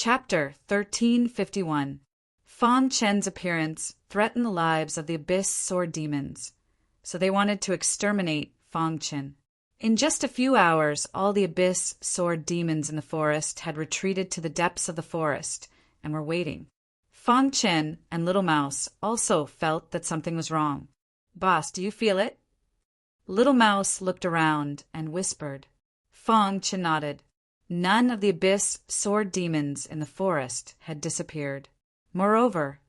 Chapter 1351. Fan Chen's appearance threatened the lives of the Abyss Sword Demons, so they wanted to exterminate Fan Chen. In just a few hours, all the Abyss Sword Demons in the forest had retreated to the depths of the forest and were waiting. Fan Chen and Little Mouse also felt that something was wrong. "Boss, do you feel it?" Little Mouse looked around and whispered. Fan Chen nodded. None of the Abyss Sword Demons in the forest had disappeared. Moreover,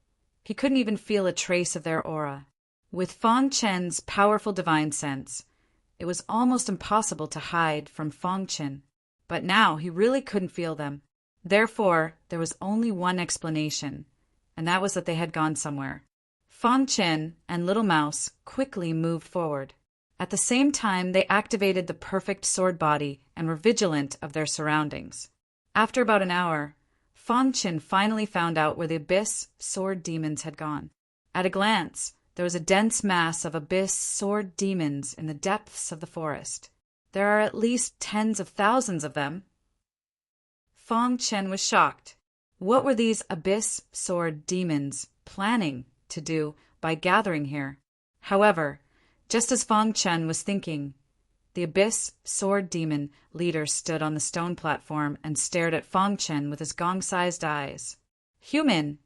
he couldn't even feel a trace of their aura. With Fan Chen's powerful divine sense, it was almost impossible to hide from Fan Chen, but now he really couldn't feel them. Therefore, there was only one explanation, and that was that they had gone somewhere. Fan Chen and Little Mouse quickly moved forward. At the same time, they activated the perfect sword body and were vigilant of their surroundings. After about an hour, Fan Chen finally found out where the Abyss Sword Demons had gone. At a glance, there was a dense mass of Abyss Sword Demons in the depths of the forest. There are at least tens of thousands of them. Fan Chen was shocked. What were these Abyss Sword Demons planning to do by gathering here? However, just as Fan Chen was thinking, the Abyss Sword Demon leader stood on the stone platform and stared at Fan Chen with his gong-sized eyes. "Human,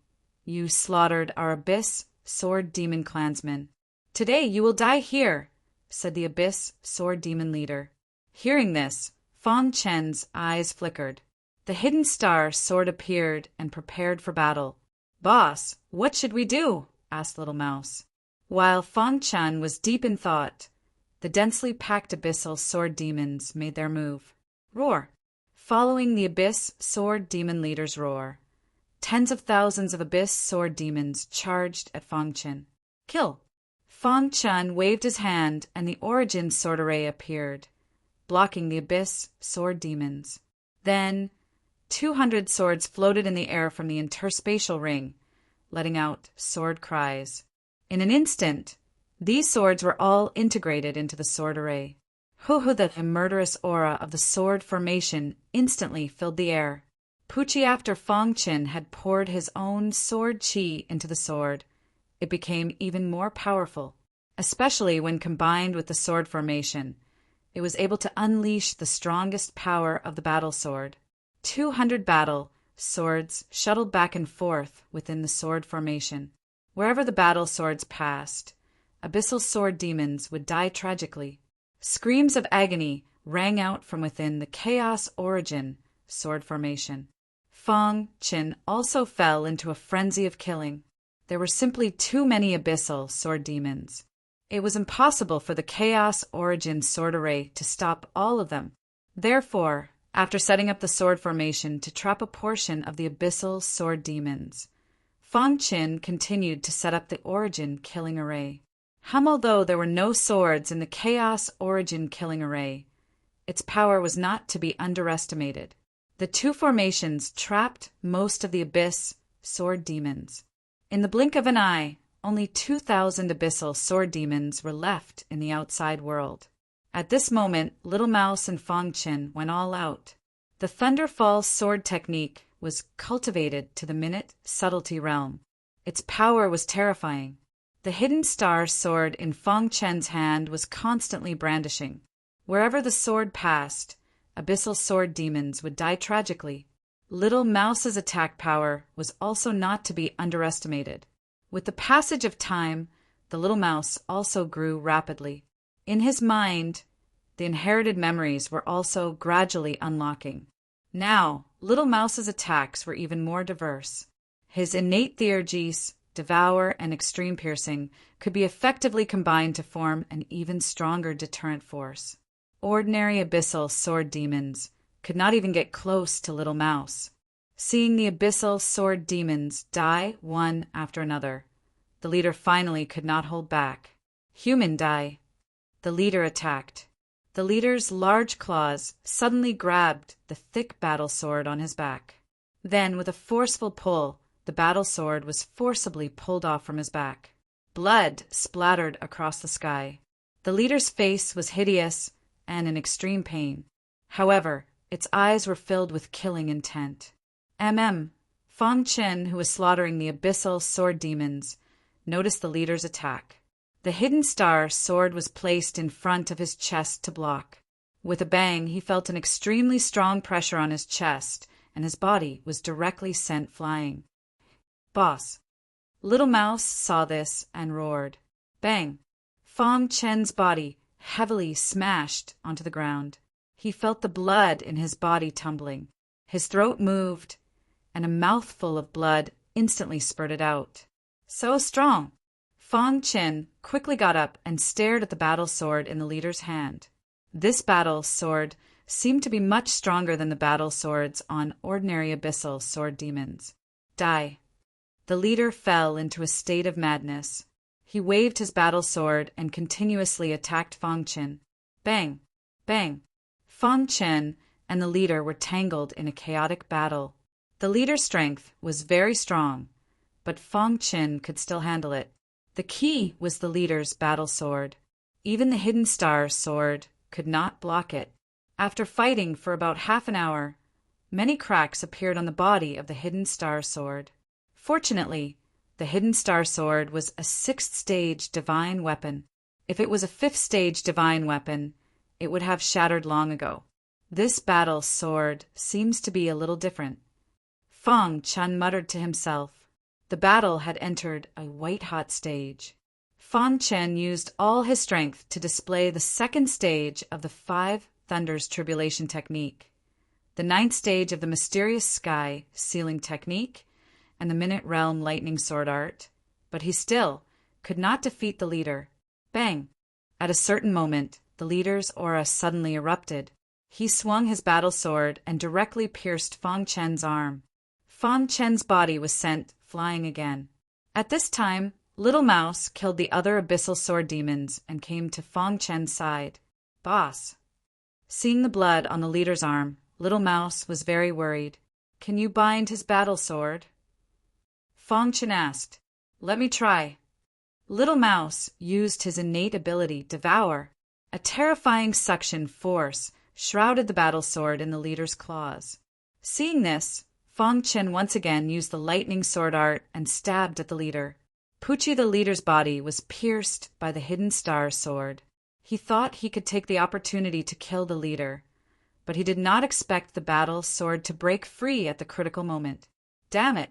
you slaughtered our Abyss Sword Demon clansmen. Today you will die here," said the Abyss Sword Demon leader. Hearing this, Fan Chen's eyes flickered. The hidden star sword appeared and prepared for battle. "Boss, what should we do?" asked Little Mouse. While Fan Chen was deep in thought, the densely packed Abyssal Sword Demons made their move. Roar! Following the Abyss Sword Demon leader's roar, tens of thousands of Abyss Sword Demons charged at Fan Chen. "Kill!" Fan Chen waved his hand and the Origin Sword Array appeared, blocking the Abyss Sword Demons. Then 200 swords floated in the air from the interspatial ring, letting out sword cries. In an instant, these swords were all integrated into the sword array. The murderous aura of the sword formation instantly filled the air. Pucci, after Fan Chen had poured his own sword chi into the sword, it became even more powerful, especially when combined with the sword formation. It was able to unleash the strongest power of the battle sword. 200 battle swords shuttled back and forth within the sword formation. Wherever the battle swords passed, Abyssal Sword Demons would die tragically. Screams of agony rang out from within the Chaos Origin sword formation. Fan Chen also fell into a frenzy of killing. There were simply too many Abyssal Sword Demons. It was impossible for the Chaos Origin sword array to stop all of them. Therefore, after setting up the sword formation to trap a portion of the Abyssal Sword Demons, Fan Chen continued to set up the Origin killing array. Although there were no swords in the Chaos Origin killing array, its power was not to be underestimated. The two formations trapped most of the Abyss Sword Demons. In the blink of an eye, only 2,000 Abyssal Sword Demons were left in the outside world. At this moment, Little Mouse and Fan Chen went all out. The Thunderfall sword technique was cultivated to the minute subtlety realm. Its power was terrifying. The hidden star sword in Fan Chen's hand was constantly brandishing. Wherever the sword passed, Abyssal Sword Demons would die tragically. Little Mouse's attack power was also not to be underestimated. With the passage of time, the Little Mouse also grew rapidly. In his mind, the inherited memories were also gradually unlocking. Now, Little Mouse's attacks were even more diverse. His innate Theurgis, Devour, and Extreme Piercing could be effectively combined to form an even stronger deterrent force. Ordinary Abyssal Sword Demons could not even get close to Little Mouse. Seeing the Abyssal Sword Demons die one after another, the leader finally could not hold back. "Human, die!" The leader attacked. The leader's large claws suddenly grabbed the thick battle sword on his back. Then, with a forceful pull, the battle sword was forcibly pulled off from his back. Blood splattered across the sky. The leader's face was hideous and in extreme pain. However, its eyes were filled with killing intent. Fang Chen, who was slaughtering the abyssal sword demons, noticed the leader's attack. The hidden star sword was placed in front of his chest to block. With a bang, he felt an extremely strong pressure on his chest, and his body was directly sent flying. Boss. Little Mouse saw this and roared. Bang! Fang Chen's body heavily smashed onto the ground. He felt the blood in his body tumbling. His throat moved, and a mouthful of blood instantly spurted out. So strong! Fang Chen quickly got up and stared at the battle sword in the leader's hand. This battle sword seemed to be much stronger than the battle swords on ordinary abyssal sword demons. Die! The leader fell into a state of madness. He waved his battle sword and continuously attacked Fang Chen. Bang! Bang! Fang Chen and the leader were tangled in a chaotic battle. The leader's strength was very strong, but Fang Chen could still handle it. The key was the leader's battle sword. Even the hidden star sword could not block it. After fighting for about half an hour, many cracks appeared on the body of the hidden star sword. Fortunately, the hidden star sword was a 6th-stage divine weapon. If it was a 5th-stage divine weapon, it would have shattered long ago. This battle sword seems to be a little different. Fang Chen muttered to himself. The battle had entered a white-hot stage. Fang Chen used all his strength to display the 2nd stage of the 5 Thunders Tribulation technique, the 9th stage of the Mysterious Sky Sealing technique, and the Minute Realm Lightning Sword art, but he still could not defeat the leader. Bang! At a certain moment, the leader's aura suddenly erupted. He swung his battle sword and directly pierced Fang Chen's arm. Fang Chen's body was sent flying again. At this time, Little Mouse killed the other abyssal sword demons and came to Fang Chen's side. Boss. Seeing the blood on the leader's arm, Little Mouse was very worried. Can you bind his battle sword? Fang Chen asked. Let me try. Little Mouse used his innate ability, Devour. A terrifying suction force shrouded the battle sword in the leader's claws. Seeing this, Fang Chen once again used the lightning sword art and stabbed at the leader. Pucci the leader's body was pierced by the hidden star sword. He thought he could take the opportunity to kill the leader, but he did not expect the battle sword to break free at the critical moment. Damn it!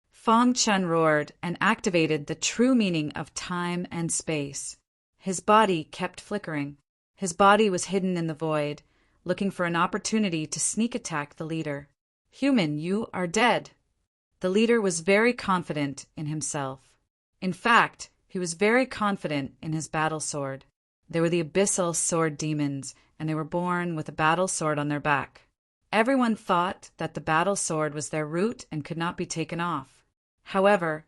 Fang Chen roared and activated the true meaning of time and space. His body kept flickering. His body was hidden in the void, looking for an opportunity to sneak attack the leader. Human, you are dead. The leader was very confident in himself. In fact, he was very confident in his battle sword. They were the abyssal sword demons, and they were born with a battle sword on their back. Everyone thought that the battle sword was their root and could not be taken off. However,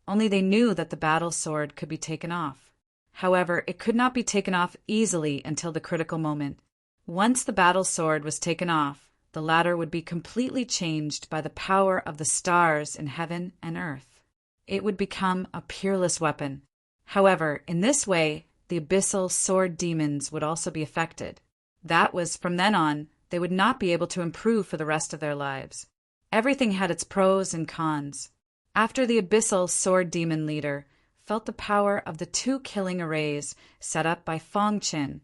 only they knew that the battle sword could be taken off. However, it could not be taken off easily until the critical moment. Once the battle sword was taken off, the latter would be completely changed by the power of the stars in heaven and earth. It would become a peerless weapon. However, in this way, the abyssal sword demons would also be affected. That was, from then on, they would not be able to improve for the rest of their lives. Everything had its pros and cons. After the abyssal sword demon leader felt the power of the 2 killing arrays set up by Fang Chen,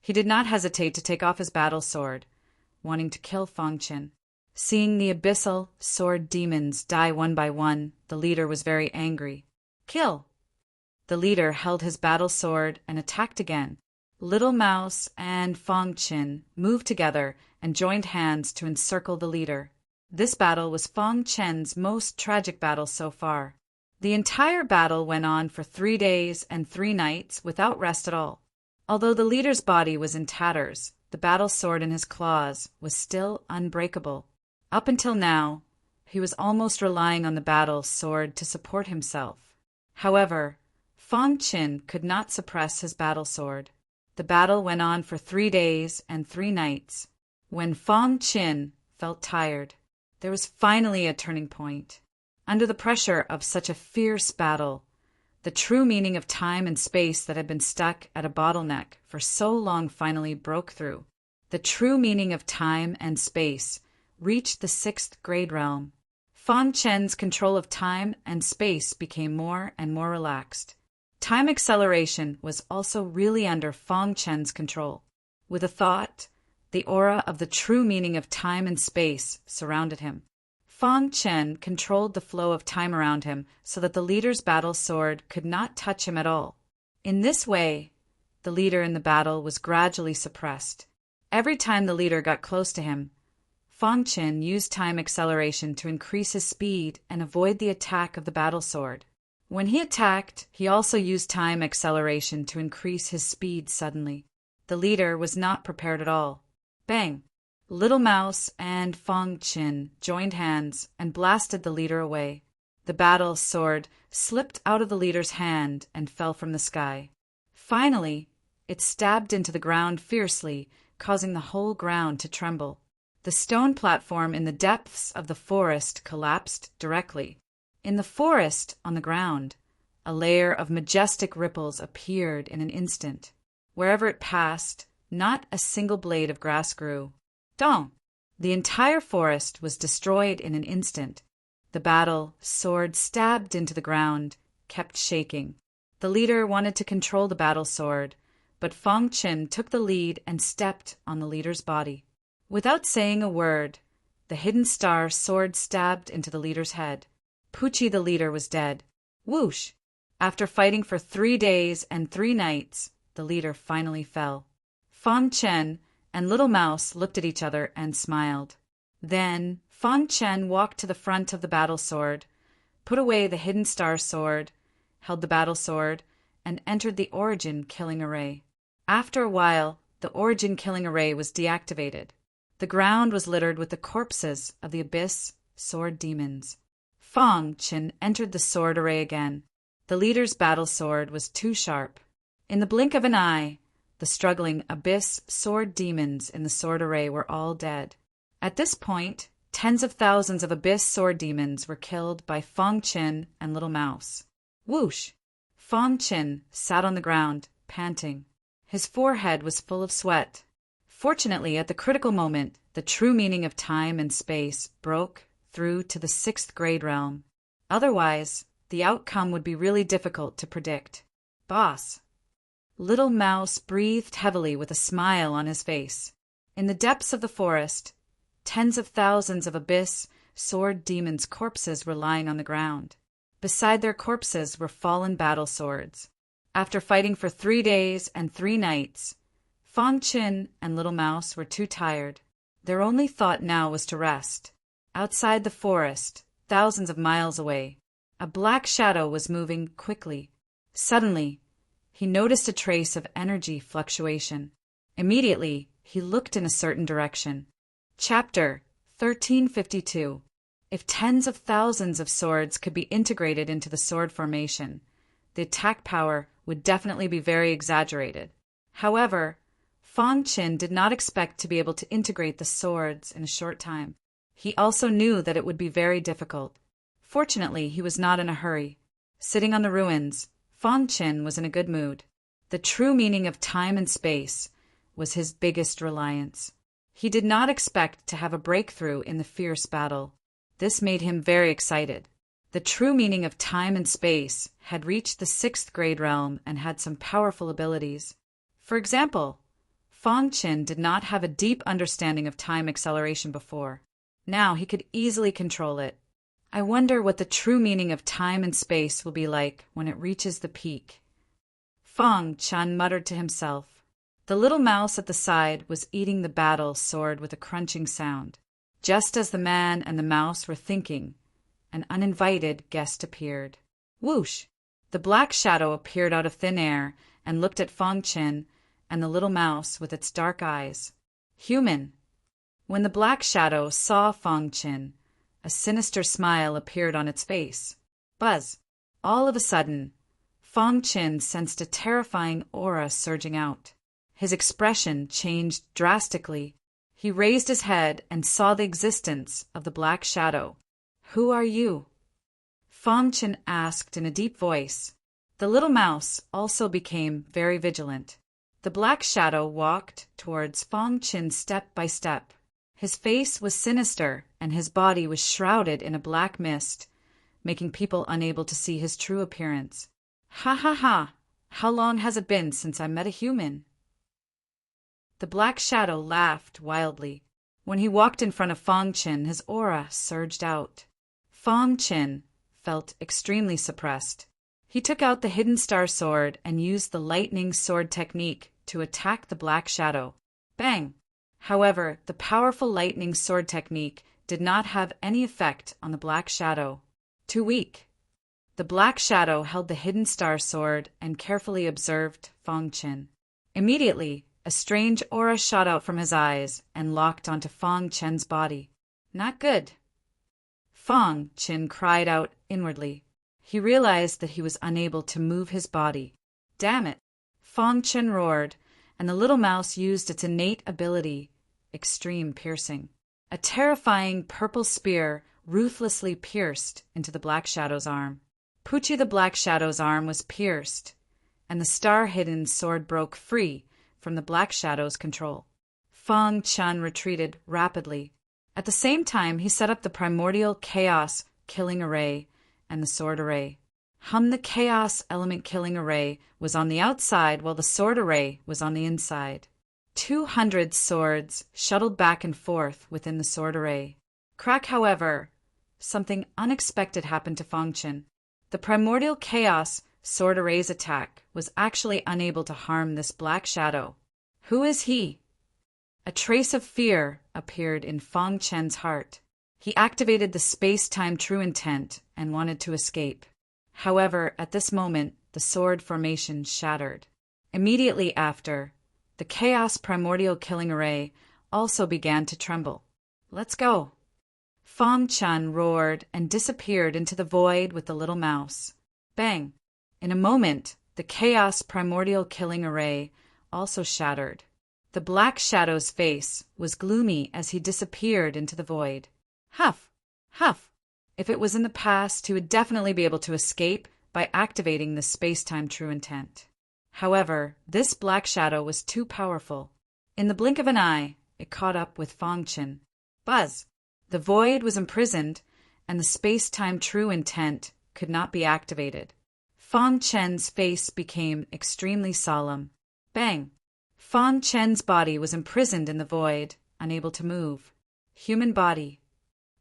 he did not hesitate to take off his battle sword, wanting to kill Fang Chen. Seeing the abyssal sword demons die one by one, the leader was very angry. Kill! The leader held his battle sword and attacked again. Little Mouse and Fang Chen moved together and joined hands to encircle the leader. This battle was Fang Chen's most tragic battle so far. The entire battle went on for 3 days and 3 nights without rest at all. Although the leader's body was in tatters, the battle sword in his claws was still unbreakable. Up until now, he was almost relying on the battle sword to support himself. However, Fang Chen could not suppress his battle sword. The battle went on for 3 days and 3 nights. When Fang Chen felt tired, there was finally a turning point. Under the pressure of such a fierce battle, the true meaning of time and space that had been stuck at a bottleneck for so long finally broke through. The true meaning of time and space reached the sixth grade realm. Fang Chen's control of time and space became more and more relaxed. Time acceleration was also really under Fang Chen's control. With a thought, the aura of the true meaning of time and space surrounded him. Fang Chen controlled the flow of time around him so that the leader's battle sword could not touch him at all. In this way, the leader in the battle was gradually suppressed. Every time the leader got close to him, Fang Chen used time acceleration to increase his speed and avoid the attack of the battle sword. When he attacked, he also used time acceleration to increase his speed suddenly. The leader was not prepared at all. Bang! Little Mouse and Fang Chen joined hands and blasted the leader away. The battle sword slipped out of the leader's hand and fell from the sky. Finally, it stabbed into the ground fiercely, causing the whole ground to tremble. The stone platform in the depths of the forest collapsed directly. In the forest, on the ground, a layer of majestic ripples appeared in an instant. Wherever it passed, not a single blade of grass grew. Dong! The entire forest was destroyed in an instant. The battle sword stabbed into the ground, kept shaking. The leader wanted to control the battle sword, but Fang Chen took the lead and stepped on the leader's body. Without saying a word, the hidden star sword stabbed into the leader's head. Pucci the leader was dead. Whoosh! After fighting for 3 days and 3 nights, the leader finally fell. Fang Chen and Little Mouse looked at each other and smiled. Then Fang Chen walked to the front of the battle sword, put away the hidden star sword, held the battle sword, and entered the origin killing array. After a while, the origin killing array was deactivated. The ground was littered with the corpses of the abyss sword demons. Fang Chen entered the sword array again. The leader's battle sword was too sharp. In the blink of an eye, the struggling abyss sword demons in the sword array were all dead. At this point, tens of thousands of abyss sword demons were killed by Fang Chen and Little Mouse. Whoosh! Fang Chen sat on the ground, panting. His forehead was full of sweat. Fortunately, at the critical moment, the true meaning of time and space broke through to the sixth grade realm. Otherwise, the outcome would be really difficult to predict. Boss! Little Mouse breathed heavily with a smile on his face. In the depths of the forest, tens of thousands of abyss sword demons' corpses were lying on the ground. Beside their corpses were fallen battle swords. After fighting for 3 days and 3 nights, Fang Chen and Little Mouse were too tired. Their only thought now was to rest. Outside the forest, thousands of miles away, a black shadow was moving quickly. Suddenly, he noticed a trace of energy fluctuation. Immediately, he looked in a certain direction. Chapter 1352. If tens of thousands of swords could be integrated into the sword formation, the attack power would definitely be very exaggerated. However, Fang Chen did not expect to be able to integrate the swords in a short time. He also knew that it would be very difficult. Fortunately, he was not in a hurry. Sitting on the ruins, Fang Chen was in a good mood. The true meaning of time and space was his biggest reliance. He did not expect to have a breakthrough in the fierce battle. This made him very excited. The true meaning of time and space had reached the sixth grade realm and had some powerful abilities. For example, Fang Chen did not have a deep understanding of time acceleration before. Now he could easily control it. I wonder what the true meaning of time and space will be like when it reaches the peak. Fang Chen muttered to himself. The little mouse at the side was eating the battle sword with a crunching sound. Just as the man and the mouse were thinking, an uninvited guest appeared. Whoosh! The black shadow appeared out of thin air and looked at Fang Chen and the little mouse with its dark eyes. Human! When the black shadow saw Fang Chen, a sinister smile appeared on its face. Buzz! All of a sudden, Fang Chen sensed a terrifying aura surging out. His expression changed drastically. He raised his head and saw the existence of the black shadow. Who are you? Fang Chen asked in a deep voice. The little mouse also became very vigilant. The black shadow walked towards Fang Chen step by step. His face was sinister, and his body was shrouded in a black mist, making people unable to see his true appearance. Ha ha ha! How long has it been since I met a human? The black shadow laughed wildly. When he walked in front of Fang Qin, his aura surged out. Fang Qin felt extremely suppressed. He took out the hidden star sword and used the lightning sword technique to attack the black shadow. Bang! However, the powerful lightning sword technique did not have any effect on the black shadow. Too weak. The black shadow held the hidden star sword and carefully observed Fang Qin. Immediately, a strange aura shot out from his eyes and locked onto Fang Qin's body. Not good. Fang Qin cried out inwardly. He realized that he was unable to move his body. Damn it! Fang Qin roared, and the little mouse used its innate ability, extreme piercing. A terrifying purple spear ruthlessly pierced into the black shadow's arm. Poochie the black shadow's arm was pierced, and the star-hidden sword broke free from the black shadow's control. Fang Qin retreated rapidly. At the same time, he set up the primordial chaos killing array and the sword array. The chaos element killing array was on the outside while the sword array was on the inside. 200 swords shuttled back and forth within the sword array. Crack, however, something unexpected happened to Fang Qin. The primordial chaos sword array's attack was actually unable to harm this black shadow. Who is he? A trace of fear appeared in Fang Qin's heart. He activated the space-time true intent and wanted to escape. However, at this moment, the sword formation shattered. Immediately after, the chaos primordial killing array also began to tremble. Let's go! Fang Qin roared and disappeared into the void with the little mouse. Bang! In a moment, the chaos primordial killing array also shattered. The black shadow's face was gloomy as he disappeared into the void. Huff! Huff! If it was in the past, he would definitely be able to escape by activating the space-time true intent. However, this black shadow was too powerful. In the blink of an eye, it caught up with Fang Qin. Buzz! The void was imprisoned, and the space-time true intent could not be activated. Fang Qin's face became extremely solemn. Bang! Fang Qin's body was imprisoned in the void, unable to move. Human body.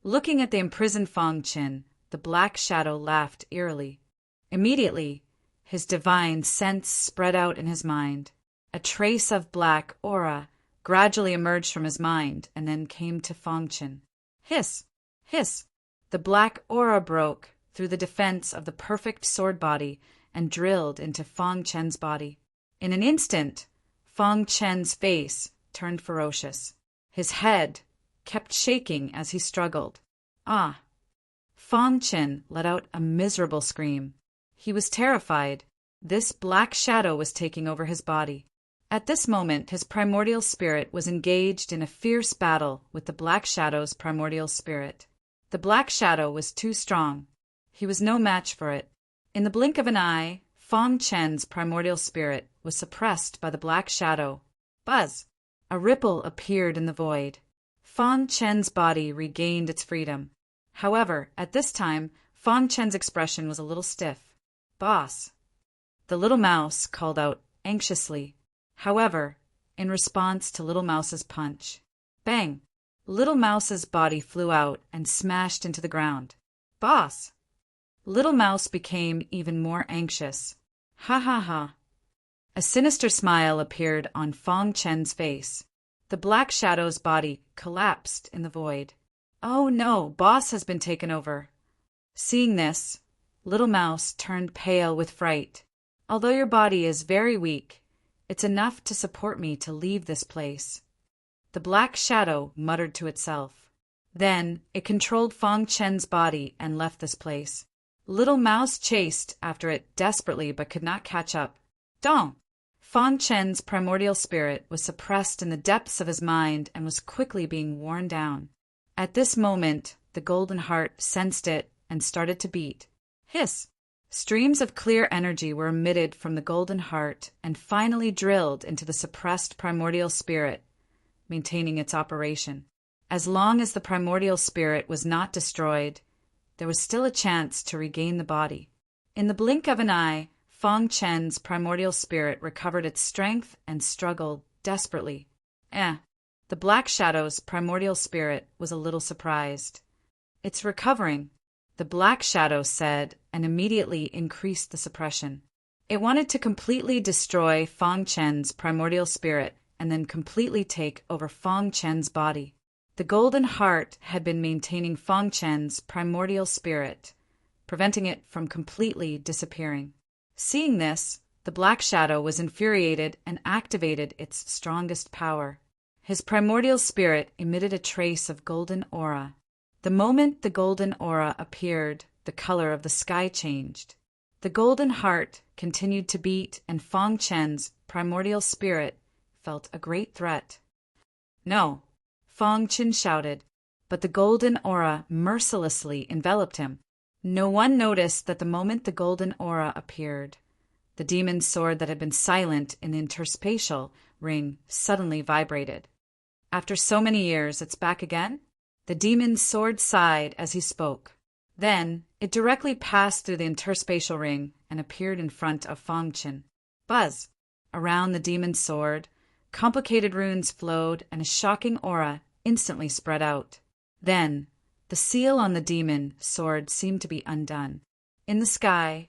Looking at the imprisoned Fang Qin, the black shadow laughed eerily. Immediately, his divine sense spread out in his mind. A trace of black aura gradually emerged from his mind and then came to Fang Qin. Hiss! Hiss! The black aura broke through the defense of the perfect sword body and drilled into Fang Qin's body. In an instant, Fang Qin's face turned ferocious. His head kept shaking as he struggled. Ah! Fang Qin let out a miserable scream. He was terrified. This black shadow was taking over his body. At this moment, his primordial spirit was engaged in a fierce battle with the black shadow's primordial spirit. The black shadow was too strong. He was no match for it. In the blink of an eye, Fang Qin's primordial spirit was suppressed by the black shadow. Buzz! A ripple appeared in the void. Fang Qin's body regained its freedom. However, at this time, Fang Qin's expression was a little stiff. Boss! The little mouse called out anxiously. However, in response to Little Mouse's punch, bang! Little Mouse's body flew out and smashed into the ground. Boss! Little Mouse became even more anxious. Ha ha ha! A sinister smile appeared on Fang Qin's face. The black shadow's body collapsed in the void. Oh no, Boss has been taken over. Seeing this, Little Mouse turned pale with fright. Although your body is very weak, it's enough to support me to leave this place. The black shadow muttered to itself. Then it controlled Fang Qin's body and left this place. Little Mouse chased after it desperately but could not catch up. Dong! Fang Qin's primordial spirit was suppressed in the depths of his mind and was quickly being worn down. At this moment, the golden heart sensed it and started to beat. Hiss! Streams of clear energy were emitted from the golden heart and finally drilled into the suppressed primordial spirit, maintaining its operation. As long as the primordial spirit was not destroyed, there was still a chance to regain the body. In the blink of an eye, Fang Chen's primordial spirit recovered its strength and struggled desperately. The Black Shadow's primordial spirit was a little surprised. "It's recovering," the Black Shadow said, and immediately increased the suppression. It wanted to completely destroy Fang Chen's primordial spirit and then completely take over Fang Chen's body. The Golden Heart had been maintaining Fang Chen's primordial spirit, preventing it from completely disappearing. Seeing this, the Black Shadow was infuriated and activated its strongest power. His primordial spirit emitted a trace of golden aura. The moment the golden aura appeared, the color of the sky changed. The Golden Heart continued to beat, and Fang Chen's primordial spirit felt a great threat. "No!" Fang Chen shouted, but the golden aura mercilessly enveloped him. No one noticed that the moment the golden aura appeared, the demon's sword that had been silent in the interspatial ring suddenly vibrated. "After so many years, it's back again?" The demon's sword sighed as he spoke. Then it directly passed through the interspatial ring and appeared in front of Fang Chen. Buzz! Around the demon's sword, complicated runes flowed, and a shocking aura instantly spread out. Then the seal on the demon sword seemed to be undone. In the sky,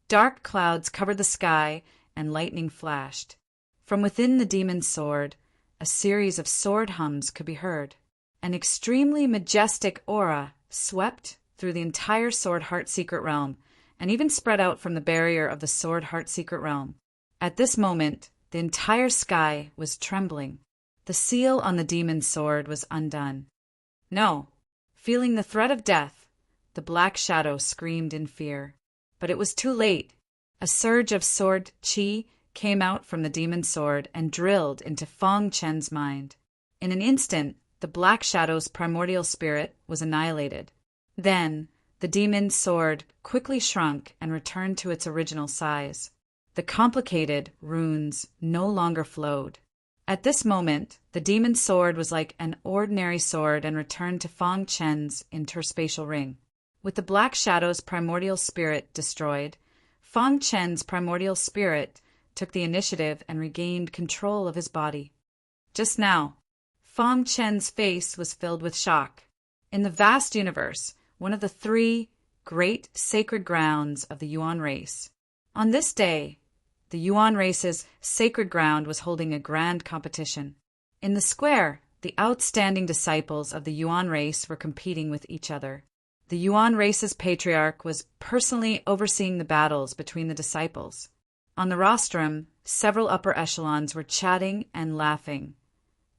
dark clouds covered the sky and lightning flashed. From within the demon's sword, a series of sword hums could be heard. An extremely majestic aura swept through the entire Sword Heart Secret Realm and even spread out from the barrier of the Sword Heart Secret Realm. At this moment, the entire sky was trembling. The seal on the demon's sword was undone. "No!" Feeling the threat of death, the Black Shadow screamed in fear. But it was too late. A surge of sword qi came out from the demon's sword and drilled into Fang Chen's mind. In an instant, the Black Shadow's primordial spirit was annihilated. Then, the demon's sword quickly shrunk and returned to its original size. The complicated runes no longer flowed. At this moment, the demon's sword was like an ordinary sword and returned to Fang Chen's interspatial ring. With the Black Shadow's primordial spirit destroyed, Fang Chen's primordial spirit took the initiative and regained control of his body. Just now, Fang Chen's face was filled with shock. In the vast universe, one of the three great sacred grounds of the Yuan race. On this day, the Yuan race's sacred ground was holding a grand competition. In the square, the outstanding disciples of the Yuan race were competing with each other. The Yuan race's patriarch was personally overseeing the battles between the disciples. On the rostrum, several upper echelons were chatting and laughing,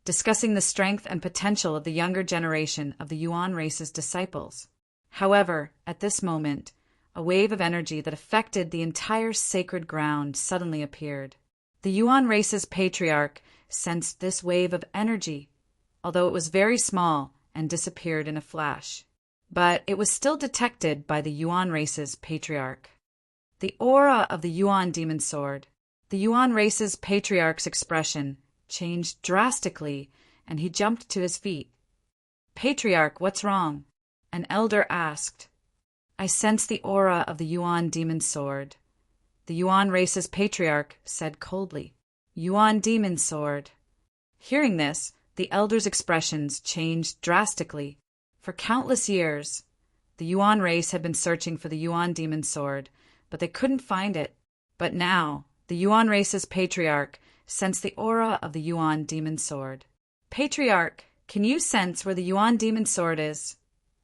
discussing the strength and potential of the younger generation of the Yuan race's disciples. However, at this moment, a wave of energy that affected the entire sacred ground suddenly appeared. The Yuan race's patriarch sensed this wave of energy, although it was very small and disappeared in a flash. But it was still detected by the Yuan race's patriarch. The aura of the Yuan demon sword. The Yuan race's patriarch's expression changed drastically, and he jumped to his feet. "Patriarch, what's wrong?" An elder asked. "I sense the aura of the Yuan demon sword." The Yuan race's patriarch said coldly, "Yuan demon sword." Hearing this, the elder's expressions changed drastically. For countless years, the Yuan race had been searching for the Yuan demon sword, but they couldn't find it. But now, the Yuan race's patriarch sensed the aura of the Yuan demon sword. "Patriarch, can you sense where the Yuan demon sword is?"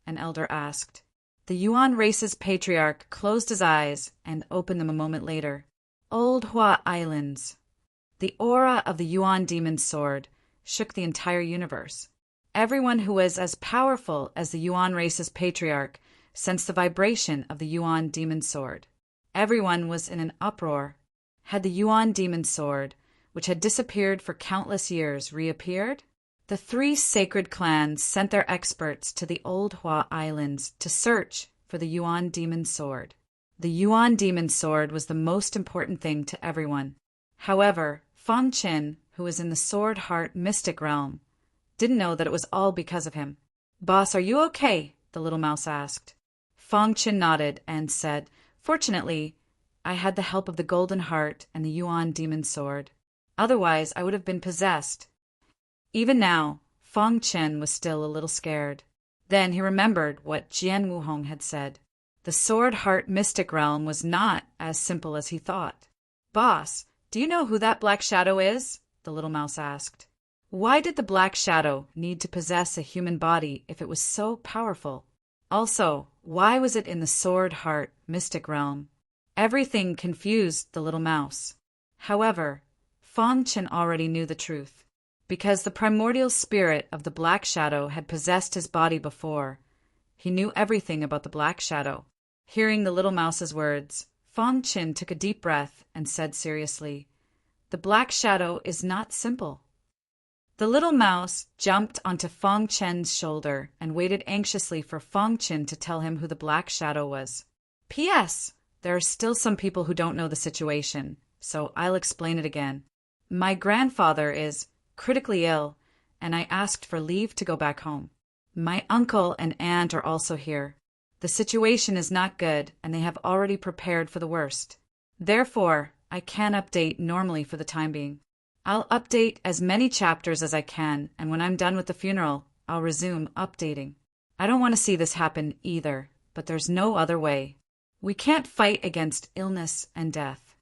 an elder asked. The Yuan race's patriarch closed his eyes and opened them a moment later. Old Hua Islands. The aura of the Yuan demon sword shook the entire universe. Everyone who was as powerful as the Yuan race's patriarch sensed the vibration of the Yuan demon sword. Everyone was in an uproar. Had the Yuan demon sword, which had disappeared for countless years, reappeared? The three sacred clans sent their experts to the Old Hua Islands to search for the Yuan demon sword. The Yuan demon sword was the most important thing to everyone. However, Fang Chen, who was in the Sword Heart mystic realm, didn't know that it was all because of him. "Boss, are you okay?" the little mouse asked. Fang Chen nodded and said, "Fortunately, I had the help of the golden heart and the Yuan demon sword. Otherwise, I would have been possessed." Even now, Fang Chen was still a little scared. Then he remembered what Jian Wuhong had said. The Sword Heart Mystic Realm was not as simple as he thought. "Boss, do you know who that black shadow is?" the little mouse asked. Why did the black shadow need to possess a human body if it was so powerful? Also, why was it in the Sword Heart Mystic Realm? Everything confused the little mouse. However, Fang Chen already knew the truth. Because the primordial spirit of the black shadow had possessed his body before, he knew everything about the black shadow. Hearing the little mouse's words, Fang Chen took a deep breath and said seriously, "The black shadow is not simple." The little mouse jumped onto Fang Chen's shoulder and waited anxiously for Fang Chen to tell him who the black shadow was. P.S. There are still some people who don't know the situation, so I'll explain it again. My grandfather is critically ill, and I asked for leave to go back home. My uncle and aunt are also here. The situation is not good, and they have already prepared for the worst. Therefore, I can't update normally for the time being. I'll update as many chapters as I can, and when I'm done with the funeral, I'll resume updating. I don't want to see this happen either, but there's no other way. We can't fight against illness and death.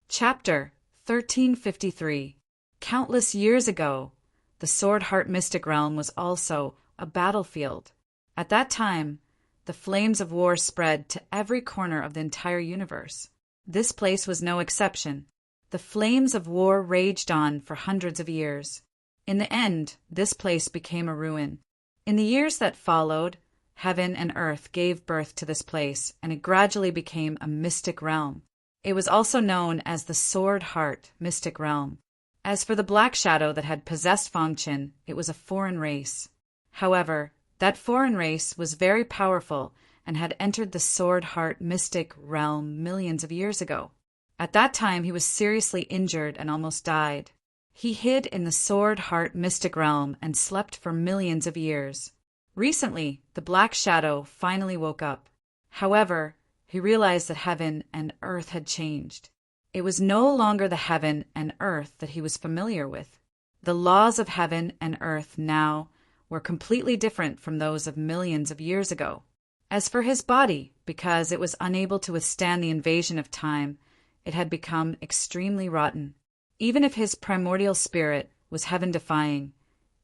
Chapter 1353. Countless years ago, the Sword Heart Mystic Realm was also a battlefield. At that time, the flames of war spread to every corner of the entire universe. This place was no exception. The flames of war raged on for hundreds of years. In the end, this place became a ruin. In the years that followed, heaven and earth gave birth to this place, and it gradually became a mystic realm. It was also known as the Sword Heart Mystic Realm. As for the black shadow that had possessed Fang Chen, it was a foreign race. However, that foreign race was very powerful and had entered the Sword Heart Mystic Realm millions of years ago. At that time, he was seriously injured and almost died. He hid in the Sword Heart Mystic Realm and slept for millions of years. Recently, the black shadow finally woke up. However, he realized that heaven and earth had changed. It was no longer the heaven and earth that he was familiar with. The laws of heaven and earth now were completely different from those of millions of years ago. As for his body, because it was unable to withstand the invasion of time, it had become extremely rotten. Even if his primordial spirit was heaven-defying,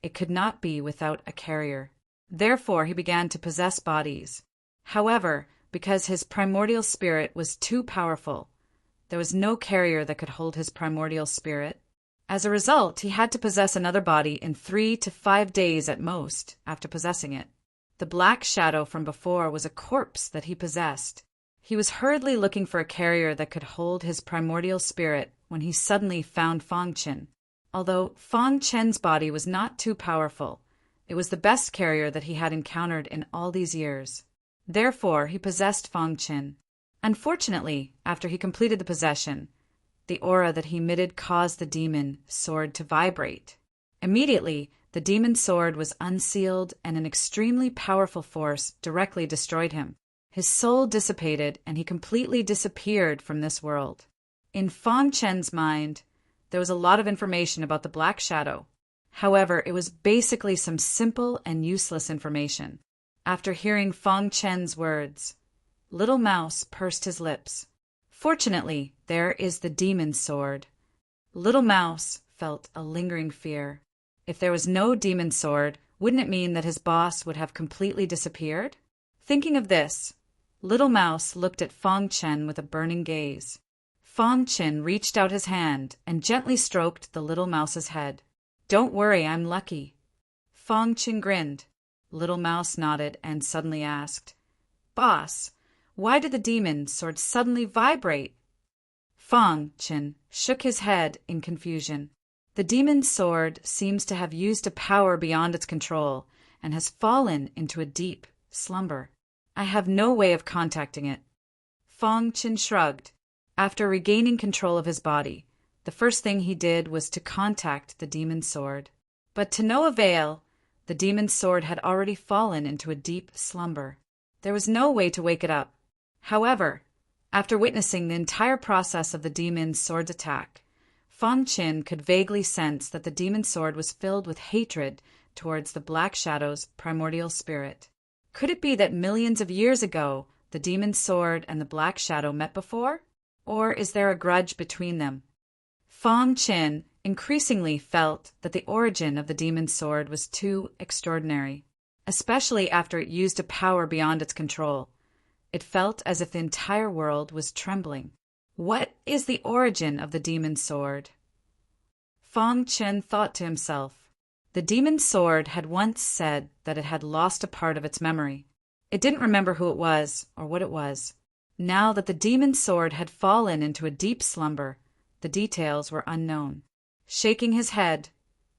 it could not be without a carrier. Therefore, he began to possess bodies. However, because his primordial spirit was too powerful, there was no carrier that could hold his primordial spirit. As a result, he had to possess another body in 3 to 5 days at most after possessing it. The black shadow from before was a corpse that he possessed. He was hurriedly looking for a carrier that could hold his primordial spirit when he suddenly found Fang Chen. Although Fang Chen's body was not too powerful, it was the best carrier that he had encountered in all these years. Therefore, he possessed Fang Chen. Unfortunately, after he completed the possession, the aura that he emitted caused the demon sword to vibrate. Immediately, the demon sword was unsealed and an extremely powerful force directly destroyed him. His soul dissipated and he completely disappeared from this world. In Fang Chen's mind, there was a lot of information about the Black Shadow. However, it was basically some simple and useless information. After hearing Fang Chen's words, Little Mouse pursed his lips. Fortunately, there is the demon sword. Little Mouse felt a lingering fear. If there was no demon sword, wouldn't it mean that his boss would have completely disappeared? Thinking of this, Little Mouse looked at Fang Chen with a burning gaze. Fang Chen reached out his hand and gently stroked the little mouse's head. Don't worry, I'm lucky. Fang Chen grinned. Little Mouse nodded and suddenly asked, Boss, why did the demon sword suddenly vibrate? Fang Chen shook his head in confusion. The demon sword seems to have used a power beyond its control and has fallen into a deep slumber. I have no way of contacting it. Fang Chen shrugged. After regaining control of his body, the first thing he did was to contact the demon sword. But to no avail, The demon's sword had already fallen into a deep slumber. There was no way to wake it up. However, after witnessing the entire process of the demon's sword's attack, Fang Qin could vaguely sense that the demon's sword was filled with hatred towards the Black Shadow's primordial spirit. Could it be that millions of years ago the demon's sword and the Black Shadow met before? Or is there a grudge between them? Fang Qin increasingly felt that the origin of the demon's sword was too extraordinary, especially after it used a power beyond its control. It felt as if the entire world was trembling. What is the origin of the demon's sword? Fang Qin thought to himself. The demon's sword had once said that it had lost a part of its memory. It didn't remember who it was or what it was. Now that the demon's sword had fallen into a deep slumber, the details were unknown. Shaking his head,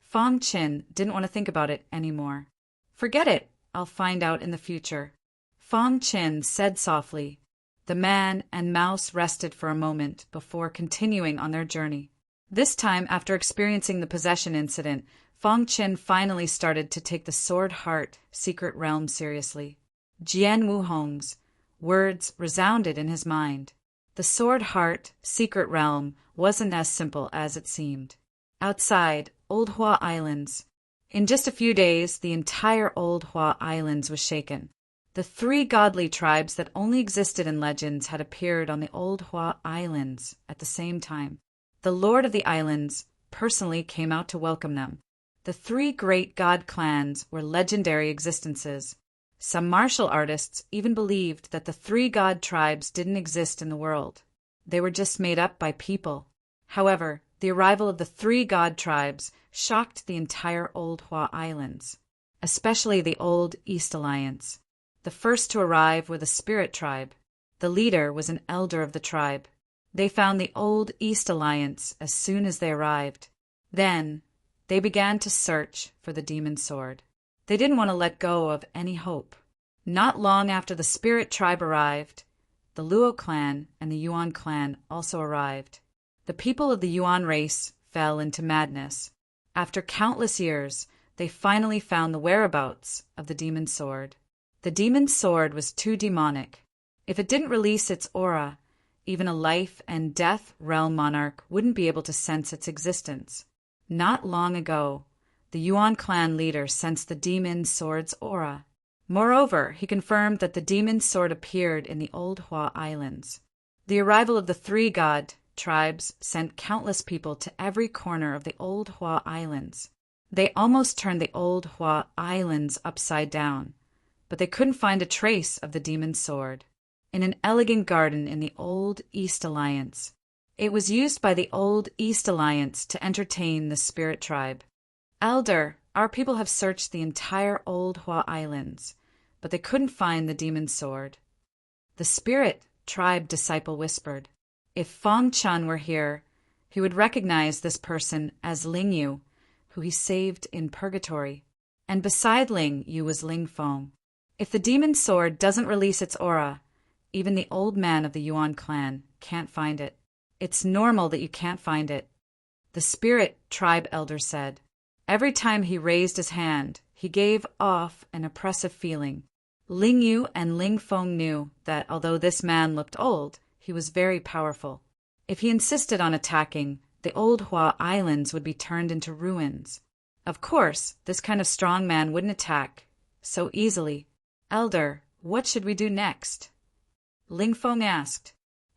Fang Qin didn't want to think about it anymore. Forget it, I'll find out in the future. Fang Qin said softly. The man and mouse rested for a moment before continuing on their journey. This time, after experiencing the possession incident, Fang Qin finally started to take the Sword Heart secret realm seriously. Jian Wuhong's words resounded in his mind. The Sword Heart secret realm wasn't as simple as it seemed. Outside Old Hua Islands. In just a few days, the entire Old Hua Islands was shaken. The 3 godly tribes that only existed in legends had appeared on the Old Hua Islands at the same time. The Lord of the Islands personally came out to welcome them. The 3 great god clans were legendary existences. Some martial artists even believed that the 3 god tribes didn't exist in the world. They were just made up by people. However, the arrival of the 3 god tribes shocked the entire Old Hua Islands, especially the Old East Alliance. The first to arrive were the Spirit Tribe. The leader was an elder of the tribe. They found the Old East Alliance as soon as they arrived. Then, they began to search for the demon's sword. They didn't want to let go of any hope. Not long after the Spirit Tribe arrived, the Luo clan and the Yuan clan also arrived. The people of the Yuan race fell into madness. After countless years, they finally found the whereabouts of the demon's sword. The demon's sword was too demonic. If it didn't release its aura, even a life and death realm monarch wouldn't be able to sense its existence. Not long ago, the Yuan clan leader sensed the demon's sword's aura. Moreover, he confirmed that the demon's sword appeared in the Old Hua Islands. The arrival of the 3 god tribes sent countless people to every corner of the Old Hua Islands. They almost turned the Old Hua Islands upside down, but they couldn't find a trace of the demon's sword. In an elegant garden in the Old East Alliance, it was used by the Old East Alliance to entertain the Spirit Tribe. Elder, our people have searched the entire Old Hua Islands, but they couldn't find the demon's sword. The Spirit Tribe disciple whispered. If Fang Chun were here, he would recognize this person as Ling Yu, who he saved in purgatory. And beside Ling Yu was Ling Feng. If the demon's sword doesn't release its aura, even the old man of the Yuan clan can't find it. It's normal that you can't find it, the Spirit Tribe elder said. Every time he raised his hand, he gave off an oppressive feeling. Ling Yu and Ling Feng knew that although this man looked old, he was very powerful. If he insisted on attacking, the Old Hua Islands would be turned into ruins. Of course, this kind of strong man wouldn't attack so easily. Elder, what should we do next? Ling Feng asked.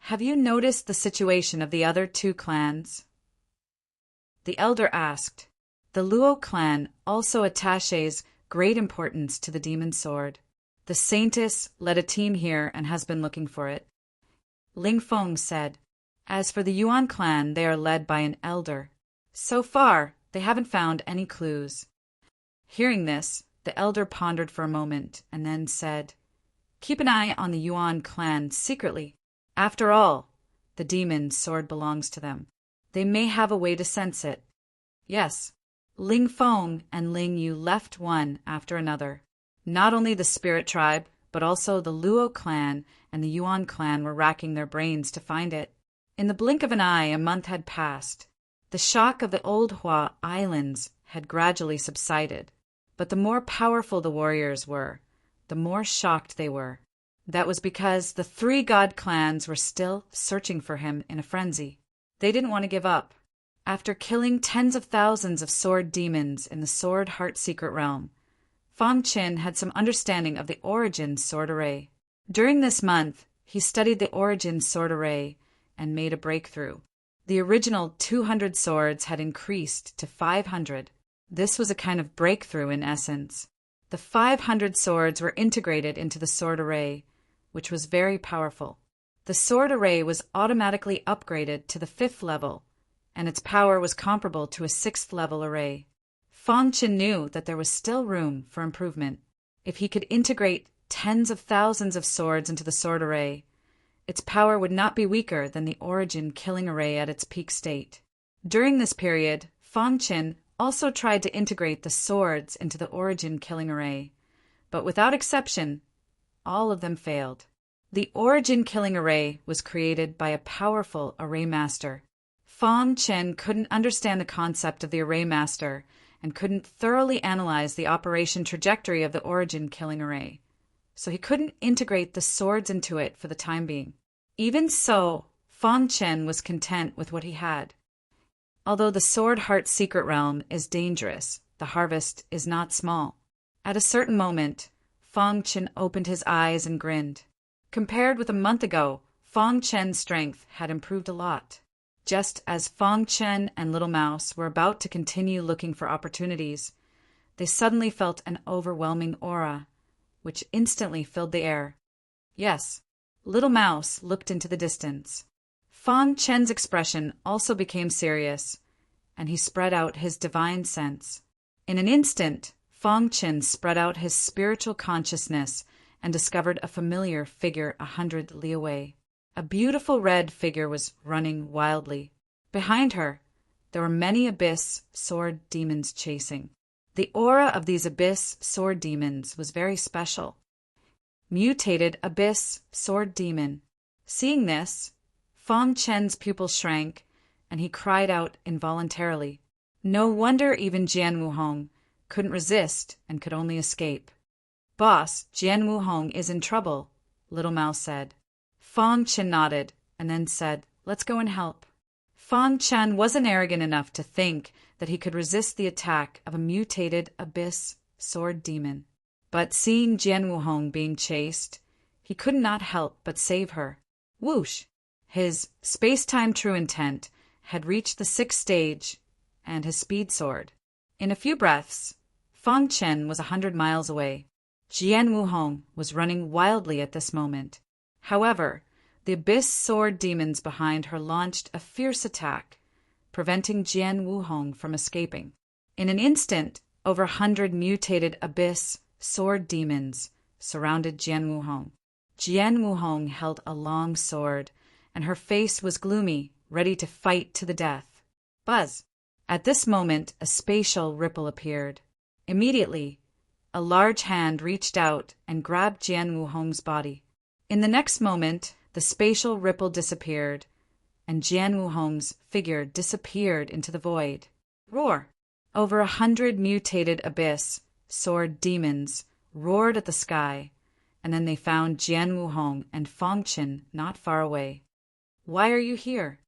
Have you noticed the situation of the other 2 clans? The elder asked. The Luo clan also attaches great importance to the demon's sword. The Saintess led a team here and has been looking for it. Ling Feng said. As for the Yuan clan, they are led by an elder. So far, they haven't found any clues. Hearing this, the elder pondered for a moment and then said, Keep an eye on the Yuan clan secretly. After all, the demon's sword belongs to them. They may have a way to sense it. Yes, Ling Feng and Ling Yu left one after another. Not only the Spirit Tribe, but also the Luo clan and the Yuan clan were racking their brains to find it. In the blink of an eye, a month had passed. The shock of the Old Hua Islands had gradually subsided, But the more powerful the warriors were, the more shocked they were. That was because the three god clans were still searching for him in a frenzy. They didn't want to give up. After killing tens of thousands of sword demons in the Sword Heart Secret Realm, Fang Qin had some understanding of the origin sword array. During this month, he studied the origin sword array and made a breakthrough. The original 200 swords had increased to 500. This was a kind of breakthrough in essence. The 500 swords were integrated into the sword array, which was very powerful. The sword array was automatically upgraded to the 5th level, and its power was comparable to a 6th level array. Fang Qin knew that there was still room for improvement. If he could integrate tens of thousands of swords into the sword array, its power would not be weaker than the origin killing array at its peak state. During this period, Fang Qin also tried to integrate the swords into the origin killing array, but without exception, all of them failed. The origin killing array was created by a powerful array master. Fang Qin couldn't understand the concept of the array master and couldn't thoroughly analyze the operation trajectory of the origin killing array, so he couldn't integrate the swords into it for the time being. Even so, Fang Qin was content with what he had. Although the Sword Heart Secret Realm is dangerous, the harvest is not small. At a certain moment, Fang Qin opened his eyes and grinned. Compared with a month ago, Fang Qin's strength had improved a lot. Just as Fang Qin and Little Mouse were about to continue looking for opportunities, they suddenly felt an overwhelming aura, which instantly filled the air. Yes, Little Mouse looked into the distance. Fang Qin's expression also became serious, and he spread out his divine sense. In an instant, Fang Qin spread out his spiritual consciousness and discovered a familiar figure 100 li away. A beautiful red figure was running wildly. Behind her, there were many abyss sword demons chasing. The aura of these abyss sword demons was very special. Mutated abyss sword demon. Seeing this, Fang Qin's pupils shrank, and he cried out involuntarily. No wonder even Jian Wuhong couldn't resist and could only escape. Boss, Jian Wuhong is in trouble, Little Mouse said. Fang Qin nodded and then said, let's go and help. Fang Qin wasn't arrogant enough to think that he could resist the attack of a mutated abyss sword demon. But seeing Jian Wuhong being chased, he could not help but save her. Whoosh! His space-time true intent had reached the 6th stage and his speed soared. In a few breaths, Fang Qin was 100 miles away. Jian Wuhong was running wildly at this moment. However, the abyss sword demons behind her launched a fierce attack, preventing Jian Wuhong from escaping. In an instant, over 100 mutated abyss sword demons surrounded Jian Wuhong. Jian Wuhong held a long sword, and her face was gloomy, ready to fight to the death. Buzz! At this moment, a spatial ripple appeared. Immediately, a large hand reached out and grabbed Jian Wuhong's body. In the next moment, the spatial ripple disappeared, and Jian Wuhong's figure disappeared into the void. Roar! Over 100 mutated abyss sword demons roared at the sky, and then they found Jian Wuhong and Fang Qin not far away. Why are you here?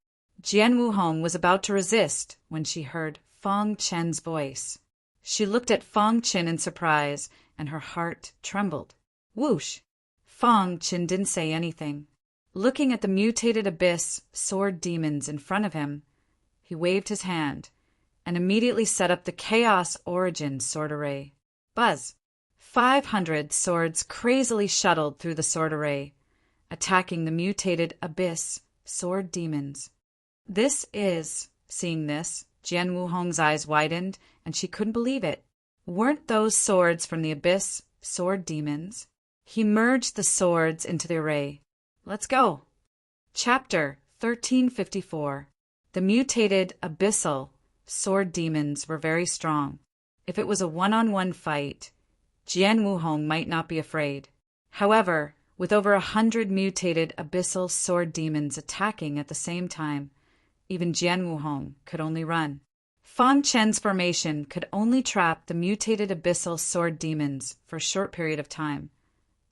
Jian Wuhong was about to resist when she heard Fang Qin's voice. She looked at Fang Qin in surprise, and her heart trembled. Whoosh! Fang Qin didn't say anything. Looking at the mutated abyss sword demons in front of him, he waved his hand and immediately set up the Chaos Origin sword array. Buzz! 500 swords crazily shuttled through the sword array, attacking the mutated abyss sword demons. Seeing this, Jian Wuhong's eyes widened, and she couldn't believe it. Weren't those swords from the abyss sword demons? He merged the swords into the array. Let's go. Chapter 1354. The mutated abyssal sword demons were very strong. If it was a one-on-one fight, Jian Wuhong might not be afraid. However, with over 100 mutated abyssal sword demons attacking at the same time, even Jian Wuhong could only run. Fang Chen's formation could only trap the mutated abyssal sword demons for a short period of time,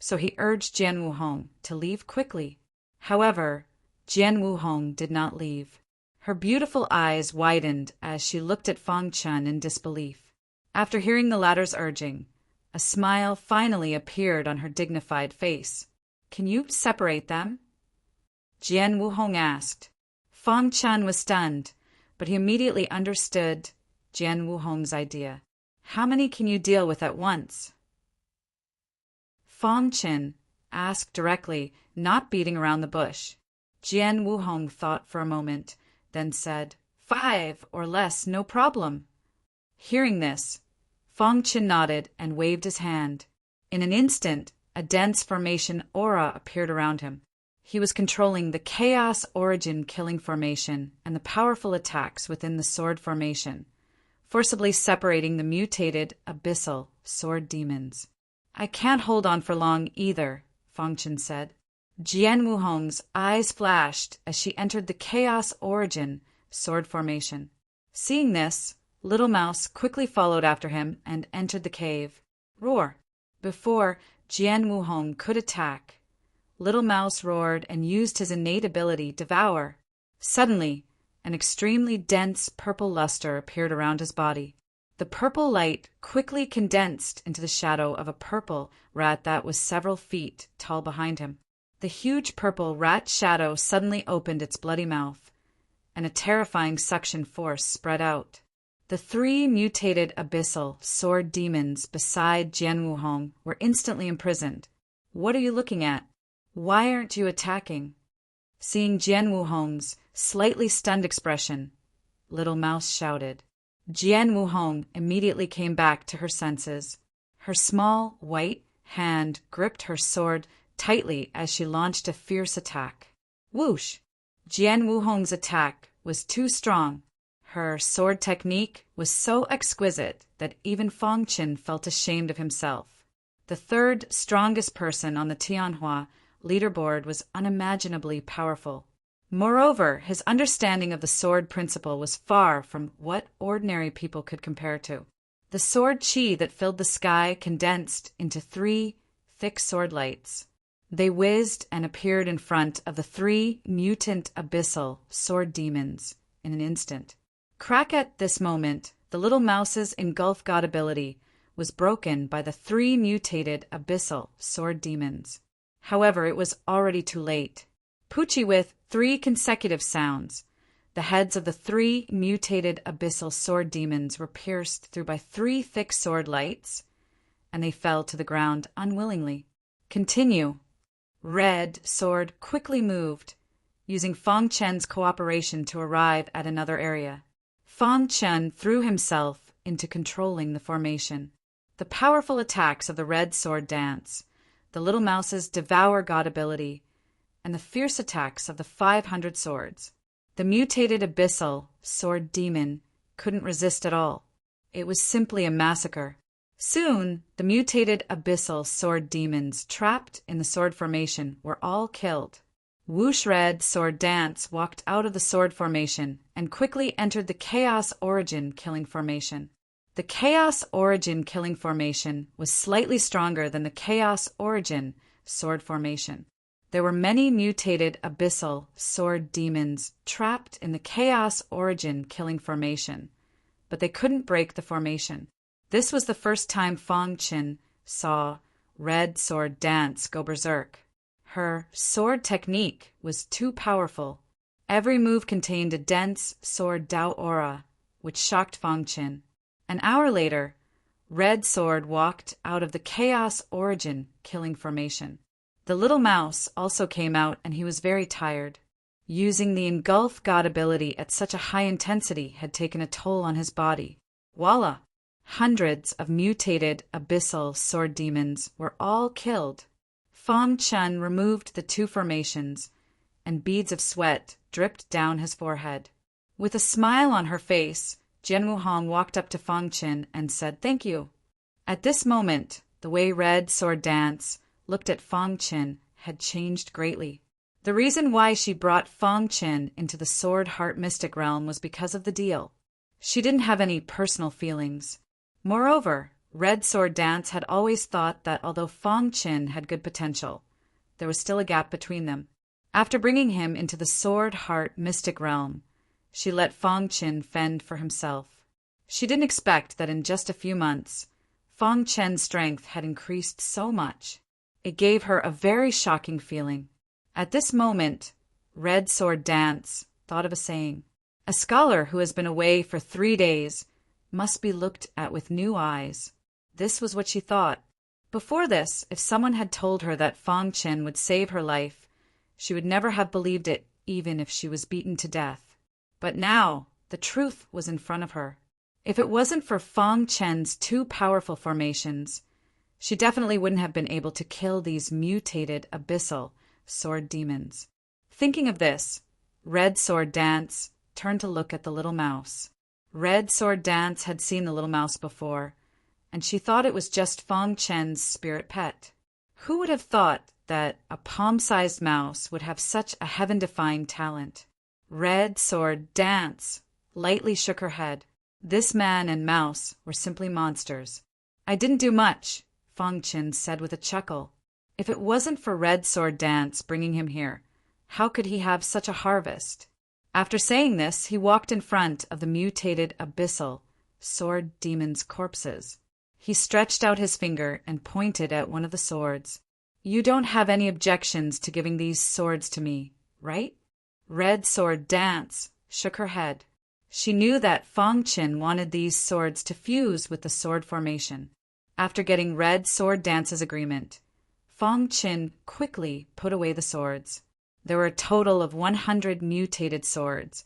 so he urged Jian Wuhong to leave quickly. However, Jian Wuhong did not leave. Her beautiful eyes widened as she looked at Fang Chen in disbelief. After hearing the latter's urging, a smile finally appeared on her dignified face. "Can you separate them?" Jian Wuhong asked. Fang Chen was stunned, but he immediately understood Jian Wuhong's idea. "How many can you deal with at once?" Fang Chen asked directly, not beating around the bush. Jian Wuhong thought for a moment, then said, 5 or less, no problem." Hearing this, Fang Chen nodded and waved his hand. In an instant, a dense formation aura appeared around him. He was controlling the Chaos Origin Killing Formation and the powerful attacks within the Sword Formation, forcibly separating the mutated Abyssal Sword Demons. "I can't hold on for long either," Fang Chen said. Jian Wuhong's eyes flashed as she entered the Chaos Origin Sword Formation. Seeing this, Little Mouse quickly followed after him and entered the cave. Roar! Before Jian Wuhong could attack, Little Mouse roared and used his innate ability, Devour. Suddenly, an extremely dense purple luster appeared around his body. The purple light quickly condensed into the shadow of a purple rat that was several feet tall behind him. The huge purple rat shadow suddenly opened its bloody mouth, and a terrifying suction force spread out. The 3 mutated abyssal sword demons beside Jian Wuhong were instantly imprisoned. "What are you looking at? Why aren't you attacking?" Seeing Jian Wuhong's slightly stunned expression, Little Mouse shouted. Jian Wuhong immediately came back to her senses. Her small, white hand gripped her sword tightly as she launched a fierce attack. Whoosh! Jian Wuhong's attack was too strong. Her sword technique was so exquisite that even Fang Chen felt ashamed of himself. The 3rd strongest person on the Tianhua leaderboard was unimaginably powerful. Moreover, his understanding of the sword principle was far from what ordinary people could compare to. The sword chi that filled the sky condensed into 3 thick sword lights. They whizzed and appeared in front of the 3 mutant abyssal sword demons in an instant. Crack at this moment, the Little Mouse's engulf god ability was broken by the 3 mutated abyssal sword demons. However, it was already too late. Poochie with 3 consecutive sounds, the heads of the 3 mutated abyssal sword demons were pierced through by 3 thick sword lights, and they fell to the ground unwillingly. Continue. Red Sword quickly moved, using Fang Chen's cooperation to arrive at another area. Fang Chen threw himself into controlling the formation. The powerful attacks of the Red Sword dance, the Little Mouse's Devour God ability, and the fierce attacks of the 500 swords. The mutated abyssal sword demon couldn't resist at all. It was simply a massacre. Soon, the mutated abyssal sword demons trapped in the sword formation were all killed. Whoosh Red Sword Dance walked out of the sword formation and quickly entered the Chaos Origin Killing Formation. The Chaos Origin Killing Formation was slightly stronger than the Chaos Origin Sword Formation. There were many mutated abyssal sword demons trapped in the Chaos Origin Killing Formation, but they couldn't break the formation. This was the first time Fang Chen saw Red Sword Dance go berserk. Her sword technique was too powerful. Every move contained a dense sword Dao aura, which shocked Fang Chen. An hour later, Red Sword walked out of the Chaos Origin Killing Formation. The Little Mouse also came out, and he was very tired. Using the Engulf God ability at such a high intensity had taken a toll on his body. Voila! Hundreds of mutated abyssal sword demons were all killed. Fang Chen removed the 2 formations, and beads of sweat dripped down his forehead. With a smile on her face, Jian Wuhong walked up to Fang Chen and said, "Thank you." At this moment, the way Red Sword Dance looked at Fang Chen had changed greatly. The reason why she brought Fang Chen into the Sword Heart Mystic realm was because of the deal. She didn't have any personal feelings. Moreover, Red Sword Dance had always thought that although Fang Qin had good potential, there was still a gap between them. After bringing him into the Sword Heart mystic realm, she let Fang Qin fend for himself. She didn't expect that in just a few months, Fang Qin's strength had increased so much. It gave her a very shocking feeling. At this moment, Red Sword Dance thought of a saying. A scholar who has been away for 3 days must be looked at with new eyes. This was what she thought. Before this, if someone had told her that Fang Qin would save her life, she would never have believed it, even if she was beaten to death. But now, the truth was in front of her. If it wasn't for Fang Qin's 2 powerful formations, she definitely wouldn't have been able to kill these mutated abyssal sword demons. Thinking of this, Red Sword Dance turned to look at the little mouse. Red Sword Dance had seen the little mouse before, and she thought it was just Fang Qin's spirit pet. Who would have thought that a palm-sized mouse would have such a heaven-defying talent? Red Sword Dance lightly shook her head. This man and mouse were simply monsters. I didn't do much, Fang Qin said with a chuckle. If it wasn't for Red Sword Dance bringing him here, how could he have such a harvest? After saying this, he walked in front of the mutated abyssal sword demons' corpses. He stretched out his finger and pointed at one of the swords. You don't have any objections to giving these swords to me, right? Red Sword Dance shook her head. She knew that Fang Qin wanted these swords to fuse with the sword formation. After getting Red Sword Dance's agreement, Fang Qin quickly put away the swords. There were a total of 100 mutated swords,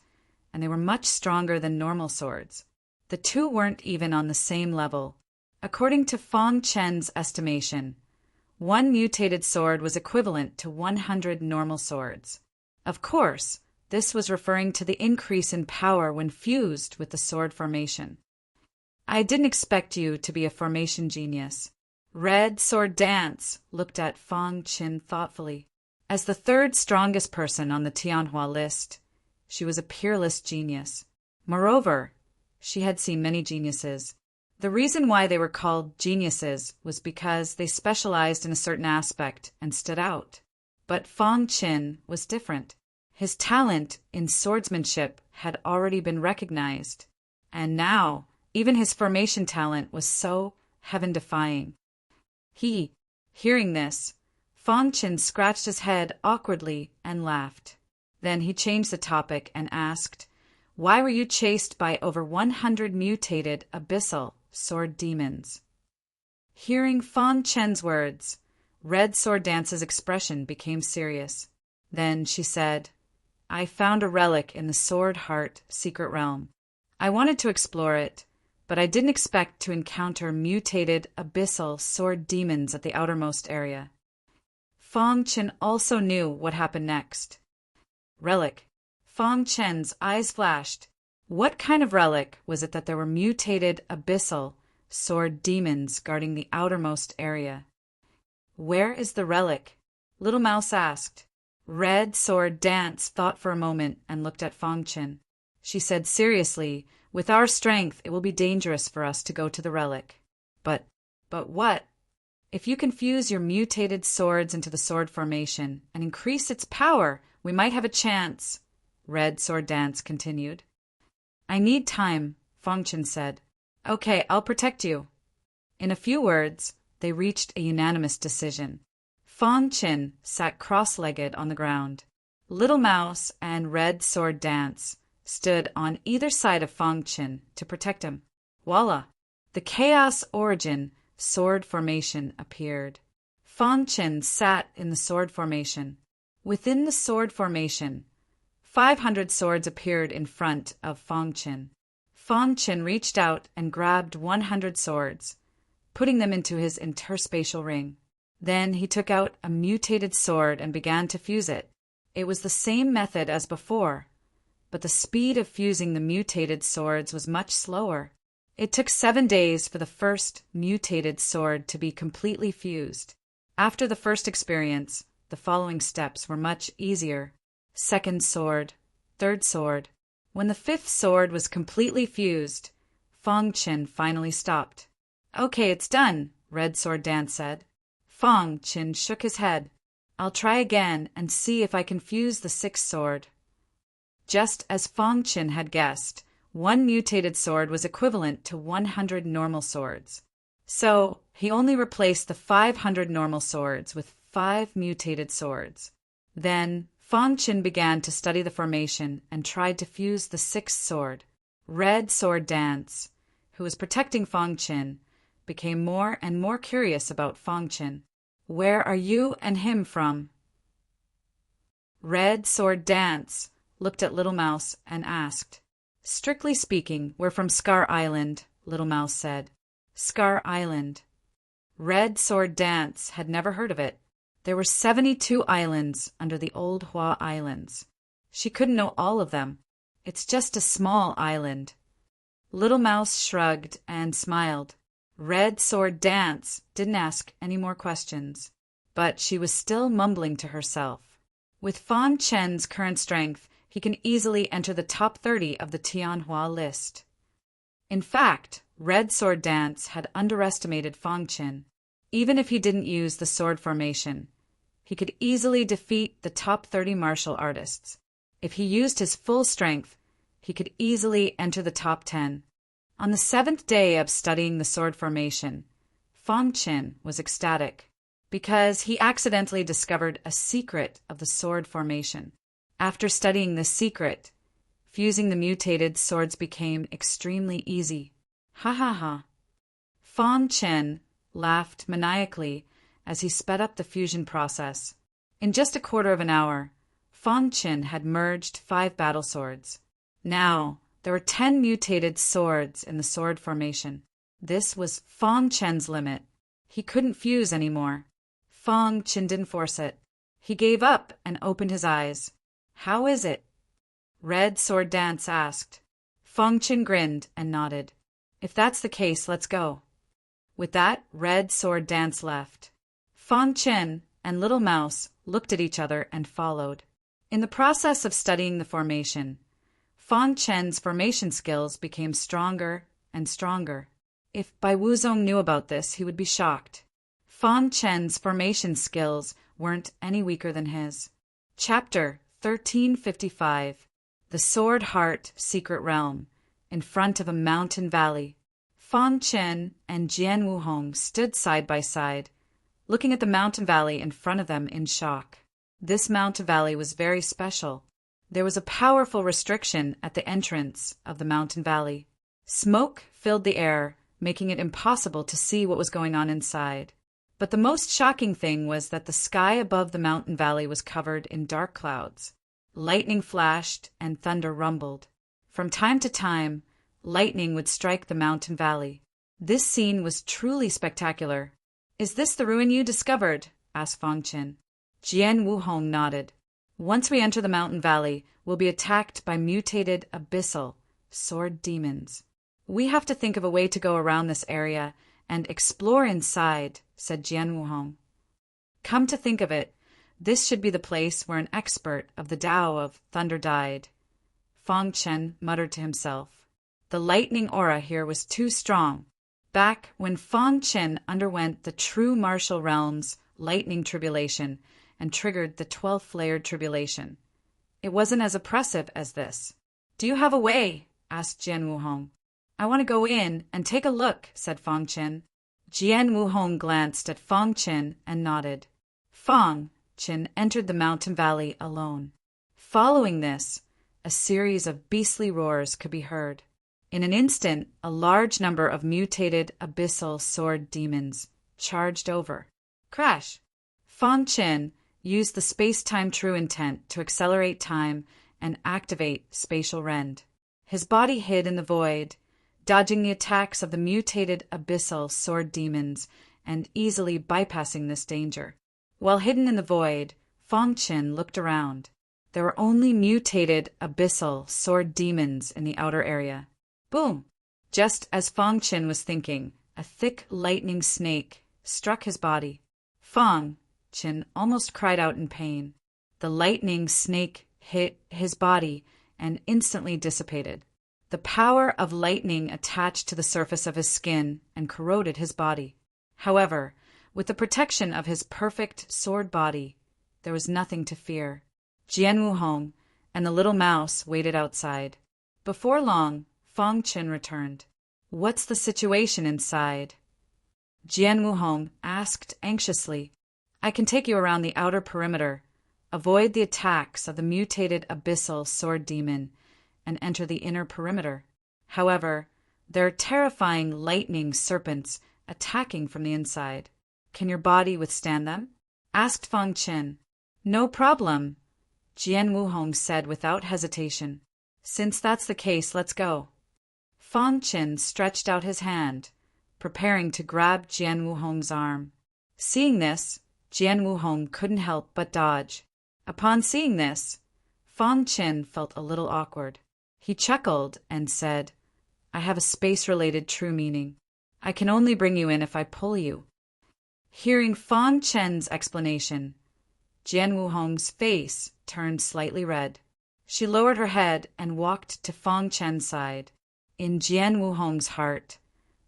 and they were much stronger than normal swords. The 2 weren't even on the same level. According to Fang Qin's estimation, 1 mutated sword was equivalent to 100 normal swords. Of course, this was referring to the increase in power when fused with the sword formation. I didn't expect you to be a formation genius. Red Sword Dance looked at Fang Qin thoughtfully. As the 3rd strongest person on the Tianhua list, she was a peerless genius. Moreover, she had seen many geniuses. The reason why they were called geniuses was because they specialized in a certain aspect and stood out. But Fang Qin was different. His talent in swordsmanship had already been recognized, and now even his formation talent was so heaven-defying. Hearing this, Fang Qin scratched his head awkwardly and laughed. Then he changed the topic and asked, "Why were you chased by over 100 mutated abyssal sword demons?" Hearing Fang Qin's words, Red Sword Dance's expression became serious. Then she said, "I found a relic in the Sword Heart secret realm. I wanted to explore it, but I didn't expect to encounter mutated abyssal sword demons at the outermost area." Fang Qin also knew what happened next. Relic. Fang Qin's eyes flashed. What kind of relic was it that there were mutated abyssal sword demons guarding the outermost area? Where is the relic? Little Mouse asked. Red Sword Dance thought for a moment and looked at Fang Qin. She said seriously, "With our strength, it will be dangerous for us to go to the relic." But what? If you can fuse your mutated swords into the sword formation and increase its power, we might have a chance, Red Sword Dance continued. "I need time," Fang Qin said. "Okay, I'll protect you." In a few words, they reached a unanimous decision. Fang Qin sat cross-legged on the ground. Little Mouse and Red Sword Dance stood on either side of Fang Qin to protect him. Voila! The Chaos Origin sword formation appeared. Fang Qin sat in the sword formation. Within the sword formation, 500 swords appeared in front of Fang Qin. Fang Qin reached out and grabbed 100 swords, putting them into his interspatial ring. Then he took out a mutated sword and began to fuse it. It was the same method as before, but the speed of fusing the mutated swords was much slower. It took 7 days for the first mutated sword to be completely fused. After the first experience, the following steps were much easier. Second sword, third sword. When the fifth sword was completely fused, Fong Qin finally stopped. Okay, it's done, Red Sword Dance said. Fong Qin shook his head. I'll try again and see if I can fuse the sixth sword. Just as Fong Qin had guessed, one mutated sword was equivalent to 100 normal swords. So, he only replaced the 500 normal swords with 5 mutated swords. Then, Fong Qin began to study the formation and tried to fuse the sixth sword. Red Sword Dance, who was protecting Fong Qin, became more and more curious about Fong Qin. Where are you and him from? Red Sword Dance looked at Little Mouse and asked. Strictly speaking, we're from Scar Island, Little Mouse said. Scar Island. Red Sword Dance had never heard of it. There were 72 islands under the old Hua Islands. She couldn't know all of them. It's just a small island. Little Mouse shrugged and smiled. Red Sword Dance didn't ask any more questions, but she was still mumbling to herself. With Fong Chen's current strength, he can easily enter the top 30 of the Tianhua list. In fact, Red Sword Dance had underestimated Fong Qin. Even if he didn't use the sword formation, he could easily defeat the top 30 martial artists. If he used his full strength, he could easily enter the top 10. On the 7th day of studying the sword formation, Fong Qin was ecstatic because he accidentally discovered a secret of the sword formation. After studying this secret, fusing the mutated swords became extremely easy. Ha ha ha. Fong Qin laughed maniacally as he sped up the fusion process. In just a quarter of an hour, Fong Qin had merged 5 battle swords. Now, there were 10 mutated swords in the sword formation. This was Fong Qin's limit. He couldn't fuse anymore. Fong Qin didn't force it. He gave up and opened his eyes. How is it? Red Sword Dance asked. Fong Qin grinned and nodded. If that's the case, let's go. With that, Red Sword Dance left. Fong Qin and Little Mouse looked at each other and followed. In the process of studying the formation, Fong Chen's formation skills became stronger and stronger. If Bai Wuzong knew about this, he would be shocked. Fong Chen's formation skills weren't any weaker than his. Chapter 1355. The Sword Heart Secret Realm. In front of a mountain valley. Fong Chen and Jian Wuhong stood side by side, looking at the mountain valley in front of them in shock. This mountain valley was very special. There was a powerful restriction at the entrance of the mountain valley. Smoke filled the air, making it impossible to see what was going on inside. But the most shocking thing was that the sky above the mountain valley was covered in dark clouds. Lightning flashed and thunder rumbled. From time to time, lightning would strike the mountain valley. This scene was truly spectacular. Is this the ruin you discovered? Asked Fong Qin. Jian Wuhong nodded. Once we enter the mountain valley, we'll be attacked by mutated abyssal sword demons. We have to think of a way to go around this area and explore inside, said Jian Wuhong. Come to think of it, this should be the place where an expert of the Tao of Thunder died. Fong Qin muttered to himself. The lightning aura here was too strong. Back when Fong Qin underwent the true martial realm's lightning tribulation and triggered the 12th layered tribulation, it wasn't as oppressive as this. Do you have a way? Asked Jian Wuhong. I want to go in and take a look, said Fong Qin. Jian Wuhong glanced at Fong Qin and nodded. Fong Qin entered the mountain valley alone. Following this, a series of beastly roars could be heard. In an instant, a large number of mutated abyssal sword demons charged over. Crash! Fong Qin used the space-time true intent to accelerate time and activate spatial rend. His body hid in the void, dodging the attacks of the mutated abyssal sword demons and easily bypassing this danger. While hidden in the void, Fong Qin looked around. There were only mutated abyssal sword demons in the outer area. Boom! Just as Fong Qin was thinking, a thick lightning snake struck his body. Fong Qin almost cried out in pain. The lightning snake hit his body and instantly dissipated. The power of lightning attached to the surface of his skin and corroded his body. However, with the protection of his perfect sword body, there was nothing to fear. Jian Wuhong and the little mouse waited outside. Before long, Fang Qin returned. "What's the situation inside?" Jian Wuhong asked anxiously. "I can take you around the outer perimeter, avoid the attacks of the mutated abyssal sword demon, and enter the inner perimeter. However, there are terrifying lightning serpents attacking from the inside. Can your body withstand them?" asked Fang Qin. "No problem," Jian Wuhong said without hesitation. "Since that's the case, let's go." Fang Qin stretched out his hand, preparing to grab Jian Wuhong's arm. Seeing this, Jian Wuhong couldn't help but dodge. Upon seeing this, Fang Qin felt a little awkward. He chuckled and said, "I have a space-related true meaning. I can only bring you in if I pull you." Hearing Fang Qin's explanation, Jian Wuhong's face turned slightly red. She lowered her head and walked to Fang Qin's side. In Jian Wuhong's heart,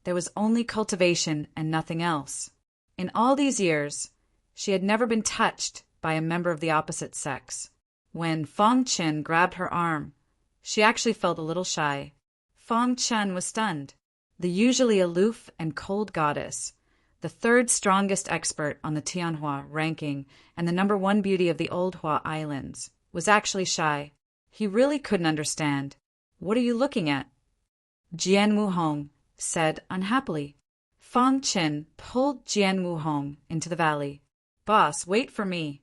there was only cultivation and nothing else. In all these years, she had never been touched by a member of the opposite sex. When Fang Qin grabbed her arm, she actually felt a little shy. Fang Qin was stunned. The usually aloof and cold goddess, the third strongest expert on the Tianhua ranking and the #1 beauty of the Old Hua Islands, was actually shy. He really couldn't understand. "What are you looking at?" Jian Wuhong said unhappily. Fang Qin pulled Jian Wuhong into the valley. "Boss, wait for me."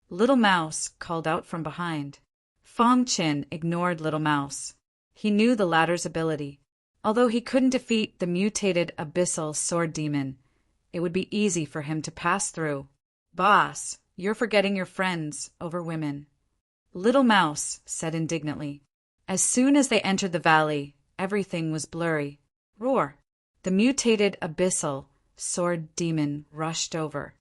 Little Mouse called out from behind. Fang Qin ignored Little Mouse. He knew the latter's ability. Although he couldn't defeat the mutated abyssal sword demon, it would be easy for him to pass through. "Boss, you're forgetting your friends over women," Little Mouse said indignantly. As soon as they entered the valley, everything was blurry. Roar! The mutated abyssal sword demon rushed over.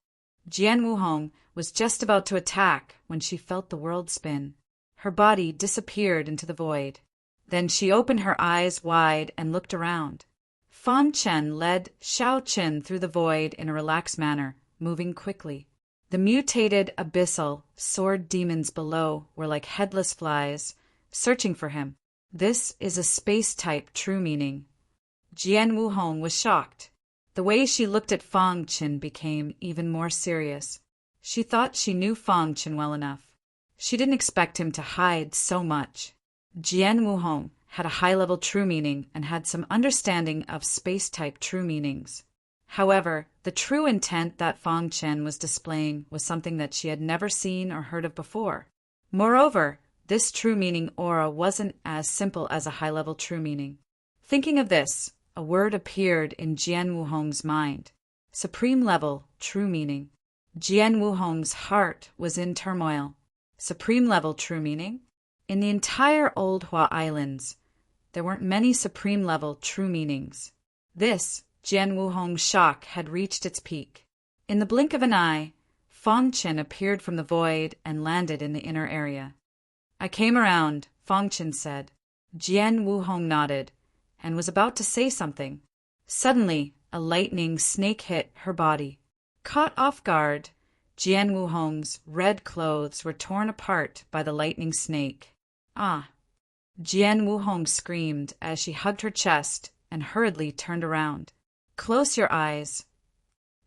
Jian Wuhong was just about to attack when she felt the world spin. Her body disappeared into the void. Then she opened her eyes wide and looked around. Fang Qin led Xiao Qin through the void in a relaxed manner, moving quickly. The mutated abyssal sword demons below were like headless flies, searching for him. This is a space-type true meaning. Jian Wuhong was shocked. The way she looked at Fang Qin became even more serious. She thought she knew Fang Qin well enough. She didn't expect him to hide so much. Jian Wuhong had a high-level true meaning and had some understanding of space-type true meanings. However, the true intent that Fang Qin was displaying was something that she had never seen or heard of before. Moreover, this true meaning aura wasn't as simple as a high-level true meaning. Thinking of this, a word appeared in Jian Wuhong's mind. Supreme level true meaning. Jian Wuhong's heart was in turmoil. Supreme level true meaning? In the entire Old Hua Islands, there weren't many supreme level true meanings. This, Jian Wuhong's shock had reached its peak. In the blink of an eye, Fang Qin appeared from the void and landed in the inner area. "I came around," Fang Qin said. Jian Wuhong nodded and was about to say something. Suddenly, a lightning snake hit her body. Caught off guard, Jian Wuhong's red clothes were torn apart by the lightning snake. "Ah!" Jian Wuhong screamed as she hugged her chest and hurriedly turned around. "Close your eyes."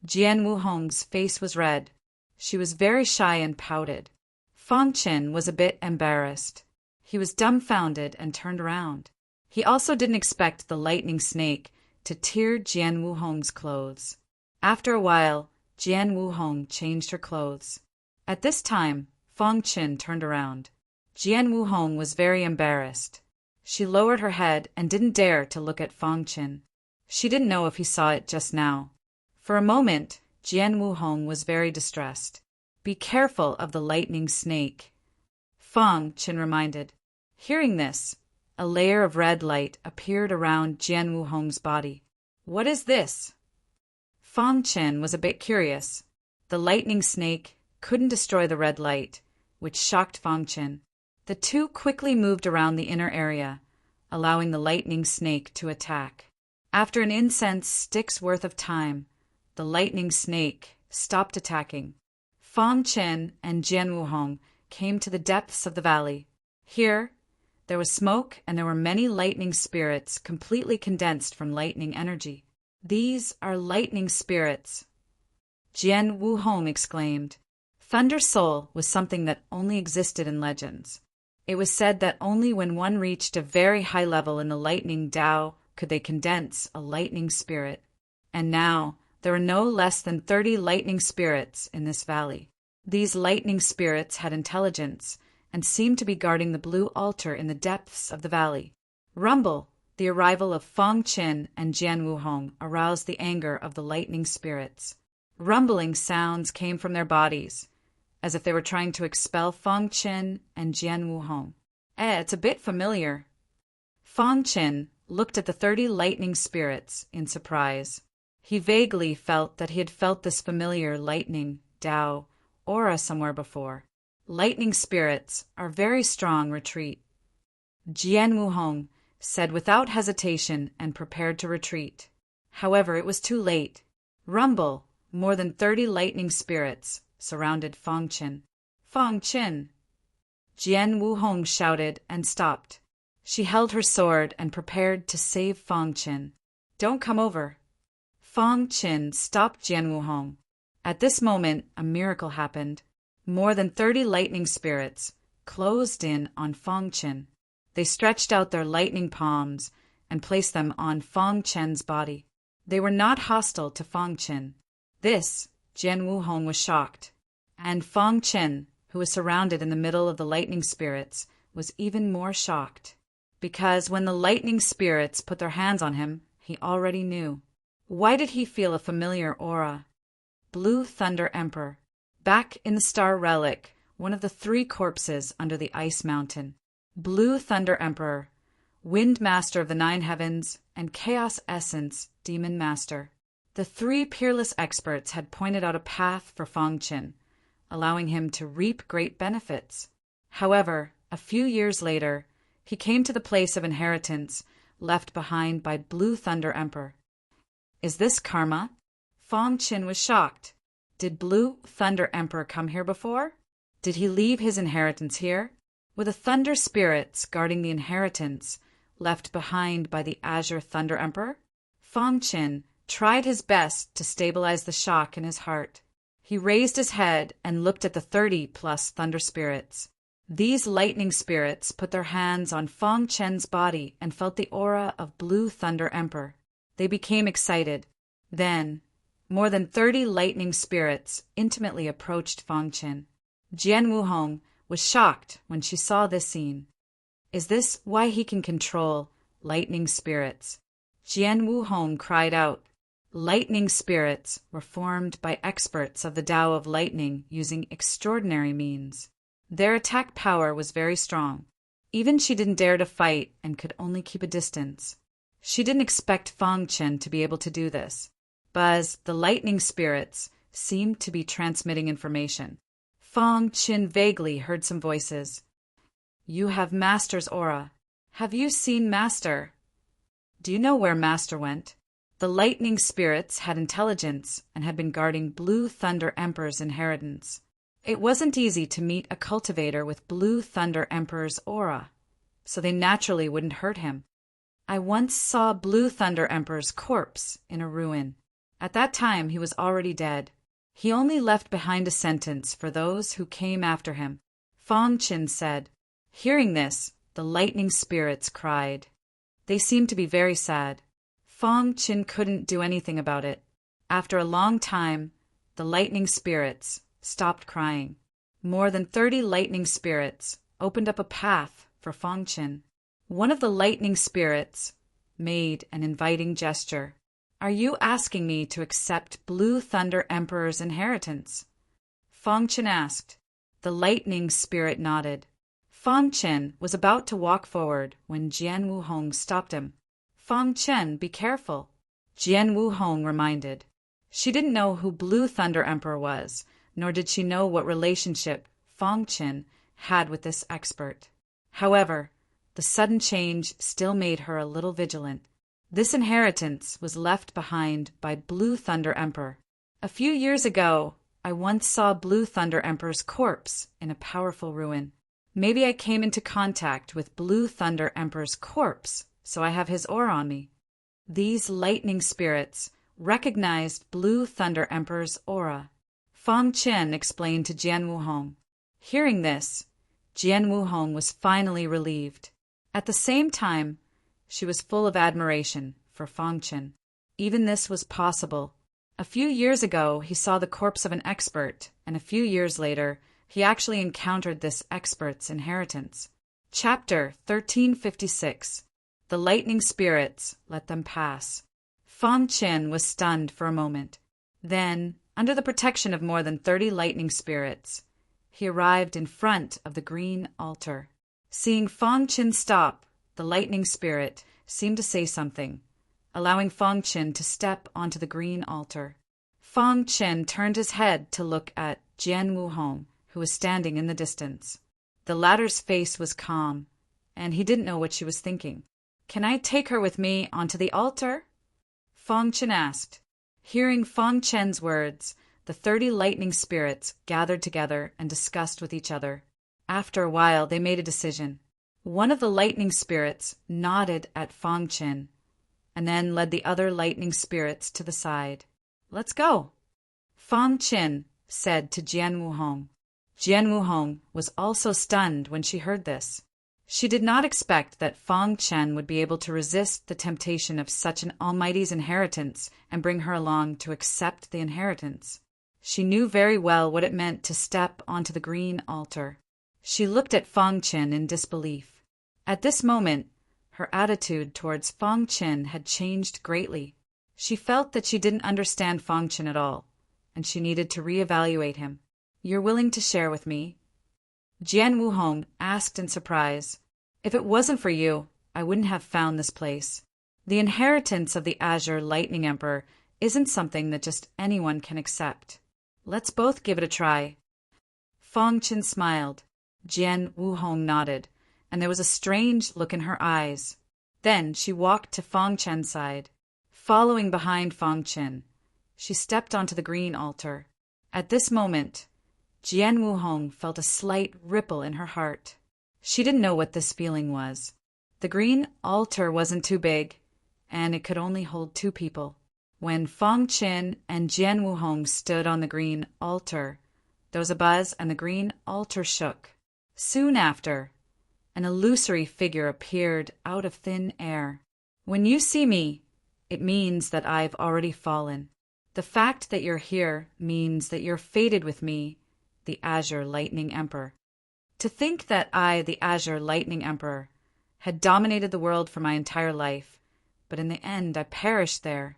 Jian Wuhong's face was red. She was very shy and pouted. Fang Qin was a bit embarrassed. He was dumbfounded and turned around. He also didn't expect the lightning snake to tear Jian Wuhong's clothes. After a while, Jian Wuhong changed her clothes. At this time, Fang Qin turned around. Jian Wuhong was very embarrassed. She lowered her head and didn't dare to look at Fang Qin. She didn't know if he saw it just now. For a moment, Jian Wuhong was very distressed. "Be careful of the lightning snake," Fang Qin reminded. Hearing this, a layer of red light appeared around Jian Wuhong's body. "What is this?" Fang Qin was a bit curious. The lightning snake couldn't destroy the red light, which shocked Fang Qin. The two quickly moved around the inner area, allowing the lightning snake to attack. After an incense stick's worth of time, the lightning snake stopped attacking. Fang Chen and Jian Wuhong came to the depths of the valley. Here, there was smoke and there were many lightning spirits completely condensed from lightning energy. These are lightning spirits, Jian Wuhong exclaimed. Thunder Soul was something that only existed in legends. It was said that only when one reached a very high level in the lightning Tao could they condense a lightning spirit. And now, there were no less than 30 lightning spirits in this valley. These lightning spirits had intelligence and seemed to be guarding the blue altar in the depths of the valley. Rumble, the arrival of Fang Chen and Jian Wuhong, aroused the anger of the lightning spirits. Rumbling sounds came from their bodies, as if they were trying to expel Fang Chen and Jian Wuhong. It's a bit familiar. Fang Chen looked at the 30 lightning spirits in surprise. He vaguely felt that he had felt this familiar lightning, Tao, aura somewhere before. Lightning spirits are very strong. Retreat. Jian Wuhong said without hesitation and prepared to retreat. However, it was too late. Rumble, more than 30 lightning spirits surrounded Fang Chen. Fang Chen! Jian Wuhong shouted and stopped. She held her sword and prepared to save Fang Chen. Don't come over. Fang Chen stopped Jian Wuhong. At this moment, a miracle happened. More than 30 lightning spirits closed in on Fang Chen. They stretched out their lightning palms and placed them on Fang Chen's body. They were not hostile to Fang Chen. This, Jian Wuhong was shocked. And Fang Chen, who was surrounded in the middle of the lightning spirits, was even more shocked. Because when the lightning spirits put their hands on him, he already knew. Why did he feel a familiar aura? Blue Thunder Emperor. Back in the Star Relic, one of the 3 corpses under the Ice Mountain. Blue Thunder Emperor, Wind Master of the 9 Heavens, and Chaos Essence, Demon Master. The 3 peerless experts had pointed out a path for Fang Chen, allowing him to reap great benefits. However, a few years later, he came to the place of inheritance left behind by Blue Thunder Emperor. Is this karma? Fang Chen was shocked. Did Blue Thunder Emperor come here before? Did he leave his inheritance here? Were the thunder spirits guarding the inheritance left behind by the Azure Thunder Emperor? Fang Chen tried his best to stabilize the shock in his heart. He raised his head and looked at the 30+ thunder spirits. These lightning spirits put their hands on Fang Chen's body and felt the aura of Blue Thunder Emperor. They became excited. Then, more than 30 lightning spirits intimately approached Fang Chen. Jian Wuhong was shocked when she saw this scene. Is this why he can control lightning spirits? Jian Wuhong cried out. Lightning spirits were formed by experts of the Tao of Lightning using extraordinary means. Their attack power was very strong. Even she didn't dare to fight and could only keep a distance. She didn't expect Fang Chen to be able to do this. But the lightning spirits seemed to be transmitting information. Fang Chen vaguely heard some voices. You have Master's aura. Have you seen Master? Do you know where Master went? The lightning spirits had intelligence and had been guarding Blue Thunder Emperor's inheritance. It wasn't easy to meet a cultivator with Blue Thunder Emperor's aura, so they naturally wouldn't hurt him. I once saw Blue Thunder Emperor's corpse in a ruin. At that time he was already dead. He only left behind a sentence for those who came after him. Fang Chen said. Hearing this, the lightning spirits cried. They seemed to be very sad. Fang Chen couldn't do anything about it. After a long time, the lightning spirits stopped crying. More than 30 lightning spirits opened up a path for Fang Chen. One of the lightning spirits made an inviting gesture. Are you asking me to accept Blue Thunder Emperor's inheritance? Fang Chen asked. The lightning spirit nodded. Fang Chen was about to walk forward when Jian Wuhong stopped him. Fang Chen, be careful, Jian Wuhong reminded. She didn't know who Blue Thunder Emperor was, nor did she know what relationship Fang Chen had with this expert. However, the sudden change still made her a little vigilant. This inheritance was left behind by Blue Thunder Emperor. A few years ago, I once saw Blue Thunder Emperor's corpse in a powerful ruin. Maybe I came into contact with Blue Thunder Emperor's corpse, so I have his aura on me. These lightning spirits recognized Blue Thunder Emperor's aura. Fang Chen explained to Jian Wuhong. Hearing this, Jian Wuhong was finally relieved. At the same time, she was full of admiration for Fang Chen. Even this was possible. A few years ago, he saw the corpse of an expert, and a few years later, he actually encountered this expert's inheritance. Chapter 1356. The Lightning Spirits, Let Them Pass. Fang Chen was stunned for a moment. Then, under the protection of more than 30 lightning spirits, he arrived in front of the green altar. Seeing Fang Chen stop, the lightning spirit seemed to say something, allowing Fang Chen to step onto the green altar. Fang Chen turned his head to look at Jian Wuhong, who was standing in the distance. The latter's face was calm, and he didn't know what she was thinking. "Can I take her with me onto the altar?" Fang Chen asked. Hearing Fang Chen's words, the 30 lightning spirits gathered together and discussed with each other. After a while, they made a decision. One of the lightning spirits nodded at Fang Chen, and then led the other lightning spirits to the side. "Let's go," Fang Chen said to Jian Wuhong. Jian Wuhong was also stunned when she heard this. She did not expect that Fang Chen would be able to resist the temptation of such an almighty's inheritance and bring her along to accept the inheritance. She knew very well what it meant to step onto the green altar. She looked at Fang Chen in disbelief. At this moment, her attitude towards Fang Chen had changed greatly. She felt that she didn't understand Fang Chen at all, and she needed to reevaluate him. "You're willing to share with me?" Jian Wuhong asked in surprise. "If it wasn't for you, I wouldn't have found this place. The inheritance of the Azure Lightning Emperor isn't something that just anyone can accept. Let's both give it a try." Fang Chen smiled. Jian Wuhong nodded, and there was a strange look in her eyes. Then she walked to Fang Chen's side. Following behind Fang Chen, she stepped onto the green altar. At this moment, Jian Wuhong felt a slight ripple in her heart. She didn't know what this feeling was. The green altar wasn't too big, and it could only hold 2 people. When Fang Chen and Jian Wuhong stood on the green altar, there was a buzz and the green altar shook. Soon after, an illusory figure appeared out of thin air. "When you see me, it means that I've already fallen. The fact that you're here means that you're fated with me, the Azure Lightning Emperor. To think that I, the Azure Lightning Emperor, had dominated the world for my entire life, but in the end I perished there."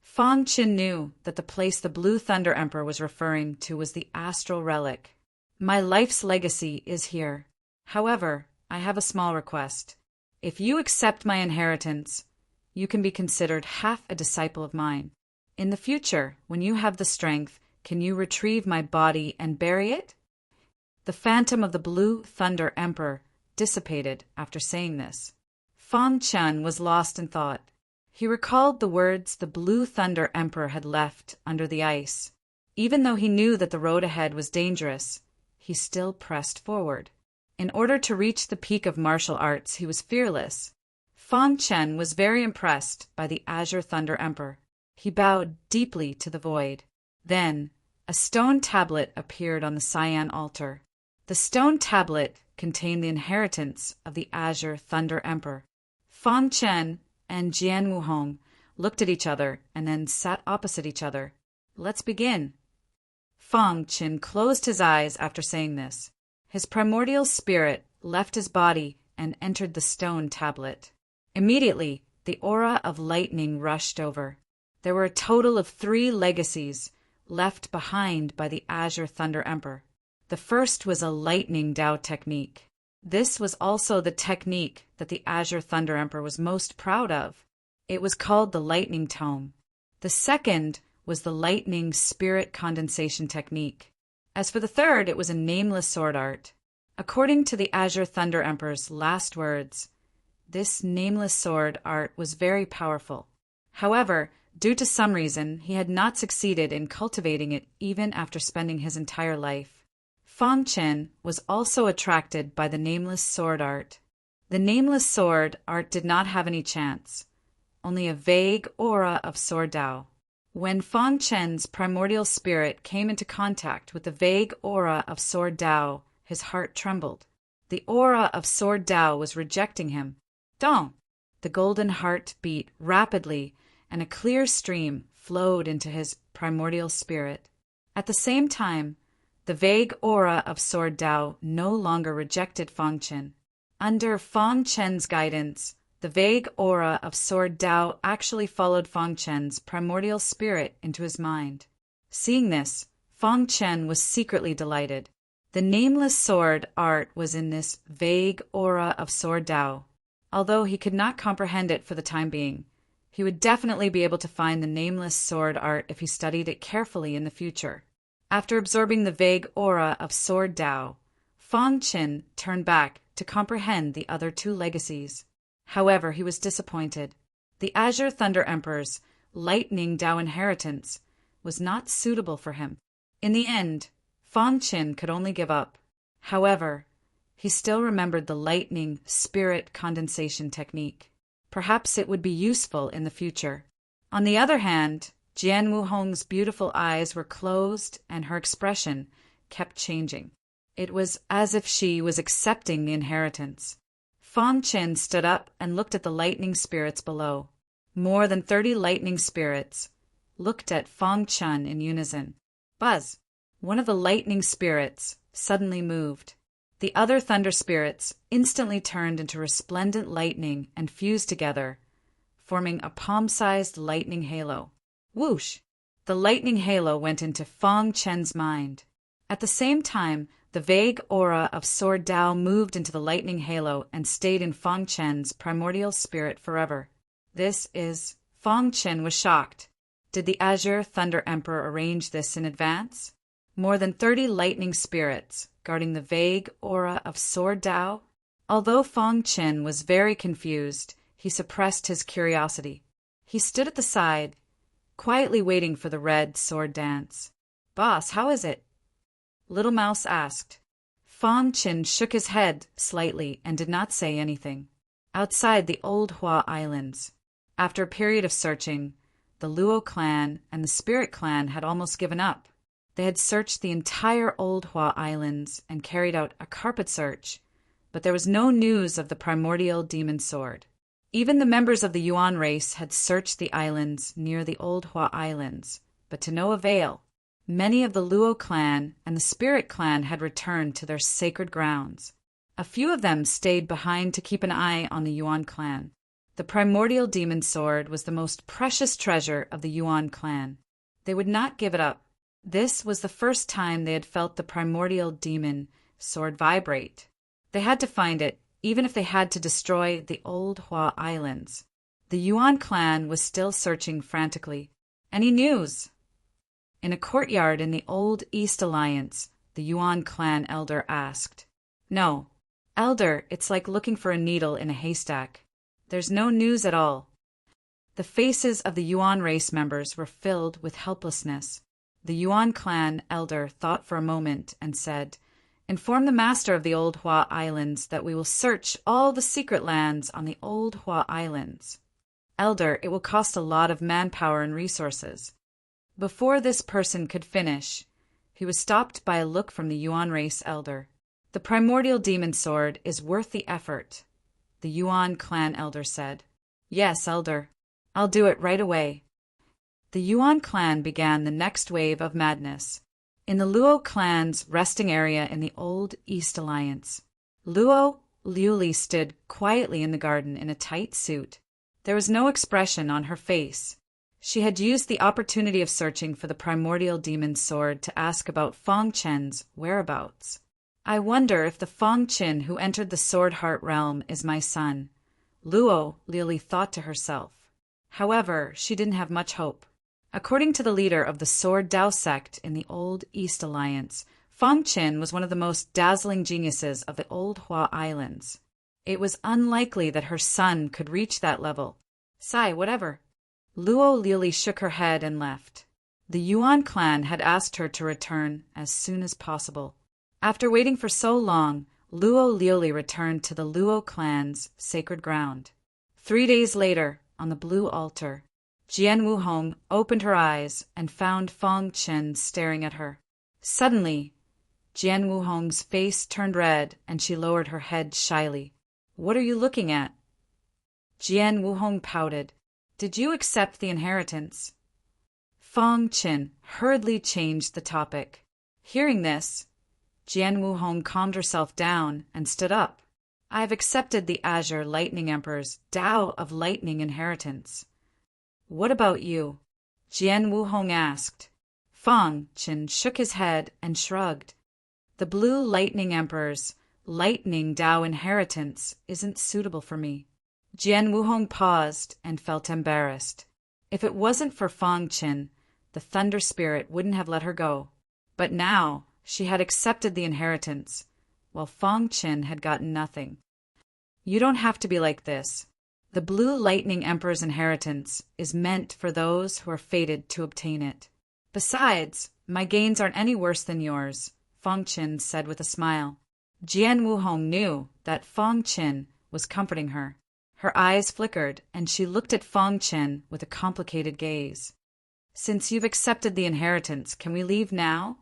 Fang Chen knew that the place the Blue Thunder Emperor was referring to was the astral relic. "My life's legacy is here. However, I have a small request. If you accept my inheritance, you can be considered half a disciple of mine. In the future, when you have the strength, can you retrieve my body and bury it?" The phantom of the Blue Thunder Emperor dissipated after saying this. Fang Chen was lost in thought. He recalled the words the Blue Thunder Emperor had left under the ice. Even though he knew that the road ahead was dangerous, he still pressed forward. In order to reach the peak of martial arts, he was fearless. Fang Chen was very impressed by the Azure Thunder Emperor. He bowed deeply to the void. Then, a stone tablet appeared on the cyan altar. The stone tablet contained the inheritance of the Azure Thunder Emperor. Fang Chen and Jian Wuhong looked at each other and then sat opposite each other. "Let's begin." Fang Chen closed his eyes after saying this. His primordial spirit left his body and entered the stone tablet. Immediately, the aura of lightning rushed over. There were a total of 3 legacies left behind by the Azure Thunder Emperor. The first was a lightning Dao technique. This was also the technique that the Azure Thunder Emperor was most proud of. It was called the Lightning Tome. The second was the Lightning Spirit Condensation technique. As for the third, it was a nameless sword art. According to the Azure Thunder Emperor's last words, this nameless sword art was very powerful. However, due to some reason, he had not succeeded in cultivating it even after spending his entire life. Fang Chen was also attracted by the nameless sword art. The nameless sword art did not have any chance, only a vague aura of sword Dao. When Fang Chen's primordial spirit came into contact with the vague aura of sword Dao, his heart trembled. The aura of sword Dao was rejecting him. Dong! The golden heart beat rapidly, and a clear stream flowed into his primordial spirit. At the same time, the vague aura of sword Dao no longer rejected Fang Chen. Under Fang Chen's guidance, the vague aura of sword Dao actually followed Fang Chen's primordial spirit into his mind. Seeing this, Fang Chen was secretly delighted. The nameless sword art was in this vague aura of sword Dao. Although he could not comprehend it for the time being, he would definitely be able to find the nameless sword art if he studied it carefully in the future. After absorbing the vague aura of sword Dao, Fang Chen turned back to comprehend the other two legacies. However, he was disappointed. The Azure Thunder Emperor's lightning Dao inheritance was not suitable for him. In the end, Fang Chen could only give up. However, he still remembered the lightning spirit condensation technique. Perhaps it would be useful in the future. On the other hand, Jian Wuhong's beautiful eyes were closed and her expression kept changing. It was as if she was accepting the inheritance. Fang Chen stood up and looked at the lightning spirits below. More than 30 lightning spirits looked at Fang Chen in unison. Buzz! One of the lightning spirits suddenly moved. The other thunder spirits instantly turned into resplendent lightning and fused together, forming a palm-sized lightning halo. Whoosh! The lightning halo went into Fang Chen's mind. At the same time, the vague aura of sword Dao moved into the lightning halo and stayed in Fang Chen's primordial spirit forever. Fang Chen was shocked. Did the Azure Thunder Emperor arrange this in advance? More than 30 lightning spirits guarding the vague aura of sword Dao? Although Fang Chen was very confused, he suppressed his curiosity. He stood at the side, quietly waiting for the red sword dance. Boss, how is it? Little Mouse asked. Fang Chen shook his head slightly and did not say anything. Outside the Old Hua Islands, after a period of searching, the Luo clan and the Spirit clan had almost given up. They had searched the entire Old Hua Islands and carried out a carpet search, but there was no news of the primordial demon sword. Even the members of the Yuan race had searched the islands near the Old Hua Islands, but to no avail. Many of the Luo clan and the Spirit clan had returned to their sacred grounds. A few of them stayed behind to keep an eye on the Yuan clan. The primordial demon sword was the most precious treasure of the Yuan clan. They would not give it up. This was the first time they had felt the primordial demon sword vibrate. They had to find it, even if they had to destroy the Old Hua Islands. The Yuan clan was still searching frantically. Any news? In a courtyard in the Old East Alliance, the Yuan clan elder asked. No. Elder, it's like looking for a needle in a haystack. There's no news at all. The faces of the Yuan race members were filled with helplessness. The Yuan clan elder thought for a moment and said, Inform the master of the Old Hua Islands that we will search all the secret lands on the Old Hua Islands. Elder, it will cost a lot of manpower and resources. Before this person could finish, he was stopped by a look from the Yuan race elder. The primordial demon sword is worth the effort, the Yuan clan elder said. Yes, elder. I'll do it right away. The Yuan clan began the next wave of madness. In the Luo clan's resting area in the Old East Alliance, Luo Liuli stood quietly in the garden in a tight suit. There was no expression on her face. She had used the opportunity of searching for the primordial demon sword to ask about Fang Chen's whereabouts. I wonder if the Fang Chen who entered the Sword Heart realm is my son, Luo Liuli thought to herself. However, she didn't have much hope. According to the leader of the Sword Dao sect in the Old East Alliance, Fang Qin was one of the most dazzling geniuses of the old Hua Islands. It was unlikely that her son could reach that level. Sigh, whatever. Luo Lili shook her head and left. The Yuan clan had asked her to return as soon as possible. After waiting for so long, Luo Lili returned to the Luo clan's sacred ground. 3 days later, on the blue altar, Jian Wuhong opened her eyes and found Fang Qin staring at her. Suddenly, Jian Wuhong's face turned red and she lowered her head shyly. "What are you looking at?" Jian Wuhong pouted. "Did you accept the inheritance?" Fang Qin hurriedly changed the topic. Hearing this, Jian Wuhong calmed herself down and stood up. "I have accepted the Azure Lightning Emperor's Tao of Lightning inheritance." "What about you?" Jian Wuhong asked. Fang Qin shook his head and shrugged. "The Blue Lightning Emperor's Lightning Tao inheritance isn't suitable for me." Jian Wuhong paused and felt embarrassed. If it wasn't for Fang Qin, the Thunder Spirit wouldn't have let her go. But now she had accepted the inheritance, while Fang Qin had gotten nothing. "You don't have to be like this. The Blue Lightning Emperor's inheritance is meant for those who are fated to obtain it. Besides, my gains aren't any worse than yours," Fang Qin said with a smile. Jian Wuhong knew that Fang Qin was comforting her. Her eyes flickered, and she looked at Fang Qin with a complicated gaze. "Since you've accepted the inheritance, can we leave now?"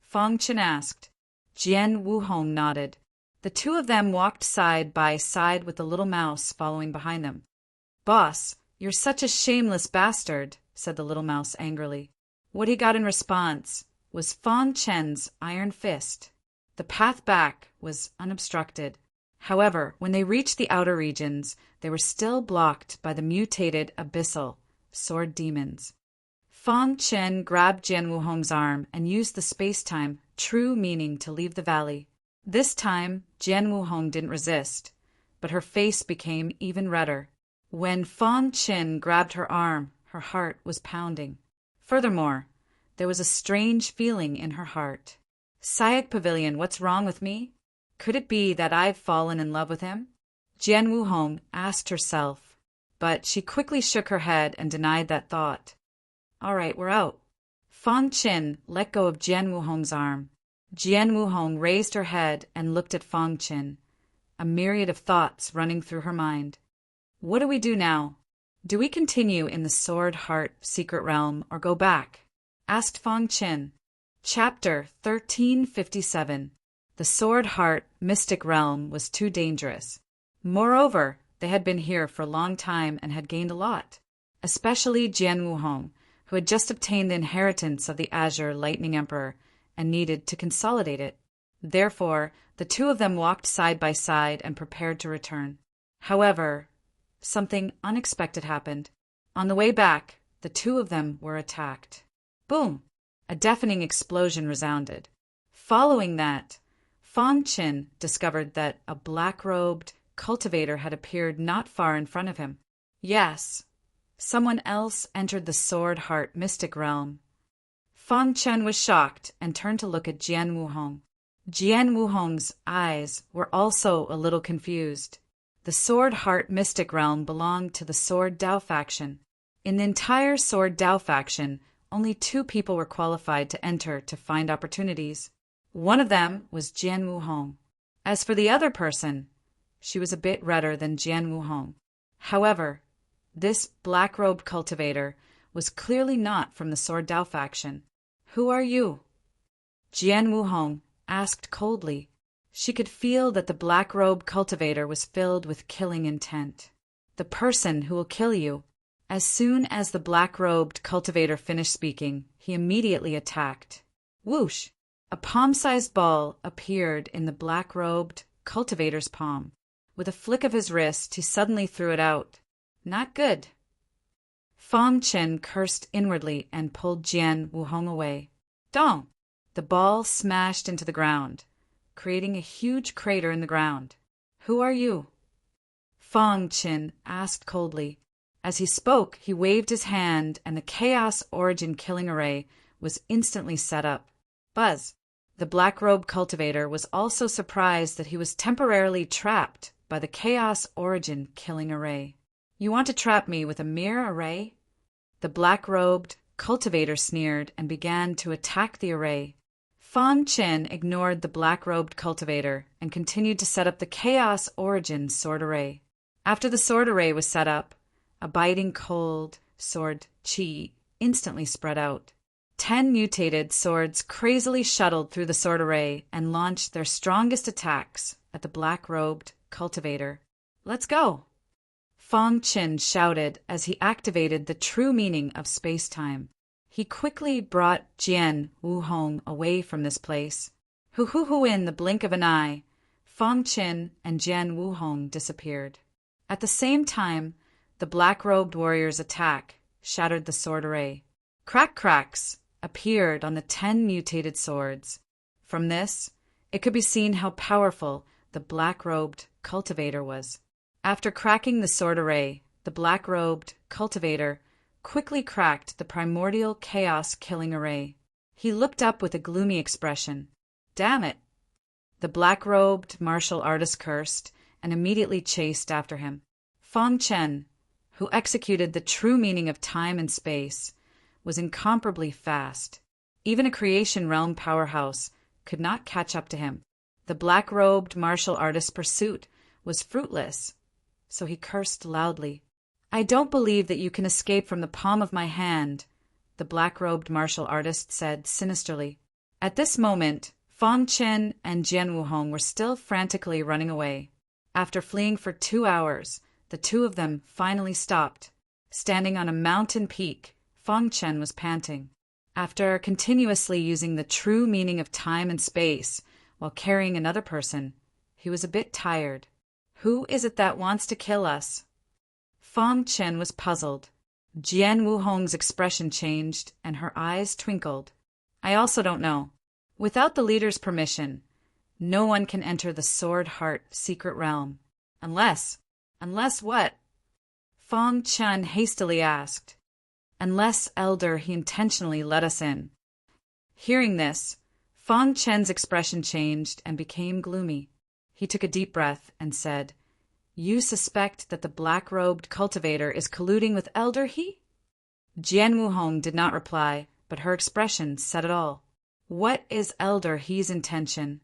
Fang Qin asked. Jian Wuhong nodded. The two of them walked side by side with the little mouse following behind them. "Boss, you're such a shameless bastard," said the little mouse angrily. What he got in response was Fang Qin's iron fist. The path back was unobstructed. However, when they reached the outer regions, they were still blocked by the mutated abyssal sword demons. Fang Qin grabbed Jian Wuhong's arm and used the space-time true meaning to leave the valley. This time, Jian Wuhong didn't resist, but her face became even redder. When Fang Qin grabbed her arm, her heart was pounding. Furthermore, there was a strange feeling in her heart. "Sayak Pavilion, what's wrong with me? Could it be that I've fallen in love with him?" Jian Wuhong asked herself, but she quickly shook her head and denied that thought. "All right, we're out." Fang Qin let go of Jian Wuhong's arm. Jian Wuhong raised her head and looked at Fang Qin, a myriad of thoughts running through her mind. "What do we do now? Do we continue in the Sword Heart secret realm or go back?" asked Fang Qin. Chapter 1357. The Sword Heart mystic realm was too dangerous. Moreover, they had been here for a long time and had gained a lot, especially Jian Wuhong, who had just obtained the inheritance of the Azure Lightning Emperor and needed to consolidate it. Therefore, the two of them walked side by side and prepared to return. However, something unexpected happened. On the way back, the two of them were attacked. Boom! A deafening explosion resounded. Following that, Fang Qin discovered that a black-robed cultivator had appeared not far in front of him. Yes, someone else entered the Sword Heart mystic realm. Fang Qin was shocked and turned to look at Jian Wuhong. Jian Wuhong's eyes were also a little confused. The Sword Heart mystic realm belonged to the Sword Dao faction. In the entire Sword Dao faction, only 2 people were qualified to enter to find opportunities. One of them was Jian Wuhong. As for the other person, she was a bit redder than Jian Wuhong. However, this black-robed cultivator was clearly not from the Sword Dao faction. "Who are you?" Jian Wuhong asked coldly. She could feel that the black-robed cultivator was filled with killing intent. "The person who will kill you." As soon as the black-robed cultivator finished speaking, he immediately attacked. Whoosh! A palm-sized ball appeared in the black-robed cultivator's palm. With a flick of his wrist, he suddenly threw it out. Not good. Fang Qin cursed inwardly and pulled Jian Wuhong away. Dong! The ball smashed into the ground, creating a huge crater in the ground. "Who are you?" Fang Qin asked coldly. As he spoke, he waved his hand and the Chaos Origin killing array was instantly set up. Buzz! The black-robe cultivator was also surprised that he was temporarily trapped by the Chaos Origin killing array. "You want to trap me with a mere array?" The black-robed cultivator sneered and began to attack the array. Fan Chen ignored the black-robed cultivator and continued to set up the Chaos Origin sword array. After the sword array was set up, a biting cold sword chi instantly spread out. 10 mutated swords crazily shuttled through the sword array and launched their strongest attacks at the black-robed cultivator. "Let's go!" Fan Chen shouted as he activated the true meaning of space-time. He quickly brought Jian Wuhong away from this place. In the blink of an eye, Fan Chen and Jian Wuhong disappeared. At the same time, the black-robed warrior's attack shattered the sword array. Cracks appeared on the 10 mutated swords. From this, it could be seen how powerful the black-robed cultivator was. After cracking the sword array, the black-robed cultivator quickly cracked the primordial chaos-killing array. He looked up with a gloomy expression. "Damn it!" The black-robed martial artist cursed and immediately chased after him. Fan Chen, who executed the true meaning of time and space, was incomparably fast. Even a creation realm powerhouse could not catch up to him. The black-robed martial artist's pursuit was fruitless, so he cursed loudly. "I don't believe that you can escape from the palm of my hand," the black-robed martial artist said sinisterly. At this moment, Fan Chen and Jian Wuhong were still frantically running away. After fleeing for 2 hours, the two of them finally stopped. Standing on a mountain peak, Fan Chen was panting. After continuously using the true meaning of time and space while carrying another person, he was a bit tired. "Who is it that wants to kill us?" Fan Chen was puzzled. Jian Wuhong's expression changed and her eyes twinkled. "I also don't know. Without the leader's permission, no one can enter the Sword Heart secret realm. Unless what?" Fan Chen hastily asked. "Unless, Elder, he intentionally let us in." Hearing this, Fan Chen's expression changed and became gloomy. He took a deep breath and said, "You suspect that the black-robed cultivator is colluding with Elder He?" Jian Wuhong did not reply, but her expression said it all. What is Elder He's intention?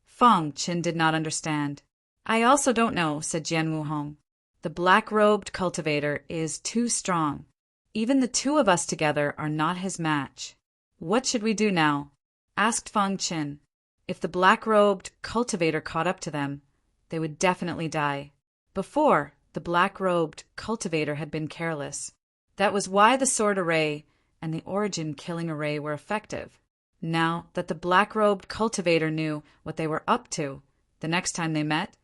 Fan Chen did not understand. "I also don't know," said Jian Wuhong. "The black-robed cultivator is too strong. Even the two of us together are not his match." "What should we do now?" asked Fan Chen. If the black-robed cultivator caught up to them, they would definitely die. Before, the black-robed cultivator had been careless. That was why the sword array and the origin killing array were effective. Now that the black-robed cultivator knew what they were up to, the next time they met,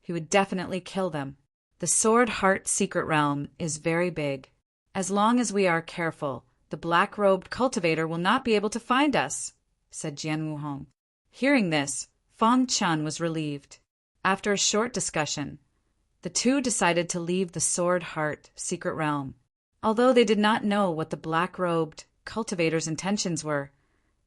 he would definitely kill them. The Sword Heart secret realm is very big. As long as we are careful, the black-robed cultivator will not be able to find us, said Jian Wuhong. Hearing this, Fan Chen was relieved. After a short discussion, the two decided to leave the Sword Heart secret realm. Although they did not know what the black-robed cultivator's intentions were,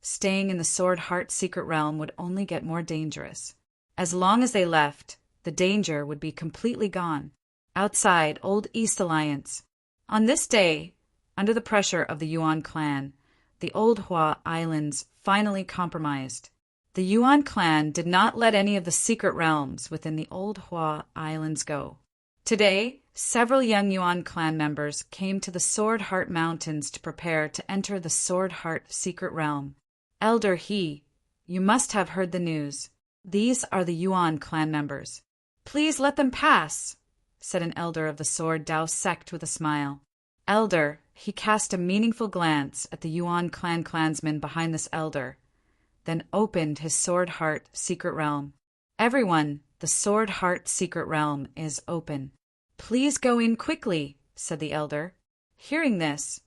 staying in the Sword Heart secret realm would only get more dangerous. As long as they left, the danger would be completely gone. Outside Old East Alliance. On this day, under the pressure of the Yuan clan, the Old Hua Islands finally compromised. The Yuan clan did not let any of the secret realms within the Old Hua Islands go. Today, several young Yuan clan members came to the Sword Heart Mountains to prepare to enter the Sword Heart secret realm. Elder He, you must have heard the news. These are the Yuan clan members. Please let them pass, said an elder of the Sword Dao sect with a smile. Elder, he cast a meaningful glance at the Yuan clan clansmen behind this elder, then opened his Sword Heart secret realm. Everyone, the Sword Heart secret realm is open. Please go in quickly, said the elder. Hearing this,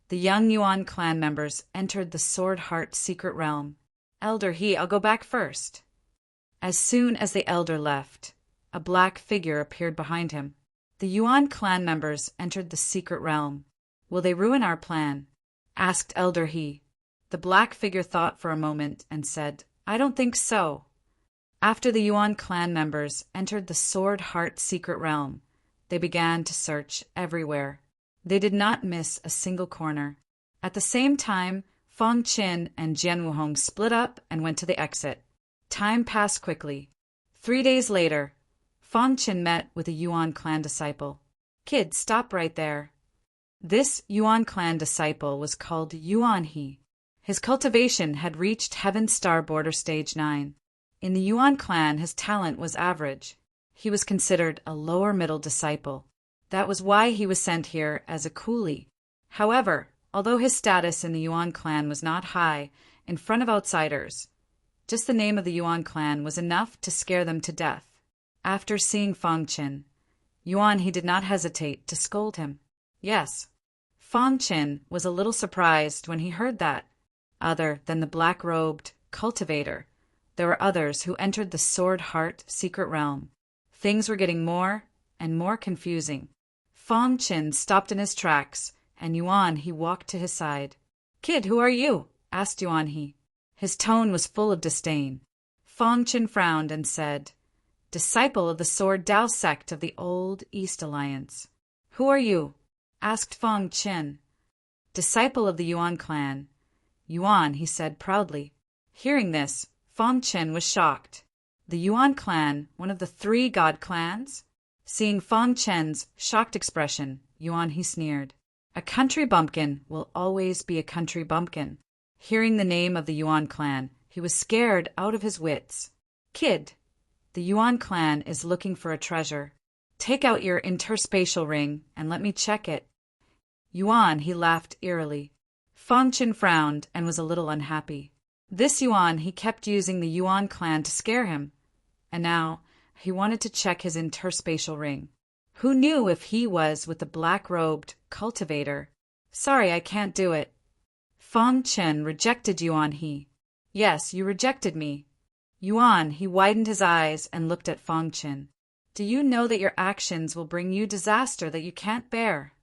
the young Yuan clan members entered the Sword Heart secret realm. Elder He, I'll go back first. As soon as the elder left, a black figure appeared behind him. The Yuan clan members entered the secret realm. Will they ruin our plan? Asked Elder He. The black figure thought for a moment and said, I don't think so. After the Yuan clan members entered the Sword Heart secret realm, they began to search everywhere. They did not miss a single corner. At the same time, Fong Qin and Jian Wuhong split up and went to the exit. Time passed quickly. 3 days later, Fong Qin met with a Yuan clan disciple. Kid, stop right there. This Yuan clan disciple was called Yuan He. His cultivation had reached Heaven Star Border Stage 9. In the Yuan clan, his talent was average. He was considered a lower middle disciple. That was why he was sent here as a coolie. However, although his status in the Yuan clan was not high in front of outsiders, just the name of the Yuan clan was enough to scare them to death. After seeing Fong Qin, Yuan He did not hesitate to scold him. Yes, Fong Qin was a little surprised when he heard that. Other than the black-robed cultivator, there were others who entered the Sword Heart secret realm. Things were getting more and more confusing. Fong Qin stopped in his tracks, and Yuan He walked to his side. Kid, who are you? Asked Yuan He. His tone was full of disdain. Fong Qin frowned and said, Disciple of the Sword Dao sect of the Old East Alliance. Who are you? Asked Fong Qin. Disciple of the Yuan clan. Yuan, he said proudly. Hearing this, Fong Qin was shocked. The Yuan clan, one of the 3 god clans? Seeing Fong Qin's shocked expression, Yuan he sneered. A country bumpkin will always be a country bumpkin. Hearing the name of the Yuan clan, he was scared out of his wits. Kid, the Yuan clan is looking for a treasure. Take out your interspatial ring and let me check it. Yuan, he laughed eerily. Fong Qin frowned and was a little unhappy. This Yuan he kept using the Yuan clan to scare him, and now he wanted to check his interspatial ring. Who knew if he was with the black-robed cultivator? Sorry, I can't do it. Fong Qin rejected Yuan He. Yes, you rejected me. Yuan he widened his eyes and looked at Fong Qin. Do you know that your actions will bring you disaster that you can't bear?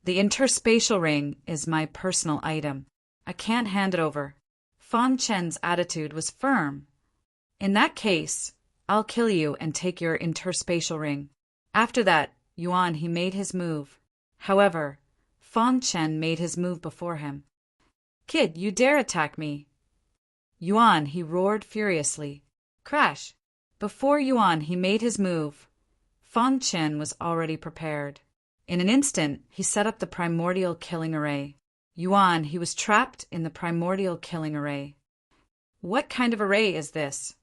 The interspatial ring is my personal item. I can't hand it over. Fong Qin's attitude was firm. In that case, I'll kill you and take your interspatial ring. After that, Yuan he made his move. However, Fong Qin made his move before him. Kid, you dare attack me? Yuan he roared furiously. Crash! Before Yuan he made his move, Fong Qin was already prepared. In an instant, he set up the primordial killing array. Yuan he was trapped in the primordial killing array. What kind of array is this?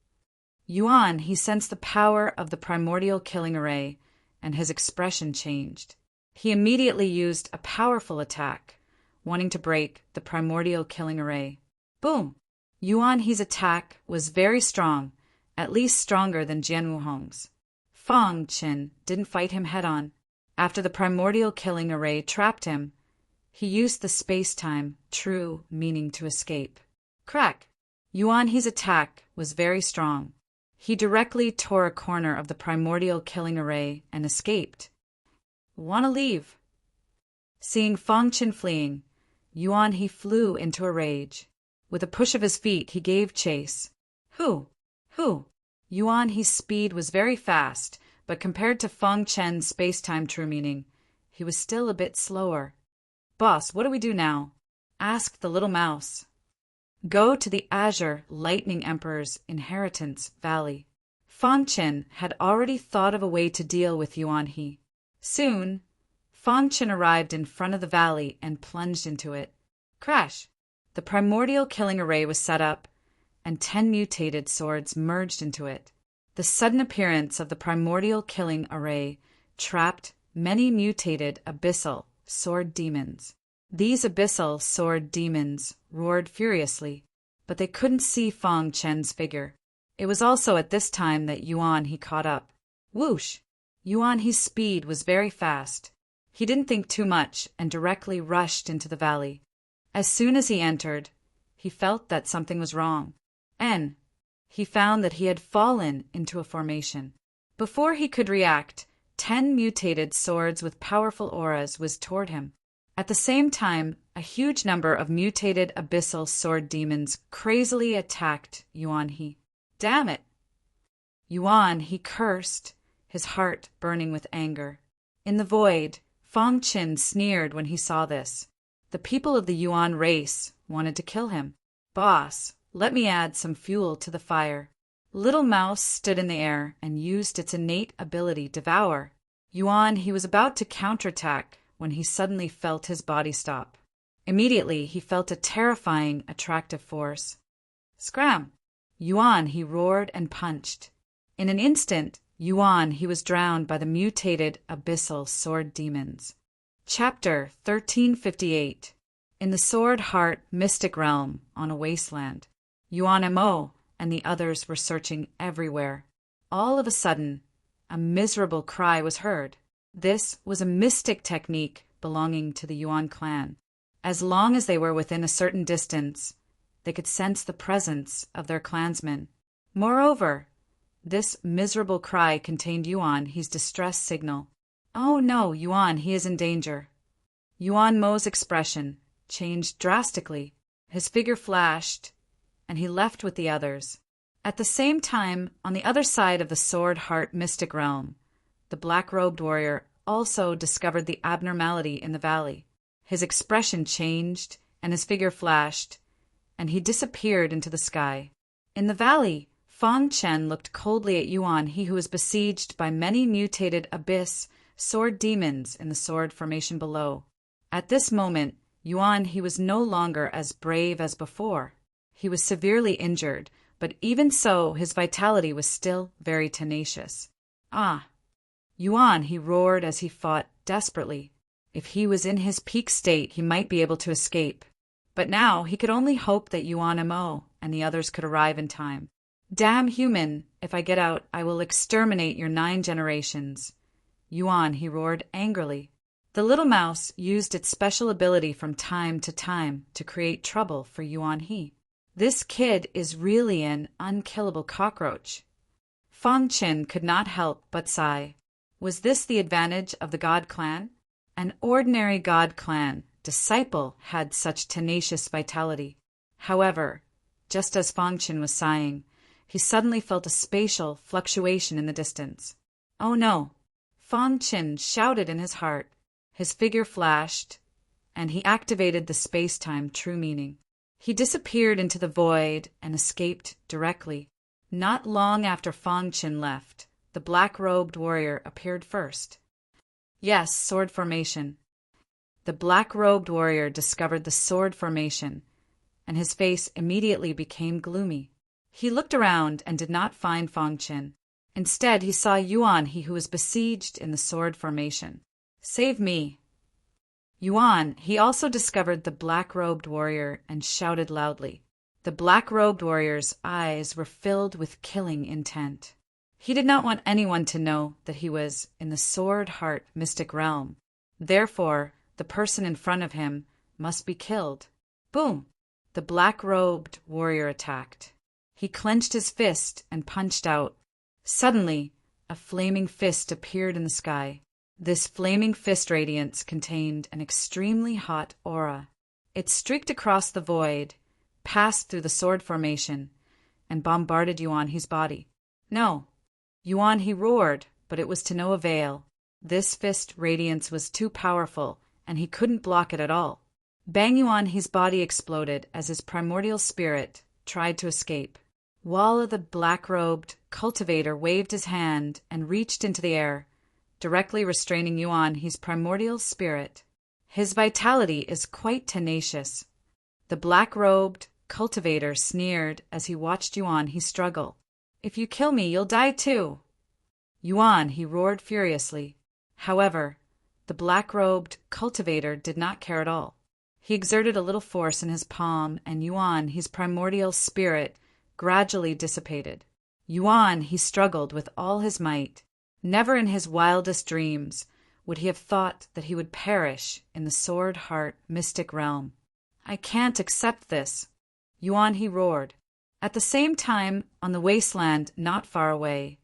Yuan he sensed the power of the primordial killing array, and his expression changed. He immediately used a powerful attack, wanting to break the primordial killing array. Boom! Yuan he's attack was very strong, at least stronger than Jian Wuhong's. Fong Qin didn't fight him head-on. After the primordial killing array trapped him, he used the space-time true meaning to escape. Crack! Yuan he's attack was very strong. He directly tore a corner of the primordial killing array and escaped. Wanna leave? Seeing Fong Qin fleeing, Yuan he flew into a rage. With a push of his feet, he gave chase. Who? Yuan he's speed was very fast, but compared to Fong Qin's space-time true meaning, he was still a bit slower. Boss, what do we do now? Asked the little mouse. Go to the Azure Lightning Emperor's inheritance valley. Fong Qin had already thought of a way to deal with Yuan He. Soon, Fong Qin arrived in front of the valley and plunged into it. Crash! The primordial killing array was set up, and 10 mutated swords merged into it. The sudden appearance of the primordial killing array trapped many mutated abyssal sword demons. These abyssal sword demons roared furiously, but they couldn't see Fong Qin's figure. It was also at this time that Yuan he caught up. Whoosh! Yuan He's speed was very fast. He didn't think too much and directly rushed into the valley. As soon as he entered, he felt that something was wrong. He found that he had fallen into a formation. Before he could react, 10 mutated swords with powerful auras whizzed toward him. At the same time, a huge number of mutated abyssal sword demons crazily attacked Yuan He. Damn it! Yuan He cursed, his heart burning with anger. In the void, Fang Qin sneered when he saw this. The people of the Yuan race wanted to kill him. Boss, let me add some fuel to the fire. Little Mouse stood in the air and used its innate ability Devour. Yuan He was about to counterattack when he suddenly felt his body stop. Immediately, he felt a terrifying, attractive force. Scram! Yuan He roared and punched. In an instant, Yuan He was drowned by the mutated abyssal sword demons. Chapter 1358. In the Sword Heart Mystic Realm on a wasteland, Yuan Mo and the others were searching everywhere. All of a sudden, a miserable cry was heard. This was a mystic technique belonging to the Yuan clan. As long as they were within a certain distance, they could sense the presence of their clansmen. Moreover, this miserable cry contained Yuan He's distress signal. Oh no, Yuan He is in danger. Yuan Mo's expression changed drastically. His figure flashed, and he left with the others. At the same time, on the other side of the Sword Heart Mystic Realm, the black-robed warrior also discovered the abnormality in the valley. His expression changed, and his figure flashed, and he disappeared into the sky. In the valley, Fang Chen looked coldly at Yuan He, who was besieged by many mutated abyss sword demons in the sword formation below. At this moment, Yuan He was no longer as brave as before. He was severely injured, but even so, his vitality was still very tenacious. Ah! Yuan He roared as he fought desperately. If he was in his peak state, he might be able to escape. But now he could only hope that Yuan Mo and the others could arrive in time. Damn human, if I get out, I will exterminate your 9 generations. Yuan He roared angrily. The little mouse used its special ability from time to create trouble for Yuan He. This kid is really an unkillable cockroach. Fang Qin could not help but sigh. Was this the advantage of the God clan? An ordinary God clan disciple had such tenacious vitality. However, just as Fang Qin was sighing, he suddenly felt a spatial fluctuation in the distance. Oh no! Fang Qin shouted in his heart. His figure flashed, and he activated the space-time true meaning. He disappeared into the void and escaped directly. Not long after Fang Qin left, the black-robed warrior appeared first. Yes, sword formation. The black-robed warrior discovered the sword formation, and his face immediately became gloomy. He looked around and did not find Fang Qin. Instead, he saw Yuan He, who was besieged in the sword formation. Save me! Yuan He also discovered the black-robed warrior and shouted loudly. The black-robed warrior's eyes were filled with killing intent. He did not want anyone to know that he was in the Sword Heart Mystic Realm. Therefore, the person in front of him must be killed. Boom! The black-robed warrior attacked. He clenched his fist and punched out. Suddenly, a flaming fist appeared in the sky. This flaming fist radiance contained an extremely hot aura. It streaked across the void, passed through the sword formation, and bombarded Yuan He's body. No! Yuan He roared, but it was to no avail. This fist radiance was too powerful, and he couldn't block it at all. Bang Yuan He's body exploded as his primordial spirit tried to escape. Walla the black-robed cultivator waved his hand and reached into the air, directly restraining Yuan He's primordial spirit. His vitality is quite tenacious. The black-robed cultivator sneered as he watched Yuan He struggle. If you kill me, you'll die too. Yuan He roared furiously. However, the black-robed cultivator did not care at all. He exerted a little force in his palm, and Yuan He's primordial spirit gradually dissipated. Yuan He struggled with all his might. Never in his wildest dreams would he have thought that he would perish in the Sword Heart Mystic Realm. I can't accept this, Yuan He roared. At the same time, on the wasteland not far away,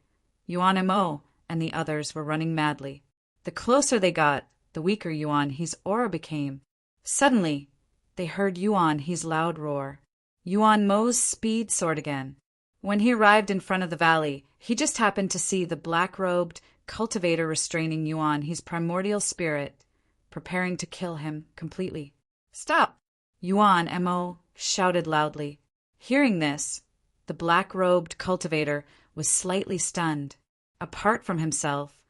Yuan Mo and the others were running madly. The closer they got, the weaker Yuan He's aura became. Suddenly, they heard Yuan He's loud roar. Yuan Mo's speed soared again. When he arrived in front of the valley, he just happened to see the black-robed cultivator restraining Yuan He's primordial spirit, preparing to kill him completely. "Stop!" Yuan Mo shouted loudly. Hearing this, the black-robed cultivator was slightly stunned. Apart from himself,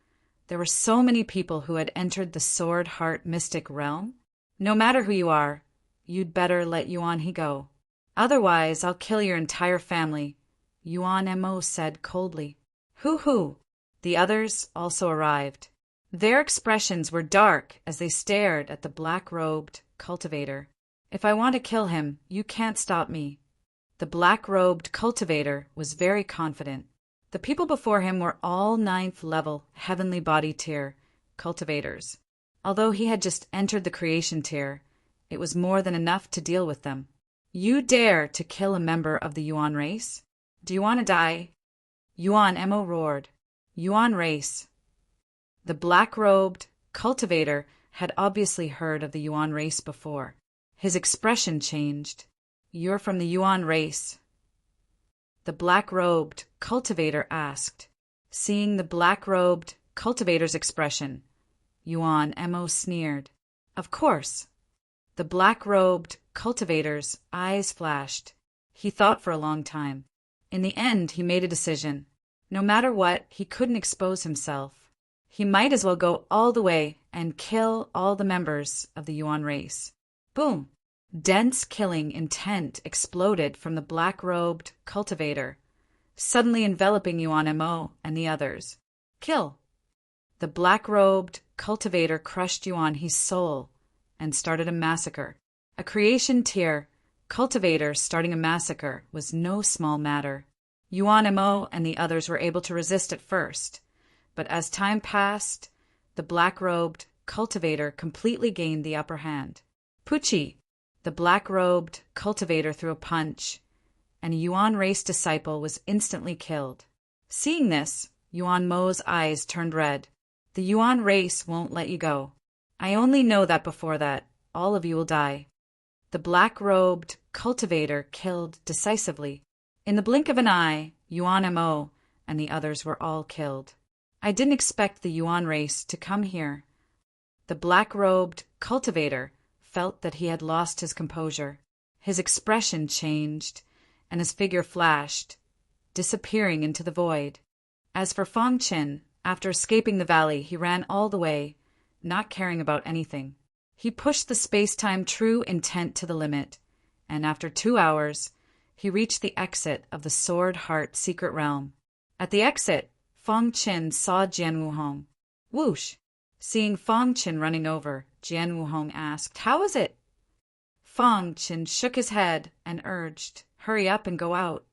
there were so many people who had entered the Sword Heart mystic realm. No matter who you are, you'd better let Yuan He go. Otherwise, I'll kill your entire family, Yuan Mo said coldly. Hoo-hoo! The others also arrived. Their expressions were dark as they stared at the black-robed cultivator. "If I want to kill him, you can't stop me." The black-robed cultivator was very confident. The people before him were all 9th level heavenly body tier cultivators. Although he had just entered the creation tier, it was more than enough to deal with them. "You dare to kill a member of the Yuan race? Do you want to die?" Yuan Mo roared. "Yuan race." The black-robed cultivator had obviously heard of the Yuan race before. His expression changed. "You're from the Yuan race?" The black-robed cultivator asked. Seeing the black-robed cultivator's expression, Yuan Mo sneered. "Of course." The black-robed cultivator's eyes flashed. He thought for a long time. In the end, he made a decision. No matter what, he couldn't expose himself. He might as well go all the way and kill all the members of the Yuan race. Boom! Dense killing intent exploded from the black-robed cultivator, suddenly enveloping Yuan Mo and the others. "Kill!" The black-robed cultivator crushed Yuan He's soul and started a massacre. A creation tier cultivator starting a massacre was no small matter. Yuan Mo and the others were able to resist at first, but as time passed, the black-robed cultivator completely gained the upper hand. Pucci! The black-robed cultivator threw a punch, and a Yuan race disciple was instantly killed. Seeing this, Yuan Mo's eyes turned red. "The Yuan race won't let you go. I only know that before that, all of you will die." The black-robed cultivator killed decisively. In the blink of an eye, Yuan Mo and the others were all killed. "I didn't expect the Yuan race to come here." The black-robed cultivator felt that he had lost his composure. His expression changed, and his figure flashed, disappearing into the void. As for Fong Qin, after escaping the valley, he ran all the way, not caring about anything. He pushed the space-time true intent to the limit, and after 2 hours, he reached the exit of the Sword Heart secret realm. At the exit, Fong Qin saw Jian Wuhong. Whoosh! Seeing Fong Qin running over, Jian Wuhong asked, "How is it?" Fong Qin shook his head and urged, "Hurry up and go out."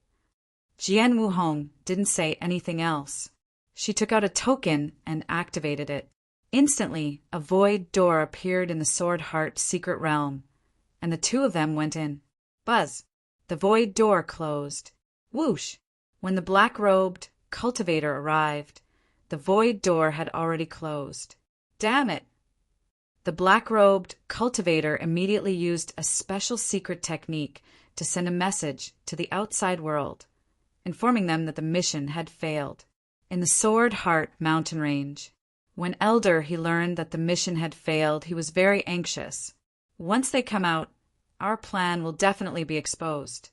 Jian Wuhong didn't say anything else. She took out a token and activated it. Instantly, a void door appeared in the Sword Heart secret realm, and the two of them went in. Buzz! The void door closed. Whoosh! When the black-robed cultivator arrived, the void door had already closed. Damn it! The black-robed cultivator immediately used a special secret technique to send a message to the outside world, informing them that the mission had failed. In the Sword Heart mountain range, when Elder he learned that the mission had failed, he was very anxious. "Once they come out, our plan will definitely be exposed."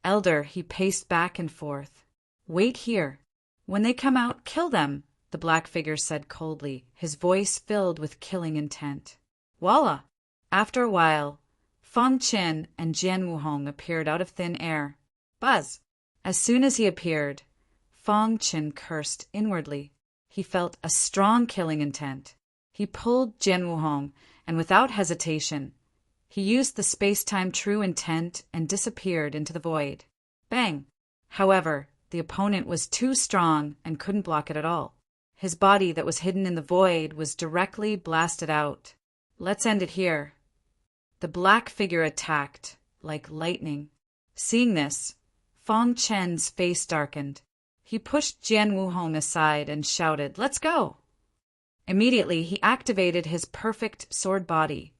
Elder he paced back and forth. "Wait here. When they come out, kill them," the black figure said coldly, his voice filled with killing intent. Voila! After a while, Fong Qin and Jian Wuhong appeared out of thin air. Buzz! As soon as he appeared, Fong Qin cursed inwardly. He felt a strong killing intent. He pulled Jian Wuhong, and without hesitation, he used the space-time true intent and disappeared into the void. Bang! However, the opponent was too strong and couldn't block it at all. His body that was hidden in the void was directly blasted out. "Let's end it here." The black figure attacked, like lightning. Seeing this, Fong Chen's face darkened. He pushed Jian Wuhong aside and shouted, "Let's go!" Immediately, he activated his perfect sword body,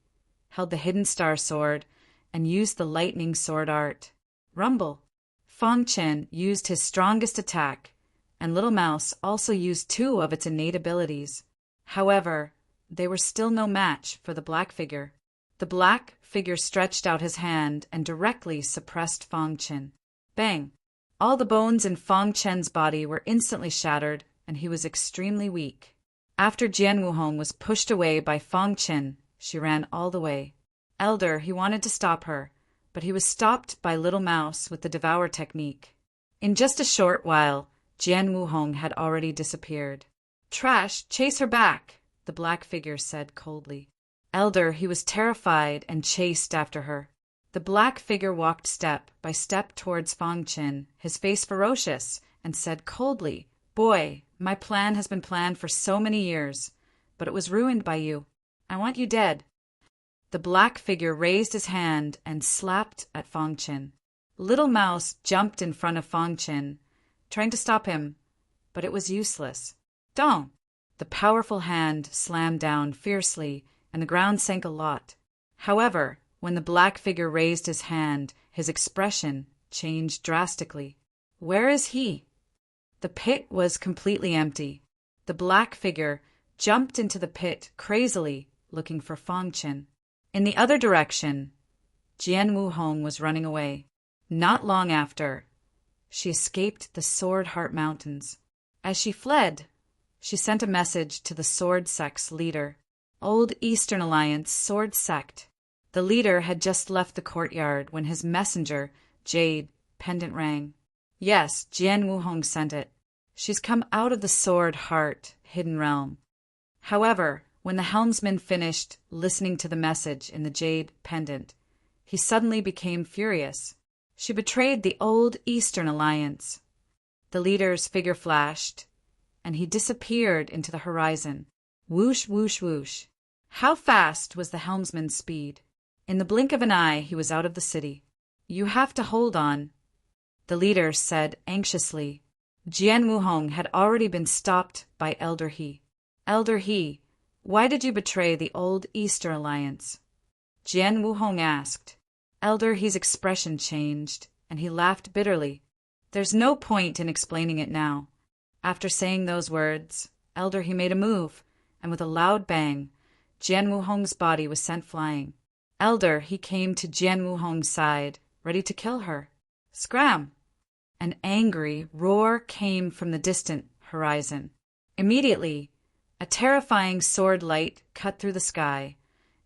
held the hidden star sword, and used the lightning sword art. Rumble. Fang Chen used his strongest attack, and Little Mouse also used 2 of its innate abilities. However, they were still no match for the black figure. The black figure stretched out his hand and directly suppressed Fang Chen. Bang! All the bones in Fang Chen's body were instantly shattered, and he was extremely weak. After Jian Wuhong was pushed away by Fang Chen, she ran all the way. Elder, he wanted to stop her, but he was stopped by Little Mouse with the Devour technique. In just a short while, Jian Wuhong had already disappeared. Trash, chase her back, the black figure said coldly. Elder, he was terrified and chased after her. The black figure walked step by step towards Fang Chen, his face ferocious, and said coldly, "Boy, my plan has been planned for so many years, but it was ruined by you. I want you dead." The black figure raised his hand and slapped at Fang Chen. Little Mouse jumped in front of Fang Chen, trying to stop him, but it was useless. Dong! The powerful hand slammed down fiercely, and the ground sank a lot. However, when the black figure raised his hand, his expression changed drastically. Where is he? The pit was completely empty. The black figure jumped into the pit crazily, looking for Fang Chen. In the other direction, Jian Wuhong was running away. Not long after, she escaped the Sword Heart Mountains. As she fled, she sent a message to the Sword Sect's leader, Old Eastern Alliance Sword Sect. The leader had just left the courtyard when his messenger, Jade, pendant rang. Yes, Jian Wuhong sent it. She's come out of the Sword Heart hidden realm. However, when the helmsman finished listening to the message in the jade pendant, he suddenly became furious. She betrayed the Old Eastern Alliance. The leader's figure flashed, and he disappeared into the horizon. Whoosh, whoosh, whoosh. How fast was the helmsman's speed? In the blink of an eye, he was out of the city. You have to hold on, the leader said anxiously. Jian Wuhong had already been stopped by Elder He. Elder He, why did you betray the Old Eastern Alliance? Jian Wuhong asked. Elder He's expression changed, and he laughed bitterly. There's no point in explaining it now. After saying those words, Elder He made a move, and with a loud bang, Jian Wuhong's body was sent flying. Elder He came to Jian Wuhong's side, ready to kill her. Scram! An angry roar came from the distant horizon. Immediately, a terrifying sword light cut through the sky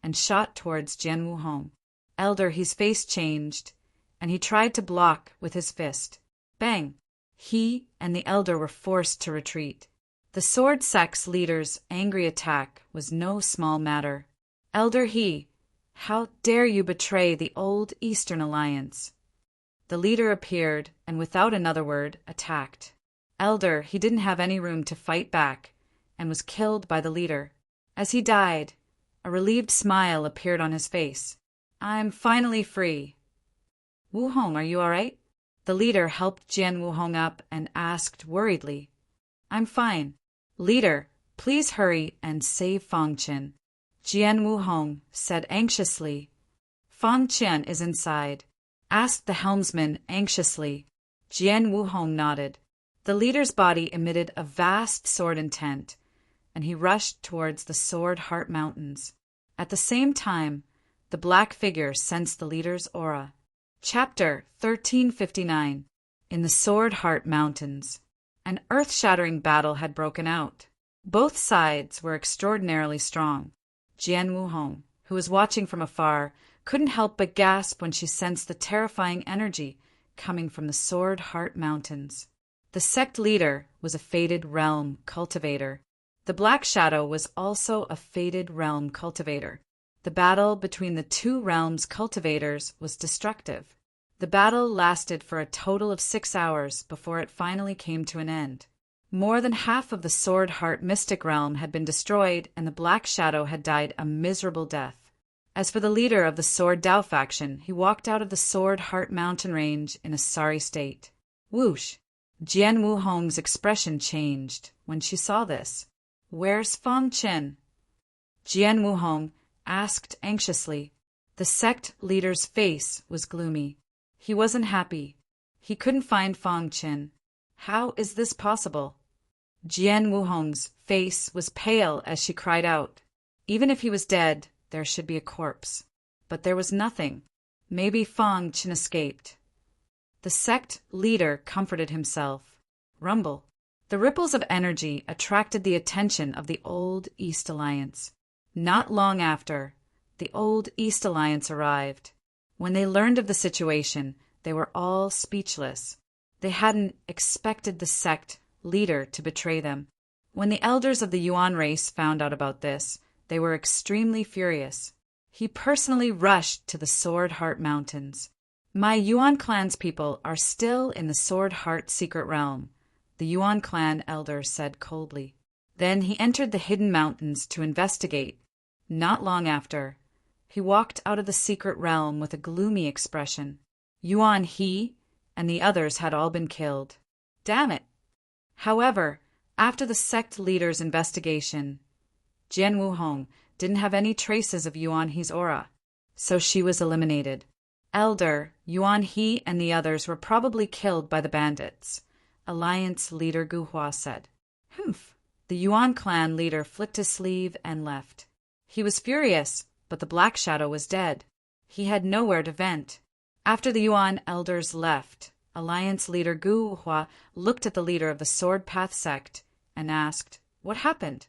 and shot towards Jian Wuhong. Elder He's face changed, and he tried to block with his fist. Bang! He and the elder were forced to retreat. The Sword Sect's leader's angry attack was no small matter. Elder He, how dare you betray the Old Eastern Alliance? The leader appeared and without another word attacked. Elder He didn't have any room to fight back and was killed by the leader. As he died, a relieved smile appeared on his face. I'm finally free. Wuhong, are you all right? The leader helped Jian Wuhong up and asked worriedly. I'm fine. Leader, please hurry and save Fang Chen. Jian Wuhong said anxiously. Fang Chen is inside, asked the helmsman anxiously. Jian Wuhong nodded. The leader's body emitted a vast sword intent, and he rushed towards the Sword Heart Mountains. At the same time, the black figure sensed the leader's aura. Chapter 1359. In the Sword Heart Mountains. An earth-shattering battle had broken out. Both sides were extraordinarily strong. Jian Wuhong, who was watching from afar, couldn't help but gasp when she sensed the terrifying energy coming from the Sword Heart Mountains. The sect leader was a Fated Realm cultivator. The Black Shadow was also a Fated Realm cultivator. The battle between the two realms' cultivators was destructive. The battle lasted for a total of 6 hours before it finally came to an end. More than half of the Sword Heart Mystic Realm had been destroyed, and the Black Shadow had died a miserable death. As for the leader of the Sword Dao faction, he walked out of the Sword Heart mountain range in a sorry state. Whoosh! Jian Wuhong's expression changed when she saw this. Where's Fang Chen? Jian Wuhong asked anxiously. The sect leader's face was gloomy. He wasn't happy. He couldn't find Fang Chen. How is this possible? Jian Wuhong's face was pale as she cried out. Even if he was dead, there should be a corpse. But there was nothing. Maybe Fang Chen escaped. The sect leader comforted himself. Rumble. The ripples of energy attracted the attention of the Old East Alliance. Not long after, the Old East Alliance arrived. When they learned of the situation, they were all speechless. They hadn't expected the sect leader to betray them. When the elders of the Yuan race found out about this, they were extremely furious. He personally rushed to the Sword Heart Mountains. My Yuan clan's people are still in the Sword Heart secret realm, the Yuan clan elder said coldly. Then he entered the hidden mountains to investigate. Not long after, he walked out of the secret realm with a gloomy expression. Yuan He and the others had all been killed. Damn it! However, after the sect leader's investigation, Jian Wuhong didn't have any traces of Yuan He's aura, so she was eliminated. Elder Yuan He and the others were probably killed by the bandits, Alliance leader Gu Hua said. Humph. The Yuan clan leader flicked his sleeve and left. He was furious, but the Black Shadow was dead. He had nowhere to vent. After the Yuan elders left, Alliance leader Gu Hua looked at the leader of the Sword Path sect and asked, "What happened?"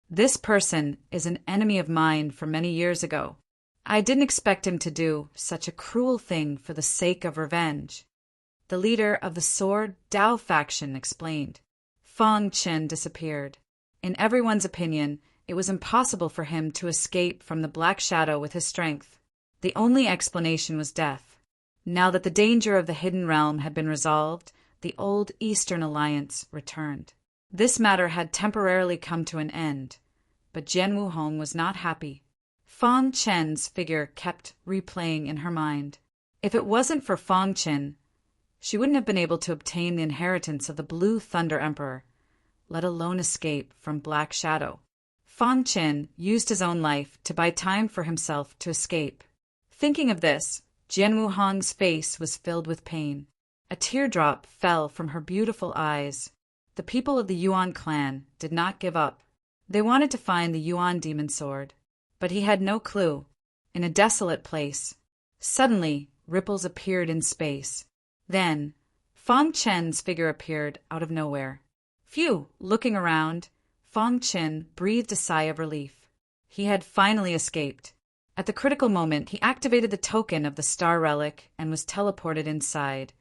"This person is an enemy of mine from many years ago. I didn't expect him to do such a cruel thing for the sake of revenge." The leader of the Sword Dao faction explained. Fang Chen disappeared. In everyone's opinion, it was impossible for him to escape from the Black Shadow with his strength. The only explanation was death. Now that the danger of the Hidden Realm had been resolved, the Old Eastern Alliance returned. This matter had temporarily come to an end, but Jian Wuhong was not happy. Fang Chen's figure kept replaying in her mind. If it wasn't for Fang Chen, she wouldn't have been able to obtain the inheritance of the Blue Thunder Emperor, let alone escape from Black Shadow. Fang Chen used his own life to buy time for himself to escape. Thinking of this, Jian Wuhong's face was filled with pain. A teardrop fell from her beautiful eyes. The people of the Yuan clan did not give up. They wanted to find the Yuan demon sword, but he had no clue. In a desolate place, suddenly ripples appeared in space. Then, Fang Chen's figure appeared out of nowhere. Phew! Looking around, Fang Chen breathed a sigh of relief. He had finally escaped. At the critical moment, he activated the token of the star relic and was teleported inside,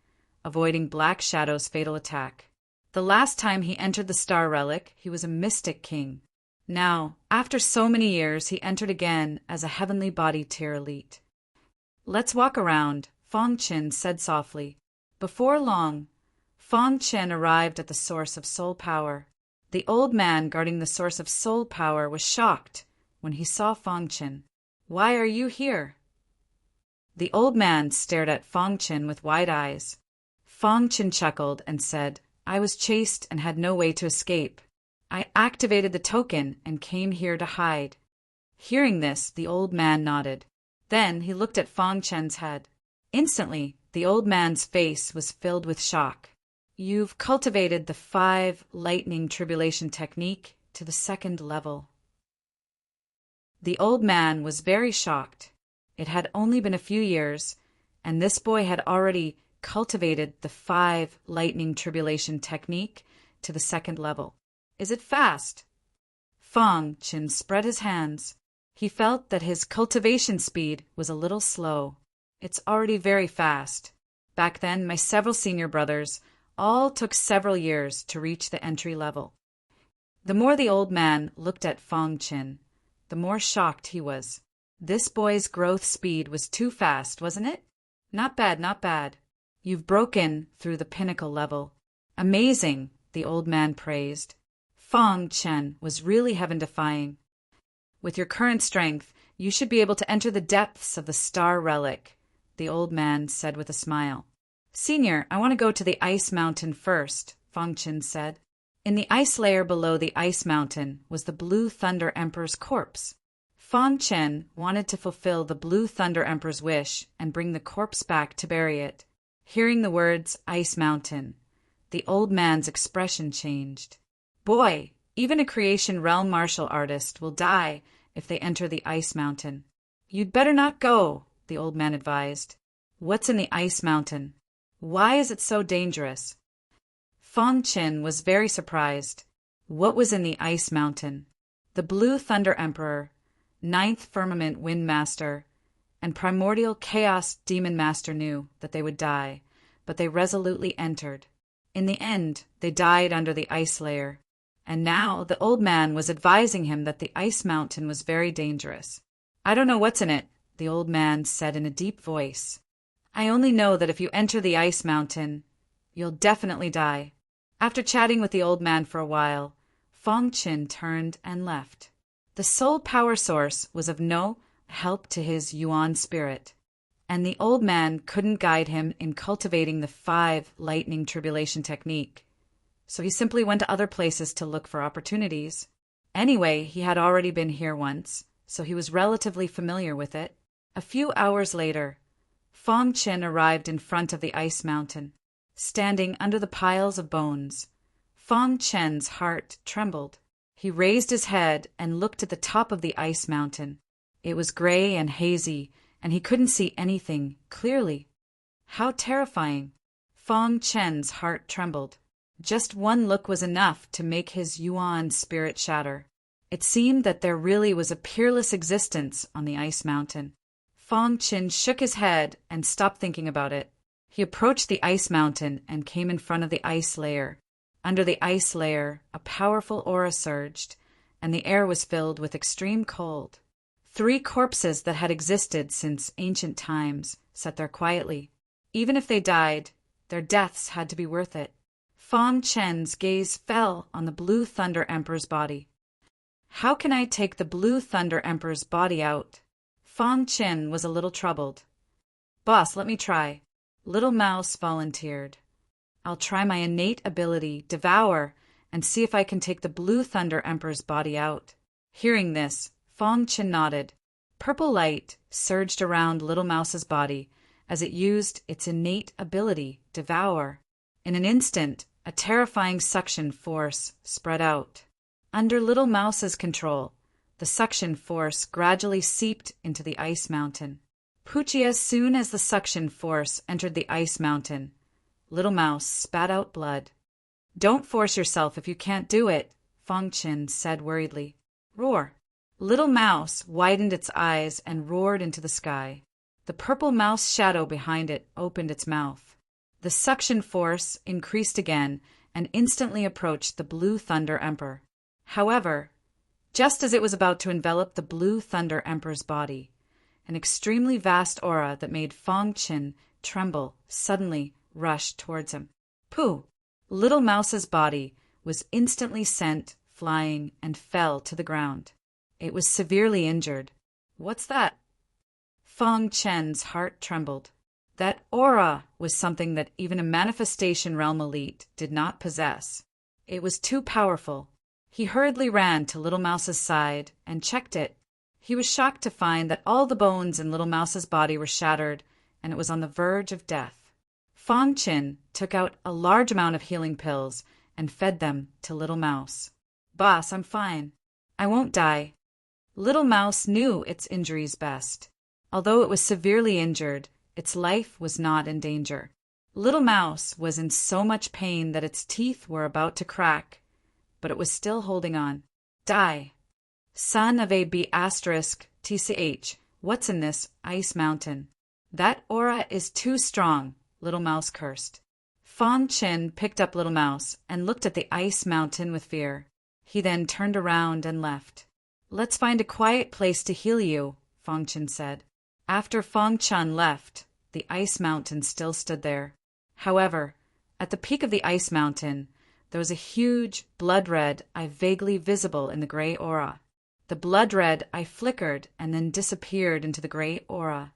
avoiding Black Shadow's fatal attack. The last time he entered the star relic, he was a mystic king. Now, after so many years, he entered again as a heavenly body tier elite. "Let's walk around," Fang Chen said softly. Before long, Fang Chen arrived at the source of soul power. The old man guarding the source of soul power was shocked when he saw Fang Chen. "Why are you here?" The old man stared at Fang Chen with wide eyes. Fang Chen chuckled and said, "I was chased and had no way to escape. I activated the token and came here to hide." Hearing this, the old man nodded. Then he looked at Fang Chen's head. Instantly, the old man's face was filled with shock. "You've cultivated the 5 lightning tribulation technique to the 2nd level." The old man was very shocked. It had only been a few years, and this boy had already cultivated the 5 lightning tribulation technique to the 2nd level. "Is it fast?" Fang Chen spread his hands. He felt that his cultivation speed was a little slow. "It's already very fast. Back then, my several senior brothers all took several years to reach the entry level." The more the old man looked at Fang Chen, the more shocked he was. This boy's growth speed was too fast, wasn't it? "Not bad, not bad. You've broken through the pinnacle level." "Amazing," the old man praised. Fang Chen was really heaven-defying. "With your current strength, you should be able to enter the depths of the star relic," the old man said with a smile. "Senior, I want to go to the ice mountain first," Fang Chen said. In the ice layer below the ice mountain was the Blue Thunder Emperor's corpse. Fang Chen wanted to fulfill the Blue Thunder Emperor's wish and bring the corpse back to bury it. Hearing the words Ice Mountain, the old man's expression changed. Boy, even a creation realm martial artist will die if they enter the Ice Mountain. You'd better not go, the old man advised. What's in the Ice Mountain? Why is it so dangerous? Fang Chen was very surprised. What was in the Ice Mountain? The Blue Thunder Emperor, Ninth Firmament Wind Master, and Primordial Chaos Demon Master knew that they would die, but they resolutely entered. In the end, they died under the ice layer, and now the old man was advising him that the Ice Mountain was very dangerous. I don't know what's in it, the old man said in a deep voice. I only know that if you enter the Ice Mountain, you'll definitely die. After chatting with the old man for a while, Fang Chen turned and left. The soul power source was of no help to his Yuan spirit, and the old man couldn't guide him in cultivating the 5 lightning tribulation technique, so he simply went to other places to look for opportunities. Anyway, he had already been here once, so he was relatively familiar with it. A few hours later, Fang Chen arrived in front of the Ice Mountain. Standing under the piles of bones, Fang Chen's heart trembled. He raised his head and looked at the top of the Ice Mountain. It was gray and hazy, and he couldn't see anything clearly. How terrifying! Fang Chen's heart trembled. Just one look was enough to make his Yuan spirit shatter. It seemed that there really was a peerless existence on the Ice Mountain. Fang Chen shook his head and stopped thinking about it. He approached the Ice Mountain and came in front of the ice layer. Under the ice layer, a powerful aura surged, and the air was filled with extreme cold. 3 corpses that had existed since ancient times sat there quietly. Even if they died, their deaths had to be worth it. Fang Chen's gaze fell on the Blue Thunder Emperor's body. How can I take the Blue Thunder Emperor's body out? Fang Chen was a little troubled. Boss, let me try. Little Mouse volunteered. I'll try my innate ability, Devour, and see if I can take the Blue Thunder Emperor's body out. Hearing this, Fang Chen nodded. Purple light surged around Little Mouse's body as it used its innate ability, Devour. In an instant, a terrifying suction force spread out. Under Little Mouse's control, the suction force gradually seeped into the Ice Mountain. Poochie, as soon as the suction force entered the Ice Mountain, Little Mouse spat out blood. Don't force yourself if you can't do it, Fang Chen said worriedly. Roar. Little Mouse widened its eyes and roared into the sky. The purple mouse shadow behind it opened its mouth. The suction force increased again and instantly approached the Blue Thunder Emperor. However, just as it was about to envelop the Blue Thunder Emperor's body, an extremely vast aura that made Fang Chen tremble suddenly rushed towards him. Pooh! Little Mouse's body was instantly sent flying and fell to the ground. It was severely injured. What's that? Fang Chen's heart trembled. That aura was something that even a manifestation realm elite did not possess. It was too powerful. He hurriedly ran to Little Mouse's side and checked it. He was shocked to find that all the bones in Little Mouse's body were shattered, and it was on the verge of death. Fang Chen took out a large amount of healing pills and fed them to Little Mouse. Boss, I'm fine. I won't die. Little Mouse knew its injuries best. Although it was severely injured, its life was not in danger. Little Mouse was in so much pain that its teeth were about to crack, but it was still holding on. Die. Son of a B***TCH, what's in this Ice Mountain? That aura is too strong, Little Mouse cursed. Fang Chen picked up Little Mouse and looked at the Ice Mountain with fear. He then turned around and left. Let's find a quiet place to heal you, Fang Chen said. After Fang Chen left, the Ice Mountain still stood there. However, at the peak of the Ice Mountain, there was a huge blood-red eye vaguely visible in the gray aura. The blood-red eye flickered and then disappeared into the gray aura.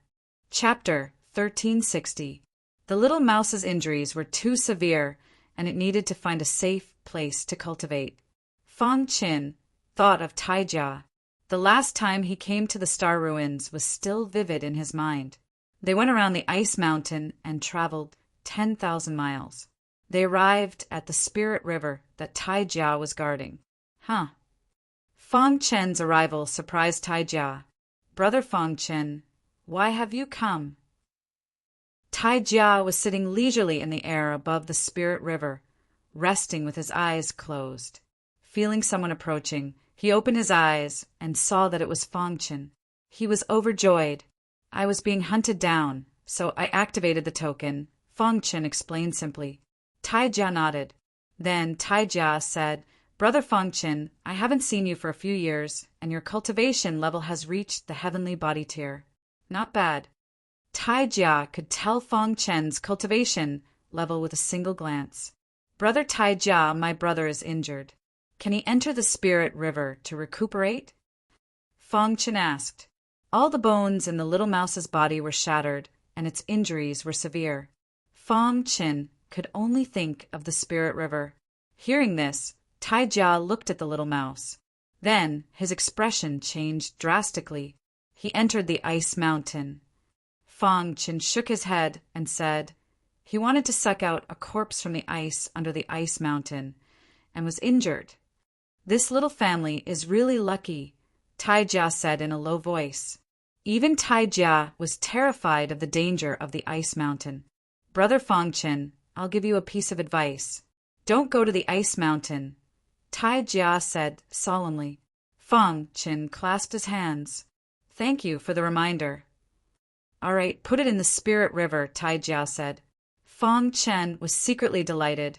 Chapter 1360. The little mouse's injuries were too severe, and it needed to find a safe place to cultivate. Fang Qin thought of Taijia. The last time he came to the star ruins was still vivid in his mind. They went around the ice mountain and traveled 10,000 miles. They arrived at the spirit river that Taijia was guarding. Fang Chen's arrival surprised Taijia. "Brother Fang Chen, why have you come?" Taijia was sitting leisurely in the air above the spirit river, resting with his eyes closed. Feeling someone approaching, he opened his eyes and saw that it was Fang Chen. He was overjoyed. "I was being hunted down, so I activated the token," Fang Chen explained simply. Taijia nodded. Then Taijia said, "Brother Fang Chen, I haven't seen you for a few years, and your cultivation level has reached the heavenly body tier. Not bad." Taijia could tell Fang Chen's cultivation level with a single glance. "Brother Taijia, my brother is injured. Can he enter the spirit river to recuperate?" Fang Chen asked. All the bones in the little mouse's body were shattered, and its injuries were severe. Fang Chen could only think of the spirit river. Hearing this, Taijia looked at the little mouse. Then his expression changed drastically. He entered the ice mountain. Fang Chen shook his head and said he wanted to suck out a corpse from the ice under the ice mountain and was injured. "This little family is really lucky," Taijia said in a low voice. Even Taijia was terrified of the danger of the ice mountain. "Brother Fang Chen, I'll give you a piece of advice. Don't go to the ice mountain," Taijia said solemnly. Fang Chen clasped his hands. "Thank you for the reminder." "All right, put it in the spirit river," Taijia said. Fang Chen was secretly delighted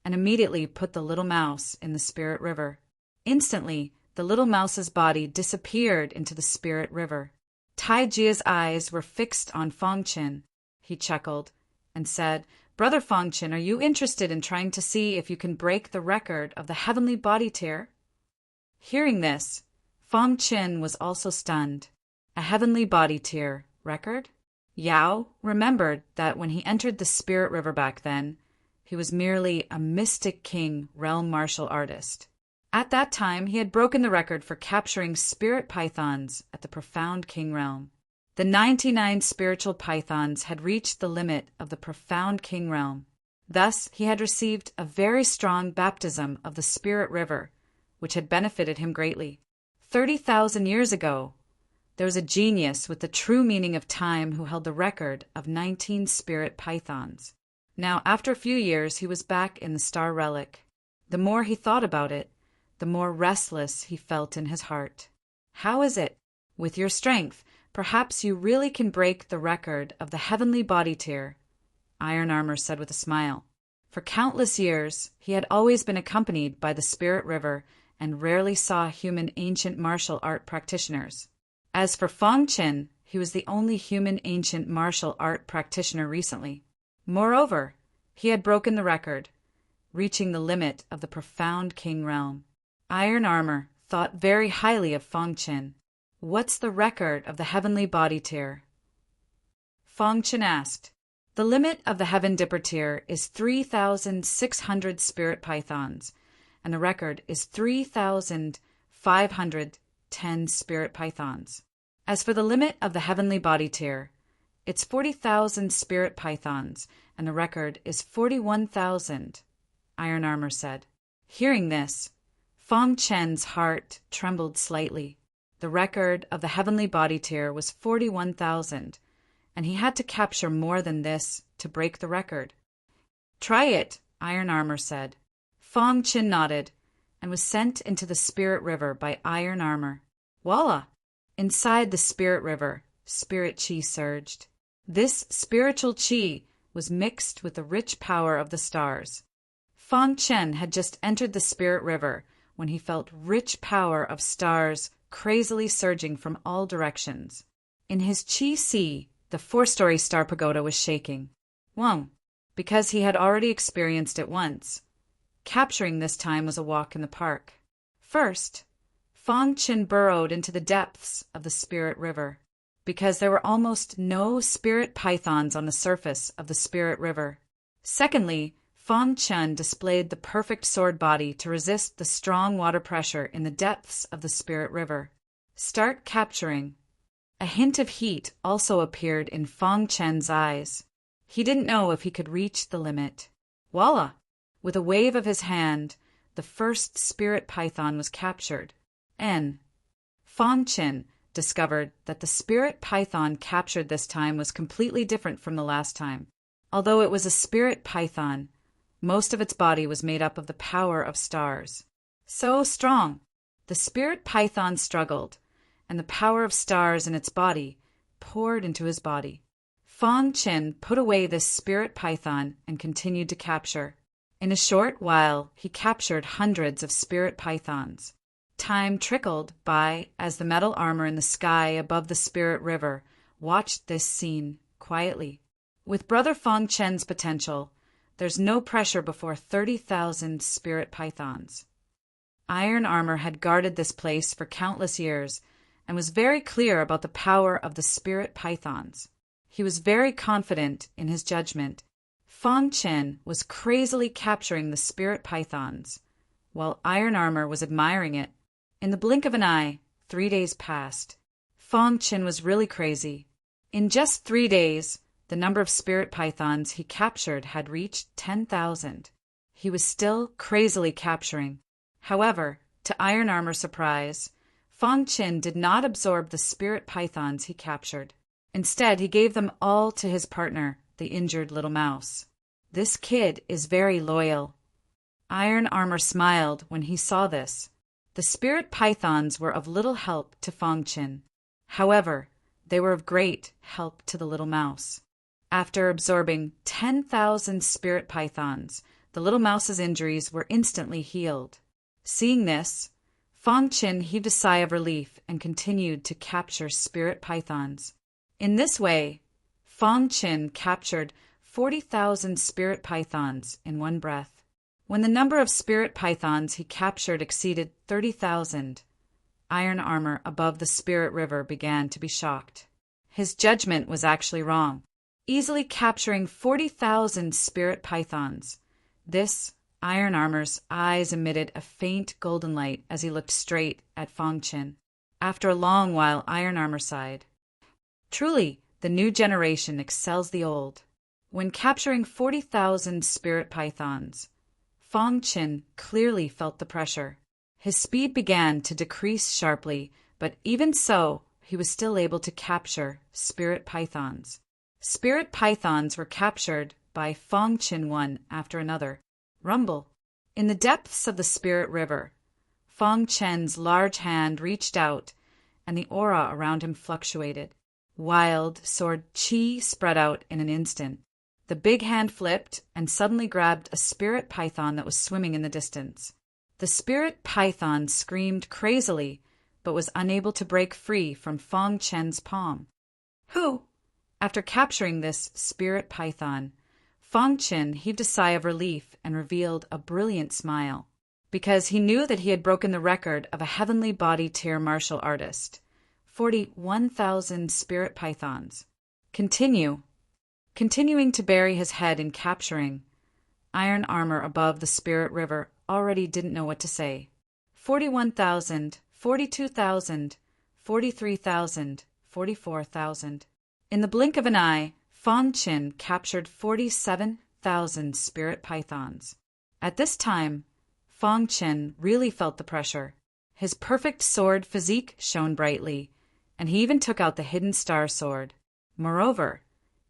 and immediately put the little mouse in the spirit river. Instantly, the little mouse's body disappeared into the spirit river. Taijia's eyes were fixed on Fang Chen. He chuckled and said, "Brother Fang Chen, are you interested in trying to see if you can break the record of the heavenly body tier?" Hearing this, Fang Chen was also stunned. A heavenly body tier record? Yao remembered that when he entered the spirit river back then, he was merely a mystic king realm martial artist. At that time, he had broken the record for capturing spirit pythons at the profound king realm. The 99 spiritual pythons had reached the limit of the profound king realm. Thus, he had received a very strong baptism of the spirit river, which had benefited him greatly. 30,000 years ago, there was a genius with the true meaning of time who held the record of 19 spirit pythons. Now, after a few years, he was back in the star relic. The more he thought about it, the more restless he felt in his heart. "How is it? With your strength, perhaps you really can break the record of the heavenly body tier," Iron Armor said with a smile. For countless years, he had always been accompanied by the spirit river and rarely saw human ancient martial art practitioners. As for Fang Chen, he was the only human ancient martial art practitioner recently. Moreover, he had broken the record, reaching the limit of the profound king realm. Iron Armor thought very highly of Fang Chen. "What's the record of the heavenly body tier?" Fang Chen asked. "The limit of the Heaven Dipper tier is 3,600 spirit pythons, and the record is 3,510 spirit pythons. As for the limit of the heavenly body tier, it's 40,000 spirit pythons, and the record is 41,000, Iron Armor said. Hearing this, Fang Chen's heart trembled slightly. The record of the heavenly body tier was 41,000, and he had to capture more than this to break the record. "Try it," Iron Armor said. Fang Chen nodded and was sent into the spirit river by Iron Armor. Voila! Inside the spirit river, spirit chi surged. This spiritual chi was mixed with the rich power of the stars. Fang Chen had just entered the spirit river when he felt rich power of stars crazily surging from all directions. In his chi sea, the 4-story star pagoda was shaking. Whoa! Because he had already experienced it once. Capturing this time was a walk in the park. First, Fang Chen burrowed into the depths of the spirit river, because there were almost no spirit pythons on the surface of the spirit river. Secondly, Fang Chen displayed the perfect sword body to resist the strong water pressure in the depths of the Spirit River. Start capturing. A hint of heat also appeared in Fang Chen's eyes. He didn't know if he could reach the limit. Voila! With a wave of his hand, the first spirit python was captured. Fang Chen discovered that the spirit python captured this time was completely different from the last time. Although it was a spirit python, most of its body was made up of the power of stars. So strong! The spirit python struggled, and the power of stars in its body poured into his body. Fang Chen put away this spirit python and continued to capture. In a short while, he captured hundreds of spirit pythons. Time trickled by as the metal armor in the sky above the Spirit River watched this scene quietly. With Brother Fang Chen's potential, there's no pressure before 30,000 spirit pythons. Iron armor had guarded this place for countless years and was very clear about the power of the spirit pythons. He was very confident in his judgment. Fang Chen was crazily capturing the spirit pythons, while Iron Armor was admiring it. In the blink of an eye, 3 days passed. Fang Chen was really crazy. In just 3 days, the number of spirit pythons he captured had reached 10,000. He was still crazily capturing. However, to Iron Armor's surprise, Fang Chen did not absorb the spirit pythons he captured. Instead, he gave them all to his partner, the injured little mouse. This kid is very loyal. Iron Armor smiled when he saw this. The spirit pythons were of little help to Fang Chen. However, they were of great help to the little mouse. After absorbing 10,000 spirit pythons, the little mouse's injuries were instantly healed. Seeing this, Fang Chen heaved a sigh of relief and continued to capture spirit pythons. In this way, Fang Chen captured 40,000 spirit pythons in one breath. When the number of spirit pythons he captured exceeded 30,000, Iron Armor above the Spirit River began to be shocked. His judgment was actually wrong. Easily capturing 40,000 spirit pythons. This, Iron Armor's eyes emitted a faint golden light as he looked straight at Fang Chen. After a long while, Iron Armor sighed. Truly, the new generation excels the old. When capturing 40,000 spirit pythons, Fang Chen clearly felt the pressure. His speed began to decrease sharply, but even so, he was still able to capture spirit pythons. Spirit pythons were captured by Fang Chen one after another. Rumble. In the depths of the Spirit River, Fang Chen's large hand reached out, and the aura around him fluctuated. Wild sword chi spread out in an instant. The big hand flipped and suddenly grabbed a spirit python that was swimming in the distance. The spirit python screamed crazily, but was unable to break free from Fang Chen's palm. Who? After capturing this spirit python, Fang Chen heaved a sigh of relief and revealed a brilliant smile, because he knew that he had broken the record of a heavenly body tier martial artist. 41,000 spirit pythons. Continuing to bury his head in capturing, Iron Armor above the Spirit River already didn't know what to say. 41,000, 42,000, 43,000, 44,000. In the blink of an eye, Fang Chen captured 47,000 spirit pythons. At this time, Fang Chen really felt the pressure. His perfect sword physique shone brightly, and he even took out the hidden star sword. Moreover,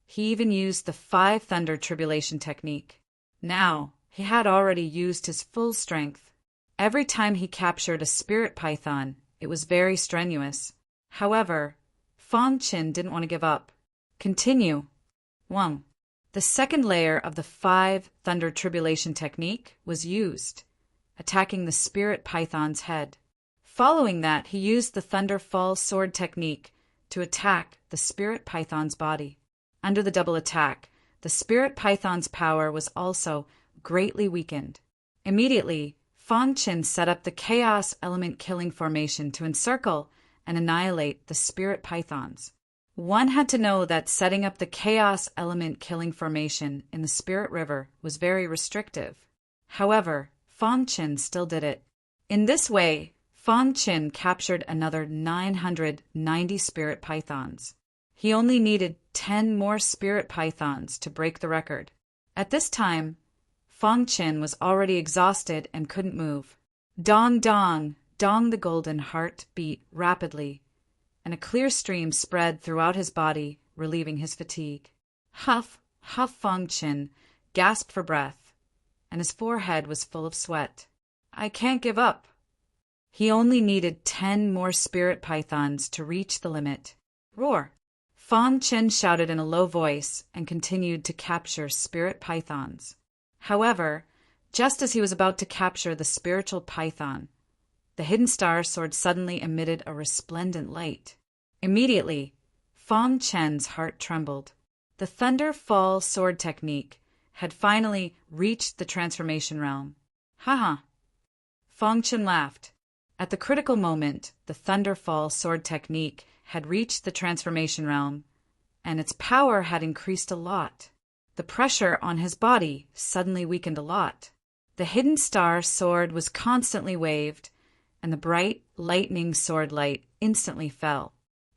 he even used the 5 Thunder Tribulation technique. Now, he had already used his full strength. Every time he captured a spirit python, it was very strenuous. However, Fang Chen didn't want to give up. Continue. 1. The second layer of the 5 Thunder Tribulation technique was used, attacking the spirit python's head. Following that, he used the Thunder Fall Sword technique to attack the spirit python's body. Under the double attack, the spirit python's power was also greatly weakened. Immediately, Fang Chen set up the Chaos Element Killing formation to encircle and annihilate the spirit pythons. One had to know that setting up the chaos element killing formation in the Spirit River was very restrictive. However, Fang Qin still did it. In this way, Fang Qin captured another 990 spirit pythons. He only needed 10 more spirit pythons to break the record. At this time, Fang Qin was already exhausted and couldn't move. Dong dong, dong, the golden heart beat rapidly, and a clear stream spread throughout his body, relieving his fatigue. Huff, huff, Fang Qin gasped for breath, and his forehead was full of sweat. I can't give up. He only needed 10 more spirit pythons to reach the limit. Roar! Fang Qin shouted in a low voice and continued to capture spirit pythons. However, just as he was about to capture the spiritual python, the hidden star sword suddenly emitted a resplendent light. Immediately, Fang Qin's heart trembled. The Thunder Fall sword technique had finally reached the transformation realm. Haha! Fang Qin laughed. At the critical moment, the Thunder Fall sword technique had reached the transformation realm, and its power had increased a lot. The pressure on his body suddenly weakened a lot. The hidden star sword was constantly waved, and the bright, lightning sword light instantly fell.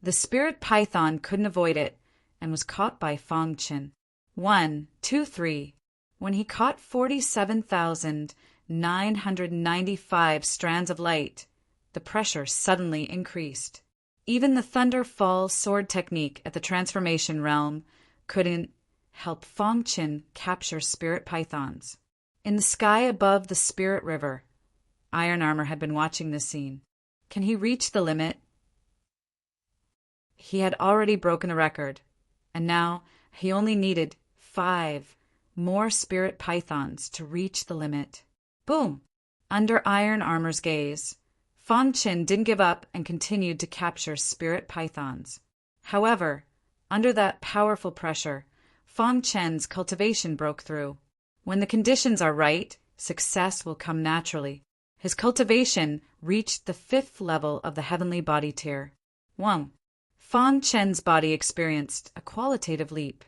The spirit python couldn't avoid it and was caught by Fang Qin. 1, 2, 3. When he caught 47,995 strands of light, the pressure suddenly increased. Even the Thunder Fall sword technique at the transformation realm couldn't help Fang Qin capture spirit pythons. In the sky above the Spirit River, Iron Armor had been watching this scene. Can he reach the limit? He had already broken the record, and now he only needed 5 more spirit pythons to reach the limit. Boom! Under Iron Armor's gaze, Fang Qin didn't give up and continued to capture spirit pythons. However, under that powerful pressure, Fang Qin's cultivation broke through. When the conditions are right, success will come naturally. His cultivation reached the 5th level of the heavenly body tier. 1. Fang Qin's body experienced a qualitative leap.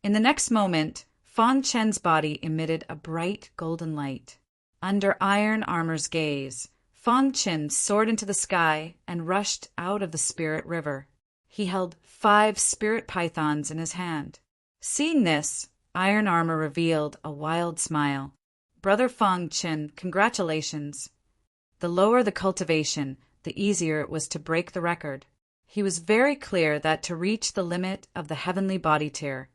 In the next moment, Fang Qin's body emitted a bright golden light. Under Iron Armor's gaze, Fang Qin soared into the sky and rushed out of the Spirit River. He held 5 spirit pythons in his hand. Seeing this, Iron Armor revealed a wild smile. Brother Fang Qin, congratulations. The lower the cultivation, the easier it was to break the record. He was very clear that to reach the limit of the heavenly body tier,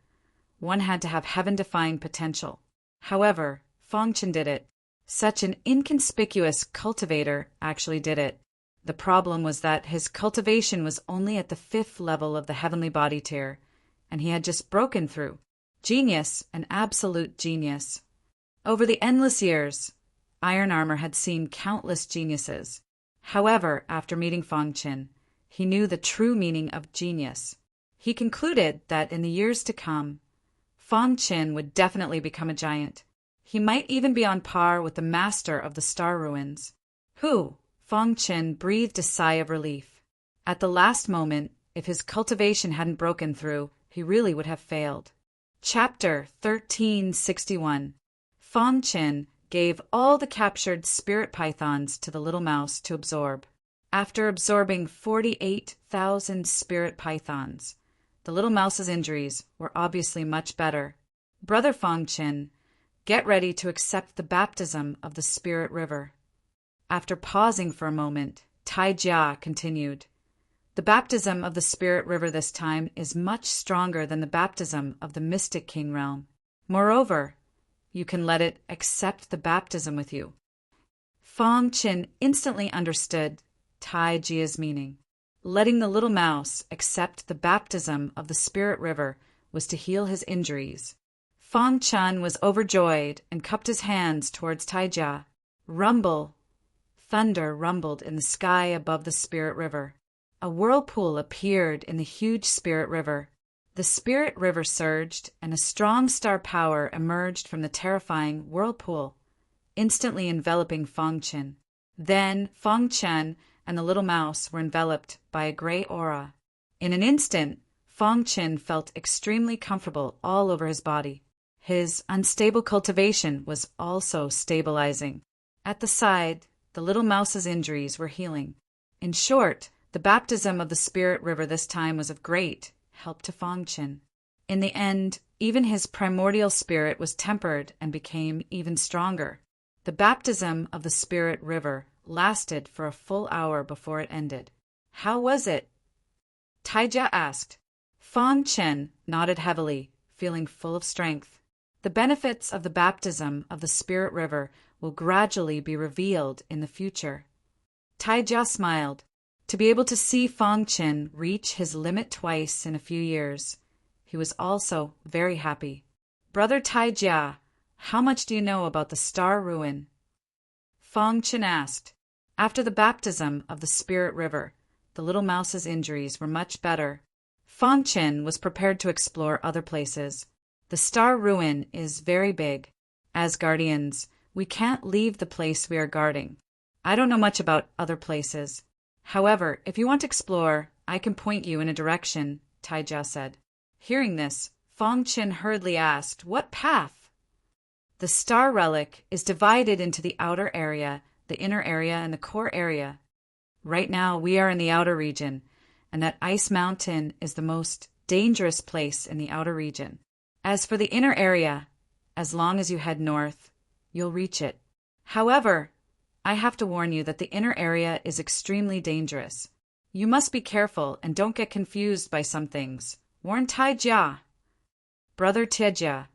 one had to have heaven-defying potential. However, Fang Qin did it. Such an inconspicuous cultivator actually did it. The problem was that his cultivation was only at the 5th level of the heavenly body tier, and he had just broken through. Genius, an absolute genius. Over the endless years, Iron Armor had seen countless geniuses. However, after meeting Fang Qin, he knew the true meaning of genius. He concluded that in the years to come, Fang Qin would definitely become a giant. He might even be on par with the master of the star ruins. Who? Fang Qin breathed a sigh of relief. At the last moment, if his cultivation hadn't broken through, he really would have failed. Chapter 1361. Fang Qin gave all the captured spirit pythons to the little mouse to absorb. After absorbing 48,000 spirit pythons, the little mouse's injuries were obviously much better. Brother Fang Qin, get ready to accept the baptism of the Spirit River. After pausing for a moment, Tai Jia continued. The baptism of the Spirit River this time is much stronger than the baptism of the Mystic King realm. Moreover, you can let it accept the baptism with you. Fang Qin instantly understood Tai Jia's meaning. Letting the little mouse accept the baptism of the Spirit River was to heal his injuries. Fang Qin was overjoyed and cupped his hands towards Tai Jia. Rumble! Thunder rumbled in the sky above the Spirit River. A whirlpool appeared in the huge Spirit River. The Spirit River surged, and a strong star power emerged from the terrifying whirlpool, instantly enveloping Fang Qin. Then Fang Qin and the little mouse were enveloped by a gray aura. In an instant, Fong Qin felt extremely comfortable all over his body. His unstable cultivation was also stabilizing. At the side, the little mouse's injuries were healing. In short, the baptism of the spirit river this time was of great help to Fong Qin. In the end, even his primordial spirit was tempered and became even stronger. The baptism of the spirit river lasted for a full hour before it ended. How was it? Taijia asked. Fong Qin nodded heavily, feeling full of strength. The benefits of the baptism of the spirit river will gradually be revealed in the future. Taijia smiled. To be able to see Fong Qin reach his limit twice in a few years, he was also very happy. Brother Taijia, how much do you know about the Star Ruin? Fong Qin asked. After the baptism of the spirit river, the little mouse's injuries were much better. Fong Qin was prepared to explore other places. The Star Ruin is very big. As guardians, we can't leave the place we are guarding. I don't know much about other places. However, if you want to explore, I can point you in a direction, Taijia said. Hearing this, Fong Qin hurriedly asked, What path? The star relic is divided into the outer area, the inner area, and the core area. Right now, we are in the outer region, and that ice mountain is the most dangerous place in the outer region. As for the inner area, as long as you head north, you'll reach it. However, I have to warn you that the inner area is extremely dangerous. You must be careful and don't get confused by some things. Warn Taijia. Brother Taijia,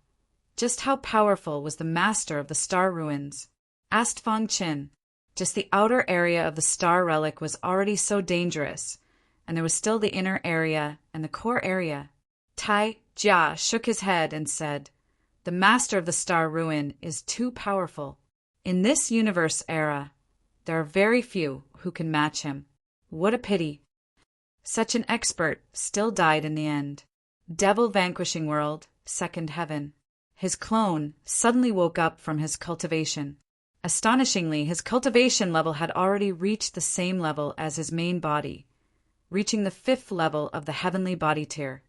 just how powerful was the master of the Star Ruins? Asked Fong Qin. Just the outer area of the star relic was already so dangerous, and there was still the inner area and the core area. Taijia shook his head and said, The master of the Star Ruin is too powerful. In this universe era, there are very few who can match him. What a pity. Such an expert still died in the end. Devil Vanquishing World, Second Heaven. His clone suddenly woke up from his cultivation. Astonishingly, his cultivation level had already reached the same level as his main body, reaching the 5th level of the heavenly body tier.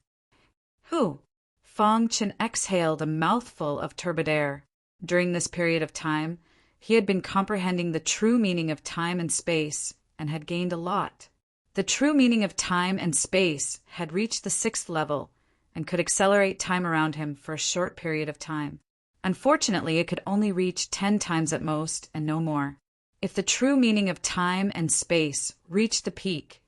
Whew! Fong Qin exhaled a mouthful of turbid air. During this period of time, he had been comprehending the true meaning of time and space and had gained a lot. The true meaning of time and space had reached the 6th level and could accelerate time around him for a short period of time. Unfortunately, it could only reach 10 times at most and no more. If the true meaning of time and space reached the peak,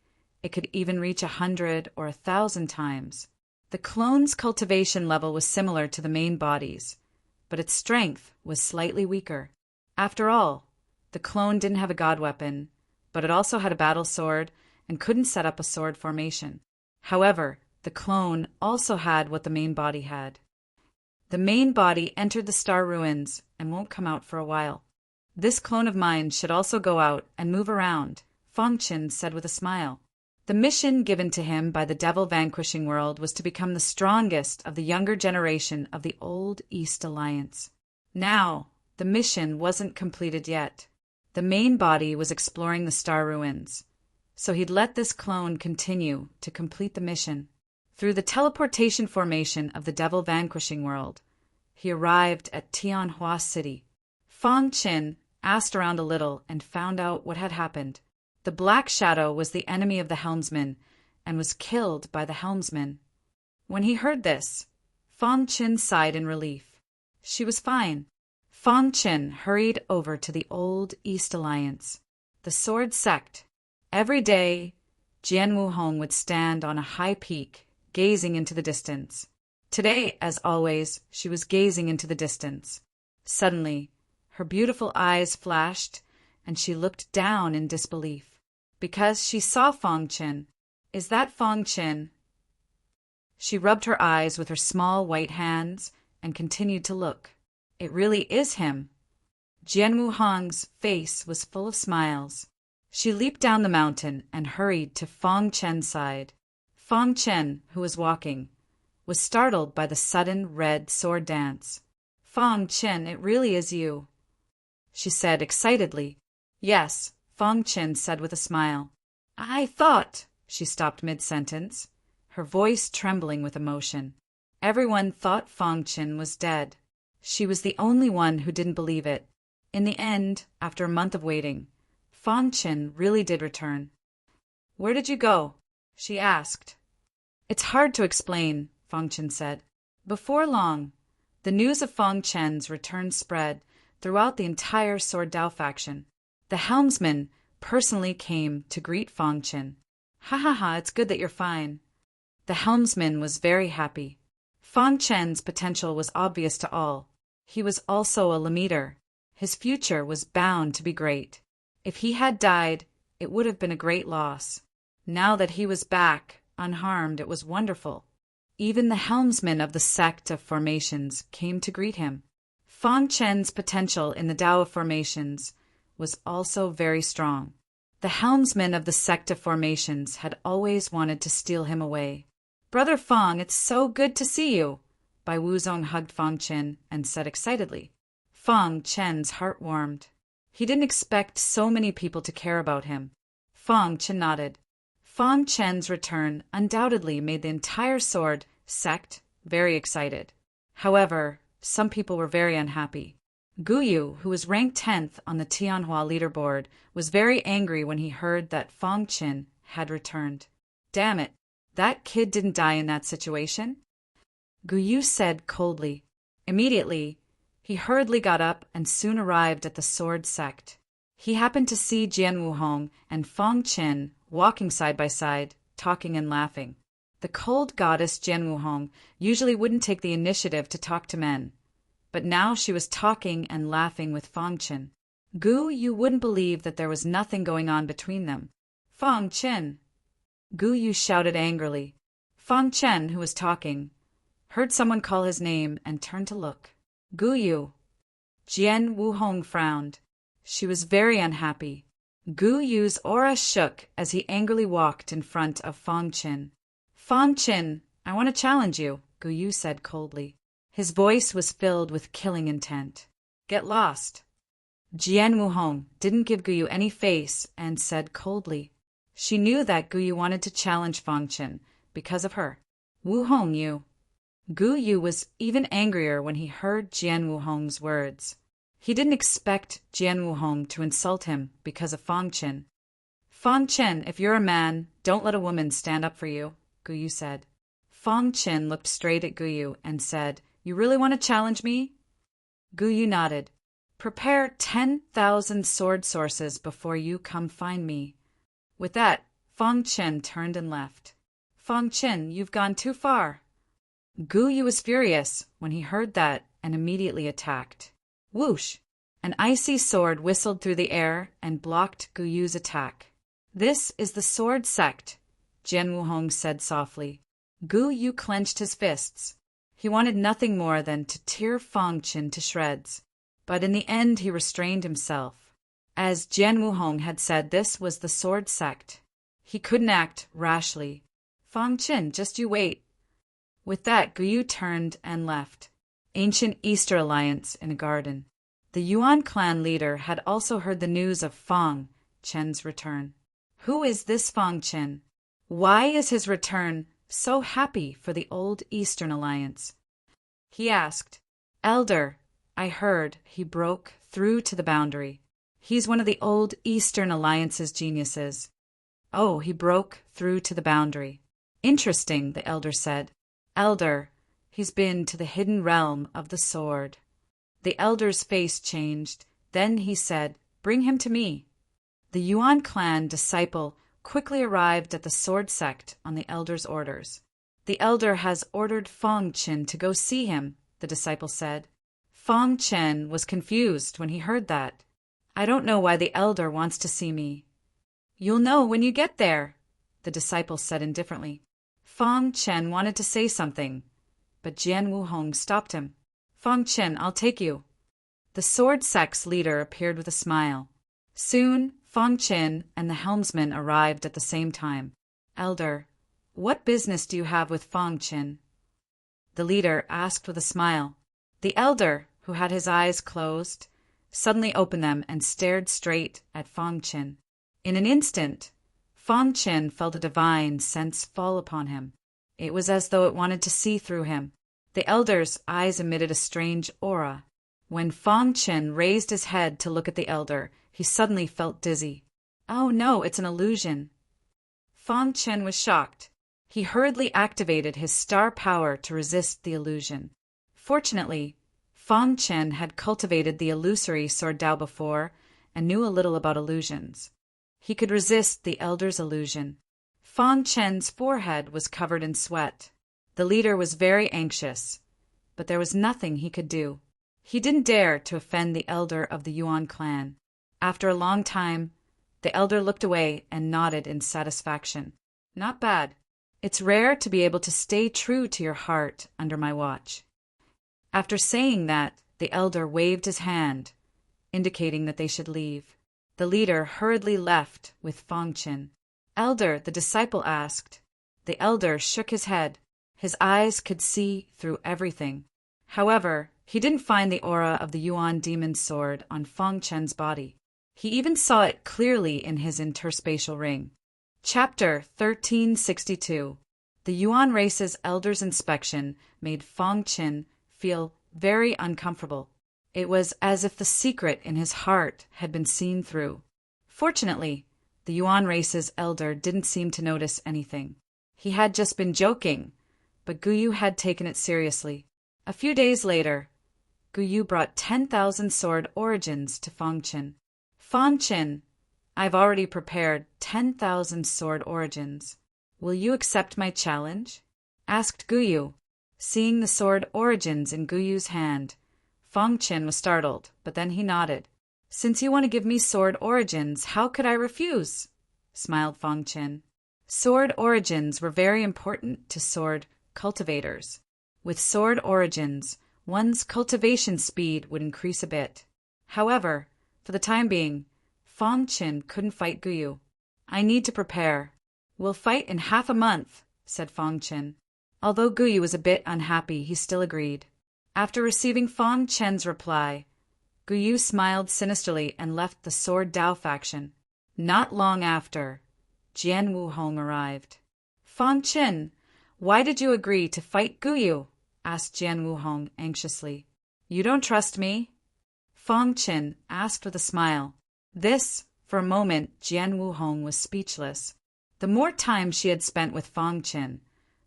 it could even reach 100 or 1,000 times. The clone's cultivation level was similar to the main body's, but its strength was slightly weaker. After all, the clone didn't have a god weapon, but it also had a battle sword and couldn't set up a sword formation. However, the clone also had what the main body had. The main body entered the Star Ruins and won't come out for a while. This clone of mine should also go out and move around, Fong Qin said with a smile. The mission given to him by the Devil Vanquishing World was to become the strongest of the younger generation of the old East Alliance. Now, the mission wasn't completed yet. The main body was exploring the Star Ruins, so he'd let this clone continue to complete the mission. Through the teleportation formation of the Devil Vanquishing World, he arrived at Tianhua City. Fong Qin asked around a little and found out what had happened. The Black Shadow was the enemy of the helmsman and was killed by the helmsman. When he heard this, Fong Qin sighed in relief. She was fine. Fong Qin hurried over to the old East Alliance, the Sword Sect. Every day, Jian Wuhong would stand on a high peak, gazing into the distance. Today, as always, she was gazing into the distance. Suddenly, her beautiful eyes flashed, and she looked down in disbelief. Because she saw Fong Qin. Is that Fong Qin? She rubbed her eyes with her small white hands and continued to look. It really is him. Jian Wuhong's face was full of smiles. She leaped down the mountain and hurried to Fong Qin's side. Fong Qin, who was walking, was startled by the sudden red sword dance. Fong Qin, it really is you, she said excitedly. Yes, Fong Qin said with a smile. I thought, she stopped mid-sentence. her voice trembling with emotion. Everyone thought Fang Chen was dead. She was the only one who didn't believe it. In the end, after a month of waiting, Fang Chen really did return. "Where did you go?" she asked. "It's hard to explain," Fang Chen said. Before long, the news of Fang Chen's return spread throughout the entire Sword Dao faction. The helmsman personally came to greet Fang Chen. "Ha ha ha, it's good that you're fine." The helmsman was very happy. Fang Chen's potential was obvious to all. He was also a leader. His future was bound to be great. If he had died, it would have been a great loss. Now that he was back, unharmed, it was wonderful. Even the helmsman of the sect of formations came to greet him. Fang Chen's potential in the Tao of formations was also very strong. The helmsman of the sect of formations had always wanted to steal him away. "Brother Fang, it's so good to see you!" Bai Wuzong hugged Fang Chen and said excitedly. Fang Chen's heart warmed. He didn't expect so many people to care about him. Fang Chen nodded. Fang Chen's return undoubtedly made the entire sword sect very excited. However, some people were very unhappy. Guyu, who was ranked 10th on the Tianhua leaderboard, was very angry when he heard that Fang Chen had returned. "Damn it, that kid didn't die in that situation," Guyu said coldly. Immediately, he hurriedly got up and soon arrived at the sword sect. He happened to see Jian Wuhong and Fang Chen walking side by side, talking and laughing. The cold goddess Jian Wuhong usually wouldn't take the initiative to talk to men, but now she was talking and laughing with Fang Chen. You wouldn't believe that there was nothing going on between them. "Fang Chen!" Yu shouted angrily. Fang Chen, who was talking, heard someone call his name and turned to look. "Yu." Jian Wuhong frowned. She was very unhappy. Yu's aura shook as he angrily walked in front of Fang Chen. "Fang Chen, I want to challenge you," Yu said coldly. His voice was filled with killing intent. "Get lost." Jian Wuhong didn't give Yu any face and said coldly. She knew that Yu wanted to challenge Fang Chen because of her. "Wuhong, you." Yu was even angrier when he heard Jian Wuhong's words. He didn't expect Jian Wuhong to insult him because of Fang Chen. "Fang Chen, if you're a man, don't let a woman stand up for you," Yu said. Fang Chen looked straight at Yu and said, "You really want to challenge me?" Yu nodded. "Prepare 10,000 sword sources before you come find me." With that, Fang Chen turned and left. "Fang Chen, you've gone too far." Yu was furious when he heard that and immediately attacked. Whoosh! An icy sword whistled through the air and blocked Yu's attack. "This is the sword sect," Jian Wuhong said softly. Yu clenched his fists. He wanted nothing more than to tear Fang Chen to shreds. But in the end he restrained himself. As Jian Wuhong had said, this was the sword sect. He couldn't act rashly. "Fang Chen, just you wait." With that, Yu turned and left. Ancient Easter Alliance in a garden. The Yuan clan leader had also heard the news of Fang Chen's return. Who is this Fang Chen? Why is his return so happy for the old Eastern Alliance? He asked. "Elder, I heard he broke through to the boundary. He's one of the old Eastern Alliance's geniuses." "Oh, he broke through to the boundary. Interesting," the elder said. "Elder, he's been to the hidden realm of the sword." The elder's face changed. Then he said, "Bring him to me." The Yuan clan disciple quickly arrived at the sword sect on the elder's orders. "The elder has ordered Fang Chen to go see him," the disciple said. Fang Chen was confused when he heard that. "I don't know why the elder wants to see me." "You'll know when you get there," the disciple said indifferently. Fang Chen wanted to say something, but Jian Wuhong stopped him. "Fang Chen, I'll take you." The sword sect's leader appeared with a smile. Soon, Fang Chen and the helmsman arrived at the same time. "Elder, what business do you have with Fang Chen?" the leader asked with a smile. The elder, who had his eyes closed, suddenly opened them and stared straight at Fang Chen. In an instant, Fang Chen felt a divine sense fall upon him. It was as though it wanted to see through him. The elder's eyes emitted a strange aura. When Fang Chen raised his head to look at the elder, he suddenly felt dizzy. Oh no, it's an illusion. Fang Chen was shocked. He hurriedly activated his star power to resist the illusion. Fortunately, Fang Chen had cultivated the illusory sword Dao before and knew a little about illusions. He could resist the elder's illusion. Fang Chen's forehead was covered in sweat. The leader was very anxious, but there was nothing he could do. He didn't dare to offend the elder of the Yuan clan. After a long time, the elder looked away and nodded in satisfaction. Not bad. It's rare to be able to stay true to your heart under my watch. After saying that, the elder waved his hand, indicating that they should leave. The leader hurriedly left with Fang Chen. Elder, the disciple asked. The elder shook his head. His eyes could see through everything. However, he didn't find the aura of the Yuan demon sword on Fang Chen's body. He even saw it clearly in his interspatial ring. Chapter 1362. The Yuan race's elder's inspection made Fang Chen feel very uncomfortable. It was as if the secret in his heart had been seen through. Fortunately, the Yuan race's elder didn't seem to notice anything. He had just been joking, but Guyu had taken it seriously. A few days later, Guyu brought 10,000 sword origins to Fang Chen. Fang Chen, I've already prepared 10,000 sword origins. Will you accept my challenge? Asked Guyu. Seeing the sword origins in Guyu's hand, Fang Chen was startled, but then he nodded. Since you want to give me sword origins, how could I refuse? Smiled Fang Chen. Sword origins were very important to sword cultivators. With sword origins, one's cultivation speed would increase a bit. However, for the time being, Fang Chen couldn't fight Guyu. I need to prepare. We'll fight in half a month, said Fang Chen. Although Guyu was a bit unhappy, he still agreed. After receiving Fang Chen's reply, Guyu smiled sinisterly and left the Sword Dao faction. Not long after, Jian Wuhong arrived. Fang Chen, why did you agree to fight Guyu? Asked Jian Wuhong anxiously. You don't trust me? Fang Chen asked with a smile. For a moment, Jian Wuhong was speechless. The more time she had spent with Fang Chen,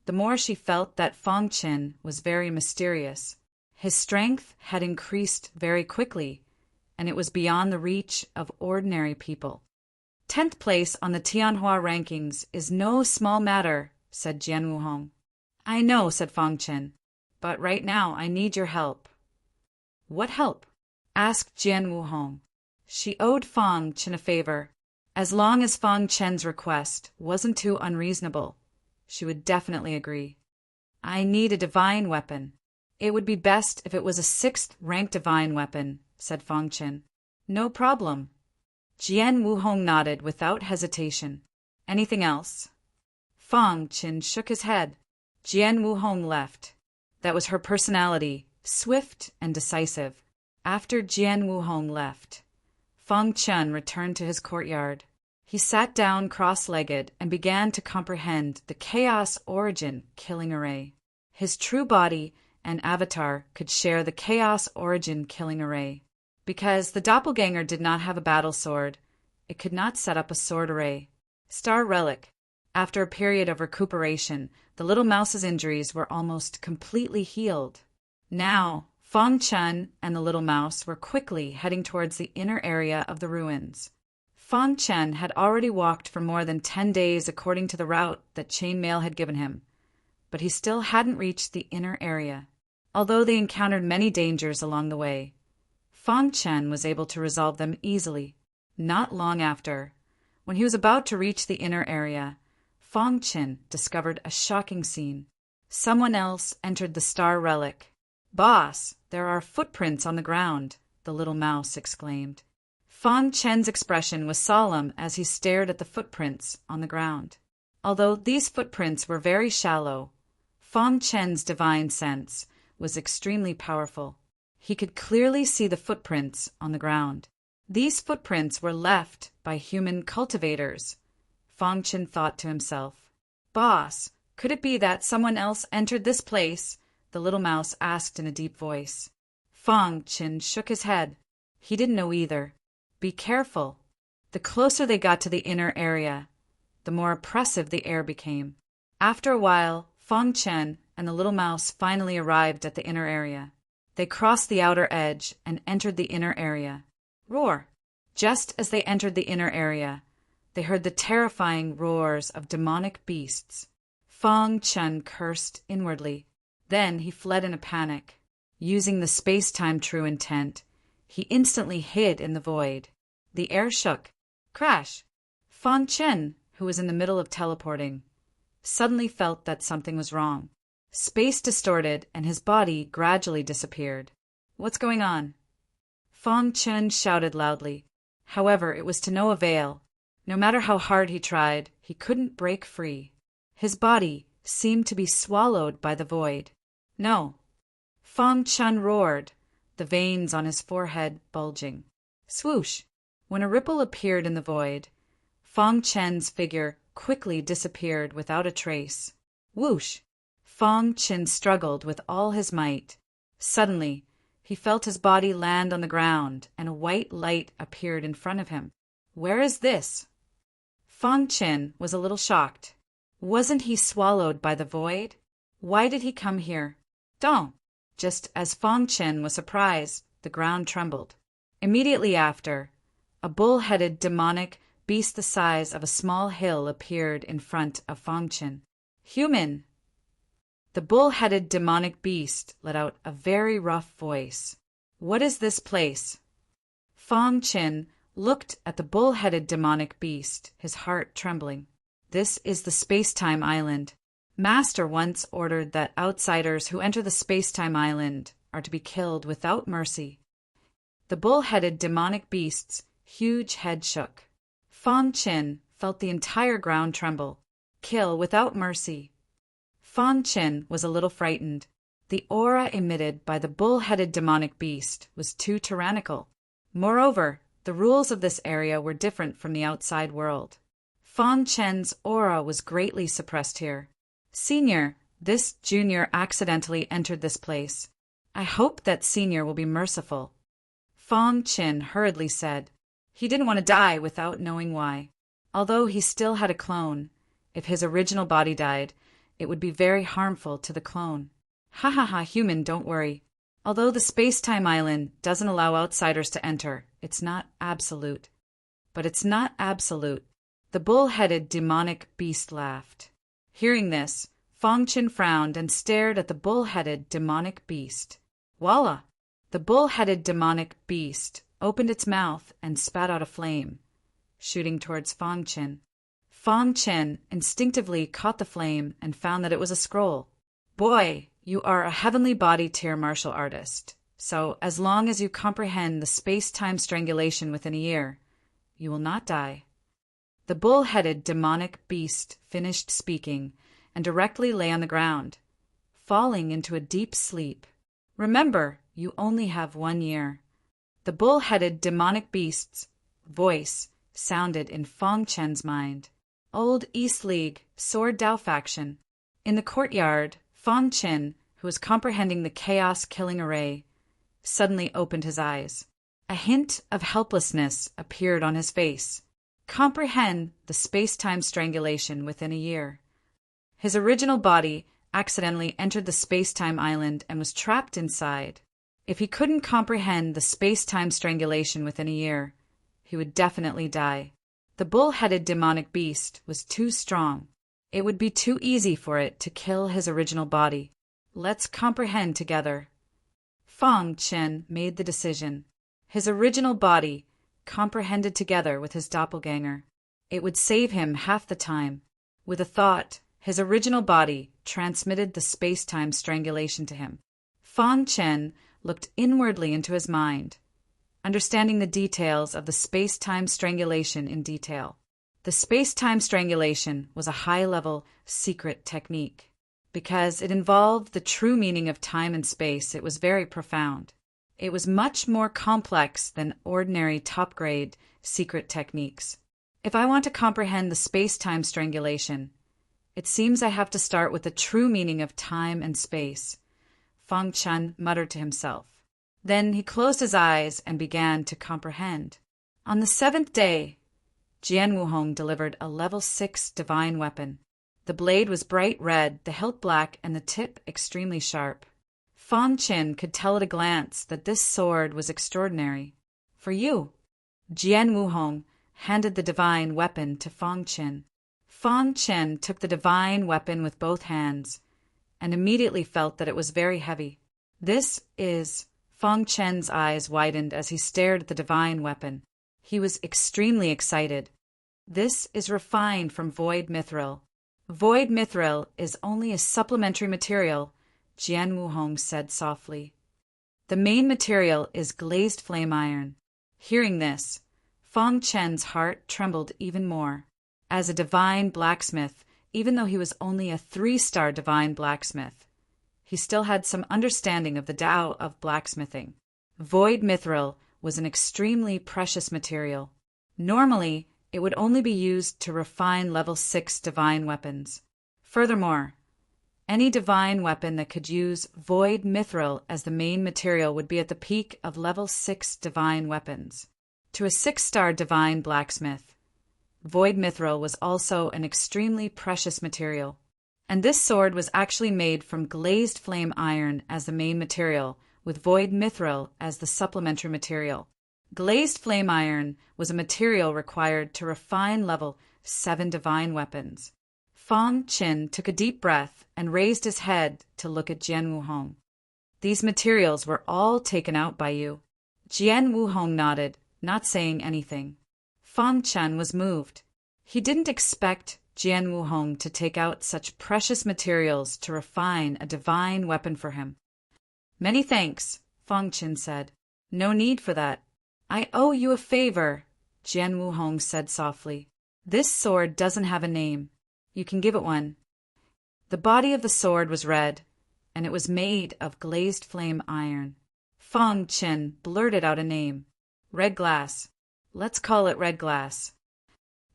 the more she felt that Fang Chen was very mysterious. His strength had increased very quickly, and it was beyond the reach of ordinary people. 10th place on the Tianhua rankings is no small matter, said Jian Wuhong. I know, said Fang Chen, but right now I need your help. What help? Asked Jian Wuhong. She owed Fang Chen a favor. As long as Fang Chen's request wasn't too unreasonable, she would definitely agree. I need a divine weapon. It would be best if it was a 6th rank divine weapon, said Fang Chen. No problem. Jian Wuhong nodded without hesitation. Anything else? Fang Chen shook his head. Jian Wuhong left. That was her personality, swift and decisive. After Jian Wuhong left, Fang Chen returned to his courtyard. He sat down cross-legged and began to comprehend the Chaos Origin killing array. His true body and avatar could share the Chaos Origin killing array. Because the doppelganger did not have a battle sword, it could not set up a sword array. Star Relic. After a period of recuperation, the little mouse's injuries were almost completely healed. Now, Fang Chen and the little mouse were quickly heading towards the inner area of the ruins. Fang Chen had already walked for more than 10 days according to the route that Chainmail had given him, but he still hadn't reached the inner area. Although they encountered many dangers along the way, Fang Chen was able to resolve them easily. Not long after, when he was about to reach the inner area, Fang Chen discovered a shocking scene. Someone else entered the Star Relic. Boss, there are footprints on the ground, the little mouse exclaimed. Fang Chen's expression was solemn as he stared at the footprints on the ground. Although these footprints were very shallow, Fang Chen's divine sense was extremely powerful. He could clearly see the footprints on the ground. These footprints were left by human cultivators. Fang Chen thought to himself, Boss, Could it be that someone else entered this place? The little mouse asked in a deep voice. Fong Chin shook his head. He didn't know either. Be careful. The closer they got to the inner area, the more oppressive the air became. After a while, Fong Chen and the little mouse finally arrived at the inner area. They crossed the outer edge and entered the inner area. Roar! Just as they entered the inner area, they heard the terrifying roars of demonic beasts. Fong Chen cursed inwardly. Then he fled in a panic. Using the space-time true intent, he instantly hid in the void. The air shook. Crash! Fong Chen, who was in the middle of teleporting, suddenly felt that something was wrong. Space distorted and his body gradually disappeared. What's going on? Fong Chen shouted loudly. However, it was to no avail. No matter how hard he tried, he couldn't break free. His body seemed to be swallowed by the void. No. Fong Chen roared, the veins on his forehead bulging. Swoosh! When a ripple appeared in the void, Fong Chen's figure quickly disappeared without a trace. Whoosh! Fong Chen struggled with all his might. Suddenly, he felt his body land on the ground, and a white light appeared in front of him. Where is this? Fong Chen was a little shocked. Wasn't he swallowed by the void? Why did he come here? Don't! Just as Fong Chen was surprised, the ground trembled. Immediately after, a bull-headed demonic beast the size of a small hill appeared in front of Fong Chen. Human! The bull-headed demonic beast let out a very rough voice. What is this place? Fong Chen looked at the bull-headed demonic beast, his heart trembling. This is the space-time island. Master once ordered that outsiders who enter the space-time island are to be killed without mercy. The bull-headed demonic beast's huge head shook. Fong Chen felt the entire ground tremble. Kill without mercy. Fong Chen was a little frightened. The aura emitted by the bull-headed demonic beast was too tyrannical. Moreover, the rules of this area were different from the outside world. Fong Chen's aura was greatly suppressed here. Senior, this junior accidentally entered this place. I hope that Senior will be merciful. Fong Chen hurriedly said. He didn't want to die without knowing why. Although he still had a clone, if his original body died, it would be very harmful to the clone. Ha ha ha, human, don't worry. Although the space-time island doesn't allow outsiders to enter, it's not absolute. But it's not absolute. The bull-headed demonic beast laughed. Hearing this, Fong Chen frowned and stared at the bull-headed demonic beast. Voila! The bull-headed demonic beast opened its mouth and spat out a flame, shooting towards Fong Chen. Fong Chen instinctively caught the flame and found that it was a scroll. Boy, you are a heavenly body tier martial artist. So, as long as you comprehend the space-time strangulation within a year, you will not die. The bull-headed demonic beast finished speaking and directly lay on the ground, falling into a deep sleep. Remember, you only have 1 year. The bull-headed demonic beast's voice sounded in Fong Chen's mind. Old East League, Sword Dao faction. In the courtyard, Fong Chen, who was comprehending the chaos-killing array, suddenly opened his eyes. A hint of helplessness appeared on his face. Comprehend the space-time strangulation within a year. His original body accidentally entered the space-time island and was trapped inside. If he couldn't comprehend the space-time strangulation within a year, he would definitely die. The bull-headed demonic beast was too strong. It would be too easy for it to kill his original body. Let's comprehend together. Fong Chen made the decision. His original body comprehended together with his doppelganger. It would save him half the time. With a thought, his original body transmitted the space-time strangulation to him. Fong Chen looked inwardly into his mind, understanding the details of the space-time strangulation in detail. The space-time strangulation was a high-level, secret technique. Because it involved the true meaning of time and space, it was very profound. It was much more complex than ordinary top-grade secret techniques. If I want to comprehend the space-time strangulation, It seems I have to start with the true meaning of time and space, Fang Chen muttered to himself. Then he closed his eyes and began to comprehend. On the 7th day, Jian Wuhong delivered a level 6 divine weapon. The blade was bright red, the hilt black, and the tip extremely sharp. Fang Chen could tell at a glance that this sword was extraordinary. For you, Jian Wuhong handed the divine weapon to Fang Chen. Fang Chen took the divine weapon with both hands and immediately felt that it was very heavy. This is... Fang Chen's eyes widened as he stared at the divine weapon. He was extremely excited. This is refined from void mithril. Void mithril is only a supplementary material, Jian Wuhong said softly. The main material is glazed flame iron. Hearing this, Fang Chen's heart trembled even more. As a divine blacksmith, even though he was only a 3-star divine blacksmith, he still had some understanding of the Tao of blacksmithing. Void mithril was an extremely precious material. Normally, it would only be used to refine level 6 divine weapons. Furthermore, any divine weapon that could use void mithril as the main material would be at the peak of level 6 divine weapons. To a 6-star divine blacksmith, void mithril was also an extremely precious material. And this sword was actually made from glazed flame iron as the main material, with void mithril as the supplementary material. Glazed flame iron was a material required to refine level 7 divine weapons. Fang Chen took a deep breath and raised his head to look at Jian Wuhong. These materials were all taken out by you. Jian Wuhong nodded, not saying anything. Fang Chen was moved. He didn't expect Jian Wuhong to take out such precious materials to refine a divine weapon for him. Many thanks, Fang Chen said. No need for that. I owe you a favor, Jian Wuhong said softly. This sword doesn't have a name. You can give it one. The body of the sword was red, and it was made of glazed flame iron. Fang Chen blurted out a name. Red Glass. Let's call it Red Glass.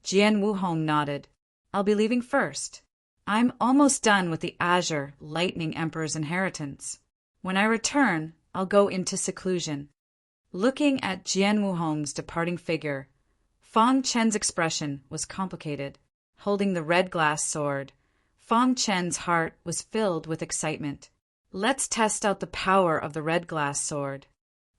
Jian Wuhong nodded. I'll be leaving first. I'm almost done with the Azure Lightning Emperor's inheritance. When I return, I'll go into seclusion. Looking at Jian Wuhong's departing figure, Fang Chen's expression was complicated. Holding the red glass sword, Fang Chen's heart was filled with excitement. Let's test out the power of the red glass sword.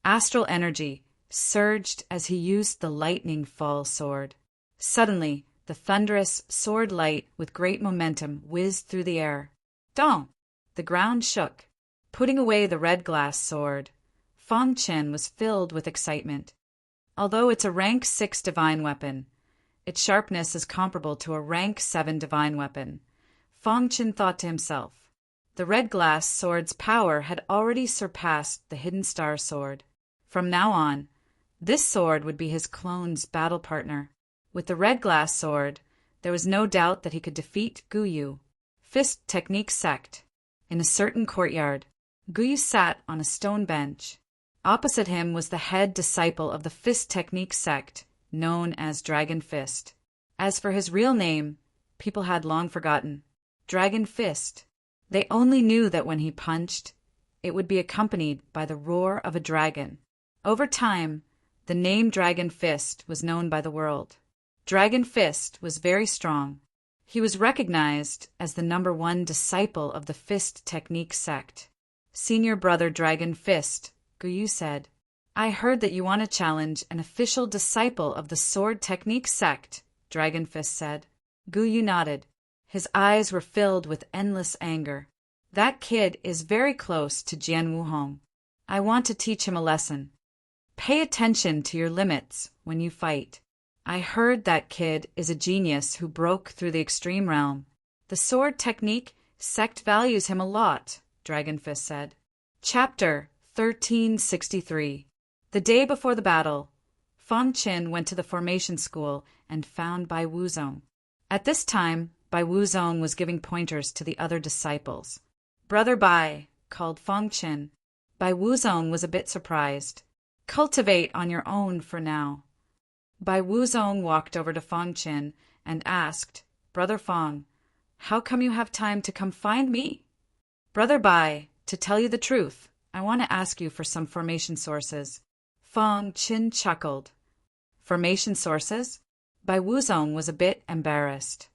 Astral energy surged as he used the lightning fall sword. Suddenly, the thunderous sword light with great momentum whizzed through the air. Dong! The ground shook. Putting away the red glass sword, Fang Chen was filled with excitement. Although it's a rank 6 divine weapon, its sharpness is comparable to a rank 7 divine weapon. Fang Chen thought to himself. The red glass sword's power had already surpassed the hidden star sword. From now on, this sword would be his clone's battle partner. With the red glass sword, there was no doubt that he could defeat Guyu. Fist Technique Sect. In a certain courtyard, Guyu sat on a stone bench. Opposite him was the head disciple of the Fist Technique Sect, known as Dragon Fist. As for his real name, people had long forgotten. Dragon Fist. They only knew that when he punched, it would be accompanied by the roar of a dragon. Over time, the name Dragon Fist was known by the world. Dragon Fist was very strong. He was recognized as the #1 disciple of the Fist Technique Sect. Senior brother Dragon Fist, Guyu said, I heard that you want to challenge an official disciple of the Sword Technique Sect, Dragon Fist said. Guyu nodded. His eyes were filled with endless anger. That kid is very close to Jian Wuhong. I want to teach him a lesson. Pay attention to your limits when you fight. I heard that kid is a genius who broke through the extreme realm. The Sword Technique Sect values him a lot, Dragon Fist said. Chapter 1363. The day before the battle, Fang Chen went to the formation school and found Bai Wuzong. At this time, Bai Wuzong was giving pointers to the other disciples. Brother Bai, called Fang Chen. Bai Wuzong was a bit surprised. Cultivate on your own for now. Bai Wuzong walked over to Fang Chen and asked, Brother Fang, How come you have time to come find me? Brother Bai, to tell you the truth, I want to ask you for some formation sources. Fong Chin chuckled. Formation sources? Bai Wuzong was a bit embarrassed.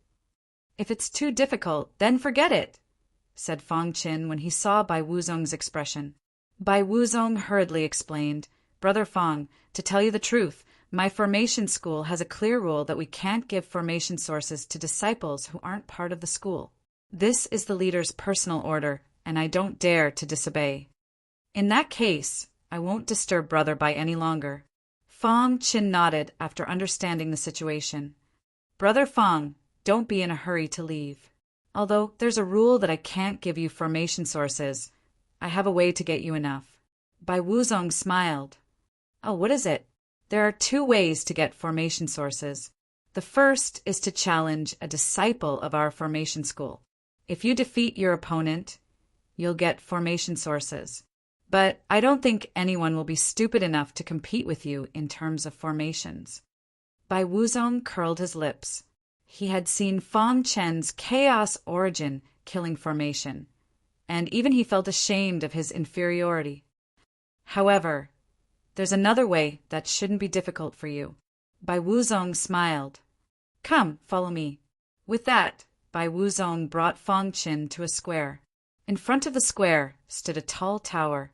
If it's too difficult, then forget it, said Fong Chin when he saw Bai Wuzong's expression. Bai Wuzong hurriedly explained, Brother Fong, to tell you the truth, my formation school has a clear rule that we can't give formation sources to disciples who aren't part of the school. This is the leader's personal order, and I don't dare to disobey. In that case, I won't disturb Brother Bai any longer. Fong Chin nodded after understanding the situation. Brother Fong, don't be in a hurry to leave. Although there's a rule that I can't give you formation sources, I have a way to get you enough. Bai Wuzong smiled. Oh, what is it? There are 2 ways to get formation sources. The first is to challenge a disciple of our formation school. If you defeat your opponent, you'll get formation sources. But I don't think anyone will be stupid enough to compete with you in terms of formations. Bai Wuzong curled his lips. He had seen Fong Chen's chaos origin killing formation, and even he felt ashamed of his inferiority. However, there's another way that shouldn't be difficult for you. Bai Wuzong smiled. Come, follow me. With that, Bai Wuzong brought Fong Chin to a square. In front of the square stood a tall tower.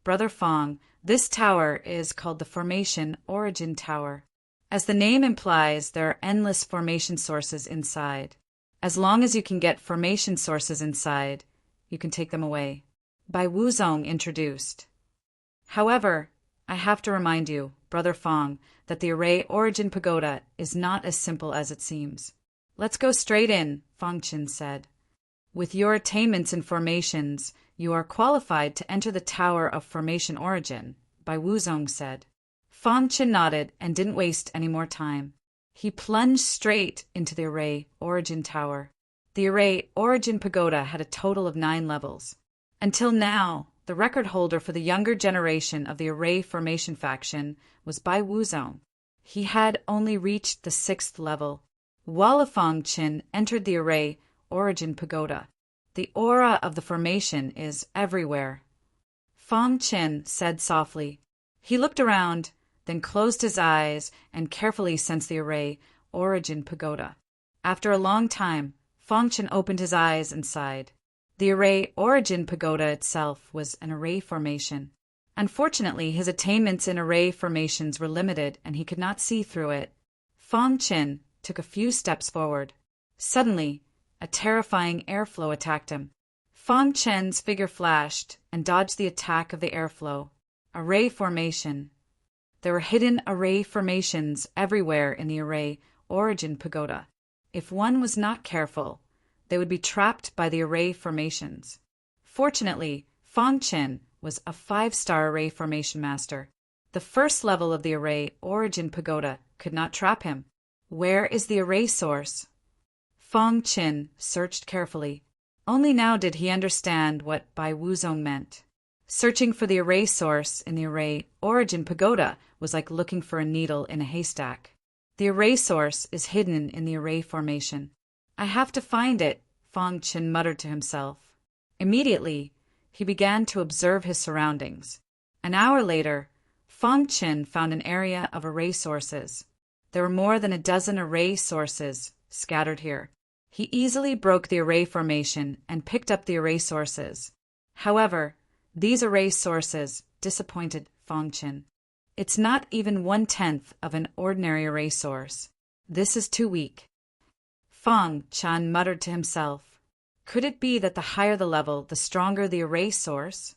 Brother Fong, this tower is called the Formation Origin Tower. As the name implies, there are endless formation sources inside. As long as you can get formation sources inside, you can take them away. Bai Wuzong introduced. However, I have to remind you, Brother Fong, that the Array Origin Pagoda is not as simple as it seems. Let's go straight in, Fong Chin said. With your attainments in formations, you are qualified to enter the Tower of Formation Origin, Bai Wuzong said. Fong Chin nodded and didn't waste any more time. He plunged straight into the Array Origin Tower. The Array Origin Pagoda had a total of 9 levels. Until now, the record holder for the younger generation of the Array Formation faction was Bai Wuzong. He had only reached the 6th level. While Fong Chin entered the Array Origin Pagoda, the aura of the formation is everywhere. Fong Chin said softly. He looked around, then closed his eyes and carefully sensed the Array Origin Pagoda. After a long time, Fong Chin opened his eyes and sighed. The Array Origin Pagoda itself was an array formation. Unfortunately, his attainments in array formations were limited and he could not see through it. Fong Chin took a few steps forward. Suddenly, a terrifying airflow attacked him. Fong Chen's figure flashed and dodged the attack of the airflow. Array formation. There were hidden array formations everywhere in the Array Origin Pagoda. If one was not careful, they would be trapped by the array formations. Fortunately, Fong Chin was a 5-star array formation master. The first level of the Array Origin Pagoda could not trap him. Where is the array source? Fong Chin searched carefully. Only now did he understand what Bai Wuzong meant. Searching for the array source in the Array Origin Pagoda was like looking for a needle in a haystack. The array source is hidden in the array formation. I have to find it, Fong Chin muttered to himself. Immediately, he began to observe his surroundings. An hour later, Fong Chin found an area of array sources. There were more than a dozen array sources scattered here. He easily broke the array formation and picked up the array sources. However, these array sources disappointed Fong Chin. It's not even 1/10 of an ordinary array source. This is too weak. Fong Chan muttered to himself. Could it be that the higher the level, the stronger the array source?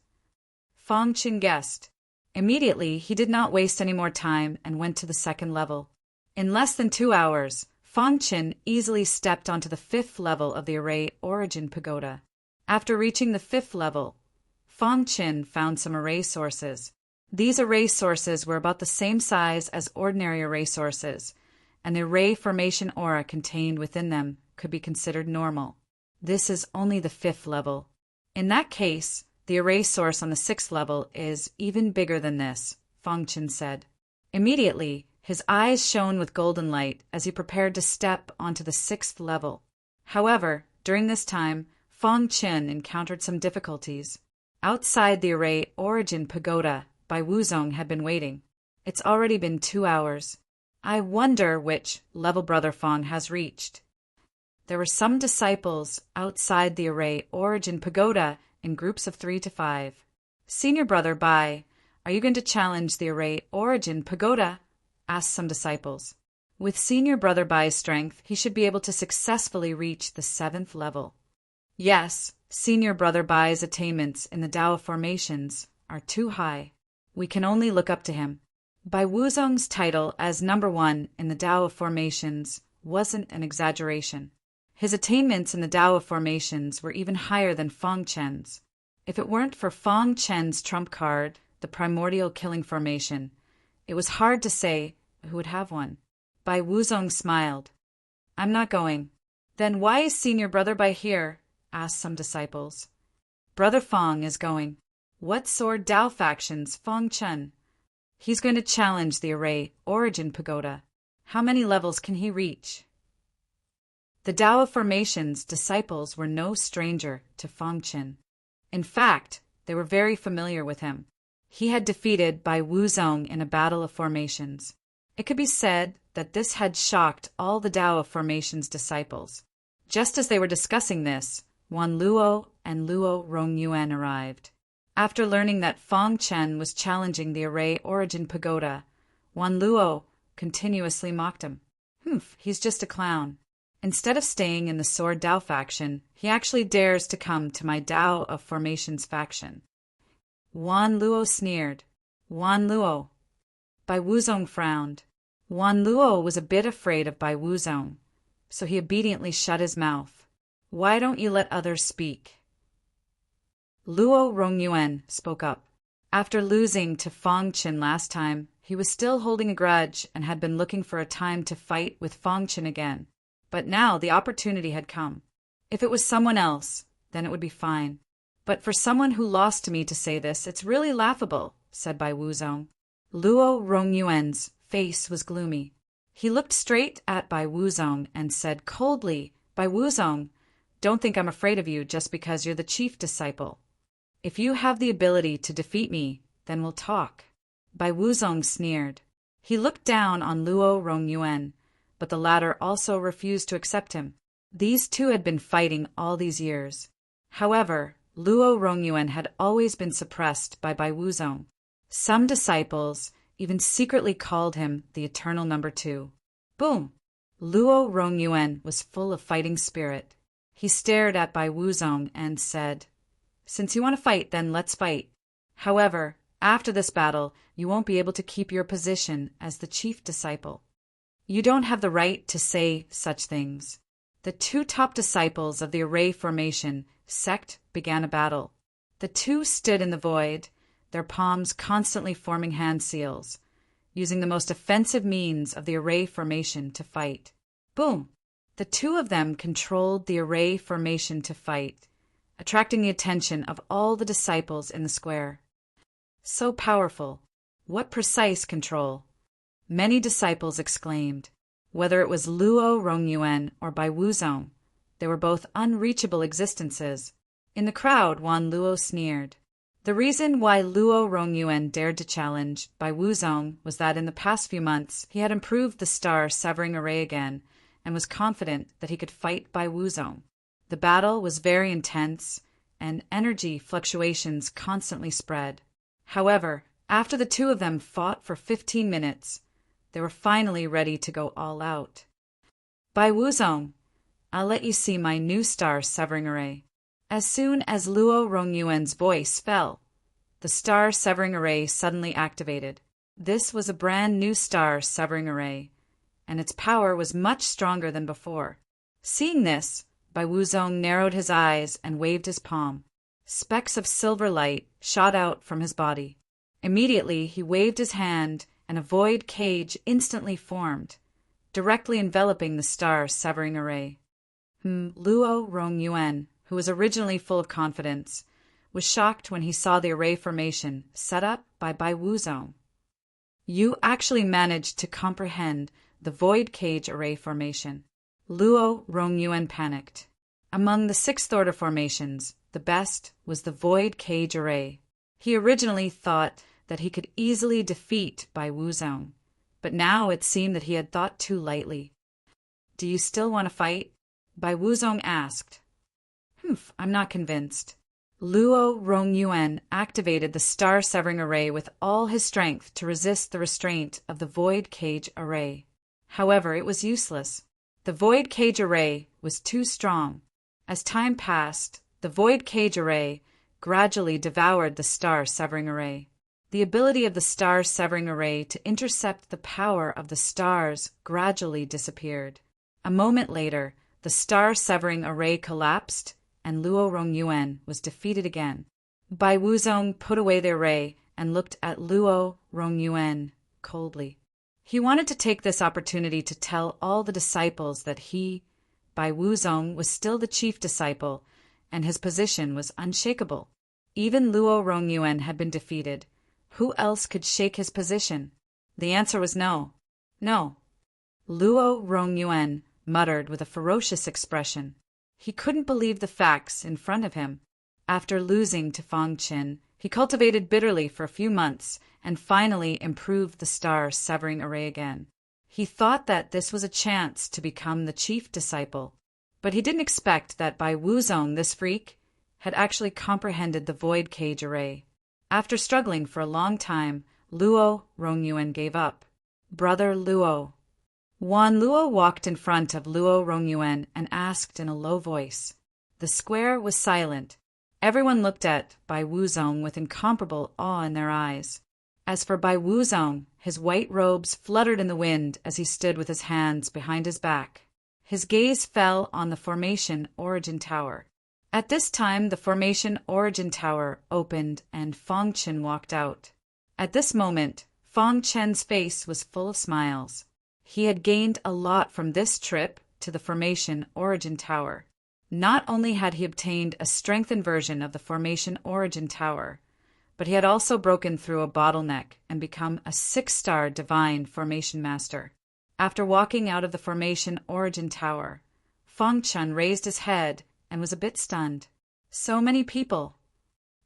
Fong Chin guessed. Immediately, he did not waste any more time and went to the 2nd level. In less than 2 hours, Fong Chin easily stepped onto the 5th level of the Array Origin Pagoda. After reaching the 5th level, Fong Chin found some array sources. These array sources were about the same size as ordinary array sources, and the array formation aura contained within them could be considered normal. This is only the 5th level. In that case, the array source on the 6th level is even bigger than this, Fong Chin said. Immediately, his eyes shone with golden light as he prepared to step onto the 6th level. However, during this time, Fong Qin encountered some difficulties. Outside the Array Origin Pagoda, Bai Wuzong had been waiting. It's already been 2 hours. I wonder which level Brother Fong has reached. There were some disciples outside the Array Origin Pagoda in groups of 3 to 5. Senior Brother Bai, are you going to challenge the Array Origin Pagoda? Asked some disciples. With Senior Brother Bai's strength, he should be able to successfully reach the 7th level. Yes, Senior Brother Bai's attainments in the Tao of Formations are too high. We can only look up to him. Bai Wuzong's title as number 1 in the Tao of Formations wasn't an exaggeration. His attainments in the Tao of Formations were even higher than Fong Chen's. If it weren't for Fong Chen's trump card, the Primordial Killing Formation, it was hard to say who would have one. Bai Wuzong smiled. I'm not going. Then why is Senior Brother Bai here? Asked some disciples. Brother Fong is going. What Sword Tao faction's Fong Chen? He's going to challenge the Array Origin Pagoda. How many levels can he reach? The Tao of Formations disciples were no stranger to Fong Chen. In fact, they were very familiar with him. He had defeated Bai Wuzong in a battle of formations. It could be said that this had shocked all the Tao of Formations disciples. Just as they were discussing this, Wan Luo and Luo Rongyuan arrived. After learning that Fong Chen was challenging the Array Origin Pagoda, Wan Luo continuously mocked him. He's just a clown. Instead of staying in the Sword Tao faction, he actually dares to come to my Tao of Formations faction. Wan Luo sneered. Wan Luo. Bai Wuzong frowned. Wan Luo was a bit afraid of Bai Wuzong, so he obediently shut his mouth. Why don't you let others speak? Luo Rongyuan spoke up. After losing to Fong Chen last time, he was still holding a grudge and had been looking for a time to fight with Fong Chen again. But now the opportunity had come. If it was someone else, then it would be fine. But for someone who lost to me to say this, it's really laughable, said Bai Wuzong. Luo Rongyuan's face was gloomy. He looked straight at Bai Wuzong and said coldly, Bai Wuzong, don't think I'm afraid of you just because you're the chief disciple. If you have the ability to defeat me, then we'll talk. Bai Wuzong sneered. He looked down on Luo Rongyuan, but the latter also refused to accept him. These two had been fighting all these years. However, Luo Rongyuan had always been suppressed by Bai Wuzong. Some disciples even secretly called him the Eternal Number 2. Boom! Luo Rongyuan was full of fighting spirit. He stared at Bai Wuzong and said, Since you want to fight, then let's fight. However, after this battle, you won't be able to keep your position as the chief disciple. You don't have the right to say such things. The 2 top disciples of the Array Formation sect began a battle. The 2 stood in the void, their palms constantly forming hand seals, using the most offensive means of the Array Formation to fight. Boom! The 2 of them controlled the Array Formation to fight, attracting the attention of all the disciples in the square. So powerful! What precise control! Many disciples exclaimed. Whether it was Luo Rongyuan or Bai Wuzong, they were both unreachable existences. In the crowd, Wan Luo sneered. The reason why Luo Rongyuan dared to challenge Bai Wuzong was that in the past few months he had improved the star-severing array again and was confident that he could fight Bai Wuzong. The battle was very intense, and energy fluctuations constantly spread. However, after the 2 of them fought for 15 minutes, they were finally ready to go all out. Bai Wuzong, I'll let you see my new star-severing array. As soon as Luo Rongyuan's voice fell, the star-severing array suddenly activated. This was a brand new star-severing array, and its power was much stronger than before. Seeing this, Bai Wuzong narrowed his eyes and waved his palm. Specks of silver light shot out from his body. Immediately, he waved his hand, and a void cage instantly formed, directly enveloping the star-severing array. Luo Rongyuan, who was originally full of confidence, was shocked when he saw the array formation set up by Bai Wuzong. You actually managed to comprehend the void cage array formation. Luo Rongyuan panicked. Among the sixth order formations, the best was the Void Cage Array. He originally thought that he could easily defeat Bai Wuzong, but now it seemed that he had thought too lightly. "Do you still want to fight?" Bai Wuzong asked. I'm not convinced." Luo Rongyuan activated the star-severing array with all his strength to resist the restraint of the Void Cage Array. However, it was useless. The Void Cage Array was too strong. As time passed, the Void Cage Array gradually devoured the star-severing array. The ability of the star-severing array to intercept the power of the stars gradually disappeared. A moment later, the star-severing array collapsed, and Luo Rongyuan was defeated again. Bai Wuzong put away the array and looked at Luo Rongyuan coldly. He wanted to take this opportunity to tell all the disciples that he, Bai Wuzong, was still the chief disciple, and his position was unshakable. Even Luo Rongyuan had been defeated. Who else could shake his position? The answer was no. No. Luo Rongyuan muttered with a ferocious expression. He couldn't believe the facts in front of him. After losing to Fang Qin, he cultivated bitterly for a few months and finally improved the star-severing array again. He thought that this was a chance to become the chief disciple, but he didn't expect that Bai Wuzong, this freak, had actually comprehended the Void Cage Array. After struggling for a long time, Luo Rongyuan gave up. "Brother Luo." Wan Luo walked in front of Luo Rongyuan and asked in a low voice. The square was silent. Everyone looked at Bai Wuzong with incomparable awe in their eyes. As for Bai Wuzong, his white robes fluttered in the wind as he stood with his hands behind his back. His gaze fell on the Formation Origin Tower. At this time, the Formation Origin Tower opened and Fang Qin walked out. At this moment, Fang Chen's face was full of smiles. He had gained a lot from this trip to the Formation Origin Tower. Not only had he obtained a strengthened version of the Formation Origin Tower, but he had also broken through a bottleneck and become a 6-star Divine Formation Master. After walking out of the Formation Origin Tower, Fang Chen raised his head and was a bit stunned. So many people.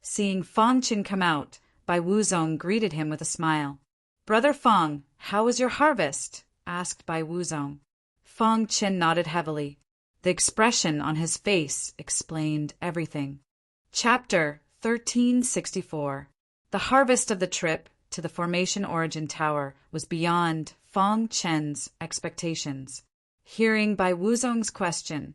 Seeing Fang Chen come out, Bai Wuzong greeted him with a smile. "Brother Fang, how was your harvest?" asked Bai Wuzong. Fang Chen nodded heavily. The expression on his face explained everything. Chapter 1364. The harvest of the trip to the Formation Origin Tower was beyond Fang Chen's expectations. Hearing Bai Wuzong's question,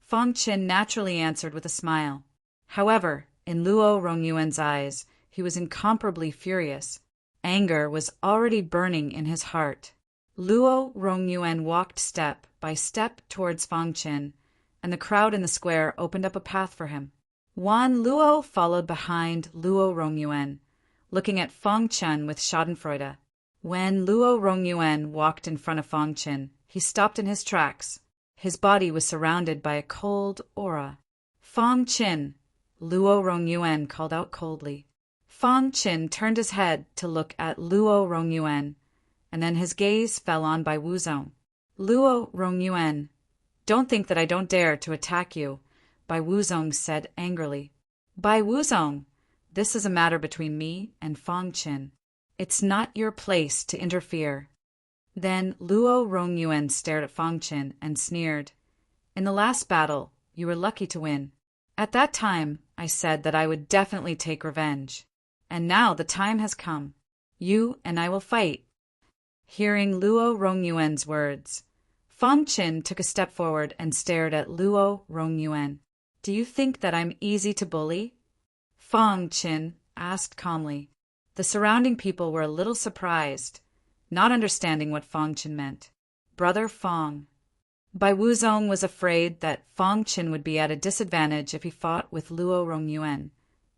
Fang Chen naturally answered with a smile. However, in Luo Rongyuan's eyes, he was incomparably furious. Anger was already burning in his heart. Luo Rongyuan walked step by step towards Fang Chen, and the crowd in the square opened up a path for him. Wan Luo followed behind Luo Rongyuan, looking at Fang Chen with schadenfreude. When Luo Rongyuan walked in front of Fang Chen, he stopped in his tracks. His body was surrounded by a cold aura. "Fang Chen," Luo Rongyuan called out coldly. Fang Chen turned his head to look at Luo Rongyuan, and then his gaze fell on Bai Wuzong. "Luo Rongyuan, don't think that I don't dare to attack you," Bai Wuzong said angrily. "Bai Wuzong, this is a matter between me and Fang Chen. It's not your place to interfere." Then Luo Rongyuan stared at Fang Chen and sneered. "In the last battle, you were lucky to win. At that time, I said that I would definitely take revenge. And now the time has come. You and I will fight." Hearing Luo Rongyuan's words, Fang Chen took a step forward and stared at Luo Rongyuan. "Do you think that I'm easy to bully?" Fang Chen asked calmly. The surrounding people were a little surprised, not understanding what Fang Chen meant. "Brother Fang." Bai Wuzong was afraid that Fang Chen would be at a disadvantage if he fought with Luo Rongyuan,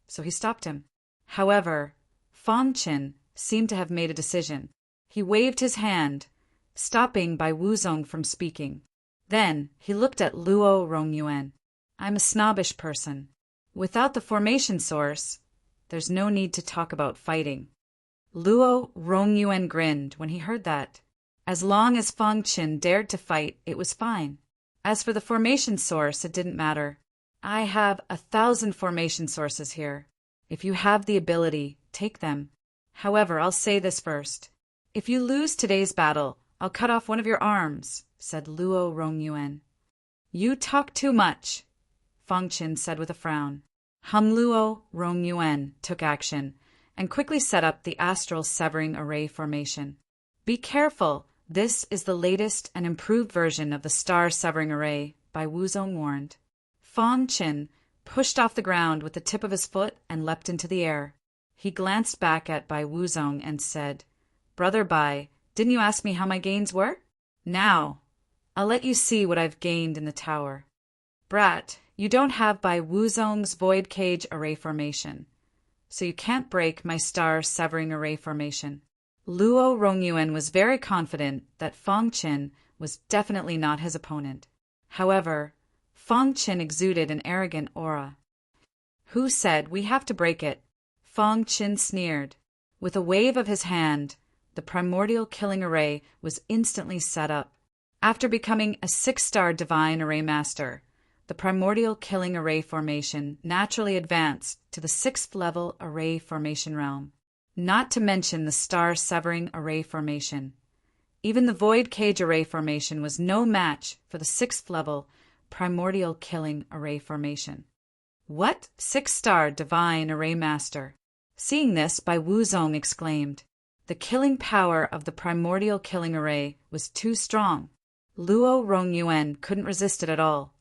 so he stopped him. However, Fang Chen seemed to have made a decision. He waved his hand, stopping Bai Wuzong from speaking. Then he looked at Luo Rongyuan. "I'm a snobbish person. Without the formation source, there's no need to talk about fighting." Luo Rongyuan grinned when he heard that. As long as Fang Chen dared to fight, it was fine. As for the formation source, it didn't matter. I have 1,000 formation sources here. If you have the ability, take them. However, I'll say this first. If you lose today's battle, I'll cut off one of your arms, said Luo Rongyuan. You talk too much, Fang Qin said with a frown. Luo Rongyuan took action and quickly set up the astral severing array formation. Be careful, this is the latest and improved version of the star severing array, Bai Wuzong warned. Fang Qin pushed off the ground with the tip of his foot and leapt into the air. He glanced back at Bai Wuzong and said, Brother Bai, didn't you ask me how my gains were? Now, I'll let you see what I've gained in the tower. Brat, you don't have Bai Wuzong's void cage array formation, so you can't break my star severing array formation. Luo Rongyuan was very confident that Fang Qin was definitely not his opponent. However, Fang Qin exuded an arrogant aura. Who said we have to break it? Fang Qin sneered. With a wave of his hand, the primordial killing array was instantly set up. After becoming a 6-star divine array master, the primordial killing array formation naturally advanced to the 6th level array formation realm, not to mention the star severing array formation. Even the void cage array formation was no match for the 6th level primordial killing array formation. What 6-star divine array master? Seeing this, Bai Wuzong exclaimed. The killing power of the primordial killing array was too strong. Luo Rongyuan couldn't resist it at all.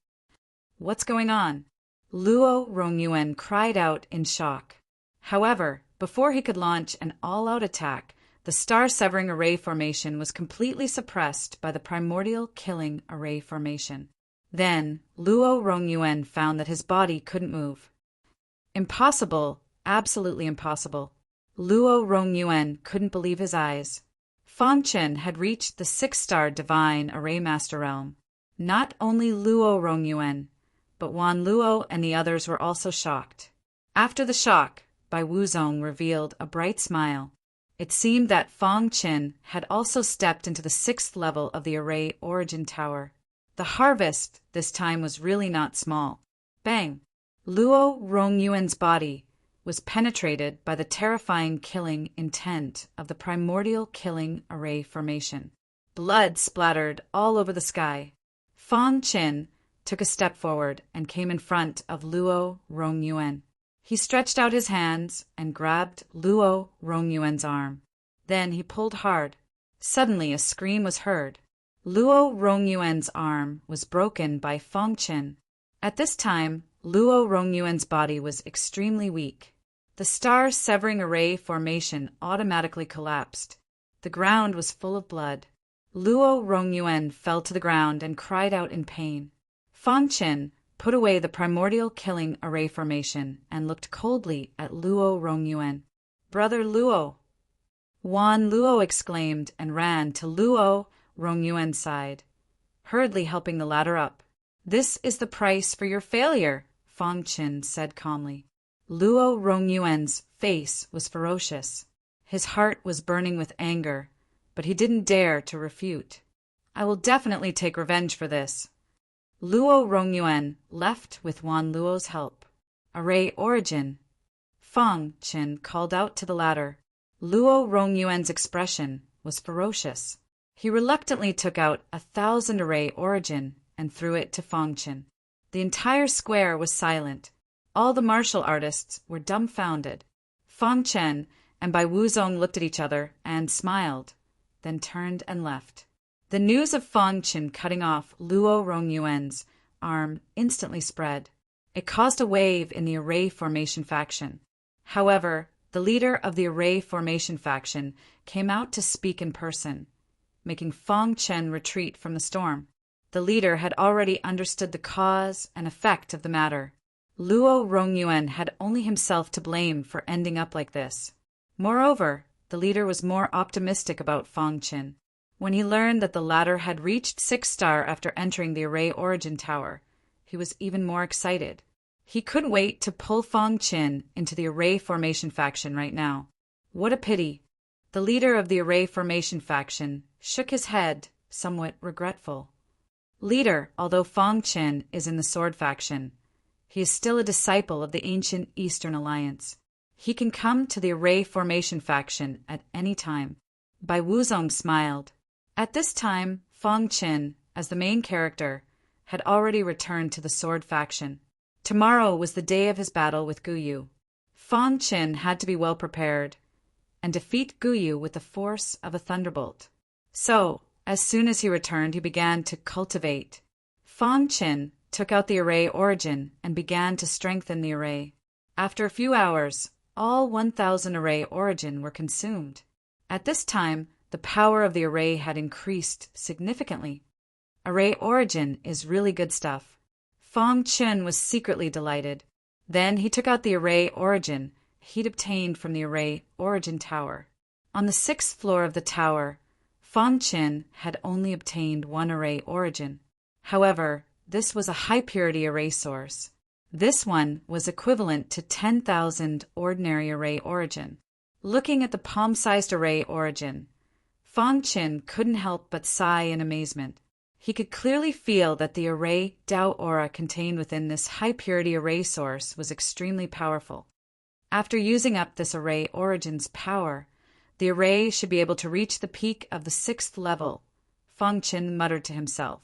What's going on? Luo Rongyuan cried out in shock. However, before he could launch an all-out attack, the star-severing array formation was completely suppressed by the primordial killing array formation. Then, Luo Rongyuan found that his body couldn't move. Impossible, absolutely impossible. Luo Rongyuan couldn't believe his eyes. Fang Qin had reached the 6-star divine array master realm. Not only Luo Rongyuan, but Wan Luo and the others were also shocked. After the shock, Bai Wuzong revealed a bright smile. It seemed that Fang Qin had also stepped into the 6th level of the array origin tower. The harvest this time was really not small. Bang! Luo Rongyuan's body was penetrated by the terrifying killing intent of the primordial killing array formation. Blood splattered all over the sky. Fang Qin took a step forward and came in front of Luo Rongyuan. He stretched out his hands and grabbed Luo Rongyuan's arm. Then he pulled hard. Suddenly a scream was heard. Luo Rongyuan's arm was broken by Fang Qin. At this time, Luo Rongyuan's body was extremely weak. The star-severing array formation automatically collapsed. The ground was full of blood. Luo Rongyuan fell to the ground and cried out in pain. Fang Qin put away the primordial killing array formation and looked coldly at Luo Rongyuan. Brother Luo! Wan Luo exclaimed and ran to Luo Rongyuan's side, hurriedly helping the latter up. This is the price for your failure, Fang Qin said calmly. Luo Rongyuan's face was ferocious. His heart was burning with anger, but he didn't dare to refute. I will definitely take revenge for this. Luo Rongyuan left with Wan Luo's help. Array origin. Fang Qin called out to the latter. Luo Rongyuan's expression was ferocious. He reluctantly took out 1,000 array origin and threw it to Fang Qin. The entire square was silent. All the martial artists were dumbfounded. Fang Qin and Bai Wuzong looked at each other and smiled, then turned and left. The news of Fang Qin cutting off Luo Rongyuan's arm instantly spread. It caused a wave in the array formation faction. However, the leader of the array formation faction came out to speak in person, making Fang Qin retreat from the storm. The leader had already understood the cause and effect of the matter. Luo Rongyuan had only himself to blame for ending up like this. Moreover, the leader was more optimistic about Fang Qin. When he learned that the latter had reached 6-star after entering the array origin tower, he was even more excited. He couldn't wait to pull Fang Qin into the array formation faction right now. What a pity. The leader of the array formation faction shook his head, somewhat regretful. Leader, although Fang Chen is in the Sword faction, he is still a disciple of the ancient Eastern Alliance. He can come to the Array Formation faction at any time. Bai Wuzong smiled. At this time, Fang Chen, as the main character, had already returned to the Sword faction. Tomorrow was the day of his battle with Guyu. Fang Chen had to be well prepared and defeat Guyu with the force of a thunderbolt. So, as soon as he returned, he began to cultivate. Fang Chen took out the Array Origin and began to strengthen the Array. After a few hours, all 1,000 Array Origin were consumed. At this time, the power of the Array had increased significantly. Array Origin is really good stuff. Fang Chen was secretly delighted. Then he took out the Array Origin he'd obtained from the Array Origin Tower. On the 6th floor of the tower, Fang Chen had only obtained 1 Array Origin. However, this was a high-purity Array source. This one was equivalent to 10,000 ordinary Array Origin. Looking at the palm-sized Array Origin, Fang Chen couldn't help but sigh in amazement. He could clearly feel that the Array Dao aura contained within this high-purity Array source was extremely powerful. After using up this Array Origin's power, the Array should be able to reach the peak of the 6th level, Fang Chen muttered to himself.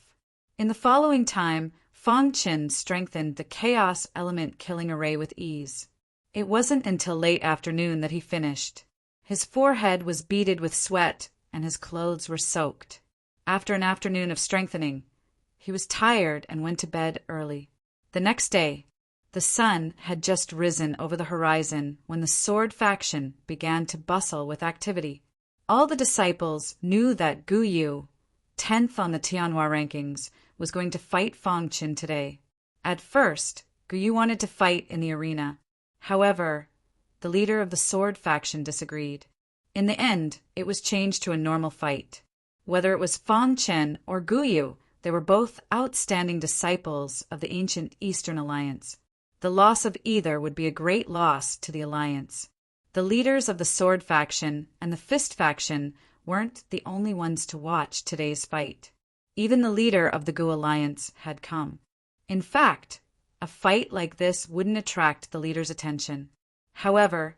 In the following time, Fang Chen strengthened the Chaos Element Killing Array with ease. It wasn't until late afternoon that he finished. His forehead was beaded with sweat, and his clothes were soaked. After an afternoon of strengthening, he was tired and went to bed early. The next day, the sun had just risen over the horizon when the Sword faction began to bustle with activity. All the disciples knew that Guyu, 10th on the Tianhua rankings, was going to fight Fang Chen today. At first, Guyu wanted to fight in the arena. However, the leader of the Sword faction disagreed. In the end, it was changed to a normal fight. Whether it was Fang Chen or Guyu, they were both outstanding disciples of the ancient Eastern Alliance. The loss of either would be a great loss to the Alliance. The leaders of the Sword faction and the Fist faction weren't the only ones to watch today's fight. Even the leader of the Gu Alliance had come. In fact, a fight like this wouldn't attract the leader's attention. However,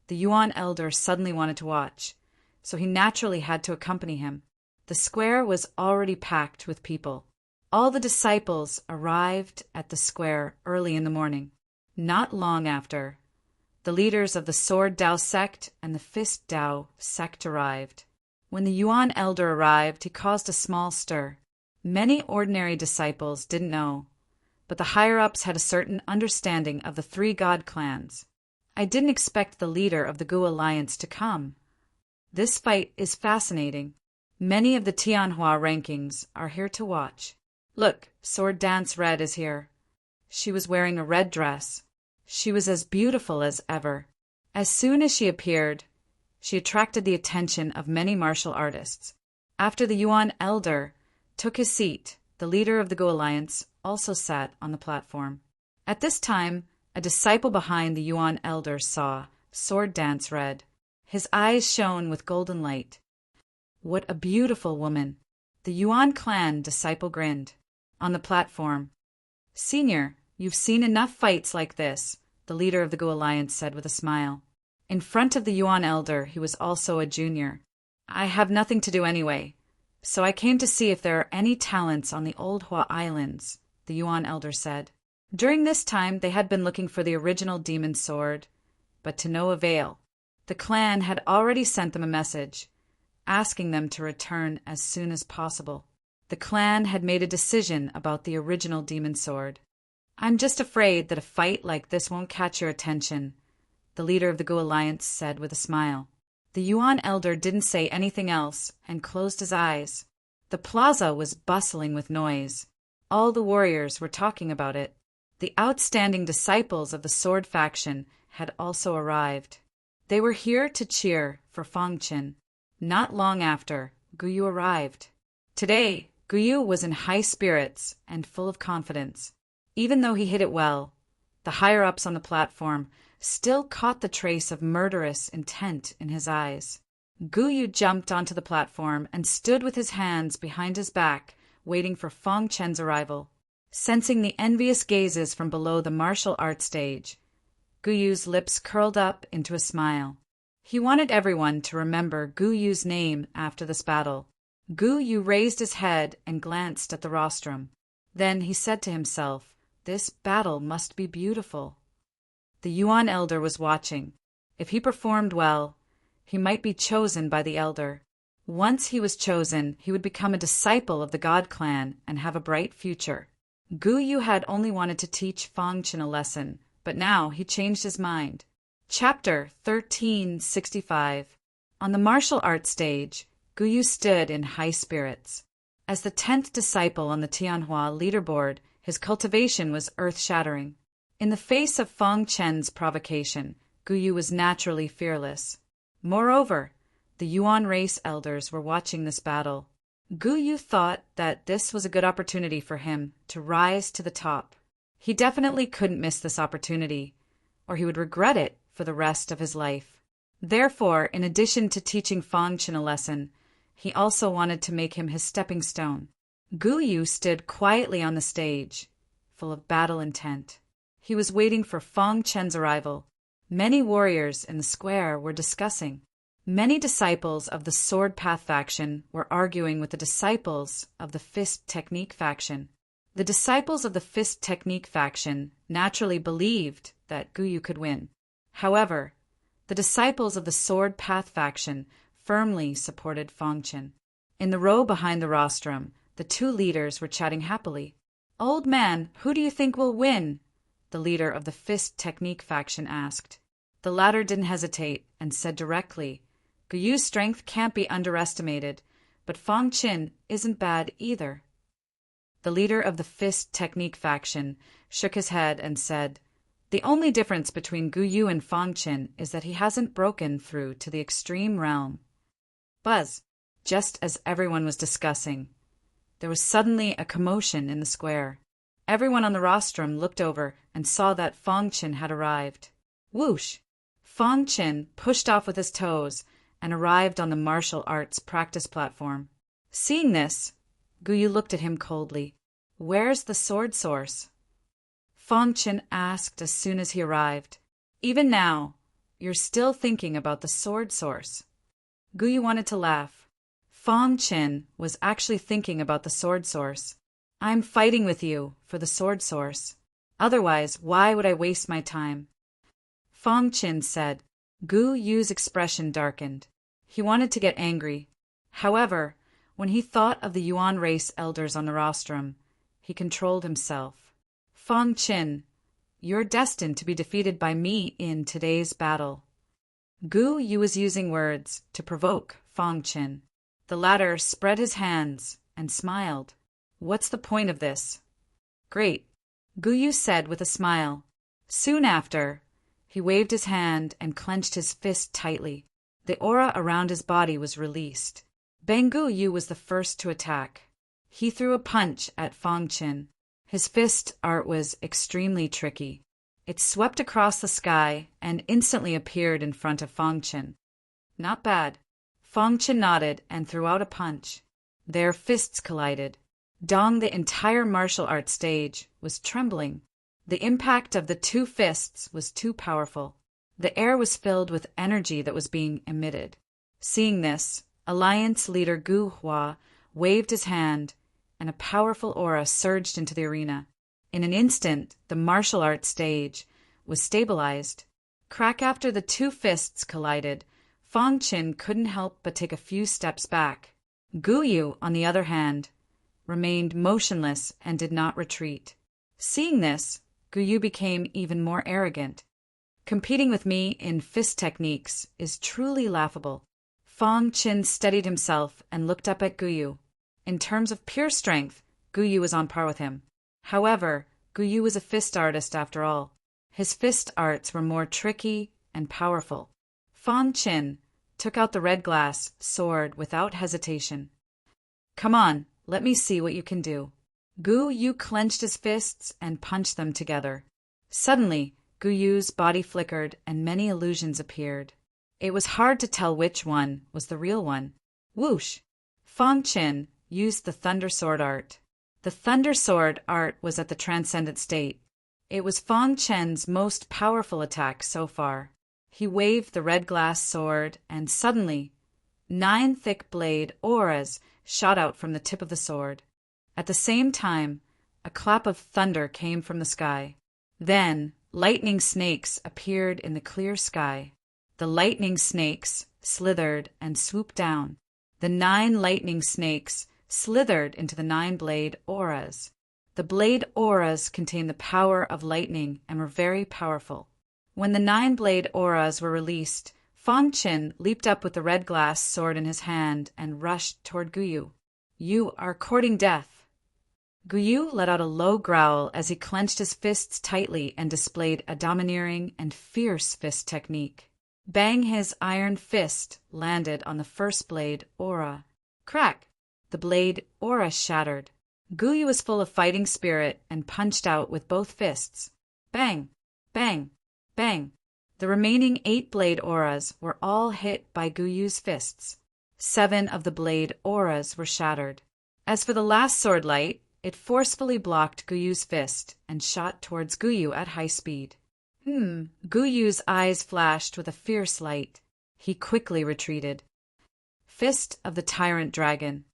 the Yuan elder suddenly wanted to watch, so he naturally had to accompany him. The square was already packed with people. All the disciples arrived at the square early in the morning. Not long after, the leaders of the Sword Dao sect and the Fist Dao sect arrived. When the Yuan elder arrived, he caused a small stir. Many ordinary disciples didn't know, but the higher-ups had a certain understanding of the 3 god clans. I didn't expect the leader of the Gu Alliance to come. This fight is fascinating. Many of the Tianhua rankings are here to watch. Look, Sword Dance Red is here. She was wearing a red dress. She was as beautiful as ever. As soon as she appeared, she attracted the attention of many martial artists. After the Yuan elder took his seat, the leader of the Gu Alliance also sat on the platform. At this time, a disciple behind the Yuan elder saw Sword Dance Red. His eyes shone with golden light. What a beautiful woman! The Yuan clan disciple grinned. On the platform, "Senior, you've seen enough fights like this," the leader of the Gu Alliance said with a smile. In front of the Yuan elder, he was also a junior. "I have nothing to do anyway, so I came to see if there are any talents on the Old Hua Islands," the Yuan elder said. During this time, they had been looking for the original demon sword, but to no avail. The clan had already sent them a message, asking them to return as soon as possible. The clan had made a decision about the original demon sword. "I'm just afraid that a fight like this won't catch your attention," the leader of the Gu Alliance said with a smile. The Yuan elder didn't say anything else and closed his eyes. The plaza was bustling with noise. All the warriors were talking about it. The outstanding disciples of the Sword faction had also arrived. They were here to cheer for Fang Chen. Not long after, Guyu arrived. Today, Guyu was in high spirits and full of confidence. Even though he hit it well, the higher-ups on the platform still caught the trace of murderous intent in his eyes. Guyu jumped onto the platform and stood with his hands behind his back waiting for Fong Chen's arrival. Sensing the envious gazes from below the martial arts stage, Gu Yu's lips curled up into a smile. He wanted everyone to remember Gu Yu's name after this battle. Gu Yu raised his head and glanced at the rostrum. Then he said to himself, "This battle must be beautiful." The Yuan elder was watching. If he performed well, he might be chosen by the elder. Once he was chosen, he would become a disciple of the God clan and have a bright future. Gu Yu had only wanted to teach Fong Chen a lesson, but now he changed his mind. Chapter 1365. On the martial arts stage, Gu Yu stood in high spirits. As the 10th disciple on the Tianhua leaderboard, his cultivation was earth-shattering. In the face of Fong Chen's provocation, Gu Yu was naturally fearless. Moreover, the Yuan race elders were watching this battle. Gu Yu thought that this was a good opportunity for him to rise to the top. He definitely couldn't miss this opportunity, or he would regret it for the rest of his life. Therefore, in addition to teaching Fong Chen a lesson, he also wanted to make him his stepping stone. Gu Yu stood quietly on the stage, full of battle intent. He was waiting for Fong Chen's arrival. Many warriors in the square were discussing. Many disciples of the Sword Path faction were arguing with the disciples of the Fist Technique faction. The disciples of the Fist Technique faction naturally believed that Gu Yu could win. However, the disciples of the Sword Path faction firmly supported Fong Chen. In the row behind the rostrum, the two leaders were chatting happily. "Old man, who do you think will win?" the leader of the Fist Technique faction asked. The latter didn't hesitate and said directly, "Gu Yu's strength can't be underestimated, but Fong Chen isn't bad either." The leader of the Fist Technique faction shook his head and said, "The only difference between Gu Yu and Fong Chen is that he hasn't broken through to the extreme realm." Buzz! Just as everyone was discussing, there was suddenly a commotion in the square. Everyone on the rostrum looked over and saw that Fong Chen had arrived. Whoosh! Fong Chen pushed off with his toes and arrived on the martial arts practice platform. Seeing this, Gu Yu looked at him coldly. "Where's the sword source?" Fong Chen asked as soon as he arrived. "Even now, you're still thinking about the sword source." Gu Yu wanted to laugh. Fong Chen was actually thinking about the sword source. "I'm fighting with you for the sword source. Otherwise, why would I waste my time?" Fong Chen said. Gu Yu's expression darkened. He wanted to get angry. However, when he thought of the Yuan race elders on the rostrum, he controlled himself. "Fong Chen, you're destined to be defeated by me in today's battle." Gu Yu was using words to provoke Fong Chen. The latter spread his hands and smiled. "What's the point of this?" "Great," Gu Yu said with a smile. Soon after, he waved his hand and clenched his fist tightly. The aura around his body was released. Bang Gu Yu was the first to attack. He threw a punch at Fong Chen. His fist art was extremely tricky. It swept across the sky and instantly appeared in front of Fong Chen. "Not bad." Fong Chen nodded and threw out a punch. Their fists collided. Dong, the entire martial arts stage, was trembling. The impact of the two fists was too powerful. The air was filled with energy that was being emitted. Seeing this, Alliance leader Gu Hua waved his hand, and a powerful aura surged into the arena. In an instant, the martial arts stage was stabilized. Crack after the two fists collided, Fong Chen couldn't help but take a few steps back. Gu Yu, on the other hand, remained motionless and did not retreat. Seeing this, Gu Yu became even more arrogant. "Competing with me in fist techniques is truly laughable." Fong Chen steadied himself and looked up at Gu Yu. In terms of pure strength, Gu Yu was on par with him. However, Gu Yu was a fist artist after all. His fist arts were more tricky and powerful. Fong Chen took out the red glass sword without hesitation. "Come on, let me see what you can do." Gu Yu clenched his fists and punched them together. Suddenly, Gu Yu's body flickered and many illusions appeared. It was hard to tell which one was the real one. Whoosh! Fong Chen used the Thunder Sword art. The Thunder Sword art was at the transcendent state. It was Fang Chen's most powerful attack so far. He waved the red glass sword, and suddenly, 9 thick blade auras shot out from the tip of the sword. At the same time, a clap of thunder came from the sky. Then, lightning snakes appeared in the clear sky. The lightning snakes slithered and swooped down. The 9 lightning snakes slithered into the 9 blade auras. The blade auras contained the power of lightning and were very powerful. When the 9 blade auras were released, Fang Chen leaped up with the red glass sword in his hand and rushed toward Guyu. "You are courting death." Guyu let out a low growl as he clenched his fists tightly and displayed a domineering and fierce fist technique. Bang! His iron fist landed on the first blade aura. Crack! The blade aura shattered. Guyu was full of fighting spirit and punched out with both fists. Bang! Bang! Bang! The remaining 8 blade auras were all hit by Guyu's fists. 7 of the blade auras were shattered. As for the last sword light, it forcefully blocked Guyu's fist and shot towards Guyu at high speed. Guyu's eyes flashed with a fierce light. He quickly retreated. Fist of the Tyrant Dragon.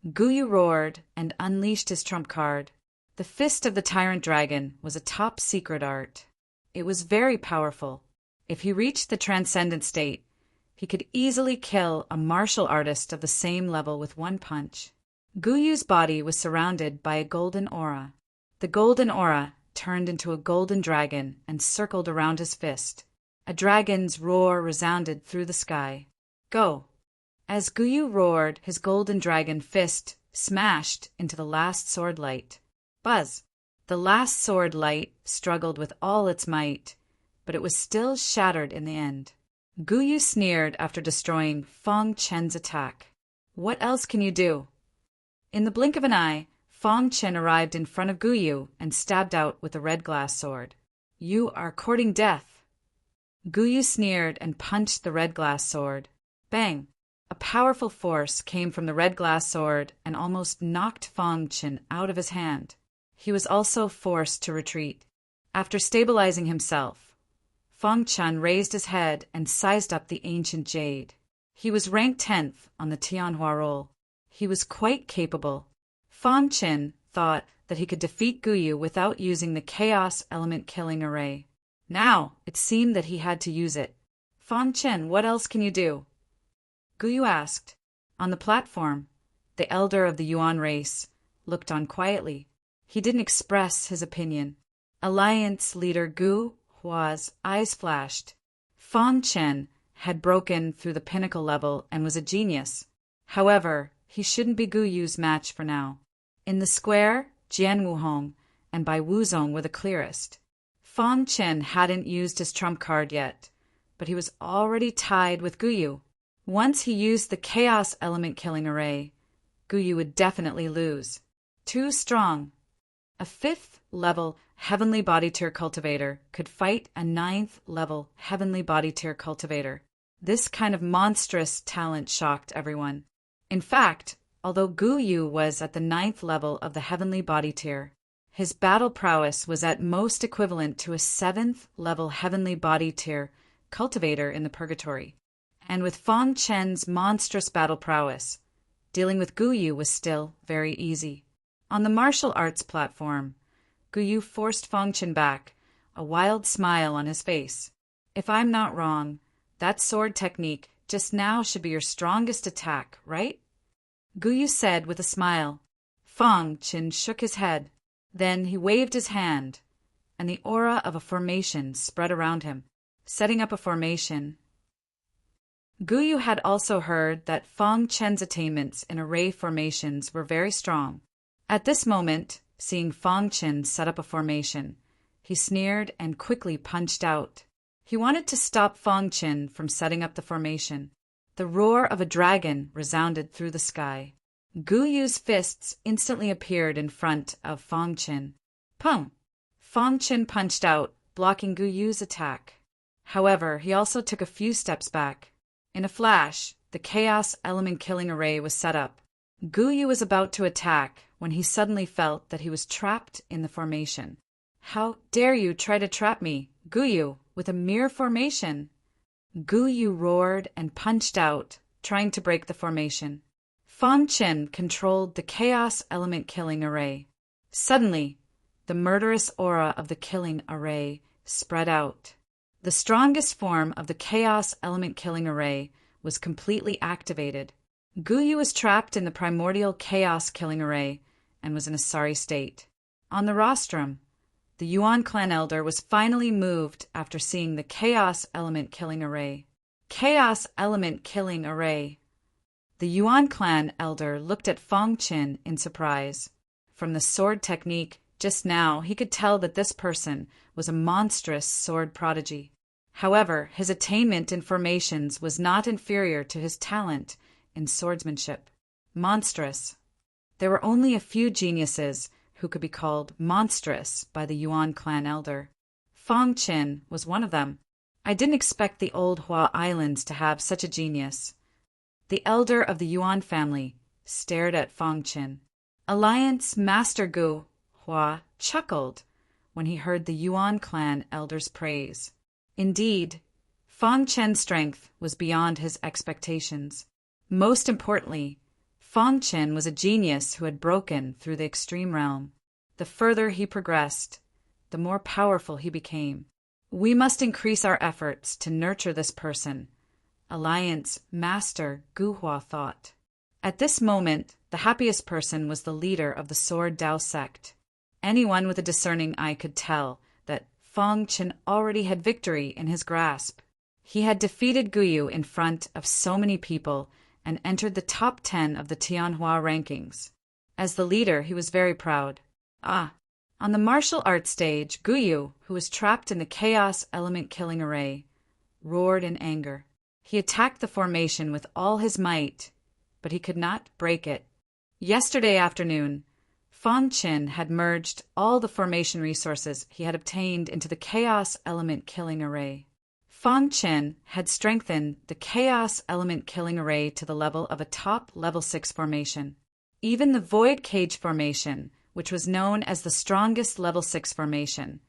Guyu roared and unleashed his trump card. The Fist of the Tyrant Dragon was a top-secret art. It was very powerful. If he reached the transcendent state, he could easily kill a martial artist of the same level with one punch. Guyu's body was surrounded by a golden aura. The golden aura turned into a golden dragon and circled around his fist. A dragon's roar resounded through the sky. Go! As Guyu roared, his golden dragon fist smashed into the last sword light. Buzz! The last sword light struggled with all its might, but it was still shattered in the end. Guyu sneered after destroying Fang Chen's attack. What else can you do? In the blink of an eye, Fang Chen arrived in front of Guyu and stabbed out with a red glass sword. You are courting death. Guyu sneered and punched the red glass sword. Bang! A powerful force came from the red glass sword and almost knocked Fang Chen out of his hand. He was also forced to retreat. After stabilizing himself, Fang Chen raised his head and sized up the ancient jade. He was ranked 10th on the Tianhua roll. He was quite capable. Fang Chen thought that he could defeat Guyu without using the Chaos Element Killing Array. Now it seemed that he had to use it. Fang Chen, what else can you do? Guyu asked. On the platform, the elder of the Yuan race looked on quietly. He didn't express his opinion. Alliance leader Gu Hua's eyes flashed. Fang Chen had broken through the pinnacle level and was a genius. However, he shouldn't be Guyu's match for now. In the square, Jian Wuhong and Bai Wuzong were the clearest. Fang Chen hadn't used his trump card yet, but he was already tied with Guyu. Once he used the Chaos Element Killing Array, Guyu would definitely lose. Too strong. A 5th level Heavenly Body Tier Cultivator could fight a 9th level Heavenly Body Tier Cultivator. This kind of monstrous talent shocked everyone. In fact, although Guyu was at the 9th level of the Heavenly Body Tier, his battle prowess was at most equivalent to a 7th level Heavenly Body Tier Cultivator in the Purgatory. And with Fang Chen's monstrous battle prowess, dealing with Guyu was still very easy. On the martial arts platform, Guyu forced Fang Chen back, a wild smile on his face. If I'm not wrong, that sword technique just now should be your strongest attack, right? Guyu said with a smile. Fang Chen shook his head. Then he waved his hand, and the aura of a formation spread around him. Setting up a formation. Guyu had also heard that Fang Chen's attainments in array formations were very strong. At this moment, seeing Fang Chen set up a formation, he sneered and quickly punched out. He wanted to stop Fang Chen from setting up the formation. The roar of a dragon resounded through the sky. Guyu's fists instantly appeared in front of Fang Chen. Pum! Fang Chen punched out, blocking Guyu's attack. However, he also took a few steps back. In a flash, the Chaos Element Killing Array was set up. Gu Yu was about to attack when he suddenly felt that he was trapped in the formation. "How dare you try to trap me, Gu Yu, with a mere formation?" Gu Yu roared and punched out, trying to break the formation. Fang Chen controlled the Chaos Element Killing Array. Suddenly, the murderous aura of the Killing Array spread out. The strongest form of the Chaos Element Killing Array was completely activated. Gu Yu was trapped in the primordial Chaos Killing Array and was in a sorry state. On the rostrum, the Yuan clan elder was finally moved after seeing the Chaos Element Killing Array. Chaos Element Killing Array. The Yuan clan elder looked at Fang Chen in surprise. From the sword technique just now, he could tell that this person was a monstrous sword prodigy. However, his attainment in formations was not inferior to his talent in swordsmanship. Monstrous. There were only a few geniuses who could be called monstrous by the Yuan clan elder. Fang Chen was one of them. I didn't expect the old Hua Islands to have such a genius. The elder of the Yuan family stared at Fang Chen. Alliance Master Gu Hua chuckled when he heard the Yuan clan elder's praise. Indeed, Fang Chen's strength was beyond his expectations. Most importantly, Fang Chen was a genius who had broken through the extreme realm. The further he progressed, the more powerful he became. We must increase our efforts to nurture this person, Alliance Master Gu Hua thought. At this moment, the happiest person was the leader of the Sword Dao sect. Anyone with a discerning eye could tell that Fang Chen already had victory in his grasp. He had defeated Gu Yu in front of so many people and entered the top 10 of the Tianhua rankings. As the leader, he was very proud. On the martial arts stage, Gu Yu, who was trapped in the Chaos Element Killing Array, roared in anger. He attacked the formation with all his might, but he could not break it. Yesterday afternoon, Fang Chen had merged all the formation resources he had obtained into the Chaos Element Killing Array. Fang Chen had strengthened the Chaos Element Killing Array to the level of a top level 6 formation. Even the Void Cage formation, which was known as the strongest level 6 formation,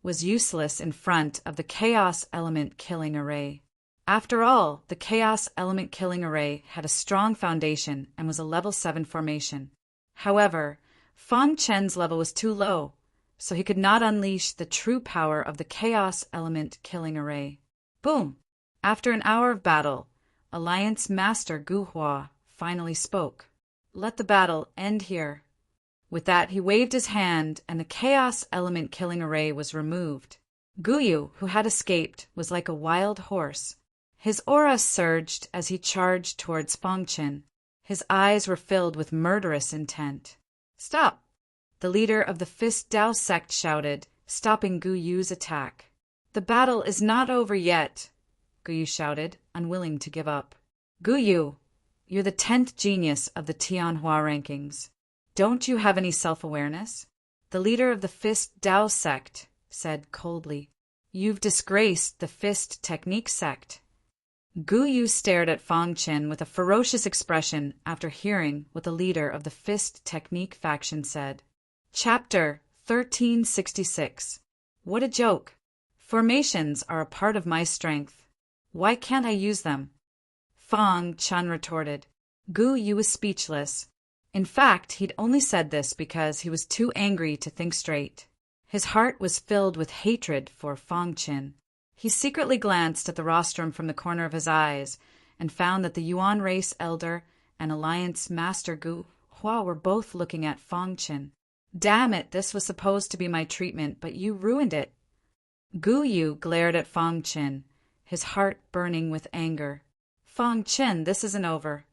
was useless in front of the Chaos Element Killing Array. After all, the Chaos Element Killing Array had a strong foundation and was a level 7 formation. However, Fang Chen's level was too low, so he could not unleash the true power of the Chaos Element Killing Array. Boom! After an hour of battle, Alliance Master Gu Hua finally spoke. "Let the battle end here." With that, he waved his hand and the Chaos Element Killing Array was removed. Gu Yu, who had escaped, was like a wild horse. His aura surged as he charged towards Fang Chen. His eyes were filled with murderous intent. "Stop!" The leader of the Fist Dao sect shouted, stopping Gu Yu's attack. "The battle is not over yet," Gu Yu shouted, unwilling to give up. "Gu Yu, you're the 10th genius of the Tianhua rankings. Don't you have any self-awareness?" The leader of the Fist Dao sect said coldly. "You've disgraced the Fist Technique sect." Gu Yu stared at Fang Chen with a ferocious expression after hearing what the leader of the Fist Technique faction said. Chapter 1366. What a joke! Formations are a part of my strength. Why can't I use them? Fang Chen retorted. Gu Yu was speechless. In fact, he'd only said this because he was too angry to think straight. His heart was filled with hatred for Fang Chen. He secretly glanced at the rostrum from the corner of his eyes and found that the Yuan race elder and Alliance Master Gu Hua were both looking at Fang Chen. Damn it, this was supposed to be my treatment, but you ruined it. Gu Yu glared at Fang Chen, his heart burning with anger. Fang Chen, this isn't over.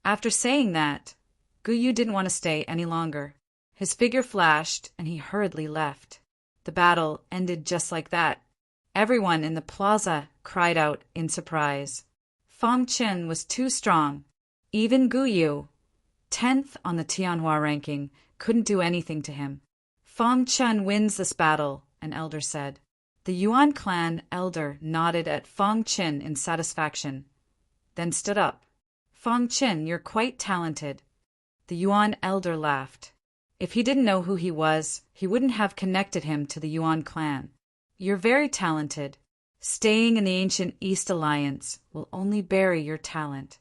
After saying that, Gu Yu didn't want to stay any longer. His figure flashed and he hurriedly left. The battle ended just like that. Everyone in the plaza cried out in surprise. Fang Chen was too strong. Even Gu Yu, 10th on the Tianhua ranking, couldn't do anything to him. Fang Chen wins this battle, an elder said. The Yuan clan elder nodded at Fang Chen in satisfaction, then stood up. Fang Chen, you're quite talented. The Yuan elder laughed. If he didn't know who he was, he wouldn't have connected him to the Yuan clan. You're very talented. Staying in the ancient East Alliance will only bury your talent.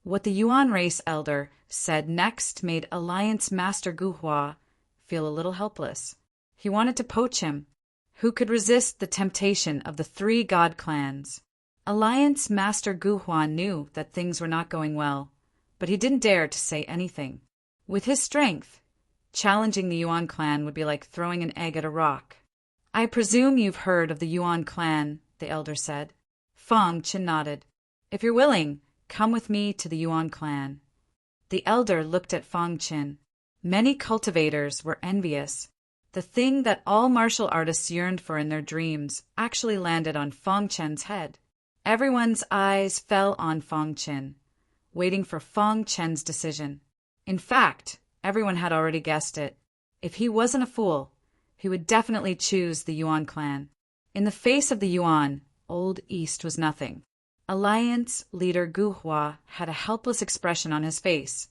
What the Yuan race elder said next made Alliance Master Guhua feel a little helpless. He wanted to poach him. Who could resist the temptation of the three god clans? Alliance Master Guhua knew that things were not going well, but he didn't dare to say anything. With his strength, challenging the Yuan clan would be like throwing an egg at a rock. I presume you've heard of the Yuan clan, the elder said. Fang Chen nodded. If you're willing, come with me to the Yuan clan. The elder looked at Fang Chen. Many cultivators were envious. The thing that all martial artists yearned for in their dreams actually landed on Fang Chen's head. Everyone's eyes fell on Fang Chen, waiting for Fang Chen's decision. In fact, everyone had already guessed it. If he wasn't a fool, he would definitely choose the Yuan clan. In the face of the Yuan, Old East was nothing. Alliance leader Guhua had a helpless expression on his face,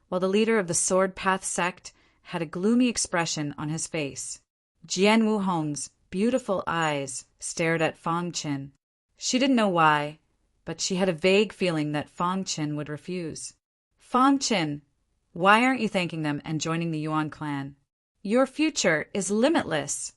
while the leader of the Sword Path sect had a gloomy expression on his face. Jian Wuhong's beautiful eyes stared at Fang Chen. She didn't know why, but she had a vague feeling that Fang Chen would refuse. Fang Chen, why aren't you thanking them and joining the Yuan clan? Your future is limitless,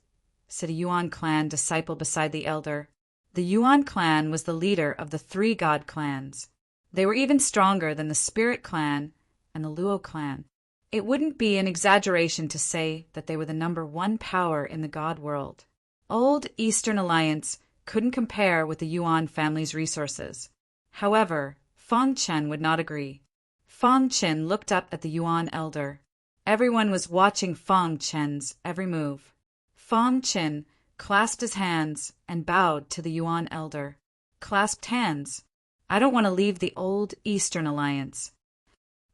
said a Yuan clan disciple beside the elder. The Yuan clan was the leader of the three god clans. They were even stronger than the Spirit clan and the Luo clan. It wouldn't be an exaggeration to say that they were the #1 power in the god world. Old Eastern Alliance couldn't compare with the Yuan family's resources. However, Fang Chen would not agree. Fang Chen looked up at the Yuan elder. Everyone was watching Fang Chen's every move. Fang Chen clasped his hands and bowed to the Yuan elder. Clasped hands. I don't want to leave the old Eastern Alliance.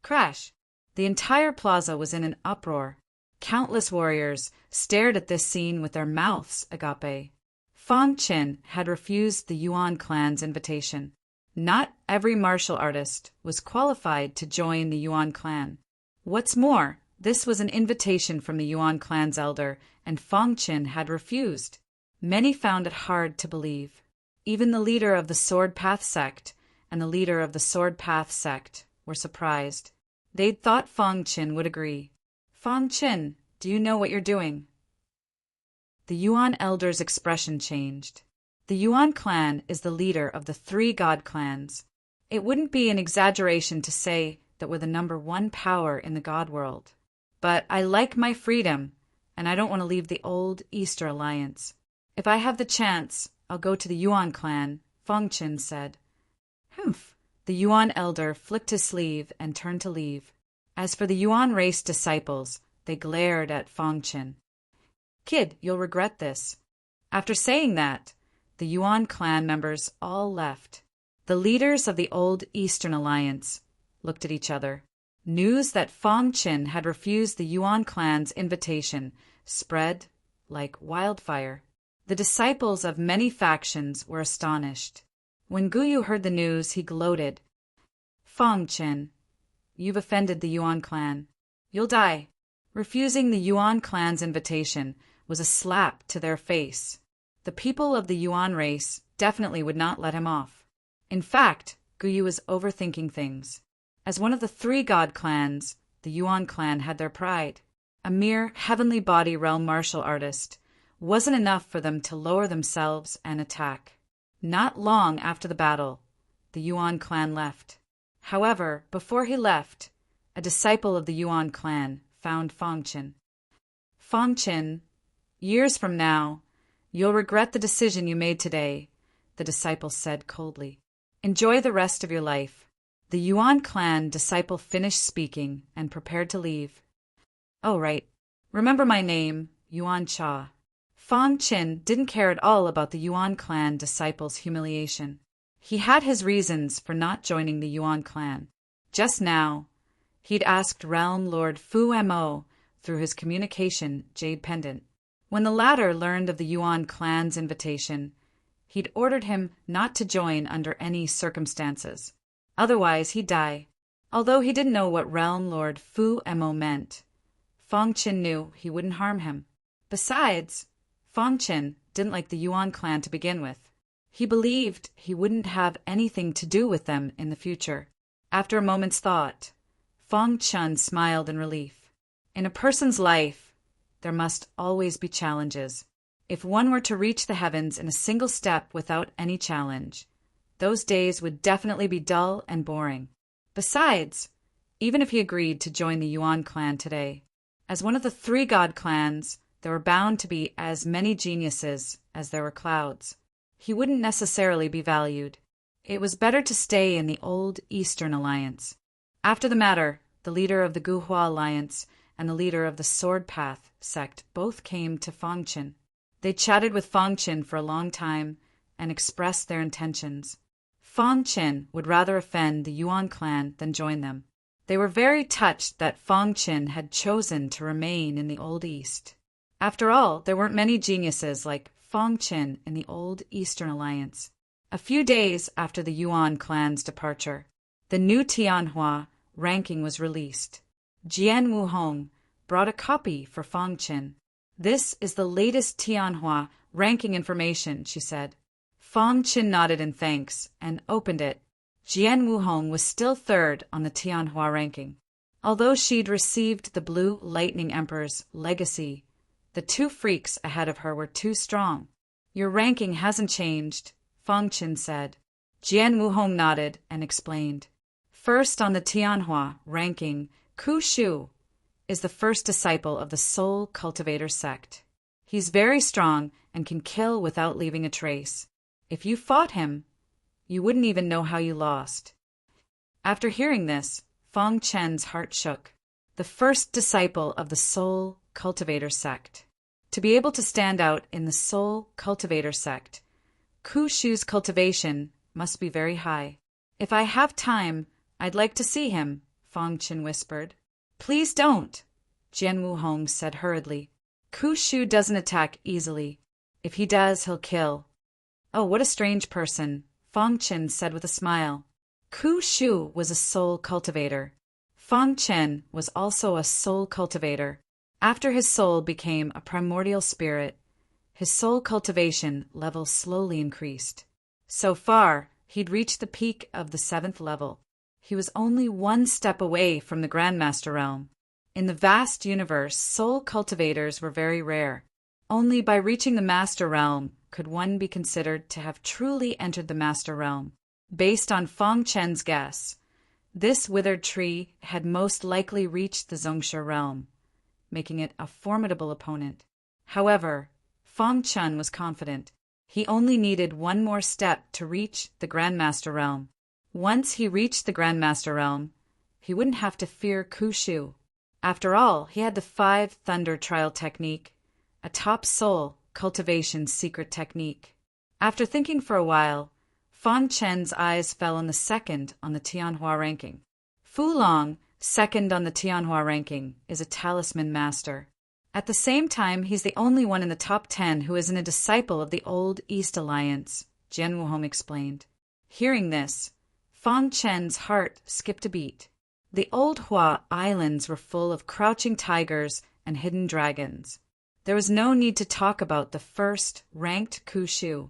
Crash! The entire plaza was in an uproar. Countless warriors stared at this scene with their mouths agape. Fang Chen had refused the Yuan clan's invitation. Not every martial artist was qualified to join the Yuan clan. What's more, this was an invitation from the Yuan clan's elder, and Fang Chen had refused. Many found it hard to believe. Even the leader of the Sword Path sect and the leader of the Sword Path sect were surprised. They'd thought Fang Chen would agree. Fang Chen, do you know what you're doing? The Yuan elder's expression changed. The Yuan clan is the leader of the three god clans. It wouldn't be an exaggeration to say that we're the #1 power in the god world. But I like my freedom, and I don't want to leave the old Eastern Alliance. If I have the chance, I'll go to the Yuan clan, Fang Chen said. Humph! The Yuan elder flicked his sleeve and turned to leave. As for the Yuan race disciples, they glared at Fang Chen. Kid, you'll regret this. After saying that, the Yuan clan members all left. The leaders of the old Eastern Alliance looked at each other. News that Fang Chen had refused the Yuan clan's invitation spread like wildfire. The disciples of many factions were astonished. When Guyu heard the news, he gloated. Fang Chen, you've offended the Yuan clan. You'll die. Refusing the Yuan clan's invitation was a slap to their face. The people of the Yuan race definitely would not let him off. In fact, Guyu was overthinking things. As one of the three god clans, the Yuan clan had their pride. A mere heavenly body realm martial artist wasn't enough for them to lower themselves and attack. Not long after the battle, the Yuan clan left. However, before he left, a disciple of the Yuan clan found Fang Chen. Fang Chen, years from now, you'll regret the decision you made today, the disciple said coldly. Enjoy the rest of your life. The Yuan clan disciple finished speaking and prepared to leave. Oh, right. Remember my name, Yuan Cha. Fang Chen didn't care at all about the Yuan clan disciple's humiliation. He had his reasons for not joining the Yuan clan. Just now, he'd asked Realm Lord Fu Mo through his communication jade pendant. When the latter learned of the Yuan clan's invitation, he'd ordered him not to join under any circumstances. Otherwise, he'd die. Although he didn't know what Realm Lord Fu Mo meant, Fong Qin knew he wouldn't harm him. Besides, Fong Qin didn't like the Yuan clan to begin with. He believed he wouldn't have anything to do with them in the future. After a moment's thought, Fong Qin smiled in relief. In a person's life, there must always be challenges. If one were to reach the heavens in a single step without any challenge, those days would definitely be dull and boring. Besides, even if he agreed to join the Yuan clan today, as one of the 3 god clans, there were bound to be as many geniuses as there were clouds. He wouldn't necessarily be valued. It was better to stay in the old Eastern Alliance. After the matter, the leader of the Guhua Alliance and the leader of the Sword Path sect both came to Fong Qin. They chatted with Fong Qin for a long time and expressed their intentions. Fong Qin would rather offend the Yuan clan than join them. They were very touched that Fong Qin had chosen to remain in the Old East. After all, there weren't many geniuses like Fong Qin in the old Eastern Alliance. A few days after the Yuan clan's departure, the new Tianhua ranking was released. Jian Wuhong brought a copy for Fong Qin. "This is the latest Tianhua ranking information," she said. Fong Qin nodded in thanks and opened it. Jian Wuhong was still 3rd on the Tianhua ranking. Although she'd received the Blue Lightning Emperor's legacy, the 2 freaks ahead of her were too strong. "Your ranking hasn't changed," Fong Qin said. Jian Wuhong nodded and explained. "First on the Tianhua ranking, Ku Shu is the first disciple of the Soul Cultivator sect. He's very strong and can kill without leaving a trace. If you fought him, you wouldn't even know how you lost." After hearing this, Fong Qin's heart shook. The first disciple of the Soul Cultivator sect. To be able to stand out in the Soul Cultivator sect, Ku Shu's cultivation must be very high. "If I have time, I'd like to see him," Fong Qin whispered. "Please don't," Jian Wuhong said hurriedly. "Ku Shu doesn't attack easily. If he does, he'll kill." "Oh, what a strange person," Fong Qin said with a smile. Ku Shu was a soul cultivator. Fong Qin was also a soul cultivator. After his soul became a primordial spirit, his soul cultivation level slowly increased. So far, he'd reached the peak of the 7th level. He was only 1 step away from the Grandmaster realm. In the vast universe, soul cultivators were very rare. Only by reaching the Master realm could one be considered to have truly entered the Master realm. Based on Fong Qin's guess, this withered tree had most likely reached the Zhongshe realm, making it a formidable opponent. However, Fong Qin was confident. He only needed 1 more step to reach the Grandmaster realm. Once he reached the Grandmaster realm, he wouldn't have to fear Ku Shu. After all, he had the 5 Thunder Trial technique, a top soul cultivation secret technique. After thinking for a while, Fong Qin's eyes fell on the 2nd on the Tianhua ranking. Fu Long, 2nd on the Tianhua ranking, is a talisman master. At the same time, he's the only one in the top 10 who isn't a disciple of the old East Alliance, Jian Wuhong explained. Hearing this, Fong Qin's heart skipped a beat. The old Hua Islands were full of crouching tigers and hidden dragons. There was no need to talk about the 1st ranked Ku Shu.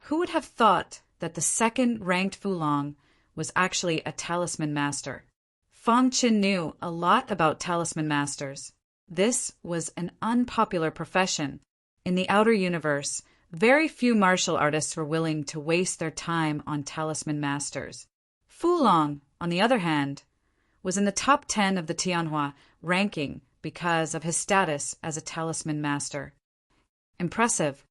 Who would have thought that the 2nd ranked Fu Long was actually a talisman master? Fong Qin knew a lot about talisman masters. This was an unpopular profession. In the outer universe, very few martial artists were willing to waste their time on talisman masters. Fu Long, on the other hand, was in the top 10 of the Tianhua ranking because of his status as a talisman master. Impressive.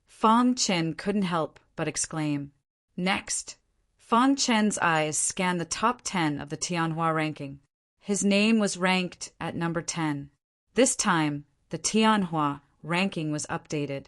Fong Qin couldn't help but exclaim. Next, Fong Qin's eyes scanned the top 10 of the Tianhua ranking. His name was ranked at number 10. This time, the Tianhua ranking was updated.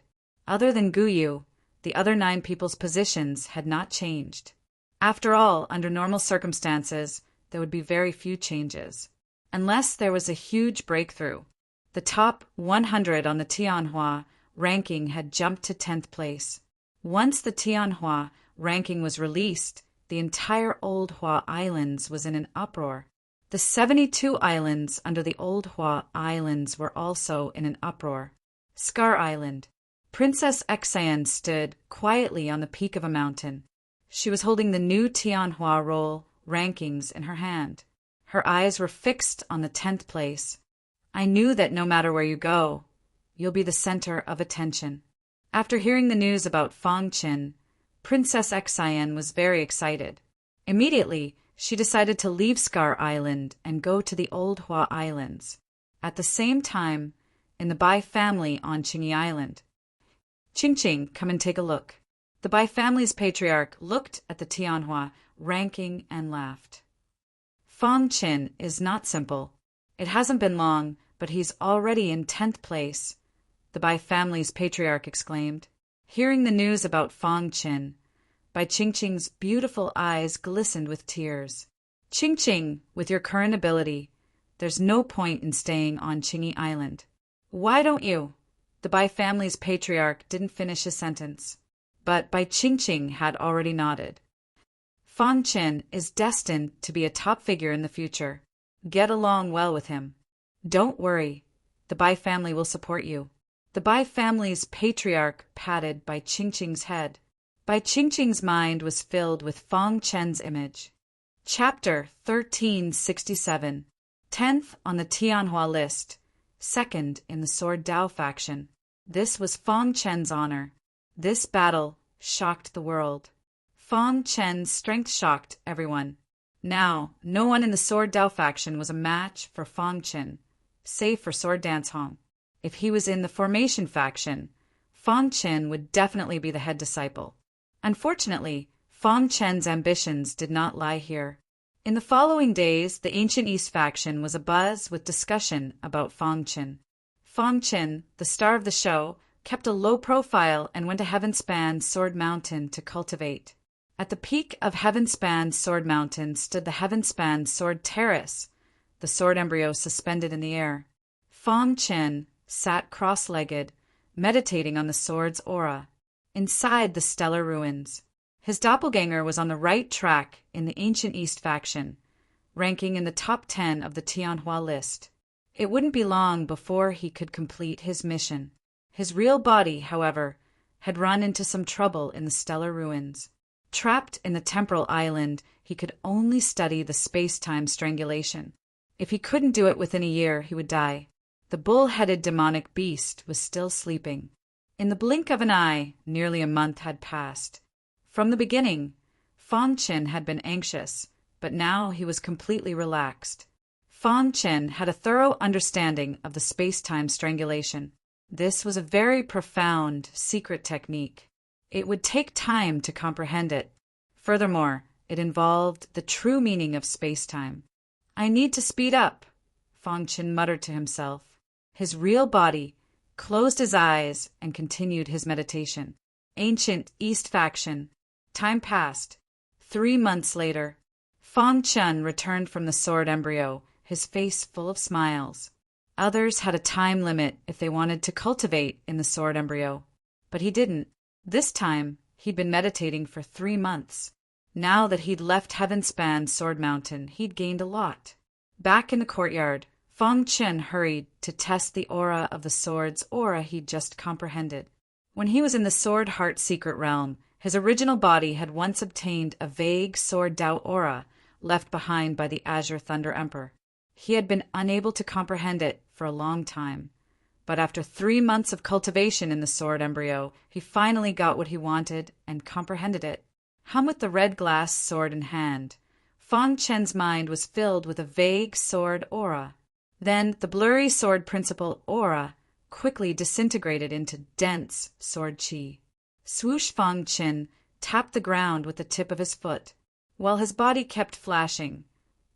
Other than Guyu, the other 9 people's positions had not changed. After all, under normal circumstances, there would be very few changes. Unless there was a huge breakthrough. The top 100 on the Tianhua ranking had jumped to 10th place. Once the Tianhua ranking was released, the entire old Hua Islands was in an uproar. The 72 islands under the Old Hua Islands were also in an uproar. Scar Island. Princess Xian stood quietly on the peak of a mountain. She was holding the new Tianhua roll rankings in her hand. Her eyes were fixed on the 10th place. I knew that no matter where you go, you'll be the center of attention. After hearing the news about Fangchen, Princess Xian was very excited. Immediately, she decided to leave Scar Island and go to the Old Hua Islands. At the same time, in the Bai family on Qingyi Island. Qingqing, come and take a look. The Bai family's patriarch looked at the Tianhua ranking and laughed. Fangchen is not simple. It hasn't been long, but he's already in 10th place, the Bai family's patriarch exclaimed. Hearing the news about Fangchen, Bai Qingqing's beautiful eyes glistened with tears. Qingqing, with your current ability, there's no point in staying on Qingyi Island. Why don't you? The Bai family's patriarch didn't finish his sentence, but Bai Qingqing had already nodded. Fangchen is destined to be a top figure in the future. Get along well with him. Don't worry, the Bai family will support you. The Bai family's patriarch patted Bai Qingqing's head. Bai Qingqing's mind was filled with Fangchen's image. Chapter 1367. 10th on the Tianhua list, 2nd in the Sword Dao faction. This was Fangchen's honor. This battle shocked the world. Fangchen's strength shocked everyone. Now, no one in the Sword Dao faction was a match for Fangchen, save for Sword Dance Hong. If he was in the Formation faction, Fangchen would definitely be the head disciple. Unfortunately, Fangchen's ambitions did not lie here. In the following days, the Ancient East faction was abuzz with discussion about Fangchen. Fangchen, the star of the show, kept a low profile and went to Heavenspan Sword Mountain to cultivate. At the peak of Heavenspan Sword Mountain stood the Heavenspan Sword Terrace, the sword embryo suspended in the air. Fangchen sat cross-legged, meditating on the sword's aura, inside the stellar ruins. His doppelganger was on the right track in the Ancient East faction, ranking in the top 10 of the Tianhua list. It wouldn't be long before he could complete his mission. His real body, however, had run into some trouble in the stellar ruins. Trapped in the temporal island, he could only study the space-time strangulation. If he couldn't do it within a year, he would die. The bull-headed demonic beast was still sleeping. In the blink of an eye, nearly a month had passed. From the beginning, Fangchen had been anxious, but now he was completely relaxed. Fangchen had a thorough understanding of the space-time strangulation. This was a very profound, secret technique. It would take time to comprehend it. Furthermore, it involved the true meaning of space-time. I need to speed up, Fangchen muttered to himself. His real body closed his eyes and continued his meditation. Ancient East faction. Time passed. 3 months later, Fangchen returned from the sword embryo, his face full of smiles. Others had a time limit if they wanted to cultivate in the sword embryo, but he didn't. This time, he'd been meditating for 3 months. Now that he'd left Heavenspan Sword Mountain, he'd gained a lot. Back in the courtyard, Fangchen hurried to test the aura of the sword's aura he'd just comprehended. When he was in the Sword Heart Secret Realm, his original body had once obtained a vague Sword Dao aura left behind by the Azure Thunder Emperor. He had been unable to comprehend it for a long time, but after 3 months of cultivation in the sword embryo, he finally got what he wanted and comprehended it. Hung with the red glass sword in hand, Fangchen's mind was filled with a vague sword aura. Then the blurry sword principle aura quickly disintegrated into dense sword chi. Swoosh! Fangchen tapped the ground with the tip of his foot, while his body kept flashing.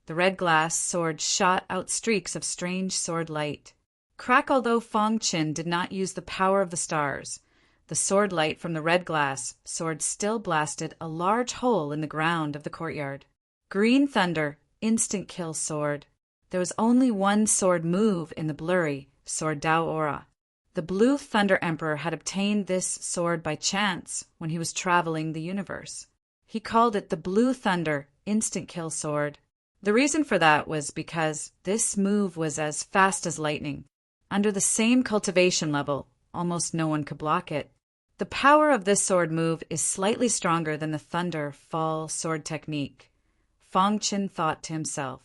The red glass sword shot out streaks of strange sword light. Crack! Although Fangchen did not use the power of the stars, the sword light from the red glass sword still blasted a large hole in the ground of the courtyard. Green thunder, instant kill sword. There was only one sword move in the blurry Sword Dao aura. The Blue Thunder Emperor had obtained this sword by chance when he was traveling the universe. He called it the Blue Thunder instant kill sword. The reason for that was because this move was as fast as lightning. Under the same cultivation level, almost no one could block it. The power of this sword move is slightly stronger than the thunder fall sword technique. Fang Qin thought to himself.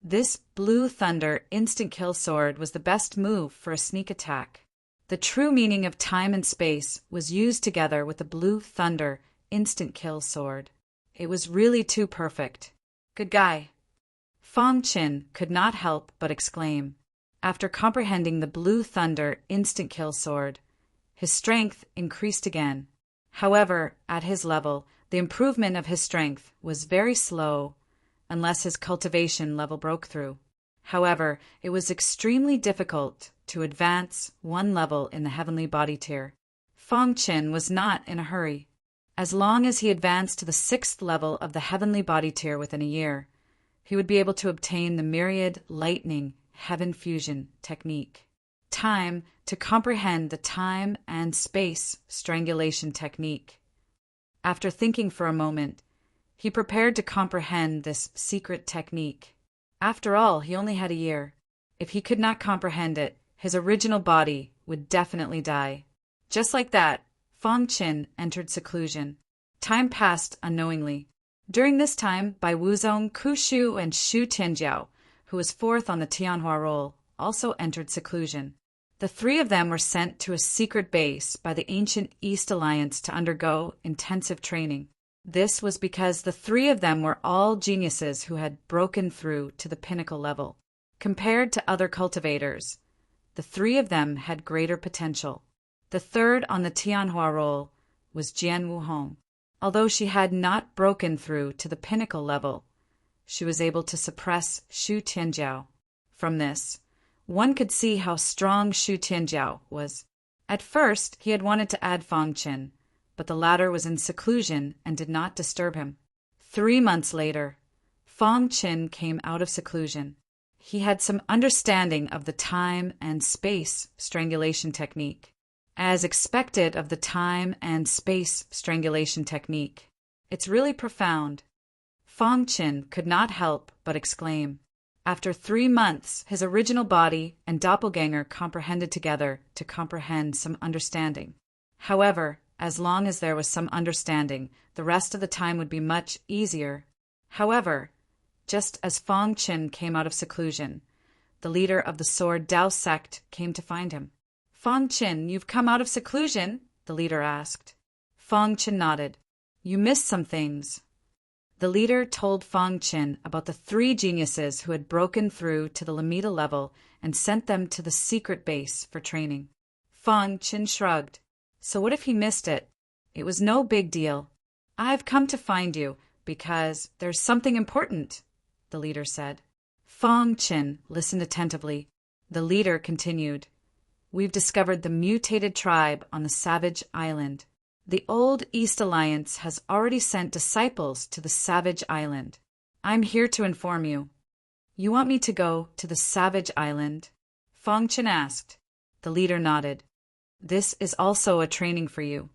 This blue thunder instant kill sword was the best move for a sneak attack. The true meaning of time and space was used together with the blue thunder instant kill sword. It was really too perfect. Good guy. Fang Qin could not help but exclaim. After comprehending the blue thunder instant kill sword, his strength increased again. However, at his level, the improvement of his strength was very slow unless his cultivation level broke through. However, it was extremely difficult to advance one level in the heavenly body tier. Fang Qin was not in a hurry. As long as he advanced to the 6th level of the heavenly body tier within a year, he would be able to obtain the myriad lightning heaven fusion technique. Time to comprehend the time and space strangulation technique. After thinking for a moment, he prepared to comprehend this secret technique. After all, he only had a year. If he could not comprehend it, his original body would definitely die. Just like that, Fang Qin entered seclusion. Time passed unknowingly. During this time, Bai Wuzong, Ku Shu, and Shu Tianjiao, who was 4th on the Tianhua roll, also entered seclusion. The 3 of them were sent to a secret base by the ancient East Alliance to undergo intensive training. This was because the 3 of them were all geniuses who had broken through to the pinnacle level. Compared to other cultivators, the 3 of them had greater potential. The 3rd on the Tianhua roll was Jian Wuhong. Although she had not broken through to the pinnacle level, she was able to suppress Shu Tianjiao. From this, one could see how strong Shu Tianjiao was. At first, he had wanted to add Fang Qin, but the latter was in seclusion and did not disturb him. 3 months later, Fang Qin came out of seclusion. He had some understanding of the time and space strangulation technique. As expected of the time and space strangulation technique, it's really profound. Fang Qin could not help but exclaim. After 3 months, his original body and doppelganger comprehended together to comprehend some understanding. However, as long as there was some understanding, the rest of the time would be much easier. However, just as Fang Qin came out of seclusion, the leader of the Sword Dao sect came to find him. Fang Qin, you've come out of seclusion? The leader asked. Fang Qin nodded. You missed some things. The leader told Fang Qin about the 3 geniuses who had broken through to the Lamita level and sent them to the secret base for training. Fang Qin shrugged. So what if he missed it? It was no big deal. I've come to find you because there's something important, the leader said. Fang Qin listened attentively. The leader continued. We've discovered the mutated tribe on the Savage Island. The old East Alliance has already sent disciples to the Savage Island. I'm here to inform you. You want me to go to the Savage Island? Fang Qin asked. The leader nodded. This is also a training for you.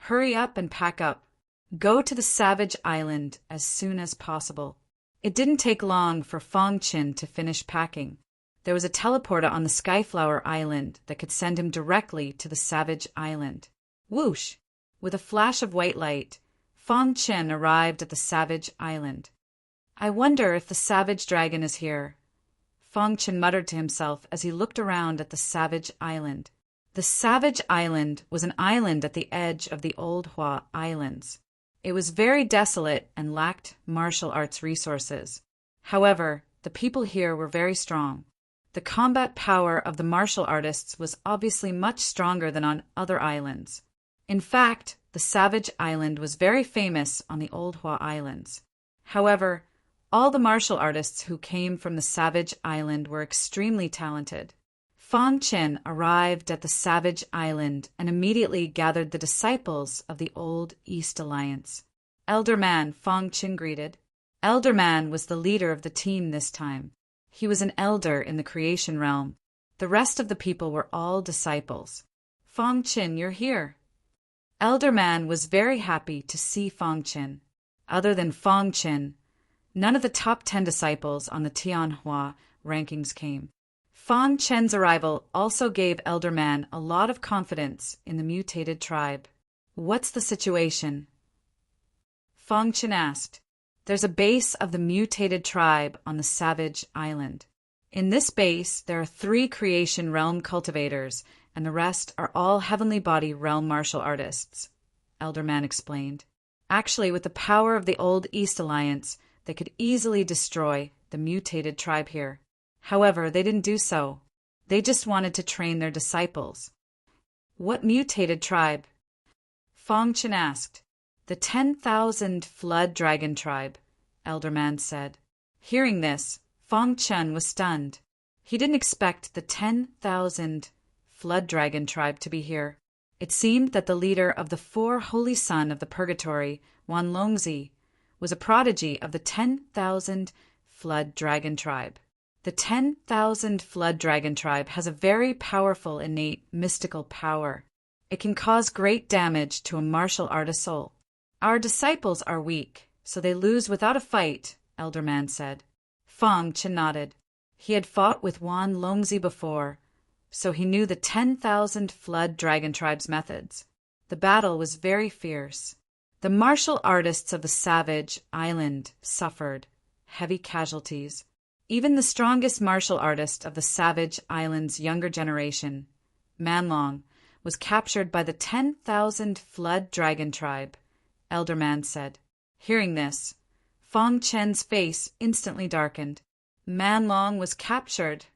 Hurry up and pack up. Go to the Savage Island as soon as possible. It didn't take long for Fang Qin to finish packing. There was a teleporter on the Skyflower Island that could send him directly to the Savage Island. Whoosh! With a flash of white light, Fang Qin arrived at the Savage Island. I wonder if the Savage Dragon is here. Fang Qin muttered to himself as he looked around at the Savage Island. The Savage Island was an island at the edge of the Old Hua Islands. It was very desolate and lacked martial arts resources. However, the people here were very strong. The combat power of the martial artists was obviously much stronger than on other islands. In fact, the Savage Island was very famous on the Old Hua Islands. However, all the martial artists who came from the Savage Island were extremely talented. Fang Qin arrived at the Savage Island and immediately gathered the disciples of the Old East Alliance. Elder Man, Fang Qin greeted. Elder Man was the leader of the team this time. He was an elder in the creation realm. The rest of the people were all disciples. Fang Qin, you're here. Elder Man was very happy to see Fang Qin. Other than Fang Qin, None of the top 10 disciples on the Tianhua rankings came. Fang Chen's arrival also gave Elder Man a lot of confidence in the mutated tribe. What's the situation? Fang Chen asked. There's a base of the mutated tribe on the Savage Island. In this base, there are 3 creation realm cultivators, and the rest are all heavenly body realm martial artists, Elder Man explained. Actually, with the power of the Old East Alliance, they could easily destroy the mutated tribe here. However, they didn't do so. They just wanted to train their disciples. What mutated tribe? Fang Chen asked. The 10,000 Flood Dragon tribe, Elder Man said. Hearing this, Fang Chen was stunned. He didn't expect the 10,000 Flood Dragon tribe to be here. It seemed that the leader of the 4 Holy Son of the Purgatory, Wan Longzi, was a prodigy of the 10,000 Flood Dragon tribe. The 10,000 Flood Dragon tribe has a very powerful innate mystical power. It can cause great damage to a martial artist's soul. Our disciples are weak, so they lose without a fight, Elder Man said. Fang Chen nodded. He had fought with Wan Longzi before, so he knew the 10,000 Flood Dragon tribe's methods. The battle was very fierce. The martial artists of the Savage Island suffered heavy casualties. Even the strongest martial artist of the Savage Island's younger generation, Manlong, was captured by the 10,000 Flood Dragon tribe, Elder Man said. Hearing this, Fang Chen's face instantly darkened. Manlong was captured?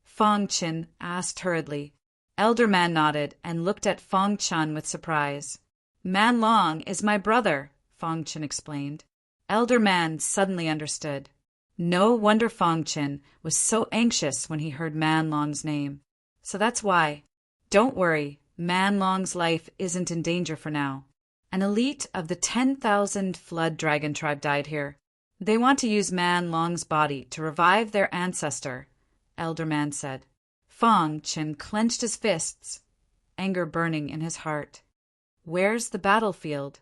Fang Chen asked hurriedly. Elder Man nodded and looked at Fang Chen with surprise. Manlong is my brother, Fang Chen explained. Elder Man suddenly understood. No wonder Fang Chen was so anxious when he heard Manlong's name. So that's why. Don't worry, Manlong's life isn't in danger for now. An elite of the 10,000 Flood Dragon tribe died here. They want to use Manlong's body to revive their ancestor, Elder Man said. Fang Chen clenched his fists, anger burning in his heart. Where's the battlefield?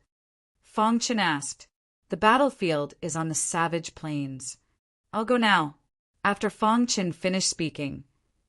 Fang Chen asked. The battlefield is on the Savage Plains. I'll go now. After Fang Chen finished speaking,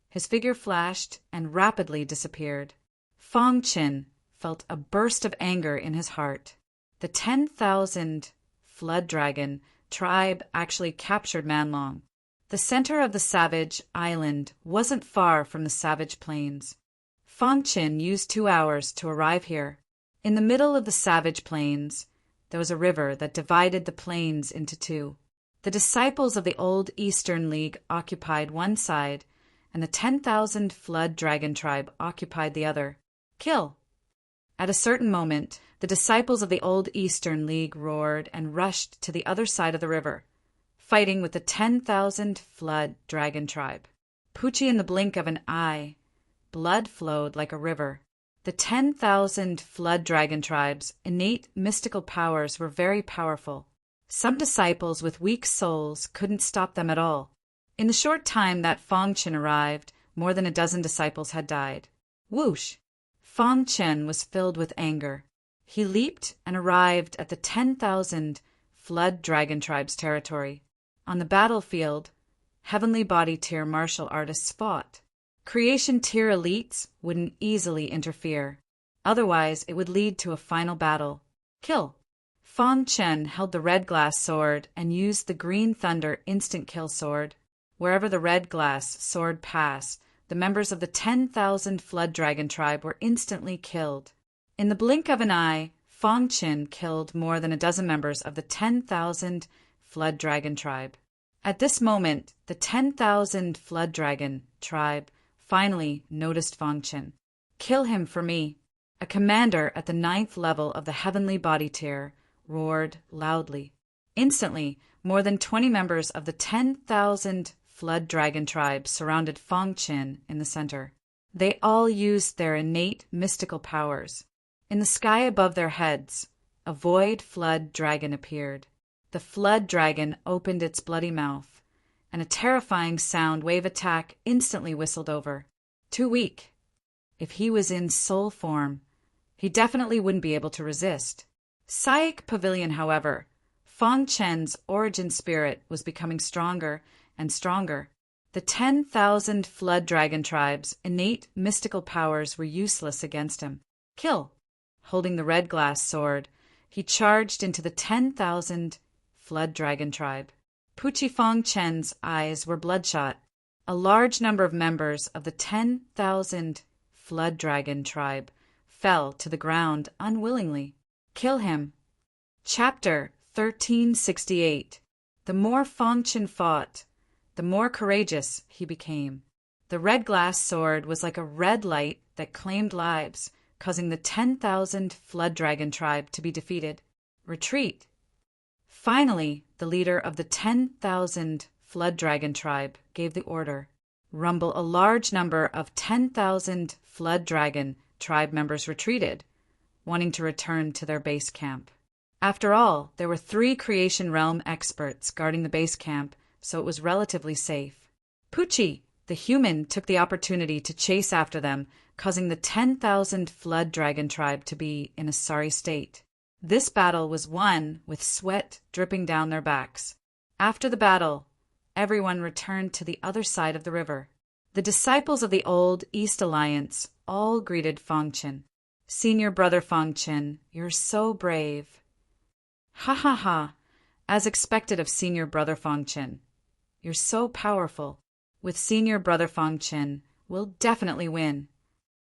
his figure flashed and rapidly disappeared. Fang Chen felt a burst of anger in his heart. The 10,000 Flood Dragon tribe actually captured Manlong. The center of the Savage Island wasn't far from the Savage Plains. Fang Chen used 2 hours to arrive here. In the middle of the Savage Plains, there was a river that divided the plains into 2. The disciples of the Old Eastern League occupied one side, and the 10,000 Flood Dragon tribe occupied the other. Kill! At a certain moment, the disciples of the Old Eastern League roared and rushed to the other side of the river, fighting with the 10,000 Flood Dragon tribe. Pucci in the blink of an eye, blood flowed like a river. The 10,000 Flood Dragon tribe's innate mystical powers were very powerful. Some disciples with weak souls couldn't stop them at all. In the short time that Fang Chen arrived, more than a dozen disciples had died. Whoosh! Fang Chen was filled with anger. He leaped and arrived at the 10,000 Flood Dragon tribe's territory. On the battlefield, Heavenly Body Tier martial artists fought. Creation Tier elites wouldn't easily interfere. Otherwise, it would lead to a final battle. Kill! Fang Chen held the red glass sword and used the green thunder instant kill sword. Wherever the red glass sword passed, the members of the 10,000 Flood Dragon tribe were instantly killed. In the blink of an eye, Fang Chen killed more than a dozen members of the 10,000 Flood Dragon tribe. At this moment, the 10,000 Flood Dragon tribe finally noticed Fang Chen. Kill him for me. A commander at the 9th level of the Heavenly Body Tier roared loudly. Instantly, more than 20 members of the 10,000 Flood Dragon tribe surrounded Fang Chen in the center. They all used their innate mystical powers. In the sky above their heads, a void flood dragon appeared. The flood dragon opened its bloody mouth, and a terrifying sound wave attack instantly whistled over. Too weak. If he was in soul form, he definitely wouldn't be able to resist. Psychic Pavilion, however, Fang Chen's origin spirit was becoming stronger and stronger. The 10,000 flood dragon tribe's innate mystical powers were useless against him. Kill! Holding the red glass sword, he charged into the 10,000 flood dragon tribe. Puchi Fang Chen's eyes were bloodshot. A large number of members of the 10,000 flood dragon tribe fell to the ground unwillingly. Kill him. Chapter 1368. The more Fang Chen fought, the more courageous he became. The red glass sword was like a red light that claimed lives, causing the 10,000 flood dragon tribe to be defeated. Retreat. Finally, the leader of the 10,000 flood dragon tribe gave the order. Rumble. A large number of 10,000 flood dragon tribe members retreated, wanting to return to their base camp. After all, there were 3 creation realm experts guarding the base camp, so it was relatively safe. Puchi, the human, took the opportunity to chase after them, causing the 10,000 flood dragon tribe to be in a sorry state. This battle was won with sweat dripping down their backs. After the battle, everyone returned to the other side of the river. The disciples of the old East Alliance all greeted Fang Chen. Senior brother Fang Chen, you're so brave. Ha ha ha, as expected of senior brother Fang Chen. You're so powerful. With senior brother Fang Chen, we'll definitely win.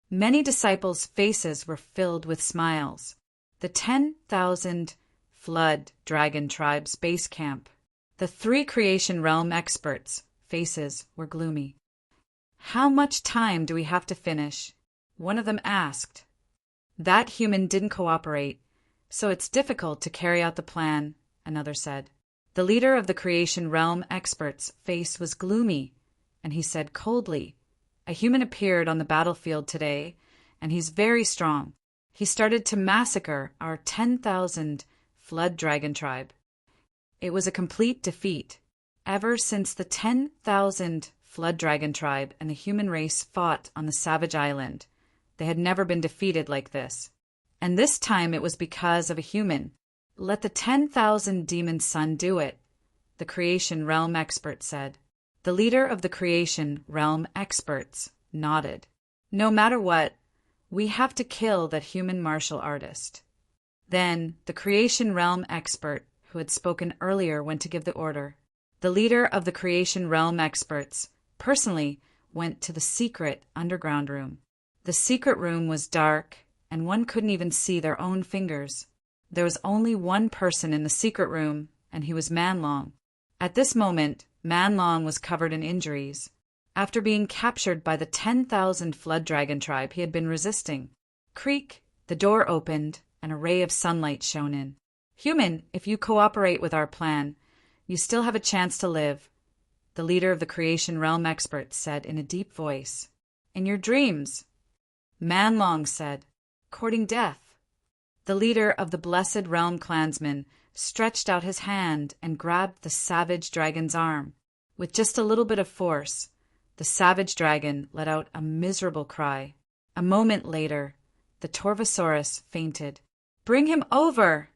Many disciples' faces were filled with smiles. The 10,000 flood dragon tribe's base camp. The 3 creation realm experts' faces were gloomy. How much time do we have to finish? One of them asked. That human didn't cooperate, so it's difficult to carry out the plan, another said. The leader of the creation realm experts' face was gloomy, and he said coldly, a human appeared on the battlefield today, and he's very strong. He started to massacre our 10,000 flood dragon tribe. It was a complete defeat. Ever since the 10,000 flood dragon tribe and the human race fought on the savage island, they had never been defeated like this. And this time it was because of a human. Let the 10,000 demon sun do it, the creation realm expert said. The leader of the creation realm experts nodded. No matter what, we have to kill that human martial artist. Then the creation realm expert who had spoken earlier went to give the order. The leader of the creation realm experts personally went to the secret underground room. The secret room was dark, and one couldn't even see their own fingers. There was only one person in the secret room, and he was Manlong. At this moment, Manlong was covered in injuries. After being captured by the 10,000 flood dragon tribe, he had been resisting. Creak, the door opened, and a ray of sunlight shone in. Human, if you cooperate with our plan, you still have a chance to live, the leader of the creation realm experts said in a deep voice. In your dreams, Manlong said, courting death. The leader of the blessed realm clansmen stretched out his hand and grabbed the savage dragon's arm. With just a little bit of force, the savage dragon let out a miserable cry. A moment later, the Torvosaurus fainted. Bring him over,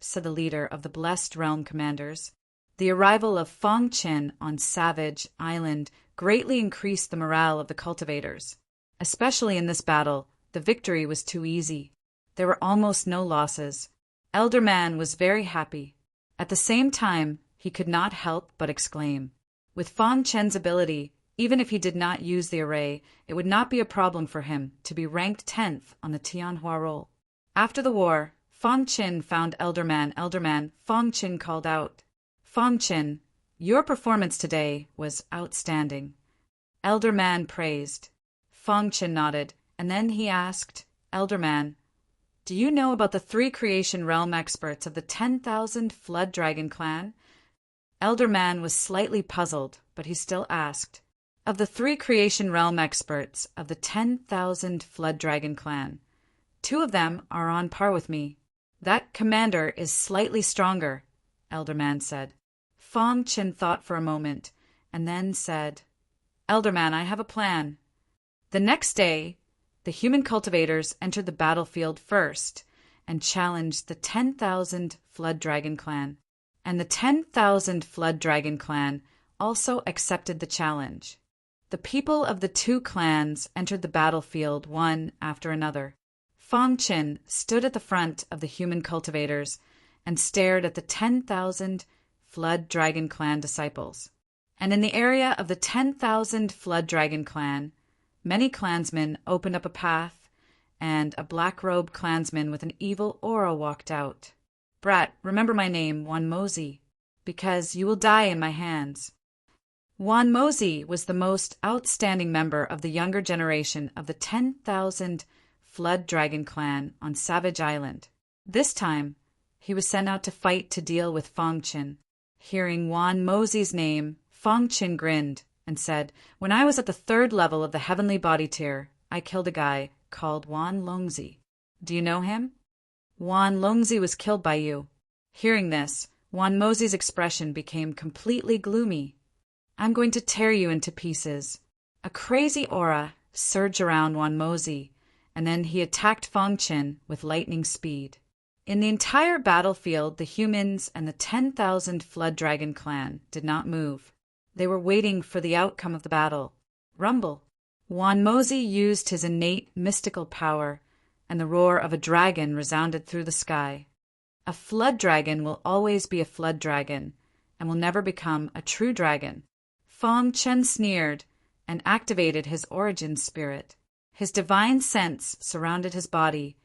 said the leader of the blessed realm commanders. The arrival of Fang Chen on Savage Island greatly increased the morale of the cultivators. Especially in this battle, the victory was too easy. There were almost no losses. Elder Man was very happy. At the same time, he could not help but exclaim. With Fang Chen's ability, even if he did not use the array, it would not be a problem for him to be ranked 10th on the Tianhua roll. After the war, Fang Chen found Elder Man. Elder Man, Fang Chen called out. Fang Chen, your performance today was outstanding. Elder Man praised. Fang Chen nodded, and then he asked, Elder Man, do you know about the 3 creation realm experts of the 10,000 flood dragon clan? Elder Man was slightly puzzled, but he still asked. Of the 3 creation realm experts of the 10,000 flood dragon clan, 2 of them are on par with me. That commander is slightly stronger, Elder Man said. Fang Chen thought for a moment, and then said, Elder Man, I have a plan. The next day, the human cultivators entered the battlefield first and challenged the 10,000 flood dragon clan. and the 10,000 Flood Dragon clan also accepted the challenge. The people of the two clans entered the battlefield one after another. Fang Chen stood at the front of the human cultivators and stared at the 10,000 Flood Dragon clan disciples. And in the area of the 10,000 Flood Dragon clan, many clansmen opened up a path, and a black-robed clansman with an evil aura walked out. "Brat, remember my name, Wanmozi, because you will die in my hands." Wanmozi was the most outstanding member of the younger generation of the 10,000 Flood Dragon clan on Savage Island. This time, he was sent out to fight to deal with Fang Chen. Hearing Wanmozi's name, Fang Chen grinned and said, "When I was at the 3rd level of the heavenly body tier, I killed a guy called Wan Longzi. Do you know him? Wan Longzi was killed by you." Hearing this, Wanmozi's expression became completely gloomy. "I'm going to tear you into pieces." A crazy aura surged around Wanmozi, and then he attacked Fang Chen with lightning speed. In the entire battlefield, the humans and the 10,000 Flood Dragon clan did not move. They were waiting for the outcome of the battle. Rumble. Wanmozi used his innate mystical power, and the roar of a dragon resounded through the sky. A flood dragon will always be a flood dragon, and will never become a true dragon. Fang Chen sneered and activated his origin spirit. His divine sense surrounded his body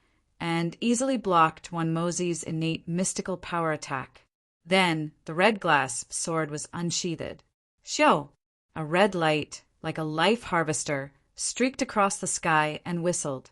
and easily blocked Wanmozi's innate mystical power attack. Then the red glass sword was unsheathed. Shio! A red light, like a life harvester, streaked across the sky and whistled.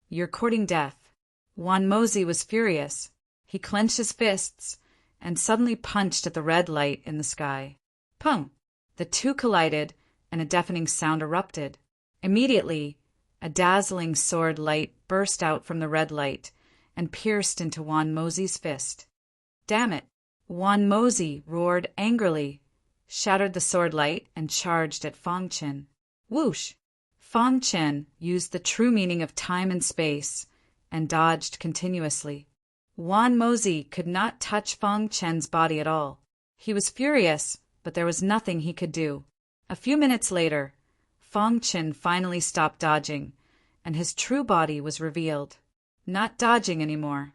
"You're courting death." Wanmozi was furious. He clenched his fists and suddenly punched at the red light in the sky. Pung! The two collided, and a deafening sound erupted. Immediately, a dazzling sword light burst out from the red light and pierced into Wanmozi's fist. "Damn it!" Wanmozi roared angrily, shattered the sword light, and charged at Fang Chen. Whoosh! Fang Chen used the true meaning of time and space and dodged continuously. Wanmozi could not touch Fang Chen's body at all. He was furious, but there was nothing he could do. A few minutes later, Fang Chen finally stopped dodging, and his true body was revealed. Not dodging anymore.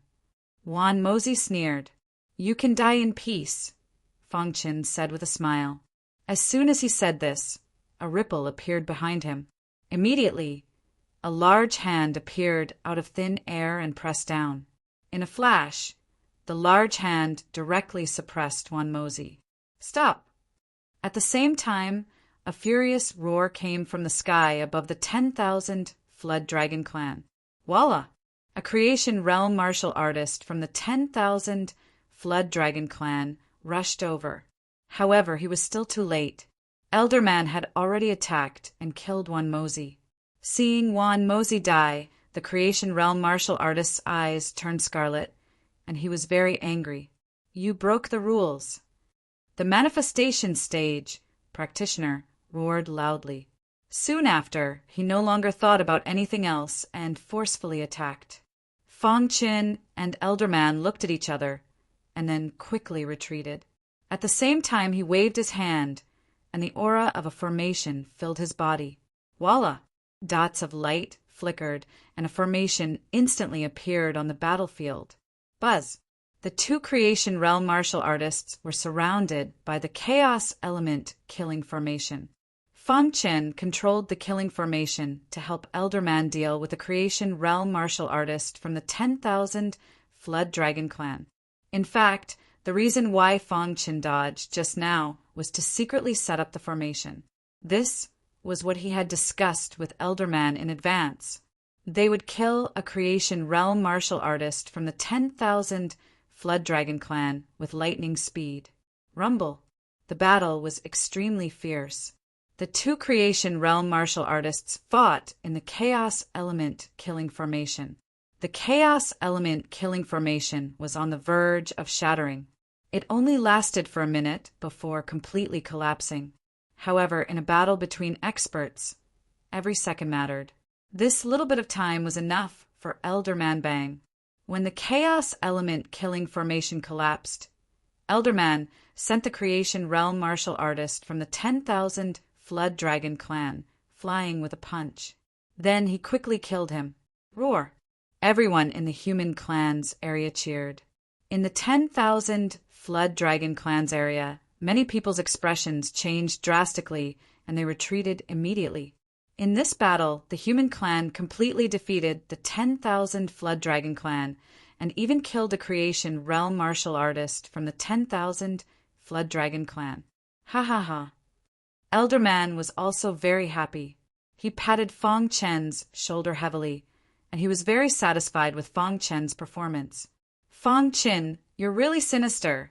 Wanmozi sneered. "You can die in peace," Fang Chen said with a smile. As soon as he said this, a ripple appeared behind him. Immediately, a large hand appeared out of thin air and pressed down. In a flash, the large hand directly suppressed Wanmozi. "Stop!" At the same time, a furious roar came from the sky above the 10,000 Flood Dragon clan. Voila! A creation realm martial artist from the 10,000 Flood Dragon clan rushed over. However, he was still too late. Elderman had already attacked and killed Wanmozi. Seeing Wanmozi die, the creation realm martial artist's eyes turned scarlet, and he was very angry. "You broke the rules." The manifestation stage practitioner roared loudly. Soon after, he no longer thought about anything else and forcefully attacked. Fang Chen and Elderman looked at each other and then quickly retreated. At the same time, he waved his hand, and the aura of a formation filled his body. Voila! Dots of light flickered, and a formation instantly appeared on the battlefield. Buzz! The two creation realm martial artists were surrounded by the chaos element killing formation. Fang Chen controlled the killing formation to help Elderman deal with the creation realm martial artist from the 10,000 Flood Dragon clan. In fact, the reason why Fang Chen dodged just now was to secretly set up the formation. This was what he had discussed with Elderman in advance. They would kill a creation realm martial artist from the 10,000 Flood Dragon clan with lightning speed. Rumble. The battle was extremely fierce. The two creation realm martial artists fought in the chaos element killing formation. The chaos element killing formation was on the verge of shattering. It only lasted for a minute before completely collapsing. However, in a battle between experts, every second mattered. This little bit of time was enough for Elderman Bang. When the chaos element killing formation collapsed, Elderman sent the Creation Realm martial artist from the 10,000 Flood Dragon clan, flying with a punch. Then he quickly killed him. Roar! Everyone in the human clan's area cheered. In the 10,000 Flood Dragon clan's area, many people's expressions changed drastically and they retreated immediately. In this battle, the human clan completely defeated the 10,000 Flood Dragon clan and even killed a Creation Realm martial artist from the 10,000 Flood Dragon clan. Ha ha ha. Elderman was also very happy. He patted Fong Chen's shoulder heavily, and he was very satisfied with Fong Chen's performance. Fong Chen, you're really sinister,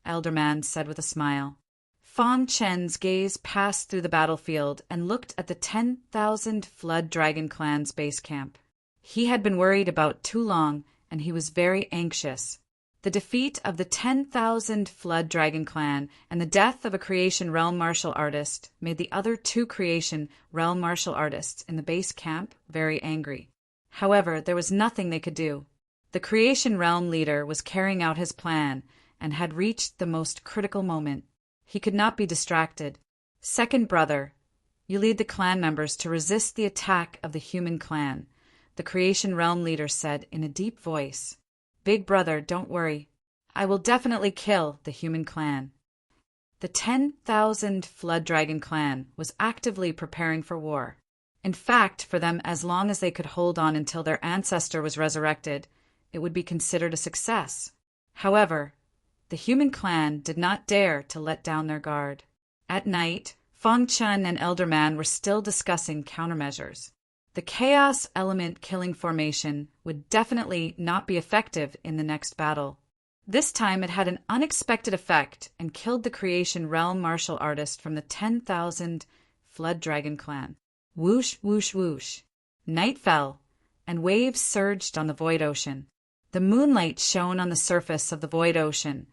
Elderman said with a smile. Fong Chen's gaze passed through the battlefield and looked at the 10,000 Flood Dragon clan's base camp. He had been worried about too long, and he was very anxious. The defeat of the 10,000 Flood Dragon clan and the death of a Creation Realm martial artist made the other two Creation Realm martial artists in the base camp very angry. However, there was nothing they could do. The Creation Realm leader was carrying out his plan and had reached the most critical moment. He could not be distracted. Second brother, you lead the clan members to resist the attack of the human clan, the Creation Realm leader said in a deep voice. Big brother, don't worry. I will definitely kill the human clan. The 10,000 Flood Dragon clan was actively preparing for war. In fact, for them, as long as they could hold on until their ancestor was resurrected, it would be considered a success. However, the human clan did not dare to let down their guard. At night, Fong Chen and Elderman were still discussing countermeasures. The Chaos Element killing formation would definitely not be effective in the next battle. This time it had an unexpected effect and killed the Creation Realm martial artist from the 10,000 Flood Dragon clan. Whoosh, whoosh, whoosh. Night fell, and waves surged on the void ocean. The moonlight shone on the surface of the void ocean,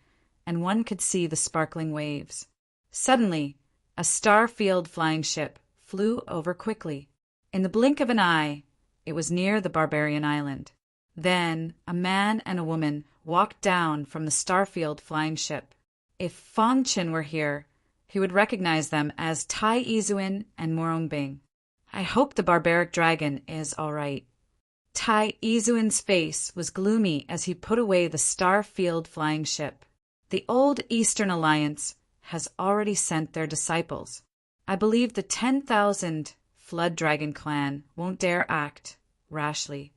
and one could see the sparkling waves. Suddenly, a star-field flying ship flew over quickly. In the blink of an eye, it was near the barbarian island. Then a man and a woman walked down from the Starfield flying ship. If Fong Chen were here, he would recognize them as Tai Izuin and Morongbing. I hope the barbaric dragon is all right. Tai Izuin's face was gloomy as he put away the Starfield flying ship. The old Eastern Alliance has already sent their disciples. I believe the 10,000 Flood Dragon clan won't dare act rashly.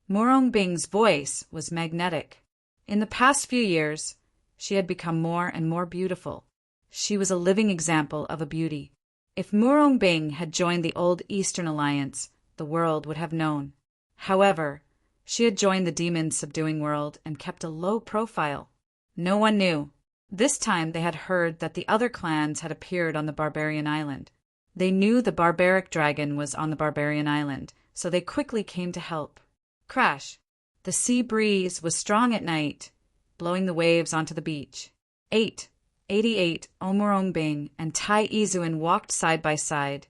Morongbing's voice was magnetic. In the past few years, she had become more and more beautiful. She was a living example of a beauty. If Morongbing had joined the old Eastern Alliance, the world would have known. However, she had joined the demon-subduing world and kept a low profile. No one knew. This time they had heard that the other clans had appeared on the barbarian island. They knew the barbaric dragon was on the barbarian island, so they quickly came to help. Crash! The sea breeze was strong at night, blowing the waves onto the beach. 88, Morongbing and Tai Izuin walked side by side,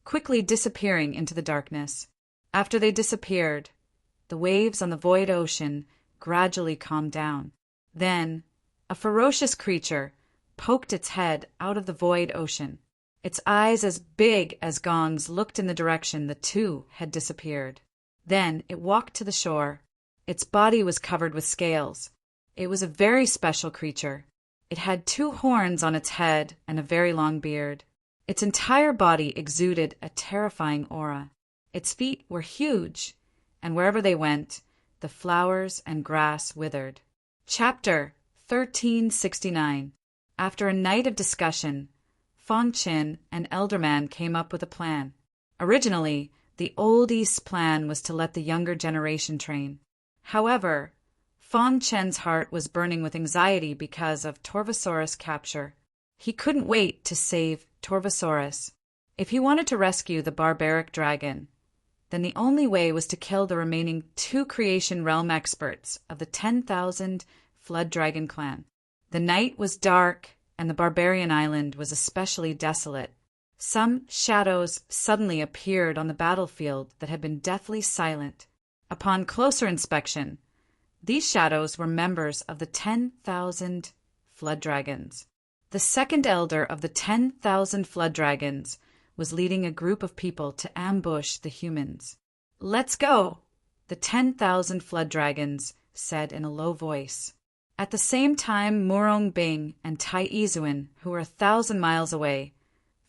quickly disappearing into the darkness. After they disappeared, the waves on the void ocean gradually calmed down. Then, a ferocious creature poked its head out of the void ocean. Its eyes as big as gongs looked in the direction the two had disappeared. Then it walked to the shore. Its body was covered with scales. It was a very special creature. It had 2 horns on its head and a very long beard. Its entire body exuded a terrifying aura. Its feet were huge, and wherever they went, the flowers and grass withered. Chapter 1369. After a night of discussion, Fong Chen and Elderman came up with a plan. Originally, the Old East's plan was to let the younger generation train. However, Fong Chen's heart was burning with anxiety because of Torvosaurus' capture. He couldn't wait to save Torvosaurus. If he wanted to rescue the barbaric dragon, then the only way was to kill the remaining 2 Creation Realm experts of the 10,000 Flood Dragon clan. The night was dark, and the barbarian island was especially desolate. Some shadows suddenly appeared on the battlefield that had been deathly silent. Upon closer inspection, these shadows were members of the 10,000 flood dragons. The second elder of the 10,000 flood dragons was leading a group of people to ambush the humans. "Let's go," the 10,000 flood dragons said in a low voice. At the same time, Morong Bing and Tai Izuin, who were 1,000 miles away,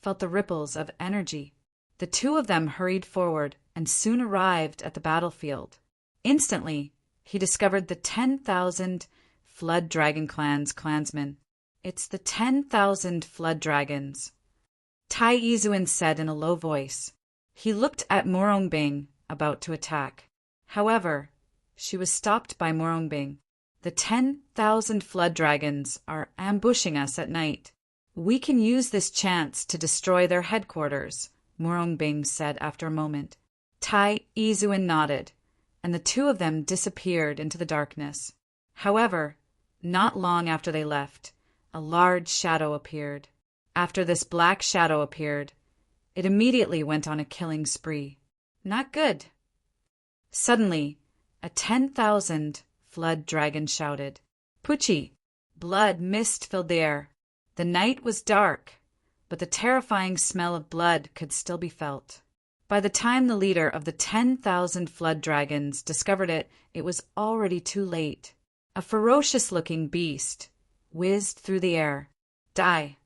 felt the ripples of energy. The two of them hurried forward and soon arrived at the battlefield. Instantly, he discovered the 10,000 Flood Dragon Clan's clansmen. "It's the 10,000 Flood Dragons," Tai Izuin said in a low voice. He looked at Morong Bing, about to attack. However, she was stopped by Morong Bing. "The 10,000 Flood Dragons are ambushing us at night. We can use this chance to destroy their headquarters," Morong Bing said after a moment. Tai Izuin nodded, and the two of them disappeared into the darkness. However, not long after they left, a large shadow appeared. After this black shadow appeared, it immediately went on a killing spree. Not good. Suddenly, a 10,000 flood dragon shouted, "Pucci!" Blood mist filled the air. The night was dark, but the terrifying smell of blood could still be felt. By the time the leader of the 10,000 flood dragons discovered it, it was already too late. A ferocious-looking beast whizzed through the air. Die.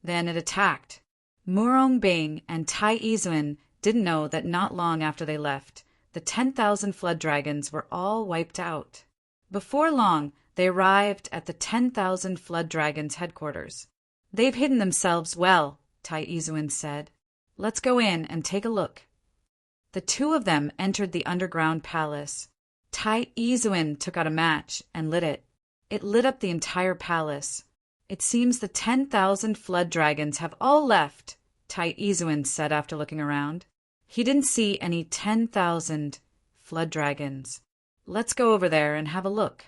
Then it attacked. Morong Bing and Tai Izuin didn't know that not long after they left, the 10,000 flood dragons were all wiped out. Before long, they arrived at the 10,000 flood dragons' headquarters. "They've hidden themselves well," Tai Izuin said. "Let's go in and take a look." The two of them entered the underground palace. Tai Izuin took out a match and lit it. It lit up the entire palace. "It seems the 10,000 flood dragons have all left," Tai Izuin said after looking around. He didn't see any 10,000 flood dragons. "Let's go over there and have a look."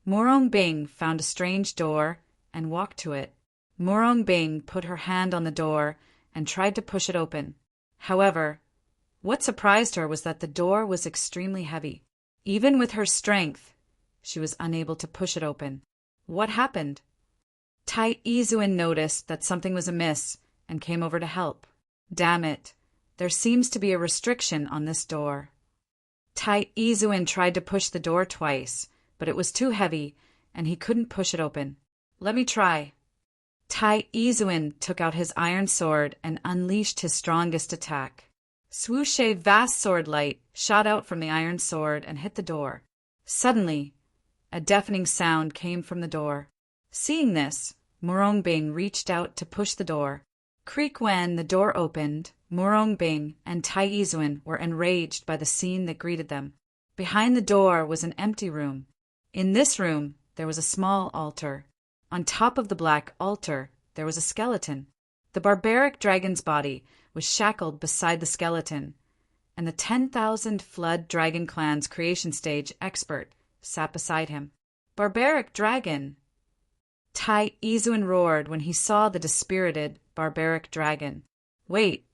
Morong Bing found a strange door and walked to it. Morong Bing put her hand on the door and tried to push it open. However, what surprised her was that the door was extremely heavy. Even with her strength, she was unable to push it open. What happened? Tai Izuin noticed that something was amiss and came over to help. "Damn it, there seems to be a restriction on this door." Tai Izuin tried to push the door twice, but it was too heavy and he couldn't push it open. "Let me try." Tai Izuin took out his iron sword and unleashed his strongest attack. Swoosh! A vast sword light shot out from the iron sword and hit the door. Suddenly, a deafening sound came from the door. Seeing this, Morong Bing reached out to push the door. Creak! When the door opened, Morong Bing and Tai Izuin were enraged by the scene that greeted them. Behind the door was an empty room. In this room, there was a small altar. On top of the black altar, there was a skeleton. The barbaric dragon's body was shackled beside the skeleton, and the 10,000 Flood Dragon Clan's creation stage expert sat beside him. "Barbaric dragon!" Tai Izuin roared when he saw the dispirited barbaric dragon. "Wait!"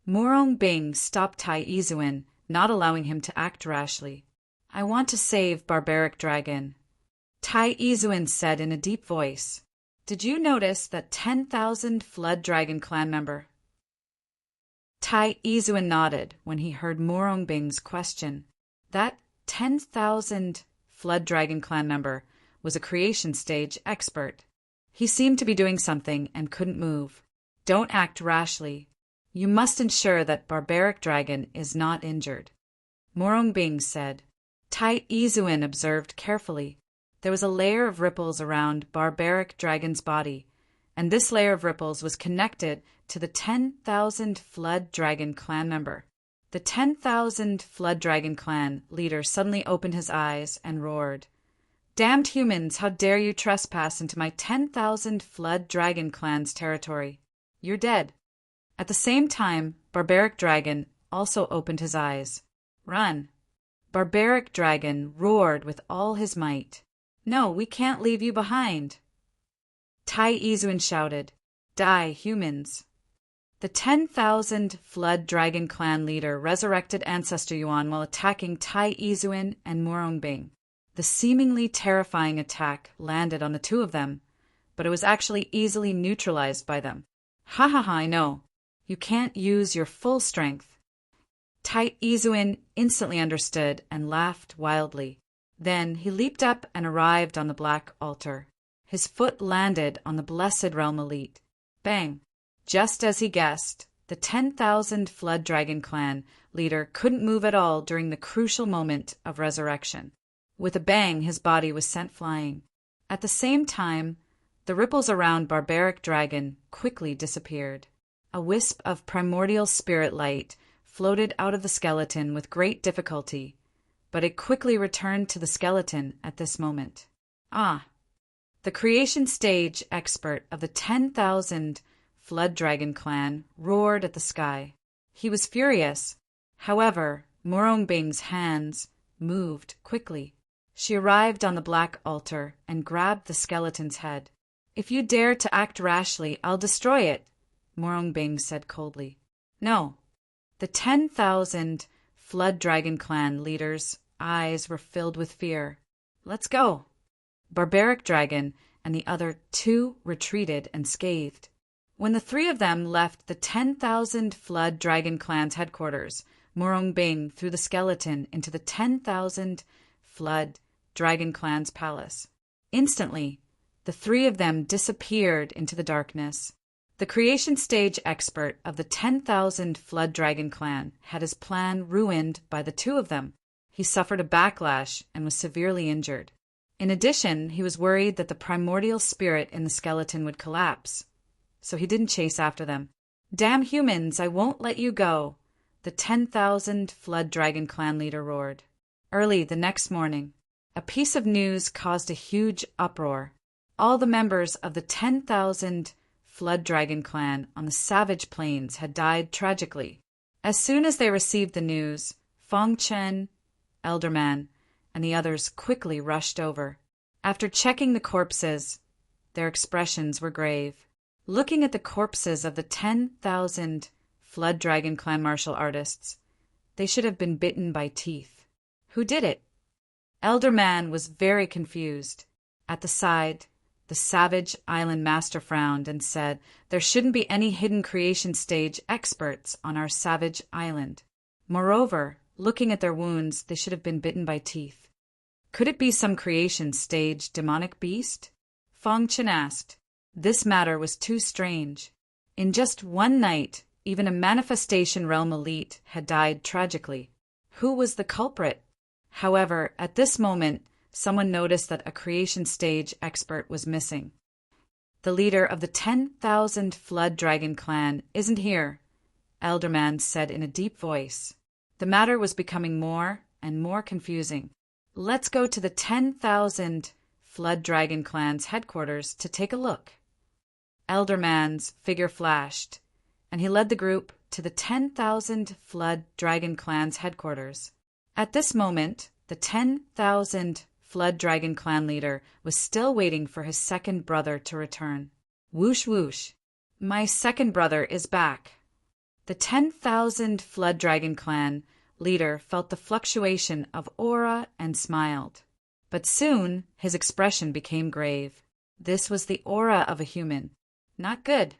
Morong Bing stopped Tai Izuin, not allowing him to act rashly. "I want to save barbaric dragon," Tai Izuin said in a deep voice. "Did you notice that 10,000 Flood Dragon Clan member?" Tai Izuin nodded when he heard Morong Bing's question. That 10,000 Flood Dragon Clan member was a creation stage expert. He seemed to be doing something and couldn't move. "Don't act rashly. You must ensure that barbaric dragon is not injured," Morong Bing said. Tai Izuin observed carefully. There was a layer of ripples around barbaric dragon's body, and this layer of ripples was connected to the 10,000 Flood Dragon Clan member. The 10,000 Flood Dragon Clan leader suddenly opened his eyes and roared, "Damned humans, how dare you trespass into my 10,000 Flood Dragon Clan's territory? You're dead." At the same time, Barbaric Dragon also opened his eyes. "Run!" Barbaric Dragon roared with all his might. "No, we can't leave you behind!" Tai Izuin shouted, "Die, humans!" The 10,000 Flood Dragon Clan leader resurrected Ancestor Yuan while attacking Tai Izuin and Morong Bing. The seemingly terrifying attack landed on the two of them, but it was actually easily neutralized by them. Ha ha ha, I know. You can't use your full strength. Tai Izuin instantly understood and laughed wildly. Then he leaped up and arrived on the black altar. His foot landed on the blessed realm elite. Bang! Just as he guessed, the 10,000 Flood Dragon clan leader couldn't move at all during the crucial moment of resurrection. With a bang, his body was sent flying. At the same time, the ripples around Barbaric Dragon quickly disappeared. A wisp of primordial spirit light floated out of the skeleton with great difficulty, but it quickly returned to the skeleton at this moment. Ah! The creation stage expert of the 10,000 Flood Dragon clan roared at the sky. He was furious. However, Morongbing's hands moved quickly. She arrived on the black altar and grabbed the skeleton's head. "If you dare to act rashly, I'll destroy it," Morongbing said coldly. No. The 10,000 Flood Dragon clan leaders' eyes were filled with fear. "Let's go." Barbaric Dragon and the other two retreated unscathed. When the three of them left the 10,000 Flood Dragon clan's headquarters, Morongbing threw the skeleton into the 10,000 Flood Dragon clan's palace. Instantly, the three of them disappeared into the darkness. The creation stage expert of the 10,000 Flood Dragon clan had his plan ruined by the two of them. He suffered a backlash and was severely injured. In addition, he was worried that the primordial spirit in the skeleton would collapse, so he didn't chase after them. "Damn humans, I won't let you go," the 10,000 Flood Dragon clan leader roared. Early the next morning, a piece of news caused a huge uproar. All the members of the 10,000 Flood Dragon clan on the Savage Plains had died tragically. As soon as they received the news, Fong Chen, Elderman, and the others quickly rushed over. After checking the corpses, their expressions were grave. Looking at the corpses of the 10,000 Flood Dragon clan martial artists, they should have been bitten by teeth. Who did it? Elderman was very confused. At the side, the Savage Island Master frowned and said, "There shouldn't be any hidden creation stage experts on our Savage Island. Moreover, looking at their wounds, they should have been bitten by teeth. Could it be some creation stage demonic beast?" Fong Chen asked. This matter was too strange. In just one night, even a manifestation realm elite had died tragically. Who was the culprit? However, at this moment, someone noticed that a creation stage expert was missing. "The leader of the 10,000 Flood Dragon clan isn't here," Elderman said in a deep voice. The matter was becoming more and more confusing. "Let's go to the 10,000 Flood Dragon clan's headquarters to take a look." Elderman's figure flashed, and he led the group to the 10,000 Flood Dragon clan's headquarters. At this moment, the 10,000 Flood Dragon clan leader was still waiting for his second brother to return. Whoosh whoosh. "My second brother is back." The 10,000 Flood Dragon clan leader felt the fluctuation of aura and smiled. But soon his expression became grave. This was the aura of a human. Not good.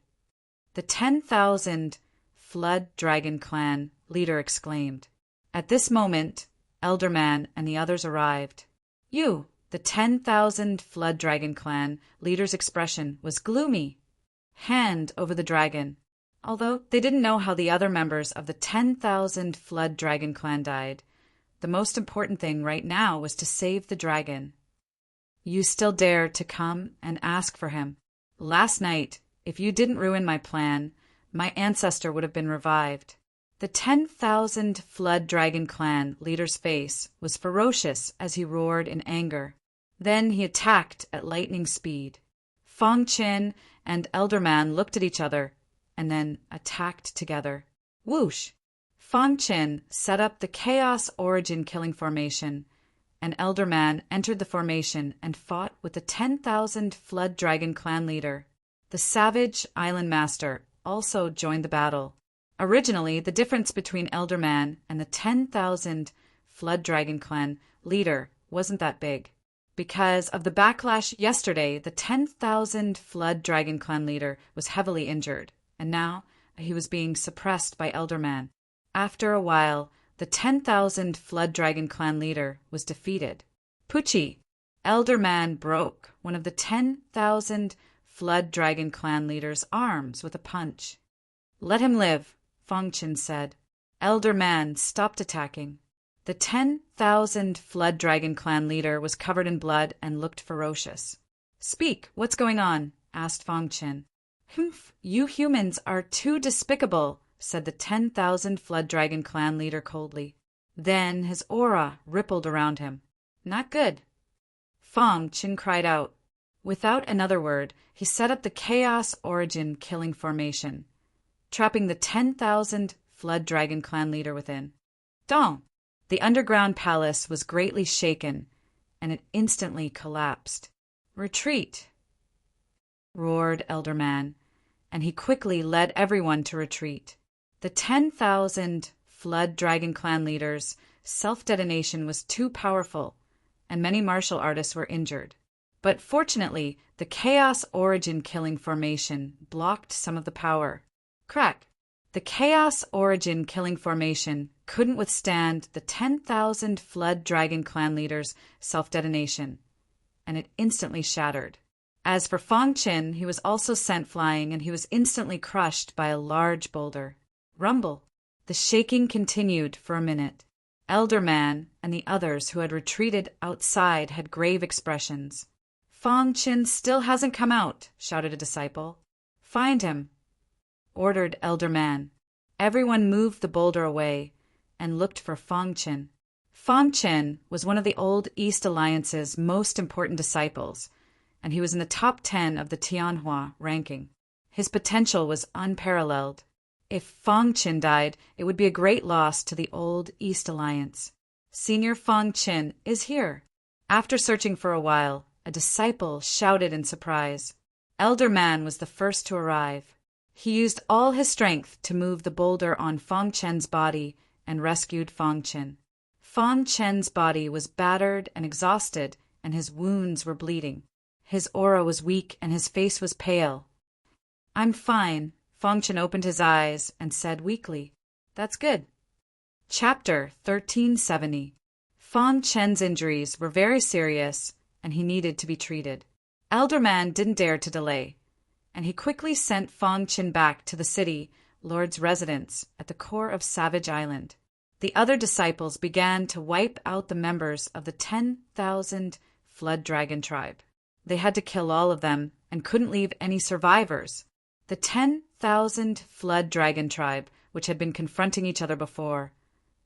The 10,000 Flood Dragon clan leader exclaimed. At this moment, Elderman and the others arrived. "You!" The 10,000 Flood Dragon clan leader's expression was gloomy. Hand over the dragon. Although they didn't know how the other members of the 10,000 Flood Dragon clan died, the most important thing right now was to save the dragon. "You still dare to come and ask for him. Last night, if you didn't ruin my plan, my ancestor would have been revived." The 10,000 Flood Dragon clan leader's face was ferocious as he roared in anger. Then he attacked at lightning speed. Fong Chen and Elderman looked at each other and then attacked together. Whoosh! Fong Chen set up the Chaos Origin killing formation, and Elderman entered the formation and fought with the 10,000 Flood Dragon clan leader. The Savage Island Master also joined the battle. Originally, the difference between Elderman and the 10,000 Flood Dragon clan leader wasn't that big. Because of the backlash yesterday, the 10,000 Flood Dragon Clan leader was heavily injured, and now he was being suppressed by Elderman. After a while, the 10,000 Flood Dragon Clan leader was defeated. Pucci, Elderman broke one of the 10,000 Flood Dragon Clan leader's arms with a punch. "Let him live," Fangchen said. Elderman stopped attacking. The 10,000 Flood Dragon Clan leader was covered in blood and looked ferocious. "Speak, what's going on?" asked Fangchen. "Humph, you humans are too despicable," said the 10,000 Flood Dragon Clan leader coldly. Then his aura rippled around him. "Not good." Fangchen cried out. Without another word, he set up the Chaos Origin killing formation, trapping the 10,000 Flood Dragon Clan leader within. Dong! The underground palace was greatly shaken, and it instantly collapsed. "Retreat!" roared Elderman, and he quickly led everyone to retreat. The 10,000 Flood Dragon Clan leaders' self-detonation was too powerful, and many martial artists were injured. But fortunately, the Chaos Origin killing formation blocked some of the power. Crack! The Chaos Origin killing formation couldn't withstand the 10,000 Flood Dragon Clan leaders' self-detonation, and it instantly shattered. As for Fangchen, he was also sent flying, and he was instantly crushed by a large boulder. Rumble! The shaking continued for a minute. Elderman and the others who had retreated outside had grave expressions. "Fangchen still hasn't come out," shouted a disciple. "Find him," ordered Elderman. Everyone moved the boulder away and looked for Fangchen. Fangchen was one of the old East Alliance's most important disciples, and he was in the top 10 of the Tianhua ranking. His potential was unparalleled. If Fangchen died, it would be a great loss to the old East Alliance. "Senior Fangchen is here." After searching for a while, a disciple shouted in surprise. Elderman was the first to arrive. He used all his strength to move the boulder on Fangchen's body and rescued Fangchen. Fangchen's body was battered and exhausted, and his wounds were bleeding. His aura was weak and his face was pale. "I'm fine." Fangchen opened his eyes and said weakly, "That's good." Chapter 1370. Fangchen's injuries were very serious, and he needed to be treated. Elderman didn't dare to delay, and he quickly sent Fangchen back to the city lord's residence at the core of Savage Island. The other disciples began to wipe out the members of the 10,000 Flood Dragon tribe. They had to kill all of them and couldn't leave any survivors. The 10,000 Flood Dragon tribe, which had been confronting each other before,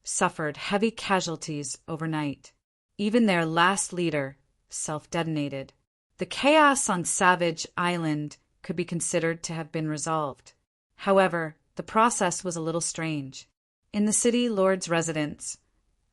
suffered heavy casualties overnight. Even their last leader self-detonated. The chaos on Savage Island could be considered to have been resolved. However, the process was a little strange. In the city lord's residence,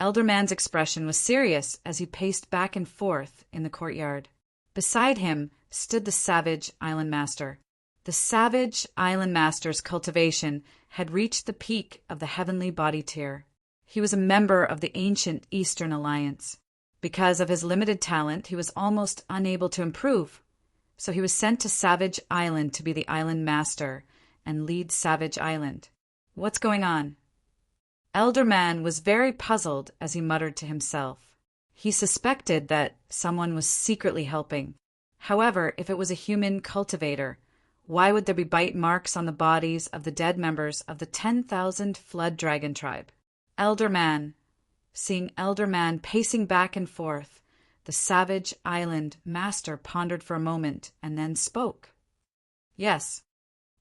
Elderman's expression was serious as he paced back and forth in the courtyard. Beside him stood the Savage Island Master. The Savage Island Master's cultivation had reached the peak of the heavenly body tier. He was a member of the ancient Eastern Alliance. Because of his limited talent, he was almost unable to improve, so he was sent to Savage Island to be the island master and lead Savage Island. "What's going on?" Elderman was very puzzled as he muttered to himself. He suspected that someone was secretly helping. However, if it was a human cultivator, why would there be bite marks on the bodies of the dead members of the 10,000 Flood Dragon tribe? Seeing Elderman pacing back and forth, the Savage Island Master pondered for a moment and then spoke. "Yes,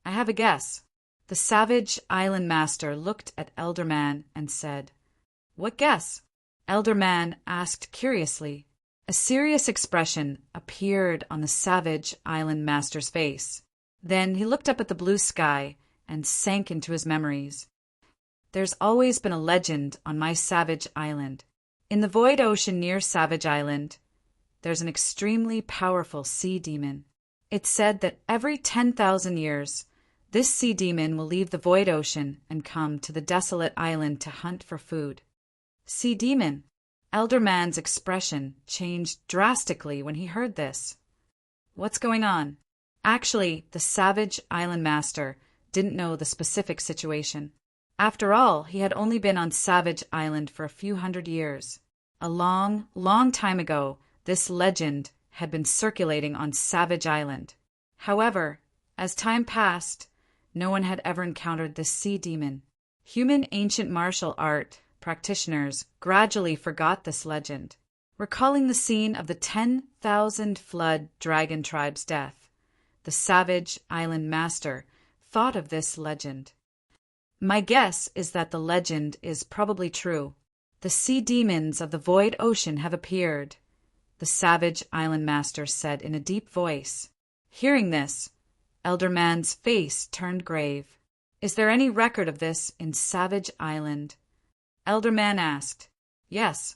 I have a guess." The Savage Island Master looked at Elderman and said, "What guess?" Elderman asked curiously. A serious expression appeared on the Savage Island Master's face. Then he looked up at the blue sky and sank into his memories. "There's always been a legend on my Savage Island. In the void ocean near Savage Island, there's an extremely powerful sea demon. It's said that every 10,000 years, this sea demon will leave the void ocean and come to the desolate island to hunt for food." "Sea demon?" Elder Man's expression changed drastically when he heard this. What's going on? Actually, the savage island master didn't know the specific situation. After all, he had only been on Savage Island for a few hundred years. A long, long time ago, this legend had been circulating on Savage Island. However, as time passed, no one had ever encountered this sea demon. Human ancient martial art practitioners gradually forgot this legend, recalling the scene of the 10,000 flood dragon tribe's death. The Savage Island master thought of this legend. My guess is that the legend is probably true. The sea demons of the void ocean have appeared, the Savage Island master said in a deep voice. Hearing this, Elder Man's face turned grave. Is there any record of this in Savage Island? Elder Man asked. Yes.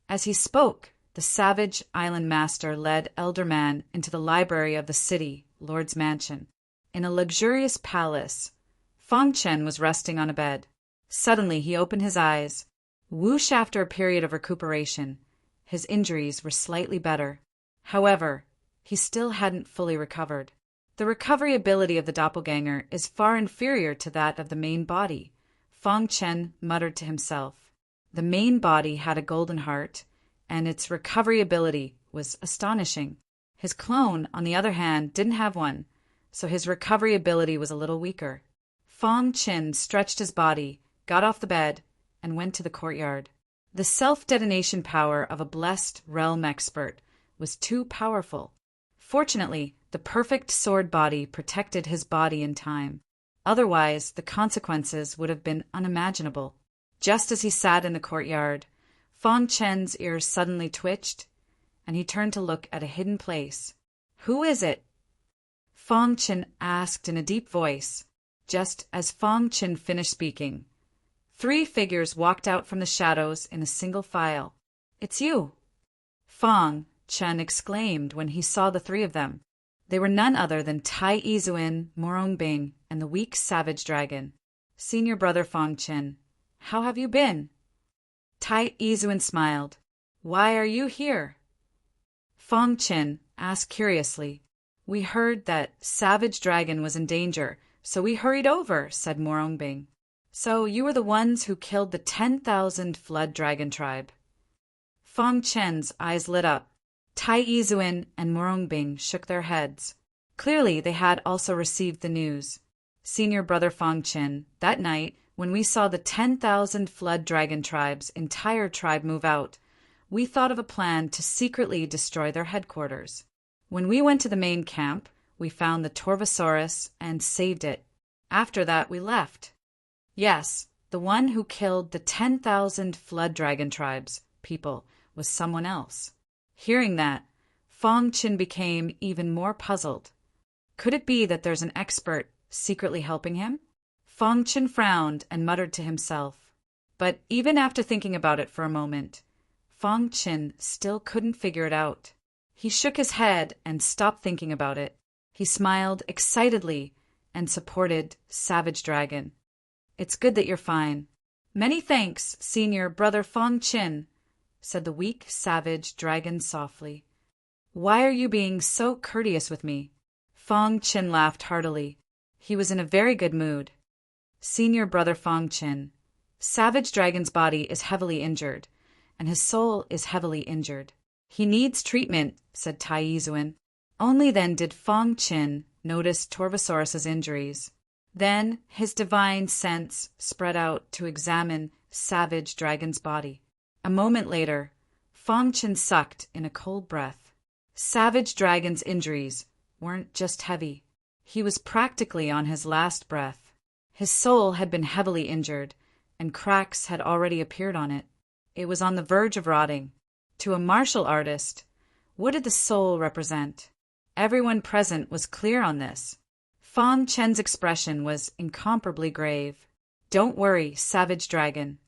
As he spoke, the Savage Island master led Elder Man into the library of the city, Lord's mansion. In a luxurious palace, Fong Chen was resting on a bed. Suddenly he opened his eyes. Whoosh, after a period of recuperation, his injuries were slightly better. However, he still hadn't fully recovered. The recovery ability of the doppelganger is far inferior to that of the main body, Fong Chen muttered to himself. The main body had a golden heart, and its recovery ability was astonishing. His clone, on the other hand, didn't have one, so his recovery ability was a little weaker. Fong Chen stretched his body, got off the bed, and went to the courtyard. The self-detonation power of a blessed realm expert was too powerful. Fortunately, the perfect sword body protected his body in time. Otherwise, the consequences would have been unimaginable. Just as he sat in the courtyard, Fong Chen's ears suddenly twitched, and he turned to look at a hidden place. Who is it? Fong Chen asked in a deep voice. Just as Fong Chen finished speaking, 3 figures walked out from the shadows in a single file. It's you! Fong Chen exclaimed when he saw the 3 of them. They were none other than Tai Izuin, Morongbing, and the weak savage dragon. Senior brother Fong Chen, how have you been? Tai Izuin smiled. Why are you here? Fong Chen asked curiously. We heard that Savage Dragon was in danger, so we hurried over, said Morongbing. So you were the ones who killed the 10,000 flood dragon tribe. Fong Chen's eyes lit up. Tai Izuin and Morongbing shook their heads. Clearly they had also received the news. Senior brother Fong Chen, that night, when we saw the 10,000 flood dragon tribe's entire tribe move out, we thought of a plan to secretly destroy their headquarters. When we went to the main camp, we found the Torvosaurus and saved it. After that, we left. Yes, the one who killed the 10,000 flood dragon tribes people was someone else. Hearing that, Fong Chen became even more puzzled. Could it be that there's an expert secretly helping him? Fong Chen frowned and muttered to himself. But even after thinking about it for a moment, Fong Chen still couldn't figure it out. He shook his head and stopped thinking about it. He smiled excitedly and supported Savage Dragon. It's good that you're fine. Many thanks, Senior Brother Fong Chen, said the weak Savage Dragon softly. Why are you being so courteous with me? Fong Chen laughed heartily. He was in a very good mood. Senior Brother Fong Chen, Savage Dragon's body is heavily injured, and his soul is heavily injured. He needs treatment, said Tai Izuin. Only then did Fong Chen notice Torvosaurus's injuries. Then his divine sense spread out to examine Savage Dragon's body. A moment later, Fong Chen sucked in a cold breath. Savage Dragon's injuries weren't just heavy. He was practically on his last breath. His soul had been heavily injured, and cracks had already appeared on it. It was on the verge of rotting. To a martial artist, what did the soul represent? Everyone present was clear on this. Fong Chen's expression was incomparably grave. Don't worry, Savage Dragon.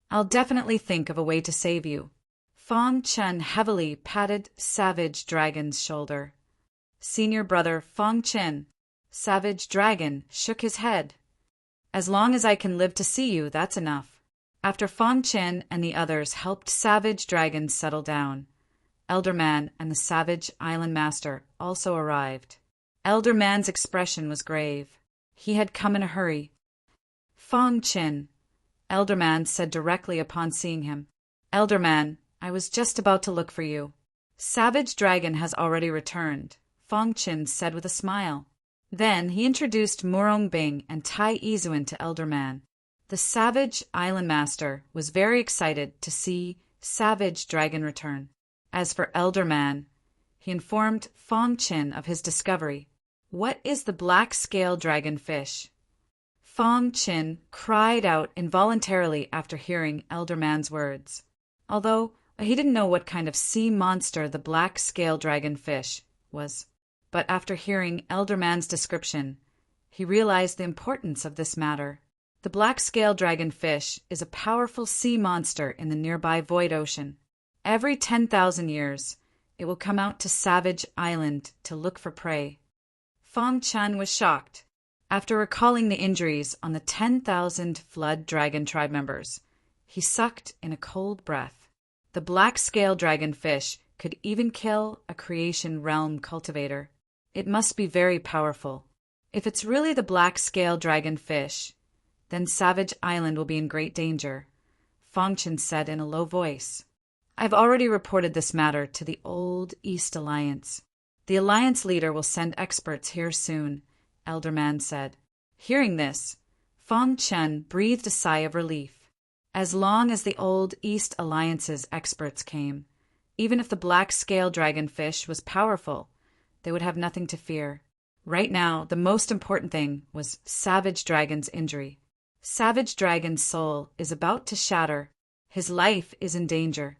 I'll definitely think of a way to save you. Fong Chen heavily patted Savage Dragon's shoulder. Senior brother Fong Chen, Savage Dragon, shook his head. As long as I can live to see you, that's enough. After Fang Chen and the others helped savage dragons settle down, Elder Man and the Savage Island Master also arrived. Elder Man's expression was grave. He had come in a hurry. "Fang Chen," Elder Man said directly upon seeing him. "Elder Man, I was just about to look for you." "Savage Dragon has already returned," Fang Chen said with a smile. Then he introduced Murong Bing and Tai Izuan to Elder Man. The Savage Island Master was very excited to see Savage Dragon return. As for Elder Man, he informed Fang Chen of his discovery. "What is the black scale dragon fish?" Fang Chen cried out involuntarily after hearing Elder Man's words. Although he didn't know what kind of sea monster the black scale dragon fish was. But after hearing Elder Man's description, he realized the importance of this matter. The black scale dragon fish is a powerful sea monster in the nearby Void Ocean. Every 10,000 years, it will come out to Savage Island to look for prey. Fang Chen was shocked. After recalling the injuries on the 10,000 Flood Dragon tribe members, he sucked in a cold breath. The black scale dragon fish could even kill a creation realm cultivator. It must be very powerful. If it's really the black scale dragon fish, then Savage Island will be in great danger, Fang Chen said in a low voice. "I've already reported this matter to the Old East Alliance. The Alliance leader will send experts here soon," Elder Man said. Hearing this, Fang Chen breathed a sigh of relief. As long as the Old East Alliance's experts came, even if the black scale dragon fish was powerful, they would have nothing to fear. Right now, the most important thing was Savage Dragon's injury. Savage Dragon's soul is about to shatter. His life is in danger.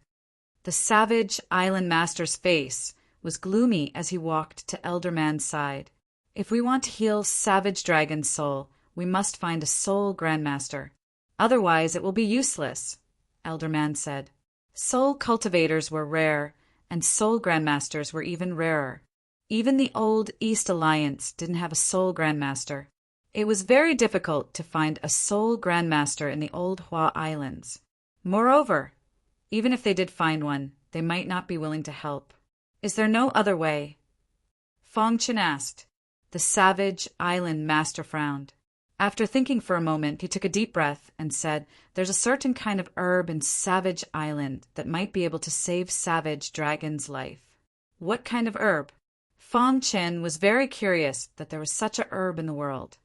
The Savage Island Master's face was gloomy as he walked to Elder Man's side. "If we want to heal Savage Dragon's soul, we must find a Soul Grandmaster. Otherwise, it will be useless," Elder Man said. Soul cultivators were rare, and Soul Grandmasters were even rarer. Even the Old East Alliance didn't have a Soul Grandmaster. It was very difficult to find a Soul Grandmaster in the Old Hua Islands. Moreover, even if they did find one, they might not be willing to help. "Is there no other way?" Fang Chen asked. The Savage Island Master frowned. After thinking for a moment, he took a deep breath and said, "There's a certain kind of herb in Savage Island that might be able to save Savage Dragon's life." "What kind of herb?" Fang Chen was very curious that there was such a herb in the world.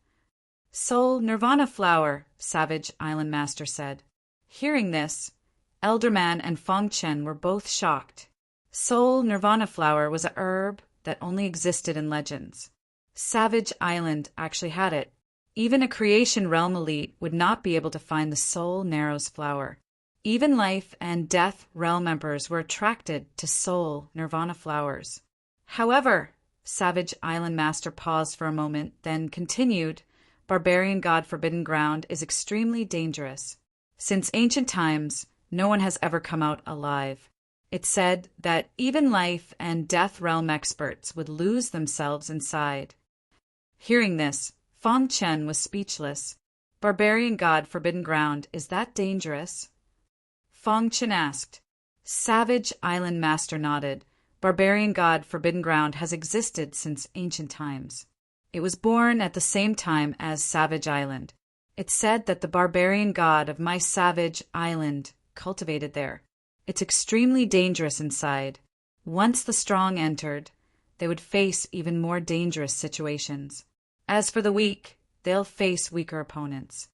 "Soul Nirvana flower," Savage Island Master said. Hearing this, Elder Man and Fang Chen were both shocked. Soul Nirvana flower was a herb that only existed in legends. Savage Island actually had it. Even a creation realm elite would not be able to find the Soul Narrows flower. Even life and death realm members were attracted to Soul Nirvana flowers. However, Savage Island Master paused for a moment, then continued, "Barbarian God Forbidden Ground is extremely dangerous. Since ancient times, no one has ever come out alive. It's said that even life and death realm experts would lose themselves inside." Hearing this, Fang Chen was speechless. "Barbarian God Forbidden Ground, is that dangerous?" Fang Chen asked. Savage Island Master nodded. "Barbarian God Forbidden Ground has existed since ancient times. It was born at the same time as Savage Island. It's said that the barbarian god of my Savage Island cultivated there. It's extremely dangerous inside. Once the strong entered, they would face even more dangerous situations. As for the weak, they'll face weaker opponents."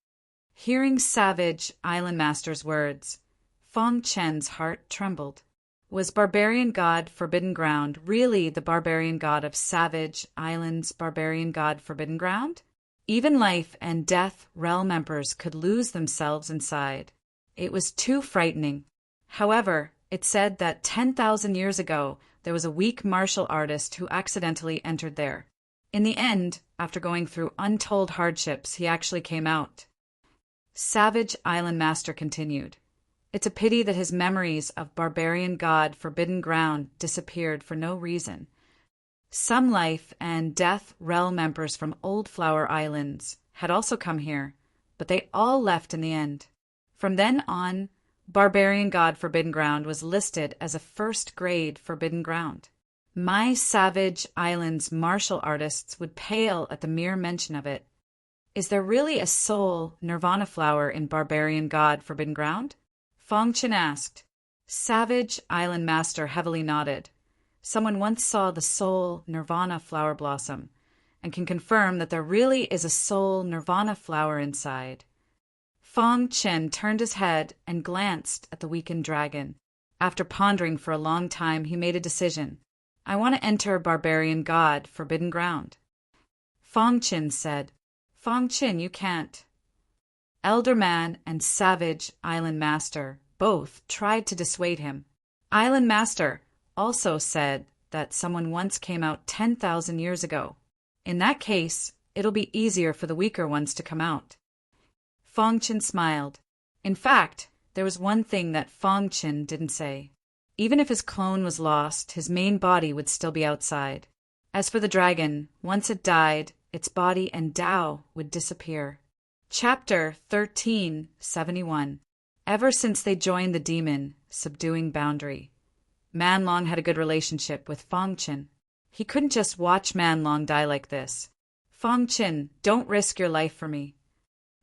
Hearing Savage Island Master's words, Fang Chen's heart trembled. Was Barbarian God Forbidden Ground really the barbarian god of Savage Island's barbarian god Forbidden Ground? Even life and death realm members could lose themselves inside. It was too frightening. However, it said that 10,000 years ago, there was a weak martial artist who accidentally entered there. In the end, after going through untold hardships, he actually came out. Savage Island Master continued. It's a pity that his memories of Barbarian God Forbidden Ground disappeared for no reason. Some life and death realm members from Old Flower Islands had also come here, but they all left in the end. From then on, Barbarian God Forbidden Ground was listed as a first-grade forbidden ground. My savage island's martial artists would pale at the mere mention of it. Is there really a soul nirvana flower in Barbarian God Forbidden Ground? Fong Chen asked. Savage Island Master heavily nodded. Someone once saw the soul nirvana flower blossom and can confirm that there really is a soul nirvana flower inside. Fong Chen turned his head and glanced at the weakened dragon. After pondering for a long time, he made a decision. I want to enter Barbarian God Forbidden Ground. Fong Chen said, Fong Chen, you can't. Elder Man and Savage Island Master both tried to dissuade him. Island Master also said that someone once came out 10,000 years ago. In that case, it'll be easier for the weaker ones to come out. Fong Chen smiled. In fact, there was one thing that Fong Chen didn't say. Even if his clone was lost, his main body would still be outside. As for the dragon, once it died, its body and Tao would disappear. Chapter 1371. Ever since they joined the demon, subduing boundary, Manlong had a good relationship with Fong Chen. He couldn't just watch Manlong die like this. Fong Chen, don't risk your life for me.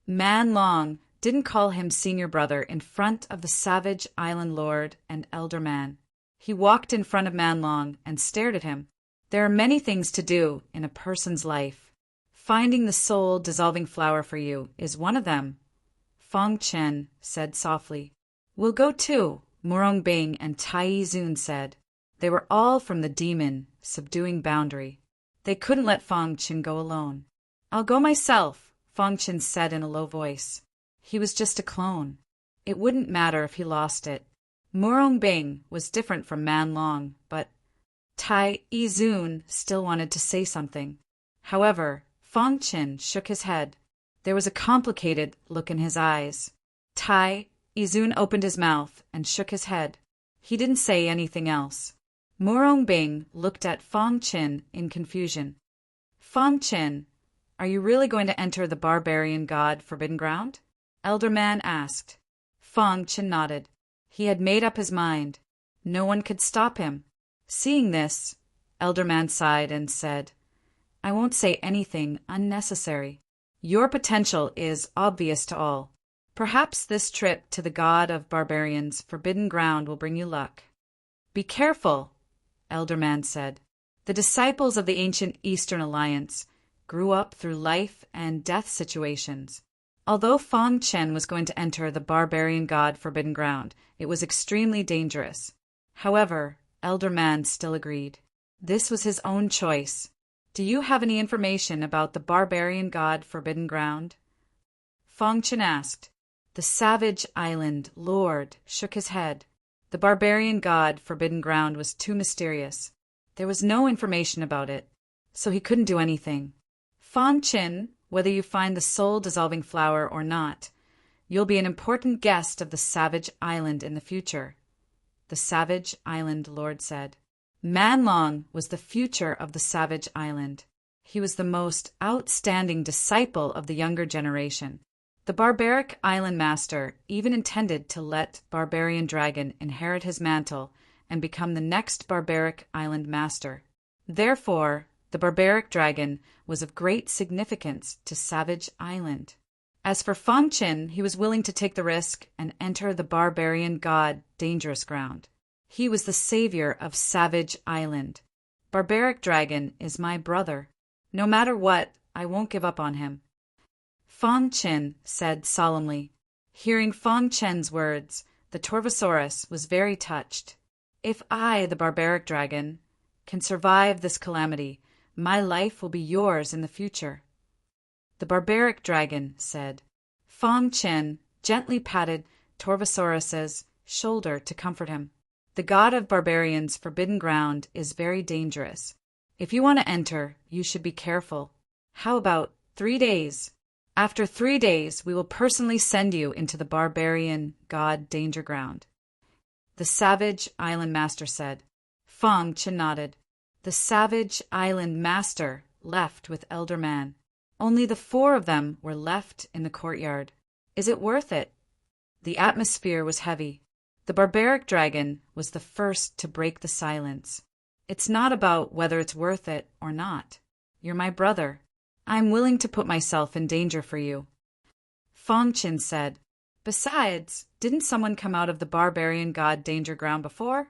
Manlong didn't call him senior brother in front of the savage island lord and elder man. He walked in front of Manlong and stared at him. There are many things to do in a person's life. Finding the soul-dissolving flower for you is one of them. Fong Chen said softly. We'll go too, Murong Bing and Tai Zun said. They were all from the demon, subduing boundary. They couldn't let Fong Chen go alone. I'll go myself, Fong Chen said in a low voice. He was just a clone. It wouldn't matter if he lost it. Murong Bing was different from Manlong, but Tai Zun still wanted to say something. However, Fong Chen shook his head. There was a complicated look in his eyes. Tai Zun opened his mouth and shook his head. He didn't say anything else. Murong Bing looked at Fong Chen in confusion. Fong Chen, are you really going to enter the Barbarian God Forbidden Ground? Elder Man asked. Fong Chen nodded. He had made up his mind. No one could stop him. Seeing this, Elder Man sighed and said, I won't say anything unnecessary. Your potential is obvious to all. Perhaps this trip to the God of Barbarians' Forbidden Ground will bring you luck. Be careful, Elder Man said. The disciples of the ancient Eastern Alliance grew up through life and death situations. Although Fong Chen was going to enter the Barbarian God Forbidden Ground, it was extremely dangerous. However, Elder Man still agreed. This was his own choice. Do you have any information about the Barbarian God Forbidden Ground? Fong Chen asked. The savage island lord shook his head. The Barbarian God Forbidden Ground was too mysterious. There was no information about it, so he couldn't do anything. Fong Chen, whether you find the soul-dissolving flower or not, you'll be an important guest of the Savage Island in the future, the Savage Island Lord said. Manlong was the future of the Savage Island. He was the most outstanding disciple of the younger generation. The barbaric island master even intended to let Barbarian Dragon inherit his mantle and become the next barbaric island master. Therefore, the barbaric dragon was of great significance to Savage Island. As for Fong Chen, he was willing to take the risk and enter the barbarian god dangerous ground. He was the savior of Savage Island. Barbaric Dragon is my brother. No matter what, I won't give up on him. Fong Chen said solemnly. Hearing Fong Chen's words, the Torvosaurus was very touched. If I, the Barbaric Dragon, can survive this calamity, my life will be yours in the future. The Barbaric Dragon said. Fong Chen gently patted Torvosaurus's shoulder to comfort him. The god of barbarians' forbidden ground is very dangerous. If you want to enter, you should be careful. How about 3 days? After 3 days, we will personally send you into the barbarian god danger ground. The Savage Island Master said. Fong Chen nodded. The Savage Island Master left with Elder Man. Only the 4 of them were left in the courtyard. Is it worth it? The atmosphere was heavy. The barbaric dragon was the first to break the silence. It's not about whether it's worth it or not. You're my brother. I'm willing to put myself in danger for you. Fong Qin said, Besides, didn't someone come out of the barbarian god danger ground before?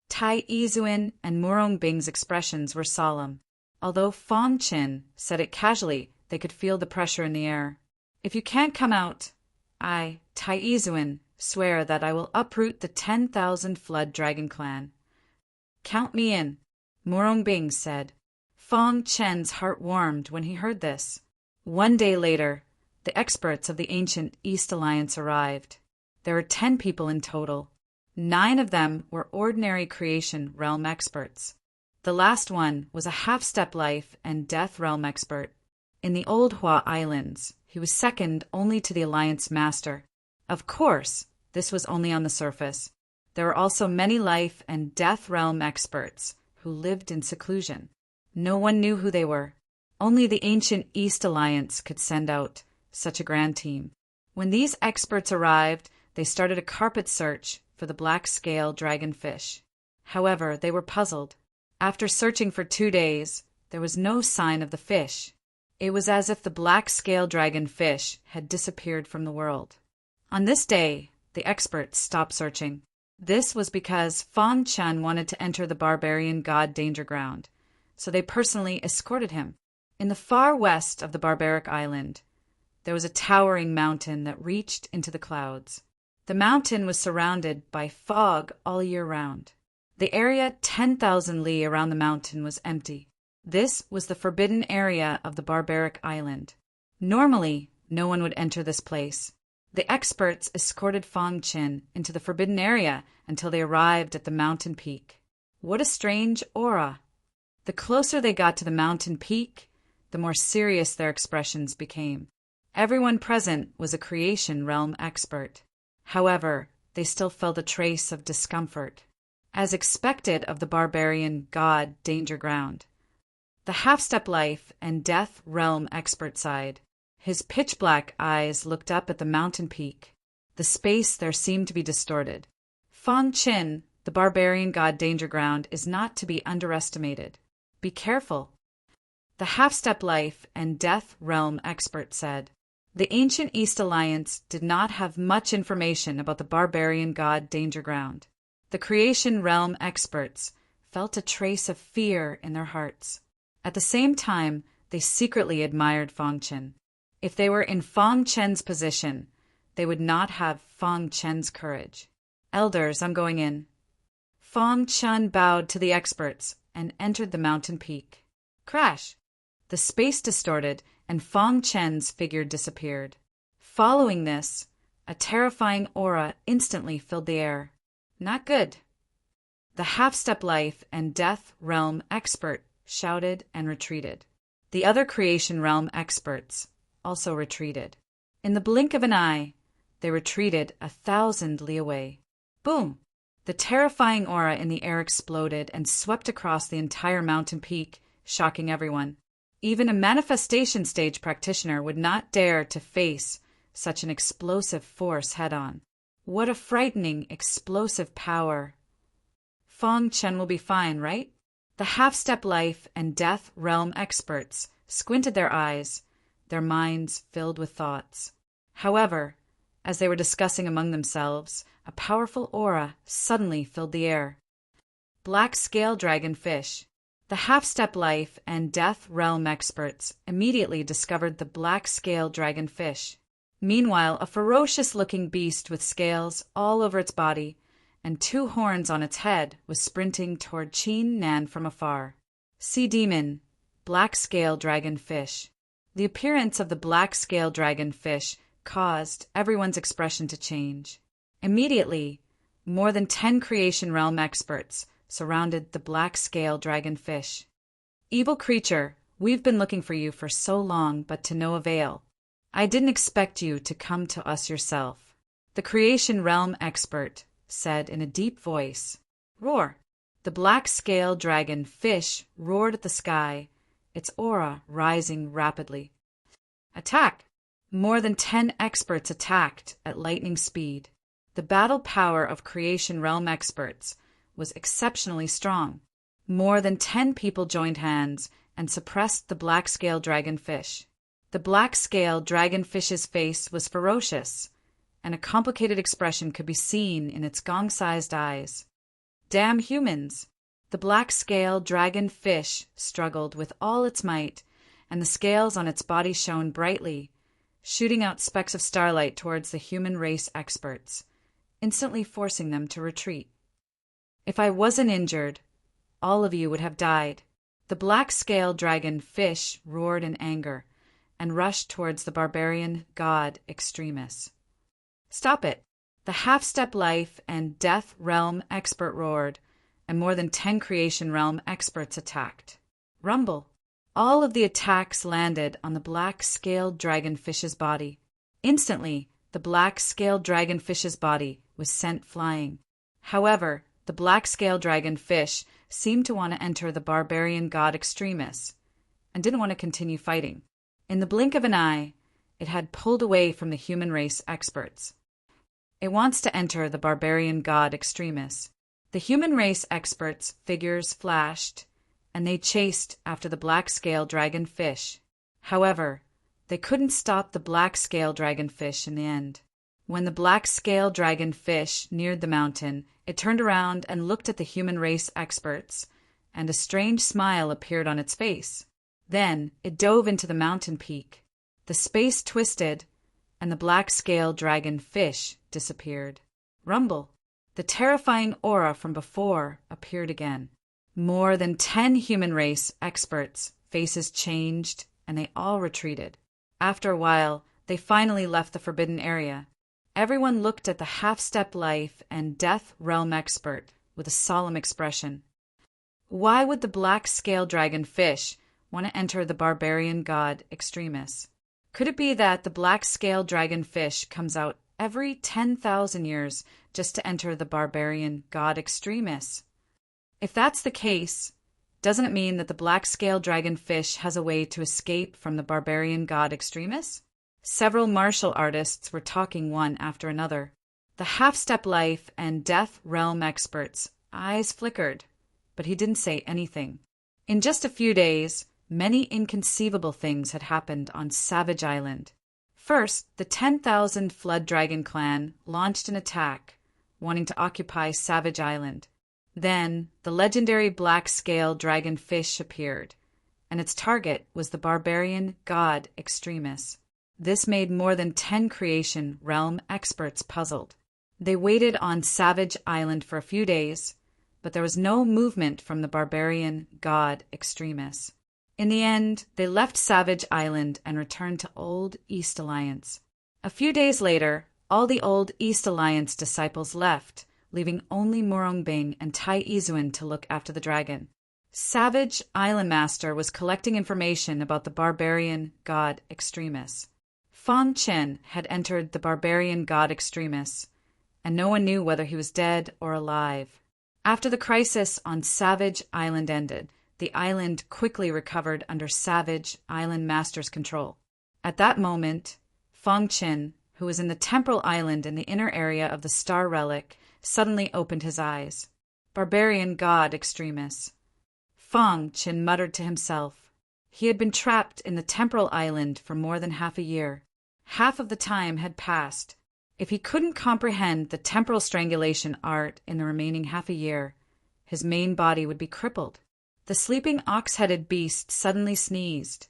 Tai Izuin and Murong Bing's expressions were solemn. Although Fong Qin said it casually, they could feel the pressure in the air. If you can't come out, I, Tai Izuin, swear that I will uproot the 10,000 Flood Dragon clan. Count me in, Murong Bing said. Fong Chen's heart warmed when he heard this. 1 day later, the experts of the ancient East Alliance arrived. There were 10 people in total. 9 of them were ordinary creation realm experts. The last one was a half-step life and death realm expert. In the Old Hua Islands, he was second only to the Alliance Master. Of course, this was only on the surface. There were also many life and death realm experts who lived in seclusion. No one knew who they were. Only the ancient East Alliance could send out such a grand team. When these experts arrived, they started a carpet search for the black-scale dragonfish. However, they were puzzled. After searching for 2 days, there was no sign of the fish. It was as if the black-scale dragonfish had disappeared from the world. On this day, the experts stopped searching. This was because Fong Chen wanted to enter the barbarian god danger ground, so they personally escorted him. In the far west of the barbaric island, there was a towering mountain that reached into the clouds. The mountain was surrounded by fog all year round. The area 10,000 li around the mountain was empty. This was the forbidden area of the barbaric island. Normally, no one would enter this place. The experts escorted Fong Qin into the forbidden area until they arrived at the mountain peak. What a strange aura! The closer they got to the mountain peak, the more serious their expressions became. Everyone present was a creation realm expert. However, they still felt a trace of discomfort, as expected of the barbarian god danger ground. The half-step life and death realm expert sighed. His pitch-black eyes looked up at the mountain peak. The space there seemed to be distorted. Fong Qin, the barbarian god danger ground, is not to be underestimated. Be careful. The half-step life and death realm expert said. The ancient East Alliance did not have much information about the barbarian god danger ground. The creation realm experts felt a trace of fear in their hearts. At the same time, they secretly admired Fong Qin. If they were in Fong Chen's position, they would not have Fong Chen's courage. Elders, I'm going in. Fong Chen bowed to the experts and entered the mountain peak. Crash! The space distorted, and Fong Chen's figure disappeared. Following this, a terrifying aura instantly filled the air. Not good. The half-step life and death realm expert shouted and retreated. The other creation realm experts also retreated. In the blink of an eye, they retreated 1,000 li away. Boom! The terrifying aura in the air exploded and swept across the entire mountain peak, shocking everyone. Even a manifestation stage practitioner would not dare to face such an explosive force head-on. What a frightening, explosive power. Fong Chen will be fine, right? The half-step life and death realm experts squinted their eyes, their minds filled with thoughts. However, as they were discussing among themselves, a powerful aura suddenly filled the air. Black scale dragonfish. The half-step life and death realm experts immediately discovered the black scale dragonfish. Meanwhile, a ferocious-looking beast with scales all over its body and 2 horns on its head was sprinting toward Qin Nan from afar. Sea demon, black scale dragonfish. The appearance of the black scale dragonfish caused everyone's expression to change. Immediately, more than 10 creation realm experts surrounded the black scale dragonfish. Evil creature, we've been looking for you for so long, but to no avail. I didn't expect you to come to us yourself. The creation realm expert said in a deep voice. Roar! The black scale dragon fish roared at the sky, its aura rising rapidly. Attack! More than 10 experts attacked at lightning speed. The battle power of Creation Realm experts was exceptionally strong. More than 10 people joined hands and suppressed the black-scale dragonfish. The black-scale dragonfish's face was ferocious, and a complicated expression could be seen in its gong-sized eyes. Damn humans! The black-scale dragonfish struggled with all its might, and the scales on its body shone brightly, shooting out specks of starlight towards the human race experts, instantly forcing them to retreat. If I wasn't injured, all of you would have died. The black-scale dragon-fish roared in anger and rushed towards the barbarian god Extremis. Stop it! The half-step life and death realm expert roared, and more than 10 creation realm experts attacked. Rumble! All of the attacks landed on the black-scaled dragonfish's body. Instantly, the black-scaled dragonfish's body was sent flying. However, the black-scaled dragonfish seemed to want to enter the barbarian god Extremis, and didn't want to continue fighting. In the blink of an eye, it had pulled away from the human race experts. It wants to enter the barbarian god Extremis. The human race experts' figures flashed, and they chased after the black-scale dragonfish. However, they couldn't stop the black-scale dragonfish in the end. When the black-scale dragonfish neared the mountain, it turned around and looked at the human race experts, and a strange smile appeared on its face. Then it dove into the mountain peak. The space twisted, and the black-scale dragonfish disappeared. Rumble! The terrifying aura from before appeared again. More than 10 human race experts' faces changed, and they all retreated. After a while, they finally left the forbidden area. Everyone looked at the half-step life and death realm expert with a solemn expression. Why would the black-scale dragonfish want to enter the barbarian god Extremis? Could it be that the black-scale dragonfish comes out every 10,000 years just to enter the barbarian god Extremis? If that's the case, doesn't it mean that the black-scale dragonfish has a way to escape from the barbarian god Extremis? Several martial artists were talking one after another. The half-step life and death realm expert's eyes flickered, but he didn't say anything. In just a few days, many inconceivable things had happened on Savage Island. First, the 10,000 Flood Dragon clan launched an attack, wanting to occupy Savage Island. Then, the legendary black-scale dragonfish appeared, and its target was the barbarian god Extremis. This made more than 10 creation realm experts puzzled. They waited on Savage Island for a few days, but there was no movement from the barbarian god Extremis. In the end, they left Savage Island and returned to Old East Alliance. A few days later, all the Old East Alliance disciples left, leaving only Morongbing and Tai Izuin to look after the dragon. Savage Island Master was collecting information about the barbarian god Extremis. Fang Chen had entered the barbarian god Extremis, and no one knew whether he was dead or alive. After the crisis on Savage Island ended, the island quickly recovered under Savage Island Master's control. At that moment, Fang Chen, who was in the Temporal Island in the inner area of the Star Relic, suddenly opened his eyes. Barbarian god Extremis. Fang Chen muttered to himself. He had been trapped in the Temporal Island for more than half a year. Half of the time had passed. If he couldn't comprehend the temporal strangulation art in the remaining half a year, his main body would be crippled. The sleeping ox-headed beast suddenly sneezed,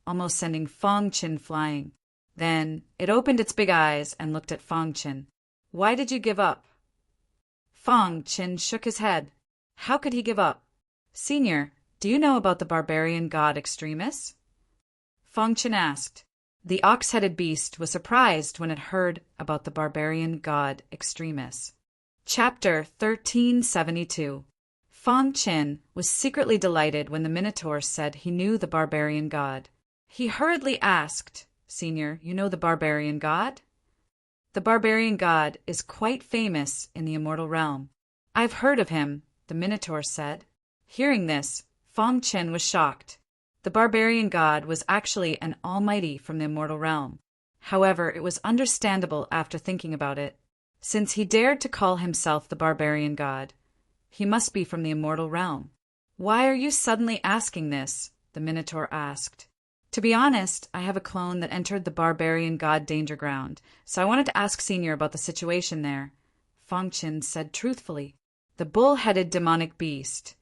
almost sending Fang Chen flying. Then it opened its big eyes and looked at Fang Chen. "Why did you give up?" Fang Chen shook his head. How could he give up? "Senior, do you know about the barbarian god Extremis?" Fang Chen asked. The ox-headed beast was surprised when it heard about the barbarian god Extremis. Chapter 1372. Fang Chen was secretly delighted when the Minotaur said he knew the barbarian god. He hurriedly asked, "Senior, you know the barbarian god?" "The barbarian god is quite famous in the immortal realm. I've heard of him," the Minotaur said. Hearing this, Fang Chen was shocked. The barbarian god was actually an almighty from the immortal realm. However, it was understandable after thinking about it. Since he dared to call himself the barbarian god, he must be from the immortal realm. "Why are you suddenly asking this?" the Minotaur asked. "To be honest, I have a clone that entered the barbarian god danger ground, so I wanted to ask Senior about the situation there," Fang Qin said truthfully. The bull-headed demonic beast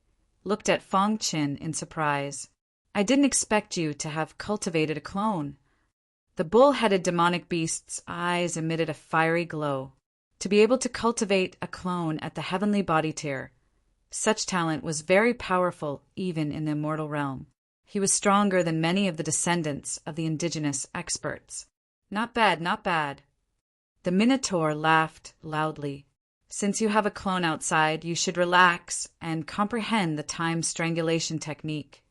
looked at Fang Qin in surprise. "I didn't expect you to have cultivated a clone." The bull-headed demonic beast's eyes emitted a fiery glow. To be able to cultivate a clone at the heavenly body tier, such talent was very powerful even in the immortal realm. He was stronger than many of the descendants of the indigenous experts. "Not bad, not bad." The Minotaur laughed loudly. "Since you have a clone outside, you should relax and comprehend the time strangulation technique."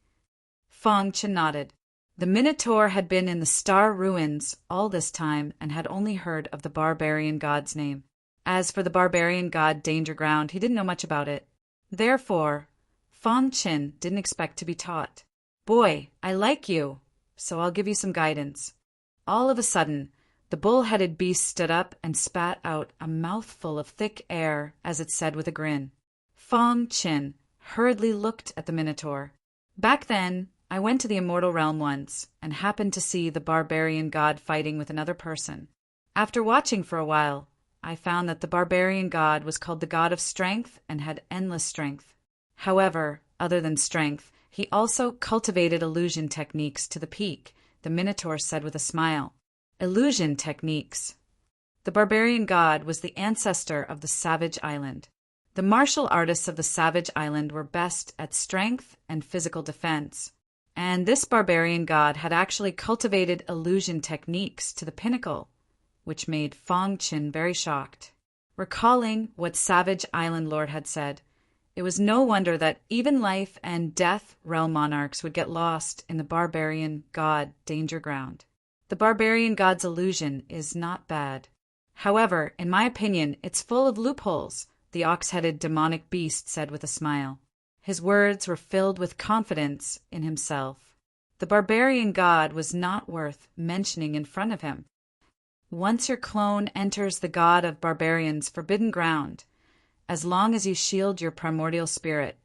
Fang Qin nodded. The Minotaur had been in the star ruins all this time and had only heard of the barbarian god's name. As for the barbarian god danger ground, he didn't know much about it. Therefore, Fang Qin didn't expect to be taught. "Boy, I like you, so I'll give you some guidance." All of a sudden, the bull-headed beast stood up and spat out a mouthful of thick air as it said with a grin. Fang Qin hurriedly looked at the Minotaur. "Back then, I went to the immortal realm once and happened to see the barbarian god fighting with another person. After watching for a while, I found that the barbarian god was called the god of strength and had endless strength. However, other than strength, he also cultivated illusion techniques to the peak," the Minotaur said with a smile. Illusion techniques. The barbarian god was the ancestor of the Savage Island. The martial artists of the Savage Island were best at strength and physical defense, and this barbarian god had actually cultivated illusion techniques to the pinnacle, which made Fang Qin very shocked. Recalling what Savage Island Lord had said, it was no wonder that even life and death realm monarchs would get lost in the barbarian god danger ground. The barbarian god's illusion is not bad. However, in my opinion, it's full of loopholes, the ox-headed demonic beast said with a smile. His words were filled with confidence in himself. The barbarian god was not worth mentioning in front of him. Once your clone enters the god of barbarians' forbidden ground, as long as you shield your primordial spirit,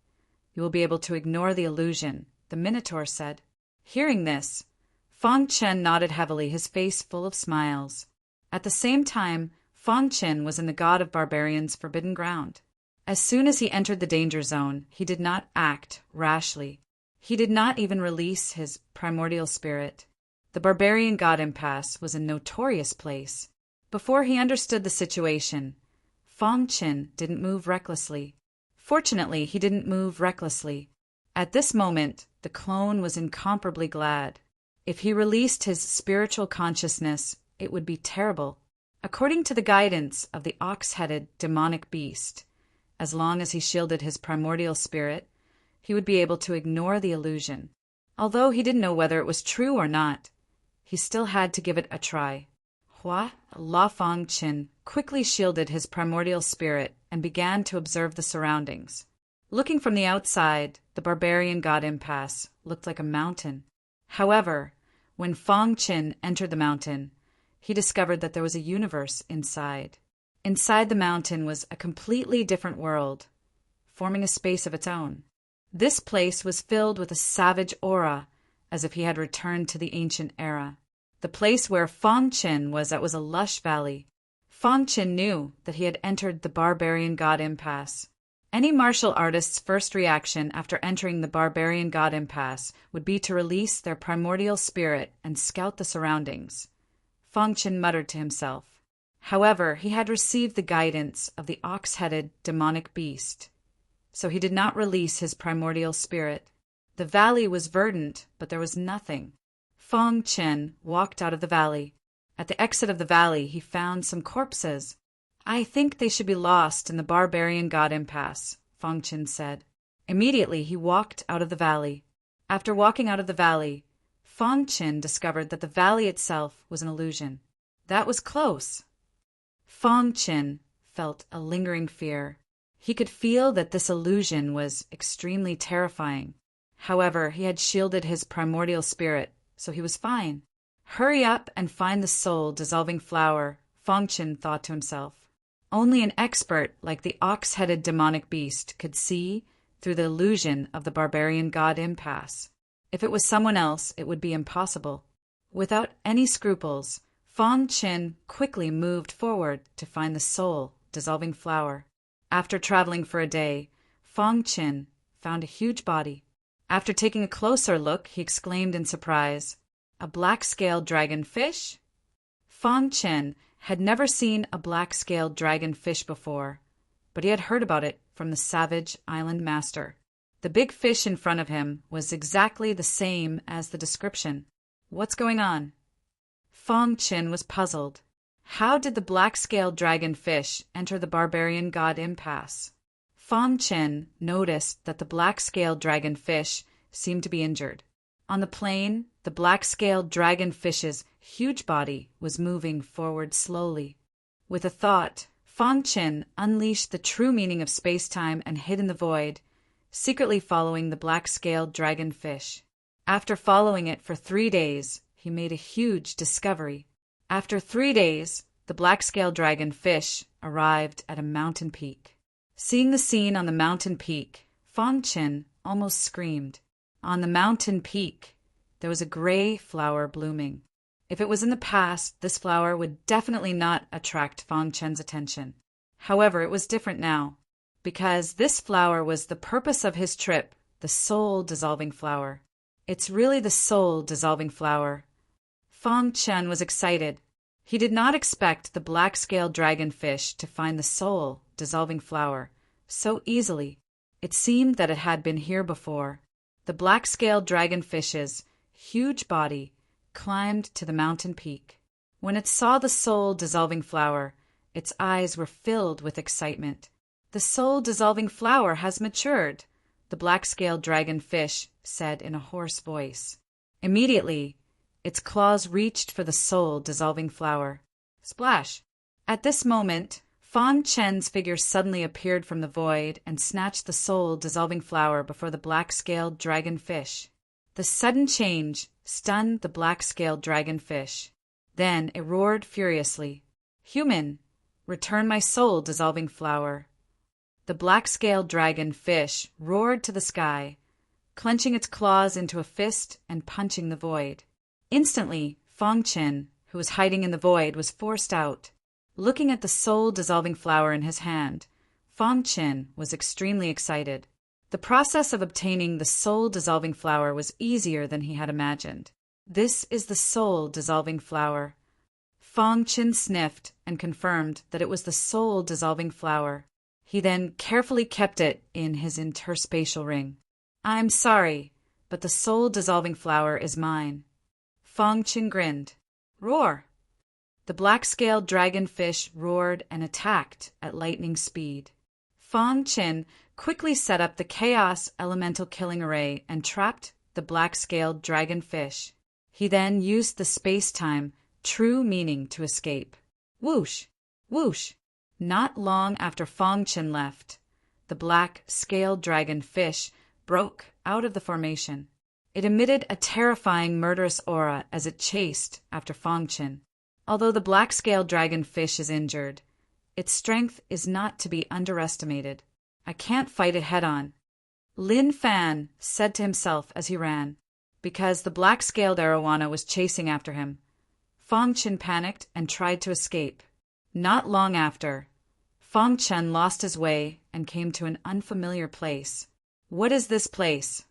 you will be able to ignore the illusion, the Minotaur said. Hearing this, Fang Qin nodded heavily, his face full of smiles. At the same time, Fang Qin was in the god of barbarians' forbidden ground. As soon as he entered the danger zone, he did not act rashly. He did not even release his primordial spirit. The barbarian god impasse was a notorious place. Before he understood the situation, Fang Qin didn't move recklessly. Fortunately, he didn't move recklessly. At this moment, the clone was incomparably glad. If he released his spiritual consciousness, it would be terrible. According to the guidance of the ox-headed demonic beast, as long as he shielded his primordial spirit, he would be able to ignore the illusion. Although he didn't know whether it was true or not, he still had to give it a try. La Fang Qin quickly shielded his primordial spirit and began to observe the surroundings. Looking from the outside, the barbarian god impasse looked like a mountain. However, when Fang Qin entered the mountain, he discovered that there was a universe inside. Inside the mountain was a completely different world, forming a space of its own. This place was filled with a savage aura, as if he had returned to the ancient era. The place where Fang Qin was at was a lush valley. Fang Qin knew that he had entered the barbarian god impasse. Any martial artist's first reaction after entering the barbarian god impasse would be to release their primordial spirit and scout the surroundings. Fang Qin muttered to himself. However, he had received the guidance of the ox-headed demonic beast, so he did not release his primordial spirit. The valley was verdant, but there was nothing. Fang Qin walked out of the valley. At the exit of the valley, he found some corpses. "I think they should be lost in the barbarian god impasse," Fang Qin said. Immediately, he walked out of the valley. After walking out of the valley, Fang Qin discovered that the valley itself was an illusion. That was close. Fang Qin felt a lingering fear. He could feel that this illusion was extremely terrifying. However, he had shielded his primordial spirit, so he was fine. Hurry up and find the soul-dissolving flower, Fangchen thought to himself. Only an expert like the ox-headed demonic beast could see through the illusion of the barbarian god impasse. If it was someone else, it would be impossible. Without any scruples, Fangchen quickly moved forward to find the soul-dissolving flower. After traveling for a day, Fangchen found a huge body. After taking a closer look, he exclaimed in surprise, "A black-scaled dragonfish?" Fangchen had never seen a black-scaled dragonfish before, but he had heard about it from the savage island master. The big fish in front of him was exactly the same as the description. What's going on? Fangchen was puzzled. How did the black-scaled dragonfish enter the barbarian god impasse? Fangchen noticed that the black-scaled dragonfish seemed to be injured. On the plain, the black-scaled dragonfish's huge body was moving forward slowly. With a thought, Fangchen unleashed the true meaning of space-time and hid in the void, secretly following the black-scaled dragonfish. After following it for 3 days, he made a huge discovery. After 3 days, the black-scaled dragonfish arrived at a mountain peak. Seeing the scene on the mountain peak, Fangchen almost screamed. On the mountain peak, there was a gray flower blooming. If it was in the past, this flower would definitely not attract Fangchen's attention. However, it was different now, because this flower was the purpose of his trip, the soul-dissolving flower. It's really the soul-dissolving flower. Fangchen was excited. He did not expect the black-scaled dragonfish to find the soul-dissolving flower so easily. It seemed that it had been here before. The black-scaled dragonfish's huge body climbed to the mountain peak. When it saw the soul-dissolving flower, its eyes were filled with excitement. "The soul-dissolving flower has matured," the black-scaled dragonfish said in a hoarse voice. Immediately, its claws reached for the soul-dissolving flower. Splash! At this moment, Fangchen's figure suddenly appeared from the void and snatched the soul-dissolving flower before the black-scaled dragonfish. The sudden change stunned the black-scaled dragonfish. Then it roared furiously. "Human, return my soul-dissolving flower." The black-scaled dragonfish roared to the sky, clenching its claws into a fist and punching the void. Instantly, Fangchen, who was hiding in the void, was forced out. Looking at the soul-dissolving flower in his hand, Fangchen was extremely excited. The process of obtaining the soul-dissolving flower was easier than he had imagined. "This is the soul-dissolving flower." Fangchen sniffed and confirmed that it was the soul-dissolving flower. He then carefully kept it in his interspatial ring. "I'm sorry, but the soul-dissolving flower is mine." Fangchen grinned. "Roar!" The black-scaled dragonfish roared and attacked at lightning speed. Fangchen quickly set up the Chaos Elemental Killing Array and trapped the black-scaled dragonfish. He then used the space-time true meaning to escape. Whoosh! Whoosh! Not long after Fangchen left, the black-scaled dragonfish broke out of the formation. It emitted a terrifying murderous aura as it chased after Fangchen. Although the black-scaled dragonfish is injured, its strength is not to be underestimated. "I can't fight it head-on," Lin Fan said to himself as he ran, because the black-scaled arowana was chasing after him. Fangchen panicked and tried to escape. Not long after, Fangchen lost his way and came to an unfamiliar place. What is this place?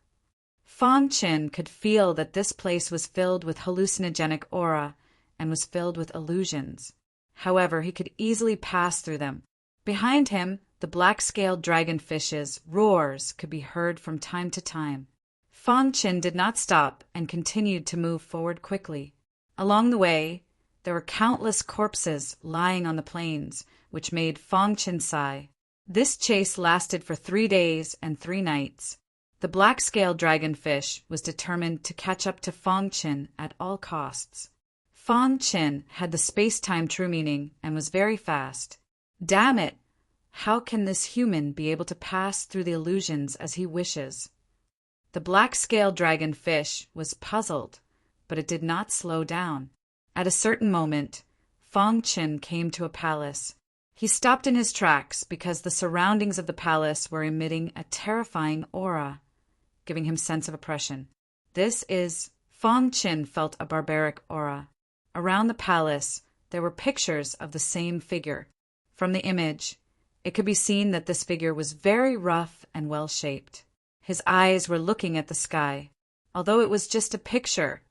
Fangchen could feel that this place was filled with hallucinogenic aura and was filled with illusions. However, he could easily pass through them. Behind him, the black-scaled dragonfish's roars could be heard from time to time. Fangchen did not stop and continued to move forward quickly. Along the way, there were countless corpses lying on the plains, which made Fangchen sigh. This chase lasted for 3 days and 3 nights. The black-scaled dragonfish was determined to catch up to Fangchen at all costs. Fangchen had the space-time true meaning and was very fast. Damn it! How can this human be able to pass through the illusions as he wishes? The black-scaled dragonfish was puzzled, but it did not slow down. At a certain moment, Fong Qin came to a palace. He stopped in his tracks because the surroundings of the palace were emitting a terrifying aura, giving him sense of oppression. Fong Qin felt a barbaric aura. Around the palace, there were pictures of the same figure. From the image, it could be seen that this figure was very rough and well-shaped. His eyes were looking at the sky. Although it was just a picture,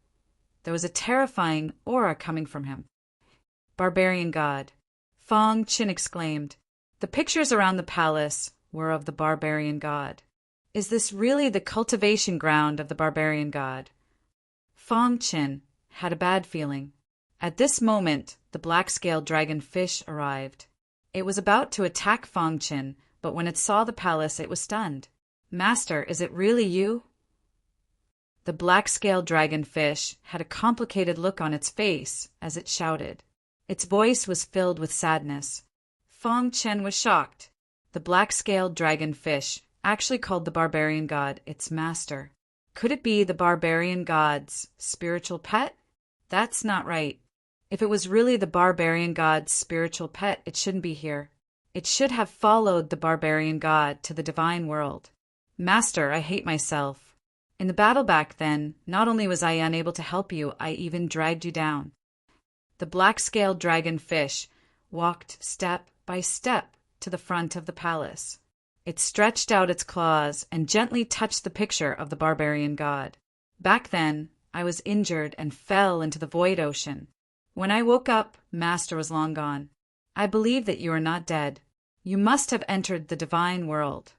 there was a terrifying aura coming from him. Barbarian god, Fong Qin exclaimed. The pictures around the palace were of the barbarian god. Is this really the cultivation ground of the barbarian god? Fong Qin had a bad feeling. At this moment, the black-scaled dragonfish arrived. It was about to attack Fong Qin, but when it saw the palace, it was stunned. Master, is it really you? The black-scaled dragonfish had a complicated look on its face as it shouted. Its voice was filled with sadness. Fong Qin was shocked. The black-scaled dragonfish actually called the barbarian god its master. Could it be the barbarian god's spiritual pet? That's not right. If it was really the barbarian god's spiritual pet, it shouldn't be here. It should have followed the barbarian god to the divine world. Master, I hate myself. In the battle back then, not only was I unable to help you, I even dragged you down. The black-scaled dragonfish walked step by step to the front of the palace. It stretched out its claws and gently touched the picture of the barbarian god. Back then, I was injured and fell into the void ocean. When I woke up, Master was long gone. I believe that you are not dead. You must have entered the divine world.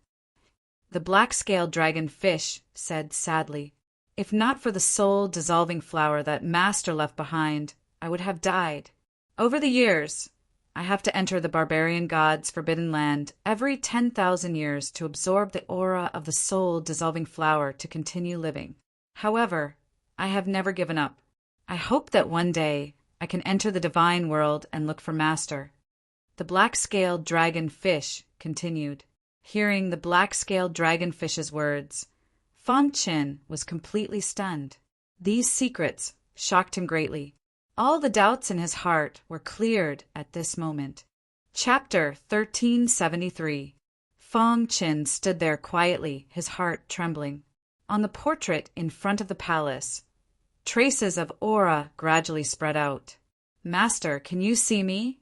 The black-scaled dragonfish said sadly, If not for the soul-dissolving flower that Master left behind, I would have died. Over the years, I have to enter the barbarian god's forbidden land every 10,000 years to absorb the aura of the soul-dissolving flower to continue living. However, I have never given up. I hope that one day I can enter the divine world and look for Master. The black-scaled dragonfish continued. Hearing the black-scaled dragonfish's words, Fong Qin was completely stunned. These secrets shocked him greatly. All the doubts in his heart were cleared at this moment. Chapter 1373. Fong Qin stood there quietly, his heart trembling. On the portrait in front of the palace, traces of aura gradually spread out. Master, can you see me?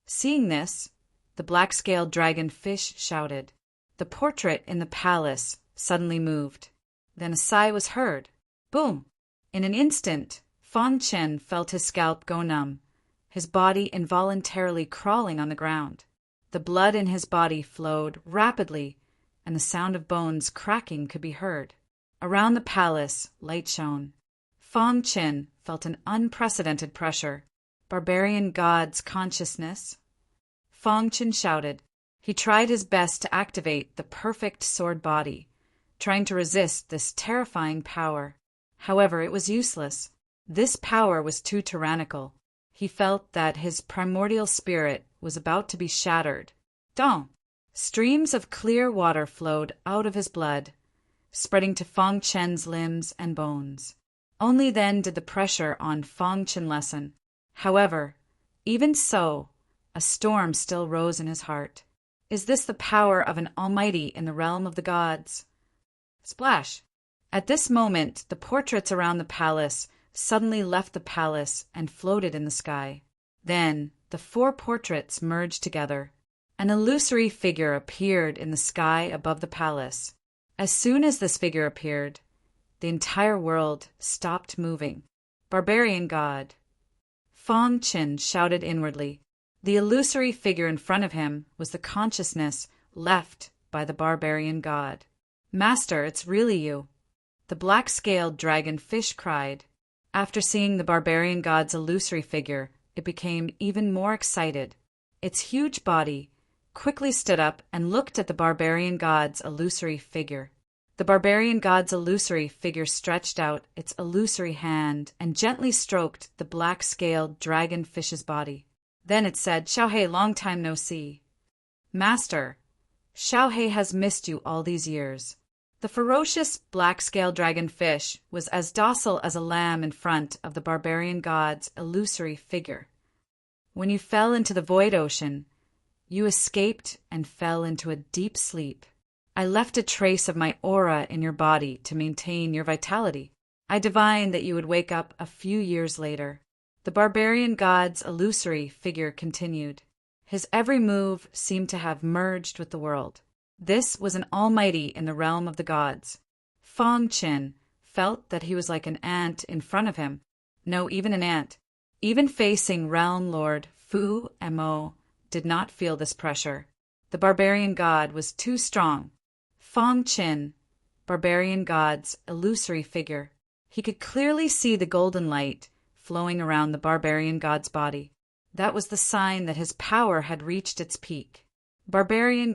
Seeing this, the black-scaled dragonfish shouted. The portrait in the palace suddenly moved. Then a sigh was heard. Boom! In an instant, Fong Qin felt his scalp go numb, his body involuntarily crawling on the ground. The blood in his body flowed rapidly, and the sound of bones cracking could be heard. Around the palace, light shone. Fong Qin felt an unprecedented pressure. Barbarian god's consciousness. Fong Qin shouted. He tried his best to activate the perfect sword body, trying to resist this terrifying power. However, it was useless. This power was too tyrannical. He felt that his primordial spirit was about to be shattered. Dong! Streams of clear water flowed out of his blood, spreading to Fong Qin's limbs and bones. Only then did the pressure on Fong Qin lessen. However, even so, a storm still rose in his heart. Is this the power of an almighty in the realm of the gods? Splash! At this moment, the portraits around the palace suddenly left the palace and floated in the sky. Then, the 4 portraits merged together. An illusory figure appeared in the sky above the palace. As soon as this figure appeared, the entire world stopped moving. Barbarian god! Fong Qin shouted inwardly. The illusory figure in front of him was the consciousness left by the barbarian god. Master, it's really you. The black-scaled dragonfish cried. After seeing the barbarian god's illusory figure, it became even more excited. Its huge body quickly stood up and looked at the barbarian god's illusory figure. The barbarian god's illusory figure stretched out its illusory hand and gently stroked the black-scaled dragonfish's body. Then it said, Xiaohei, long time no see. Master, Xiaohei has missed you all these years. The ferocious black-scale dragonfish was as docile as a lamb in front of the barbarian god's illusory figure. When you fell into the void ocean, you escaped and fell into a deep sleep. I left a trace of my aura in your body to maintain your vitality. I divined that you would wake up a few years later. The barbarian god's illusory figure continued. His every move seemed to have merged with the world. This was an almighty in the realm of the gods. Fong Qin felt that he was like an ant in front of him. No, even an ant. Even facing realm lord Fu Mo did not feel this pressure. The barbarian god was too strong. Fong Qin, barbarian god's illusory figure. He could clearly see the golden light flowing around the barbarian god's body. That was the sign that his power had reached its peak. Barbarian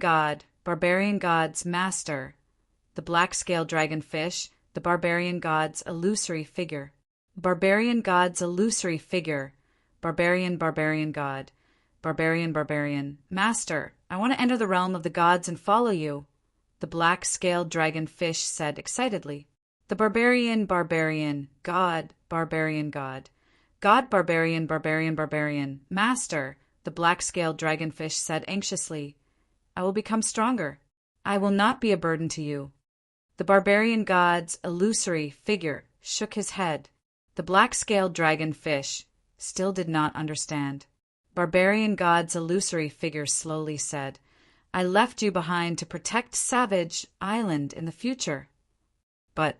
god's master, the black-scaled dragonfish, the barbarian god's illusory figure. Barbarian god's illusory figure. Barbarian god. Barbarian. Master, I want to enter the realm of the gods and follow you, the black-scaled dragonfish said excitedly. The barbarian god. God, barbarian. Master, the black-scaled dragonfish said anxiously. I will become stronger. I will not be a burden to you. The barbarian god's illusory figure shook his head. The black-scaled dragonfish still did not understand. Barbarian god's illusory figure slowly said, I left you behind to protect Savage Island in the future. But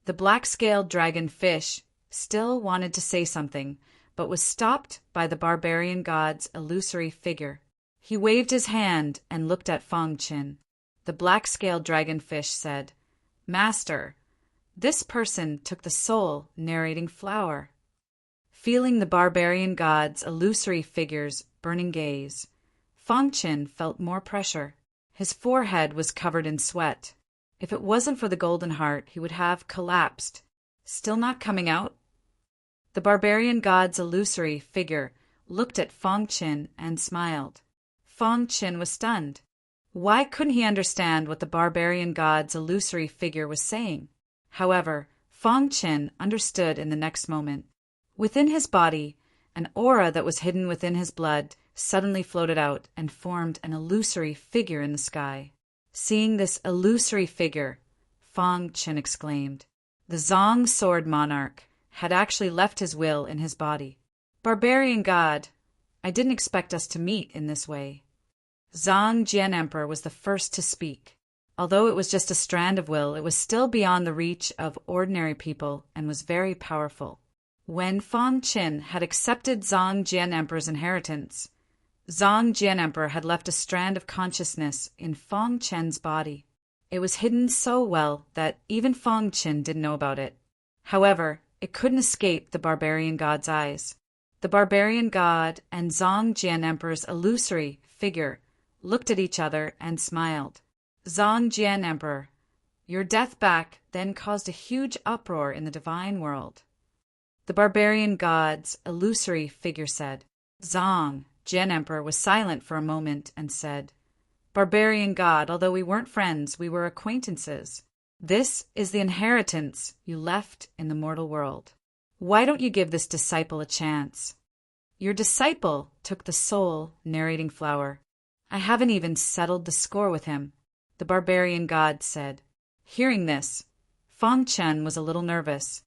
the black-scaled dragonfish still wanted to say something, but was stopped by the barbarian god's illusory figure. He waved his hand and looked at Fong Qin. The black-scaled dragonfish said, Master, this person took the soul narrating flower. Feeling the barbarian god's illusory figure's burning gaze, Fong Qin felt more pressure. His forehead was covered in sweat. If it wasn't for the golden heart, he would have collapsed. Still not coming out? The barbarian god's illusory figure looked at Fong Qin and smiled. Fong Qin was stunned. Why couldn't he understand what the barbarian god's illusory figure was saying? However, Fong Qin understood in the next moment. Within his body, an aura that was hidden within his blood suddenly floated out and formed an illusory figure in the sky. Seeing this illusory figure, Fong Qin exclaimed. The Zong Sword Monarch had actually left his will in his body. Barbarian god, I didn't expect us to meet in this way. Zong Jian Emperor was the first to speak. Although it was just a strand of will, it was still beyond the reach of ordinary people and was very powerful. When Fong Qin had accepted Zong Jian Emperor's inheritance, Zong Jian Emperor had left a strand of consciousness in Fong Qin's body. It was hidden so well that even Fong Qin didn't know about it. However, it couldn't escape the barbarian god's eyes. The barbarian god and Zong Jian Emperor's illusory figure looked at each other and smiled. Zong Jian Emperor, your death back then caused a huge uproar in the divine world. The barbarian god's illusory figure said. Zong Jian Emperor was silent for a moment and said, Barbarian god, although we weren't friends, we were acquaintances. This is the inheritance you left in the mortal world. Why don't you give this disciple a chance? Your disciple took the soul narrating flower. I haven't even settled the score with him, the barbarian god said. Hearing this, Fong Qin was a little nervous.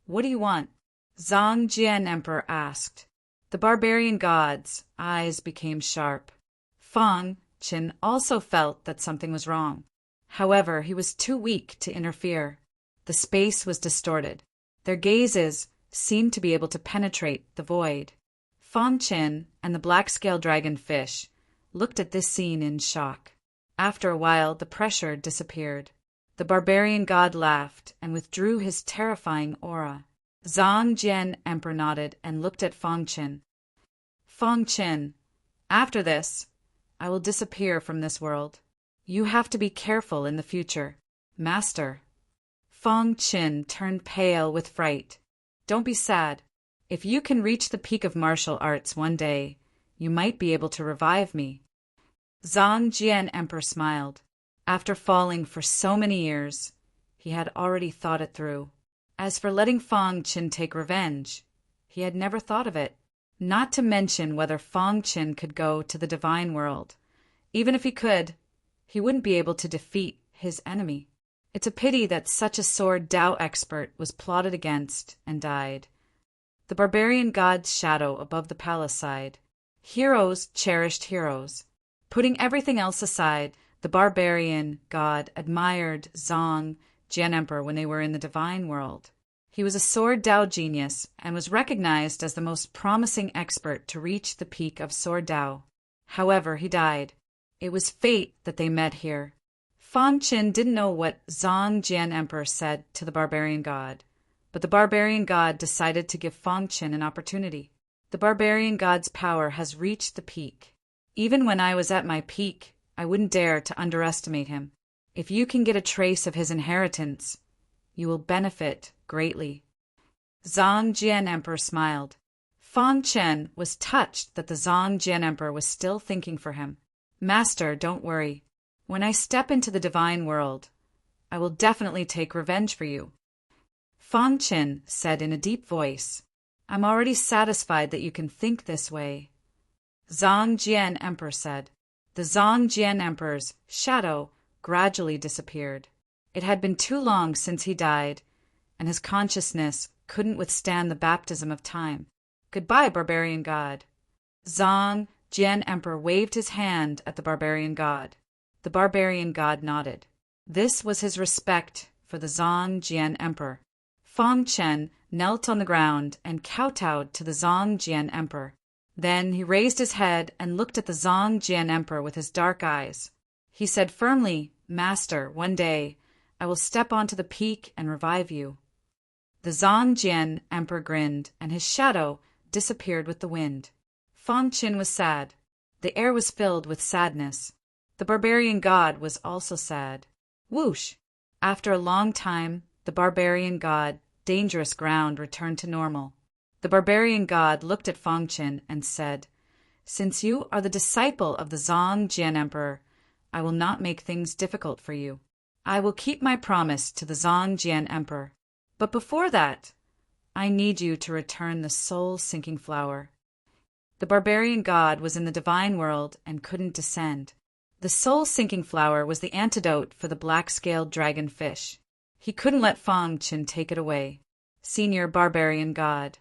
What do you want? Zong Jian Emperor asked. The barbarian god's eyes became sharp. Fong Qin also felt that something was wrong. However, he was too weak to interfere. The space was distorted. Their gazes seemed to be able to penetrate the void. Fong Qin and the black-scaled dragonfish looked at this scene in shock. After a while, the pressure disappeared. The barbarian god laughed and withdrew his terrifying aura. Zong Jian Emperor nodded and looked at Fong Qin. Fong Qin, after this, I will disappear from this world. You have to be careful in the future. Master. Fong Qin turned pale with fright. Don't be sad. If you can reach the peak of martial arts one day, you might be able to revive me. Zong Jian Emperor smiled. After falling for so many years, he had already thought it through. As for letting Fong Qin take revenge, he had never thought of it. Not to mention whether Fong Qin could go to the divine world. Even if he could, he wouldn't be able to defeat his enemy. It's a pity that such a sword Dao expert was plotted against and died. The barbarian god's shadow above the palace sighed. Heroes cherished heroes. Putting everything else aside, the barbarian god admired Zhang Jian when they were in the divine world. He was a sword Dao genius and was recognized as the most promising expert to reach the peak of sword Dao. However, he died. It was fate that they met here. Fong Qin didn't know what Zhang Jian said to the barbarian god, but the barbarian god decided to give Fong Qin an opportunity. The barbarian god's power has reached the peak. Even when I was at my peak, I wouldn't dare to underestimate him. If you can get a trace of his inheritance, you will benefit greatly. Zhang Jian smiled. Fong Qin was touched that the Zhang Jian was still thinking for him. Master, don't worry. When I step into the divine world, I will definitely take revenge for you. Fong Qin said in a deep voice, I'm already satisfied that you can think this way. Zhang Jian said. The Zhang Jian shadow gradually disappeared. It had been too long since he died, and his consciousness couldn't withstand the baptism of time. Goodbye, barbarian god. Zhang Jian waved his hand at the barbarian god. The barbarian god nodded. This was his respect for the Zhang Jian. Fong Qin knelt on the ground and kowtowed to the Zhang Jian. Then he raised his head and looked at the Zhang Jian with his dark eyes. He said firmly, Master, one day I will step onto the peak and revive you. The Zhang Jian grinned, and his shadow disappeared with the wind. Fong Qin was sad. The air was filled with sadness. The barbarian god was also sad. Whoosh! After a long time, the barbarian god, dangerous ground, returned to normal. The barbarian god looked at Fong Qin and said, Since you are the disciple of the Zhang Jian I will not make things difficult for you. I will keep my promise to the Zhang Jian. But before that, I need you to return the soul-sinking flower. The barbarian god was in the divine world and couldn't descend. The soul-sinking flower was the antidote for the black-scaled dragonfish. He couldn't let Fong Qin take it away. Senior barbarian god.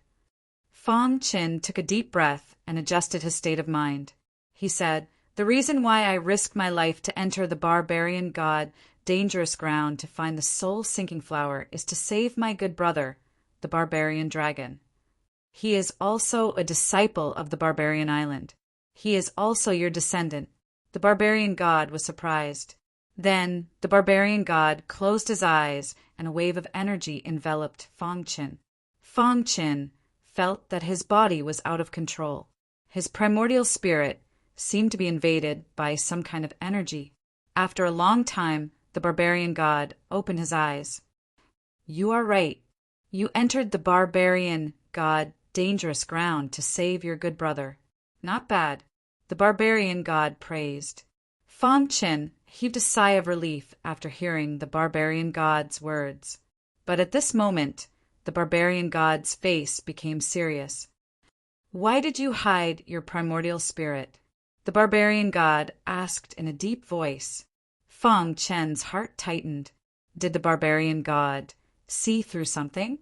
Fong Qin took a deep breath and adjusted his state of mind. He said, The reason why I risk my life to enter the barbarian god dangerous ground to find the soul-sinking flower is to save my good brother, the barbarian dragon. He is also a disciple of the barbarian island. He is also your descendant. The barbarian god was surprised. Then the barbarian god closed his eyes and a wave of energy enveloped Fong Qin. Fong Qin felt that his body was out of control. His primordial spirit seemed to be invaded by some kind of energy. After a long time, the barbarian god opened his eyes. You are right. You entered the barbarian god dangerous ground to save your good brother. Not bad. The barbarian god praised. Fong Qin heaved a sigh of relief after hearing the barbarian god's words. But at this moment, the barbarian god's face became serious. Why did you hide your primordial spirit? The barbarian god asked in a deep voice. Fong Qin's heart tightened. Did the barbarian god see through something?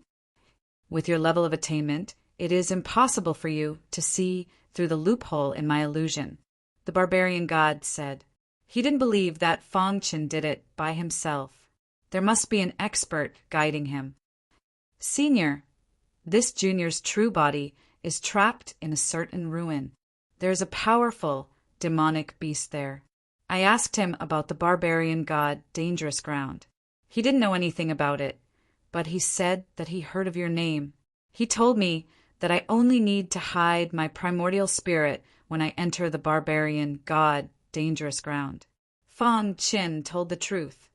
With your level of attainment, it is impossible for you to see through the loophole in my illusion, the barbarian god said. He didn't believe that Fong Qin did it by himself. There must be an expert guiding him. Senior, this junior's true body is trapped in a certain ruin. There is a powerful, demonic beast there. I asked him about the barbarian god dangerous ground. He didn't know anything about it, but he said that he heard of your name. He told me that I only need to hide my primordial spirit when I enter the barbarian god dangerous ground. Fong Qin told the truth.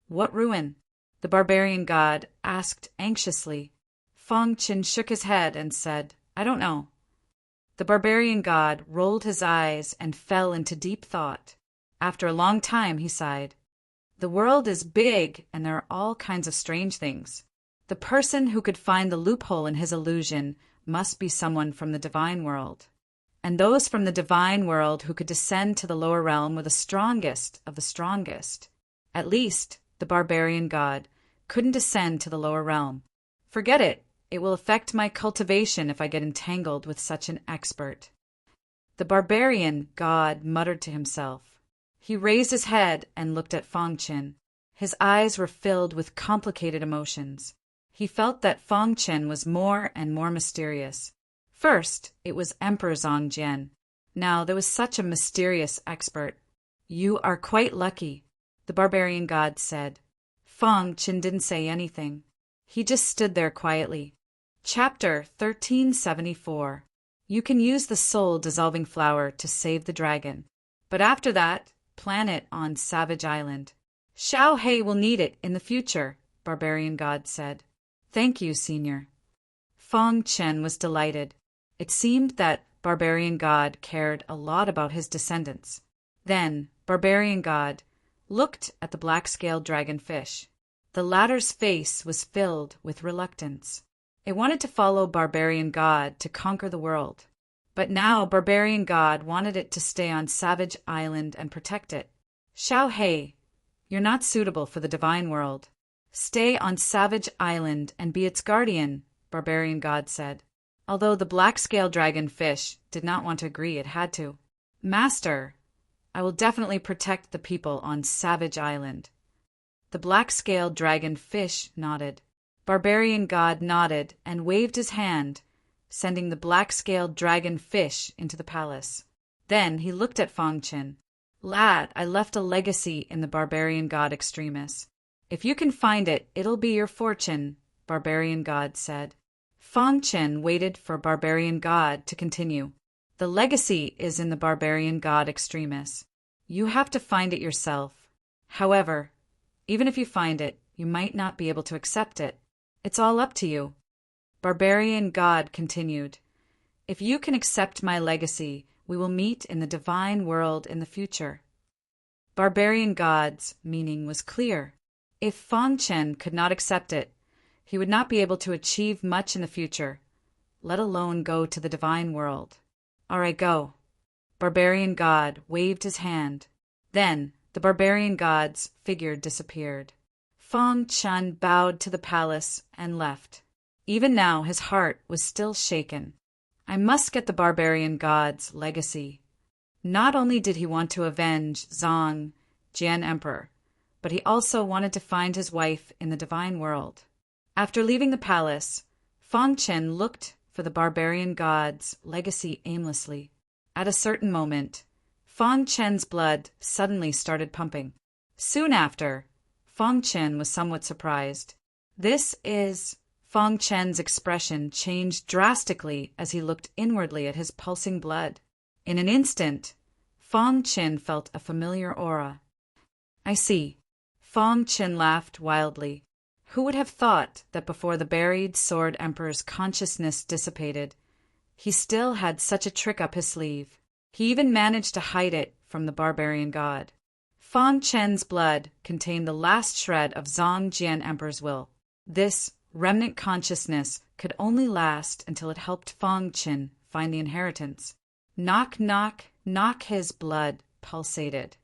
What ruin? The barbarian god asked anxiously. Fong Qin shook his head and said, I don't know. The barbarian god rolled his eyes and fell into deep thought. After a long time, he sighed. The world is big, and there are all kinds of strange things. The person who could find the loophole in his illusion must be someone from the divine world. And those from the divine world who could descend to the lower realm were the strongest of the strongest. At least, the barbarian god couldn't descend to the lower realm. Forget it. It will affect my cultivation if I get entangled with such an expert. The barbarian god muttered to himself. He raised his head and looked at Fang Chen. His eyes were filled with complicated emotions. He felt that Fang Chen was more and more mysterious. First, it was Emperor Zhang Jian. Now there was such a mysterious expert. "You are quite lucky," the barbarian god said. Fang Chen didn't say anything. He just stood there quietly. Chapter 1374. You can use the soul-dissolving flower to save the dragon. But after that, plant it on Savage Island. Xiao He will need it in the future, barbarian god said. Thank you, senior. Fang Chen was delighted. It seemed that barbarian god cared a lot about his descendants. Then, barbarian god looked at the black-scaled dragonfish. The latter's face was filled with reluctance. It wanted to follow barbarian god to conquer the world. But now barbarian god wanted it to stay on Savage Island and protect it. Xiao He, you're not suitable for the divine world. Stay on Savage Island and be its guardian, barbarian god said. Although the black-scaled dragonfish did not want to agree, it had to. Master, I will definitely protect the people on Savage Island. The black-scaled dragonfish nodded. Barbarian god nodded and waved his hand, sending the black-scaled dragonfish into the palace. Then he looked at Fang Chen. Lad, I left a legacy in the barbarian god Extremis. If you can find it, it'll be your fortune, barbarian god said. Fang Chen waited for barbarian god to continue. The legacy is in the barbarian god Extremis. You have to find it yourself. However, even if you find it, you might not be able to accept it. It's all up to you. Barbarian god continued. If you can accept my legacy, we will meet in the divine world in the future. Barbarian god's meaning was clear. If Fang Chen could not accept it, he would not be able to achieve much in the future, let alone go to the divine world. All right, go. Barbarian god waved his hand. Then the barbarian god's figure disappeared. Fang Chen bowed to the palace and left. Even now his heart was still shaken. I must get the barbarian god's legacy. Not only did he want to avenge Zhang Jian Emperor, but he also wanted to find his wife in the divine world. After leaving the palace, Fang Chen looked for the barbarian god's legacy aimlessly. At a certain moment, Fang Chen's blood suddenly started pumping. Soon after, Fang Chen was somewhat surprised. Fang Chen's expression changed drastically as he looked inwardly at his pulsing blood. In an instant, Fang Chen felt a familiar aura. I see. Fang Chen laughed wildly. Who would have thought that before the buried Sword Emperor's consciousness dissipated, he still had such a trick up his sleeve? He even managed to hide it from the barbarian god. Fang Chen's blood contained the last shred of Zhang Jian Emperor's will. This remnant consciousness could only last until it helped Fang Chen find the inheritance. Knock, knock, knock, his blood pulsated,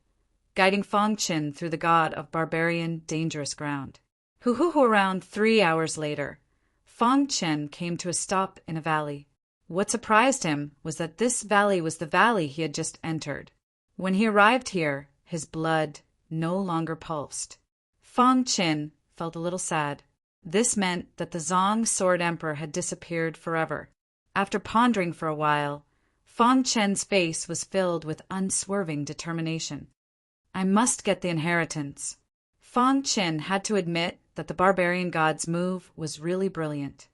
guiding Fang Chen through the god of barbarian dangerous ground. Around 3 hours later, Fang Chen came to a stop in a valley. What surprised him was that this valley was the valley he had just entered. When he arrived here, his blood no longer pulsed. Fang Chen felt a little sad. This meant that the Zhang Sword Emperor had disappeared forever. After pondering for a while, Fang Chen's face was filled with unswerving determination. I must get the inheritance. Fang Chen had to admit that the barbarian god's move was really brilliant.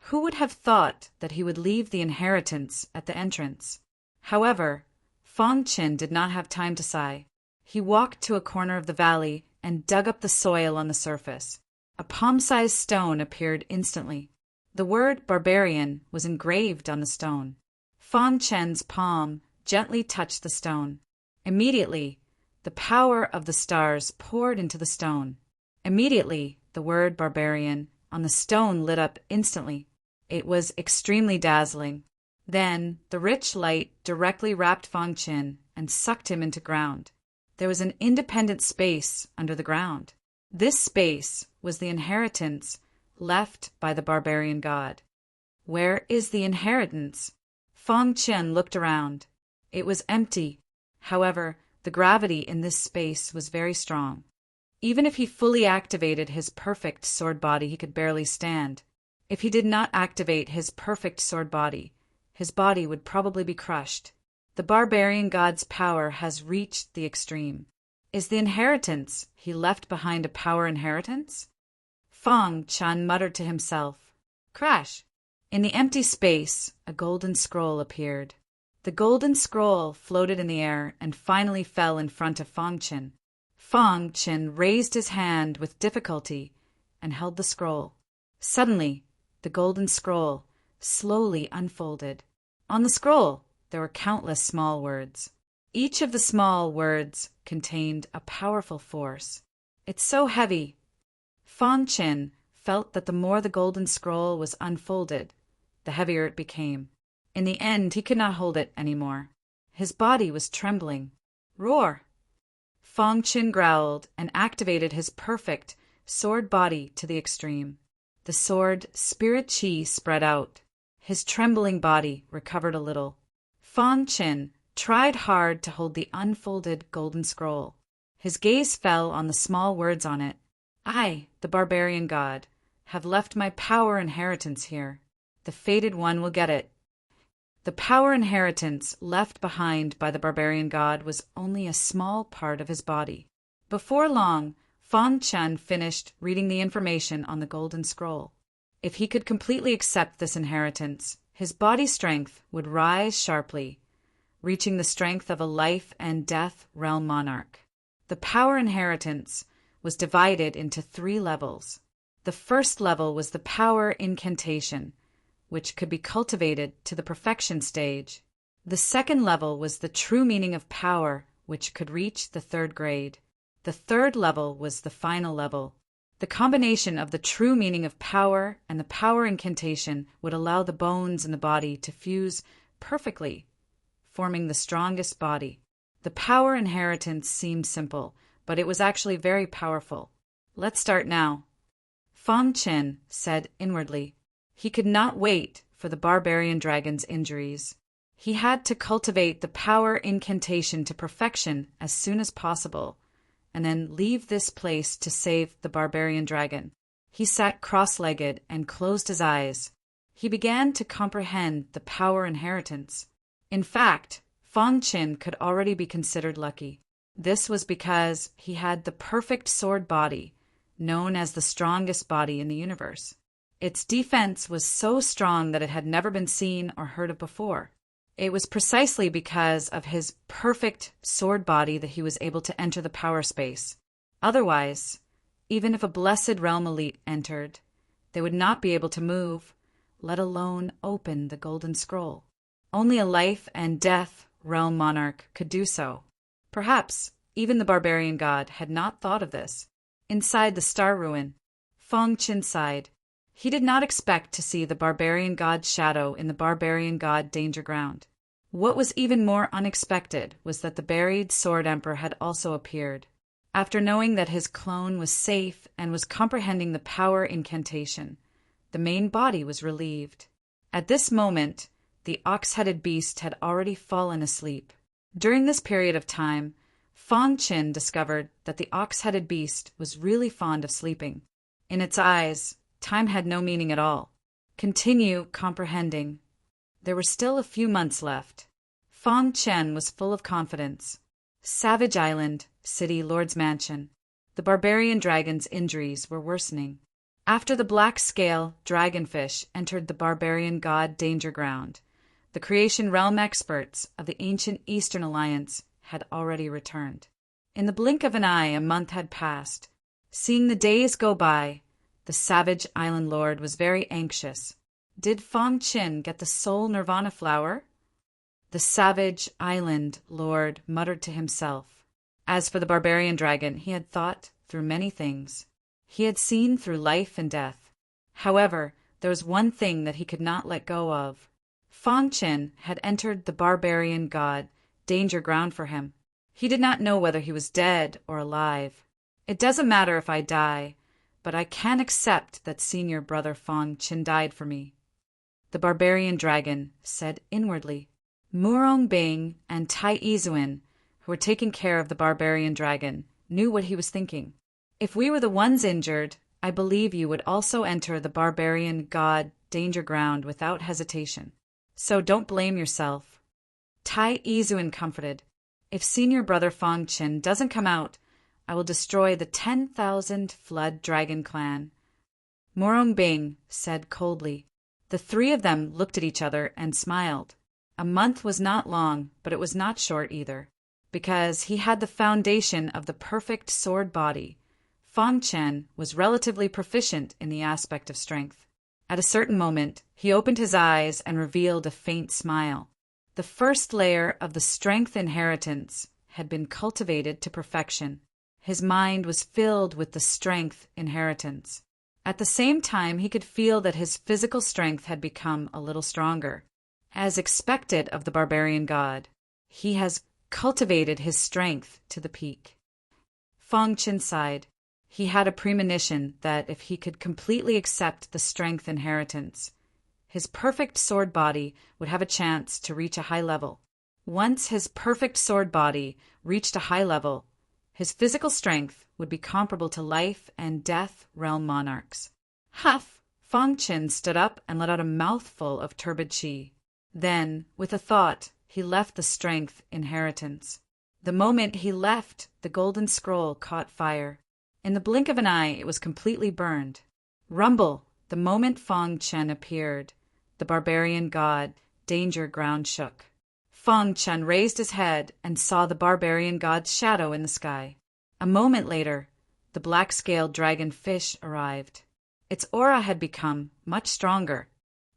Who would have thought that he would leave the inheritance at the entrance? However, Fang Chen did not have time to sigh. He walked to a corner of the valley and dug up the soil on the surface. A palm-sized stone appeared instantly. The word barbarian was engraved on the stone. Fang Chen's palm gently touched the stone. Immediately, The power of the stars poured into the stone. Immediately, the word barbarian on the stone lit up instantly. It was extremely dazzling. Then, the rich light directly wrapped Fang Qin and sucked him into ground. There was an independent space under the ground. This space was the inheritance left by the barbarian god. Where is the inheritance? Fang Qin looked around. It was empty. However, the gravity in this space was very strong. Even if he fully activated his perfect sword body, he could barely stand. If he did not activate his perfect sword body, his body would probably be crushed. The barbarian god's power has reached the extreme. Is the inheritance he left behind a power inheritance? Fang Qin muttered to himself. Crash! In the empty space, a golden scroll appeared. The golden scroll floated in the air and finally fell in front of Fang Qin. Fang Qin raised his hand with difficulty and held the scroll. Suddenly, the golden scroll slowly unfolded. On the scroll, there were countless small words. Each of the small words contained a powerful force. It's so heavy. Fang Qin felt that the more the golden scroll was unfolded, the heavier it became. In the end, he could not hold it anymore. His body was trembling. Roar! Fang Qin growled and activated his perfect sword body to the extreme. The sword spirit chi spread out. His trembling body recovered a little. Fang Qin tried hard to hold the unfolded golden scroll. His gaze fell on the small words on it. I, the barbarian god, have left my power inheritance here. The fated one will get it. The power inheritance left behind by the barbarian god was only a small part of his body. Before long, Fang Qin finished reading the information on the golden scroll. If he could completely accept this inheritance, his body strength would rise sharply, reaching the strength of a life and death realm monarch. The power inheritance was divided into 3 levels. The first level was the power incantation, which could be cultivated to the perfection stage. The second level was the true meaning of power, which could reach the 3rd grade. The third level was the final level. The combination of the true meaning of power and the power incantation would allow the bones in the body to fuse perfectly, forming the strongest body. The power inheritance seemed simple, but it was actually very powerful. Let's start now. Fang Qin said inwardly. He could not wait for the barbarian dragon's injuries. He had to cultivate the power incantation to perfection as soon as possible, and then leave this place to save the barbarian dragon. He sat cross-legged and closed his eyes. He began to comprehend the power inheritance. In fact, Fang Qin could already be considered lucky. This was because he had the perfect sword body, known as the strongest body in the universe. Its defense was so strong that it had never been seen or heard of before. It was precisely because of his perfect sword body that he was able to enter the power space. Otherwise, even if a blessed realm elite entered, they would not be able to move, let alone open the golden scroll. Only a life and death realm monarch could do so. Perhaps even the barbarian god had not thought of this. Inside the star ruin, Fang Qin sighed. He did not expect to see the barbarian god's shadow in the barbarian god danger ground. What was even more unexpected was that the buried sword emperor had also appeared. After knowing that his clone was safe and was comprehending the power incantation, the main body was relieved. At this moment, the ox-headed beast had already fallen asleep. During this period of time, Fang Qin discovered that the ox-headed beast was really fond of sleeping. In its eyes, time had no meaning at all. Continue comprehending. There were still a few months left. Fang Qin was full of confidence. Savage Island, City Lord's Mansion. The barbarian dragon's injuries were worsening. After the black scale dragonfish entered the barbarian god danger ground, the creation realm experts of the ancient Eastern Alliance had already returned. In the blink of an eye, a month had passed. Seeing the days go by, the savage island lord was very anxious. Did Fang Qin get the soul nirvana flower? The savage island lord muttered to himself. As for the barbarian dragon, he had thought through many things. He had seen through life and death. However, there was one thing that he could not let go of. Fang Chen had entered the barbarian god, danger ground for him. He did not know whether he was dead or alive. It doesn't matter if I die, but I can accept that senior brother Fang Chen died for me, the barbarian dragon said inwardly. Murong Bing and Tai Izuan, who were taking care of the barbarian dragon, knew what he was thinking. If we were the ones injured, I believe you would also enter the barbarian god danger ground without hesitation. So don't blame yourself. Tai Izuan comforted. If senior brother Fang Chen doesn't come out, I will destroy the 10,000 Flood Dragon clan. Murong Bing said coldly. The three of them looked at each other and smiled. A month was not long, but it was not short either, because he had the foundation of the perfect sword body. Fang Chen was relatively proficient in the aspect of strength. At a certain moment, he opened his eyes and revealed a faint smile. The first layer of the strength inheritance had been cultivated to perfection. His mind was filled with the strength inheritance. At the same time, he could feel that his physical strength had become a little stronger. As expected of the barbarian god, he has cultivated his strength to the peak. Fang Chen sighed. He had a premonition that if he could completely accept the strength inheritance, his perfect sword body would have a chance to reach a high level. Once his perfect sword body reached a high level, his physical strength would be comparable to life and death realm monarchs. Huff! Fang Chen stood up and let out a mouthful of turbid qi. Then, with a thought, he left the strength inheritance. The moment he left, the golden scroll caught fire. In the blink of an eye, it was completely burned. Rumble! The moment Fang Chen appeared, the barbarian god, danger ground shook. Fang Chen raised his head and saw the barbarian god's shadow in the sky. A moment later, the black-scaled dragon fish arrived. Its aura had become much stronger.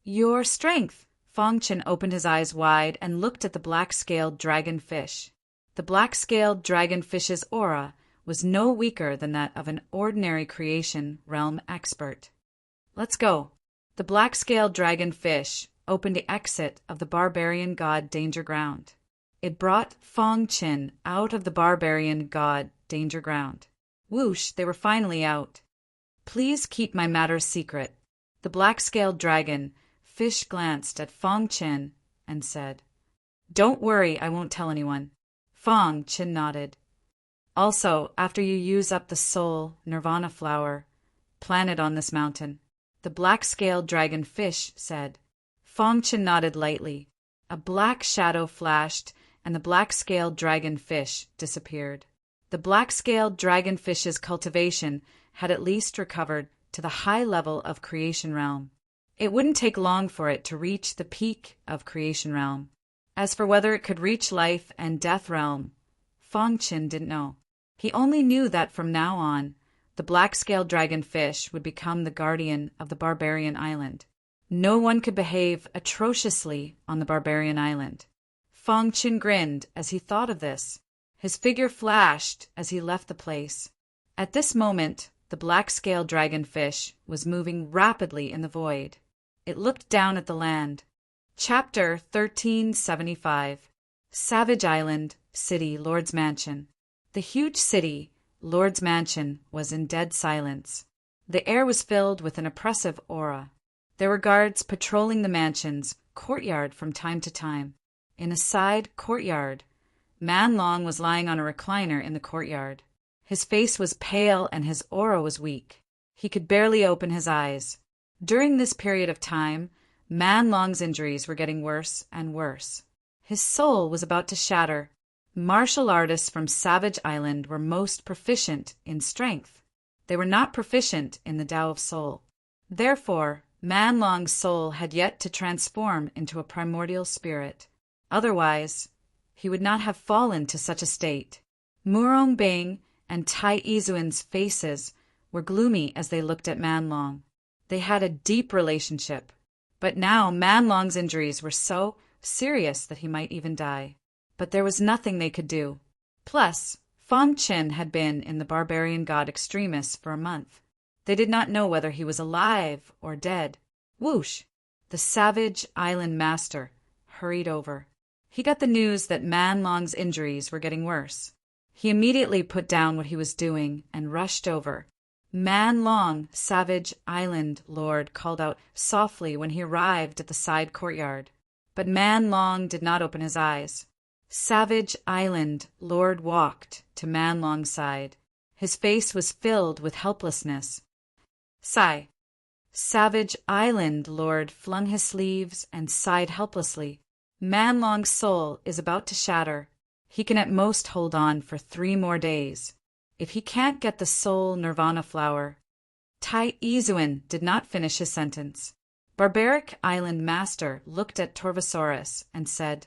Your strength! Fang Chen opened his eyes wide and looked at the black-scaled dragon fish. The black-scaled dragon fish's aura was no weaker than that of an ordinary creation realm expert. Let's go. The black-scaled dragon fish opened the exit of the barbarian god danger ground. It brought Fang Chen out of the barbarian god danger ground. Whoosh, they were finally out. Please keep my matters secret. The black-scaled dragon fish glanced at Fang Chen and said, Don't worry, I won't tell anyone. Fang Chen nodded. Also, after you use up the soul nirvana flower, plant it on this mountain. The black-scaled dragon fish said. Fang Chen nodded lightly. A black shadow flashed, and the black-scaled dragon fish disappeared. The black-scaled dragon fish's cultivation had at least recovered to the high level of creation realm. It wouldn't take long for it to reach the peak of creation realm. As for whether it could reach life and death realm, Fang Chen didn't know. He only knew that from now on, the black-scaled dragon fish would become the guardian of the barbarian island. No one could behave atrociously on the barbarian island. Fang Chen grinned as he thought of this. His figure flashed as he left the place. At this moment, the black-scaled dragonfish was moving rapidly in the void. It looked down at the land. Chapter 1375. Savage Island, City, Lord's Mansion. The huge city, Lord's Mansion, was in dead silence. The air was filled with an oppressive aura. There were guards patrolling the mansion's courtyard from time to time. In a side courtyard, Man Long was lying on a recliner in the courtyard. His face was pale and his aura was weak. He could barely open his eyes. During this period of time, Man Long's injuries were getting worse and worse. His soul was about to shatter. Martial artists from Savage Island were most proficient in strength. They were not proficient in the Tao of Soul. Therefore, Man Long's soul had yet to transform into a primordial spirit. Otherwise, he would not have fallen to such a state. Murong Bing and Tai Izuan's faces were gloomy as they looked at Man Long. They had a deep relationship, but now Man Long's injuries were so serious that he might even die. But there was nothing they could do. Plus, Fang Chen had been in the barbarian god Extremis for a month. They did not know whether he was alive or dead. Whoosh! The savage island master hurried over. He got the news that Man Long's injuries were getting worse. He immediately put down what he was doing and rushed over. Man Long, savage island lord, called out softly when he arrived at the side courtyard. But Man Long did not open his eyes. Savage island lord walked to Man Long's side. His face was filled with helplessness. Sigh. Savage island lord flung his sleeves and sighed helplessly. Man Long's soul is about to shatter. He can at most hold on for 3 more days. If he can't get the soul nirvana flower. Tai Izuin did not finish his sentence. Barbaric Island Master looked at Torvosaurus and said,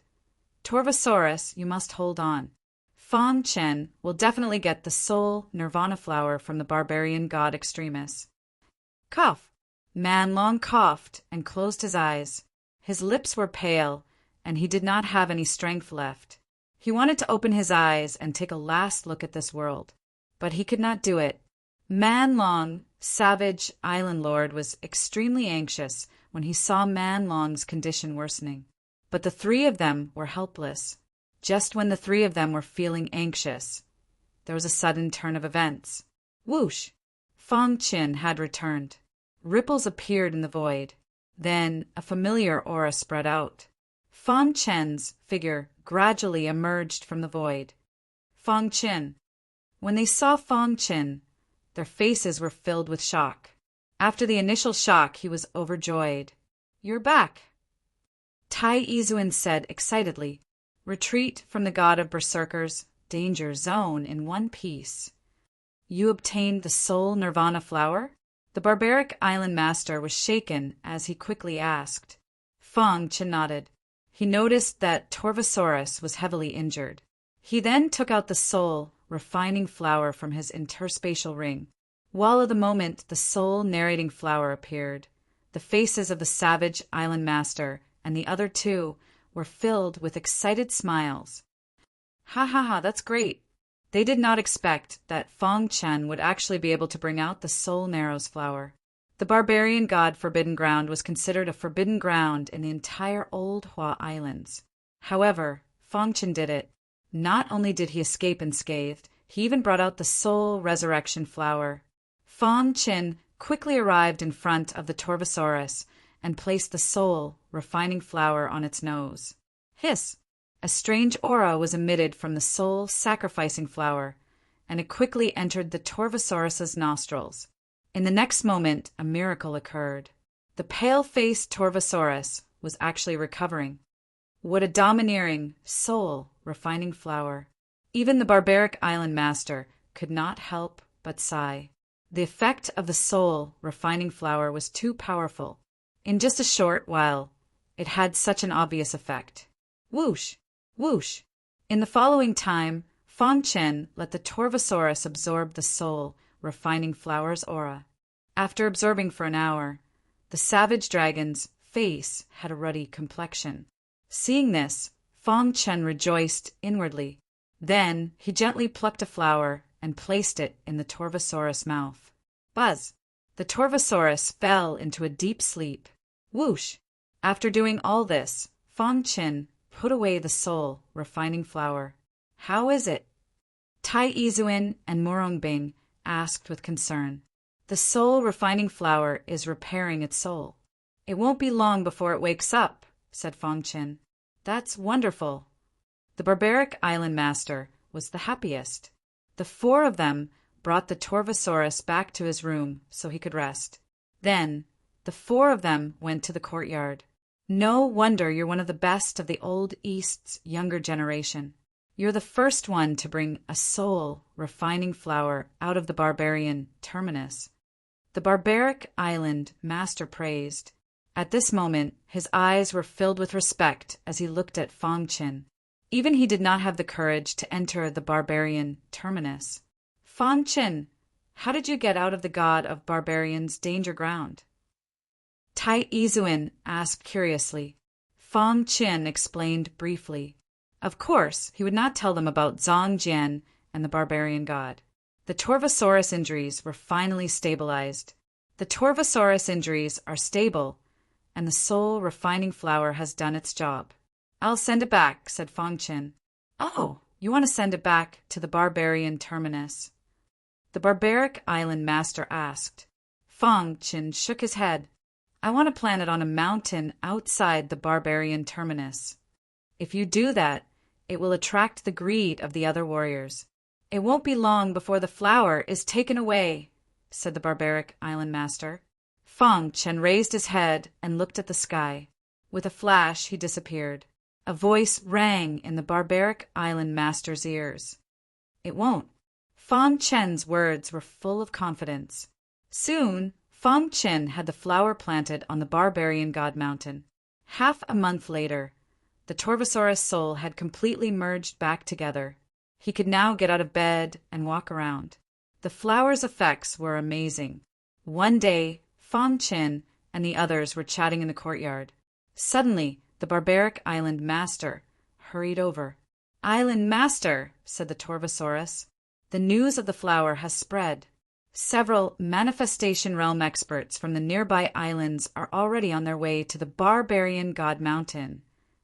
Torvosaurus, you must hold on. Fang Chen will definitely get the soul nirvana flower from the barbarian god Extremis. Cough. Man Long coughed and closed his eyes. His lips were pale, and he did not have any strength left. He wanted to open his eyes and take a last look at this world, but he could not do it. Man Long, savage island lord, was extremely anxious when he saw Man Long's condition worsening. But the 3 of them were helpless. Just when the 3 of them were feeling anxious, there was a sudden turn of events. Whoosh! Fang Chen had returned. Ripples appeared in the void. Then a familiar aura spread out. Fang Chen's figure gradually emerged from the void. Fang Chen. When they saw Fang Chen, their faces were filled with shock. After the initial shock, he was overjoyed. You're back. Tai Izuin said excitedly. Retreat from the god of berserkers, danger zone in one piece. You obtained the soul nirvana flower? The barbaric island master was shaken as he quickly asked. Fang Chen nodded. He noticed that Torvosaurus was heavily injured. He then took out the soul refining flower from his interspatial ring. While at the moment the soul narrating flower appeared, the faces of the savage island master and the other 2 were filled with excited smiles. Ha ha ha, that's great. They did not expect that Fang Chen would actually be able to bring out the soul narrows flower. The barbarian god Forbidden Ground was considered a forbidden ground in the entire Old Hua Islands. However, Fang Chen did it. Not only did he escape unscathed, he even brought out the soul resurrection flower. Fang Chen quickly arrived in front of the Torvosaurus and placed the soul refining flower on its nose. Hiss! A strange aura was emitted from the soul sacrificing flower, and it quickly entered the Torvosaurus's nostrils. In the next moment, a miracle occurred. The pale-faced Torvosaurus was actually recovering. What a domineering, soul-refining flower. Even the barbaric island master could not help but sigh. The effect of the soul-refining flower was too powerful. In just a short while, it had such an obvious effect. Whoosh! Whoosh! In the following time, Fang Chen let the Torvosaurus absorb the soul-refining flower's aura. After absorbing for an hour, the savage dragon's face had a ruddy complexion. Seeing this, Fang Chen rejoiced inwardly. Then he gently plucked a flower and placed it in the Torvosaurus' mouth. Buzz! The Torvosaurus fell into a deep sleep. Whoosh! After doing all this, Fang Chen put away the soul-refining flower. How is it? Tai Izuin and Morongbing asked with concern. The soul-refining flower is repairing its soul. It won't be long before it wakes up, said Fang Chen. That's wonderful. The barbaric island master was the happiest. The 4 of them brought the Torvosaurus back to his room so he could rest. Then the 4 of them went to the courtyard. No wonder you're one of the best of the Old East's younger generation. You're the first one to bring a soul-refining flower out of the barbarian terminus. The barbaric island master praised. At this moment, his eyes were filled with respect as he looked at Fang Chen. Even he did not have the courage to enter the barbarian terminus. Fang Chen, how did you get out of the god of barbarians' danger ground? Tai Izuin asked curiously. Fang Chen explained briefly. Of course, he would not tell them about Zhang Jian and the barbarian god. The Torvosaurus injuries were finally stabilized. The Torvosaurus injuries are stable, and the soul refining flower has done its job. I'll send it back, said Fong Qin. Oh, you want to send it back to the barbarian terminus? The barbaric island master asked. Fong Qin shook his head. I want to plant it on a mountain outside the barbarian terminus. If you do that, it will attract the greed of the other warriors. It won't be long before the flower is taken away, said the barbaric island master. Fong Chen raised his head and looked at the sky. With a flash, he disappeared. A voice rang in the barbaric island master's ears. It won't. Fong Chen's words were full of confidence. Soon, Fong Chen had the flower planted on the barbarian god mountain. Half a month later, the Torvosaurus soul had completely merged back together. He could now get out of bed and walk around. The flower's effects were amazing. One day, Fong Chen and the others were chatting in the courtyard. Suddenly, the barbaric island master hurried over. Island master, said the Torvosaurus, the news of the flower has spread. Several manifestation realm experts from the nearby islands are already on their way to the barbarian god mountain,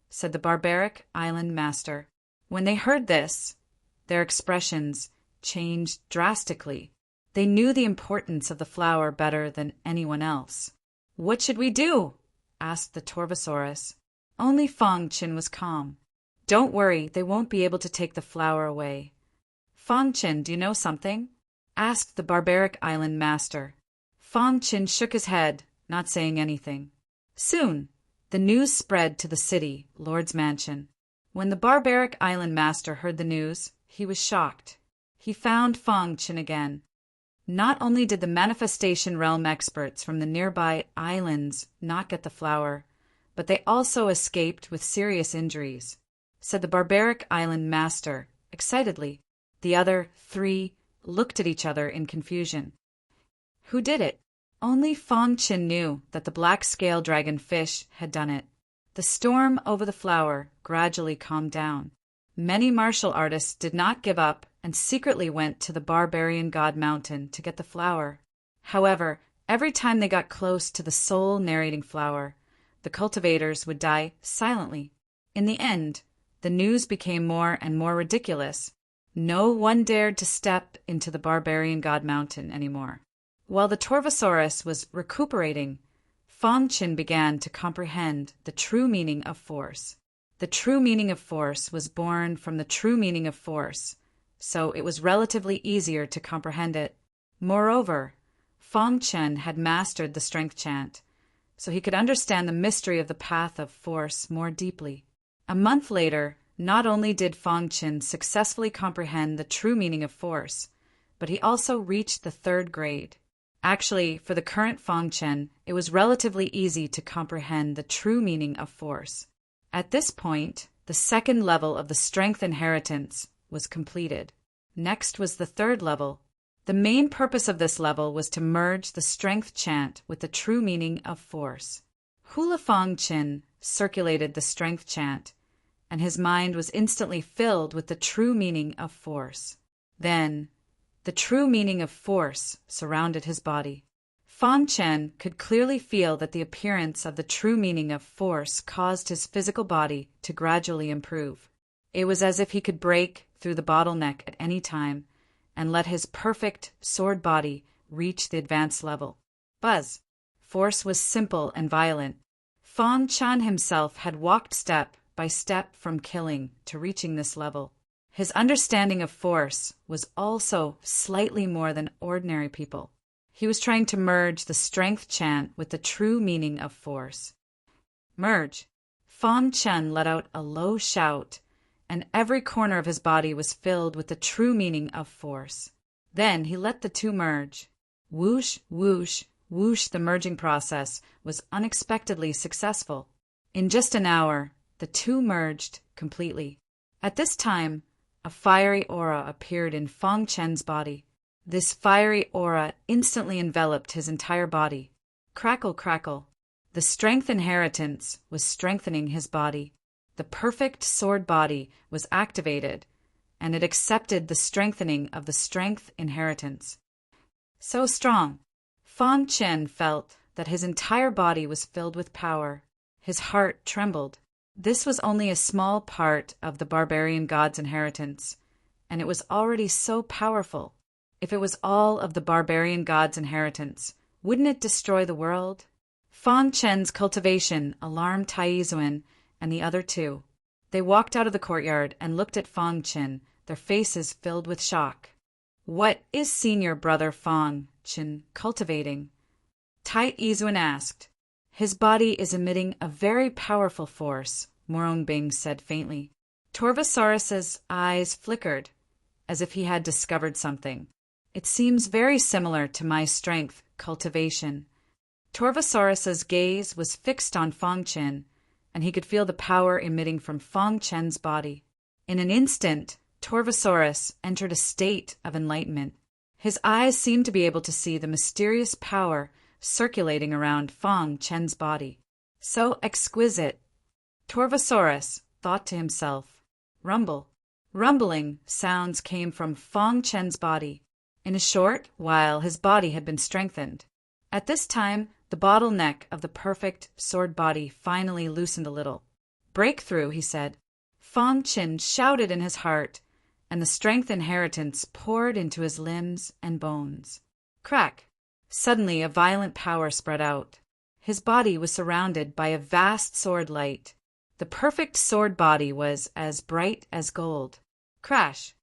said the barbaric island master. When they heard this, their expressions changed drastically. They knew the importance of the flower better than anyone else. What should we do? Asked the Torvosaurus. Only Fong Qin was calm. Don't worry, they won't be able to take the flower away. Fong Qin, do you know something? Asked the barbaric island master. Fong Qin shook his head, not saying anything. Soon, the news spread to the city, Lord's mansion. When the barbaric island master heard the news, he was shocked. He found Fong Qin again. Not only did the manifestation realm experts from the nearby islands not get the flower, but they also escaped with serious injuries, said the barbaric island master, excitedly. The other three looked at each other in confusion. Who did it? Only Fong Qin knew that the black scale dragon fish had done it. The storm over the flower gradually calmed down. Many martial artists did not give up and secretly went to the barbarian god mountain to get the flower. However, every time they got close to the soul narrating flower, the cultivators would die silently. In the end, the news became more and more ridiculous. No one dared to step into the barbarian god mountain anymore. While the Torvosaurus was recuperating, Fong Qin began to comprehend the true meaning of force. The true meaning of force was born from the true meaning of force, so it was relatively easier to comprehend it. Moreover, Fong Qin had mastered the strength chant, so he could understand the mystery of the path of force more deeply. A month later, not only did Fong Qin successfully comprehend the true meaning of force, but he also reached the 3rd grade. Actually, for the current Fong Qin, it was relatively easy to comprehend the true meaning of force. At this point, the 2nd level of the strength inheritance was completed. Next was the 3rd level. The main purpose of this level was to merge the strength chant with the true meaning of force. Hula Fong Qin circulated the strength chant, and his mind was instantly filled with the true meaning of force. Then, the true meaning of force surrounded his body. Fong Qin could clearly feel that the appearance of the true meaning of force caused his physical body to gradually improve. It was as if he could break through the bottleneck at any time and let his perfect sword body reach the advanced level. Buzz. Force was simple and violent. Fong Qin himself had walked step by step from killing to reaching this level. His understanding of force was also slightly more than ordinary people. He was trying to merge the strength chant with the true meaning of force. Merge. Fong Qin let out a low shout, and every corner of his body was filled with the true meaning of force. Then he let the two merge. Whoosh, whoosh, whoosh. The merging process was unexpectedly successful. In just an hour, the two merged completely. At this time, a fiery aura appeared in Fong Qin's body. This fiery aura instantly enveloped his entire body. Crackle, crackle. The strength inheritance was strengthening his body. The perfect sword body was activated, and it accepted the strengthening of the strength inheritance. So strong, Fang Chen felt that his entire body was filled with power. His heart trembled. This was only a small part of the barbarian god's inheritance, and it was already so powerful. If it was all of the barbarian god's inheritance, wouldn't it destroy the world? Fang Chen's cultivation alarmed Taizuan and the other two. They walked out of the courtyard and looked at Fang Chen, their faces filled with shock. What is senior brother Fang Chen cultivating? Taizuan asked. His body is emitting a very powerful force, Morongbing said faintly. Torvosaurus's eyes flickered, as if he had discovered something. It seems very similar to my strength cultivation. Torvosaurus's gaze was fixed on Fang Chen, and he could feel the power emitting from Fang Chen's body. In an instant, Torvosaurus entered a state of enlightenment. His eyes seemed to be able to see the mysterious power circulating around Fang Chen's body. So exquisite. Torvosaurus thought to himself. Rumble. Rumbling sounds came from Fang Chen's body. In a short while, his body had been strengthened. At this time, the bottleneck of the perfect sword body finally loosened a little. Breakthrough, he said. Fang Chen shouted in his heart, and the strength inheritance poured into his limbs and bones. Crack! Suddenly a violent power spread out. His body was surrounded by a vast sword light. The perfect sword body was as bright as gold. Crash!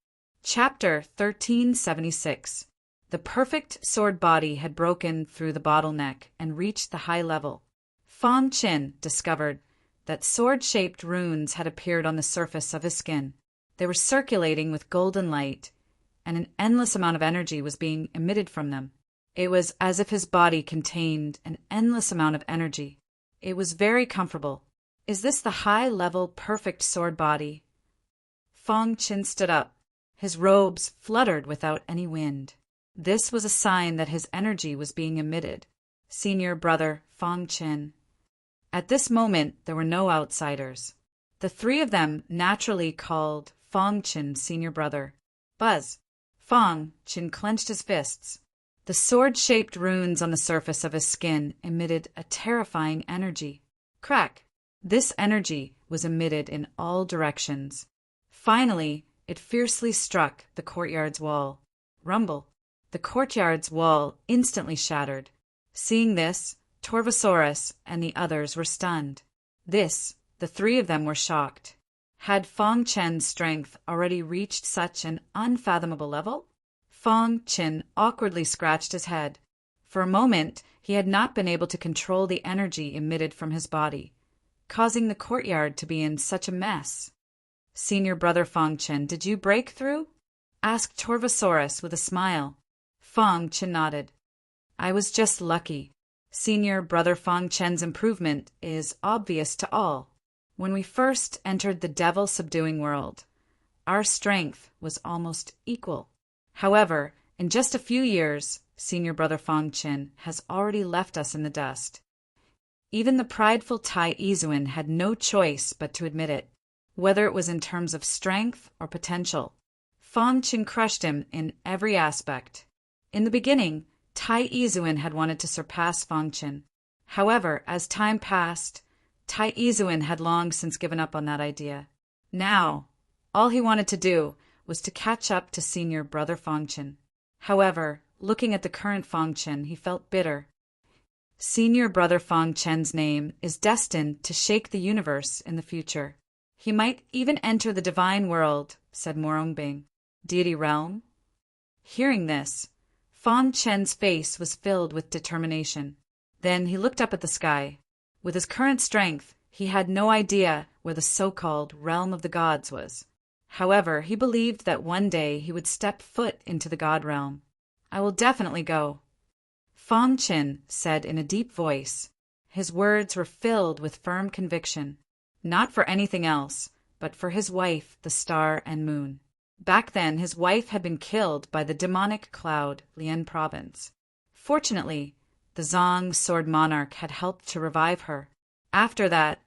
Chapter 1376. The perfect sword body had broken through the bottleneck and reached the high level. Fang Chen discovered that sword-shaped runes had appeared on the surface of his skin. They were circulating with golden light, and an endless amount of energy was being emitted from them. It was as if his body contained an endless amount of energy. It was very comfortable. Is this the high-level perfect sword body? Fang Chen stood up. His robes fluttered without any wind. This was a sign that his energy was being emitted. Senior brother Fang Chen. At this moment, there were no outsiders. The three of them naturally called Fang Chen senior brother. Buzz. Fang Chen clenched his fists. The sword-shaped runes on the surface of his skin emitted a terrifying energy. Crack! This energy was emitted in all directions. Finally, it fiercely struck the courtyard's wall. Rumble! The courtyard's wall instantly shattered. Seeing this, Torvosaurus and the others were stunned. The three of them were shocked. Had Fang Chen's strength already reached such an unfathomable level? Fang Chen awkwardly scratched his head. For a moment, he had not been able to control the energy emitted from his body, causing the courtyard to be in such a mess. Senior brother Fang Chen, did you break through? Asked Torvosaurus with a smile. Fang Chen nodded. I was just lucky. Senior brother Fang Chen's improvement is obvious to all. When we first entered the devil-subduing world, our strength was almost equal. However, in just a few years, senior brother Fang Chen has already left us in the dust. Even the prideful Taizuan had no choice but to admit it, whether it was in terms of strength or potential. Fang Chen crushed him in every aspect. In the beginning, Taizuan had wanted to surpass Fang Chen. However, as time passed, Taizuan had long since given up on that idea. Now, all he wanted to do was to catch up to senior brother Fang Chen. However, looking at the current Fang Chen, he felt bitter. Senior brother Fang Chen's name is destined to shake the universe in the future. He might even enter the divine world, said Morongbing. Deity realm? Hearing this, Fang Chen's face was filled with determination. Then he looked up at the sky. With his current strength, he had no idea where the so-called realm of the gods was. However, he believed that one day he would step foot into the god realm. I will definitely go. Fang Chen said in a deep voice. His words were filled with firm conviction. Not for anything else, but for his wife, the star and moon. Back then, his wife had been killed by the demonic cloud, Lian province. Fortunately, the Zong sword monarch had helped to revive her. After that,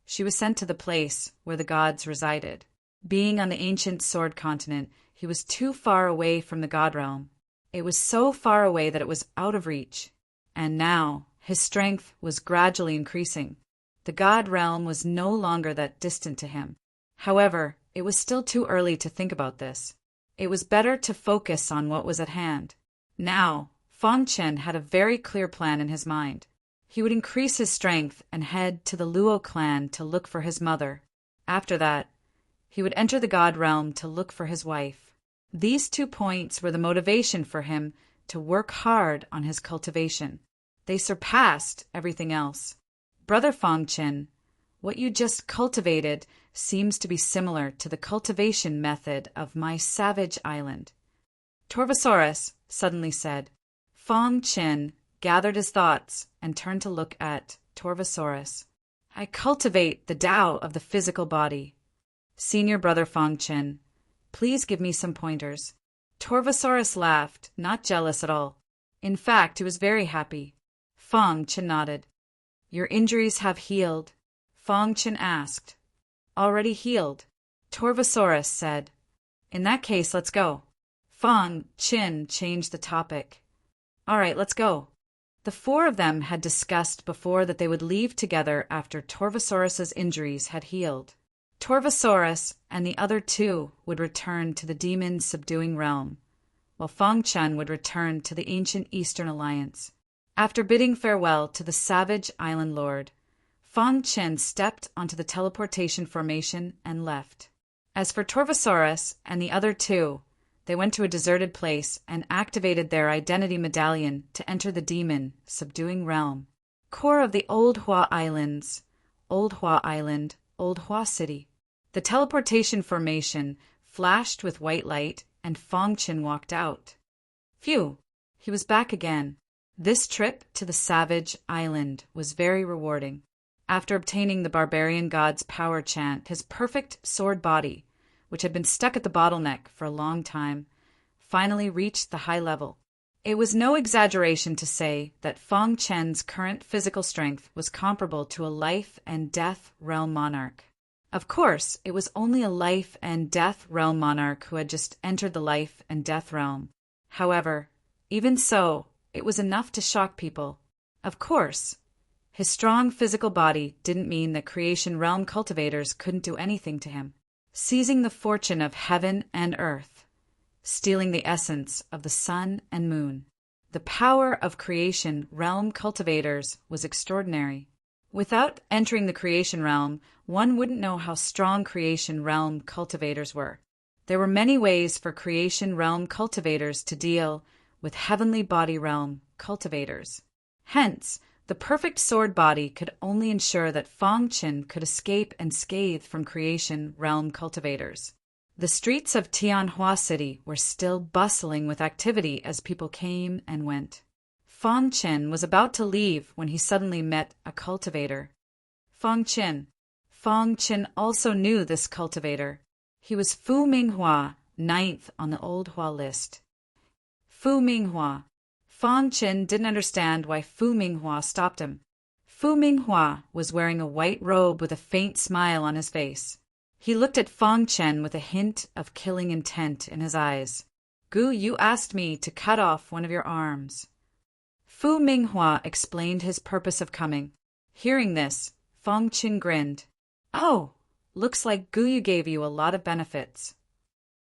she was sent to the place where the gods resided. Being on the ancient sword continent, he was too far away from the god realm. It was so far away that it was out of reach. And now, his strength was gradually increasing. The god realm was no longer that distant to him. However, it was still too early to think about this. It was better to focus on what was at hand. Now, Fang Chen had a very clear plan in his mind. He would increase his strength and head to the Luo clan to look for his mother. After that, he would enter the god realm to look for his wife. These 2 points were the motivation for him to work hard on his cultivation. They surpassed everything else. Brother Fang Chen, what you just cultivated seems to be similar to the cultivation method of my savage island. Torvosaurus suddenly said. Fang Chen gathered his thoughts and turned to look at Torvosaurus. I cultivate the Tao of the physical body. Senior Brother Fang Chen, please give me some pointers. Torvosaurus laughed, not jealous at all. In fact, he was very happy. Fang Chen nodded. Your injuries have healed? Fang Chen asked. Already healed, Torvosaurus said. In that case, let's go. Fang Chen changed the topic. All right, let's go. The 4 of them had discussed before that they would leave together after Torvosaurus's injuries had healed. Torvosaurus and the other 2 would return to the demon-subduing realm, while Fang Chen would return to the ancient Eastern Alliance. After bidding farewell to the savage island lord, Fang Chen stepped onto the teleportation formation and left. As for Torvosaurus and the other 2, they went to a deserted place and activated their identity medallion to enter the demon-subduing realm. Core of the Old Hua Islands, Old Hua Island, Old Hua City. The teleportation formation flashed with white light and Fang Chen walked out. Phew, he was back again. This trip to the savage island was very rewarding. After obtaining the barbarian god's power chant, his perfect sword body, which had been stuck at the bottleneck for a long time, finally reached the high level. It was no exaggeration to say that Fang Chen's current physical strength was comparable to a life and death realm monarch. Of course, it was only a life and death realm monarch who had just entered the life and death realm. However, even so, it was enough to shock people. Of course, his strong physical body didn't mean that creation realm cultivators couldn't do anything to him. Seizing the fortune of heaven and earth, stealing the essence of the sun and moon. The power of creation realm cultivators was extraordinary. Without entering the creation realm, one wouldn't know how strong creation realm cultivators were. There were many ways for creation realm cultivators to deal with heavenly body realm cultivators. Hence, the perfect sword body could only ensure that Fang Chen could escape unscathed from creation realm cultivators. The streets of Tianhua City were still bustling with activity as people came and went. Fang Chen was about to leave when he suddenly met a cultivator. Fang Chen. Fang Chen also knew this cultivator. He was Fu Minghua, 9th on the Old Hua list. Fu Minghua. Fang Chen didn't understand why Fu Minghua stopped him. Fu Minghua was wearing a white robe with a faint smile on his face. He looked at Fang Chen with a hint of killing intent in his eyes. Gu, you asked me to cut off one of your arms. Fu Minghua explained his purpose of coming. Hearing this, Fang Chen grinned. Oh, looks like Guyu gave you a lot of benefits.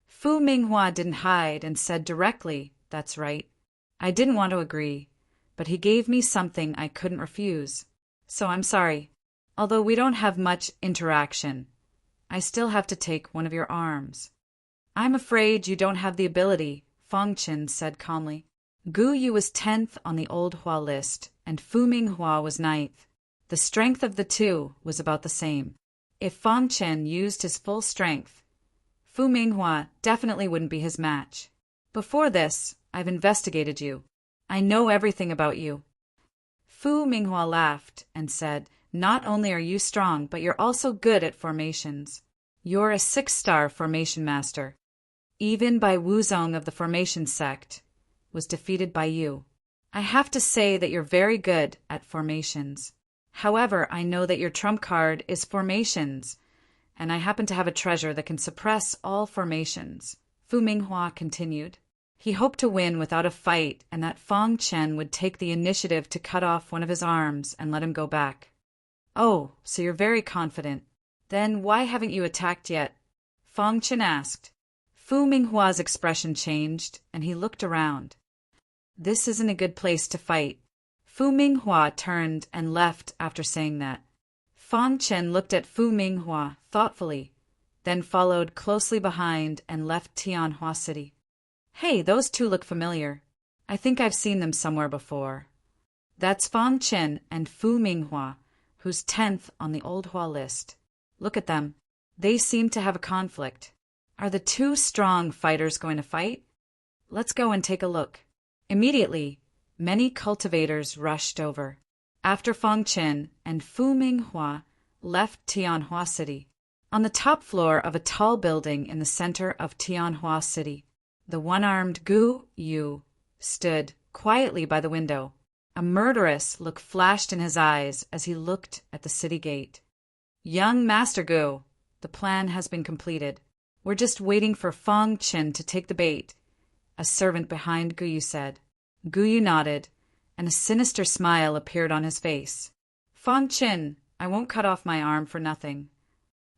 Fu Minghua didn't hide and said directly, that's right. I didn't want to agree, but he gave me something I couldn't refuse. So I'm sorry. Although we don't have much interaction, I still have to take one of your arms. I'm afraid you don't have the ability, Fang Chen said calmly. Gu Yu was 10th on the Old Hua list, and Fu Minghua was 9th. The strength of the two was about the same. If Fang Chen used his full strength, Fu Minghua definitely wouldn't be his match. Before this, I've investigated you. I know everything about you. Fu Minghua laughed and said, not only are you strong, but you're also good at formations. You're a 6-star formation master. Even Bai Wuzong of the formation sect was defeated by you. I have to say that you're very good at formations. However, I know that your trump card is formations, and I happen to have a treasure that can suppress all formations," Fu Minghua continued. He hoped to win without a fight and that Fang Chen would take the initiative to cut off one of his arms and let him go back. "Oh, so you're very confident. Then why haven't you attacked yet?" Fang Chen asked. Fu Minghua's expression changed, and he looked around. "This isn't a good place to fight." Fu Minghua turned and left after saying that. Fang Chen looked at Fu Minghua thoughtfully, then followed closely behind and left Tianhua City. "Hey, those two look familiar. I think I've seen them somewhere before." That's Fang Chen and Fu Minghua, who's 10th on the Old Hua list. Look at them. They seem to have a conflict. Are the two strong fighters going to fight? Let's go and take a look. Immediately, many cultivators rushed over. After Fang Chen and Fu Minghua left Tianhua City. On the top floor of a tall building in the center of Tianhua City, the one-armed Gu Yu stood quietly by the window. A murderous look flashed in his eyes as he looked at the city gate. "Young Master Gu, the plan has been completed. We're just waiting for Fang Chen to take the bait," a servant behind Gu Yu said. Gu Yu nodded, and a sinister smile appeared on his face. "Fang Chen, I won't cut off my arm for nothing."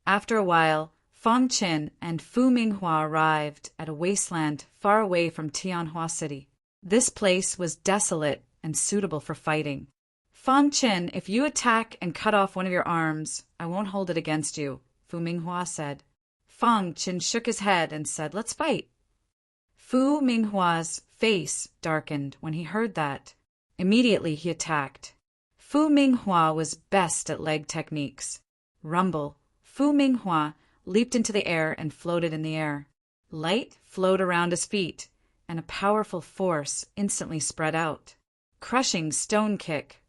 After a while, Fang Chen and Fu Minghua arrived at a wasteland far away from Tianhua City. This place was desolate and suitable for fighting. "Fang Chen, if you attack and cut off one of your arms, I won't hold it against you," Fu Minghua said. Fang Chen shook his head and said, "Let's fight." Fu Minghua's face darkened when he heard that. Immediately he attacked. Fu Minghua was best at leg techniques. Rumble. Fu Minghua leaped into the air and floated in the air. Light flowed around his feet, and a powerful force instantly spread out. Crushing stone kick.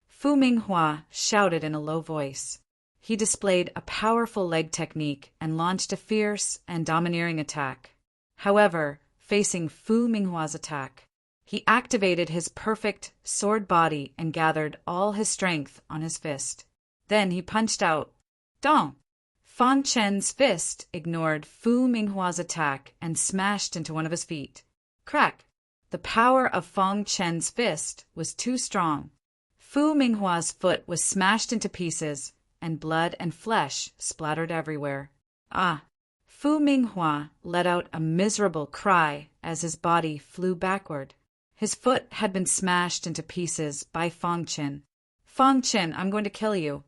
Fu Minghua shouted in a low voice. He displayed a powerful leg technique and launched a fierce and domineering attack. However, facing Fu Minghua's attack, he activated his perfect sword body and gathered all his strength on his fist. Then he punched out. Dong! Fang Chen's fist ignored Fu Minghua's attack and smashed into one of his feet. Crack! The power of Fang Chen's fist was too strong. Fu Minghua's foot was smashed into pieces, and blood and flesh splattered everywhere. Ah! Fu Minghua let out a miserable cry as his body flew backward. His foot had been smashed into pieces by Fang Chen. "Fang Chen, I'm going to kill you."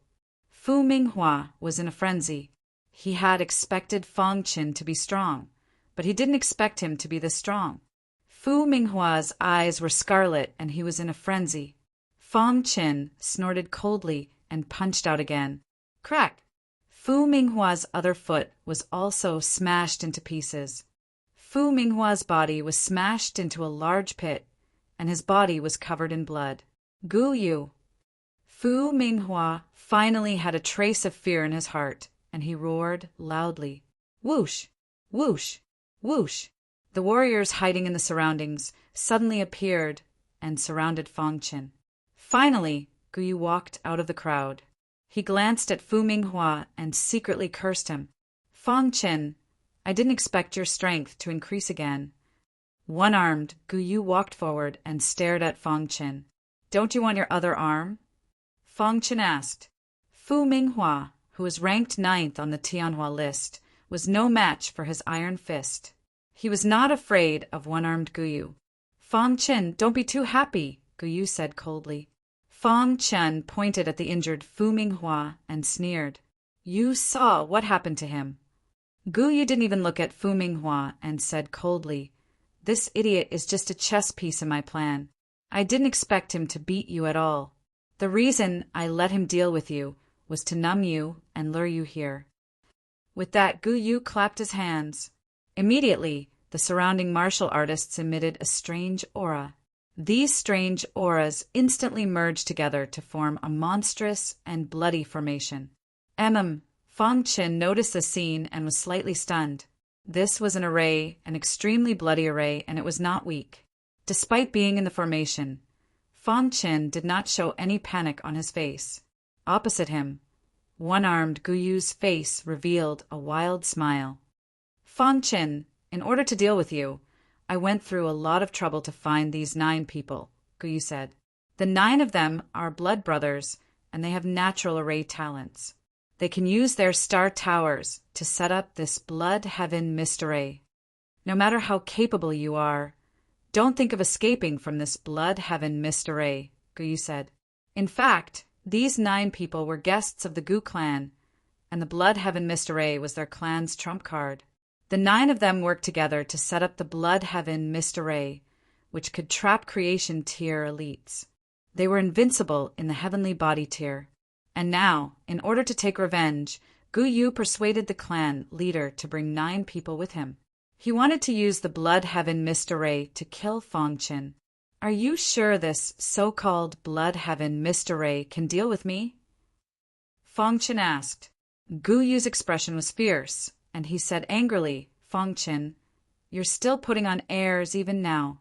Fu Minghua was in a frenzy. He had expected Fang Chen to be strong, but he didn't expect him to be this strong. Fu Minghua's eyes were scarlet and he was in a frenzy. Fang Chen snorted coldly and punched out again. Crack! Fu Minghua's other foot was also smashed into pieces. Fu Minghua's body was smashed into a large pit, and his body was covered in blood. Gu Yu! Fu Minghua finally had a trace of fear in his heart, and he roared loudly. Whoosh! Whoosh! Whoosh! The warriors hiding in the surroundings suddenly appeared and surrounded Fang Chen. Finally, Gu Yu walked out of the crowd. He glanced at Fu Minghua and secretly cursed him. "Fang Chen, I didn't expect your strength to increase again." One-armed, Gu Yu walked forward and stared at Fang Chen. "Don't you want your other arm?" Fang Chen asked. Fu Minghua, who was ranked 9th on the Tianhua list, was no match for his iron fist. He was not afraid of one-armed Gu Yu. "Fang Chen, don't be too happy," Gu Yu said coldly. Fang Chen pointed at the injured Fu Minghua and sneered. "You saw what happened to him." Gu Yu didn't even look at Fu Minghua and said coldly, "This idiot is just a chess piece in my plan. I didn't expect him to beat you at all. The reason I let him deal with you was to numb you and lure you here." With that, Gu Yu clapped his hands. Immediately, the surrounding martial artists emitted a strange aura. These strange auras instantly merged together to form a monstrous and bloody formation. Fang Chen noticed the scene and was slightly stunned. This was an array, an extremely bloody array, and it was not weak. Despite being in the formation, Fang Chen did not show any panic on his face. Opposite him, One-armed Guyu's face revealed a wild smile. Fang Qin, in order to deal with you, I went through a lot of trouble to find these 9 people, Guyu said. The 9 of them are blood brothers, and they have natural array talents. They can use their star towers to set up this blood heaven mist array. No matter how capable you are, don't think of escaping from this blood heaven mist array, Guyu said. In fact, these 9 people were guests of the Gu clan, and the blood heaven mist array was their clan's trump card. The 9 of them worked together to set up the blood heaven mist array, which could trap creation tier elites. They were invincible in the heavenly body tier. And now, in order to take revenge, Guyu persuaded the clan leader to bring 9 people with him. He wanted to use the blood heaven mist array to kill Fang Qin. Are you sure this so-called blood heaven mist array can deal with me? Fang Qin asked. Guyu's expression was fierce, and he said angrily, Fang Qin, you're still putting on airs even now.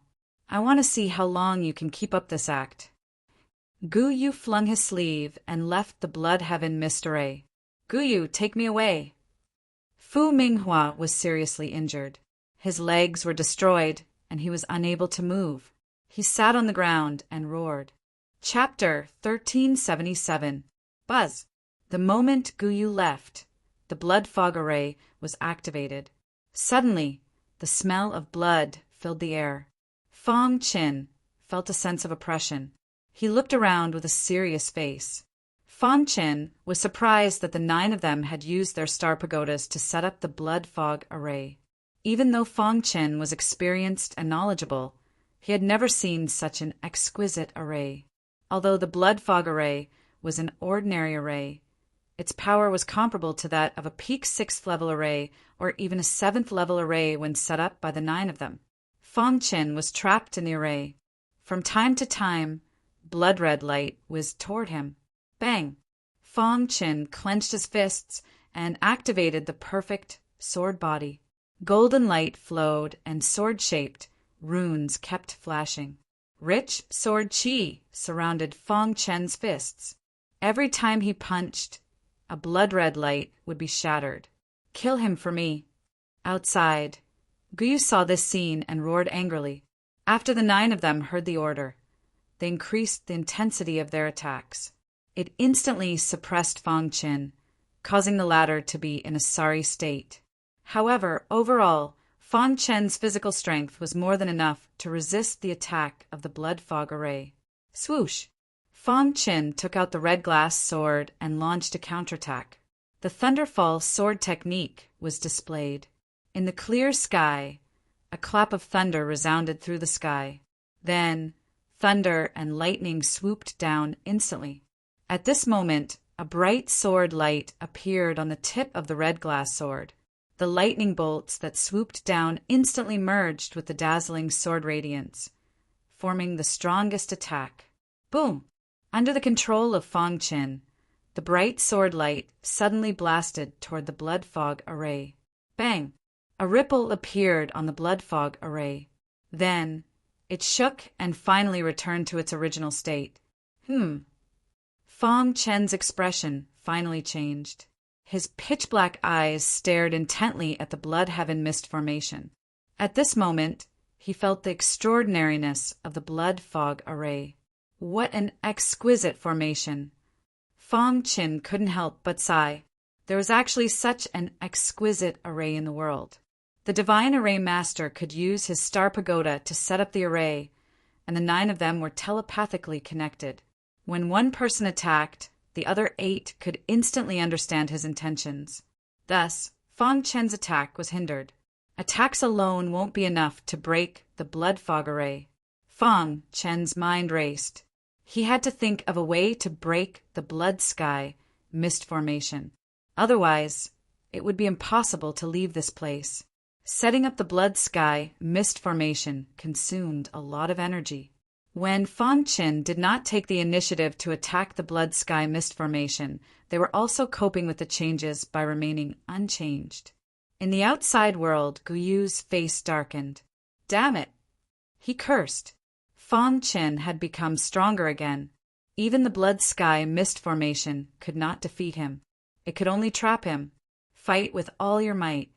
I want to see how long you can keep up this act. Guyu flung his sleeve and left the blood heaven mist array. Guyu, take me away. Fu Minghua was seriously injured. His legs were destroyed, and he was unable to move. He sat on the ground and roared. Chapter 1377. Buzz. The moment Guyu left, the blood fog array was activated. Suddenly, the smell of blood filled the air. Fang Qin felt a sense of oppression. He looked around with a serious face. Fang Qin was surprised that the 9 of them had used their star pagodas to set up the blood fog array. Even though Fang Qin was experienced and knowledgeable, he had never seen such an exquisite array. Although the blood fog array was an ordinary array, its power was comparable to that of a peak 6th level array or even a 7th level array when set up by the 9 of them. Fang Qin was trapped in the array. From time to time, blood red light whizzed toward him. Bang! Fang Qin clenched his fists and activated the perfect sword body. Golden light flowed and sword-shaped runes kept flashing. Rich sword chi surrounded Fang Qin's fists. Every time he punched, a blood-red light would be shattered. Kill him for me. Outside, Guyu saw this scene and roared angrily. After the 9 of them heard the order, they increased the intensity of their attacks. It instantly suppressed Fang Qin, causing the latter to be in a sorry state. However, overall, Fang Qin's physical strength was more than enough to resist the attack of the blood fog array. Swoosh! Fang Qin took out the red glass sword and launched a counterattack. The Thunderfall sword technique was displayed. In the clear sky, a clap of thunder resounded through the sky. Then, thunder and lightning swooped down instantly. At this moment, a bright sword light appeared on the tip of the red glass sword. The lightning bolts that swooped down instantly merged with the dazzling sword radiance, forming the strongest attack. Boom! Under the control of Fang Qin, the bright sword light suddenly blasted toward the blood fog array. Bang! A ripple appeared on the blood fog array. Then, it shook and finally returned to its original state. Fang Qin's expression finally changed. His pitch-black eyes stared intently at the blood heaven mist formation. At this moment, he felt the extraordinariness of the blood fog array. What an exquisite formation! Fang Qin couldn't help but sigh. There was actually such an exquisite array in the world. The Divine Array Master could use his star pagoda to set up the array, and the 9 of them were telepathically connected. When one person attacked, the other 8 could instantly understand his intentions. Thus, Fang Qin's attack was hindered. Attacks alone won't be enough to break the blood fog array. Fang Qin's mind raced. He had to think of a way to break the blood sky mist formation. Otherwise, it would be impossible to leave this place. Setting up the blood sky mist formation consumed a lot of energy. When Fang Qin did not take the initiative to attack the blood sky mist formation, they were also coping with the changes by remaining unchanged. In the outside world, Guyu's face darkened. Damn it! He cursed. Fang Qin had become stronger again. Even the blood sky mist formation could not defeat him. It could only trap him. Fight with all your might.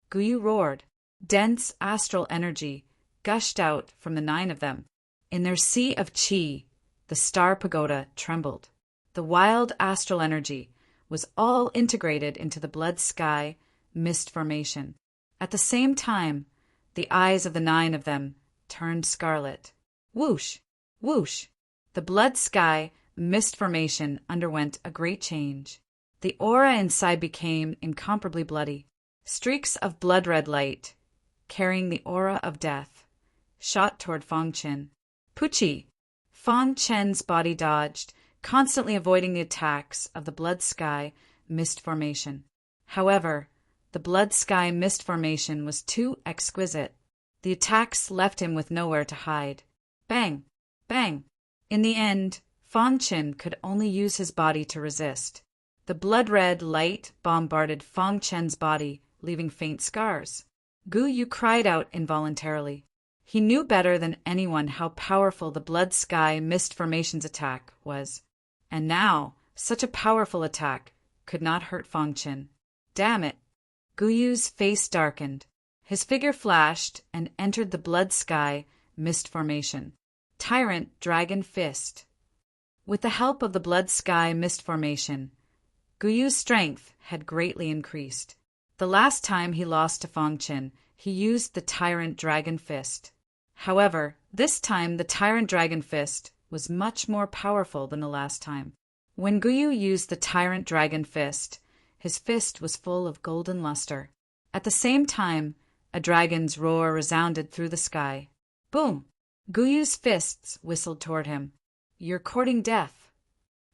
Guyu roared. Dense astral energy gushed out from the 9 of them. In their sea of chi, the star pagoda trembled. The wild astral energy was all integrated into the blood sky mist formation. At the same time, the eyes of the 9 of them turned scarlet. Whoosh! Whoosh! The blood sky mist formation underwent a great change. The aura inside became incomparably bloody. Streaks of blood-red light, carrying the aura of death, shot toward Fang Chen. Puchi! Fang Chen's body dodged, constantly avoiding the attacks of the blood sky mist formation. However, the blood sky mist formation was too exquisite. The attacks left him with nowhere to hide. Bang! Bang! In the end, Fang Chen could only use his body to resist. The blood-red light bombarded Fang Chen's body, leaving faint scars. Guyu cried out involuntarily. He knew better than anyone how powerful the blood sky mist formation's attack was. And now, such a powerful attack could not hurt Fang Chen. Damn it! Guyu's face darkened. His figure flashed and entered the blood sky mist formation. Tyrant Dragon Fist. With the help of the blood sky mist formation, Guyu's strength had greatly increased. The last time he lost to Fang Chen, he used the Tyrant Dragon Fist. However, this time the Tyrant Dragon Fist was much more powerful than the last time. When Guyu used the Tyrant Dragon Fist, his fist was full of golden luster. At the same time, a dragon's roar resounded through the sky. Boom! Guyu's fists whistled toward him. You're courting death.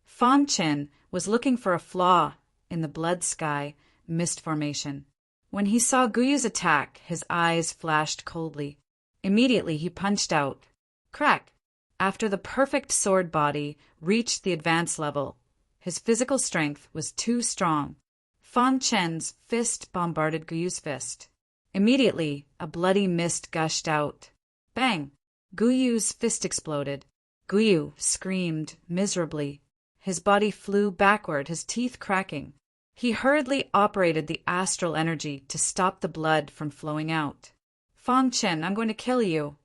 Fang Chen was looking for a flaw in the blood sky mist formation. When he saw Guyu's attack, his eyes flashed coldly. Immediately he punched out. Crack! After the perfect sword body reached the advanced level, his physical strength was too strong. Fang Chen's fist bombarded Guyu's fist. Immediately, a bloody mist gushed out. Bang! Guyu's fist exploded. Guyu screamed miserably. His body flew backward, his teeth cracking. He hurriedly operated the astral energy to stop the blood from flowing out. Fang Chen, I'm going to kill you.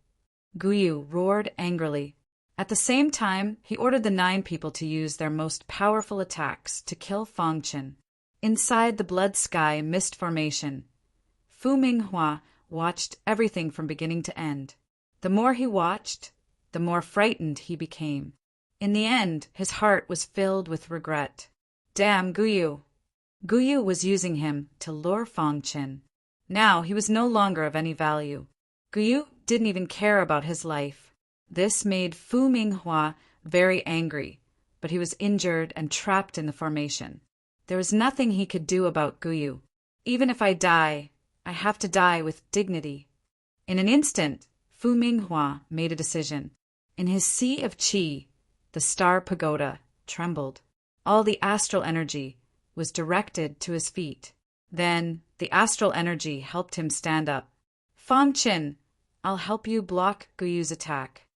Guyu roared angrily. At the same time, he ordered the 9 people to use their most powerful attacks to kill Fang Chen. Inside the blood sky mist formation, Fu Minghua watched everything from beginning to end. The more he watched, the more frightened he became. In the end, his heart was filled with regret. Damn Guyu! Guyu was using him to lure Fang Chen. Now he was no longer of any value. Guyu didn't even care about his life. This made Fu Minghua very angry, but he was injured and trapped in the formation. There was nothing he could do about Guyu. Even if I die, I have to die with dignity. In an instant, Fu Minghua made a decision. In his sea of qi, the star pagoda trembled. All the astral energy was directed to his feet. Then the astral energy helped him stand up. Fang Chen, I'll help you block Guyu's attack.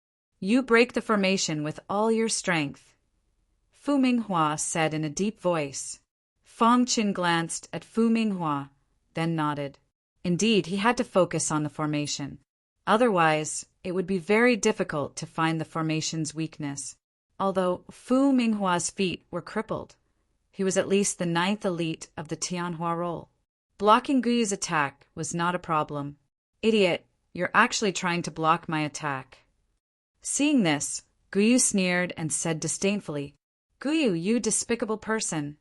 You break the formation with all your strength. Fu Minghua said in a deep voice. Fang Chen glanced at Fu Minghua, then nodded. Indeed, he had to focus on the formation. Otherwise, it would be very difficult to find the formation's weakness. Although Fu Minghua's feet were crippled, he was at least the 9th elite of the Tianhua role. Blocking Guyu's attack was not a problem. Idiot, you're actually trying to block my attack. Seeing this, Guyu sneered and said disdainfully, Guyu, you despicable person.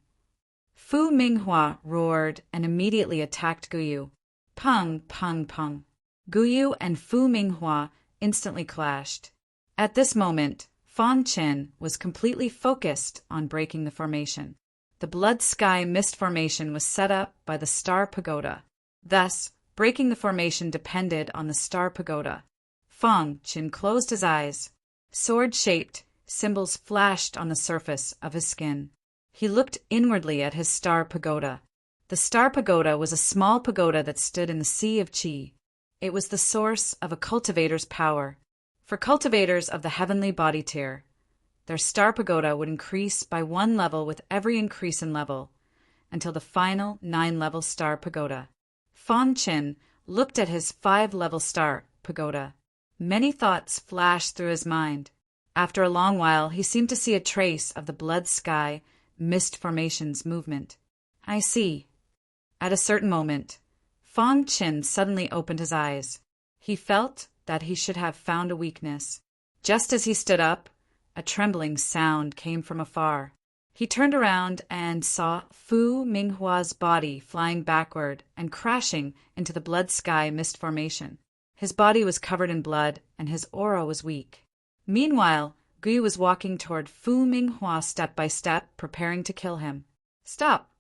Fu Minghua roared and immediately attacked Guyu. Pung, pung, pung. Guyu and Fu Minghua instantly clashed. At this moment, Fang Chen was completely focused on breaking the formation. The blood sky mist formation was set up by the star pagoda. Thus, breaking the formation depended on the star pagoda. Fang Chen closed his eyes. Sword-shaped symbols flashed on the surface of his skin. He looked inwardly at his star pagoda. The star pagoda was a small pagoda that stood in the sea of qi. It was the source of a cultivator's power. For cultivators of the heavenly body tier, their star pagoda would increase by 1 level with every increase in level, until the final 9-level star pagoda. Fang Chen looked at his 5-level star pagoda. Many thoughts flashed through his mind. After a long while, he seemed to see a trace of the blood sky mist formation's movement. I see. At a certain moment, Fang Chen suddenly opened his eyes. He felt that he should have found a weakness. Just as he stood up, a trembling sound came from afar. He turned around and saw Fu Minghua's body flying backward and crashing into the blood sky mist formation. His body was covered in blood, and his aura was weak. Meanwhile, Guyu was walking toward Fu Minghua step by step, preparing to kill him. Stop!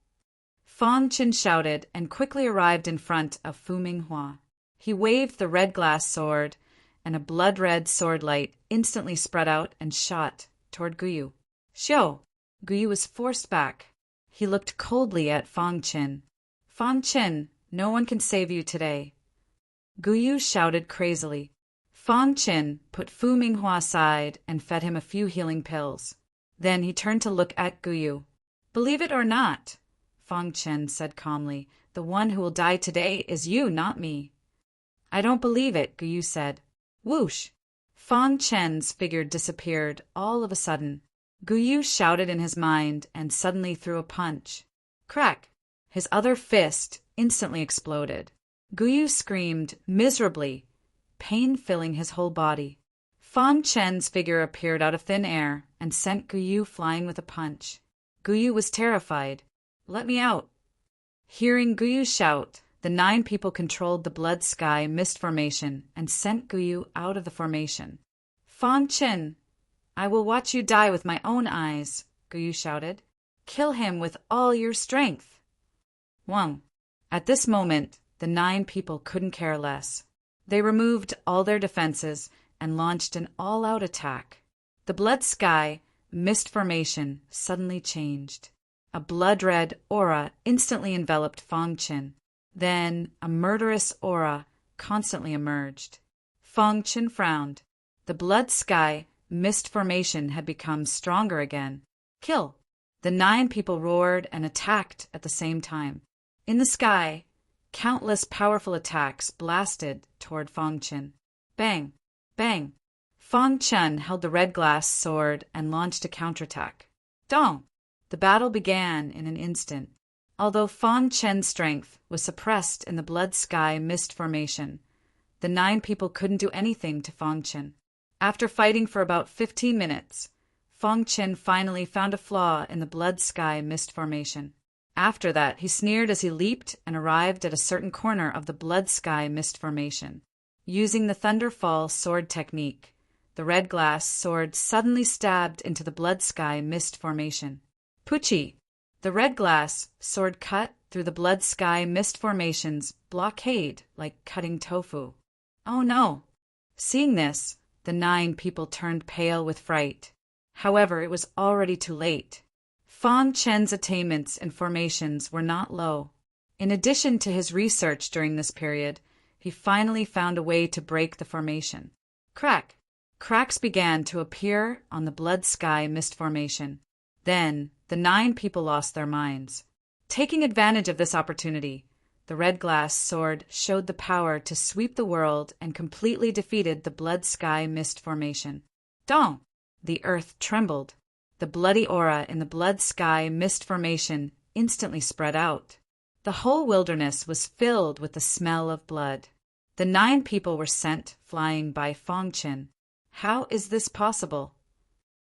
Fang Chen shouted and quickly arrived in front of Fu Minghua. He waved the red glass sword, and a blood-red sword light instantly spread out and shot toward Guyu. Xiao! Guyu was forced back. He looked coldly at Fang Chen. Fang Chen, no one can save you today. Guyu shouted crazily. Fang Chen put Fu Minghua aside and fed him a few healing pills. Then he turned to look at Guyu. Believe it or not, Fang Chen said calmly, the one who will die today is you, not me. I don't believe it, Guyu said. Whoosh! Fang Chen's figure disappeared all of a sudden. Guyu shouted in his mind and suddenly threw a punch. Crack! His other fist instantly exploded. Guyu screamed miserably, pain filling his whole body. Fang Chen's figure appeared out of thin air and sent Guyu flying with a punch. Guyu was terrified. Let me out. Hearing Guyu shout, the 9 people controlled the blood sky mist formation and sent Guyu out of the formation. Fang Chen, I will watch you die with my own eyes, Guyu shouted. Kill him with all your strength. Wang. At this moment, the 9 people couldn't care less. They removed all their defenses and launched an all-out attack. The blood sky mist formation suddenly changed. A blood-red aura instantly enveloped Fang Chen. Then a murderous aura constantly emerged. Fang Chen frowned. The blood sky mist formation had become stronger again. Kill! The 9 people roared and attacked at the same time. In the sky, countless powerful attacks blasted toward Fang Chen. Bang! Bang! Fang Chen held the red glass sword and launched a counterattack. Dong! The battle began in an instant. Although Fang Chen's strength was suppressed in the blood sky mist formation, the 9 people couldn't do anything to Fang Chen. After fighting for about 15 minutes, Fang Chen finally found a flaw in the blood sky mist formation. After that, he sneered as he leaped and arrived at a certain corner of the blood sky mist formation. Using the Thunderfall sword technique, the red glass sword suddenly stabbed into the blood sky mist formation. Pucci! The red glass sword cut through the blood sky mist formation's blockade like cutting tofu. Oh no! Seeing this, the 9 people turned pale with fright. However, it was already too late. Fang Chen's attainments in formations were not low. In addition to his research during this period, he finally found a way to break the formation. Crack! Cracks began to appear on the blood sky mist formation. Then, the 9 people lost their minds. Taking advantage of this opportunity, the red glass sword showed the power to sweep the world and completely defeated the blood sky mist formation. Dong! The earth trembled. The bloody aura in the blood sky mist formation instantly spread out. The whole wilderness was filled with the smell of blood. The 9 people were sent flying by Fang Chen. How is this possible?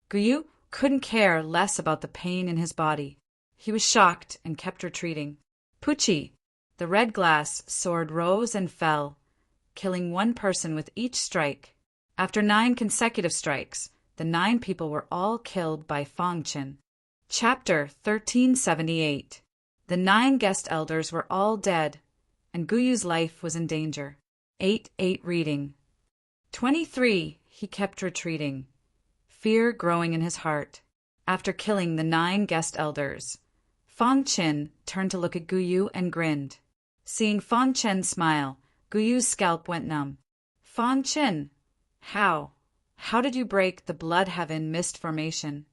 Guyu couldn't care less about the pain in his body. He was shocked and kept retreating. Pucci! The red glass sword rose and fell, killing 1 person with each strike. After 9 consecutive strikes, the 9 people were all killed by Fang Chen. Chapter 1378. The 9 guest elders were all dead, and Guyu's life was in danger. 8-8 reading. 23. He kept retreating, fear growing in his heart. After killing the 9 guest elders, Fang Chen turned to look at Guyu and grinned. Seeing Fang Chen smile, Guyu's scalp went numb. Fang Chen, how did you break the blood heaven mist formation?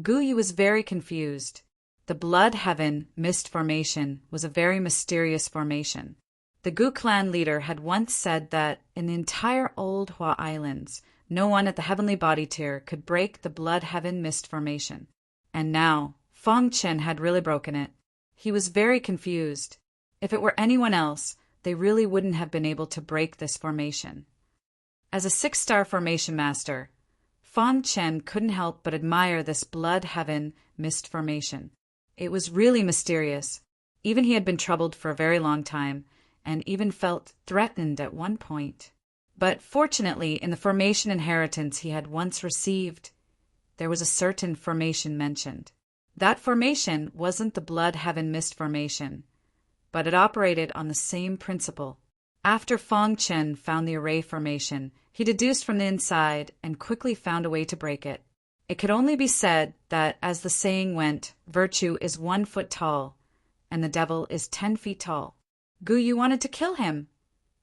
Guyu was very confused. The Blood Heaven Mist Formation was a very mysterious formation. The Gu clan leader had once said that in the entire Old Hua Islands, no one at the Heavenly Body tier could break the Blood Heaven Mist Formation. And now, Fong Chen had really broken it. He was very confused. If it were anyone else, they really wouldn't have been able to break this formation. As a 6-star formation master, Fong Chen couldn't help but admire this Blood Heaven Mist Formation. It was really mysterious. Even he had been troubled for a very long time, and even felt threatened at one point. But fortunately, in the formation inheritance he had once received, there was a certain formation mentioned. That formation wasn't the Blood Heaven Mist Formation, but it operated on the same principle. After Fong Chen found the Array Formation, he deduced from the inside and quickly found a way to break it. It could only be said that, as the saying went, virtue is 1 foot tall, and the devil is 10 feet tall. Gu Yu wanted to kill him,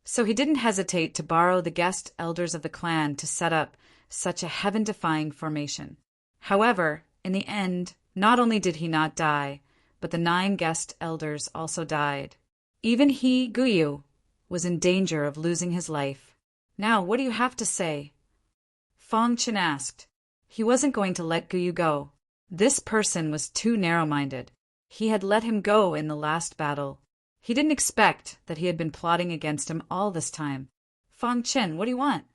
so he didn't hesitate to borrow the guest elders of the clan to set up such a heaven-defying formation. However, in the end, not only did he not die, but the 9 guest elders also died. Even he, Gu Yu, was in danger of losing his life. Now, what do you have to say? Fong Chen asked. He wasn't going to let Gu Yu go. This person was too narrow-minded. He had let him go in the last battle. He didn't expect that he had been plotting against him all this time. Fong Chen, what do you want?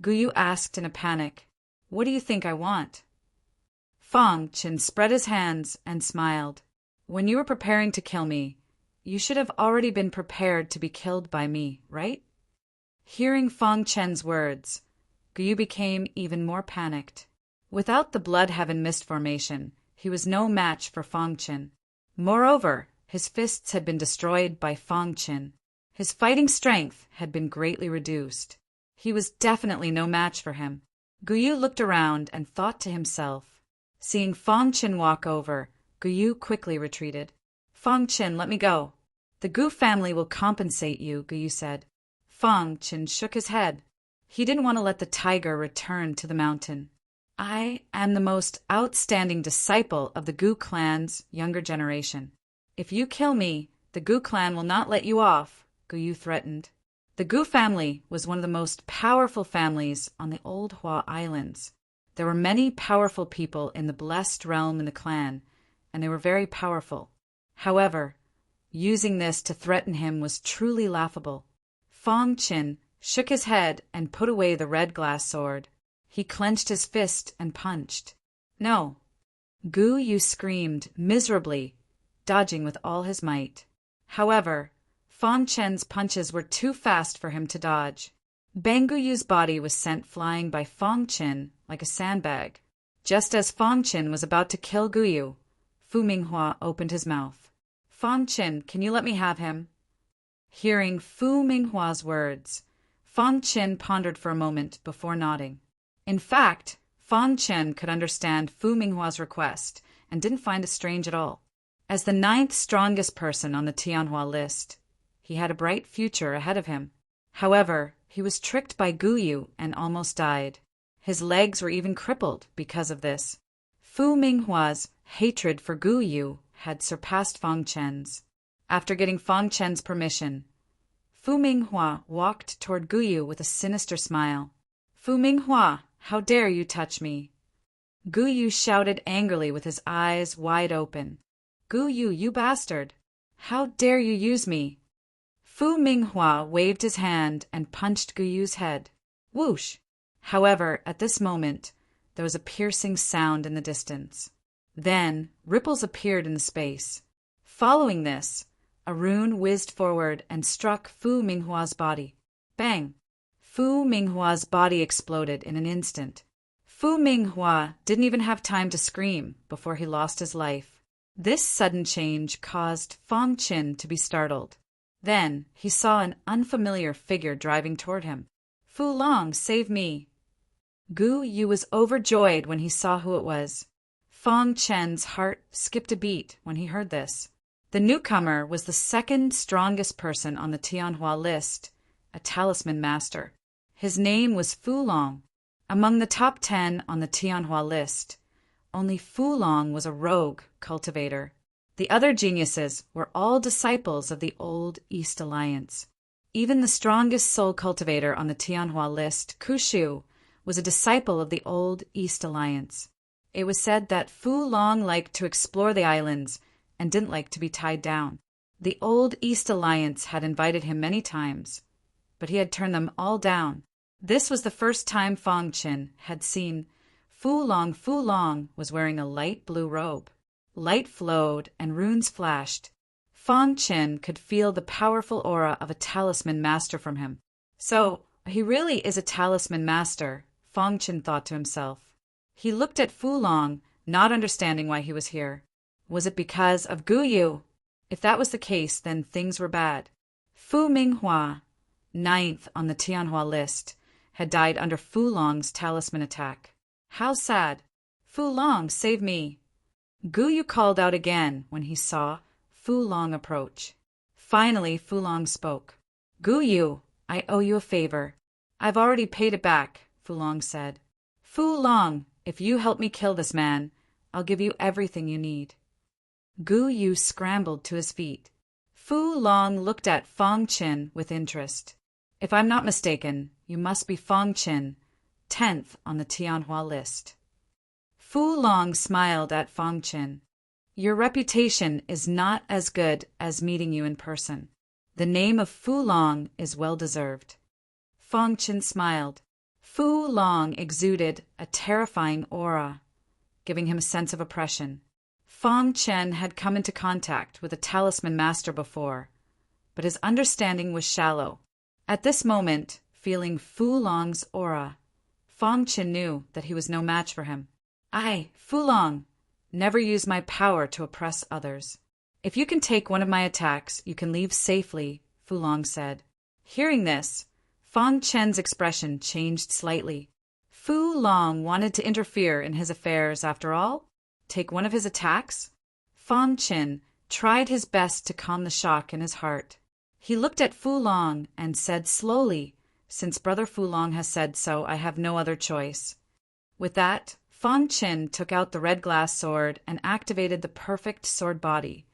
Gu Yu asked in a panic. What do you think I want? Fong Chen spread his hands and smiled. When you were preparing to kill me, you should have already been prepared to be killed by me, right? Hearing Fong Chen's words, Gu Yu became even more panicked. Without the Blood Heaven Mist Formation, he was no match for Fong Chen. Moreover, his fists had been destroyed by Fong Chen. His fighting strength had been greatly reduced. He was definitely no match for him. Gu Yu looked around and thought to himself. Seeing Fong Chen walk over, Gu Yu quickly retreated. Fong Chen, let me go. The Gu family will compensate you, Gu Yu said. Fong Chen shook his head. He didn't want to let the tiger return to the mountain. I am the most outstanding disciple of the Gu clan's younger generation. If you kill me, the Gu clan will not let you off, Gu Yu threatened. The Gu family was one of the most powerful families on the Old Hua Islands. There were many powerful people in the Blessed Realm in the clan, and they were very powerful. However, using this to threaten him was truly laughable. Fong Chen shook his head and put away the red glass sword. He clenched his fist and punched. No. Gu Yu screamed miserably, dodging with all his might. However, Fong Chen's punches were too fast for him to dodge. Bang Gu Yu's body was sent flying by Fong Chen like a sandbag. Just as Fong Chen was about to kill Gu Yu, Fu Minghua opened his mouth. Fong Chen, can you let me have him? Hearing Fu Minghua's words, Fong Chen pondered for a moment before nodding. In fact, Fong Chen could understand Fu Minghua's request and didn't find it strange at all. As the 9th strongest person on the Tianhua list, he had a bright future ahead of him. However, he was tricked by Gu Yu and almost died. His legs were even crippled because of this. Fu Minghua's hatred for Gu Yu had surpassed Fong Chen's. After getting Fong Chen's permission, Fu Minghua walked toward Gu Yu with a sinister smile. Fu Minghua, how dare you touch me? Gu Yu shouted angrily with his eyes wide open. Gu Yu, you bastard! How dare you use me? Fu Minghua waved his hand and punched Gu Yu's head. Whoosh! However, at this moment, there was a piercing sound in the distance. Then, ripples appeared in the space. Following this, a rune whizzed forward and struck Fu Minghua's body. Bang! Fu Minghua's body exploded in an instant. Fu Minghua didn't even have time to scream before he lost his life. This sudden change caused Fong Chen to be startled. Then he saw an unfamiliar figure driving toward him. Fu Long, save me! Gu Yu was overjoyed when he saw who it was. Fong Chen's heart skipped a beat when he heard this. The newcomer was the 2nd strongest person on the Tianhua list, a talisman master. His name was Fu Long. Among the top 10 on the Tianhua list, only Fu Long was a rogue cultivator. The other geniuses were all disciples of the old East Alliance. Even the strongest soul cultivator on the Tianhua list, Kushu, was a disciple of the old East Alliance. It was said that Fu Long liked to explore the islands and didn't like to be tied down. The old East Alliance had invited him many times, but he had turned them all down. This was the first time Fang Qin had seen Fu Long. Fu Long was wearing a light blue robe. Light flowed and runes flashed. Fang Qin could feel the powerful aura of a talisman master from him. So, he really is a talisman master, Fang Qin thought to himself. He looked at Fu Long, not understanding why he was here. Was it because of Gu Yu? If that was the case, then things were bad. Fu Minghua, 9th on the Tianhua list, had died under Fu Long's talisman attack. How sad! Fu Long, save me! Gu Yu called out again when he saw Fu Long approach. Finally, Fu Long spoke. Gu Yu, I owe you a favor. I've already paid it back, Fu Long said. Fu Long, if you help me kill this man, I'll give you everything you need. Gu Yu scrambled to his feet. Fu Long looked at Fang Qin with interest. If I'm not mistaken, you must be Fang Qin, 10th on the Tianhua list. Fu Long smiled at Fang Qin. Your reputation is not as good as meeting you in person. The name of Fu Long is well deserved. Fang Qin smiled. Fu Long exuded a terrifying aura, giving him a sense of oppression. Fang Qin had come into contact with a talisman master before, but his understanding was shallow. At this moment, feeling Fu Long's aura, Fang Qin knew that he was no match for him. I, Fu Long, never use my power to oppress others. If you can take one of my attacks, you can leave safely, Fu Long said. Hearing this, Fang Qin's expression changed slightly. Fu Long wanted to interfere in his affairs after all? Take one of his attacks? Fang Qin tried his best to calm the shock in his heart. He looked at Fu Long and said slowly, since Brother Fu Long has said so, I have no other choice. With that, Fang Qin took out the red glass sword and activated the perfect sword body,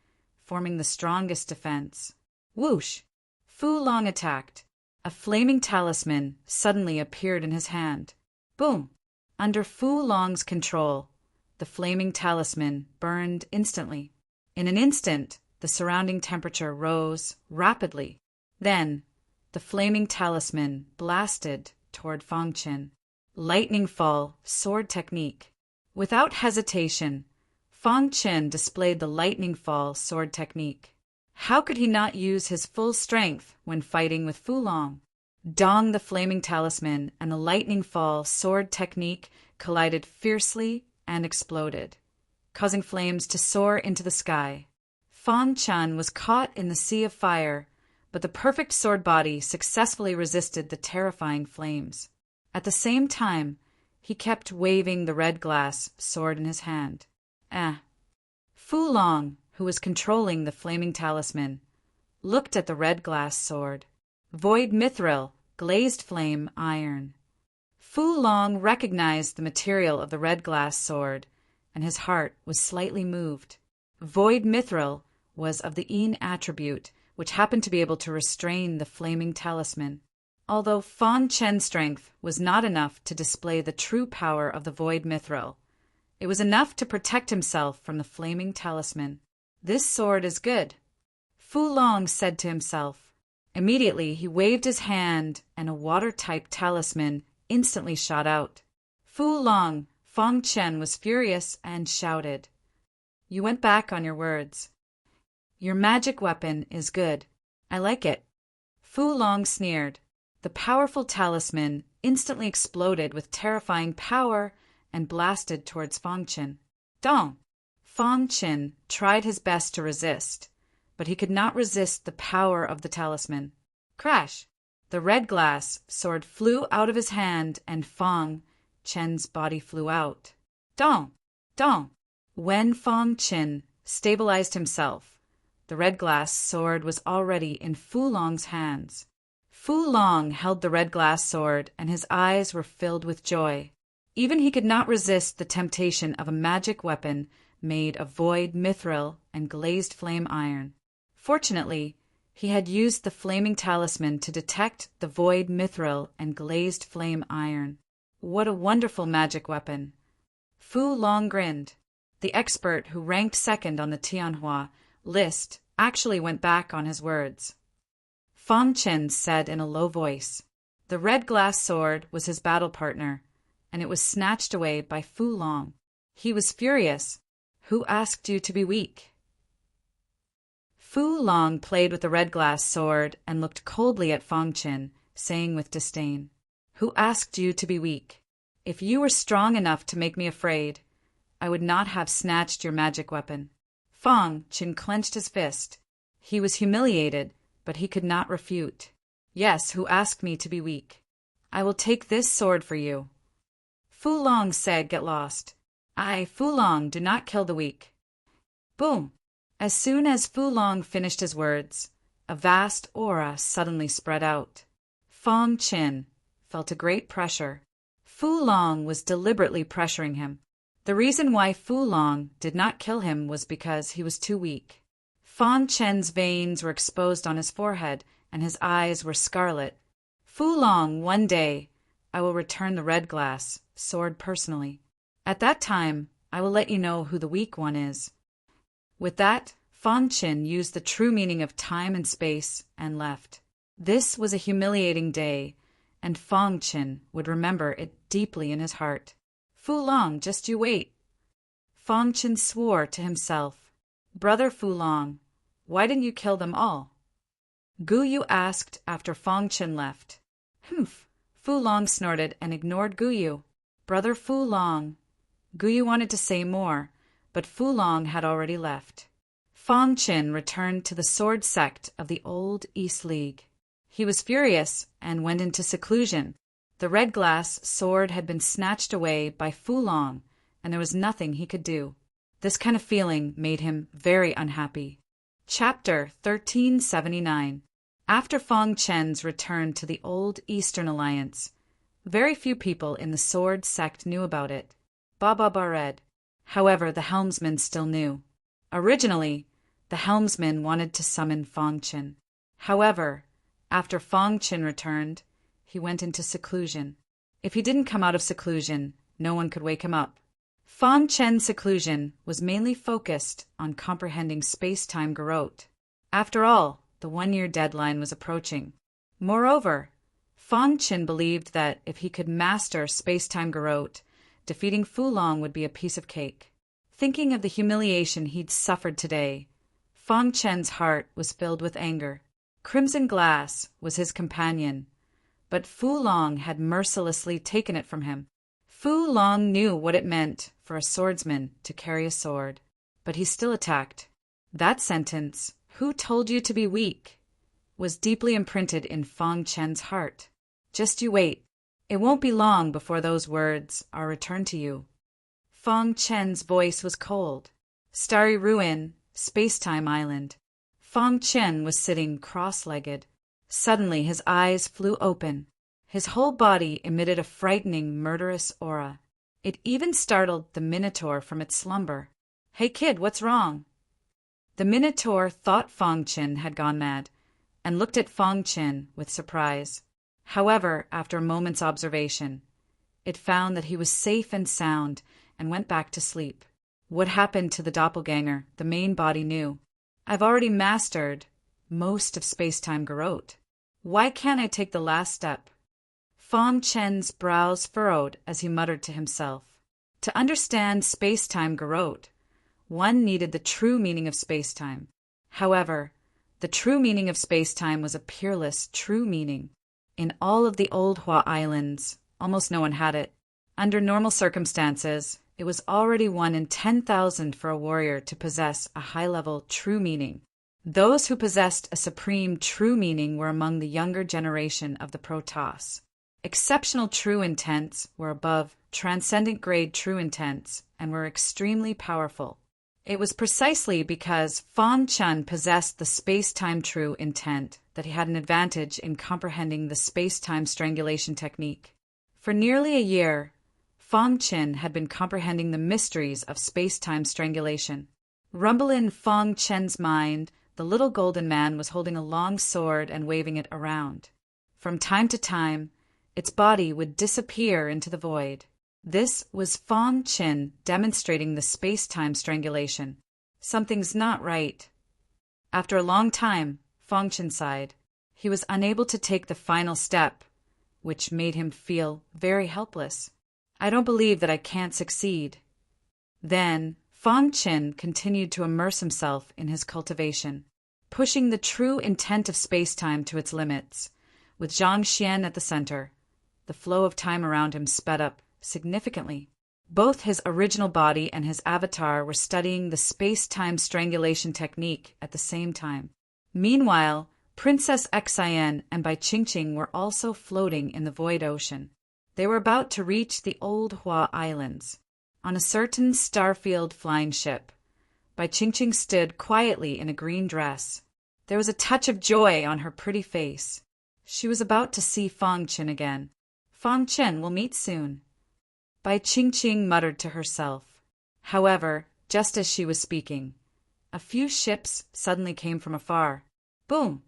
forming the strongest defense. Whoosh! Fu Long attacked. A flaming talisman suddenly appeared in his hand. Boom! Under Fu Long's control, the flaming talisman burned instantly. In an instant, the surrounding temperature rose rapidly. Then, the flaming talisman blasted toward Fang Qin. Lightning Fall sword technique. Without hesitation, Fang Qin displayed the Lightning Fall sword technique. How could he not use his full strength when fighting with Fu Long? Dong, the flaming talisman, and the Lightning Fall sword technique collided fiercely and exploded, causing flames to soar into the sky. Fang Qin was caught in the sea of fire, but the perfect sword body successfully resisted the terrifying flames. At the same time, he kept waving the red glass sword in his hand. Fu Long, who was controlling the flaming talisman, looked at the red glass sword. Void mithril, glazed flame, iron. Fu Long recognized the material of the red glass sword, and his heart was slightly moved. Void mithril was of the Yin attribute, which happened to be able to restrain the flaming talisman. Although Fang Qin's strength was not enough to display the true power of the void mithril, it was enough to protect himself from the flaming talisman. This sword is good, Fu Long said to himself. Immediately he waved his hand and a water-type talisman instantly shot out. Fu Long, Fang Qin was furious and shouted, You went back on your words. Your magic weapon is good. I like it. Fu Long sneered. The powerful talisman instantly exploded with terrifying power and blasted towards Fang Qin. Dong! Fang Qin tried his best to resist, but he could not resist the power of the talisman. Crash! The red glass sword flew out of his hand and Fang Qin's body flew out. Dong! Dong! When Fang Qin stabilized himself, the red glass sword was already in Fu Long's hands. Fu Long held the red glass sword and his eyes were filled with joy. Even he could not resist the temptation of a magic weapon made of void mithril and glazed flame iron. Fortunately, he had used the flaming talisman to detect the void mithril and glazed flame iron. What a wonderful magic weapon! Fu Long grinned. The expert who ranked second on the Tianhua list actually went back on his words. Fang Chen said in a low voice. The red glass sword was his battle partner, and it was snatched away by Fu Long. He was furious. Who asked you to be weak? Fu Long played with the red glass sword and looked coldly at Fang Chen, saying with disdain, Who asked you to be weak? If you were strong enough to make me afraid, I would not have snatched your magic weapon. Fang Chen clenched his fist. He was humiliated, but he could not refute. Yes, who asked me to be weak? I will take this sword for you. Fu Long said, Get lost. I, Fu Long, do not kill the weak. Boom! As soon as Fu Long finished his words, a vast aura suddenly spread out. Fang Chen felt a great pressure. Fu Long was deliberately pressuring him. The reason why Fu Long did not kill him was because he was too weak. Fang Chen's veins were exposed on his forehead, and his eyes were scarlet. Fu Long, one day, I will return the red glass sword personally. At that time, I will let you know who the weak one is. With that, Fang Chen used the true meaning of time and space and left. This was a humiliating day, and Fang Chen would remember it deeply in his heart. Fu Long, just you wait. Fang Chen swore to himself. Brother Fu Long, why didn't you kill them all? Gu Yu asked after Fang Chen left. Humph! Fu Long snorted and ignored Gu Yu. Brother Fu Long. Gu Yu wanted to say more, but Fu Long had already left. Fang Chen returned to the sword sect of the old East League. He was furious and went into seclusion. The red glass sword had been snatched away by Fu Long, and there was nothing he could do. This kind of feeling made him very unhappy. Chapter 1379. After Fang Chen's return to the old Eastern Alliance, very few people in the sword sect knew about it. Baba read. However, the helmsman still knew. Originally, the helmsman wanted to summon Fang Chen. However, after Fang Chen returned, he went into seclusion. If he didn't come out of seclusion, no one could wake him up. Fang Chen's seclusion was mainly focused on comprehending space-time garrote. After all, the 1-year deadline was approaching. Moreover, Fang Chen believed that if he could master space-time garrote, defeating Fu Long would be a piece of cake. Thinking of the humiliation he'd suffered today, Fang Chen's heart was filled with anger. Crimson glass was his companion, but Fu Long had mercilessly taken it from him. Fu Long knew what it meant for a swordsman to carry a sword, but he still attacked. That sentence, "Who told you to be weak?" was deeply imprinted in Fang Chen's heart. Just you wait. It won't be long before those words are returned to you. Fang Chen's voice was cold. Starry Ruin, Space-Time Island. Fang Chen was sitting cross-legged. Suddenly his eyes flew open. His whole body emitted a frightening, murderous aura. It even startled the Minotaur from its slumber. "Hey kid, what's wrong?" The Minotaur thought Fang Chen had gone mad, and looked at Fang Chen with surprise. However, after a moment's observation, it found that he was safe and sound and went back to sleep. What happened to the doppelganger, the main body knew. I've already mastered most of space-time garrote. Why can't I take the last step? Fang Chen's brows furrowed as he muttered to himself. To understand space-time garrote, one needed the true meaning of space-time. However, the true meaning of space-time was a peerless true meaning. In all of the old Hua Islands, almost no one had it. Under normal circumstances, it was already 1 in 10,000 for a warrior to possess a high-level true meaning. Those who possessed a supreme true meaning were among the younger generation of the Protoss. Exceptional true intents were above transcendent grade true intents and were extremely powerful. It was precisely because Fang Chen possessed the space-time true intent that he had an advantage in comprehending the space-time strangulation technique. For nearly a year, Fang Chen had been comprehending the mysteries of space-time strangulation. Rumble in Fang Chen's mind, the little golden man was holding a long sword and waving it around. From time to time, its body would disappear into the void. This was Fang Chen demonstrating the space-time strangulation. Something's not right. After a long time, Fang Chen sighed. He was unable to take the final step, which made him feel very helpless. I don't believe that I can't succeed. Then, Fang Chen continued to immerse himself in his cultivation, pushing the true intent of space-time to its limits. With Zhang Xian at the center, the flow of time around him sped up significantly. Both his original body and his avatar were studying the space-time strangulation technique at the same time. Meanwhile, Princess Xian and Bai Qingqing were also floating in the void ocean. They were about to reach the Old Hua Islands. On a certain Starfield flying ship, Bai Qingqing stood quietly in a green dress. There was a touch of joy on her pretty face. She was about to see Fang Chen again. Fang Chen will meet soon. Bai Qingqing muttered to herself. However, just as she was speaking, a few ships suddenly came from afar. Boom!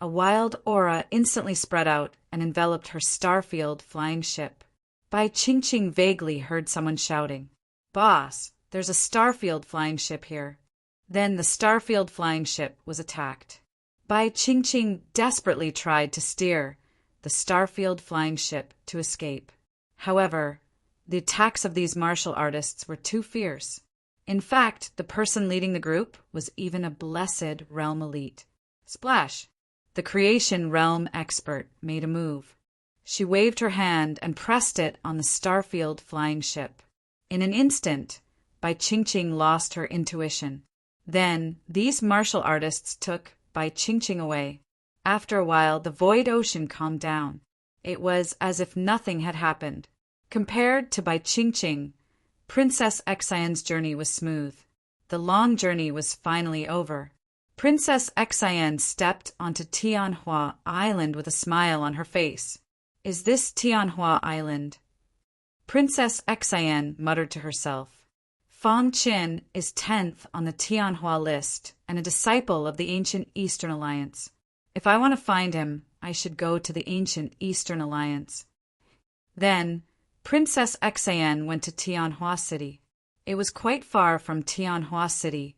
A wild aura instantly spread out and enveloped her Starfield flying ship. Bai Qingqing vaguely heard someone shouting, "Boss, there's a Starfield flying ship here." Then the Starfield flying ship was attacked. Bai Qingqing desperately tried to steer the Starfield flying ship to escape. However, the attacks of these martial artists were too fierce. In fact, the person leading the group was even a blessed realm elite. Splash! The creation realm expert made a move. She waved her hand and pressed it on the Starfield flying ship. In an instant, Bai Qingqing lost her intuition. Then, these martial artists took Bai Qingqing away. After a while, the void ocean calmed down. It was as if nothing had happened. Compared to Bai Qingqing, Princess Xian's journey was smooth. The long journey was finally over. Princess Xian stepped onto Tianhua Island with a smile on her face. Is this Tianhua Island? Princess Xian muttered to herself. Fang Chen is 10th on the Tianhua list and a disciple of the ancient Eastern Alliance. If I want to find him, I should go to the ancient Eastern Alliance. Then, Princess Xian went to Tianhua City. It was quite far from Tianhua City,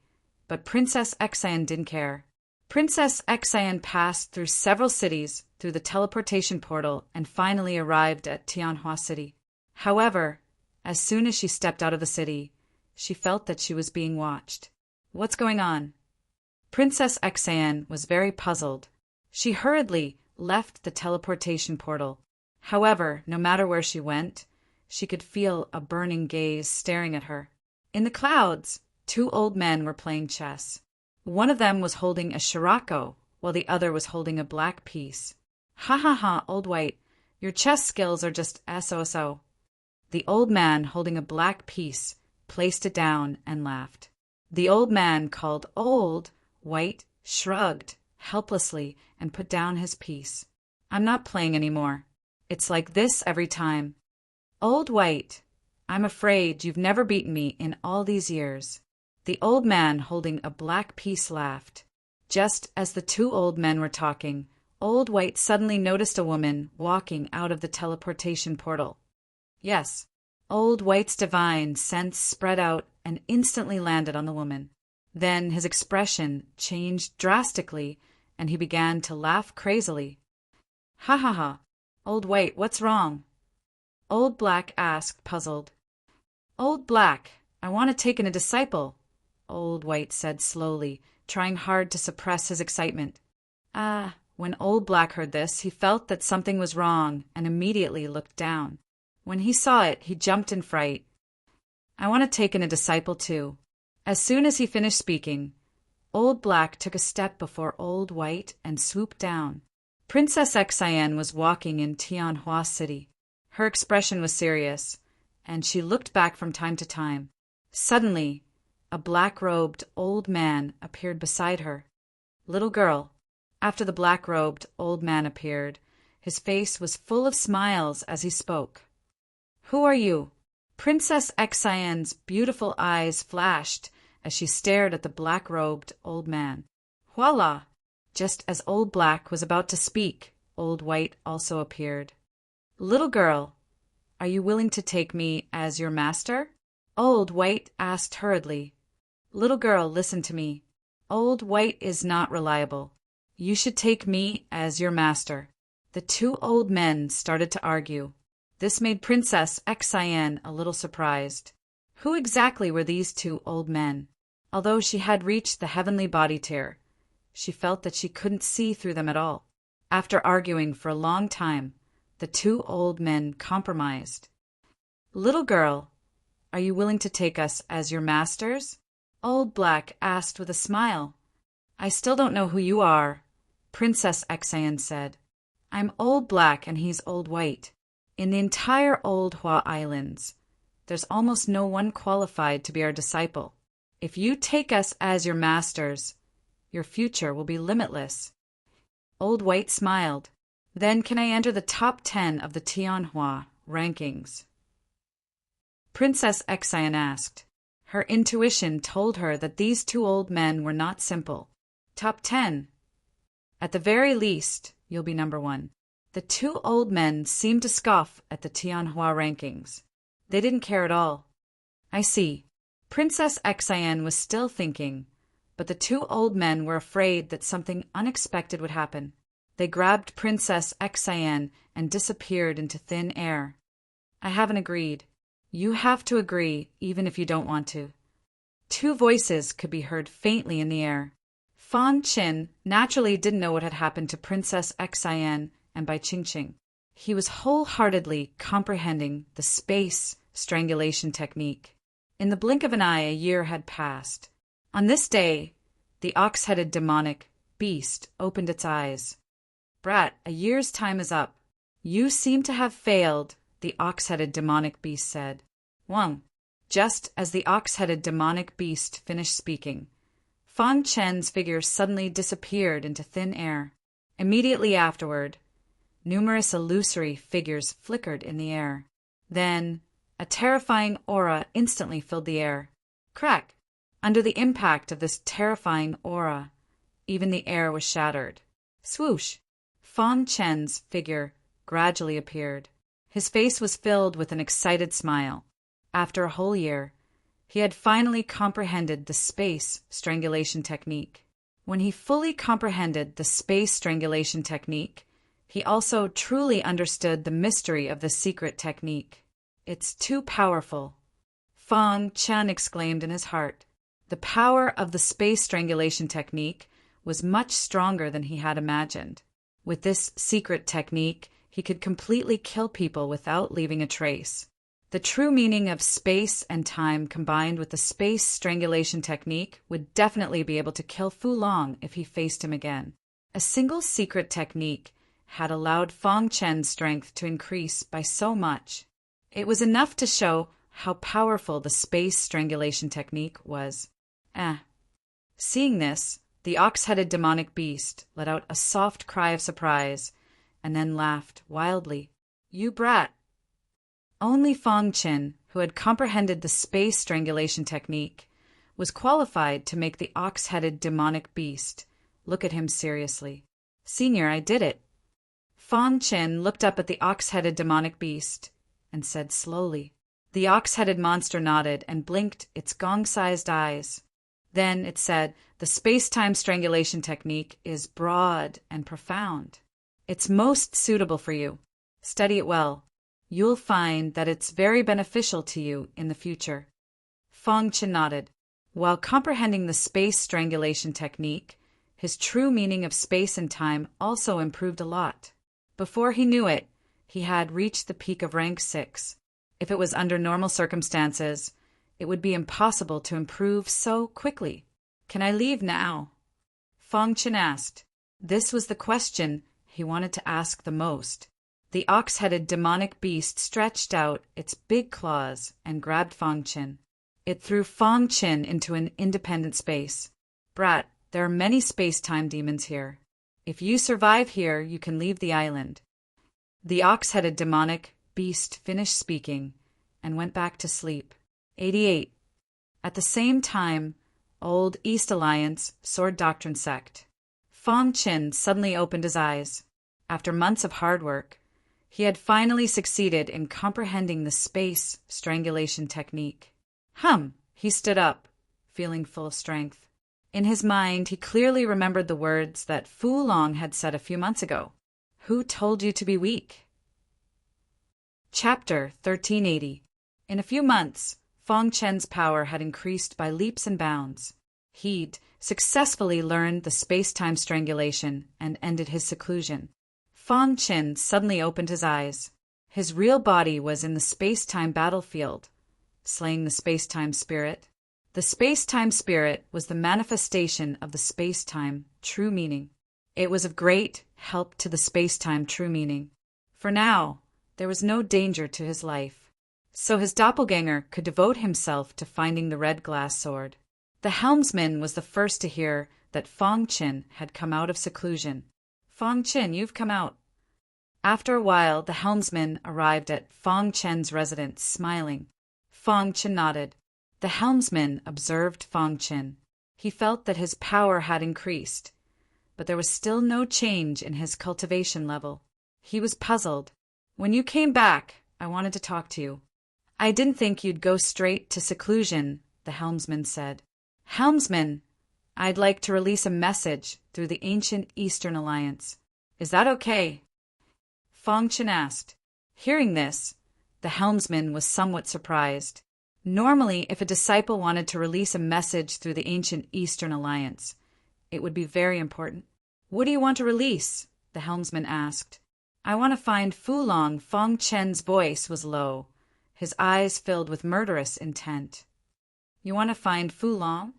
but Princess Xian didn't care. Princess Xian passed through several cities through the teleportation portal and finally arrived at Tianhua City. However, as soon as she stepped out of the city, she felt that she was being watched. What's going on? Princess Xian was very puzzled. She hurriedly left the teleportation portal. However, no matter where she went, she could feel a burning gaze staring at her. In the clouds, two old men were playing chess. One of them was holding a shirako, while the other was holding a black piece. Ha ha ha, old white, your chess skills are just so-so. The old man holding a black piece placed it down and laughed. The old man called old white shrugged helplessly and put down his piece. I'm not playing anymore. It's like this every time. Old white, I'm afraid you've never beaten me in all these years. The old man holding a black piece laughed. Just as the two old men were talking, Old White suddenly noticed a woman walking out of the teleportation portal. Yes, Old White's divine sense spread out and instantly landed on the woman. Then his expression changed drastically, and he began to laugh crazily. Ha ha ha! Old White, what's wrong? Old Black asked, puzzled. Old Black, I want to take in a disciple, Old White said slowly, trying hard to suppress his excitement. When Old Black heard this, he felt that something was wrong and immediately looked down. When he saw it, he jumped in fright. I want to take in a disciple too. As soon as he finished speaking, Old Black took a step before Old White and swooped down. Princess Xian was walking in Tianhua City. Her expression was serious, and she looked back from time to time. Suddenly, a black-robed old man appeared beside her. Little girl. After the black-robed old man appeared, his face was full of smiles as he spoke. Who are you? Princess Xian's beautiful eyes flashed as she stared at the black-robed old man. Voila! Just as Old Black was about to speak, Old White also appeared. Little girl, are you willing to take me as your master? Old White asked hurriedly. Little girl, listen to me. Old White is not reliable. You should take me as your master. The two old men started to argue. This made Princess Xian a little surprised. Who exactly were these two old men? Although she had reached the heavenly body tier, she felt that she couldn't see through them at all. After arguing for a long time, the two old men compromised. Little girl, are you willing to take us as your masters? Old Black asked with a smile. I still don't know who you are, Princess Xian said. I'm Old Black and he's Old White. In the entire Old Hua Islands, there's almost no one qualified to be our disciple. If you take us as your masters, your future will be limitless. Old White smiled. Then can I enter the top 10 of the Tianhua rankings? Princess Xian asked. Her intuition told her that these two old men were not simple. Top 10. At the very least, you'll be number 1. The two old men seemed to scoff at the Tianhua rankings. They didn't care at all. I see. Princess Xian was still thinking, but the two old men were afraid that something unexpected would happen. They grabbed Princess Xian and disappeared into thin air. I haven't agreed. You have to agree, even if you don't want to. Two voices could be heard faintly in the air. Fan Qin naturally didn't know what had happened to Princess Xian and Bai Qingqing. He was wholeheartedly comprehending the space strangulation technique. In the blink of an eye, a year had passed. On this day, the ox-headed demonic beast opened its eyes. Brat, a year's time is up. You seem to have failed, the ox-headed demonic beast said. Wang. Just as the ox-headed demonic beast finished speaking, Fan Chen's figure suddenly disappeared into thin air. Immediately afterward, numerous illusory figures flickered in the air. Then, a terrifying aura instantly filled the air. Crack! Under the impact of this terrifying aura, even the air was shattered. Swoosh! Fan Chen's figure gradually appeared. His face was filled with an excited smile. After a whole year, he had finally comprehended the space strangulation technique. When he fully comprehended the space strangulation technique, he also truly understood the mystery of the secret technique. It's too powerful, Fan Chen exclaimed in his heart. The power of the space strangulation technique was much stronger than he had imagined. With this secret technique, he could completely kill people without leaving a trace. The true meaning of space and time combined with the space strangulation technique would definitely be able to kill Fu Long if he faced him again. A single secret technique had allowed Fan Chen's strength to increase by so much. It was enough to show how powerful the space strangulation technique was. Seeing this, the ox-headed demonic beast let out a soft cry of surprise and then laughed wildly. You brat! Only Fan Chen, who had comprehended the space strangulation technique, was qualified to make the ox-headed demonic beast look at him seriously. Senior, I did it. Fan Chen looked up at the ox-headed demonic beast and said slowly. The ox-headed monster nodded and blinked its gong-sized eyes. Then it said, the space-time strangulation technique is broad and profound. It's most suitable for you. Study it well. You'll find that it's very beneficial to you in the future. Fan Chen nodded. While comprehending the space strangulation technique, his true meaning of space and time also improved a lot. Before he knew it, he had reached the peak of rank 6. If it was under normal circumstances, it would be impossible to improve so quickly. Can I leave now? Fan Chen asked. This was the question he wanted to ask the most. The ox-headed demonic beast stretched out its big claws and grabbed Fan Chen. It threw Fan Chen into an independent space. Brat, there are many space-time demons here. If you survive here, you can leave the island. The ox-headed demonic beast finished speaking and went back to sleep. 88. At the same time, Old East Alliance Sword Doctrine Sect. Fong Qin suddenly opened his eyes. After months of hard work, he had finally succeeded in comprehending the space strangulation technique. He stood up, feeling full of strength. In his mind, he clearly remembered the words that Fu Long had said a few months ago. Who told you to be weak? Chapter 1380. In a few months, Fong Chen's power had increased by leaps and bounds. He'd successfully learned the space-time strangulation and ended his seclusion. Fong Chen suddenly opened his eyes. His real body was in the space-time battlefield, slaying the space-time spirit. The space-time spirit was the manifestation of the space-time true meaning. It was of great help to the space-time true meaning. For now, there was no danger to his life, so his doppelganger could devote himself to finding the red glass sword. The helmsman was the first to hear that Fong Qin had come out of seclusion. Fong Qin, you've come out. After a while, the helmsman arrived at Fong Chen's residence, smiling. Fong Qin nodded. The helmsman observed Fong Qin. He felt that his power had increased, but there was still no change in his cultivation level. He was puzzled. When you came back, I wanted to talk to you. I didn't think you'd go straight to seclusion, the helmsman said. Helmsman, I'd like to release a message through the ancient Eastern Alliance. Is that okay? Fong Qin asked. Hearing this, the helmsman was somewhat surprised. Normally, if a disciple wanted to release a message through the ancient Eastern Alliance, it would be very important. What do you want to release? The helmsman asked. I want to find Fu Long. Fong Chen's voice was low, his eyes filled with murderous intent. You want to find Fu Long?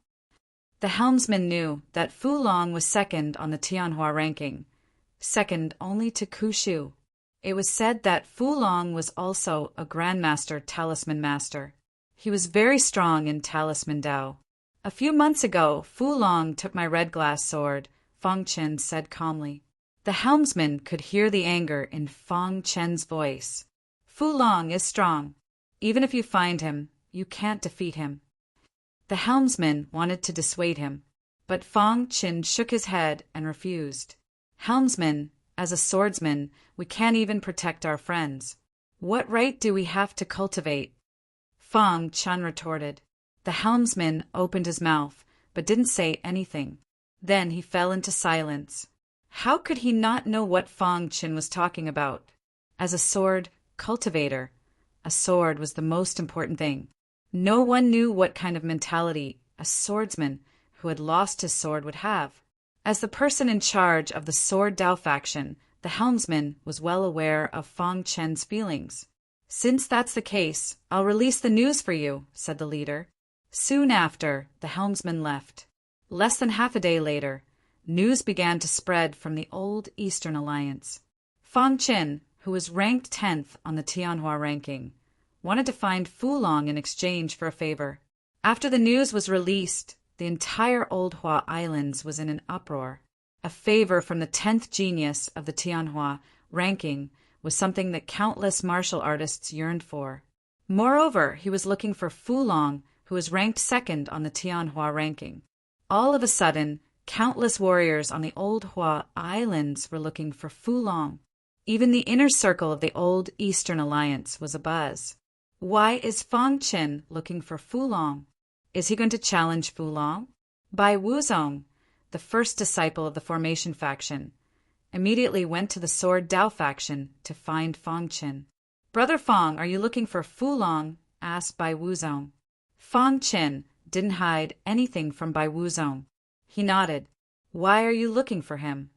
The helmsman knew that Fu Long was second on the Tianhua ranking, second only to Ku Shu. It was said that Fu Long was also a Grandmaster Talisman Master. He was very strong in Talisman Dao. A few months ago, Fu Long took my red glass sword, Fong Qin said calmly. The helmsman could hear the anger in Fong Chen's voice. Fu Long is strong. Even if you find him, you can't defeat him. The helmsman wanted to dissuade him, but Fong Qin shook his head and refused. Helmsman, as a swordsman, we can't even protect our friends. What right do we have to cultivate? Fong Qin retorted. The helmsman opened his mouth, but didn't say anything. Then he fell into silence. How could he not know what Fong Qin was talking about? As a sword cultivator, a sword was the most important thing. No one knew what kind of mentality a swordsman who had lost his sword would have. As the person in charge of the Sword Dao faction, the helmsman was well aware of Fong Chen's feelings. Since that's the case, I'll release the news for you, said the leader. Soon after, the helmsman left. Less than half a day later, news began to spread from the old Eastern Alliance. Fong Qin, who was ranked 10th on the Tianhua ranking, wanted to find Fu Long in exchange for a favor. After the news was released, the entire Old Hua Islands was in an uproar. A favor from the 10th genius of the Tianhua ranking was something that countless martial artists yearned for. Moreover, he was looking for Fu Long, who was ranked 2nd on the Tianhua ranking. All of a sudden, countless warriors on the Old Hua Islands were looking for Fu Long. Even the inner circle of the old Eastern Alliance was abuzz. Why is Fong Qin looking for Fu Long? Is he going to challenge Fu Long? Bai Wuzong, the first disciple of the Formation faction, immediately went to the Sword Dao faction to find Fong Qin. Brother Fong, are you looking for Fu Long? Asked Bai Wuzong. Fong Qin didn't hide anything from Bai Wuzong. He nodded. Why are you looking for him?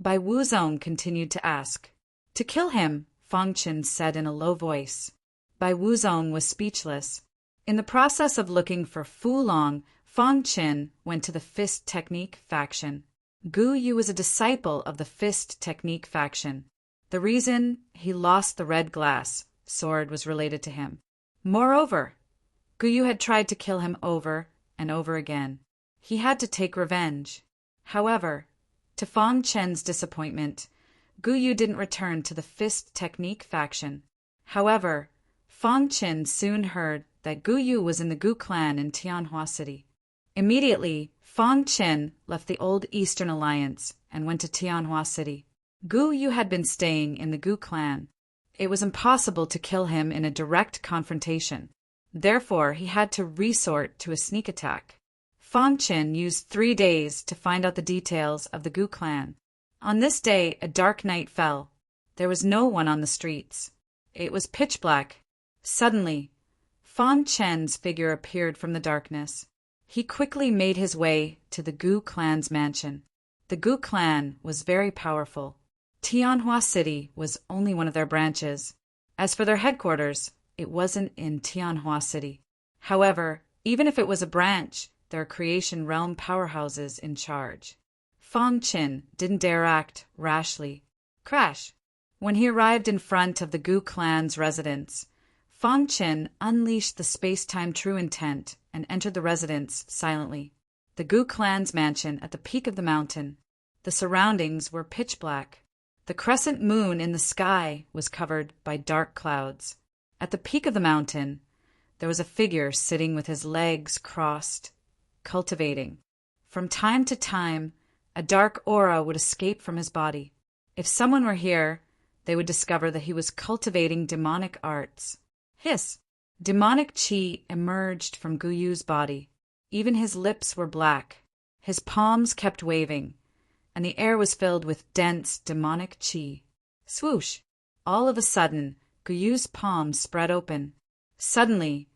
Bai Wuzong continued to ask. To kill him, Fong Qin said in a low voice. Bai Wuzong was speechless. In the process of looking for Fu Long, Fong Qin went to the Fist Technique faction. Gu Yu was a disciple of the Fist Technique faction. The reason he lost the red glass sword was related to him. Moreover, Gu Yu had tried to kill him over and over again. He had to take revenge. However, to Fong Chen's disappointment, Gu Yu didn't return to the Fist Technique faction. However, Fang Qin soon heard that Gu Yu was in the Gu clan in Tianhua City. Immediately, Fang Qin left the old Eastern Alliance and went to Tianhua City. Gu Yu had been staying in the Gu clan. It was impossible to kill him in a direct confrontation. Therefore, he had to resort to a sneak attack. Fang Qin used 3 days to find out the details of the Gu clan. On this day, a dark night fell. There was no one on the streets. It was pitch black. Suddenly, Fang Qin's figure appeared from the darkness. He quickly made his way to the Gu clan's mansion. The Gu clan was very powerful. Tianhua City was only one of their branches. As for their headquarters, it wasn't in Tianhua City. However, even if it was a branch, there are creation realm powerhouses in charge. Fang Qin didn't dare act rashly. Crash! When he arrived in front of the Gu clan's residence, Fang Qin unleashed the space-time true intent and entered the residence silently. The Gu clan's mansion at the peak of the mountain. The surroundings were pitch black. The crescent moon in the sky was covered by dark clouds. At the peak of the mountain, there was a figure sitting with his legs crossed, cultivating. From time to time, a dark aura would escape from his body. If someone were here, they would discover that he was cultivating demonic arts. Hiss! Demonic chi emerged from Gu Yu's body. Even his lips were black. His palms kept waving, and the air was filled with dense demonic chi. Swoosh! All of a sudden, Gu Yu's palms spread open. Suddenly,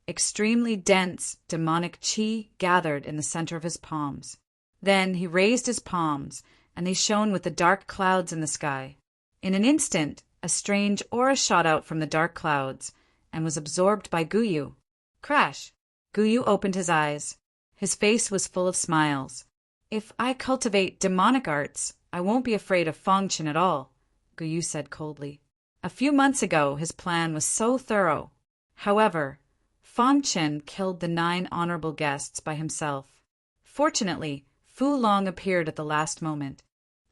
extremely dense demonic chi gathered in the center of his palms. Then he raised his palms, and they shone with the dark clouds in the sky. In an instant, a strange aura shot out from the dark clouds and was absorbed by Gu Yu. Crash! Gu Yu opened his eyes. His face was full of smiles. If I cultivate demonic arts, I won't be afraid of Fang Qin at all, Gu Yu said coldly. A few months ago, his plan was so thorough. However, Fang Qin killed the 9 honorable guests by himself. Fortunately, Fu Long appeared at the last moment.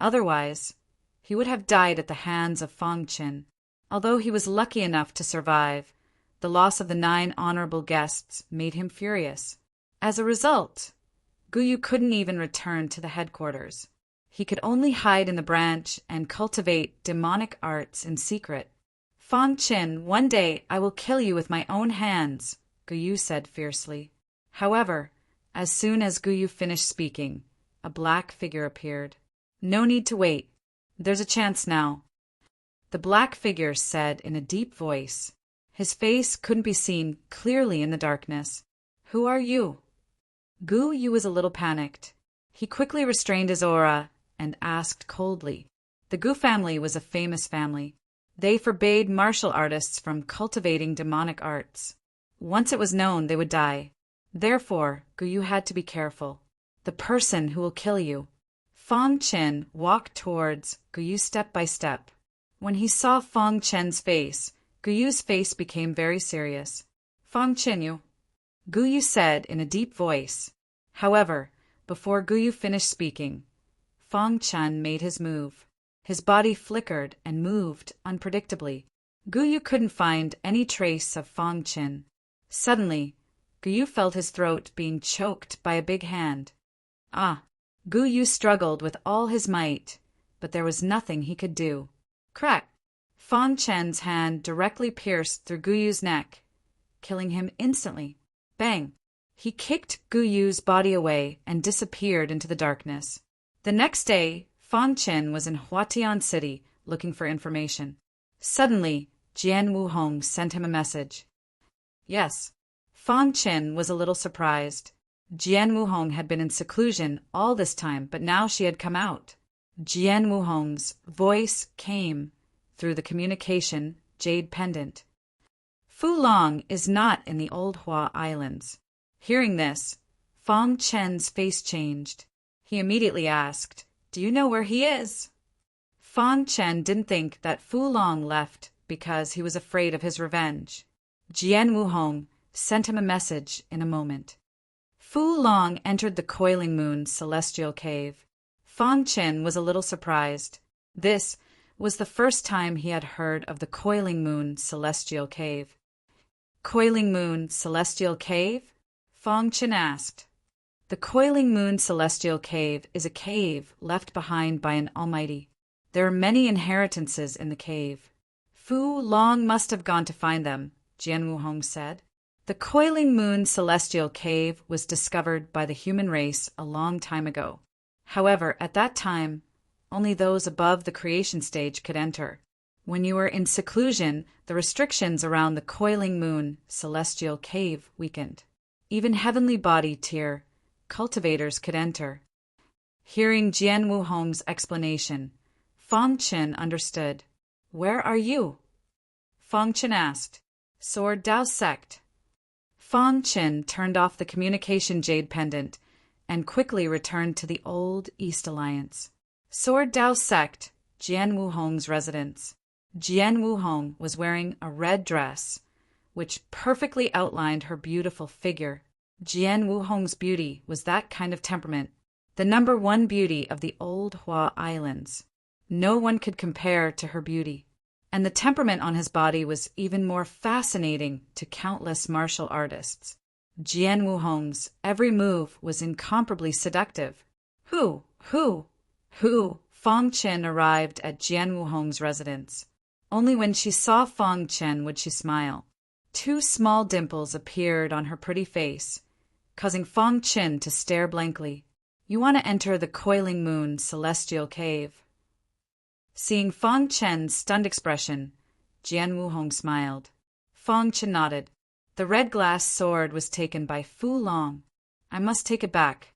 Otherwise, he would have died at the hands of Fang Qin. Although he was lucky enough to survive, the loss of the 9 honorable guests made him furious. As a result, Gu Yu couldn't even return to the headquarters. He could only hide in the branch and cultivate demonic arts in secret. Fang Qin, one day I will kill you with my own hands, Gu Yu said fiercely. However, as soon as Gu Yu finished speaking, a black figure appeared. No need to wait. There's a chance now. The black figure said in a deep voice. His face couldn't be seen clearly in the darkness. Who are you? Gu Yu was a little panicked. He quickly restrained his aura and asked coldly. The Gu family was a famous family. They forbade martial artists from cultivating demonic arts. Once it was known, they would die. Therefore, Gu Yu had to be careful. The person who will kill you. Fang Qin walked towards Gu Yu step by step. When he saw Fang Qin's face, Gu Yu's face became very serious. Fang Qin, you. Gu Yu said in a deep voice. However, before Gu Yu finished speaking, Fang Qin made his move. His body flickered and moved unpredictably. Gu Yu couldn't find any trace of Fang Qin. Suddenly, Gu Yu felt his throat being choked by a big hand. Ah! Gu Yu struggled with all his might, but there was nothing he could do. Crack! Fang Qin's hand directly pierced through Gu Yu's neck, killing him instantly. Bang! He kicked Gu Yu's body away and disappeared into the darkness. The next day, Fang Qin was in Huatian City looking for information. Suddenly, Jian Wuhong sent him a message. Yes. Fang Qin was a little surprised. Jian Wuhong had been in seclusion all this time, but now she had come out. Jian Wuhong's voice came through the communication jade pendant. Fu Long is not in the Old Hua Islands. Hearing this, Fang Qin's face changed. He immediately asked, Do you know where he is? Fang Qin didn't think that Fu Long left because he was afraid of his revenge. Jian Wuhong sent him a message in a moment. Fu Long entered the Coiling Moon celestial cave. Fang Qin was a little surprised. This was the first time he had heard of the Coiling Moon celestial cave. Coiling Moon Celestial Cave? Fong Chen asked. The Coiling Moon Celestial Cave is a cave left behind by an almighty. There are many inheritances in the cave. Fu Long must have gone to find them, Jian Wuhong said. The Coiling Moon Celestial Cave was discovered by the human race a long time ago. However, at that time, only those above the creation stage could enter. When you were in seclusion, the restrictions around the Coiling Moon Celestial Cave weakened. Even heavenly body tier cultivators could enter. Hearing Jian Wuhong's explanation, Fong Chen understood. Where are you? Fong Chen asked. Sword Dao Sect. Fong Chen turned off the communication jade pendant and quickly returned to the old East Alliance. Sword Dao Sect, Jian Wuhong's residence. Jian Wuhong was wearing a red dress, which perfectly outlined her beautiful figure. Jian Wuhong's beauty was that kind of temperament, the number one beauty of the old Hua Islands. No one could compare to her beauty, and the temperament on his body was even more fascinating to countless martial artists. Jian Wuhong's every move was incomparably seductive. Who? Fong Chen arrived at Jian Wuhong's residence. Only when she saw Fong Chen would she smile. Two small dimples appeared on her pretty face, causing Fong Chen to stare blankly. You want to enter the Coiling Moon Celestial Cave? Seeing Fong Chen's stunned expression, Jian Wuhong smiled. Fong Chen nodded. The red glass sword was taken by Fu Long. I must take it back.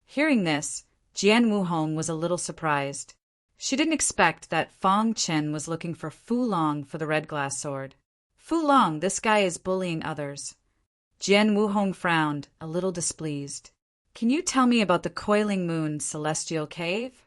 Hearing this, Jian Wuhong was a little surprised. She didn't expect that Fong Chen was looking for Fu Long for the red glass sword. Fu Long, this guy is bullying others. Jian Wuhong frowned, a little displeased. Can you tell me about the Coiling Moon Celestial Cave?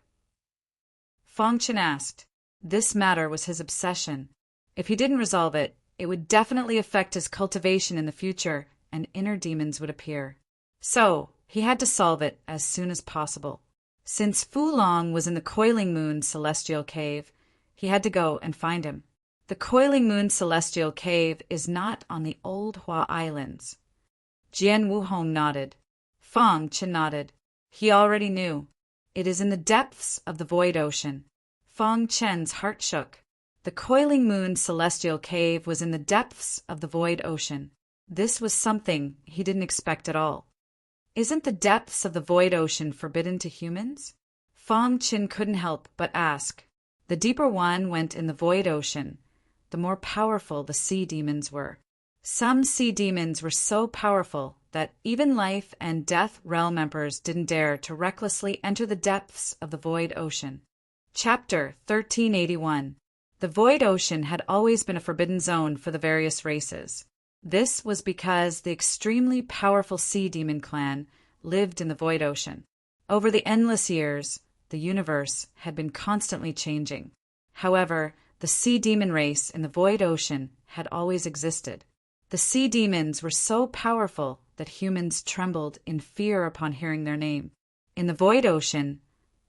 Fong Chen asked. This matter was his obsession. If he didn't resolve it, it would definitely affect his cultivation in the future, and inner demons would appear. So, he had to solve it as soon as possible. Since Fu Long was in the Coiling Moon Celestial Cave, he had to go and find him. The Coiling Moon Celestial Cave is not on the old Hua Islands. Jian Wuhong nodded. Fong Chen nodded. He already knew. It is in the depths of the void ocean. Fong Chen's heart shook. The Coiling Moon Celestial Cave was in the depths of the void ocean. This was something he didn't expect at all. Isn't the depths of the void ocean forbidden to humans? Fong Chen couldn't help but ask. The deeper one went in the void ocean, the more powerful the sea demons were. Some sea demons were so powerful that even life and death realm emperors didn't dare to recklessly enter the depths of the void ocean. Chapter 1381. The void ocean had always been a forbidden zone for the various races. This was because the extremely powerful sea demon clan lived in the void ocean. Over the endless years, the universe had been constantly changing. However, the sea demon race in the void ocean had always existed. The sea demons were so powerful that humans trembled in fear upon hearing their name. In the void ocean,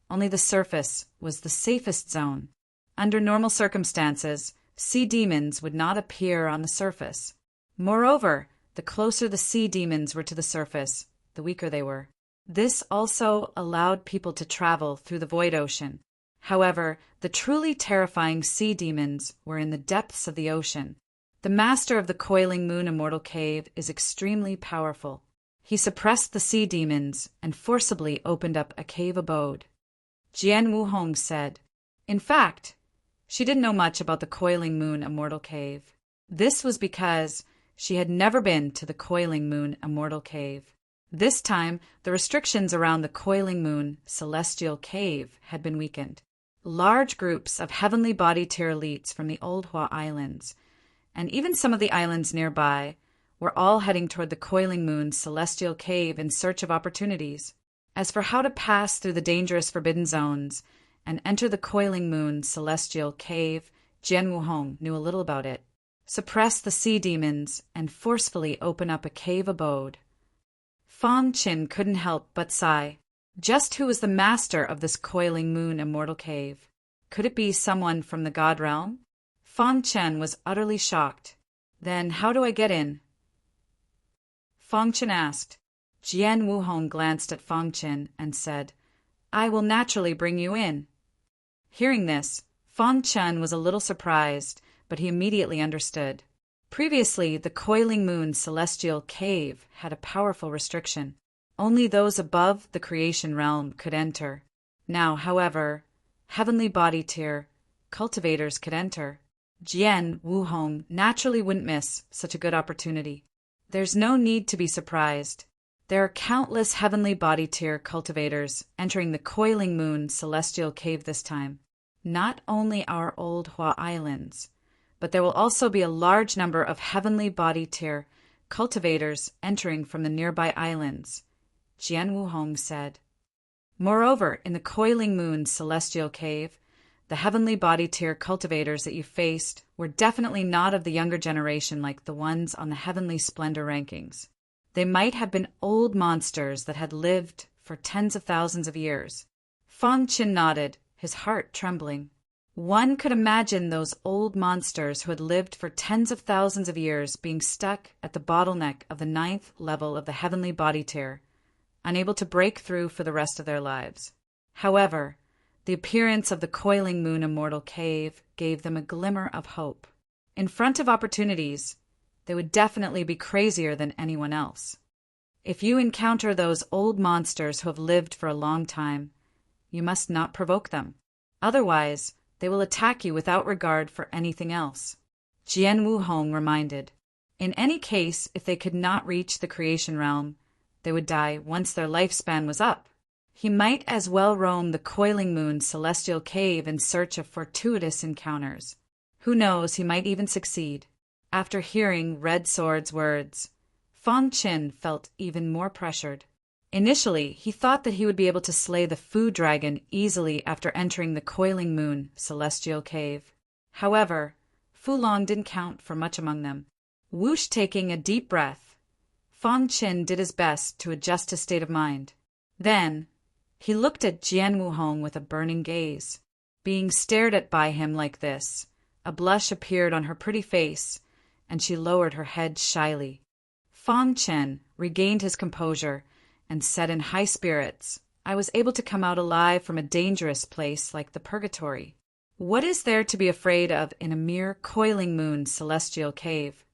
only the surface was the safest zone. Under normal circumstances, sea demons would not appear on the surface. Moreover, the closer the sea demons were to the surface, the weaker they were. This also allowed people to travel through the void ocean. However, the truly terrifying sea demons were in the depths of the ocean. The master of the Coiling Moon Immortal Cave is extremely powerful. He suppressed the sea demons and forcibly opened up a cave abode. Jian Wuhong said. In fact, she didn't know much about the Coiling Moon Immortal Cave. This was because she had never been to the Coiling Moon Immortal Cave. This time, the restrictions around the Coiling Moon Celestial Cave had been weakened. Large groups of heavenly body tier elites from the old Hua Islands, and even some of the islands nearby, were all heading toward the Coiling Moon Celestial Cave in search of opportunities. As for how to pass through the dangerous forbidden zones and enter the Coiling Moon Celestial Cave, Jian Wuhong knew a little about it. Suppress the sea demons and forcefully open up a cave abode. Fong Chen couldn't help but sigh. Just who was the master of this Coiling Moon Immortal Cave? Could it be someone from the God realm? Fong Chen was utterly shocked. Then how do I get in? Fang Chen asked. Jian Wuhong glanced at Fang Chen and said, I will naturally bring you in. Hearing this, Fang Chen was a little surprised, but he immediately understood. Previously, the Coiling Moon Celestial Cave had a powerful restriction. Only those above the creation realm could enter. Now, however, heavenly body tier cultivators could enter. Jian Wuhong naturally wouldn't miss such a good opportunity. There's no need to be surprised. There are countless heavenly body tier cultivators entering the Coiling Moon Celestial Cave this time. Not only our old Hua Islands, but there will also be a large number of heavenly body tier cultivators entering from the nearby islands, Jian Wuhong said. Moreover, in the Coiling Moon Celestial Cave, the heavenly body tier cultivators that you faced were definitely not of the younger generation like the ones on the Heavenly Splendor rankings. They might have been old monsters that had lived for tens of thousands of years. Fang Chen nodded, his heart trembling. One could imagine those old monsters who had lived for tens of thousands of years being stuck at the bottleneck of the 9th level of the heavenly body tier, unable to break through for the rest of their lives. However, the appearance of the Coiling Moon Immortal Cave gave them a glimmer of hope. In front of opportunities, they would definitely be crazier than anyone else. If you encounter those old monsters who have lived for a long time, you must not provoke them. Otherwise, they will attack you without regard for anything else. Jian Wuhong reminded. In any case, if they could not reach the creation realm, they would die once their lifespan was up. He might as well roam the Coiling Moon Celestial Cave in search of fortuitous encounters. Who knows, he might even succeed. After hearing Red Sword's words, Fang Chen felt even more pressured. Initially, he thought that he would be able to slay the Fu Dragon easily after entering the Coiling Moon Celestial Cave. However, Fu Long didn't count for much among them. Whoosh, taking a deep breath, Fang Chen did his best to adjust his state of mind. Then, he looked at Jian Wuhong with a burning gaze. Being stared at by him like this, a blush appeared on her pretty face, and she lowered her head shyly. Fang Chen regained his composure and said in high spirits, I was able to come out alive from a dangerous place like the purgatory. What is there to be afraid of in a mere Coiling Moon Celestial Cave?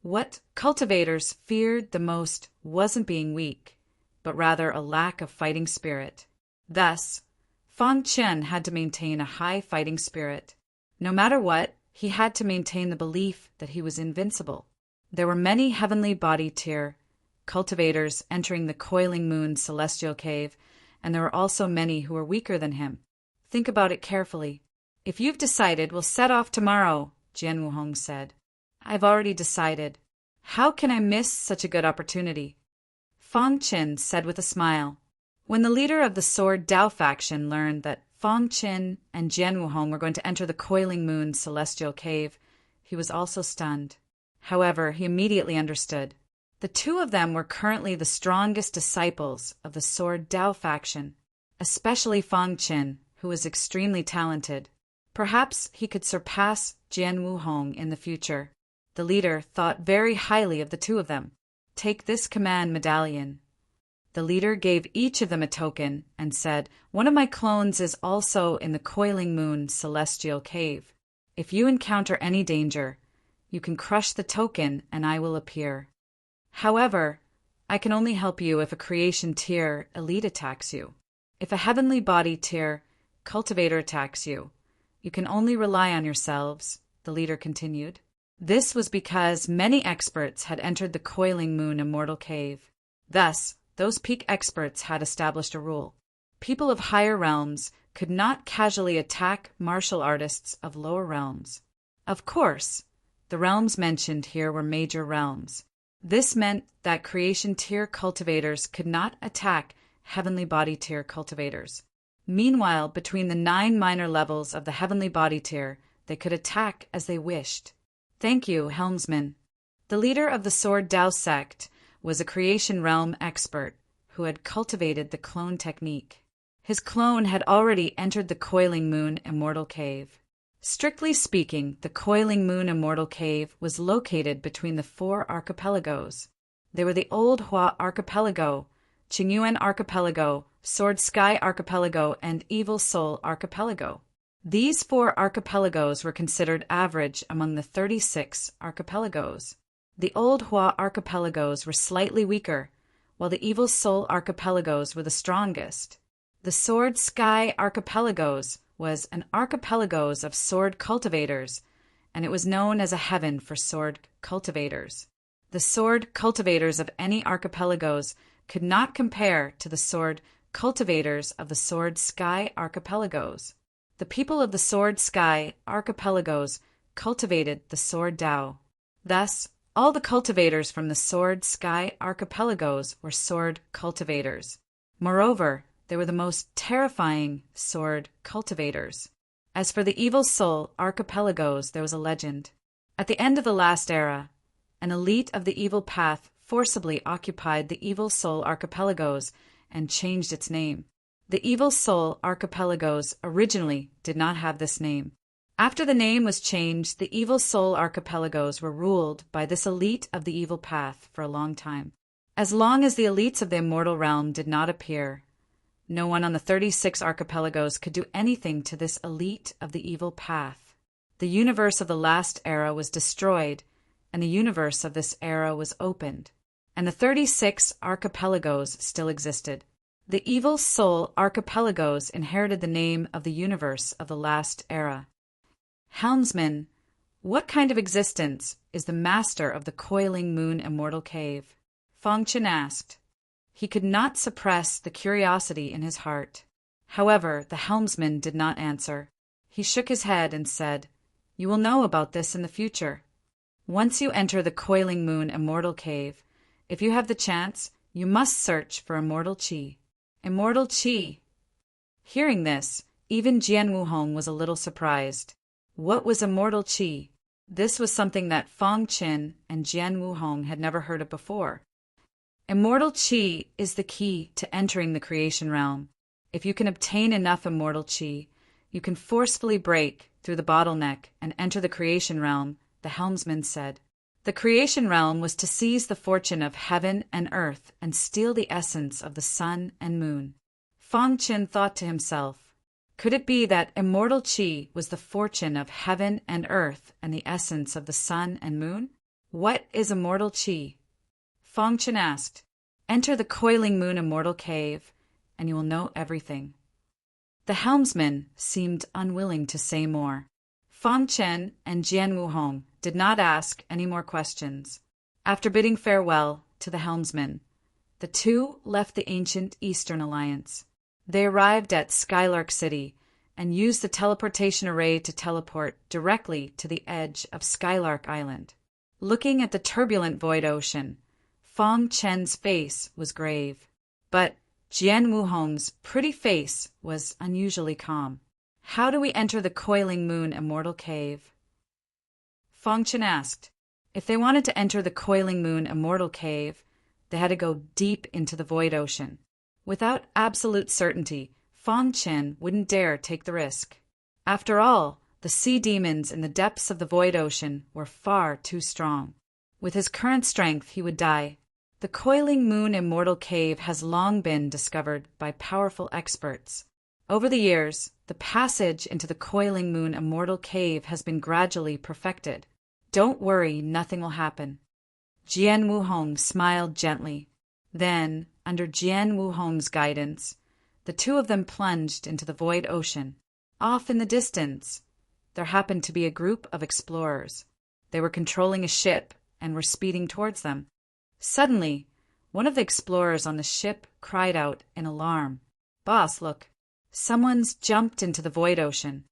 What cultivators feared the most wasn't being weak, but rather a lack of fighting spirit. Thus, Fang Chen had to maintain a high fighting spirit. No matter what, he had to maintain the belief that he was invincible. There were many heavenly body tier cultivators entering the Coiling Moon Celestial Cave, and there were also many who were weaker than him. Think about it carefully. If you've decided, we'll set off tomorrow, Jian Wuhong said. I've already decided. How can I miss such a good opportunity? Fang Chen said with a smile. When the leader of the Sword Dao faction learned that Fang Chen and Jian Wuhong were going to enter the Coiling Moon Celestial Cave, he was also stunned. However, he immediately understood. The two of them were currently the strongest disciples of the Sword Dao faction, especially Fang Chen, who was extremely talented. Perhaps he could surpass Jian Wuhong in the future. The leader thought very highly of the two of them. Take this command medallion. The leader gave each of them a token and said, one of my clones is also in the Coiling Moon Celestial Cave. If you encounter any danger, you can crush the token and I will appear. However, I can only help you if a creation tier elite attacks you. If a heavenly body tier cultivator attacks you, you can only rely on yourselves, the leader continued. This was because many experts had entered the Coiling Moon Immortal Cave. Thus, those peak experts had established a rule. People of higher realms could not casually attack martial artists of lower realms. Of course, the realms mentioned here were major realms. This meant that creation tier cultivators could not attack heavenly body tier cultivators. Meanwhile, between the 9 minor levels of the heavenly body tier, they could attack as they wished. Thank you, helmsman. The leader of the Sword Dao sect was a creation realm expert who had cultivated the clone technique. His clone had already entered the Coiling Moon Immortal Cave. Strictly speaking, the Coiling Moon Immortal Cave was located between the 4 archipelagos. They were the Old Hua Archipelago, Qingyuan Archipelago, Sword Sky Archipelago, and Evil Soul Archipelago. These 4 archipelagos were considered average among the 36 archipelagos. The Old Hua archipelagos were slightly weaker, while the Evil Soul archipelagos were the strongest. The Sword Sky Archipelagos was an archipelagos of sword cultivators, and it was known as a heaven for sword cultivators. The sword cultivators of any archipelagos could not compare to the sword cultivators of the Sword Sky Archipelagos. The people of the Sword Sky Archipelagos cultivated the Sword Tao. Thus, all the cultivators from the Sword Sky Archipelagos were sword cultivators. Moreover, they were the most terrifying sword cultivators. As for the Evil Soul Archipelagos, there was a legend. At the end of the last era, an elite of the evil path forcibly occupied the Evil Soul Archipelagos and changed its name. The Evil Soul Archipelagos originally did not have this name. After the name was changed, the Evil Soul Archipelagos were ruled by this elite of the evil path for a long time. As long as the elites of the immortal realm did not appear, no one on the 36 archipelagos could do anything to this elite of the evil path. The universe of the last era was destroyed, and the universe of this era was opened, and the 36 archipelagos still existed. The Evil Soul Archipelagos inherited the name of the universe of the last era. Helmsman, what kind of existence is the master of the Coiling Moon Immortal Cave? Feng Chen asked. He could not suppress the curiosity in his heart. However, the helmsman did not answer. He shook his head and said, "You will know about this in the future. Once you enter the Coiling Moon Immortal Cave, if you have the chance, you must search for Immortal Qi." Immortal Qi! Hearing this, even Jian Wuhong was a little surprised. What was Immortal Qi? This was something that Feng Qin and Jian Wuhong had never heard of before. Immortal Qi is the key to entering the creation realm. If you can obtain enough Immortal Qi, you can forcefully break through the bottleneck and enter the creation realm, the helmsman said. The creation realm was to seize the fortune of heaven and earth and steal the essence of the sun and moon. Feng Qin thought to himself, could it be that Immortal Qi was the fortune of heaven and earth and the essence of the sun and moon? What is Immortal Qi? Feng Chen asked. Enter the Coiling Moon Immortal Cave, and you will know everything. The helmsman seemed unwilling to say more. Feng Chen and Jian Wuhong did not ask any more questions. After bidding farewell to the helmsman, the two left the ancient Eastern Alliance. They arrived at Skylark City and used the teleportation array to teleport directly to the edge of Skylark Island. Looking at the turbulent void ocean, Feng Chen's face was grave, but Jian Wuhong's pretty face was unusually calm. How do we enter the Coiling Moon Immortal Cave? Feng Chen asked. If they wanted to enter the Coiling Moon Immortal Cave, they had to go deep into the void ocean. Without absolute certainty, Feng Chen wouldn't dare take the risk. After all, the sea demons in the depths of the void ocean were far too strong. With his current strength, he would die. The Coiling Moon Immortal Cave has long been discovered by powerful experts. Over the years, the passage into the Coiling Moon Immortal Cave has been gradually perfected. Don't worry, nothing will happen. Jian Wuhong smiled gently. Then, under Jian Wuhong's guidance, the two of them plunged into the void ocean. Off in the distance, there happened to be a group of explorers. They were controlling a ship and were speeding towards them. Suddenly, one of the explorers on the ship cried out in alarm, "Boss, look! Someone's jumped into the void ocean."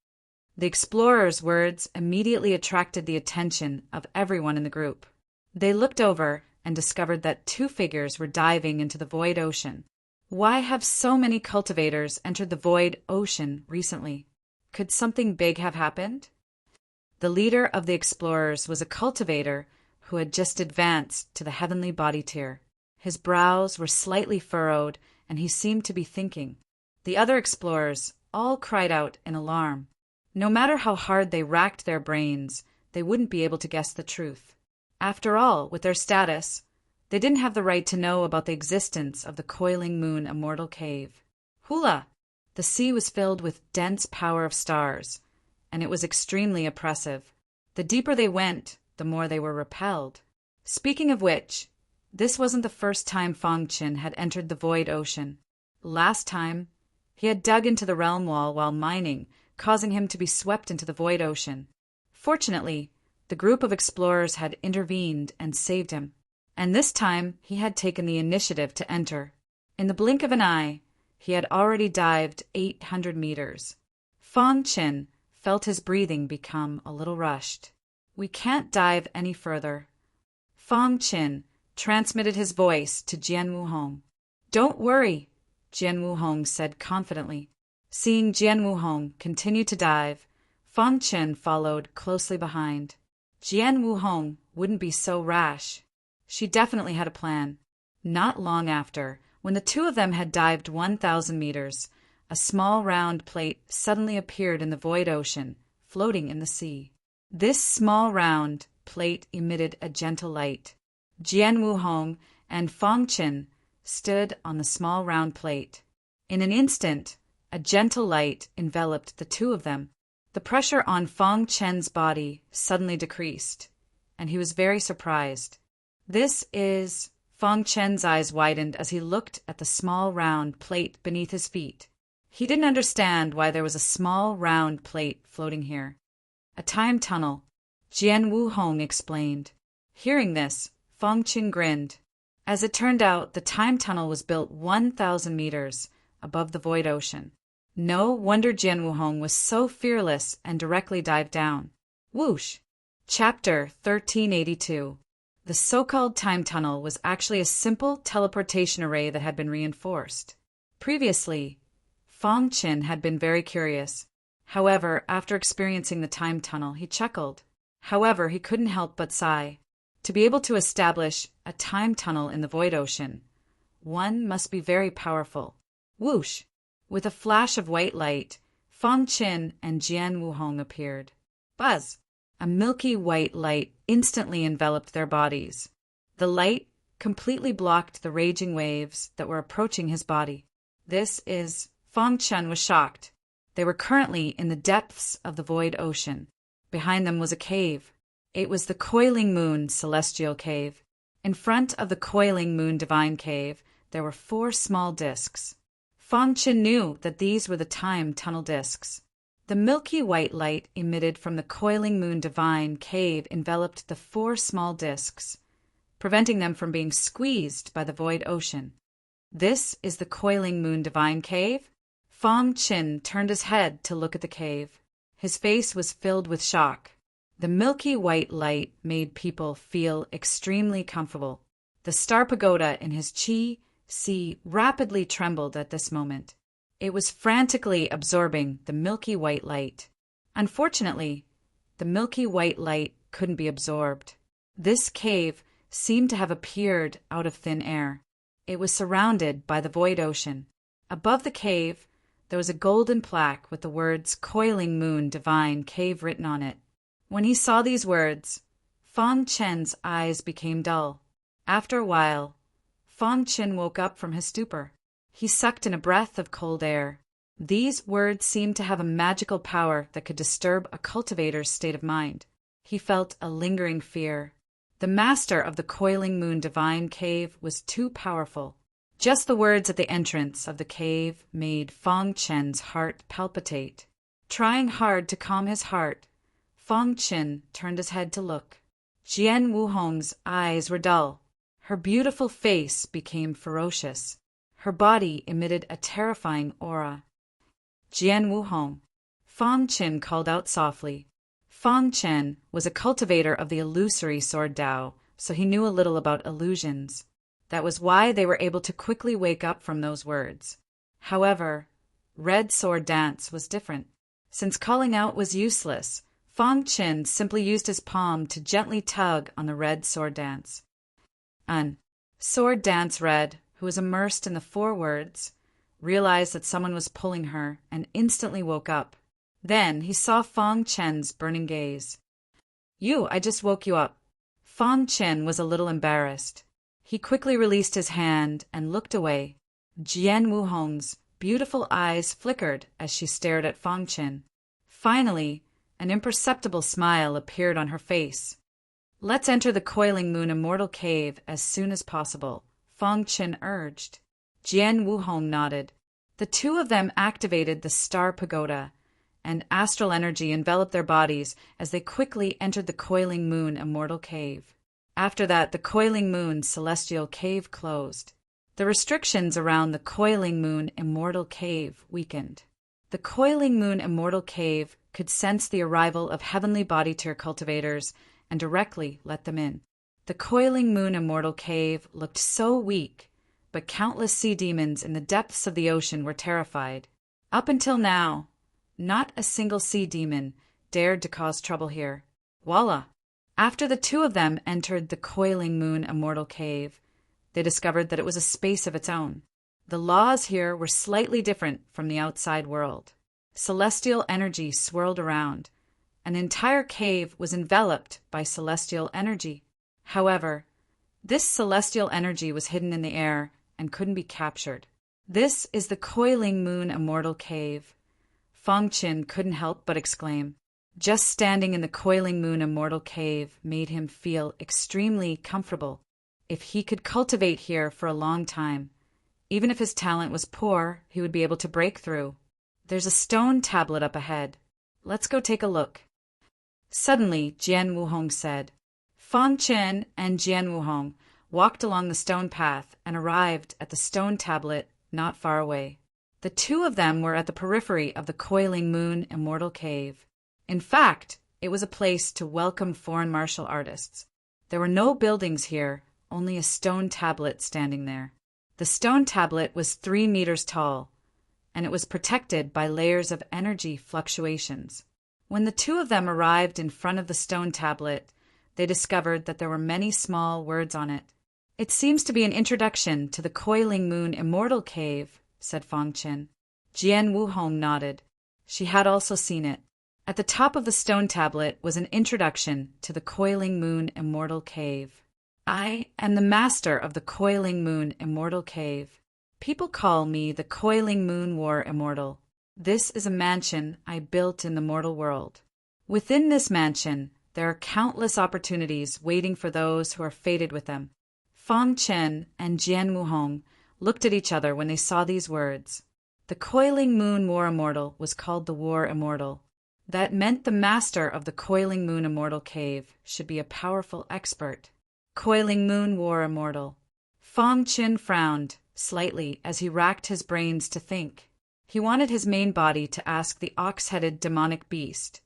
The explorer's words immediately attracted the attention of everyone in the group. They looked over and discovered that two figures were diving into the void ocean. Why have so many cultivators entered the void ocean recently? Could something big have happened? The leader of the explorers was a cultivator who had just advanced to the heavenly body tier. His brows were slightly furrowed, and he seemed to be thinking. The other explorers all cried out in alarm. No matter how hard they racked their brains, they wouldn't be able to guess the truth. After all, with their status, They didn't have the right to know about the existence of the Coiling Moon Immortal Cave. Hula! The sea was filled with dense power of stars, and it was extremely oppressive. The deeper they went, the more they were repelled. Speaking of which, this wasn't the first time Fang Qin had entered the void ocean. Last time, he had dug into the realm wall while mining, causing him to be swept into the void ocean. Fortunately, the group of explorers had intervened and saved him, and this time he had taken the initiative to enter. In the blink of an eye, he had already dived 800 meters. Fang Qin felt his breathing become a little rushed. "We can't dive any further." Fang Qin transmitted his voice to Jian Wuhong. "Don't worry," Jian Wuhong said confidently. Seeing Jian Wuhong continue to dive, Fang Qin followed closely behind. Jian Wuhong wouldn't be so rash. She definitely had a plan. Not long after, when the two of them had dived 1,000 meters, a small round plate suddenly appeared in the void ocean, floating in the sea. This small round plate emitted a gentle light. Jian Wuhong and Fang Qin stood on the small round plate. In an instant, a gentle light enveloped the two of them. The pressure on Fang Qin's body suddenly decreased, and he was very surprised. "This is—" Fang Qin's eyes widened as he looked at the small round plate beneath his feet. He didn't understand why there was a small round plate floating here. "A time tunnel," Jian Wuhong explained. Hearing this, Fang Qin grinned. As it turned out, the time tunnel was built 1,000 meters above the void ocean. No wonder Jian Wuhong was so fearless and directly dived down. Whoosh! Chapter 1382. The so-called time tunnel was actually a simple teleportation array that had been reinforced. Previously, Fang Qin had been very curious. However, after experiencing the time tunnel, he chuckled. However, he couldn't help but sigh. To be able to establish a time tunnel in the void ocean, one must be very powerful. Whoosh! With a flash of white light, Fang Qin and Jian Wuhong appeared. Buzz! A milky white light instantly enveloped their bodies. The light completely blocked the raging waves that were approaching his body. Fang Qin was shocked. They were currently in the depths of the void ocean. Behind them was a cave. It was the Coiling Moon Celestial Cave. In front of the Coiling Moon Divine Cave, there were 4 small discs. Fang Qin knew that these were the time tunnel discs. The milky white light emitted from the Coiling Moon Divine Cave enveloped the 4 small discs, preventing them from being squeezed by the void ocean. "This is the Coiling Moon Divine Cave?" Fang Qin turned his head to look at the cave. His face was filled with shock. The milky white light made people feel extremely comfortable. The star pagoda in his chi sea rapidly trembled at this moment. It was frantically absorbing the milky white light. Unfortunately, the milky white light couldn't be absorbed. This cave seemed to have appeared out of thin air. It was surrounded by the void ocean. Above the cave, there was a golden plaque with the words Coiling Moon Divine Cave written on it. When he saw these words, Fang Qin's eyes became dull. After a while, Fang Qin woke up from his stupor. He sucked in a breath of cold air. These words seemed to have a magical power that could disturb a cultivator's state of mind. He felt a lingering fear. The master of the Coiling Moon Divine Cave was too powerful. Just the words at the entrance of the cave made Fang Qin's heart palpitate. Trying hard to calm his heart, Fang Qin turned his head to look. Jian Wuhong's eyes were dull. Her beautiful face became ferocious. Her body emitted a terrifying aura. "Jian Wuhong," Fang Qin called out softly. Fang Qin was a cultivator of the illusory sword Dao, so he knew a little about illusions. That was why they were able to quickly wake up from those words. However, Red Sword Dance was different. Since calling out was useless, Fang Qin simply used his palm to gently tug on the Red Sword Dance. Sword Dance Red, who was immersed in the 4 words, realized that someone was pulling her and instantly woke up. Then he saw Fang Qin's burning gaze. I just woke you up." Fang Qin was a little embarrassed. He quickly released his hand and looked away. Jian Wuhong's beautiful eyes flickered as she stared at Fang Chen. Finally, an imperceptible smile appeared on her face. "Let's enter the Coiling Moon Immortal Cave as soon as possible," Fang Chen urged. Jian Wuhong nodded. The two of them activated the Star Pagoda, and astral energy enveloped their bodies as they quickly entered the Coiling Moon Immortal Cave. After that, the Coiling Moon Celestial Cave closed. The restrictions around the Coiling Moon Immortal Cave weakened. The Coiling Moon Immortal Cave could sense the arrival of heavenly body tier cultivators and directly let them in. The Coiling Moon Immortal Cave looked so weak, but countless sea demons in the depths of the ocean were terrified. Up until now, not a single sea demon dared to cause trouble here. Voila! After the two of them entered the Coiling Moon Immortal Cave, they discovered that it was a space of its own. The laws here were slightly different from the outside world. Celestial energy swirled around. An entire cave was enveloped by celestial energy. However, this celestial energy was hidden in the air and couldn't be captured. "This is the Coiling Moon Immortal Cave," Fang Chen couldn't help but exclaim. Just standing in the Coiling Moon Immortal Cave made him feel extremely comfortable. If he could cultivate here for a long time, even if his talent was poor, he would be able to break through. "There's a stone tablet up ahead. Let's go take a look." Suddenly, Jian Wuhong said. Fang Chen and Jian Wuhong walked along the stone path and arrived at the stone tablet not far away. The two of them were at the periphery of the Coiling Moon Immortal Cave. In fact, it was a place to welcome foreign martial artists. There were no buildings here, only a stone tablet standing there. The stone tablet was 3 meters tall, and it was protected by layers of energy fluctuations. When the two of them arrived in front of the stone tablet, they discovered that there were many small words on it. "It seems to be an introduction to the Coiling Moon Immortal Cave," said Fang Chen. Jian Wuhong nodded. She had also seen it. At the top of the stone tablet was an introduction to the Coiling Moon Immortal Cave. "I am the master of the Coiling Moon Immortal Cave. People call me the Coiling Moon War Immortal. This is a mansion I built in the mortal world. Within this mansion, there are countless opportunities waiting for those who are fated with them." Fang Chen and Jian Wuhong looked at each other when they saw these words. The Coiling Moon War Immortal was called the War Immortal. That meant the master of the Coiling Moon Immortal Cave should be a powerful expert. Coiling Moon War Immortal. Fang Chen frowned slightly as he racked his brains to think. He wanted his main body to ask the ox-headed demonic beast,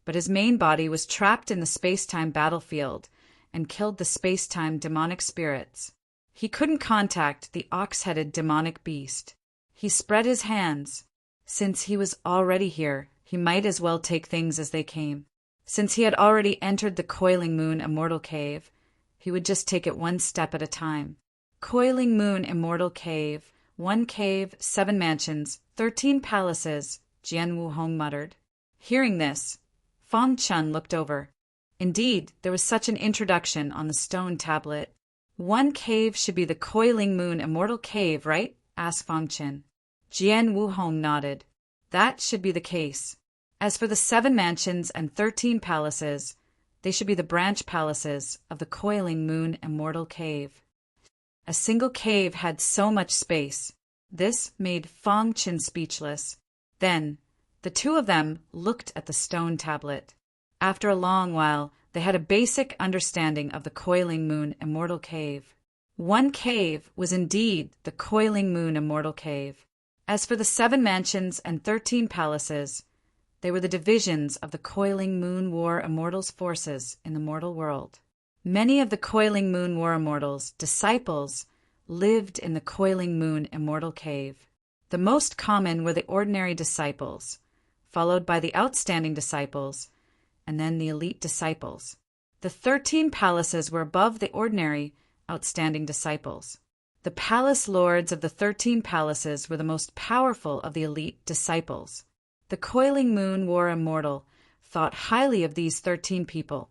but his main body was trapped in the space-time battlefield and killed the space-time demonic spirits. He couldn't contact the ox-headed demonic beast. He spread his hands. Since he was already here, he might as well take things as they came. Since he had already entered the Coiling Moon Immortal Cave, he would just take it one step at a time. Coiling Moon Immortal Cave, 1 cave, 7 mansions, 13 palaces, Jian Wuhong muttered. Hearing this, Fang Chen looked over. Indeed, there was such an introduction on the stone tablet. 1 cave should be the Coiling Moon Immortal Cave, right? Asked Fang Chen. Jian Wuhong nodded. That should be the case. As for the 7 mansions and 13 palaces, they should be the branch palaces of the Coiling Moon Immortal Cave. A single cave had so much space. This made Fang Chen speechless. Then, the two of them looked at the stone tablet. After a long while, they had a basic understanding of the Coiling Moon Immortal Cave. 1 cave was indeed the Coiling Moon Immortal Cave. As for the 7 mansions and 13 palaces, they were the divisions of the Coiling Moon War Immortals' forces in the mortal world. Many of the Coiling Moon War Immortals' disciples lived in the Coiling Moon Immortal Cave. The most common were the ordinary disciples, followed by the outstanding disciples, and then the elite disciples. The 13 palaces were above the ordinary, outstanding disciples. The palace lords of the 13 palaces were the most powerful of the elite disciples. The Coiling Moon War Immortal thought highly of these 13 people,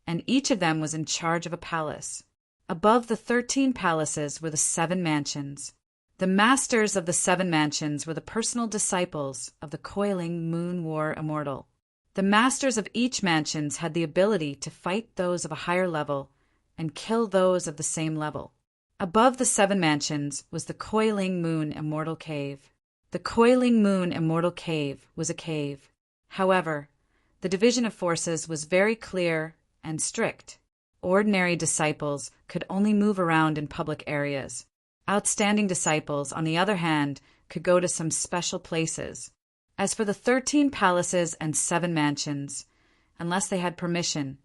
and each of them was in charge of a palace. Above the 13 palaces were the 7 mansions. The masters of the 7 mansions were the personal disciples of the coiling Moon War Immortal. The masters of each mansions had the ability to fight those of a higher level and kill those of the same level. Above the 7 mansions was the Coiling Moon Immortal Cave. The Coiling Moon Immortal Cave was a cave. However, the division of forces was very clear and strict. Ordinary disciples could only move around in public areas. Outstanding disciples, on the other hand, could go to some special places. As for the 13 palaces and 7 mansions, unless they had permission,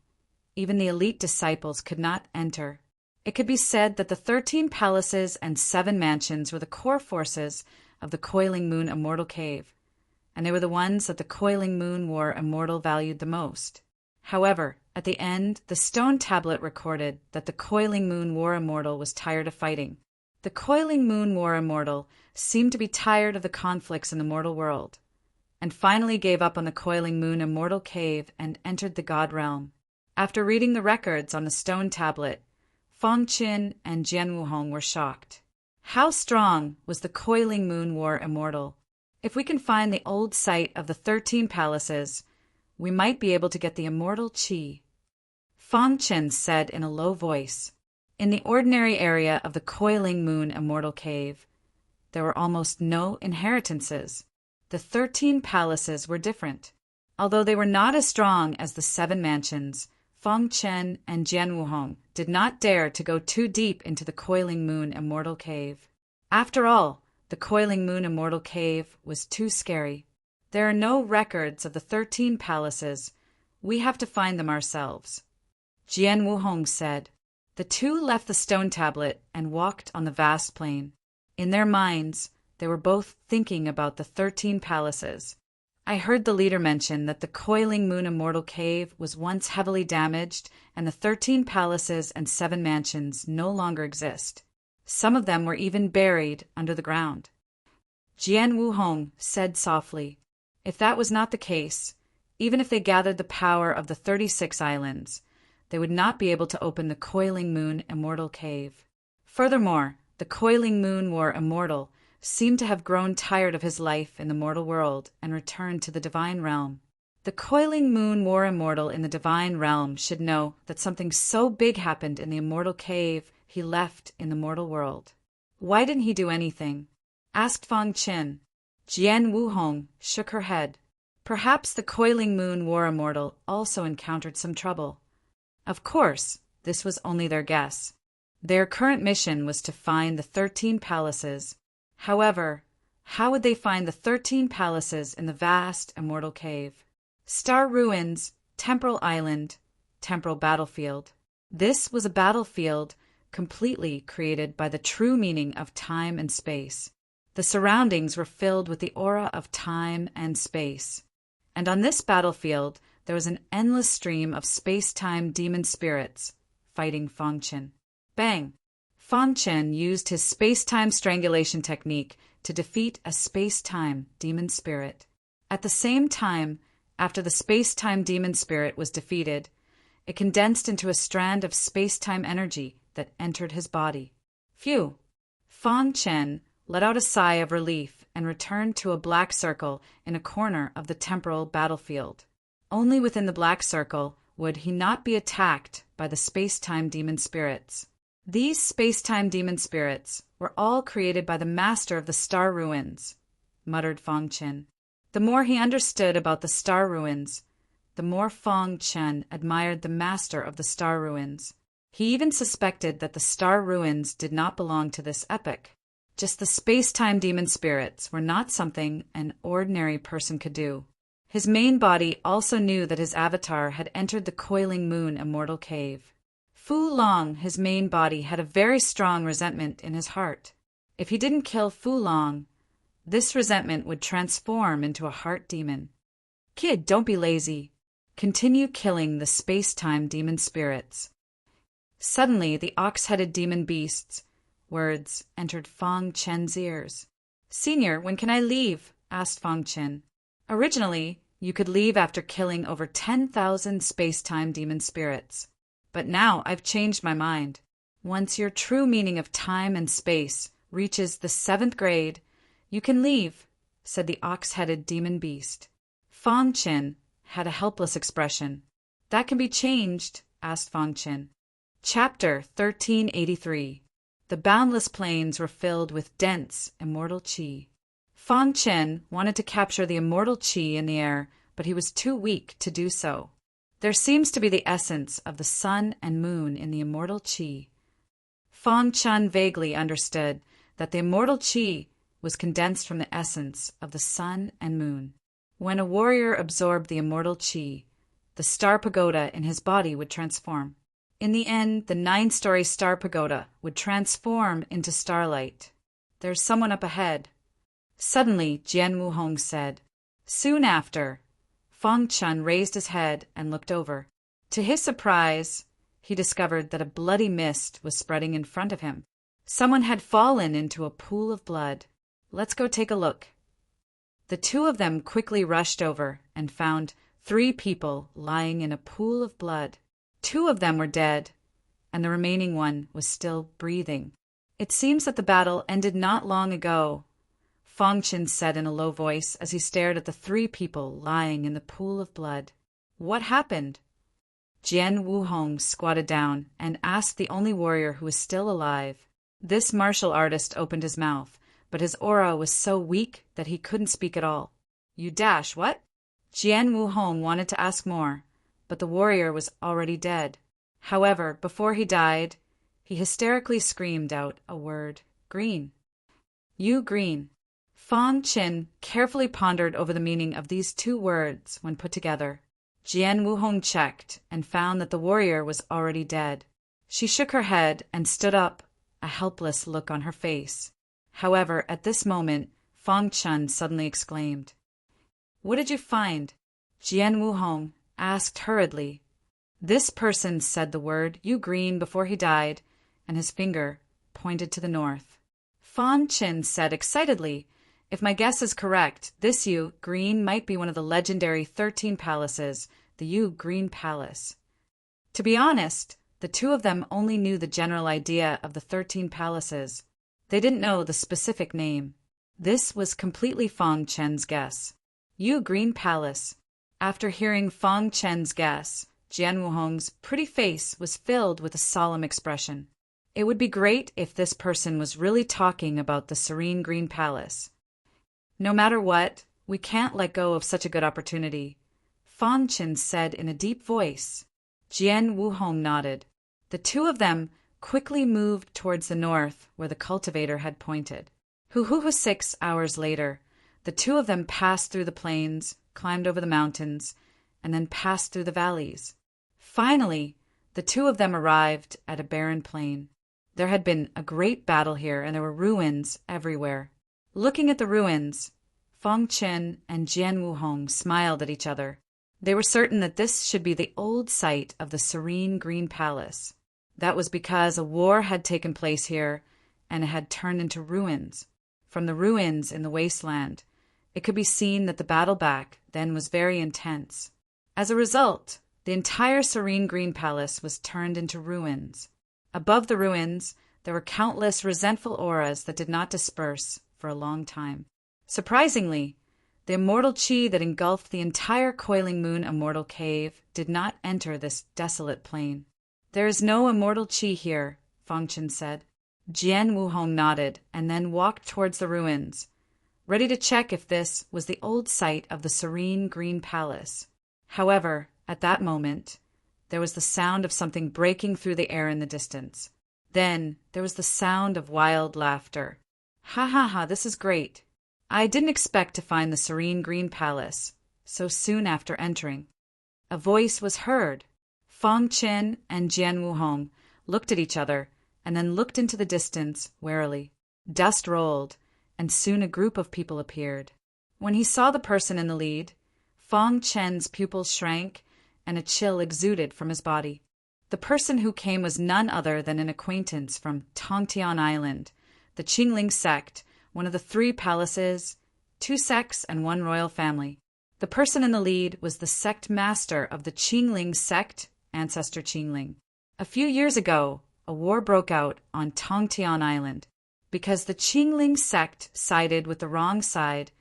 even the elite disciples could not enter. It could be said that the 13 palaces and 7 mansions were the core forces of the Coiling Moon Immortal Cave, and they were the ones that the Coiling Moon War Immortal valued the most. However, at the end, the stone tablet recorded that the Coiling Moon War Immortal was tired of fighting. The Coiling Moon War Immortal seemed to be tired of the conflicts in the mortal world, and finally gave up on the Coiling Moon Immortal Cave and entered the God Realm. After reading the records on the stone tablet, Fong Qin and Jian Wuhong were shocked. How strong was the Coiling Moon War Immortal? If we can find the old site of the 13 palaces, we might be able to get the immortal Qi. Fong Qin said in a low voice. In the ordinary area of the Coiling Moon Immortal Cave, there were almost no inheritances. The 13 palaces were different. Although they were not as strong as the 7 mansions, Fong Chen and Jian Wuhong did not dare to go too deep into the Coiling Moon Immortal Cave. After all, the Coiling Moon Immortal Cave was too scary. There are no records of the 13 palaces. We have to find them ourselves. Jian Wuhong said. The two left the stone tablet and walked on the vast plain. In their minds, they were both thinking about the 13 palaces. I heard the leader mention that the Coiling Moon Immortal Cave was once heavily damaged and the 13 palaces and 7 mansions no longer exist. Some of them were even buried under the ground. Jian Wuhong said softly, if that was not the case, even if they gathered the power of the 36 islands, they would not be able to open the Coiling Moon Immortal Cave. Furthermore, the Coiling Moon War Immortal seemed to have grown tired of his life in the mortal world and returned to the divine realm. The Coiling Moon War Immortal in the divine realm should know that something so big happened in the immortal cave he left in the mortal world. Why didn't he do anything? Asked Fong Qin. Jian Wuhong shook her head. Perhaps the Coiling Moon War Immortal also encountered some trouble. Of course, this was only their guess. Their current mission was to find the 13 palaces. However, how would they find the 13 palaces in the vast immortal cave? Star Ruins, Temporal Island, Temporal Battlefield. This was a battlefield completely created by the true meaning of time and space. The surroundings were filled with the aura of time and space. And on this battlefield, there was an endless stream of space-time demon spirits fighting Fong Qin. Bang! Fong Qin used his space-time strangulation technique to defeat a space-time demon spirit. At the same time, after the space-time demon spirit was defeated, it condensed into a strand of space-time energy that entered his body. Phew! Fong Qin let out a sigh of relief and returned to a black circle in a corner of the temporal battlefield. Only within the black circle would he not be attacked by the space-time demon spirits. These space-time demon spirits were all created by the master of the Star Ruins, muttered Fong Qin. The more he understood about the Star Ruins, the more Fong Qin admired the master of the Star Ruins. He even suspected that the Star Ruins did not belong to this epoch. Just the space-time demon spirits were not something an ordinary person could do. His main body also knew that his avatar had entered the Coiling Moon Immortal Cave. Fu Long, his main body, had a very strong resentment in his heart. If he didn't kill Fu Long, this resentment would transform into a heart demon. Kid, don't be lazy. Continue killing the space-time demon spirits. Suddenly, the ox-headed demon beasts' words entered Fong Qin's ears. Senior, when can I leave? Asked Fong Qin. Originally, you could leave after killing over 10,000 space-time demon spirits. But now I've changed my mind. Once your true meaning of time and space reaches the 7th grade, you can leave, said the ox-headed demon beast. Fang Qin had a helpless expression. That can be changed, asked Fang Qin. Chapter 1383. The boundless plains were filled with dense, immortal qi. Fang Qin wanted to capture the immortal qi in the air, but he was too weak to do so. There seems to be the essence of the sun and moon in the immortal qi. Fang Qin vaguely understood that the immortal qi was condensed from the essence of the sun and moon. When a warrior absorbed the immortal qi, the star pagoda in his body would transform. In the end, the 9-story star pagoda would transform into starlight. There's someone up ahead. Suddenly, Jian Wuhong said. Soon after, Fang Qin raised his head and looked over. To his surprise, he discovered that a bloody mist was spreading in front of him. Someone had fallen into a pool of blood. Let's go take a look. The two of them quickly rushed over and found 3 people lying in a pool of blood. 2 of them were dead, and the remaining one was still breathing. It seems that the battle ended not long ago, Fang Qin said in a low voice as he stared at the 3 people lying in the pool of blood. What happened? Jian Wuhong squatted down and asked the only warrior who was still alive. This martial artist opened his mouth, but his aura was so weak that he couldn't speak at all. You dash, what? Jian Wuhong wanted to ask more, but the warrior was already dead. However, before he died, he hysterically screamed out a word, green. You green. Fang Qin carefully pondered over the meaning of these 2 words when put together. Jian Wuhong checked and found that the warrior was already dead. She shook her head and stood up, a helpless look on her face. However, at this moment, Fang Qin suddenly exclaimed. What did you find? Jian Wuhong asked hurriedly. This person said the word, you green, before he died, and his finger pointed to the north. Fang Qin said excitedly, if my guess is correct, this Yu Green might be one of the legendary 13 palaces, the Yu Green Palace. To be honest, the 2 of them only knew the general idea of the 13 palaces. They didn't know the specific name. This was completely Fang Qin's guess. Yu Green Palace. After hearing Fang Qin's guess, Jian Wuhong's pretty face was filled with a solemn expression. It would be great if this person was really talking about the serene Green Palace. No matter what, we can't let go of such a good opportunity, Fang Qin said in a deep voice. Jian Wuhong nodded. The 2 of them quickly moved towards the north where the cultivator had pointed. 6 hours later, the 2 of them passed through the plains, climbed over the mountains, and then passed through the valleys. Finally, the 2 of them arrived at a barren plain. There had been a great battle here, and there were ruins everywhere. Looking at the ruins, Fang Qin and Jian Wuhong smiled at each other. They were certain that this should be the old site of the serene Green Palace. That was because a war had taken place here, and it had turned into ruins. From the ruins in the wasteland, it could be seen that the battle back then was very intense. As a result, the entire serene Green Palace was turned into ruins. Above the ruins, there were countless resentful auras that did not disperse for a long time. Surprisingly, the immortal qi that engulfed the entire Coiling Moon Immortal Cave did not enter this desolate plain. There is no immortal qi here, Fang Qin said. Jian Wuhong nodded and then walked towards the ruins, ready to check if this was the old site of the serene Green Palace. However, at that moment, there was the sound of something breaking through the air in the distance. Then there was the sound of wild laughter. Ha ha ha, this is great. I didn't expect to find the serene Green Palace so soon after entering. A voice was heard. Fang Qin and Jian Wuhong looked at each other and then looked into the distance warily. Dust rolled, and soon a group of people appeared. When he saw the person in the lead, Fang Qin's pupils shrank and a chill exuded from his body. The person who came was none other than an acquaintance from Tongtian Island, the Qingling sect, one of the 3 palaces, 2 sects, and 1 royal family. The person in the lead was the sect master of the Qingling sect, Ancestor Qingling. A few years ago, a war broke out on Tongtian Island. Because the Qingling sect sided with the wrong side,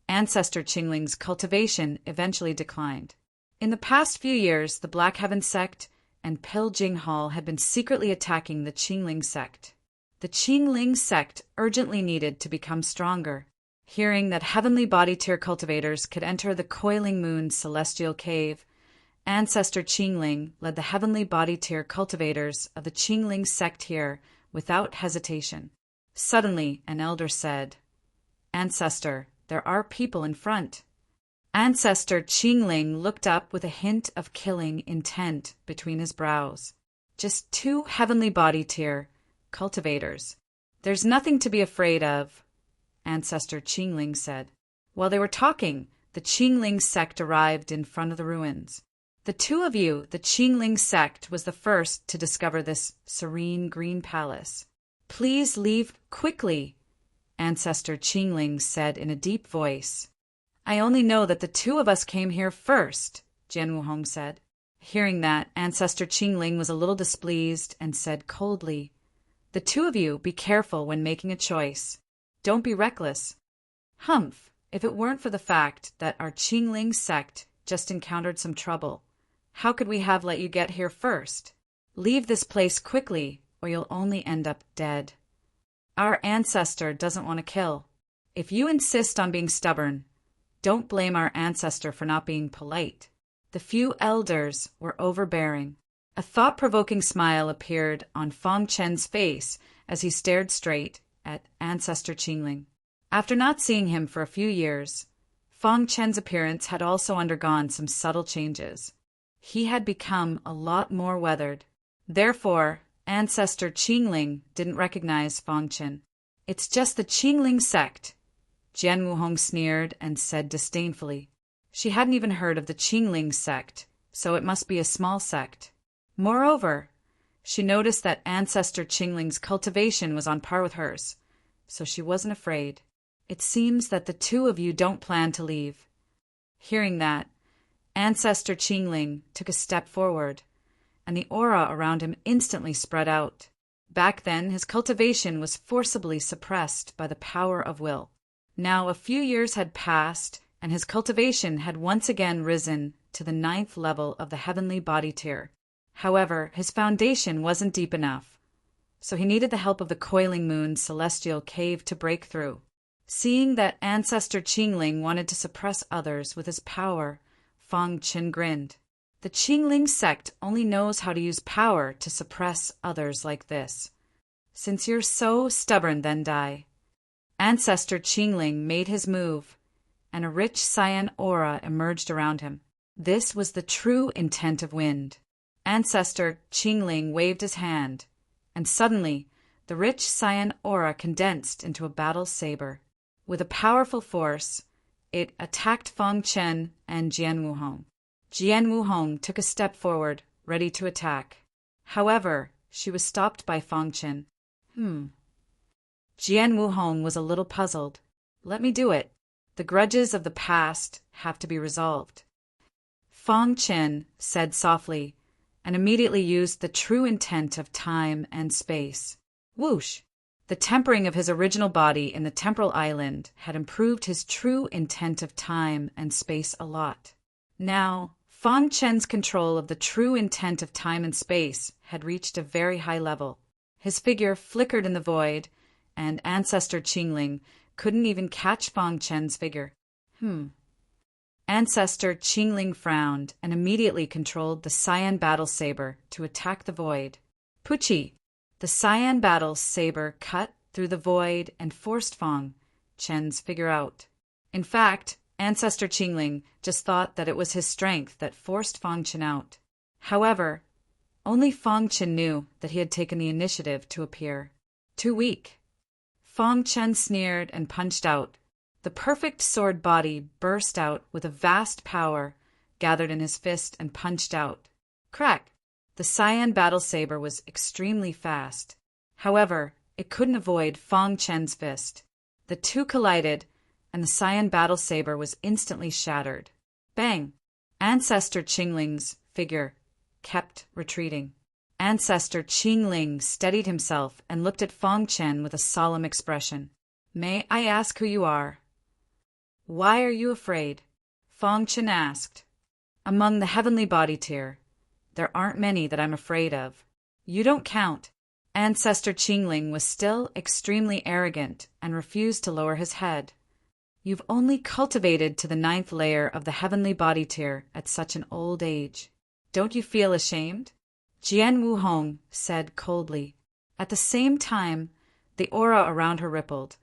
ancestor Qingling's cultivation eventually declined. In the past few years, the Black Heaven sect and Piljing Hall had been secretly attacking the Qingling sect. The Qingling sect urgently needed to become stronger. Hearing that heavenly body tier cultivators could enter the Coiling Moon's celestial cave, Ancestor Qingling led the heavenly body tier cultivators of the Qingling sect here without hesitation. Suddenly, an elder said, "Ancestor, there are people in front." Ancestor Qingling looked up with a hint of killing intent between his brows. "Just 2 heavenly body tier cultivators. There's nothing to be afraid of," Ancestor Qingling said. While they were talking, the Qingling sect arrived in front of the ruins. "The 2 of you, the Qingling sect, was the first to discover this serene green palace. Please leave quickly," Ancestor Qingling said in a deep voice. "I only know that the 2 of us came here first," Jian Wuhong said. Hearing that, Ancestor Qingling was a little displeased and said coldly, "The 2 of you, be careful when making a choice. Don't be reckless." "Humph, if it weren't for the fact that our Qingling sect just encountered some trouble, how could we have let you get here first? Leave this place quickly, or you'll only end up dead. Our ancestor doesn't want to kill. If you insist on being stubborn, don't blame our ancestor for not being polite." The few elders were overbearing. A thought-provoking smile appeared on Fong Chen's face as he stared straight at Ancestor Qingling. After not seeing him for a few years, Fong Chen's appearance had also undergone some subtle changes. He had become a lot more weathered. Therefore, Ancestor Qingling didn't recognize Fong Chen. "It's just the Qingling sect," Jian Wuhong sneered and said disdainfully. She hadn't even heard of the Qingling sect, so it must be a small sect. Moreover, she noticed that Ancestor Qingling's cultivation was on par with hers, so she wasn't afraid. "It seems that the 2 of you don't plan to leave." Hearing that, Ancestor Qingling took a step forward, and the aura around him instantly spread out. Back then, his cultivation was forcibly suppressed by the power of will. Now a few years had passed, and his cultivation had once again risen to the 9th level of the heavenly body tier. However, his foundation wasn't deep enough, so he needed the help of the Coiling Moon's celestial cave to break through. Seeing that Ancestor Qingling wanted to suppress others with his power, Fong Chen grinned. "The Qingling sect only knows how to use power to suppress others like this. Since you're so stubborn, then die." Ancestor Qingling made his move, and a rich cyan aura emerged around him. This was the true intent of wind. Ancestor Qingling waved his hand, and suddenly the rich cyan aura condensed into a battle saber. With a powerful force, it attacked Fong Chen and Jian Wuhong. Jian Wuhong took a step forward, ready to attack. However, she was stopped by Fong Chen. Jian Wuhong was a little puzzled. "Let me do it. The grudges of the past have to be resolved." Fong Chen said softly, and immediately used the true intent of time and space. Whoosh! The tempering of his original body in the temporal island had improved his true intent of time and space a lot. Now, Fong Chen's control of the true intent of time and space had reached a very high level. His figure flickered in the void, and Ancestor Qingling couldn't even catch Fong Chen's figure. Ancestor Qingling frowned and immediately controlled the cyan battle saber to attack the void. Puchi! The cyan battle saber cut through the void and forced Fong Chen's figure out. In fact, Ancestor Qingling just thought that it was his strength that forced Fong Chen out. However, only Fong Chen knew that he had taken the initiative to appear. Too weak. Fong Chen sneered and punched out. The perfect sword body burst out with a vast power, gathered in his fist and punched out. Crack! The cyan battle saber was extremely fast. However, it couldn't avoid Fong Chen's fist. The two collided, and the cyan battle saber was instantly shattered. Bang! Ancestor Qingling's figure kept retreating. Ancestor Qingling steadied himself and looked at Fong Chen with a solemn expression. "May I ask who you are?" "Why are you afraid?" Fong Chen asked. "Among the heavenly body tier, there aren't many that I'm afraid of. You don't count." Ancestor Qingling was still extremely arrogant and refused to lower his head. "You've only cultivated to the 9th layer of the heavenly body tier at such an old age. Don't you feel ashamed?" Jian Wuhong said coldly. At the same time, the aura around her rippled,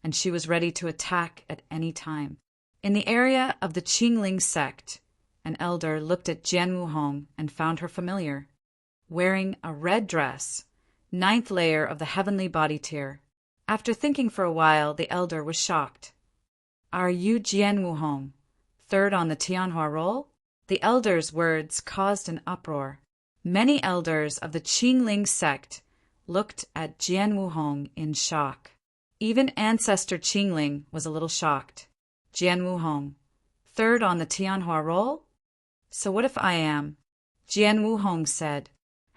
and she was ready to attack at any time. In the area of the Qingling sect, an elder looked at Jian Wuhong and found her familiar. Wearing a red dress, 9th layer of the heavenly body tier. After thinking for a while, the elder was shocked. "Are you Jian Wuhong, 3rd on the Tianhua roll?" The elder's words caused an uproar. Many elders of the Qingling sect looked at Jian Wuhong in shock. Even Ancestor Qingling was a little shocked. "Jian Wuhong, 3rd on the Tianhua roll? So what if I am?" Jian Wuhong said.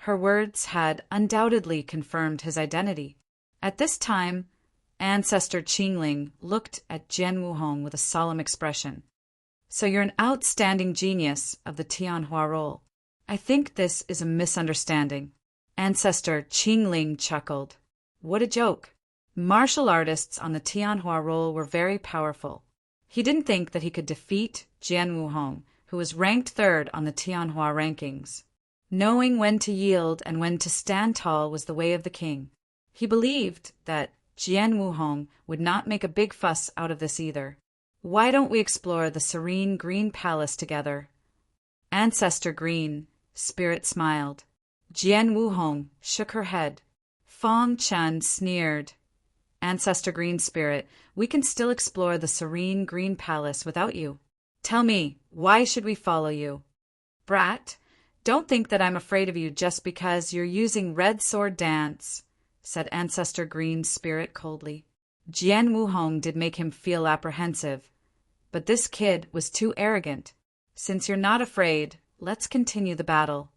Her words had undoubtedly confirmed his identity. At this time, Ancestor Qingling looked at Jian Wuhong with a solemn expression. "So you're an outstanding genius of the Tianhua roll. I think this is a misunderstanding." Ancestor Qingling chuckled. "What a joke." Martial artists on the Tianhua roll were very powerful. He didn't think that he could defeat Jian Wuhong, who was ranked 3rd on the Tianhua rankings. Knowing when to yield and when to stand tall was the way of the king. He believed that Jian Wuhong would not make a big fuss out of this either. "Why don't we explore the serene green palace together?" Ancestor Green Spirit smiled. Jian Wuhong shook her head. Fong Chen sneered. "Ancestor Green Spirit, we can still explore the serene green palace without you. Tell me, why should we follow you?" "Brat, don't think that I'm afraid of you just because you're using red sword dance," said Ancestor Green Spirit coldly. Jian Wuhong did make him feel apprehensive, but this kid was too arrogant. "Since you're not afraid, let's continue the battle."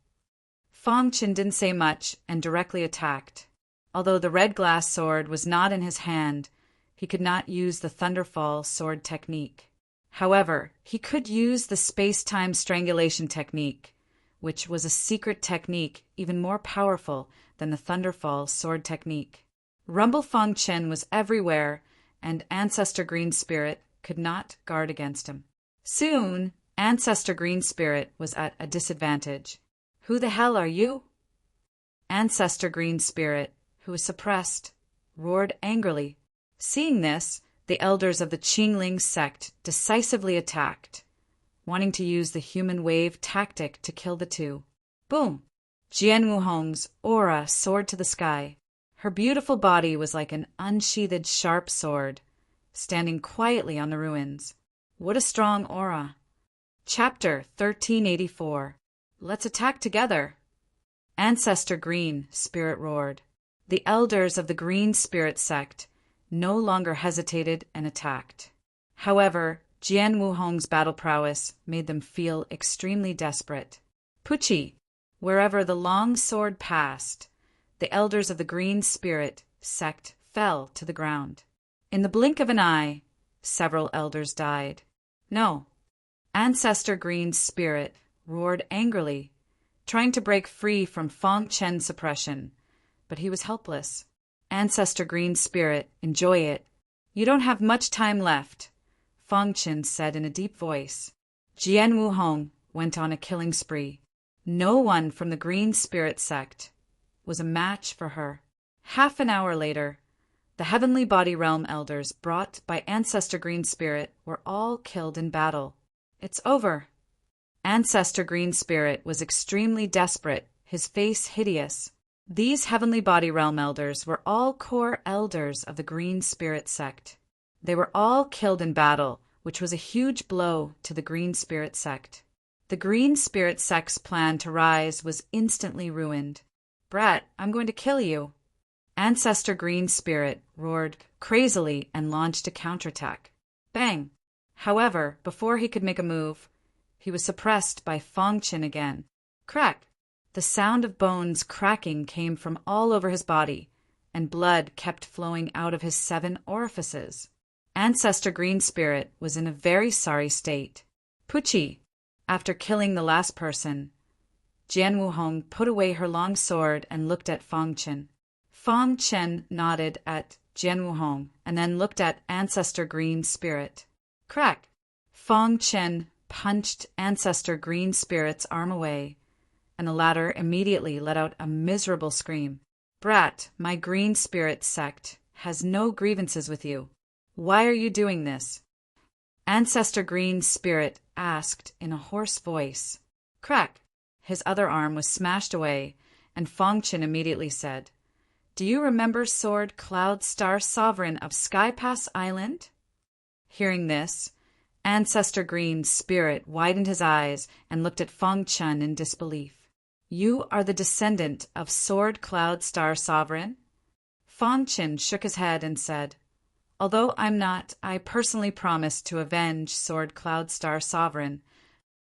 Fong Chen didn't say much and directly attacked. Although the red glass sword was not in his hand, he could not use the Thunderfall sword technique. However, he could use the space-time strangulation technique, which was a secret technique even more powerful than the Thunderfall sword technique. Rumble Fong Chen was everywhere, and Ancestor Green Spirit could not guard against him. Soon, Ancestor Green Spirit was at a disadvantage. "Who the hell are you?" Ancestor Green Spirit, who was suppressed, roared angrily. Seeing this, the elders of the Qingling sect decisively attacked, wanting to use the human wave tactic to kill the two. Boom! Jian Wuhong's aura soared to the sky. Her beautiful body was like an unsheathed sharp sword, standing quietly on the ruins. What a strong aura! Chapter 1384. Let's attack together. Ancestor Green Spirit roared. The elders of the Green Spirit sect no longer hesitated and attacked. However, Jian Wuhong's battle prowess made them feel extremely desperate. Pucci! Wherever the long sword passed, the elders of the Green Spirit sect fell to the ground. In the blink of an eye, several elders died. No. Ancestor Green Spirit roared angrily, trying to break free from Fong Chen's suppression, but he was helpless. Ancestor Green Spirit, enjoy it. You don't have much time left, Fong Chen said in a deep voice. Jian Wuhong went on a killing spree. No one from the Green Spirit sect was a match for her. Half an hour later, the Heavenly Body Realm elders brought by Ancestor Green Spirit were all killed in battle. It's over. Ancestor Green Spirit was extremely desperate, his face hideous. These Heavenly Body Realm elders were all core elders of the Green Spirit sect. They were all killed in battle, which was a huge blow to the Green Spirit sect. The Green Spirit sect's plan to rise was instantly ruined. Brat, I'm going to kill you. Ancestor Green Spirit roared crazily and launched a counterattack. Bang! However, before he could make a move, he was suppressed by Fong Chen again. Crack! The sound of bones cracking came from all over his body, and blood kept flowing out of his 7 orifices. Ancestor Green Spirit was in a very sorry state. Pucci, after killing the last person, Jian Wuhong put away her long sword and looked at Fang Chen. Fang Chen nodded at Jian Wuhong and then looked at Ancestor Green Spirit. Crack! Fang Chen punched Ancestor Green Spirit's arm away, and the latter immediately let out a miserable scream. Brat, my Green Spirit sect has no grievances with you. Why are you doing this? Ancestor Green Spirit asked in a hoarse voice. Crack! His other arm was smashed away, and Fang Chen immediately said, Do you remember Sword Cloud Star Sovereign of Sky Pass Island? Hearing this, Ancestor Green Spirit widened his eyes and looked at Fang Chen in disbelief. You are the descendant of Sword Cloud Star Sovereign? Fang Chen shook his head and said, Although I'm not, I personally promise to avenge Sword Cloud Star Sovereign.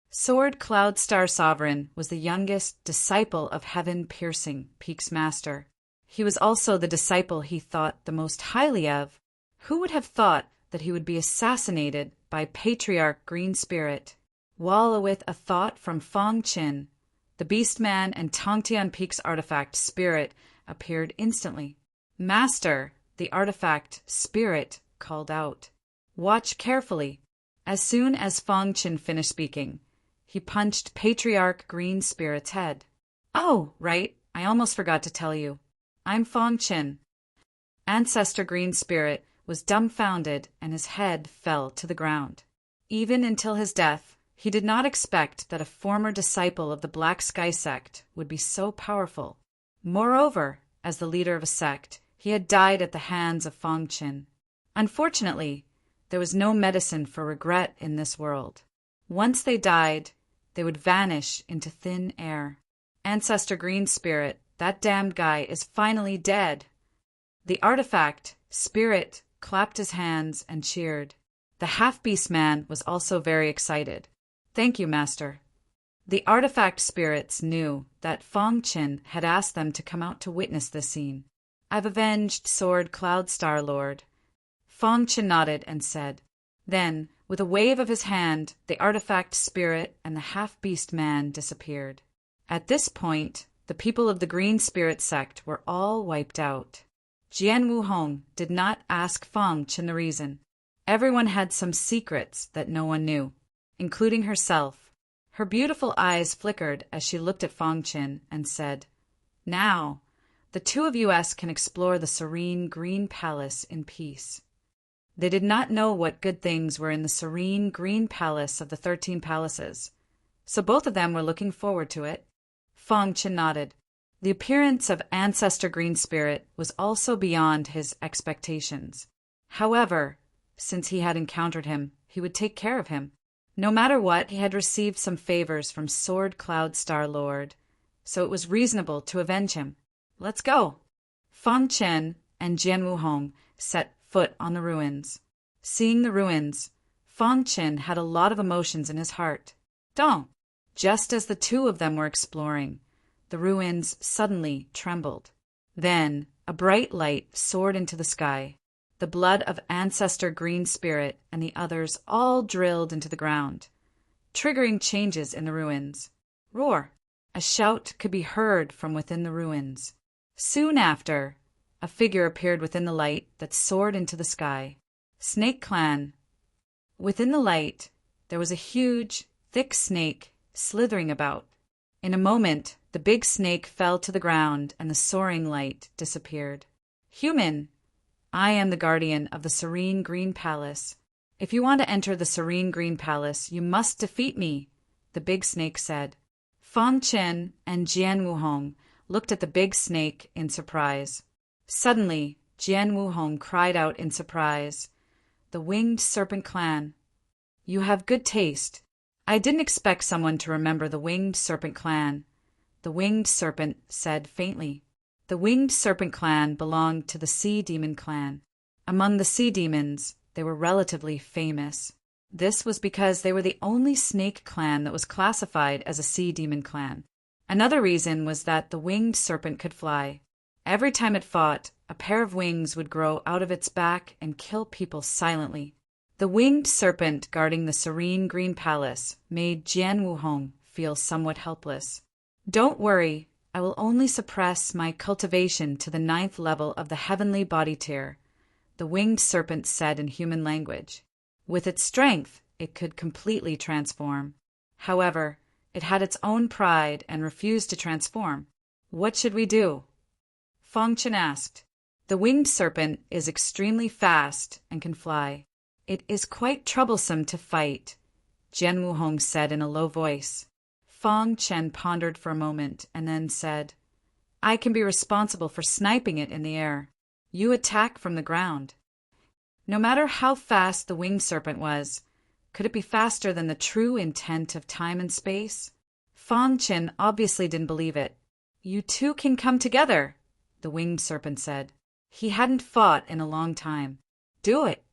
Sword Cloud Star Sovereign was the youngest disciple of Heaven Piercing, Peak's master. He was also the disciple he thought the most highly of. Who would have thought that he would be assassinated by Patriarch Green Spirit? While with a thought from Fang Chen, the Beastman and Tongtian Peak's artifact Spirit appeared instantly. Master, the artifact Spirit called out. Watch carefully. As soon as Fang Chen finished speaking, he punched Patriarch Green Spirit's head. Oh, right, I almost forgot to tell you. I'm Fang Chen. Ancestor Green Spirit was dumbfounded and his head fell to the ground. Even until his death, he did not expect that a former disciple of the Black Sky sect would be so powerful. Moreover, as the leader of a sect, he had died at the hands of Fang Chen. Unfortunately, there was no medicine for regret in this world. Once they died, they would vanish into thin air. Ancestor Green Spirit, that damned guy is finally dead. The artifact, Spirit, clapped his hands and cheered. The half-beast man was also very excited. Thank you, Master. The artifact spirits knew that Fang Chen had asked them to come out to witness this scene. I've avenged Sword Cloud Star Lord. Fang Chen nodded and said. Then, with a wave of his hand, the artifact spirit and the half-beast man disappeared. At this point, the people of the Green Spirit sect were all wiped out. Jian Wuhong did not ask Fang Chen the reason. Everyone had some secrets that no one knew, including herself. Her beautiful eyes flickered as she looked at Fang Chen and said, Now, the 2 of us can explore the serene Green Palace in peace. They did not know what good things were in the serene Green Palace of the 13 palaces, so both of them were looking forward to it. Fang Chen nodded. The appearance of Ancestor Green Spirit was also beyond his expectations. However, since he had encountered him, he would take care of him. No matter what, he had received some favors from Sword Cloud Star Lord, so it was reasonable to avenge him. Let's go! Fang Chen and Jian Wuhong set foot on the ruins. Seeing the ruins, Fang Chen had a lot of emotions in his heart. Dong! Just as the 2 of them were exploring, the ruins suddenly trembled. Then a bright light soared into the sky. The blood of Ancestor Green Spirit and the others all drilled into the ground, triggering changes in the ruins. Roar! A shout could be heard from within the ruins. Soon after, a figure appeared within the light that soared into the sky. Snake Clan. Within the light, there was a huge, thick snake slithering about. In a moment, the big snake fell to the ground and the soaring light disappeared. Human! I am the guardian of the Serene Green Palace. If you want to enter the Serene Green Palace, you must defeat me, the big snake said. Fang Chen and Jian Wuhong looked at the big snake in surprise. Suddenly, Jian Wuhong cried out in surprise, The Winged Serpent Clan. You have good taste. I didn't expect someone to remember the Winged Serpent Clan. The Winged Serpent said faintly. The Winged Serpent Clan belonged to the Sea Demon Clan. Among the Sea Demons, they were relatively famous. This was because they were the only snake clan that was classified as a Sea Demon Clan. Another reason was that the winged serpent could fly. Every time it fought, a pair of wings would grow out of its back and kill people silently. The winged serpent guarding the serene green palace made Jian Wuhong feel somewhat helpless. "Don't worry, I will only suppress my cultivation to the 9th level of the heavenly body tier," the winged serpent said in human language. With its strength, it could completely transform. However, it had its own pride and refused to transform. "What should we do?" Fang Chen asked. "The winged serpent is extremely fast and can fly. It is quite troublesome to fight," Jian Wuhong said in a low voice. Fang Chen pondered for a moment and then said, "I can be responsible for sniping it in the air. You attack from the ground." No matter how fast the winged serpent was, could it be faster than the true intent of time and space? Fang Chen obviously didn't believe it. "You two can come together," the winged serpent said. He hadn't fought in a long time. "Do it."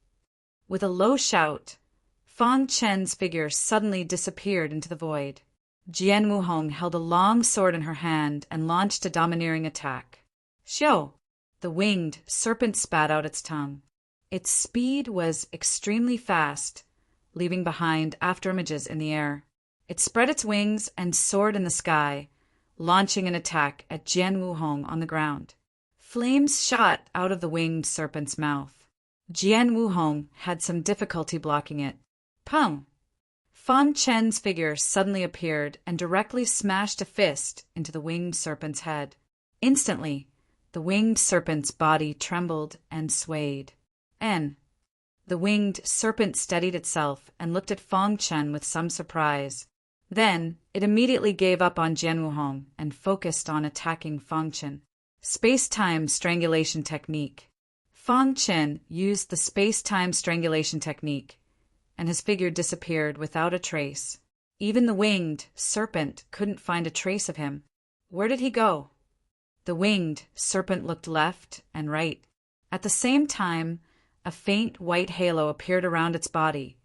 With a low shout, Fang Chen's figure suddenly disappeared into the void. Jian Wuhong held a long sword in her hand and launched a domineering attack. "Xiao!" The winged serpent spat out its tongue. Its speed was extremely fast, leaving behind afterimages in the air. It spread its wings and soared in the sky, launching an attack at Jian Wuhong on the ground. Flames shot out of the winged serpent's mouth. Jian Wuhong had some difficulty blocking it. Pum! Fang Chen's figure suddenly appeared and directly smashed a fist into the winged serpent's head. Instantly, the winged serpent's body trembled and swayed. The winged serpent steadied itself and looked at Fang Chen with some surprise. Then, it immediately gave up on Jian Wuhong and focused on attacking Fang Chen. Space-time strangulation technique. Fang Chen used the space-time strangulation technique, and his figure disappeared without a trace. Even the winged serpent couldn't find a trace of him. Where did he go? The winged serpent looked left and right. At the same time, a faint white halo appeared around its body,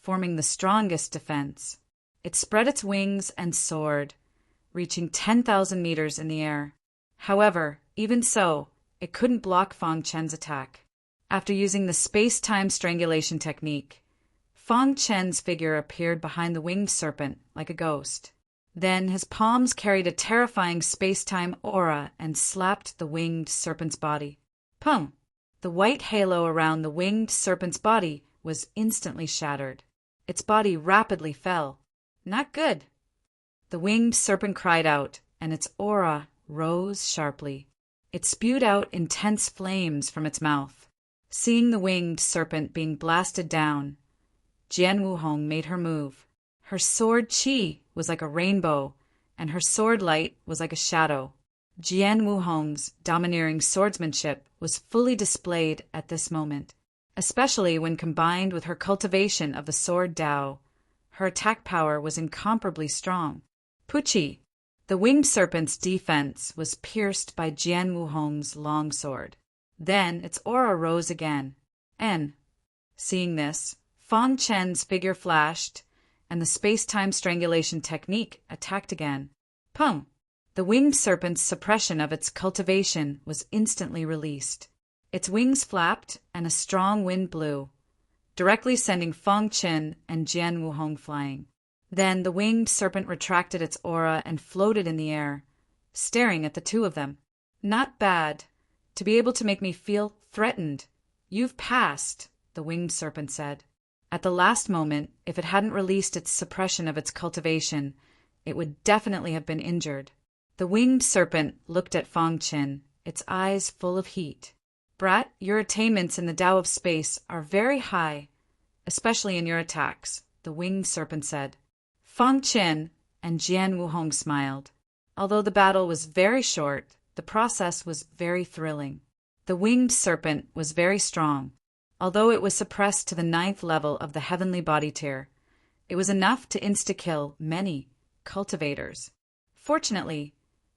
forming the strongest defense. It spread its wings and soared, reaching 10,000 meters in the air. However, even so, it couldn't block Fang Chen's attack. After using the space-time strangulation technique, Fang Chen's figure appeared behind the winged serpent like a ghost. Then his palms carried a terrifying space-time aura and slapped the winged serpent's body. Pum! The white halo around the winged serpent's body was instantly shattered. Its body rapidly fell. Not good. The winged serpent cried out, and its aura rose sharply. It spewed out intense flames from its mouth. Seeing the winged serpent being blasted down, Jian Wuhong made her move. Her sword qi was like a rainbow, and her sword light was like a shadow. Jian Wuhong's domineering swordsmanship was fully displayed at this moment, especially when combined with her cultivation of the sword Dao. Her attack power was incomparably strong. Puchi! The winged serpent's defense was pierced by Jian Wuhong's long sword. Then its aura rose again. Seeing this, Fang Chen's figure flashed, and the space-time strangulation technique attacked again. Pum! The winged serpent's suppression of its cultivation was instantly released. Its wings flapped, and a strong wind blew, directly sending Fang Chen and Jian Wuhong flying. Then the winged serpent retracted its aura and floated in the air, staring at the two of them. Not bad. To be able to make me feel threatened. You've passed, the winged serpent said. At the last moment, if it hadn't released its suppression of its cultivation, it would definitely have been injured. The winged serpent looked at Fang Chen, its eyes full of heat. Brat, your attainments in the Tao of space are very high, especially in your attacks, the winged serpent said. Fang Chen and Jian Wuhong smiled. Although the battle was very short, the process was very thrilling. The winged serpent was very strong. Although it was suppressed to the 9th level of the heavenly body tier, it was enough to insta-kill many cultivators. Fortunately,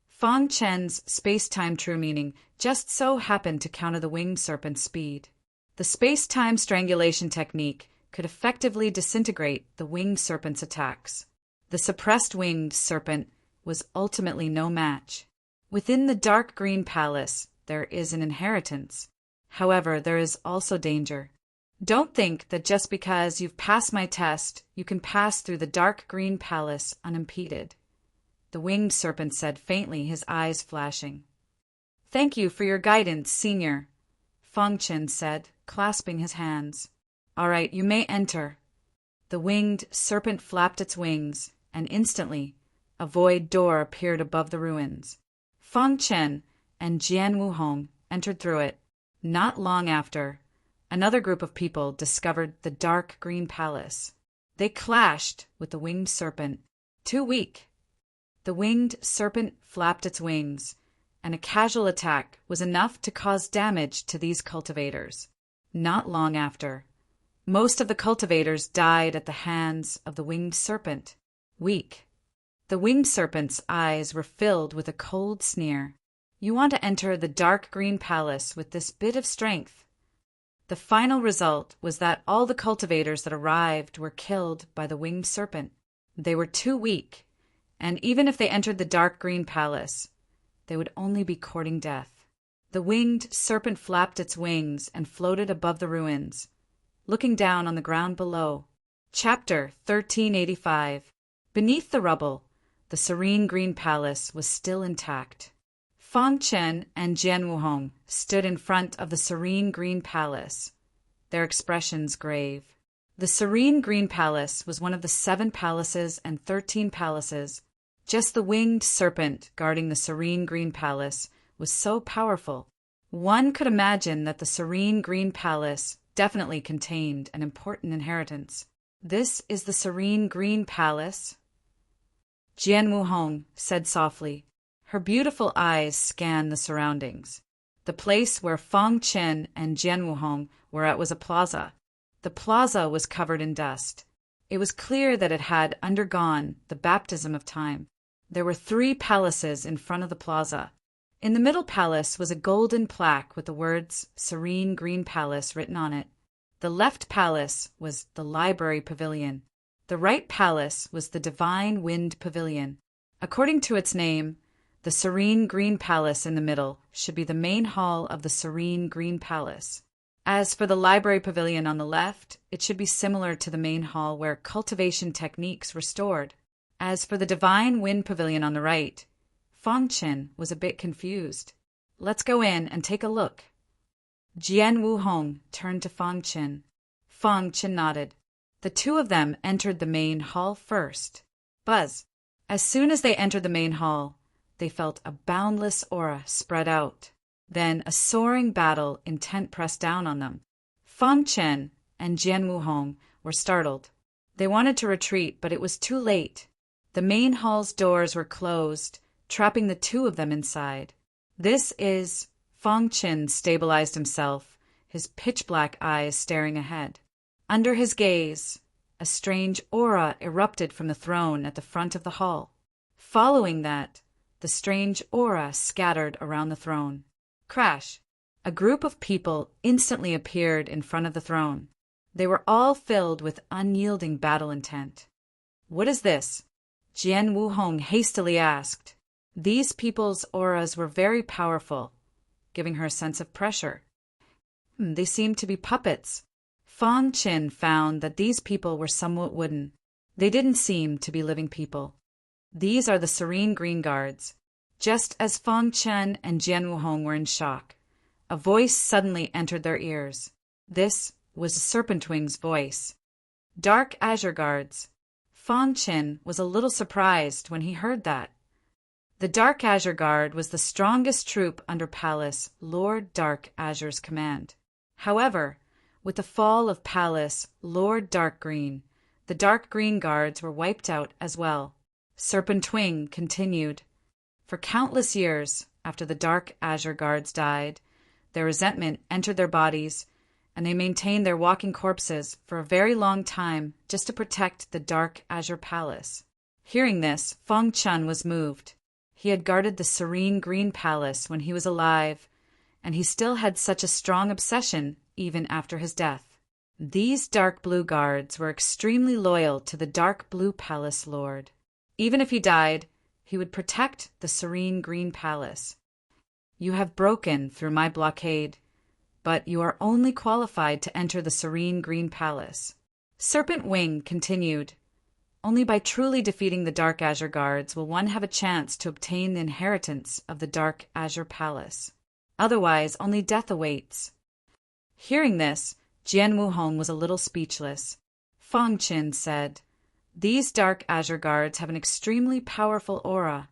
Fang Chen's space-time true meaning just so happened to counter the winged serpent's speed. The space-time strangulation technique could effectively disintegrate the winged serpent's attacks. The suppressed winged serpent was ultimately no match. Within the dark green palace, there is an inheritance. However, there is also danger. Don't think that just because you've passed my test, you can pass through the dark green palace unimpeded. The winged serpent said faintly, his eyes flashing. Thank you for your guidance, Senior, Feng Chen said, clasping his hands. All right, you may enter. The winged serpent flapped its wings, and instantly, a void door appeared above the ruins. Feng Chen and Jian Wuhong entered through it. Not long after, another group of people discovered the dark green palace. They clashed with the winged serpent. Too weak. The winged serpent flapped its wings, and a casual attack was enough to cause damage to these cultivators. Not long after, most of the cultivators died at the hands of the winged serpent. Weak. The winged serpent's eyes were filled with a cold sneer. You want to enter the dark green palace with this bit of strength. The final result was that all the cultivators that arrived were killed by the winged serpent. They were too weak, and even if they entered the dark green palace, they would only be courting death. The winged serpent flapped its wings and floated above the ruins, looking down on the ground below. Chapter 1385. Beneath the rubble, the serene green palace was still intact. Feng Chen and Jian Wuhong stood in front of the serene green palace, their expressions grave. The serene green palace was one of the 7 palaces and 13 palaces. Just the winged serpent guarding the serene green palace was so powerful. One could imagine that the serene green palace definitely contained an important inheritance. This is the serene green palace, Jian Wuhong said softly. Her beautiful eyes scanned the surroundings. The place where Feng Chen and Jian Wuhong were at was a plaza. The plaza was covered in dust. It was clear that it had undergone the baptism of time. There were 3 palaces in front of the plaza. In the middle palace was a golden plaque with the words Serene Green Palace written on it. The left palace was the Library Pavilion. The right palace was the Divine Wind Pavilion. According to its name, the Serene Green Palace in the middle should be the main hall of the Serene Green Palace. As for the Library Pavilion on the left, it should be similar to the main hall where cultivation techniques were stored. As for the Divine Wind Pavilion on the right, Feng Chen was a bit confused. Let's go in and take a look. Jian Wuhong turned to Feng Chen. Feng Chen nodded. The 2 of them entered the main hall first. Buzz. As soon as they entered the main hall, they felt a boundless aura spread out. Then a soaring battle intent pressed down on them. Feng Chen and Jian Wuhong were startled. They wanted to retreat, but it was too late. The main hall's doors were closed, trapping the 2 of them inside. Feng Chen stabilized himself, his pitch-black eyes staring ahead. Under his gaze, a strange aura erupted from the throne at the front of the hall. Following that, the strange aura scattered around the throne. Crash! A group of people instantly appeared in front of the throne. They were all filled with unyielding battle intent. What is this? Jian Wuhong hastily asked. These people's auras were very powerful, giving her a sense of pressure. They seemed to be puppets. Feng Chen found that these people were somewhat wooden. They didn't seem to be living people. These are the Serene Green Guards. Just as Feng Chen and Jian Wuhong were in shock, a voice suddenly entered their ears. This was Serpentwing's voice. Dark Azure Guards. Feng Chen was a little surprised when he heard that. The Dark Azure Guard was the strongest troop under Palace Lord Dark Azure's command. However, with the fall of Palace Lord Dark Green, the Dark Green Guards were wiped out as well. Serpentwing continued. For countless years after the Dark Azure Guards died, their resentment entered their bodies, and they maintained their walking corpses for a very long time just to protect the Dark Azure Palace. Hearing this, Feng Chen was moved. He had guarded the Serene Green Palace when he was alive, and he still had such a strong obsession even after his death. These dark blue guards were extremely loyal to the Dark Blue Palace Lord. Even if he died, He would protect the serene green palace. You have broken through my blockade, but you are only qualified to enter the serene green palace. Serpent Wing continued, only by truly defeating the Dark Azure Guards will one have a chance to obtain the inheritance of the Dark Azure Palace. Otherwise, only death awaits. Hearing this, Jian Wuhong was a little speechless. Fang Qin said, these Dark Azure Guards have an extremely powerful aura,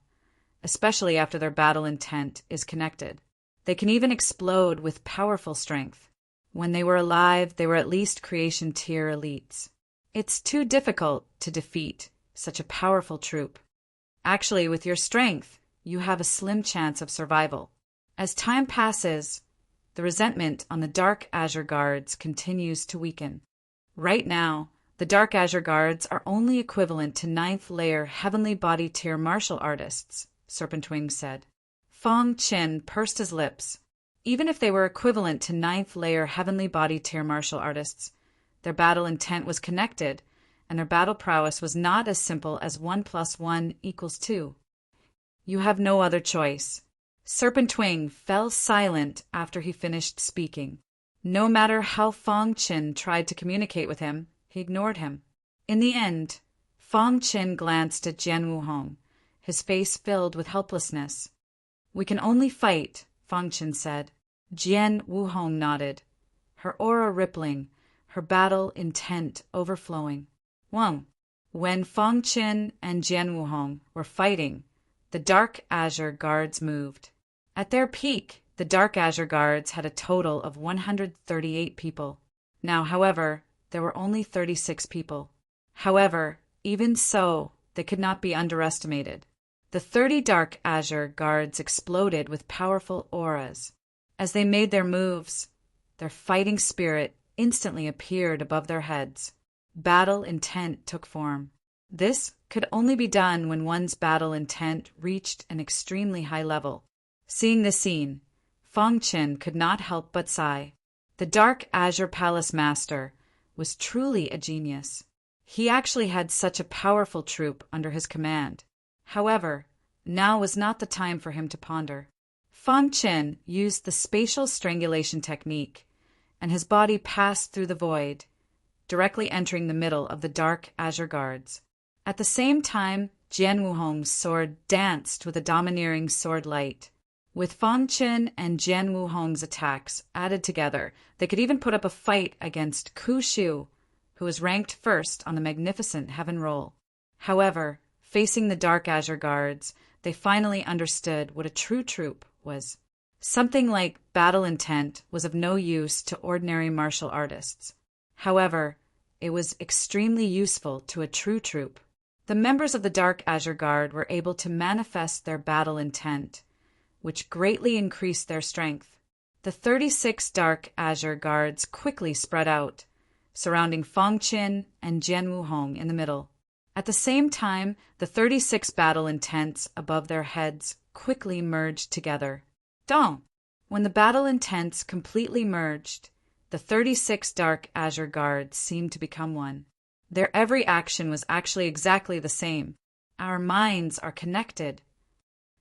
especially after their battle intent is connected. They can even explode with powerful strength. When they were alive, they were at least creation tier elites. It's too difficult to defeat such a powerful troop. Actually, with your strength, you have a slim chance of survival. As time passes, the resentment on the Dark Azure Guards continues to weaken. Right now, the Dark Azure Guards are only equivalent to 9th layer Heavenly Body tier martial artists, Serpentwing said. Fang Qin pursed his lips. Even if they were equivalent to 9th layer Heavenly Body tier martial artists, their battle intent was connected, and their battle prowess was not as simple as 1 + 1 = 2. You have no other choice. Serpentwing fell silent after he finished speaking. No matter how Fang Qin tried to communicate with him, he ignored him. In the end, Fang Qin glanced at Jian Wuhong, his face filled with helplessness. We can only fight, Fang Qin said. Jian Wuhong nodded, her aura rippling, her battle intent overflowing. When Fang Qin and Jian Wuhong were fighting, the Dark Azure Guards moved. At their peak, the Dark Azure Guards had a total of 138 people. Now, however, there were only 36 people. However, even so, they could not be underestimated. The 30 Dark Azure Guards exploded with powerful auras. As they made their moves, their fighting spirit instantly appeared above their heads. Battle intent took form. This could only be done when one's battle intent reached an extremely high level. Seeing this scene, Fang Qin could not help but sigh. The Dark Azure Palace Master was truly a genius. He actually had such a powerful troop under his command. However, now was not the time for him to ponder. Fang Qin used the spatial strangulation technique, and his body passed through the void, directly entering the middle of the Dark Azure Guards. At the same time, Jian Wuhong's sword danced with a domineering sword light. With Fang Qin and Jian Wuhong's attacks added together, they could even put up a fight against Ku Xiu, who was ranked first on the magnificent Heaven Roll. However, facing the Dark Azure Guards, they finally understood what a true troop was. Something like battle intent was of no use to ordinary martial artists. However, it was extremely useful to a true troop. The members of the Dark Azure Guard were able to manifest their battle intent, which greatly increased their strength. The 36 Dark Azure Guards quickly spread out, surrounding Fang Qin and Jian Wuhong in the middle. At the same time, the 36 battle intents above their heads quickly merged together. When the battle intents completely merged, the 36 Dark Azure Guards seemed to become one. Their every action was actually exactly the same. Our minds are connected.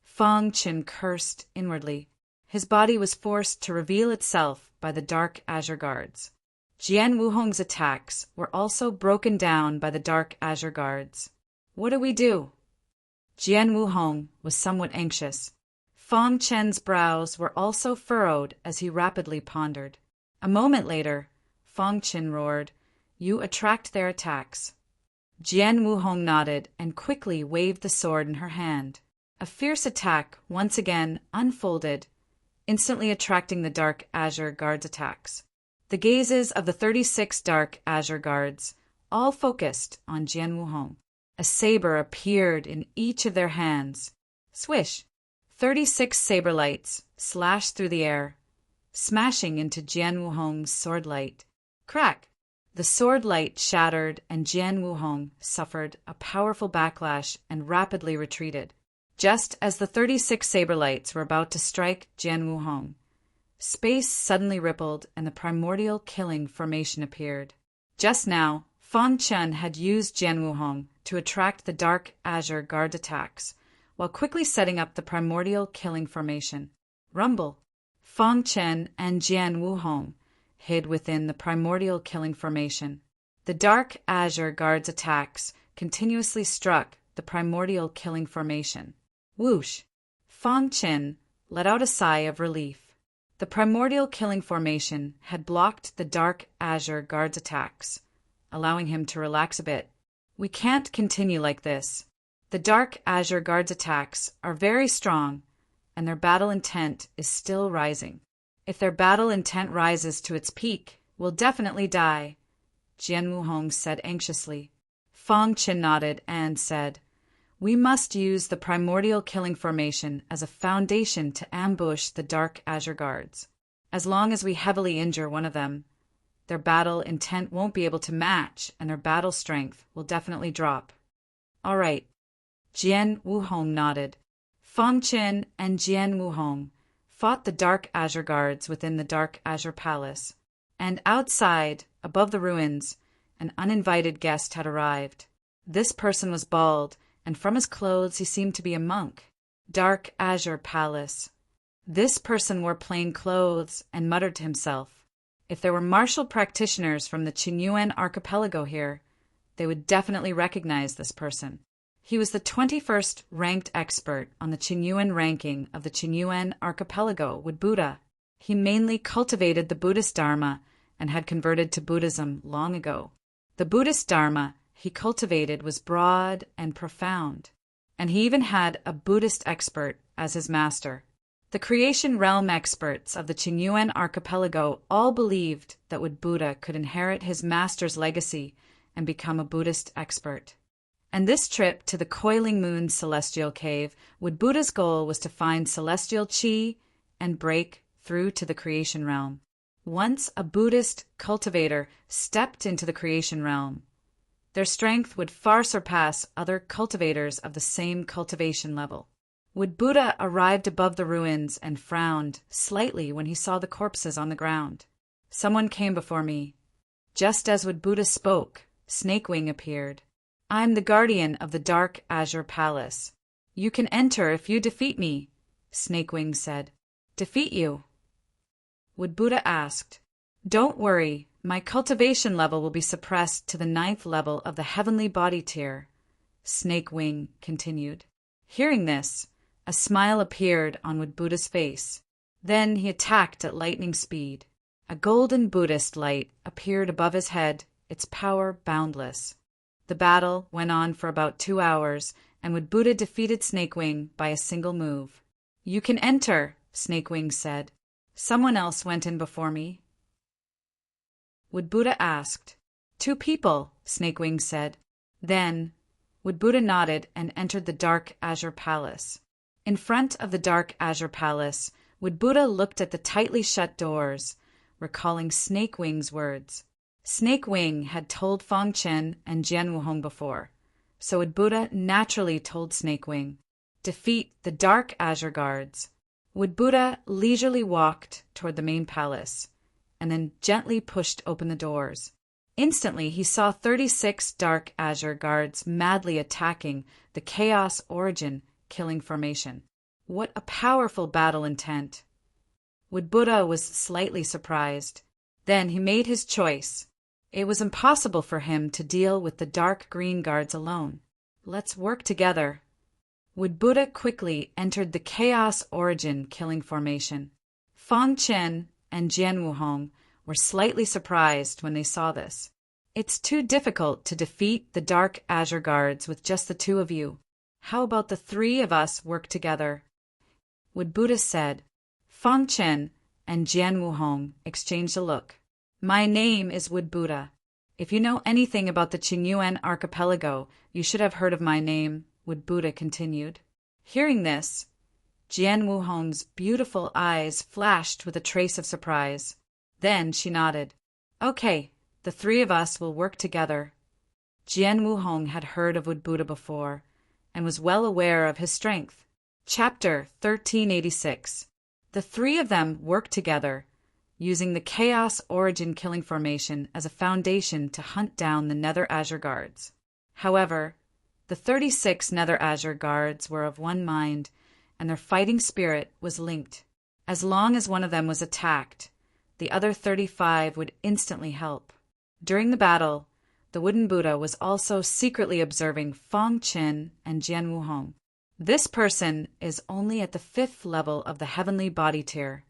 Fang Qin cursed inwardly. His body was forced to reveal itself by the Dark Azure Guards. Jian Wuhong's attacks were also broken down by the Dark Azure Guards. What do we do? Jian Wuhong was somewhat anxious. Fang Qin's brows were also furrowed as he rapidly pondered. A moment later, Fang Qin roared, "You attract their attacks." Jian Wuhong nodded and quickly waved the sword in her hand. A fierce attack once again unfolded, instantly attracting the Dark Azure Guards' attacks. The gazes of the 36 Dark Azure Guards all focused on Jian Wuhong. A saber appeared in each of their hands. Swish! 36 saber lights slashed through the air, smashing into Jian Wuhong's sword light. Crack! The sword light shattered and Jian Wuhong suffered a powerful backlash and rapidly retreated. Just as the 36 saber lights were about to strike Jian Wuhong, space suddenly rippled and the primordial killing formation appeared. Just now, Fang Qin had used Jian Wuhong to attract the Dark Azure Guard attacks, while quickly setting up the primordial killing formation. Rumble. Fang Chen and Jian Wuhong hid within the primordial killing formation. The dark azure guard's attacks continuously struck the primordial killing formation. Whoosh! Fang Chen let out a sigh of relief. The primordial killing formation had blocked the dark azure guard's attacks, allowing him to relax a bit. We can't continue like this. The dark azure guard's attacks are very strong, and their battle intent is still rising. If their battle intent rises to its peak, we'll definitely die, Jian Wuhong said anxiously. Fang Chen nodded and said, "We must use the primordial killing formation as a foundation to ambush the dark azure guards. As long as we heavily injure one of them, their battle intent won't be able to match, and their battle strength will definitely drop." "All right." Jian Wuhong nodded. Fang Chen and Jian Wuhong fought the dark azure guards within the dark azure palace, and outside, above the ruins, an uninvited guest had arrived. This person was bald, and from his clothes he seemed to be a monk. Dark azure palace. This person wore plain clothes and muttered to himself. If there were martial practitioners from the Qingyuan archipelago here, they would definitely recognize this person. He was the 21st ranked expert on the Qingyuan ranking of the Qingyuan archipelago with Buddha. He mainly cultivated the Buddhist Dharma and had converted to Buddhism long ago. The Buddhist Dharma he cultivated was broad and profound, and he even had a Buddhist expert as his master. The creation realm experts of the Qingyuan archipelago all believed that Wood Buddha could inherit his master's legacy and become a Buddhist expert. And this trip to the Coiling Moon Celestial Cave, Wood Buddha's goal was to find celestial chi and break through to the creation realm. Once a Buddhist cultivator stepped into the creation realm, their strength would far surpass other cultivators of the same cultivation level. Wood Buddha arrived above the ruins and frowned slightly when he saw the corpses on the ground. "Someone came before me." Just as Wood Buddha spoke, Snakewing appeared. "I'm the guardian of the Dark Azure Palace. You can enter if you defeat me," Snakewing said. "Defeat you?" Wood Buddha asked. "Don't worry, my cultivation level will be suppressed to the 9th level of the heavenly body tier," Snakewing continued. Hearing this, a smile appeared on Wood Buddha's face. Then he attacked at lightning speed. A golden Buddhist light appeared above his head, its power boundless. The battle went on for about 2 hours, and Wood Buddha defeated Snakewing by a single move. "You can enter," Snakewing said. "Someone else went in before me." Wood Buddha asked. "2 people," Snakewing said. Then, Wood Buddha nodded and entered the Dark Azure Palace. In front of the Dark Azure Palace, Wood Buddha looked at the tightly shut doors, recalling Snakewing's words. Snakewing had told Fang Chen and Jian Wuhong before, so Wood Buddha naturally told Snakewing, "Defeat the Dark Azure Guards." Wood Buddha leisurely walked toward the main palace, and then gently pushed open the doors. Instantly, he saw 36 Dark Azure Guards madly attacking the Chaos Origin killing formation. What a powerful battle intent! Wood Buddha was slightly surprised. Then he made his choice. It was impossible for him to deal with the dark green guards alone. "Let's work together." Wood Buddha quickly entered the Chaos Origin killing formation. Fang Chen and Jian Wuhong were slightly surprised when they saw this. "It's too difficult to defeat the Dark Azure Guards with just the 2 of you. How about the 3 of us work together?" Wood Buddha said. Fang Chen and Jian Wuhong exchanged a look. "My name is Wood Buddha. If you know anything about the Qingyuan archipelago, you should have heard of my name," Wood Buddha continued. Hearing this, Jian Wuhong's beautiful eyes flashed with a trace of surprise. Then she nodded. "Okay, the 3 of us will work together." Jian Wuhong had heard of Wood Buddha before, and was well aware of his strength. Chapter 1386. The 3 of them worked together, using the Chaos Origin killing formation as a foundation to hunt down the Nether Azure Guards. However, The 36 Nether Azure guards were of one mind, and their fighting spirit was linked. As long as one of them was attacked, the other 35 would instantly help. During the battle, the wooden Buddha was also secretly observing Fang Qin and Jian Wuhong. This person is only at the 5th level of the heavenly body tier.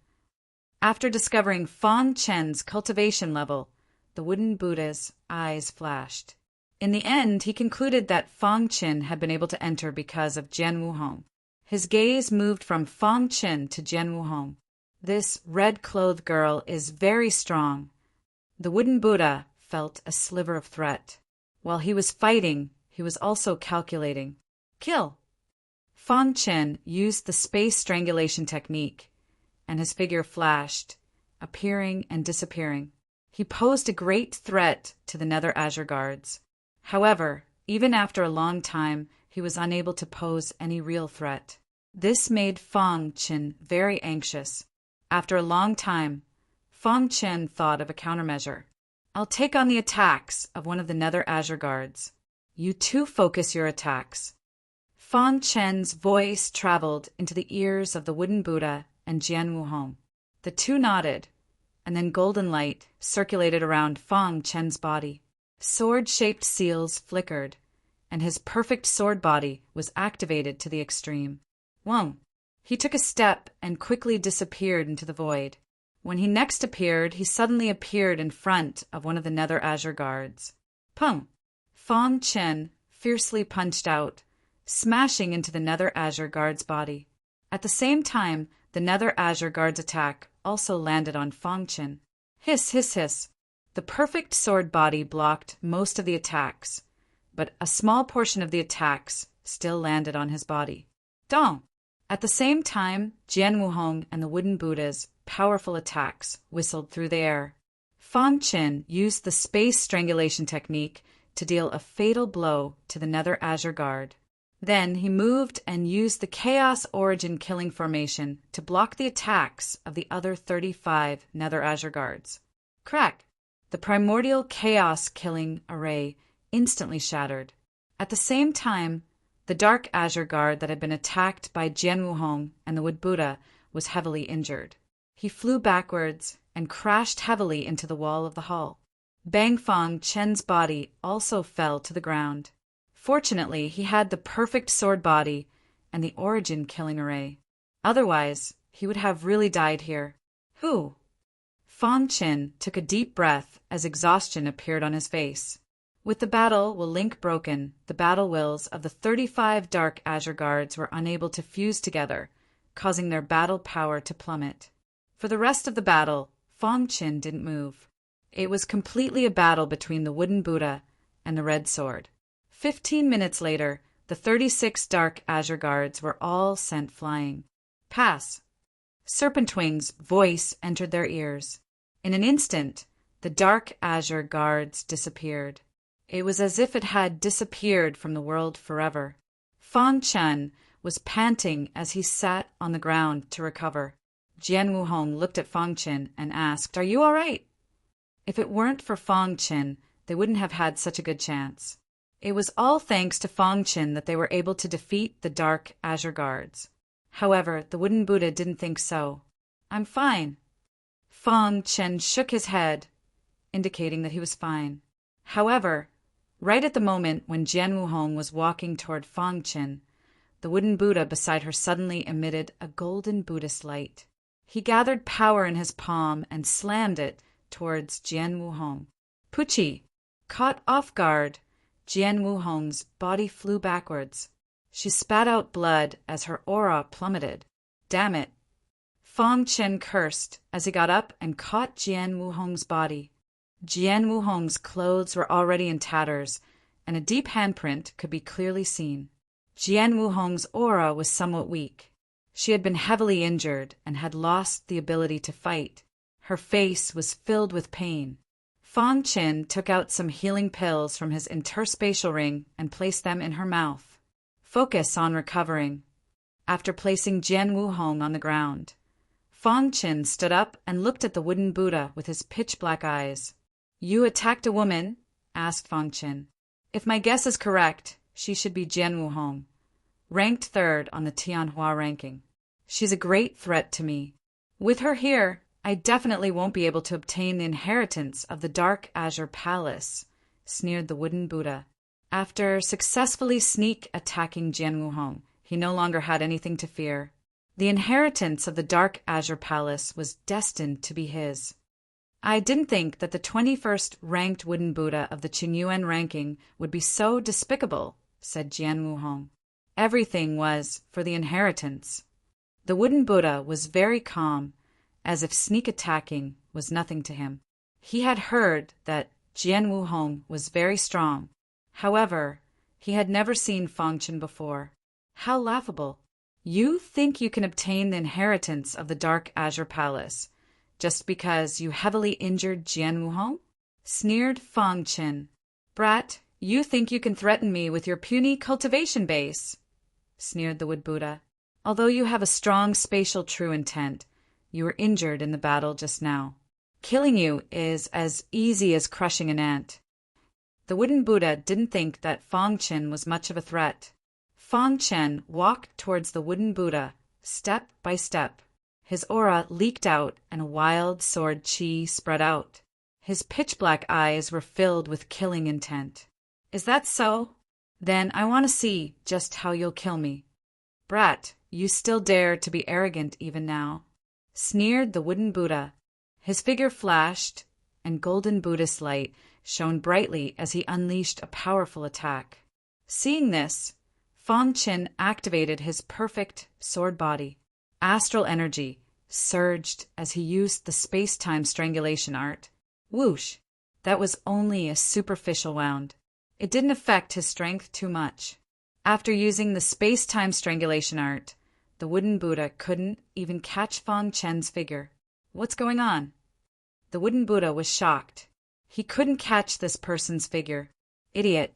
After discovering Fang Chen's cultivation level, the wooden Buddha's eyes flashed. In the end, he concluded that Fang Qin had been able to enter because of Jian Wuhong. His gaze moved from Fang Qin to Jian Wuhong. This red-clothed girl is very strong. The wooden Buddha felt a sliver of threat. While he was fighting, he was also calculating. Kill! Fang Qin used the space strangulation technique, and his figure flashed, appearing and disappearing. He posed a great threat to the Nether Azure guards. However, even after a long time, he was unable to pose any real threat. This made Fang Qin very anxious. After a long time, Fang Qin thought of a countermeasure. I'll take on the attacks of one of the Nether Azure guards. You too focus your attacks. Fang Qin's voice traveled into the ears of the wooden Buddha and Jian Wuhong. The two nodded, and then golden light circulated around Fang Qin's body. Sword-shaped seals flickered, and his perfect sword body was activated to the extreme. Whoa! He took a step and quickly disappeared into the void. When he next appeared, he suddenly appeared in front of one of the Nether Azure guards. Pum! Fang Qin fiercely punched out, smashing into the Nether Azure guard's body. At the same time, the Nether Azure guard's attack also landed on Fang Qin. Hiss, hiss, hiss. The perfect sword body blocked most of the attacks, but a small portion of the attacks still landed on his body. Dong! At the same time, Jian Wuhong and the wooden Buddha's powerful attacks whistled through the air. Fang Qin used the space strangulation technique to deal a fatal blow to the Nether Azure guard. Then he moved and used the Chaos Origin killing formation to block the attacks of the other 35 Nether Azure guards. Crack! The primordial chaos killing array instantly shattered. At the same time, the Dark Azure guard that had been attacked by Jian Wuhong and the Wood Buddha was heavily injured. He flew backwards and crashed heavily into the wall of the hall. Bang Fang Chen's body also fell to the ground. Fortunately, he had the perfect sword body and the origin killing array. Otherwise, he would have really died here. Who? Fang Qin took a deep breath as exhaustion appeared on his face. With the battle will link broken, the battle wills of the 35 Dark Azure guards were unable to fuse together, causing their battle power to plummet. For the rest of the battle, Fang Qin didn't move. It was completely a battle between the wooden Buddha and the red sword. 15 minutes later, the 36 Dark Azure guards were all sent flying. Pass! Serpentwing's voice entered their ears. In an instant, the Dark Azure guards disappeared. It was as if it had disappeared from the world forever. Fang Qin was panting as he sat on the ground to recover. Jian Wuhong looked at Fang Qin and asked, "Are you all right?" If it weren't for Fang Qin, they wouldn't have had such a good chance. It was all thanks to Fang Qin that they were able to defeat the Dark Azure guards. However, the wooden Buddha didn't think so. "I'm fine." Fang Qin shook his head, indicating that he was fine. However, right at the moment when Jian Wuhong was walking toward Fang Qin, the wooden Buddha beside her suddenly emitted a golden Buddhist light. He gathered power in his palm and slammed it towards Jian Wuhong. Puchi! Caught off guard, Jian Wuhong's body flew backwards. She spat out blood as her aura plummeted. Damn it! Fang Qin cursed as he got up and caught Jian Wuhong's body. Jian Wuhong's clothes were already in tatters, and a deep handprint could be clearly seen. Jian Wuhong's aura was somewhat weak. She had been heavily injured and had lost the ability to fight. Her face was filled with pain. Fang Qin took out some healing pills from his interspatial ring and placed them in her mouth. Focus on recovering. After placing Jian Wuhong on the ground, Fang Qin stood up and looked at the wooden Buddha with his pitch-black eyes. "You attacked a woman?" asked Fang Qin. "If my guess is correct, she should be Jian Wuhong, ranked third on the Tianhua ranking. She's a great threat to me. With her here, I definitely won't be able to obtain the inheritance of the Dark Azure Palace, sneered the wooden Buddha. After successfully sneak attacking Jian Wuhong, he no longer had anything to fear. The inheritance of the Dark Azure Palace was destined to be his. I didn't think that the 21st ranked wooden Buddha of the Qingyuan ranking would be so despicable, said Jian Wuhong. Everything was for the inheritance. The wooden Buddha was very calm, as if sneak attacking was nothing to him. He had heard that Jian Wuhong was very strong. However, he had never seen Fangchen before. How laughable. You think you can obtain the inheritance of the Dark Azure Palace just because you heavily injured Jian Wuhong? Sneered Fangchen. Brat, you think you can threaten me with your puny cultivation base? Sneered the wood Buddha. Although you have a strong spatial true intent, you were injured in the battle just now. Killing you is as easy as crushing an ant. The wooden Buddha didn't think that Fangchen was much of a threat. Fangchen walked towards the wooden Buddha, step by step. His aura leaked out and a wild sword chi spread out. His pitch-black eyes were filled with killing intent. Is that so? Then I want to see just how you'll kill me. Brat, you still dare to be arrogant even now, sneered the wooden Buddha. His figure flashed, and golden Buddhist light shone brightly as he unleashed a powerful attack. Seeing this, Fangchen activated his perfect sword body. Astral energy surged as he used the space-time strangulation art. Whoosh! That was only a superficial wound. It didn't affect his strength too much. After using the space-time strangulation art, the wooden Buddha couldn't even catch Fangchen's figure. What's going on? The wooden Buddha was shocked. He couldn't catch this person's figure. Idiot.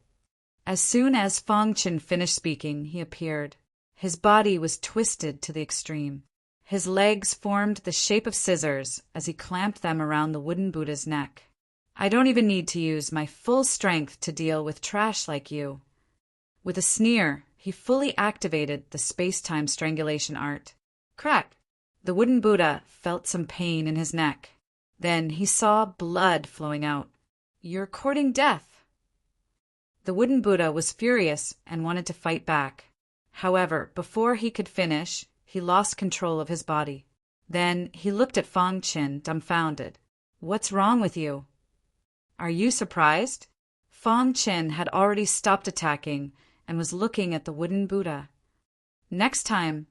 As soon as Fangchen finished speaking, he appeared. His body was twisted to the extreme. His legs formed the shape of scissors as he clamped them around the wooden Buddha's neck. I don't even need to use my full strength to deal with trash like you. With a sneer, he fully activated the space-time strangulation art. Crack! The wooden Buddha felt some pain in his neck. Then he saw blood flowing out. You're courting death. The wooden Buddha was furious and wanted to fight back. However, before he could finish, he lost control of his body. Then he looked at Fangchen, dumbfounded. What's wrong with you? Are you surprised? Fangchen had already stopped attacking and was looking at the wooden Buddha. Next time,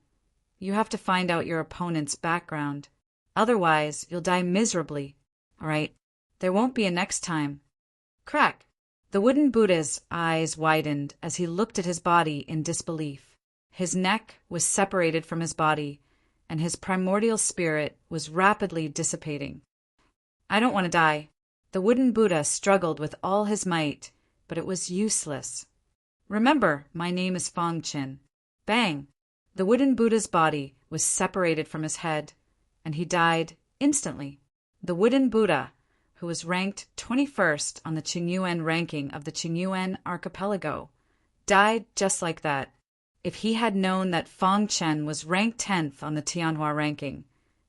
you have to find out your opponent's background. Otherwise, you'll die miserably. All right, there won't be a next time. Crack! The wooden Buddha's eyes widened as he looked at his body in disbelief. His neck was separated from his body, and his primordial spirit was rapidly dissipating. I don't want to die. The wooden Buddha struggled with all his might, but it was useless. Remember, my name is Fangchen. Bang! The wooden Buddha's body was separated from his head, and he died instantly. The wooden Buddha, who was ranked 21st on the Qingyuan ranking of the Qingyuan archipelago, died just like that. If he had known that Fangchen was ranked 10th on the Tianhua ranking,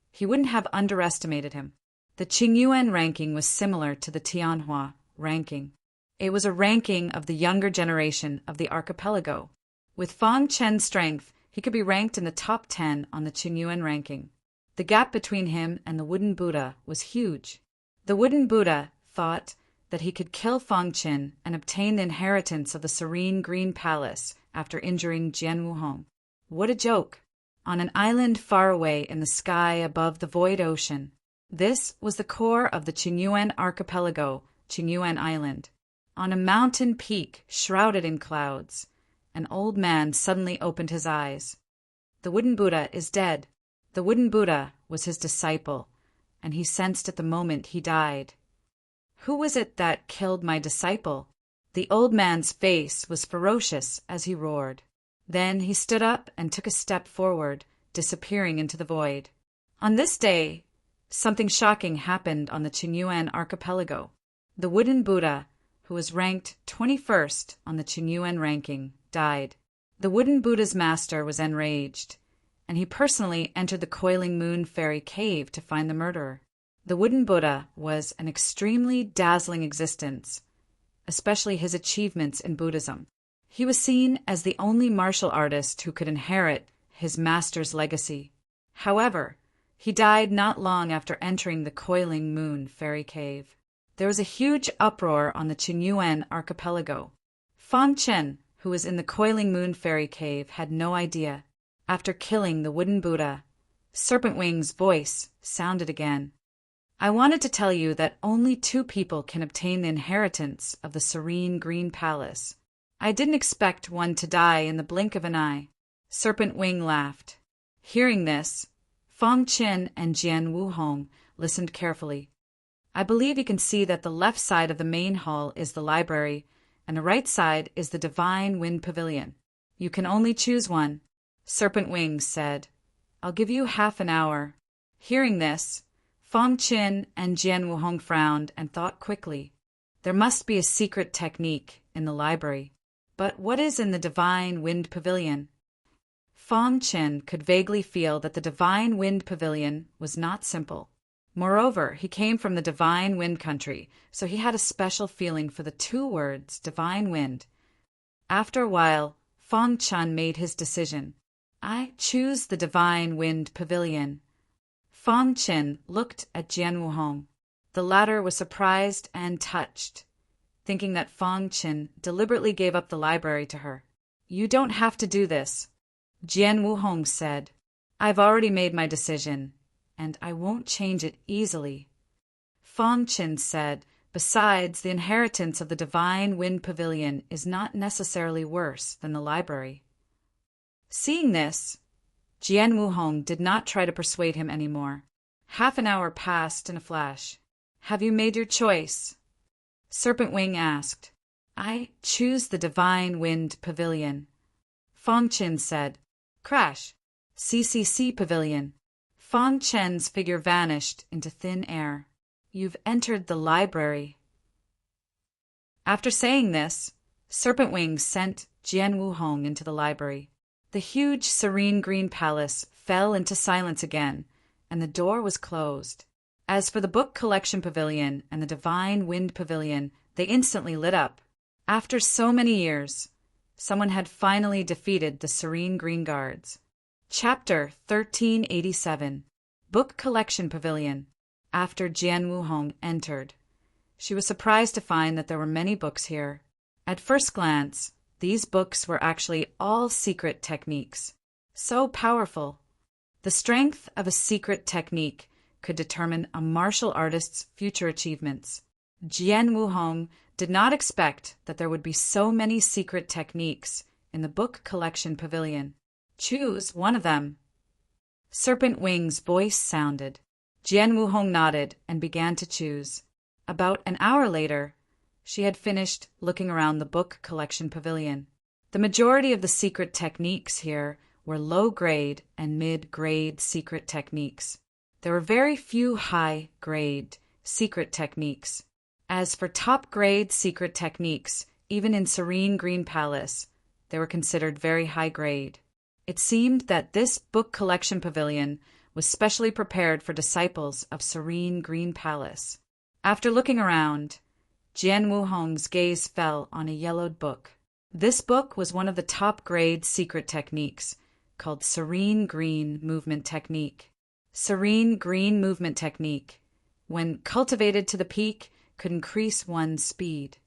he wouldn't have underestimated him. The Qingyuan ranking was similar to the Tianhua ranking. It was a ranking of the younger generation of the archipelago. With Fangchen's strength, he could be ranked in the top 10 on the Qingyuan ranking. The gap between him and the wooden Buddha was huge. The wooden Buddha thought that he could kill Fangchen and obtain the inheritance of the serene green palace after injuring Jian Wuhong. What a joke! On an island far away in the sky above the void ocean. This was the core of the Qingyuan archipelago, Qingyuan Island. On a mountain peak shrouded in clouds, an old man suddenly opened his eyes. The wooden Buddha is dead. The wooden Buddha was his disciple, and he sensed at the moment he died. Who was it that killed my disciple? The old man's face was ferocious as he roared. Then he stood up and took a step forward, disappearing into the void. On this day, something shocking happened on the Qingyuan archipelago. The wooden Buddha, who was ranked 21st on the Qinyuan ranking, died. The wooden Buddha's master was enraged, and he personally entered the Coiling Moon Fairy Cave to find the murderer. The wooden Buddha was an extremely dazzling existence, especially his achievements in Buddhism. He was seen as the only martial artist who could inherit his master's legacy. However, he died not long after entering the Coiling Moon Fairy Cave. There was a huge uproar on the Qinyuan archipelago. Fan Chen, who was in the Coiling Moon Fairy Cave, had no idea. After killing the wooden Buddha, Serpent Wing's voice sounded again. I wanted to tell you that only 2 people can obtain the inheritance of the serene green palace. I didn't expect one to die in the blink of an eye. Serpent Wing laughed. Hearing this, Fang Qin and Jian Wuhong listened carefully. I believe you can see that the left side of the main hall is the library, and the right side is the Divine Wind Pavilion. You can only choose one. Serpent Wing said, I'll give you half an hour. Hearing this, Fang Qin and Jian Wuhong frowned and thought quickly. There must be a secret technique in the library. But what is in the Divine Wind Pavilion? Fang Qin could vaguely feel that the Divine Wind Pavilion was not simple. Moreover, he came from the Divine Wind Country, so he had a special feeling for the 2 words, Divine Wind. After a while, Fang Qin made his decision. I choose the Divine Wind Pavilion. Fang Qin looked at Jian Wuhong. The latter was surprised and touched, thinking that Fang Qin deliberately gave up the library to her. You don't have to do this, Jian Wuhong said. I've already made my decision, and I won't change it easily. Fang Qin said, besides, the inheritance of the Divine Wind Pavilion is not necessarily worse than the library. Seeing this, Jian Wuhong did not try to persuade him anymore. Half an hour passed in a flash. Have you made your choice? Serpent Wing asked. I choose the Divine Wind Pavilion. Fang Qin said. Crash. CCC Pavilion. Fang Qin's figure vanished into thin air. You've entered the library. After saying this, Serpent Wing sent Jian Wuhong into the library. The huge serene green palace fell into silence again, and the door was closed. As for the Book Collection Pavilion and the Divine Wind Pavilion, they instantly lit up. After so many years, someone had finally defeated the Serene Green Guards. Chapter 1387, Book Collection Pavilion. After Jian Wuhong entered, she was surprised to find that there were many books here. At first glance, these books were actually all secret techniques. So powerful. The strength of a secret technique could determine a martial artist's future achievements. Jian Wuhong did not expect that there would be so many secret techniques in the Book Collection Pavilion. Choose one of them. Serpent Wing's voice sounded. Jian Wuhong nodded and began to choose. About an hour later, she had finished looking around the Book Collection Pavilion. The majority of the secret techniques here were low-grade and mid-grade secret techniques. There were very few high-grade secret techniques. As for top-grade secret techniques, even in Serene Green Palace, they were considered very high-grade. It seemed that this Book Collection Pavilion was specially prepared for disciples of Serene Green Palace. After looking around, Jian Wuhong's gaze fell on a yellowed book. This book was one of the top-grade secret techniques, called Serene Green Movement Technique. Serene Green Movement Technique, when cultivated to the peak, could increase one's speed.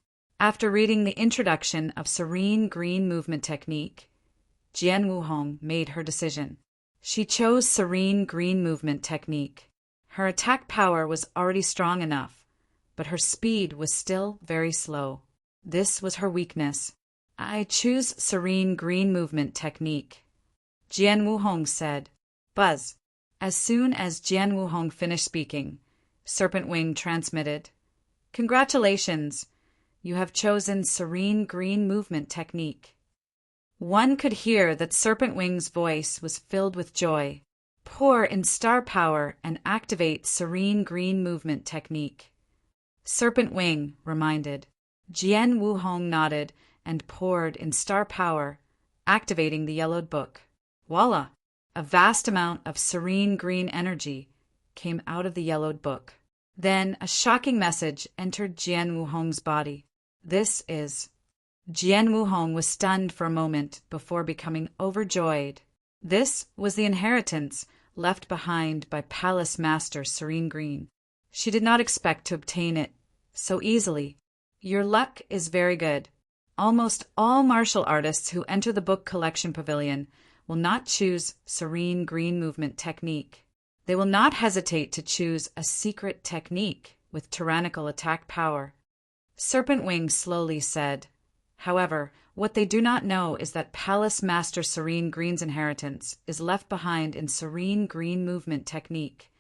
After reading the introduction of Serene Green Movement Technique, Jian Wuhong made her decision. She chose Serene Green Movement Technique. Her attack power was already strong enough, but her speed was still very slow. This was her weakness. I choose Serene Green Movement Technique. Jian Wuhong said. Buzz. As soon as Jian Wuhong finished speaking, Serpent Wing transmitted. Congratulations! You have chosen Serene Green Movement Technique. One could hear that Serpent Wing's voice was filled with joy. Pour in star power and activate Serene Green Movement Technique. Serpent Wing reminded. Jian Wuhong nodded and poured in star power, activating the yellowed book. Voila! A vast amount of serene green energy came out of the yellowed book. Then a shocking message entered Jian Wuhong's body. This is... Jian Wuhong was stunned for a moment before becoming overjoyed. This was the inheritance left behind by Palace Master Serene Green. She did not expect to obtain it so easily. Your luck is very good. Almost all martial artists who enter the book collection pavilion will not choose Serene Green movement technique. They will not hesitate to choose a secret technique with tyrannical attack power. Serpent Wing slowly said. However, what they do not know is that Palace Master Serene Green's inheritance is left behind in Serene Green movement technique.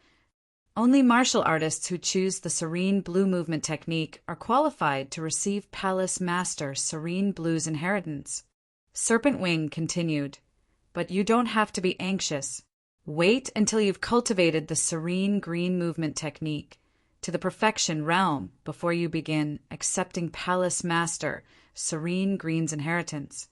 Only martial artists who choose the Serene Blue movement technique are qualified to receive Palace Master Serene Blue's inheritance. Serpent Wing continued, but you don't have to be anxious. Wait until you've cultivated the Serene Green movement technique to the perfection realm before you begin accepting Palace Master Serene Green's inheritance.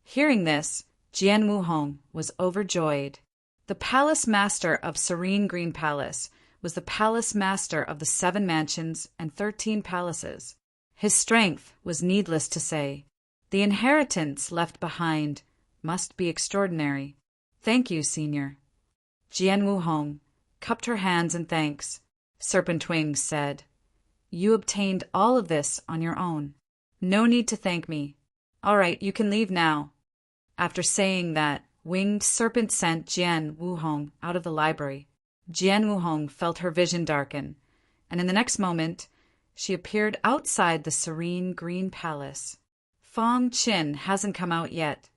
Hearing this, Jian Wuhong was overjoyed. The Palace Master of Serene Green Palace was the Palace Master of the 7 mansions and 13 palaces. His strength was needless to say. The inheritance left behind must be extraordinary. Thank you, Senior. Jian Wuhong cupped her hands in thanks. Serpent Wing said, You obtained all of this on your own. No need to thank me. All right, you can leave now. After saying that, Winged Serpent sent Jian Wuhong out of the library. Jian Wuhong felt her vision darken, and in the next moment, she appeared outside the Serene Green Palace. Fong Qin hasn't come out yet.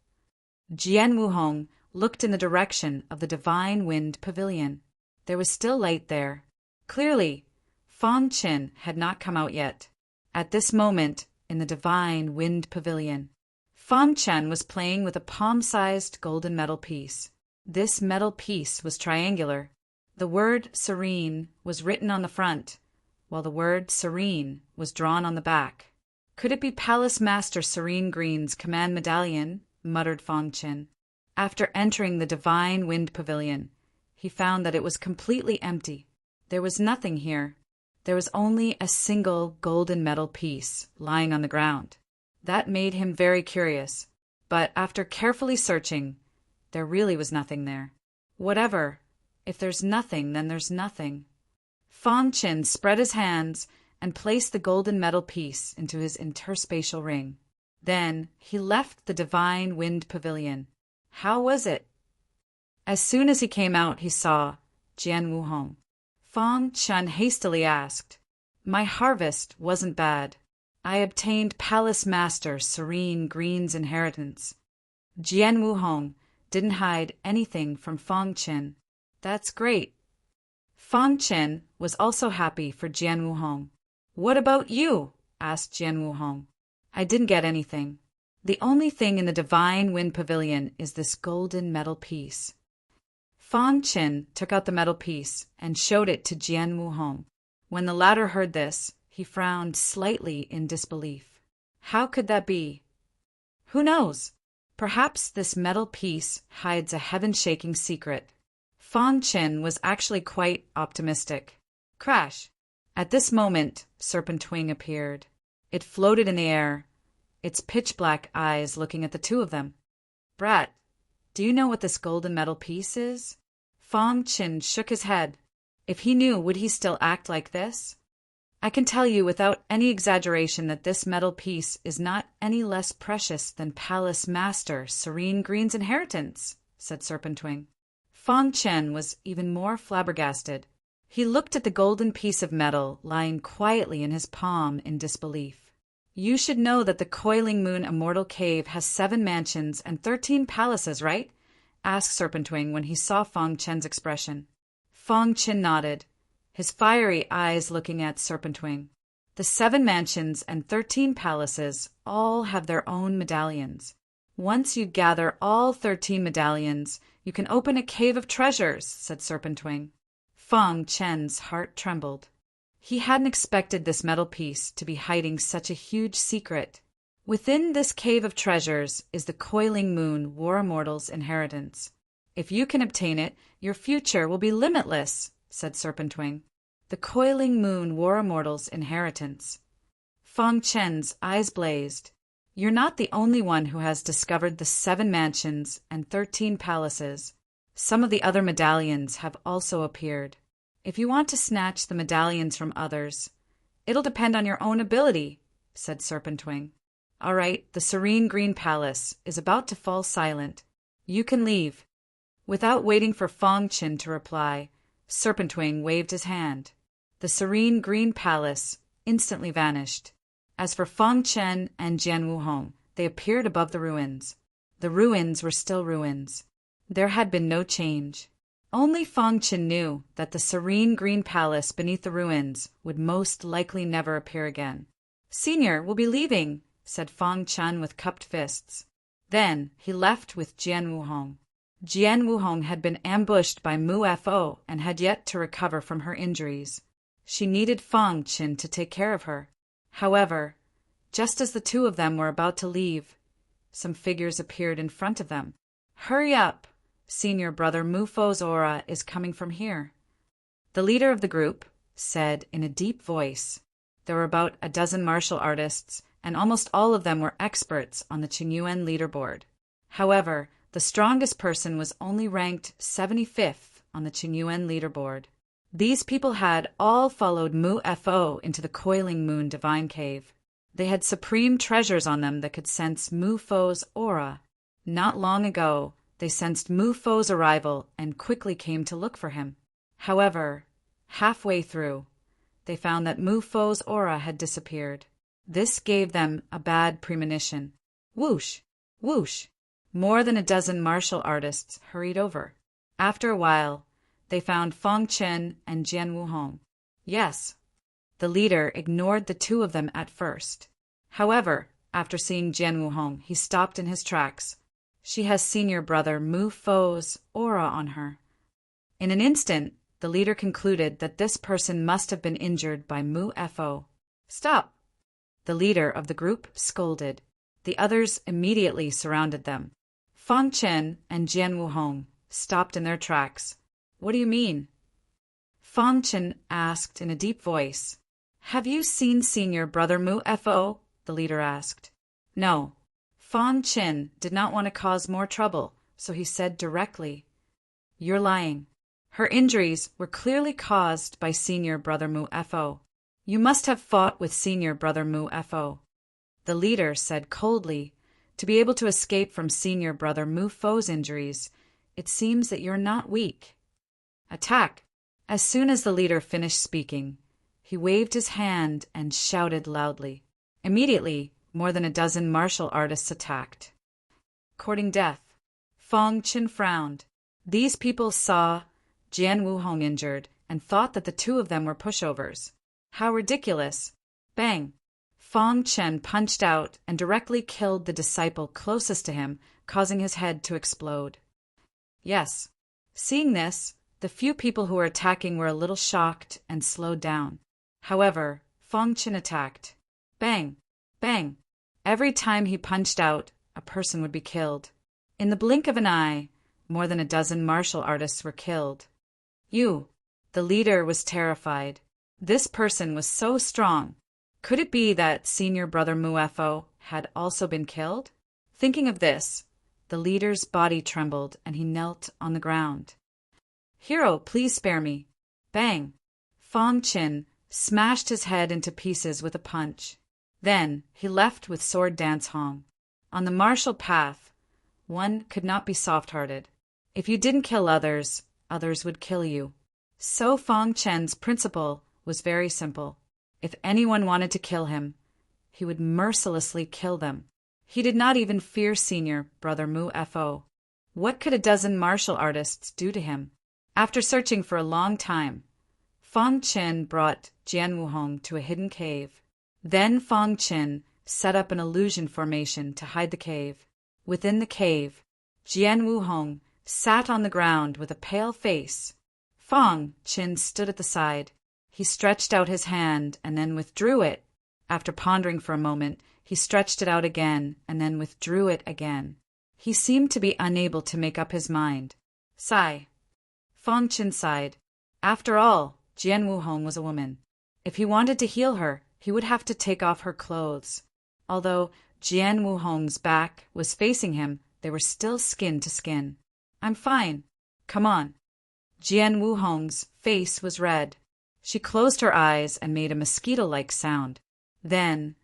Jian Wuhong looked in the direction of the Divine Wind Pavilion. There was still light there. Clearly, Fong Qin had not come out yet. At this moment, in the Divine Wind Pavilion, Fong Qin was playing with a palm-sized golden metal piece. This metal piece was triangular. The word serene was written on the front, while the word serene was drawn on the back. Could it be Palace Master Serene Green's command medallion? Muttered Fong Qin. After entering the Divine Wind Pavilion, he found that it was completely empty. There was nothing here. There was only a single golden metal piece lying on the ground. That made him very curious, but after carefully searching, there really was nothing there. Whatever. If there's nothing, then there's nothing. Fong Qin spread his hands and placed the golden metal piece into his interspatial ring. Then he left the Divine Wind Pavilion. How was it? As soon as he came out, he saw Jian Wuhong. Fong Qin hastily asked, My harvest wasn't bad. I obtained Palace Master Serene Green's inheritance. Jian Wuhong didn't hide anything from Fong Qin. That's great. Fong Qin was also happy for Jian Wuhong. What about you? Asked Jian Wuhong. I didn't get anything. The only thing in the Divine Wind Pavilion is this golden metal piece. Fong Qin took out the metal piece and showed it to Jian Wuhong. When the latter heard this, he frowned slightly in disbelief. How could that be? Who knows? Perhaps this metal piece hides a heaven-shaking secret. Fong Qin was actually quite optimistic. Crash! At this moment, Serpent Wing appeared. It floated in the air, its pitch-black eyes looking at the two of them. Brat, do you know what this golden metal piece is? Fong Qin shook his head. If he knew, would he still act like this? I can tell you without any exaggeration that this metal piece is not any less precious than Palace Master Serene Green's inheritance, said Serpent Wing. Fong Qin was even more flabbergasted. He looked at the golden piece of metal lying quietly in his palm in disbelief. You should know that the Coiling Moon Immortal Cave has 7 mansions and 13 palaces, right? Asked Serpent Wing when he saw Fong Qin's expression. Fong Qin nodded, his fiery eyes looking at Serpent Wing. The 7 mansions and 13 palaces all have their own medallions. Once you gather all 13 medallions, you can open a cave of treasures, said Serpent Wing. Fong Qin's heart trembled. He hadn't expected this metal piece to be hiding such a huge secret. Within this cave of treasures is the coiling moon War Immortal's inheritance. If you can obtain it, your future will be limitless, said Serpentwing. The coiling moon War Immortal's inheritance. Fang Chen's eyes blazed. You're not the only one who has discovered the 7 mansions and 13 palaces. Some of the other medallions have also appeared. If you want to snatch the medallions from others, it'll depend on your own ability, said Serpentwing. All right, the serene green palace is about to fall silent. You can leave. Without waiting for Fang Chen to reply, Serpentwing waved his hand. The serene green palace instantly vanished. As for Fang Chen and Jian Wuhong, they appeared above the ruins. The ruins were still ruins. There had been no change. Only Fang Chen knew that the serene green palace beneath the ruins would most likely never appear again. Senior will be leaving, said Fang Chen with cupped fists. Then he left with Jian Wuhong. Jian Wuhong had been ambushed by Mu Fo and had yet to recover from her injuries. She needed Fang Chen to take care of her. However, just as the two of them were about to leave, some figures appeared in front of them. Hurry up! Senior brother Mu Fo's aura is coming from here. The leader of the group said in a deep voice. There were about a dozen martial artists, and almost all of them were experts on the Qingyuan leaderboard. However, the strongest person was only ranked 75th on the Qingyuan leaderboard. These people had all followed Mu Fo into the coiling moon divine cave. They had supreme treasures on them that could sense Mu Fo's aura. Not long ago, they sensed Mu Fo's arrival and quickly came to look for him. However, halfway through, they found that Mu Fo's aura had disappeared. This gave them a bad premonition. Whoosh! Whoosh! More than a dozen martial artists hurried over. After a while, they found Fang Chen and Jian Wuhong. Yes, the leader ignored the two of them at first. However, after seeing Jian Wuhong, he stopped in his tracks. She has senior brother Mu Fo's aura on her. In an instant, the leader concluded that this person must have been injured by Mu Fo. Stop! The leader of the group scolded. The others immediately surrounded them. Fang Chen and Jian Wuhong stopped in their tracks. What do you mean? Fang Chen asked in a deep voice. Have you seen senior brother Mu Fo? The leader asked. No. Fang Chen did not want to cause more trouble, so he said directly, You're lying. Her injuries were clearly caused by senior brother Mu Fo. You must have fought with senior brother Mu Fo. The leader said coldly, To be able to escape from senior brother Mu Fo's injuries, it seems that you're not weak. Attack! As soon as the leader finished speaking, he waved his hand and shouted loudly. Immediately, more than a dozen martial artists attacked. Courting death. Fang Chen frowned. These people saw Jian Wuhong injured and thought that the two of them were pushovers. How ridiculous! Bang! Fang Chen punched out and directly killed the disciple closest to him, causing his head to explode. Yes. Seeing this, the few people who were attacking were a little shocked and slowed down. However, Fang Chen attacked. Bang! Bang! Every time he punched out, a person would be killed. In the blink of an eye, more than a dozen martial artists were killed. The leader was terrified. This person was so strong. Could it be that senior brother Mu Fo had also been killed? Thinking of this, the leader's body trembled and he knelt on the ground. Hero, please spare me. Bang! Fang Chen smashed his head into pieces with a punch. Then he left with Sword Dance Hong. On the martial path, one could not be soft-hearted. If you didn't kill others, others would kill you. So Fang Chen's principle was very simple. If anyone wanted to kill him, he would mercilessly kill them. He did not even fear senior brother Mu Fo. What could a dozen martial artists do to him? After searching for a long time, Fang Chen brought Jian Wuhong to a hidden cave. Then Fang Chen set up an illusion formation to hide the cave. Within the cave, Jian Wuhong sat on the ground with a pale face. Fang Chen stood at the side. He stretched out his hand and then withdrew it. After pondering for a moment, he stretched it out again and then withdrew it again. He seemed to be unable to make up his mind. Sigh. Fang Qin sighed. After all, Jian Wuhong was a woman. If he wanted to heal her, he would have to take off her clothes. Although Jian Wuhong's back was facing him, they were still skin to skin. I'm fine. Come on. Jian Wuhong's face was red. She closed her eyes and made a mosquito-like sound. Then,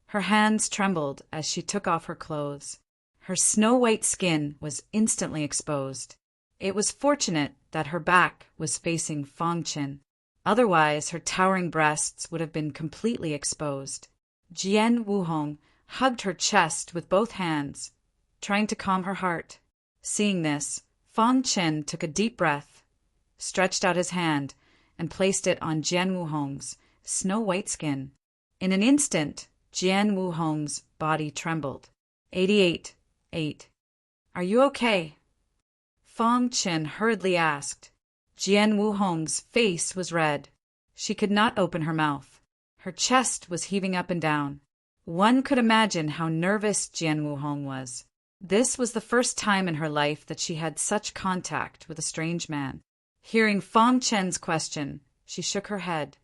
her hands trembled as she took off her clothes. Her snow-white skin was instantly exposed. It was fortunate that her back was facing Fang Qin. Otherwise, her towering breasts would have been completely exposed. Jian Wuhong hugged her chest with both hands, trying to calm her heart. Seeing this, Fang Qin took a deep breath, stretched out his hand, and placed it on Jian Wuhong's snow-white skin. In an instant, Jian Wuhong's body trembled. 88. Are you okay? Fang Qin hurriedly asked. Jian Wuhong's face was red. She could not open her mouth. Her chest was heaving up and down. One could imagine how nervous Jian Wuhong was. This was the first time in her life that she had such contact with a strange man. Hearing Fang Qin's question, she shook her head.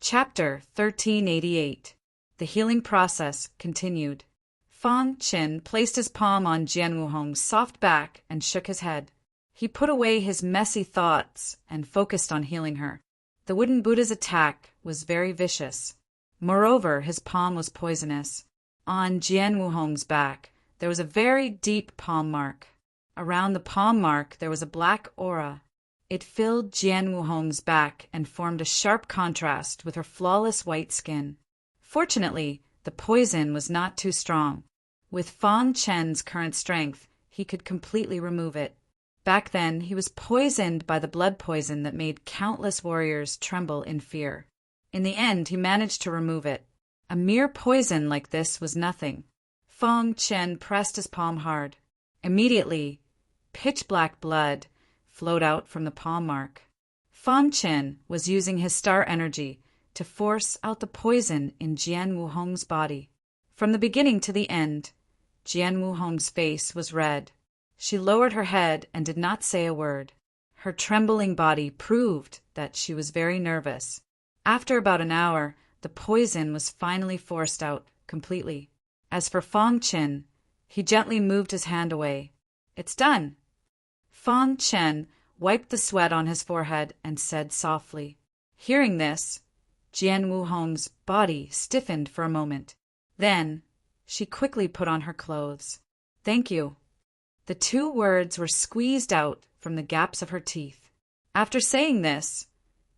Chapter 1388. The healing process continued. Fang Qin placed his palm on Jian Wuhong's soft back and shook his head. He put away his messy thoughts and focused on healing her. The wooden Buddha's attack was very vicious. Moreover, his palm was poisonous. On Jian Wuhong's back, there was a very deep palm mark. Around the palm mark, there was a black aura. It filled Jian Wuhong's back and formed a sharp contrast with her flawless white skin. Fortunately, the poison was not too strong. With Fang Qin's current strength, he could completely remove it. Back then, he was poisoned by the blood poison that made countless warriors tremble in fear. In the end, he managed to remove it. A mere poison like this was nothing. Fang Qin pressed his palm hard. Immediately, pitch-black blood flowed out from the palm mark. Fang Qin was using his star energy to force out the poison in Jian Wuhong's body. From the beginning to the end, Jian Wuhong's face was red. She lowered her head and did not say a word. Her trembling body proved that she was very nervous. After about an hour, the poison was finally forced out completely. As for Fang Qin, he gently moved his hand away. It's done. Fang Qin wiped the sweat on his forehead and said softly. Hearing this, Jian Wuhong's body stiffened for a moment. Then, she quickly put on her clothes. Thank you. The two words were squeezed out from the gaps of her teeth. After saying this,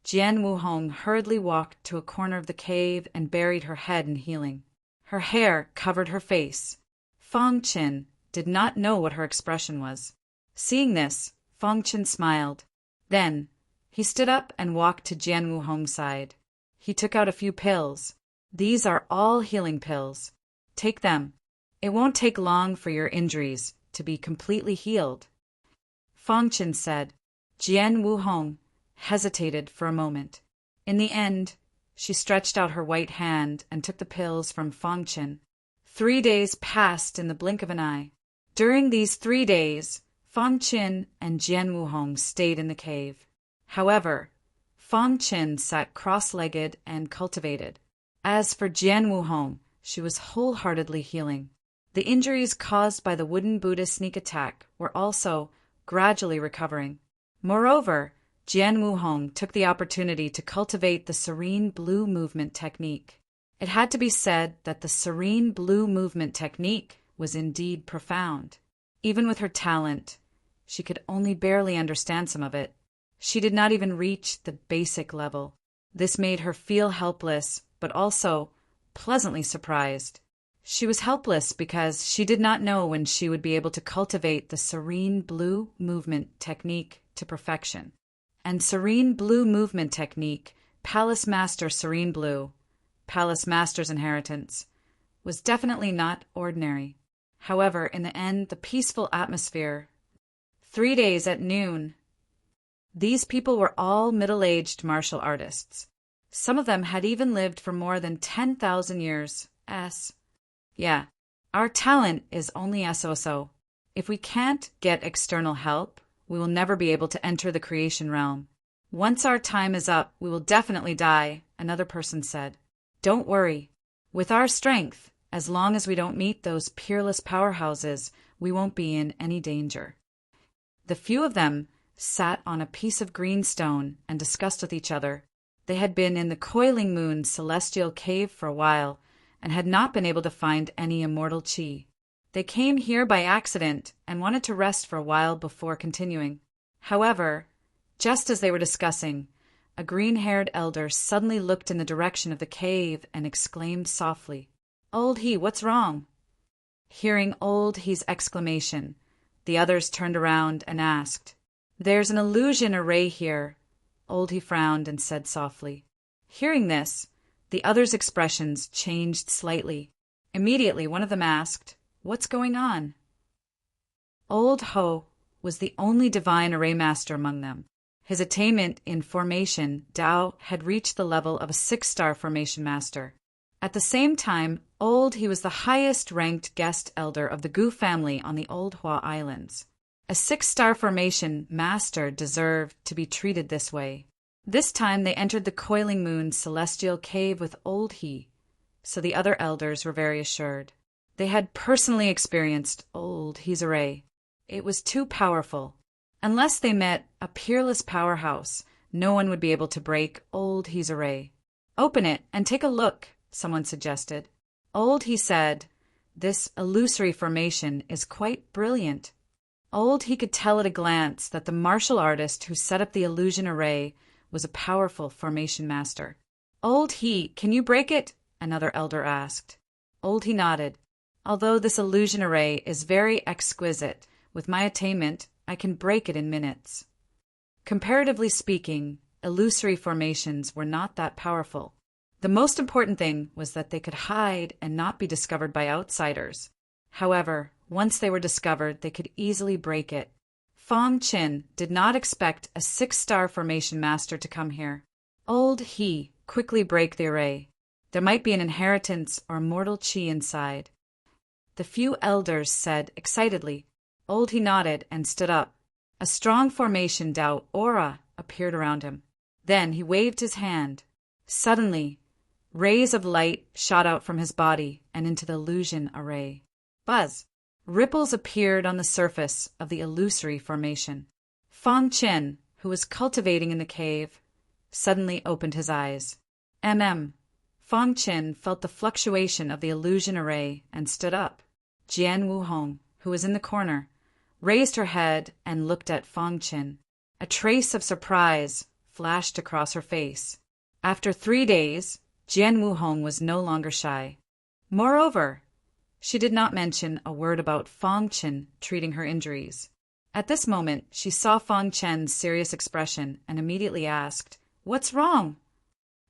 Jian Wuhong hurriedly walked to a corner of the cave and buried her head in healing. Her hair covered her face. Fang Qin did not know what her expression was. Seeing this, Fang Qin smiled. Then, he stood up and walked to Jian Wuhong's side. He took out a few pills. These are all healing pills. Take them. It won't take long for your injuries to be completely healed. Fang Qin said. Jian Wuhong hesitated for a moment. In the end, she stretched out her white hand and took the pills from Fang Qin. 3 days passed in the blink of an eye. During these 3 days, Fang Qin and Jian Wuhong stayed in the cave. However, Fang Qin sat cross-legged and cultivated. As for Jian Wuhong, she was wholeheartedly healing. The injuries caused by the wooden Buddha sneak attack were also gradually recovering. Moreover, Jian Wuhong took the opportunity to cultivate the serene blue movement technique. It had to be said that the serene blue movement technique was indeed profound. Even with her talent, she could only barely understand some of it. She did not even reach the basic level. This made her feel helpless, but also pleasantly surprised. She was helpless because she did not know when she would be able to cultivate the serene blue movement technique to perfection. And serene blue movement technique, Palace Master Serene Blue, Palace Master's inheritance, was definitely not ordinary. However, in the end, the peaceful atmosphere. 3 days at noon. These people were all middle-aged martial artists. Some of them had even lived for more than 10,000 years. Yeah, our talent is only so. If we can't get external help, we will never be able to enter the creation realm. Once our time is up, we will definitely die, another person said. Don't worry. With our strength, as long as we don't meet those peerless powerhouses, we won't be in any danger. The few of them sat on a piece of green stone and discussed with each other. They had been in the Coiling Moon's celestial cave for a while and had not been able to find any immortal chi. They came here by accident and wanted to rest for a while before continuing. However, just as they were discussing, a green-haired elder suddenly looked in the direction of the cave and exclaimed softly, "Old He, what's wrong?" Hearing Old He's exclamation, the others turned around and asked, "There's an illusion array here." Old He frowned and said softly. Hearing this, the others' expressions changed slightly. Immediately, one of them asked, "What's going on?" Old Ho was the only divine array master among them. His attainment in formation, Dao, had reached the level of a 6-star formation master. At the same time, Old He was the highest-ranked guest elder of the Gu family on the Old Hua Islands. A 6-star formation master deserved to be treated this way. This time they entered the Coiling Moon's celestial cave with Old He, so the other elders were very assured. They had personally experienced Old He's array. It was too powerful. Unless they met a peerless powerhouse, no one would be able to break Old He's array. "Open it and take a look," someone suggested. Old He said, "This illusory formation is quite brilliant." Old He could tell at a glance that the martial artist who set up the illusion array was a powerful formation master. "Old He, can you break it?" another elder asked. Old He nodded. "Although this illusion array is very exquisite, with my attainment, I can break it in minutes." Comparatively speaking, illusory formations were not that powerful. The most important thing was that they could hide and not be discovered by outsiders. However, once they were discovered, they could easily break it. Fong Qin did not expect a 6-star formation master to come here. Old He quickly break the array. There might be an inheritance or mortal chi inside. The few elders said excitedly. Old He nodded and stood up. A strong formation Dao aura appeared around him. Then he waved his hand. Suddenly, rays of light shot out from his body and into the illusion array. Buzz! Ripples appeared on the surface of the illusory formation. Fong Qin, who was cultivating in the cave, suddenly opened his eyes. Fong Qin felt the fluctuation of the illusion array and stood up. Jian Wuhong, who was in the corner, raised her head and looked at Fong Qin. A trace of surprise flashed across her face. After 3 days, Jian Wuhong was no longer shy. Moreover, she did not mention a word about Fong Qin treating her injuries. At this moment, she saw Fong Qin's serious expression and immediately asked, "What's wrong?"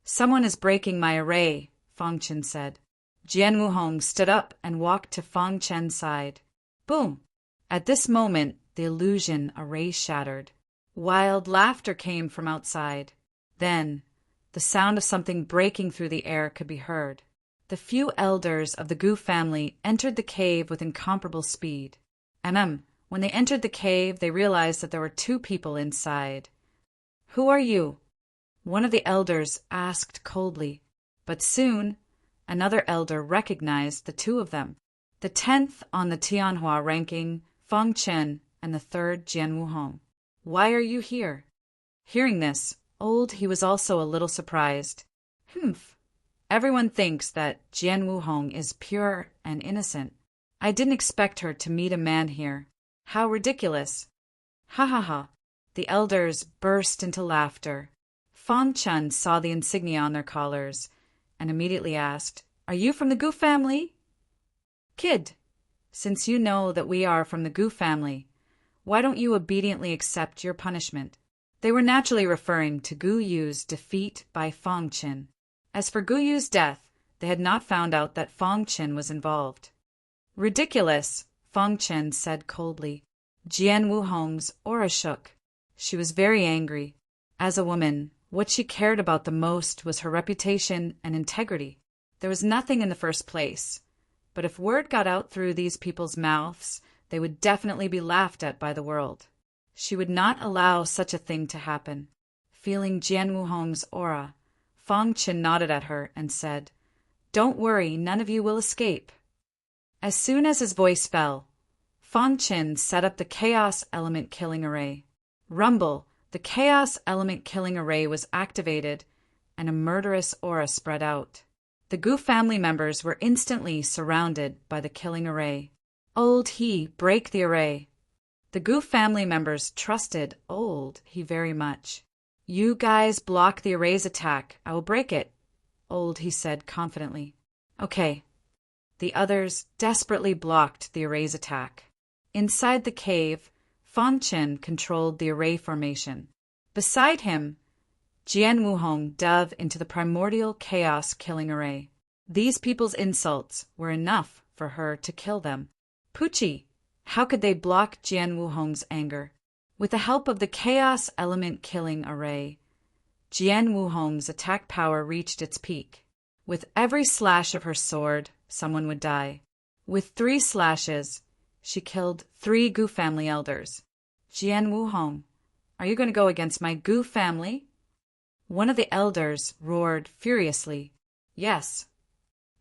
"Someone is breaking my array," Fong Qin said. Jian Wuhong stood up and walked to Fong Qin's side. Boom! At this moment, the illusion array shattered. Wild laughter came from outside. Then, the sound of something breaking through the air could be heard. The few elders of the Gu family entered the cave with incomparable speed. When they entered the cave, they realized that there were 2 people inside. "Who are you?" one of the elders asked coldly. But soon, another elder recognized the 2 of them. The 10th on the Tianhua ranking, Fong Qin, and the 3rd, Jian Wuhong. "Why are you here?" Hearing this, Old He was also a little surprised. Everyone thinks that Jian Wuhong is pure and innocent. I didn't expect her to meet a man here. How ridiculous. Ha ha ha. The elders burst into laughter. Fong Qin saw the insignia on their collars and immediately asked, "Are you from the Gu family?" "Kid, since you know that we are from the Gu family, why don't you obediently accept your punishment?" They were naturally referring to Gu Yu's defeat by Fong Qin. As for Gu Yu's death, they had not found out that Fong Qin was involved. "Ridiculous," Fong Qin said coldly. Jian Wuhong's aura shook. She was very angry. As a woman, What she cared about the most was her reputation and integrity. There was nothing in the first place, but if word got out through these people's mouths, they would definitely be laughed at by the world. She would not allow such a thing to happen. Feeling Jian Wuhong's aura, Fang Qin nodded at her and said, "Don't worry, none of you will escape." As soon as his voice fell, Fang Qin set up the Chaos Element Killing Array. Rumble, the Chaos Element Killing Array was activated, and a murderous aura spread out. The Gu family members were instantly surrounded by the killing array. Old He, break the array. The Gu family members trusted Old He very much. "You guys block the array's attack. I will break it," Old He said confidently. "Okay." The others desperately blocked the array's attack. Inside the cave, Fang Qin controlled the array formation. Beside him, Jian Wuhong dove into the primordial chaos killing array. These people's insults were enough for her to kill them. Pucci, how could they block Jian Wuhong's anger? With the help of the chaos element killing array, Jian Wuhong's attack power reached its peak. With every slash of her sword, someone would die. With 3 slashes, she killed 3 Gu family elders. "Jian Wuhong, are you going to go against my Gu family?" One of the elders roared furiously. "Yes."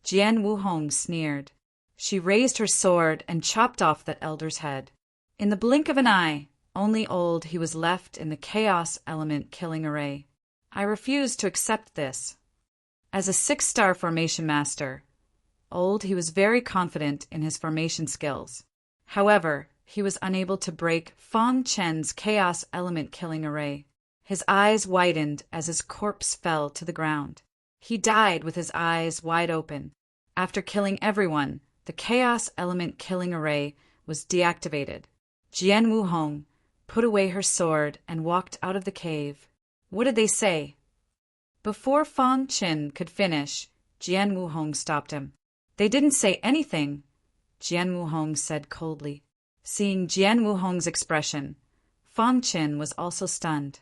Jian Wuhong sneered. She raised her sword and chopped off that elder's head. In the blink of an eye, only Old He was left in the chaos element killing array. I refused to accept this. As a 6-star formation master, Old He was very confident in his formation skills. However, he was unable to break Fang Qin's chaos element killing array. His eyes widened as his corpse fell to the ground. He died with his eyes wide open. After killing everyone, the chaos element killing array was deactivated. Jian Wuhong put away her sword and walked out of the cave. What did they say? Before Fang Qin could finish, Jian Wuhong stopped him. "They didn't say anything," Jian Wuhong said coldly. Seeing Jian Wuhong's expression, Fang Qin was also stunned.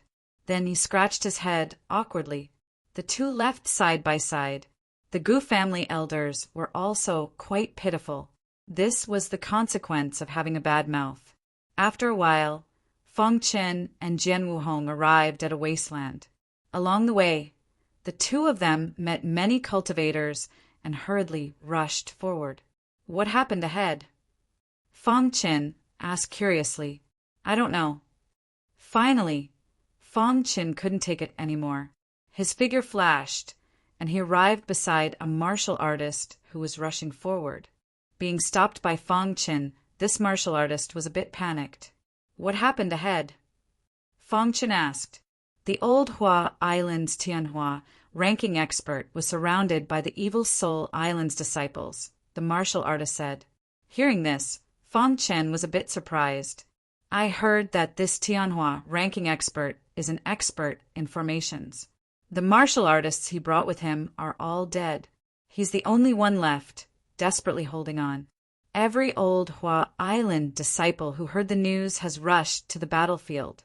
Then he scratched his head awkwardly. The two left side by side. The Gu family elders were also quite pitiful. This was the consequence of having a bad mouth. After a while, Fang Qin and Jian Wuhong arrived at a wasteland. Along the way, the two of them met many cultivators and hurriedly rushed forward. What happened ahead? Fang Qin asked curiously. "I don't know." Finally, Fang Qin couldn't take it anymore. His figure flashed, and he arrived beside a martial artist who was rushing forward. Being stopped by Fang Qin, this martial artist was a bit panicked. "What happened ahead?" Fang Qin asked. The old Hua Island's Tianhua, ranking expert, was surrounded by the Evil Soul Island's disciples, the martial artist said. Hearing this, Fang Qin was a bit surprised. "I heard that this Tianhua ranking expert is an expert in formations. The martial artists he brought with him are all dead. He's the only one left, desperately holding on. Every old Hua Island disciple who heard the news has rushed to the battlefield."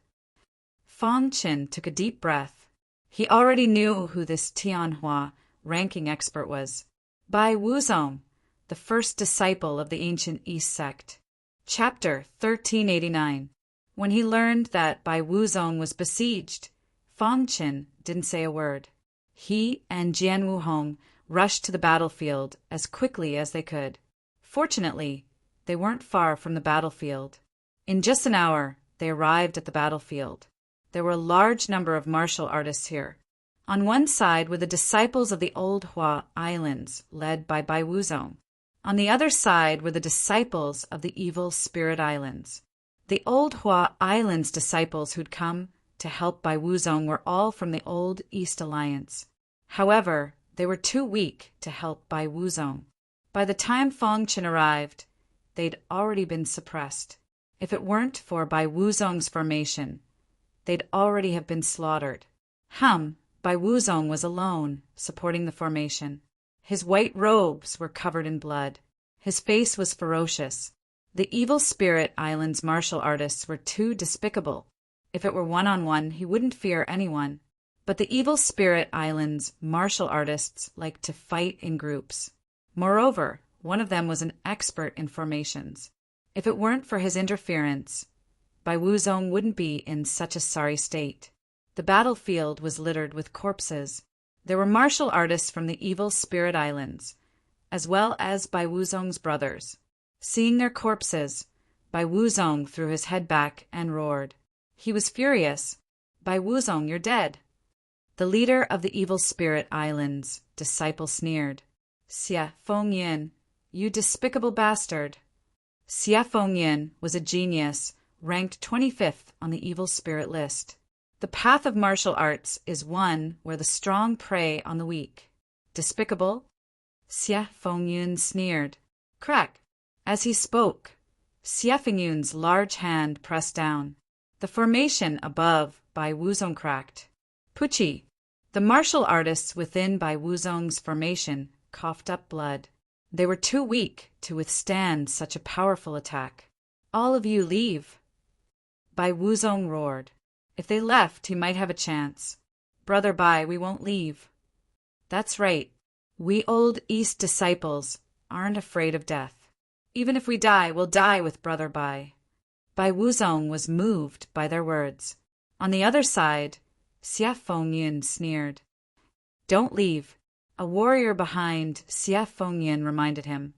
Fang Qin took a deep breath. He already knew who this Tianhua ranking expert was. Bai Wuzong, the first disciple of the ancient East sect. Chapter 1389. When he learned that Bai Wuzong was besieged, Fang Qin didn't say a word. He and Jian Wuhong rushed to the battlefield as quickly as they could. Fortunately, they weren't far from the battlefield. In just an hour, they arrived at the battlefield. There were a large number of martial artists here. On one side were the disciples of the old Hua Islands, led by Bai Wuzong. On the other side were the disciples of the evil Spirit Islands. The old Hua Islands disciples who'd come to help Bai Wuzong were all from the old East Alliance. However, they were too weak to help Bai Wuzong. By the time Fang Qin arrived, they'd already been suppressed. If it weren't for Bai Wuzong's formation, they'd already have been slaughtered. Bai Wuzong was alone, supporting the formation. His white robes were covered in blood. His face was ferocious. The evil Spirit Island's martial artists were too despicable. If it were one-on-one, he wouldn't fear anyone. But the Evil Spirit Island's martial artists liked to fight in groups. Moreover, one of them was an expert in formations. If it weren't for his interference, Bai Wuzong wouldn't be in such a sorry state. The battlefield was littered with corpses. There were martial artists from the Evil Spirit Islands, as well as Bai Wuzong's brothers. Seeing their corpses, Bai Wuzong threw his head back and roared. He was furious. Bai Wuzong, you're dead. The leader of the Evil Spirit Islands' disciple sneered. Xie Fengyin, you despicable bastard. Xie Fengyin was a genius, ranked 25th on the Evil Spirit list. The path of martial arts is one where the strong prey on the weak. Despicable? Xie Fengyin sneered. Crack! As he spoke, Xie Fengyun's large hand pressed down. The formation above Bai Wuzong cracked. Puchi! The martial artists within Bai Wuzong's formation coughed up blood. They were too weak to withstand such a powerful attack. All of you leave. Bai Wuzong roared. If they left, he might have a chance. Brother Bai, we won't leave. That's right. We Old East disciples aren't afraid of death. Even if we die, we'll die with Brother Bai. Bai Wuzong was moved by their words. On the other side, Xie Fengyin sneered. Don't leave. A warrior behind Xie Fengyin reminded him.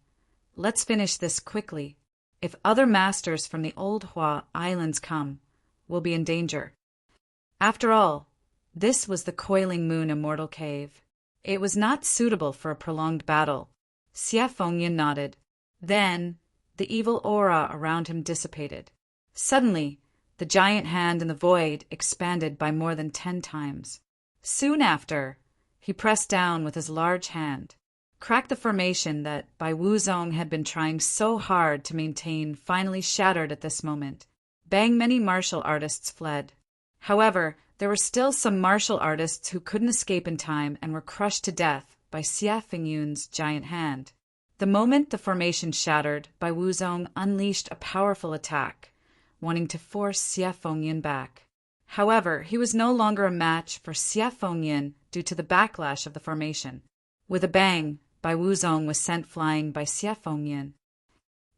Let's finish this quickly. If other masters from the Old Hua Islands come, we'll be in danger. After all, this was the Coiling Moon Immortal Cave. It was not suitable for a prolonged battle. Xie Fengyin nodded. Then, the evil aura around him dissipated. Suddenly, the giant hand in the void expanded by more than 10 times. Soon after, he pressed down with his large hand, cracked the formation that Bai Wuzong had been trying so hard to maintain finally shattered at this moment. Bang, many martial artists fled. However, there were still some martial artists who couldn't escape in time and were crushed to death by Xie Fengyun's giant hand. The moment the formation shattered, Bai Wuzong unleashed a powerful attack, wanting to force Xie Fengyin back. However, he was no longer a match for Xie Fengyin due to the backlash of the formation. With a bang, Bai Wuzong was sent flying by Xie Fengyin.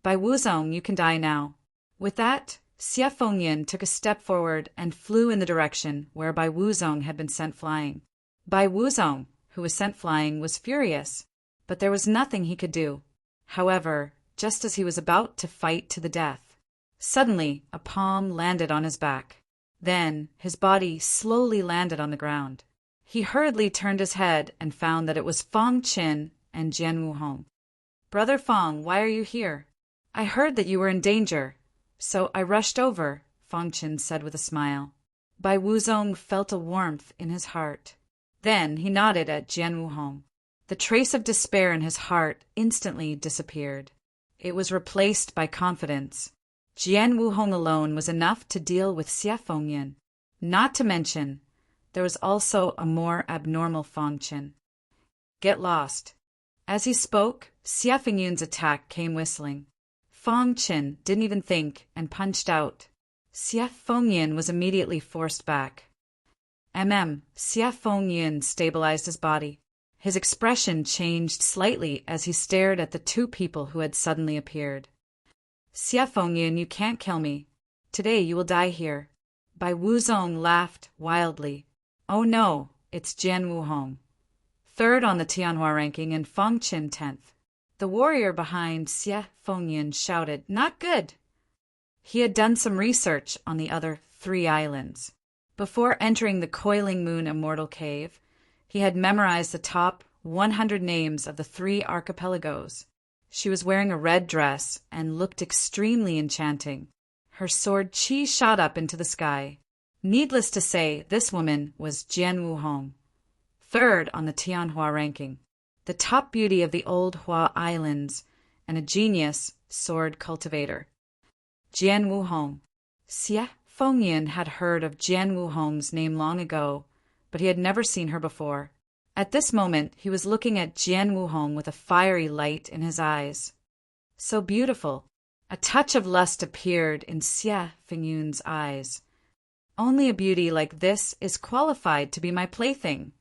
Bai Wuzong, you can die now. With that, Xie Fengyin took a step forward and flew in the direction where Bai Wuzong had been sent flying. Bai Wuzong, who was sent flying, was furious, but there was nothing he could do. However, just as he was about to fight to the death, suddenly a palm landed on his back. Then his body slowly landed on the ground. He hurriedly turned his head and found that it was Fang Qin and Jian Wuhong. Brother Fang, why are you here? I heard that you were in danger, so I rushed over, Fang Qin said with a smile. Bai Wuzong felt a warmth in his heart. Then he nodded at Jian Wuhong. The trace of despair in his heart instantly disappeared. It was replaced by confidence. Jian Wuhong alone was enough to deal with Xie Fengyin. Not to mention, there was also a more abnormal Fang Qin. Get lost. As he spoke, Xie Fengyun's attack came whistling. Fang Qin didn't even think and punched out. Xie Fengyin was immediately forced back. Xie Fengyin stabilized his body. His expression changed slightly as he stared at the two people who had suddenly appeared. Xie Fengyin, you can't kill me. Today you will die here. Bai Wuzong laughed wildly. Oh no, it's Jian Wuhong. 3rd on the Tianhua ranking and Fang Qin 10th. The warrior behind Xie Fengyin shouted, Not good! He had done some research on the other 3 islands. Before entering the Coiling Moon Immortal Cave, he had memorized the top 100 names of the 3 archipelagos. She was wearing a red dress and looked extremely enchanting. Her sword Qi shot up into the sky. Needless to say, this woman was Jian Wuhong, 3rd on the Tianhua ranking, the top beauty of the Old Hua Islands, and a genius sword cultivator. Jian Wuhong. Xie Fengyin had heard of Jian Wuhong's name long ago, but he had never seen her before. At this moment, he was looking at Jian Wuhong with a fiery light in his eyes. So beautiful. A touch of lust appeared in Xie Fengyun's eyes. Only a beauty like this is qualified to be my plaything,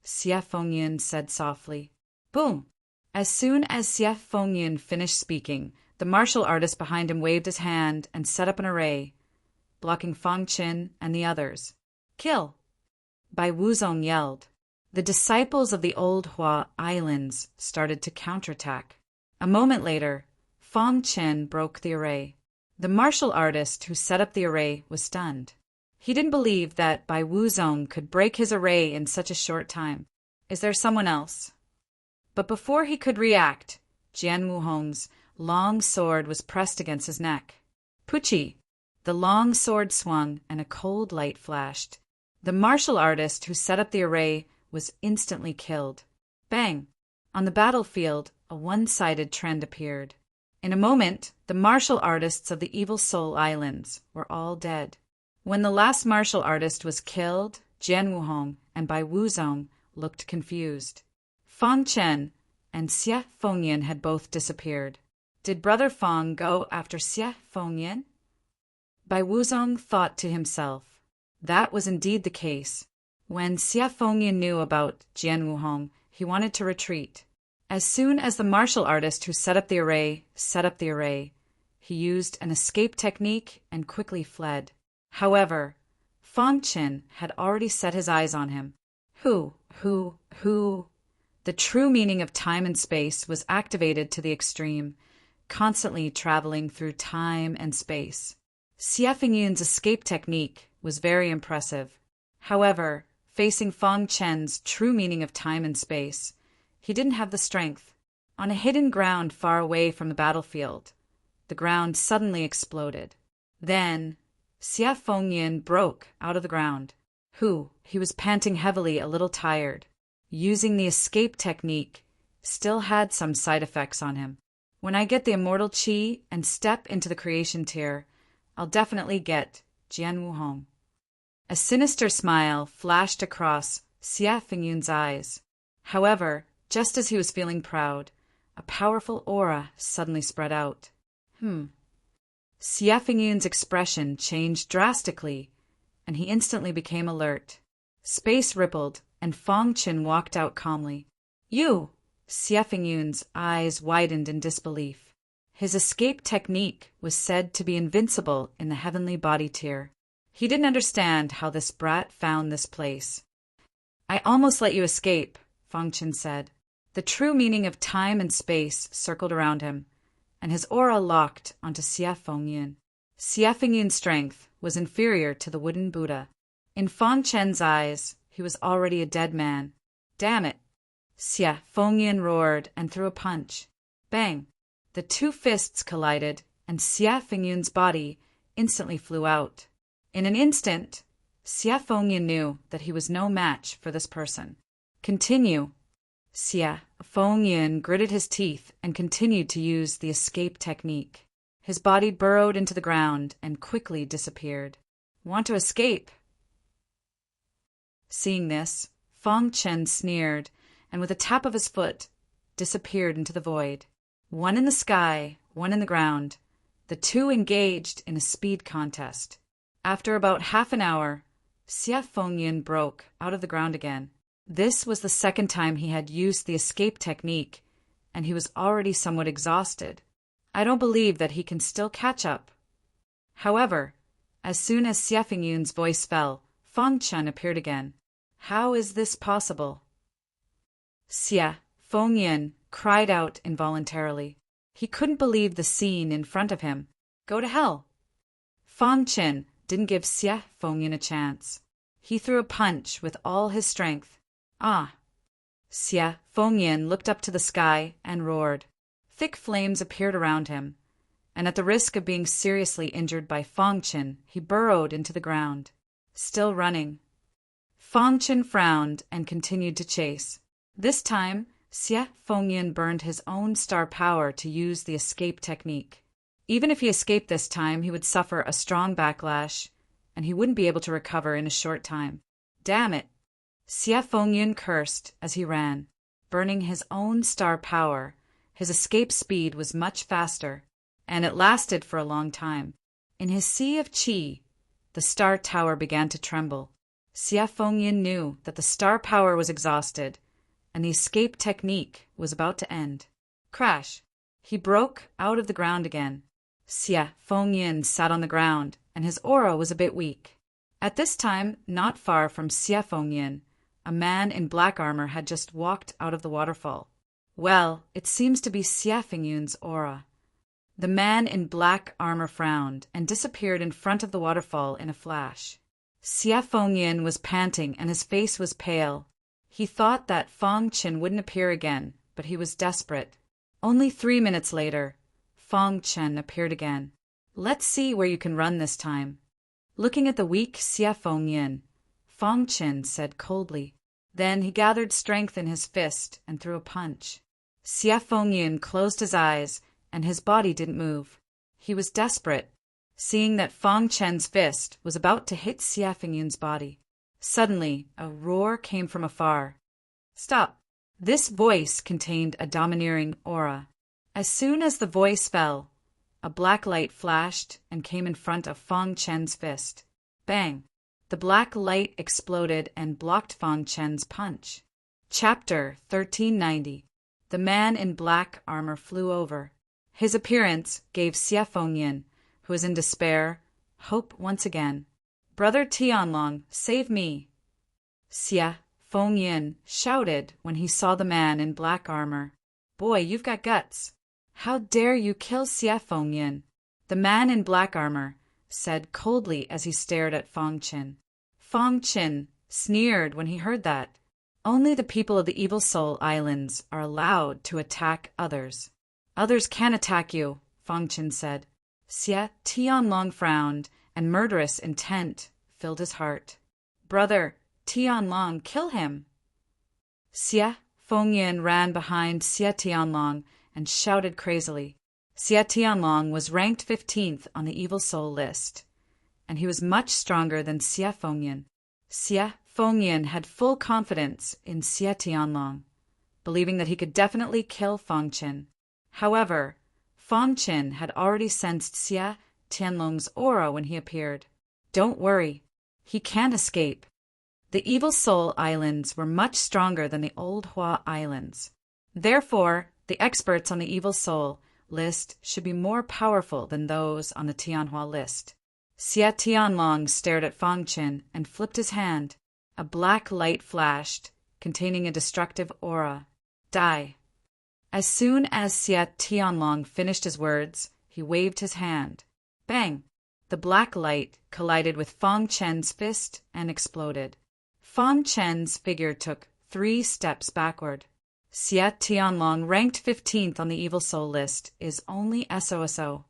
Xie Fengyan said softly. Boom! As soon as Xie Fengyan finished speaking, the martial artist behind him waved his hand and set up an array, blocking Fang Qin and the others. Kill! Bai Wuzong yelled. The disciples of the old Hua Islands started to counterattack. A moment later, Fang Qin broke the array. The martial artist who set up the array was stunned. He didn't believe that Bai Wuzong could break his array in such a short time. Is there someone else? But before he could react, Jian Wuhong's long sword was pressed against his neck. Puchi! The long sword swung and a cold light flashed. The martial artist who set up the array was instantly killed. Bang! On the battlefield, a one-sided trend appeared. In a moment, the martial artists of the Evil Soul Islands were all dead. When the last martial artist was killed, Jian Wuhong and Bai Wuzong looked confused. Fang Chen and Xie Fengyan had both disappeared. Did Brother Fang go after Xie Fengyan? Bai Wuzong thought to himself. That was indeed the case. When Xie Fengyan knew about Jian Wuhong, he wanted to retreat. As soon as the martial artist who set up the array, he used an escape technique and quickly fled. However, Fang Chen had already set his eyes on him. Who? The true meaning of time and space was activated to the extreme, constantly traveling through time and space. Xie Fengyan's escape technique was very impressive. However, facing Fang Chen's true meaning of time and space, he didn't have the strength. On a hidden ground far away from the battlefield, the ground suddenly exploded. Then, Xie Fengyan broke out of the ground. He was panting heavily, a little tired. Using the escape technique still had some side effects on him. When I get the immortal qi and step into the creation tier, I'll definitely get Jian Wuhong. A sinister smile flashed across Xie Fengyan's eyes. However, just as he was feeling proud, a powerful aura suddenly spread out. Xie Fengyan's expression changed drastically, and he instantly became alert. Space rippled, and Fang Chen walked out calmly. You! Xie Fengyan's eyes widened in disbelief. His escape technique was said to be invincible in the heavenly body tier. He didn't understand how this brat found this place. I almost let you escape, Fang Chen said. The true meaning of time and space circled around him, and his aura locked onto Xie Fengyan. Xie Fengyan's strength was inferior to the wooden Buddha. In Fang Chen's eyes, he was already a dead man. Damn it! Xie Fengyan roared and threw a punch. Bang! The two fists collided, and Xie Fengyan's body instantly flew out. In an instant, Xie Fengyan knew that he was no match for this person. Continue. Xie Fengyan gritted his teeth and continued to use the escape technique. His body burrowed into the ground and quickly disappeared. Want to escape? Seeing this, Fang Chen sneered and with a tap of his foot, disappeared into the void. One in the sky, one in the ground. The two engaged in a speed contest. After about half an hour, Xie Fengyan broke out of the ground again. This was the second time he had used the escape technique, and he was already somewhat exhausted. I don't believe that he can still catch up. However, as soon as Xie Fengyan's voice fell, Fang Chen appeared again. How is this possible? Xie Fengyan cried out involuntarily. He couldn't believe the scene in front of him. Go to hell! Fang Chen didn't give Xie Fengyan a chance. He threw a punch with all his strength. Ah! Xie Fengyan looked up to the sky and roared. Thick flames appeared around him, and at the risk of being seriously injured by Fang Chen, he burrowed into the ground. Still running. Fang Chen frowned and continued to chase. This time, Xie Fengyan burned his own star power to use the escape technique. Even if he escaped this time, he would suffer a strong backlash, and he wouldn't be able to recover in a short time. Damn it! Xie Fengyan cursed as he ran. Burning his own star power, his escape speed was much faster, and it lasted for a long time. In his sea of qi, the star tower began to tremble. Xie Fengyin knew that the star power was exhausted, and the escape technique was about to end. Crash! He broke out of the ground again. Xie Fengyin sat on the ground, and his aura was a bit weak. At this time, not far from Xie Fengyin, a man in black armor had just walked out of the waterfall. Well, it seems to be Xie Fengyun's aura. The man in black armor frowned and disappeared in front of the waterfall in a flash. Xie Fengyin was panting and his face was pale. He thought that Fang Qin wouldn't appear again, but he was desperate. Only 3 minutes later, Fang Qin appeared again. Let's see where you can run this time. Looking at the weak Xie Fengyin, Fang Qin said coldly. Then he gathered strength in his fist and threw a punch. Xie Fengyin closed his eyes, and his body didn't move. He was desperate, seeing that Fang Qin's fist was about to hit Xie Fengyun's body. Suddenly, a roar came from afar. Stop! This voice contained a domineering aura. As soon as the voice fell, a black light flashed and came in front of Fang Qin's fist. Bang! The black light exploded and blocked Fang Qin's punch. Chapter 1390. The man in black armor flew over. His appearance gave Xie Fengyin, who was in despair, hope once again. Brother Tianlong, save me! Xie Fengyin shouted when he saw the man in black armor. Boy, you've got guts. How dare you kill Xie Fengyin? The man in black armor said coldly as he stared at Fang Qin. Fang Qin sneered when he heard that. Only the people of the Evil Soul Islands are allowed to attack others. Others can attack you, Fang Qin said. Xie Tianlong frowned, and murderous intent filled his heart. Brother Tianlong, kill him! Xie Fengyin ran behind Xie Tianlong and shouted crazily. Xie Tianlong was ranked 15th on the Evil Soul list, and he was much stronger than Xie Fengyin. Xie Fengyin had full confidence in Xie Tianlong, believing that he could definitely kill Fang Qin. However, Fang Qin had already sensed Xie Tianlong's aura when he appeared. Don't worry, he can't escape. The Evil Soul Islands were much stronger than the Old Hua Islands. Therefore, the experts on the Evil Soul list should be more powerful than those on the Tianhua list. Xie Tianlong stared at Fang Qin and flipped his hand. A black light flashed, containing a destructive aura. Die. As soon as Xie Tianlong finished his words, he waved his hand. Bang! The black light collided with Fang Qin's fist and exploded. Fang Qin's figure took 3 steps backward. Xie Tianlong, ranked 15th on the Evil Soul list, is only SOSO.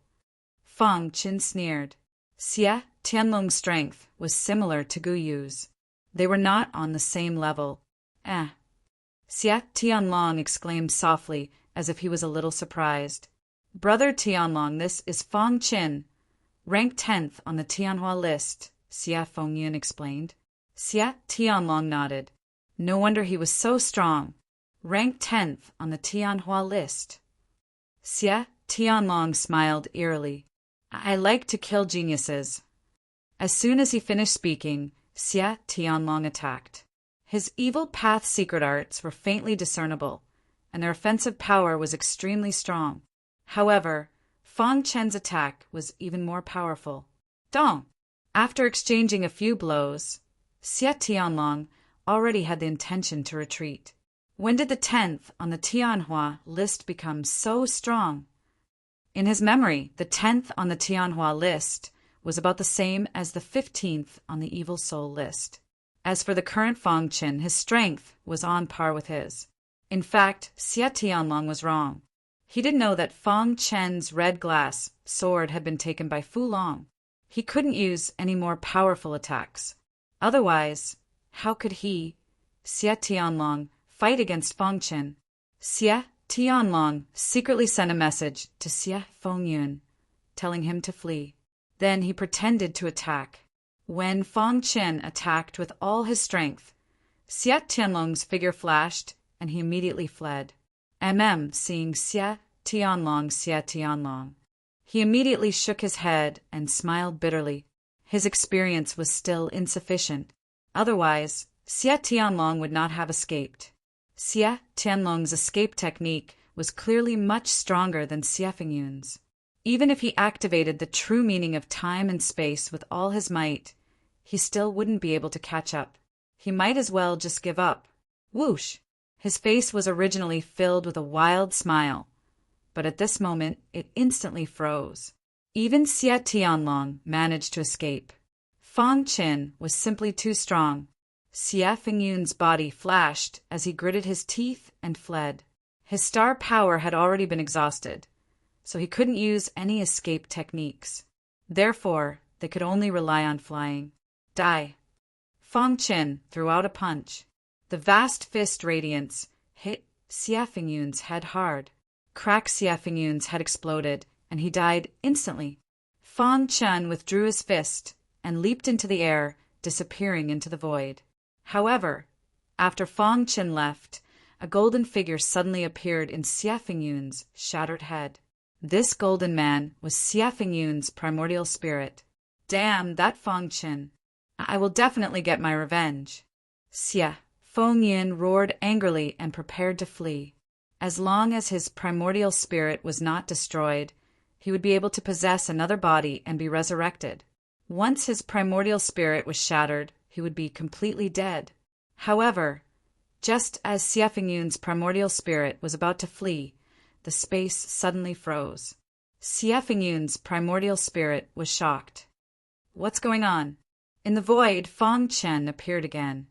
Fang Qin sneered. Xie Tianlong's strength was similar to Gu Yu's. They were not on the same level. Xie Tianlong exclaimed softly, as if he was a little surprised. Brother Tianlong, this is Fang Qin, ranked 10th on the Tianhua list, Xie Fengyin explained. Xie Tianlong nodded. No wonder he was so strong. Ranked 10th on the Tianhua list. Xie Tianlong smiled eerily. I like to kill geniuses. As soon as he finished speaking, Xie Tianlong attacked. His evil path secret arts were faintly discernible, and their offensive power was extremely strong. However, Fang Qin's attack was even more powerful. Dong! After exchanging a few blows, Xie Tianlong already had the intention to retreat. When did the 10th on the Tianhua list become so strong? In his memory, the 10th on the Tianhua list was about the same as the 15th on the Evil Soul list. As for the current Fang Qin, his strength was on par with his. In fact, Xie Tianlong was wrong. He didn't know that Fang Qin's red glass sword had been taken by Fu Long. He couldn't use any more powerful attacks. Otherwise, how could he, Xie Tianlong, fight against Fang Qin? Xie Tianlong secretly sent a message to Xie Fengyin, telling him to flee. Then he pretended to attack. When Fang Qin attacked with all his strength, Xie Tianlong's figure flashed, and he immediately fled. Seeing Xie Tianlong, he immediately shook his head and smiled bitterly. His experience was still insufficient. Otherwise, Xie Tianlong would not have escaped. Xie Tianlong's escape technique was clearly much stronger than Xie Fengyun's. Even if he activated the true meaning of time and space with all his might, he still wouldn't be able to catch up. He might as well just give up. Whoosh! His face was originally filled with a wild smile, but at this moment it instantly froze. Even Xie Tianlong managed to escape. Fang Qin was simply too strong. Xie Fengyun's body flashed as he gritted his teeth and fled. His star power had already been exhausted, so he couldn't use any escape techniques. Therefore, they could only rely on flying. Die! Fang Qin threw out a punch. The vast fist radiance hit Xie Fengyun's head hard. Crack! Xie Fengyun's head exploded, and he died instantly. Fang Qin withdrew his fist and leaped into the air, disappearing into the void. However, after Fang Qin left, a golden figure suddenly appeared in Xie Fengyun's shattered head. This golden man was Xie Fengyun's primordial spirit. Damn that Fang Qin! I will definitely get my revenge. Xie Fengyun roared angrily and prepared to flee. As long as his primordial spirit was not destroyed, he would be able to possess another body and be resurrected. Once his primordial spirit was shattered, he would be completely dead. However, just as Xie Fengyun's primordial spirit was about to flee, the space suddenly froze. Xie Fengyun's primordial spirit was shocked. What's going on? In the void, Fang Qin appeared again.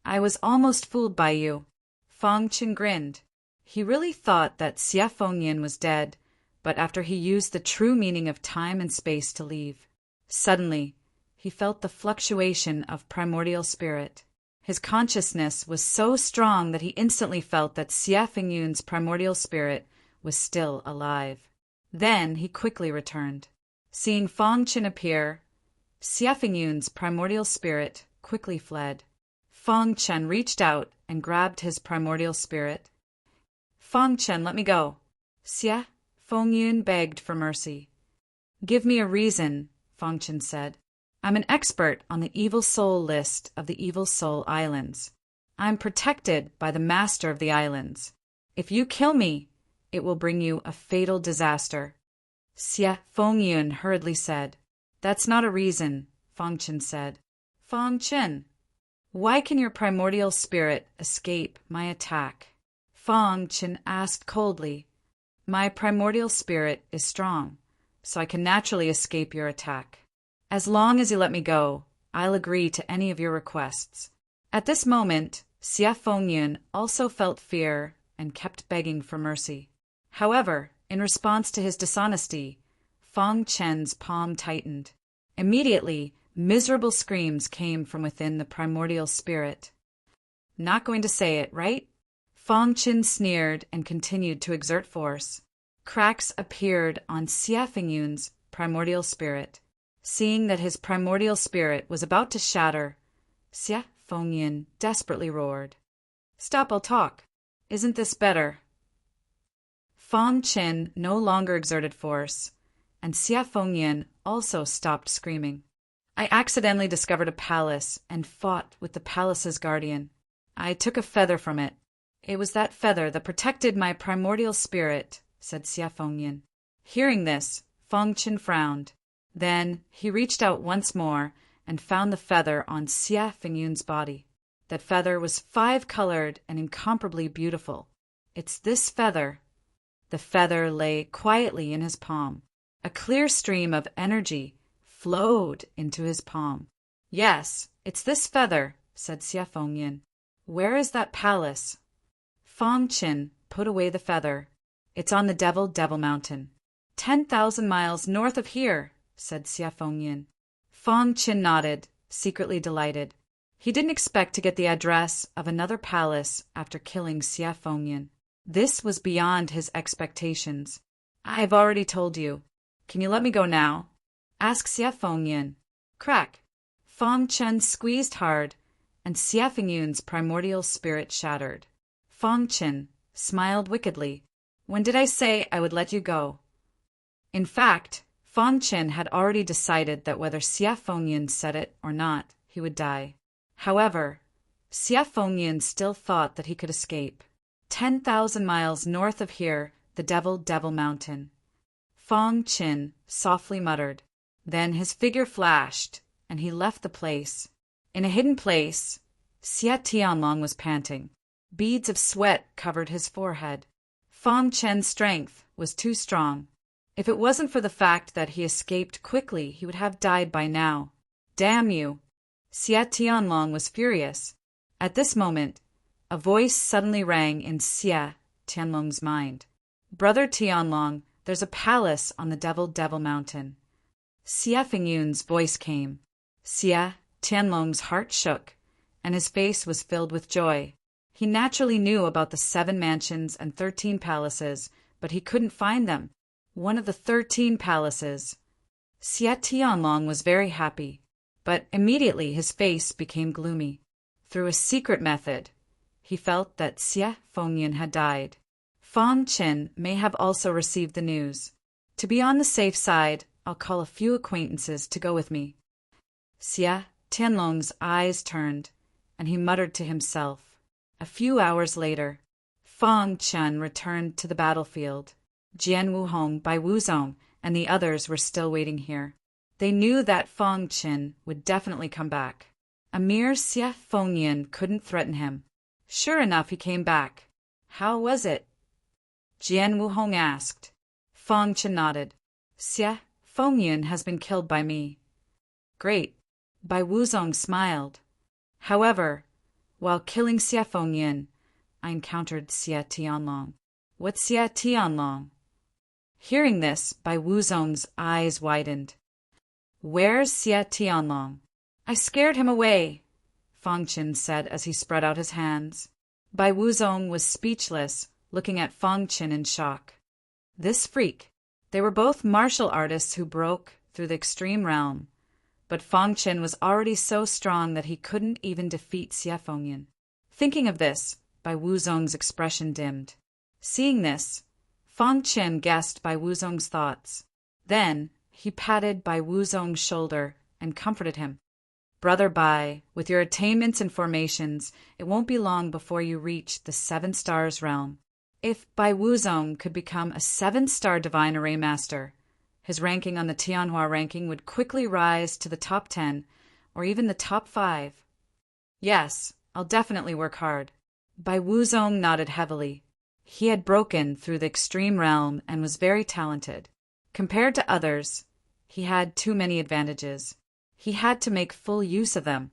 I was almost fooled by you. Fang Qin grinned. He really thought that Xie Fengyun was dead, but after he used the true meaning of time and space to leave. Suddenly, he felt the fluctuation of primordial spirit. His consciousness was so strong that he instantly felt that Xie Fengyun's primordial spirit was still alive. Then he quickly returned. Seeing Fang Qin appear, Xie Fengyun's primordial spirit quickly fled. Fang Qin reached out and grabbed his primordial spirit. Fang Qin, let me go. Xie Fengyun begged for mercy. Give me a reason, Fang Qin said. I'm an expert on the Evil Soul list of the Evil Soul Islands. I'm protected by the Master of the Islands. If you kill me, it will bring you a fatal disaster. Xie Fengyun hurriedly said. That's not a reason, Fang Qin said. Fang Qin, why can your primordial spirit escape my attack? Fang Qin asked coldly. My primordial spirit is strong, so I can naturally escape your attack. As long as you let me go, I'll agree to any of your requests. At this moment, Xie Fengyun also felt fear and kept begging for mercy. However, in response to his dishonesty, Fang Qin's palm tightened. Immediately, miserable screams came from within the primordial spirit. Not going to say it, right? Fang Qin sneered and continued to exert force. Cracks appeared on Xie Fengyun's primordial spirit. Seeing that his primordial spirit was about to shatter, Xie Fengyun desperately roared. Stop, I'll talk. Isn't this better? Fang Qin no longer exerted force, and Xie Fengyun also stopped screaming. I accidentally discovered a palace and fought with the palace's guardian. I took a feather from it. It was that feather that protected my primordial spirit, said Xie Fengyun. Hearing this, Fang Qin frowned. Then he reached out once more and found the feather on Xie Fengyun's body. That feather was 5-colored and incomparably beautiful. It's this feather. The feather lay quietly in his palm. A clear stream of energy flowed into his palm. Yes, it's this feather, said Xie Fengyun. Where is that palace? Fang Qin put away the feather. It's on the Devil Mountain. 10,000 miles north of here, said Xie Fengyun. Fang Qin nodded, secretly delighted. He didn't expect to get the address of another palace after killing Xie Fengyun. This was beyond his expectations. I've already told you. Can you let me go now? Asked Xie Fengyun. Crack! Fang Qin squeezed hard, and Xie Fengyun's primordial spirit shattered. Fang Qin smiled wickedly. When did I say I would let you go? In fact, Fang Chen had already decided that whether Xie Fengyan said it or not, he would die. However, Xie Fengyan still thought that he could escape. 10,000 miles north of here, the Devil Mountain. Fang Chen softly muttered. Then his figure flashed, and he left the place. In a hidden place, Xie Tianlong was panting. Beads of sweat covered his forehead. Fang Chen's strength was too strong. If it wasn't for the fact that he escaped quickly, he would have died by now. Damn you! Xie Tianlong was furious. At this moment, a voice suddenly rang in Xie Tianlong's mind. Brother Tianlong, there's a palace on the Devil Mountain. Xie Fengyun's voice came. Xie Tianlong's heart shook, and his face was filled with joy. He naturally knew about the 7 mansions and 13 palaces, but he couldn't find them. One of the 13 palaces. Xie Tianlong was very happy, but immediately his face became gloomy. Through a secret method, he felt that Xie Fengyan had died. Fang Chen may have also received the news. To be on the safe side, I'll call a few acquaintances to go with me. Xie Tianlong's eyes turned, and he muttered to himself. A few hours later, Fang Chen returned to the battlefield. Jian Wuhong, Bai Wuzong, and the others were still waiting here. They knew that Fang Chen would definitely come back. A mere Xie Fengyan couldn't threaten him. Sure enough, he came back. How was it? Jian Wuhong asked. Fang Chen nodded. Xie Fengyan has been killed by me. Great. Bai Wuzong smiled. However, while killing Xie Fengyan, I encountered Xie Tianlong. What's Xie Tianlong? Hearing this, Bai Wuzong's eyes widened. Where's Xie Tianlong? I scared him away, Fang Chen said as he spread out his hands. Bai Wuzong was speechless, looking at Fang Chen in shock. This freak. They were both martial artists who broke through the extreme realm, but Fang Chen was already so strong that he couldn't even defeat Xie Fengyan. Thinking of this, Bai Wuzong's expression dimmed. Seeing this, Fang Chen guessed Bai Wuzong's thoughts. Then he patted Bai Wuzong's shoulder and comforted him. Brother Bai, with your attainments and formations, it won't be long before you reach the 7 stars realm. If Bai Wuzong could become a 7-star divine array master, his ranking on the Tianhua ranking would quickly rise to the top 10, or even the top 5. Yes, I'll definitely work hard. Bai Wuzong nodded heavily. He had broken through the extreme realm and was very talented. Compared to others, he had too many advantages. He had to make full use of them.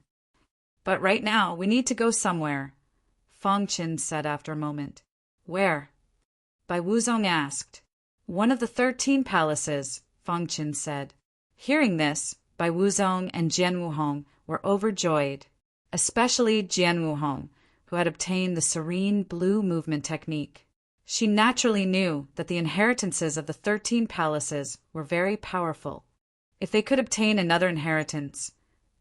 But right now, we need to go somewhere, Fang Chen said after a moment. Where? Bai Wuzong asked. One of the 13 palaces, Fang Chen said. Hearing this, Bai Wuzong and Jian Wuhong were overjoyed, especially Jian Wuhong, who had obtained the serene blue movement technique. She naturally knew that the inheritances of the 13 palaces were very powerful. If they could obtain another inheritance,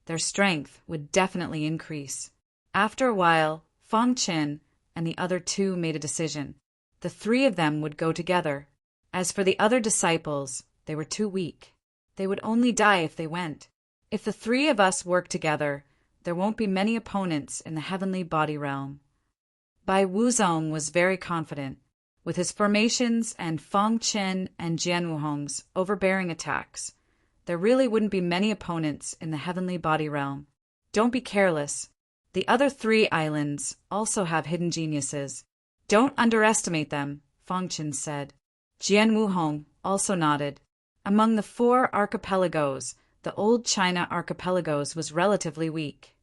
their strength would definitely increase. After a while, Fang Chen and the other 2 made a decision. The 3 of them would go together. As for the other disciples, they were too weak. They would only die if they went. If the 3 of us work together, there won't be many opponents in the heavenly body realm. Bai Wuzong was very confident. With his formations and Fang Chen and Jian Wuhong's overbearing attacks, there really wouldn't be many opponents in the heavenly body realm. Don't be careless. The other 3 islands also have hidden geniuses. Don't underestimate them, Fang Chen said. Jian Wuhong also nodded. Among the 4 archipelagos, the old China archipelagos was relatively weak.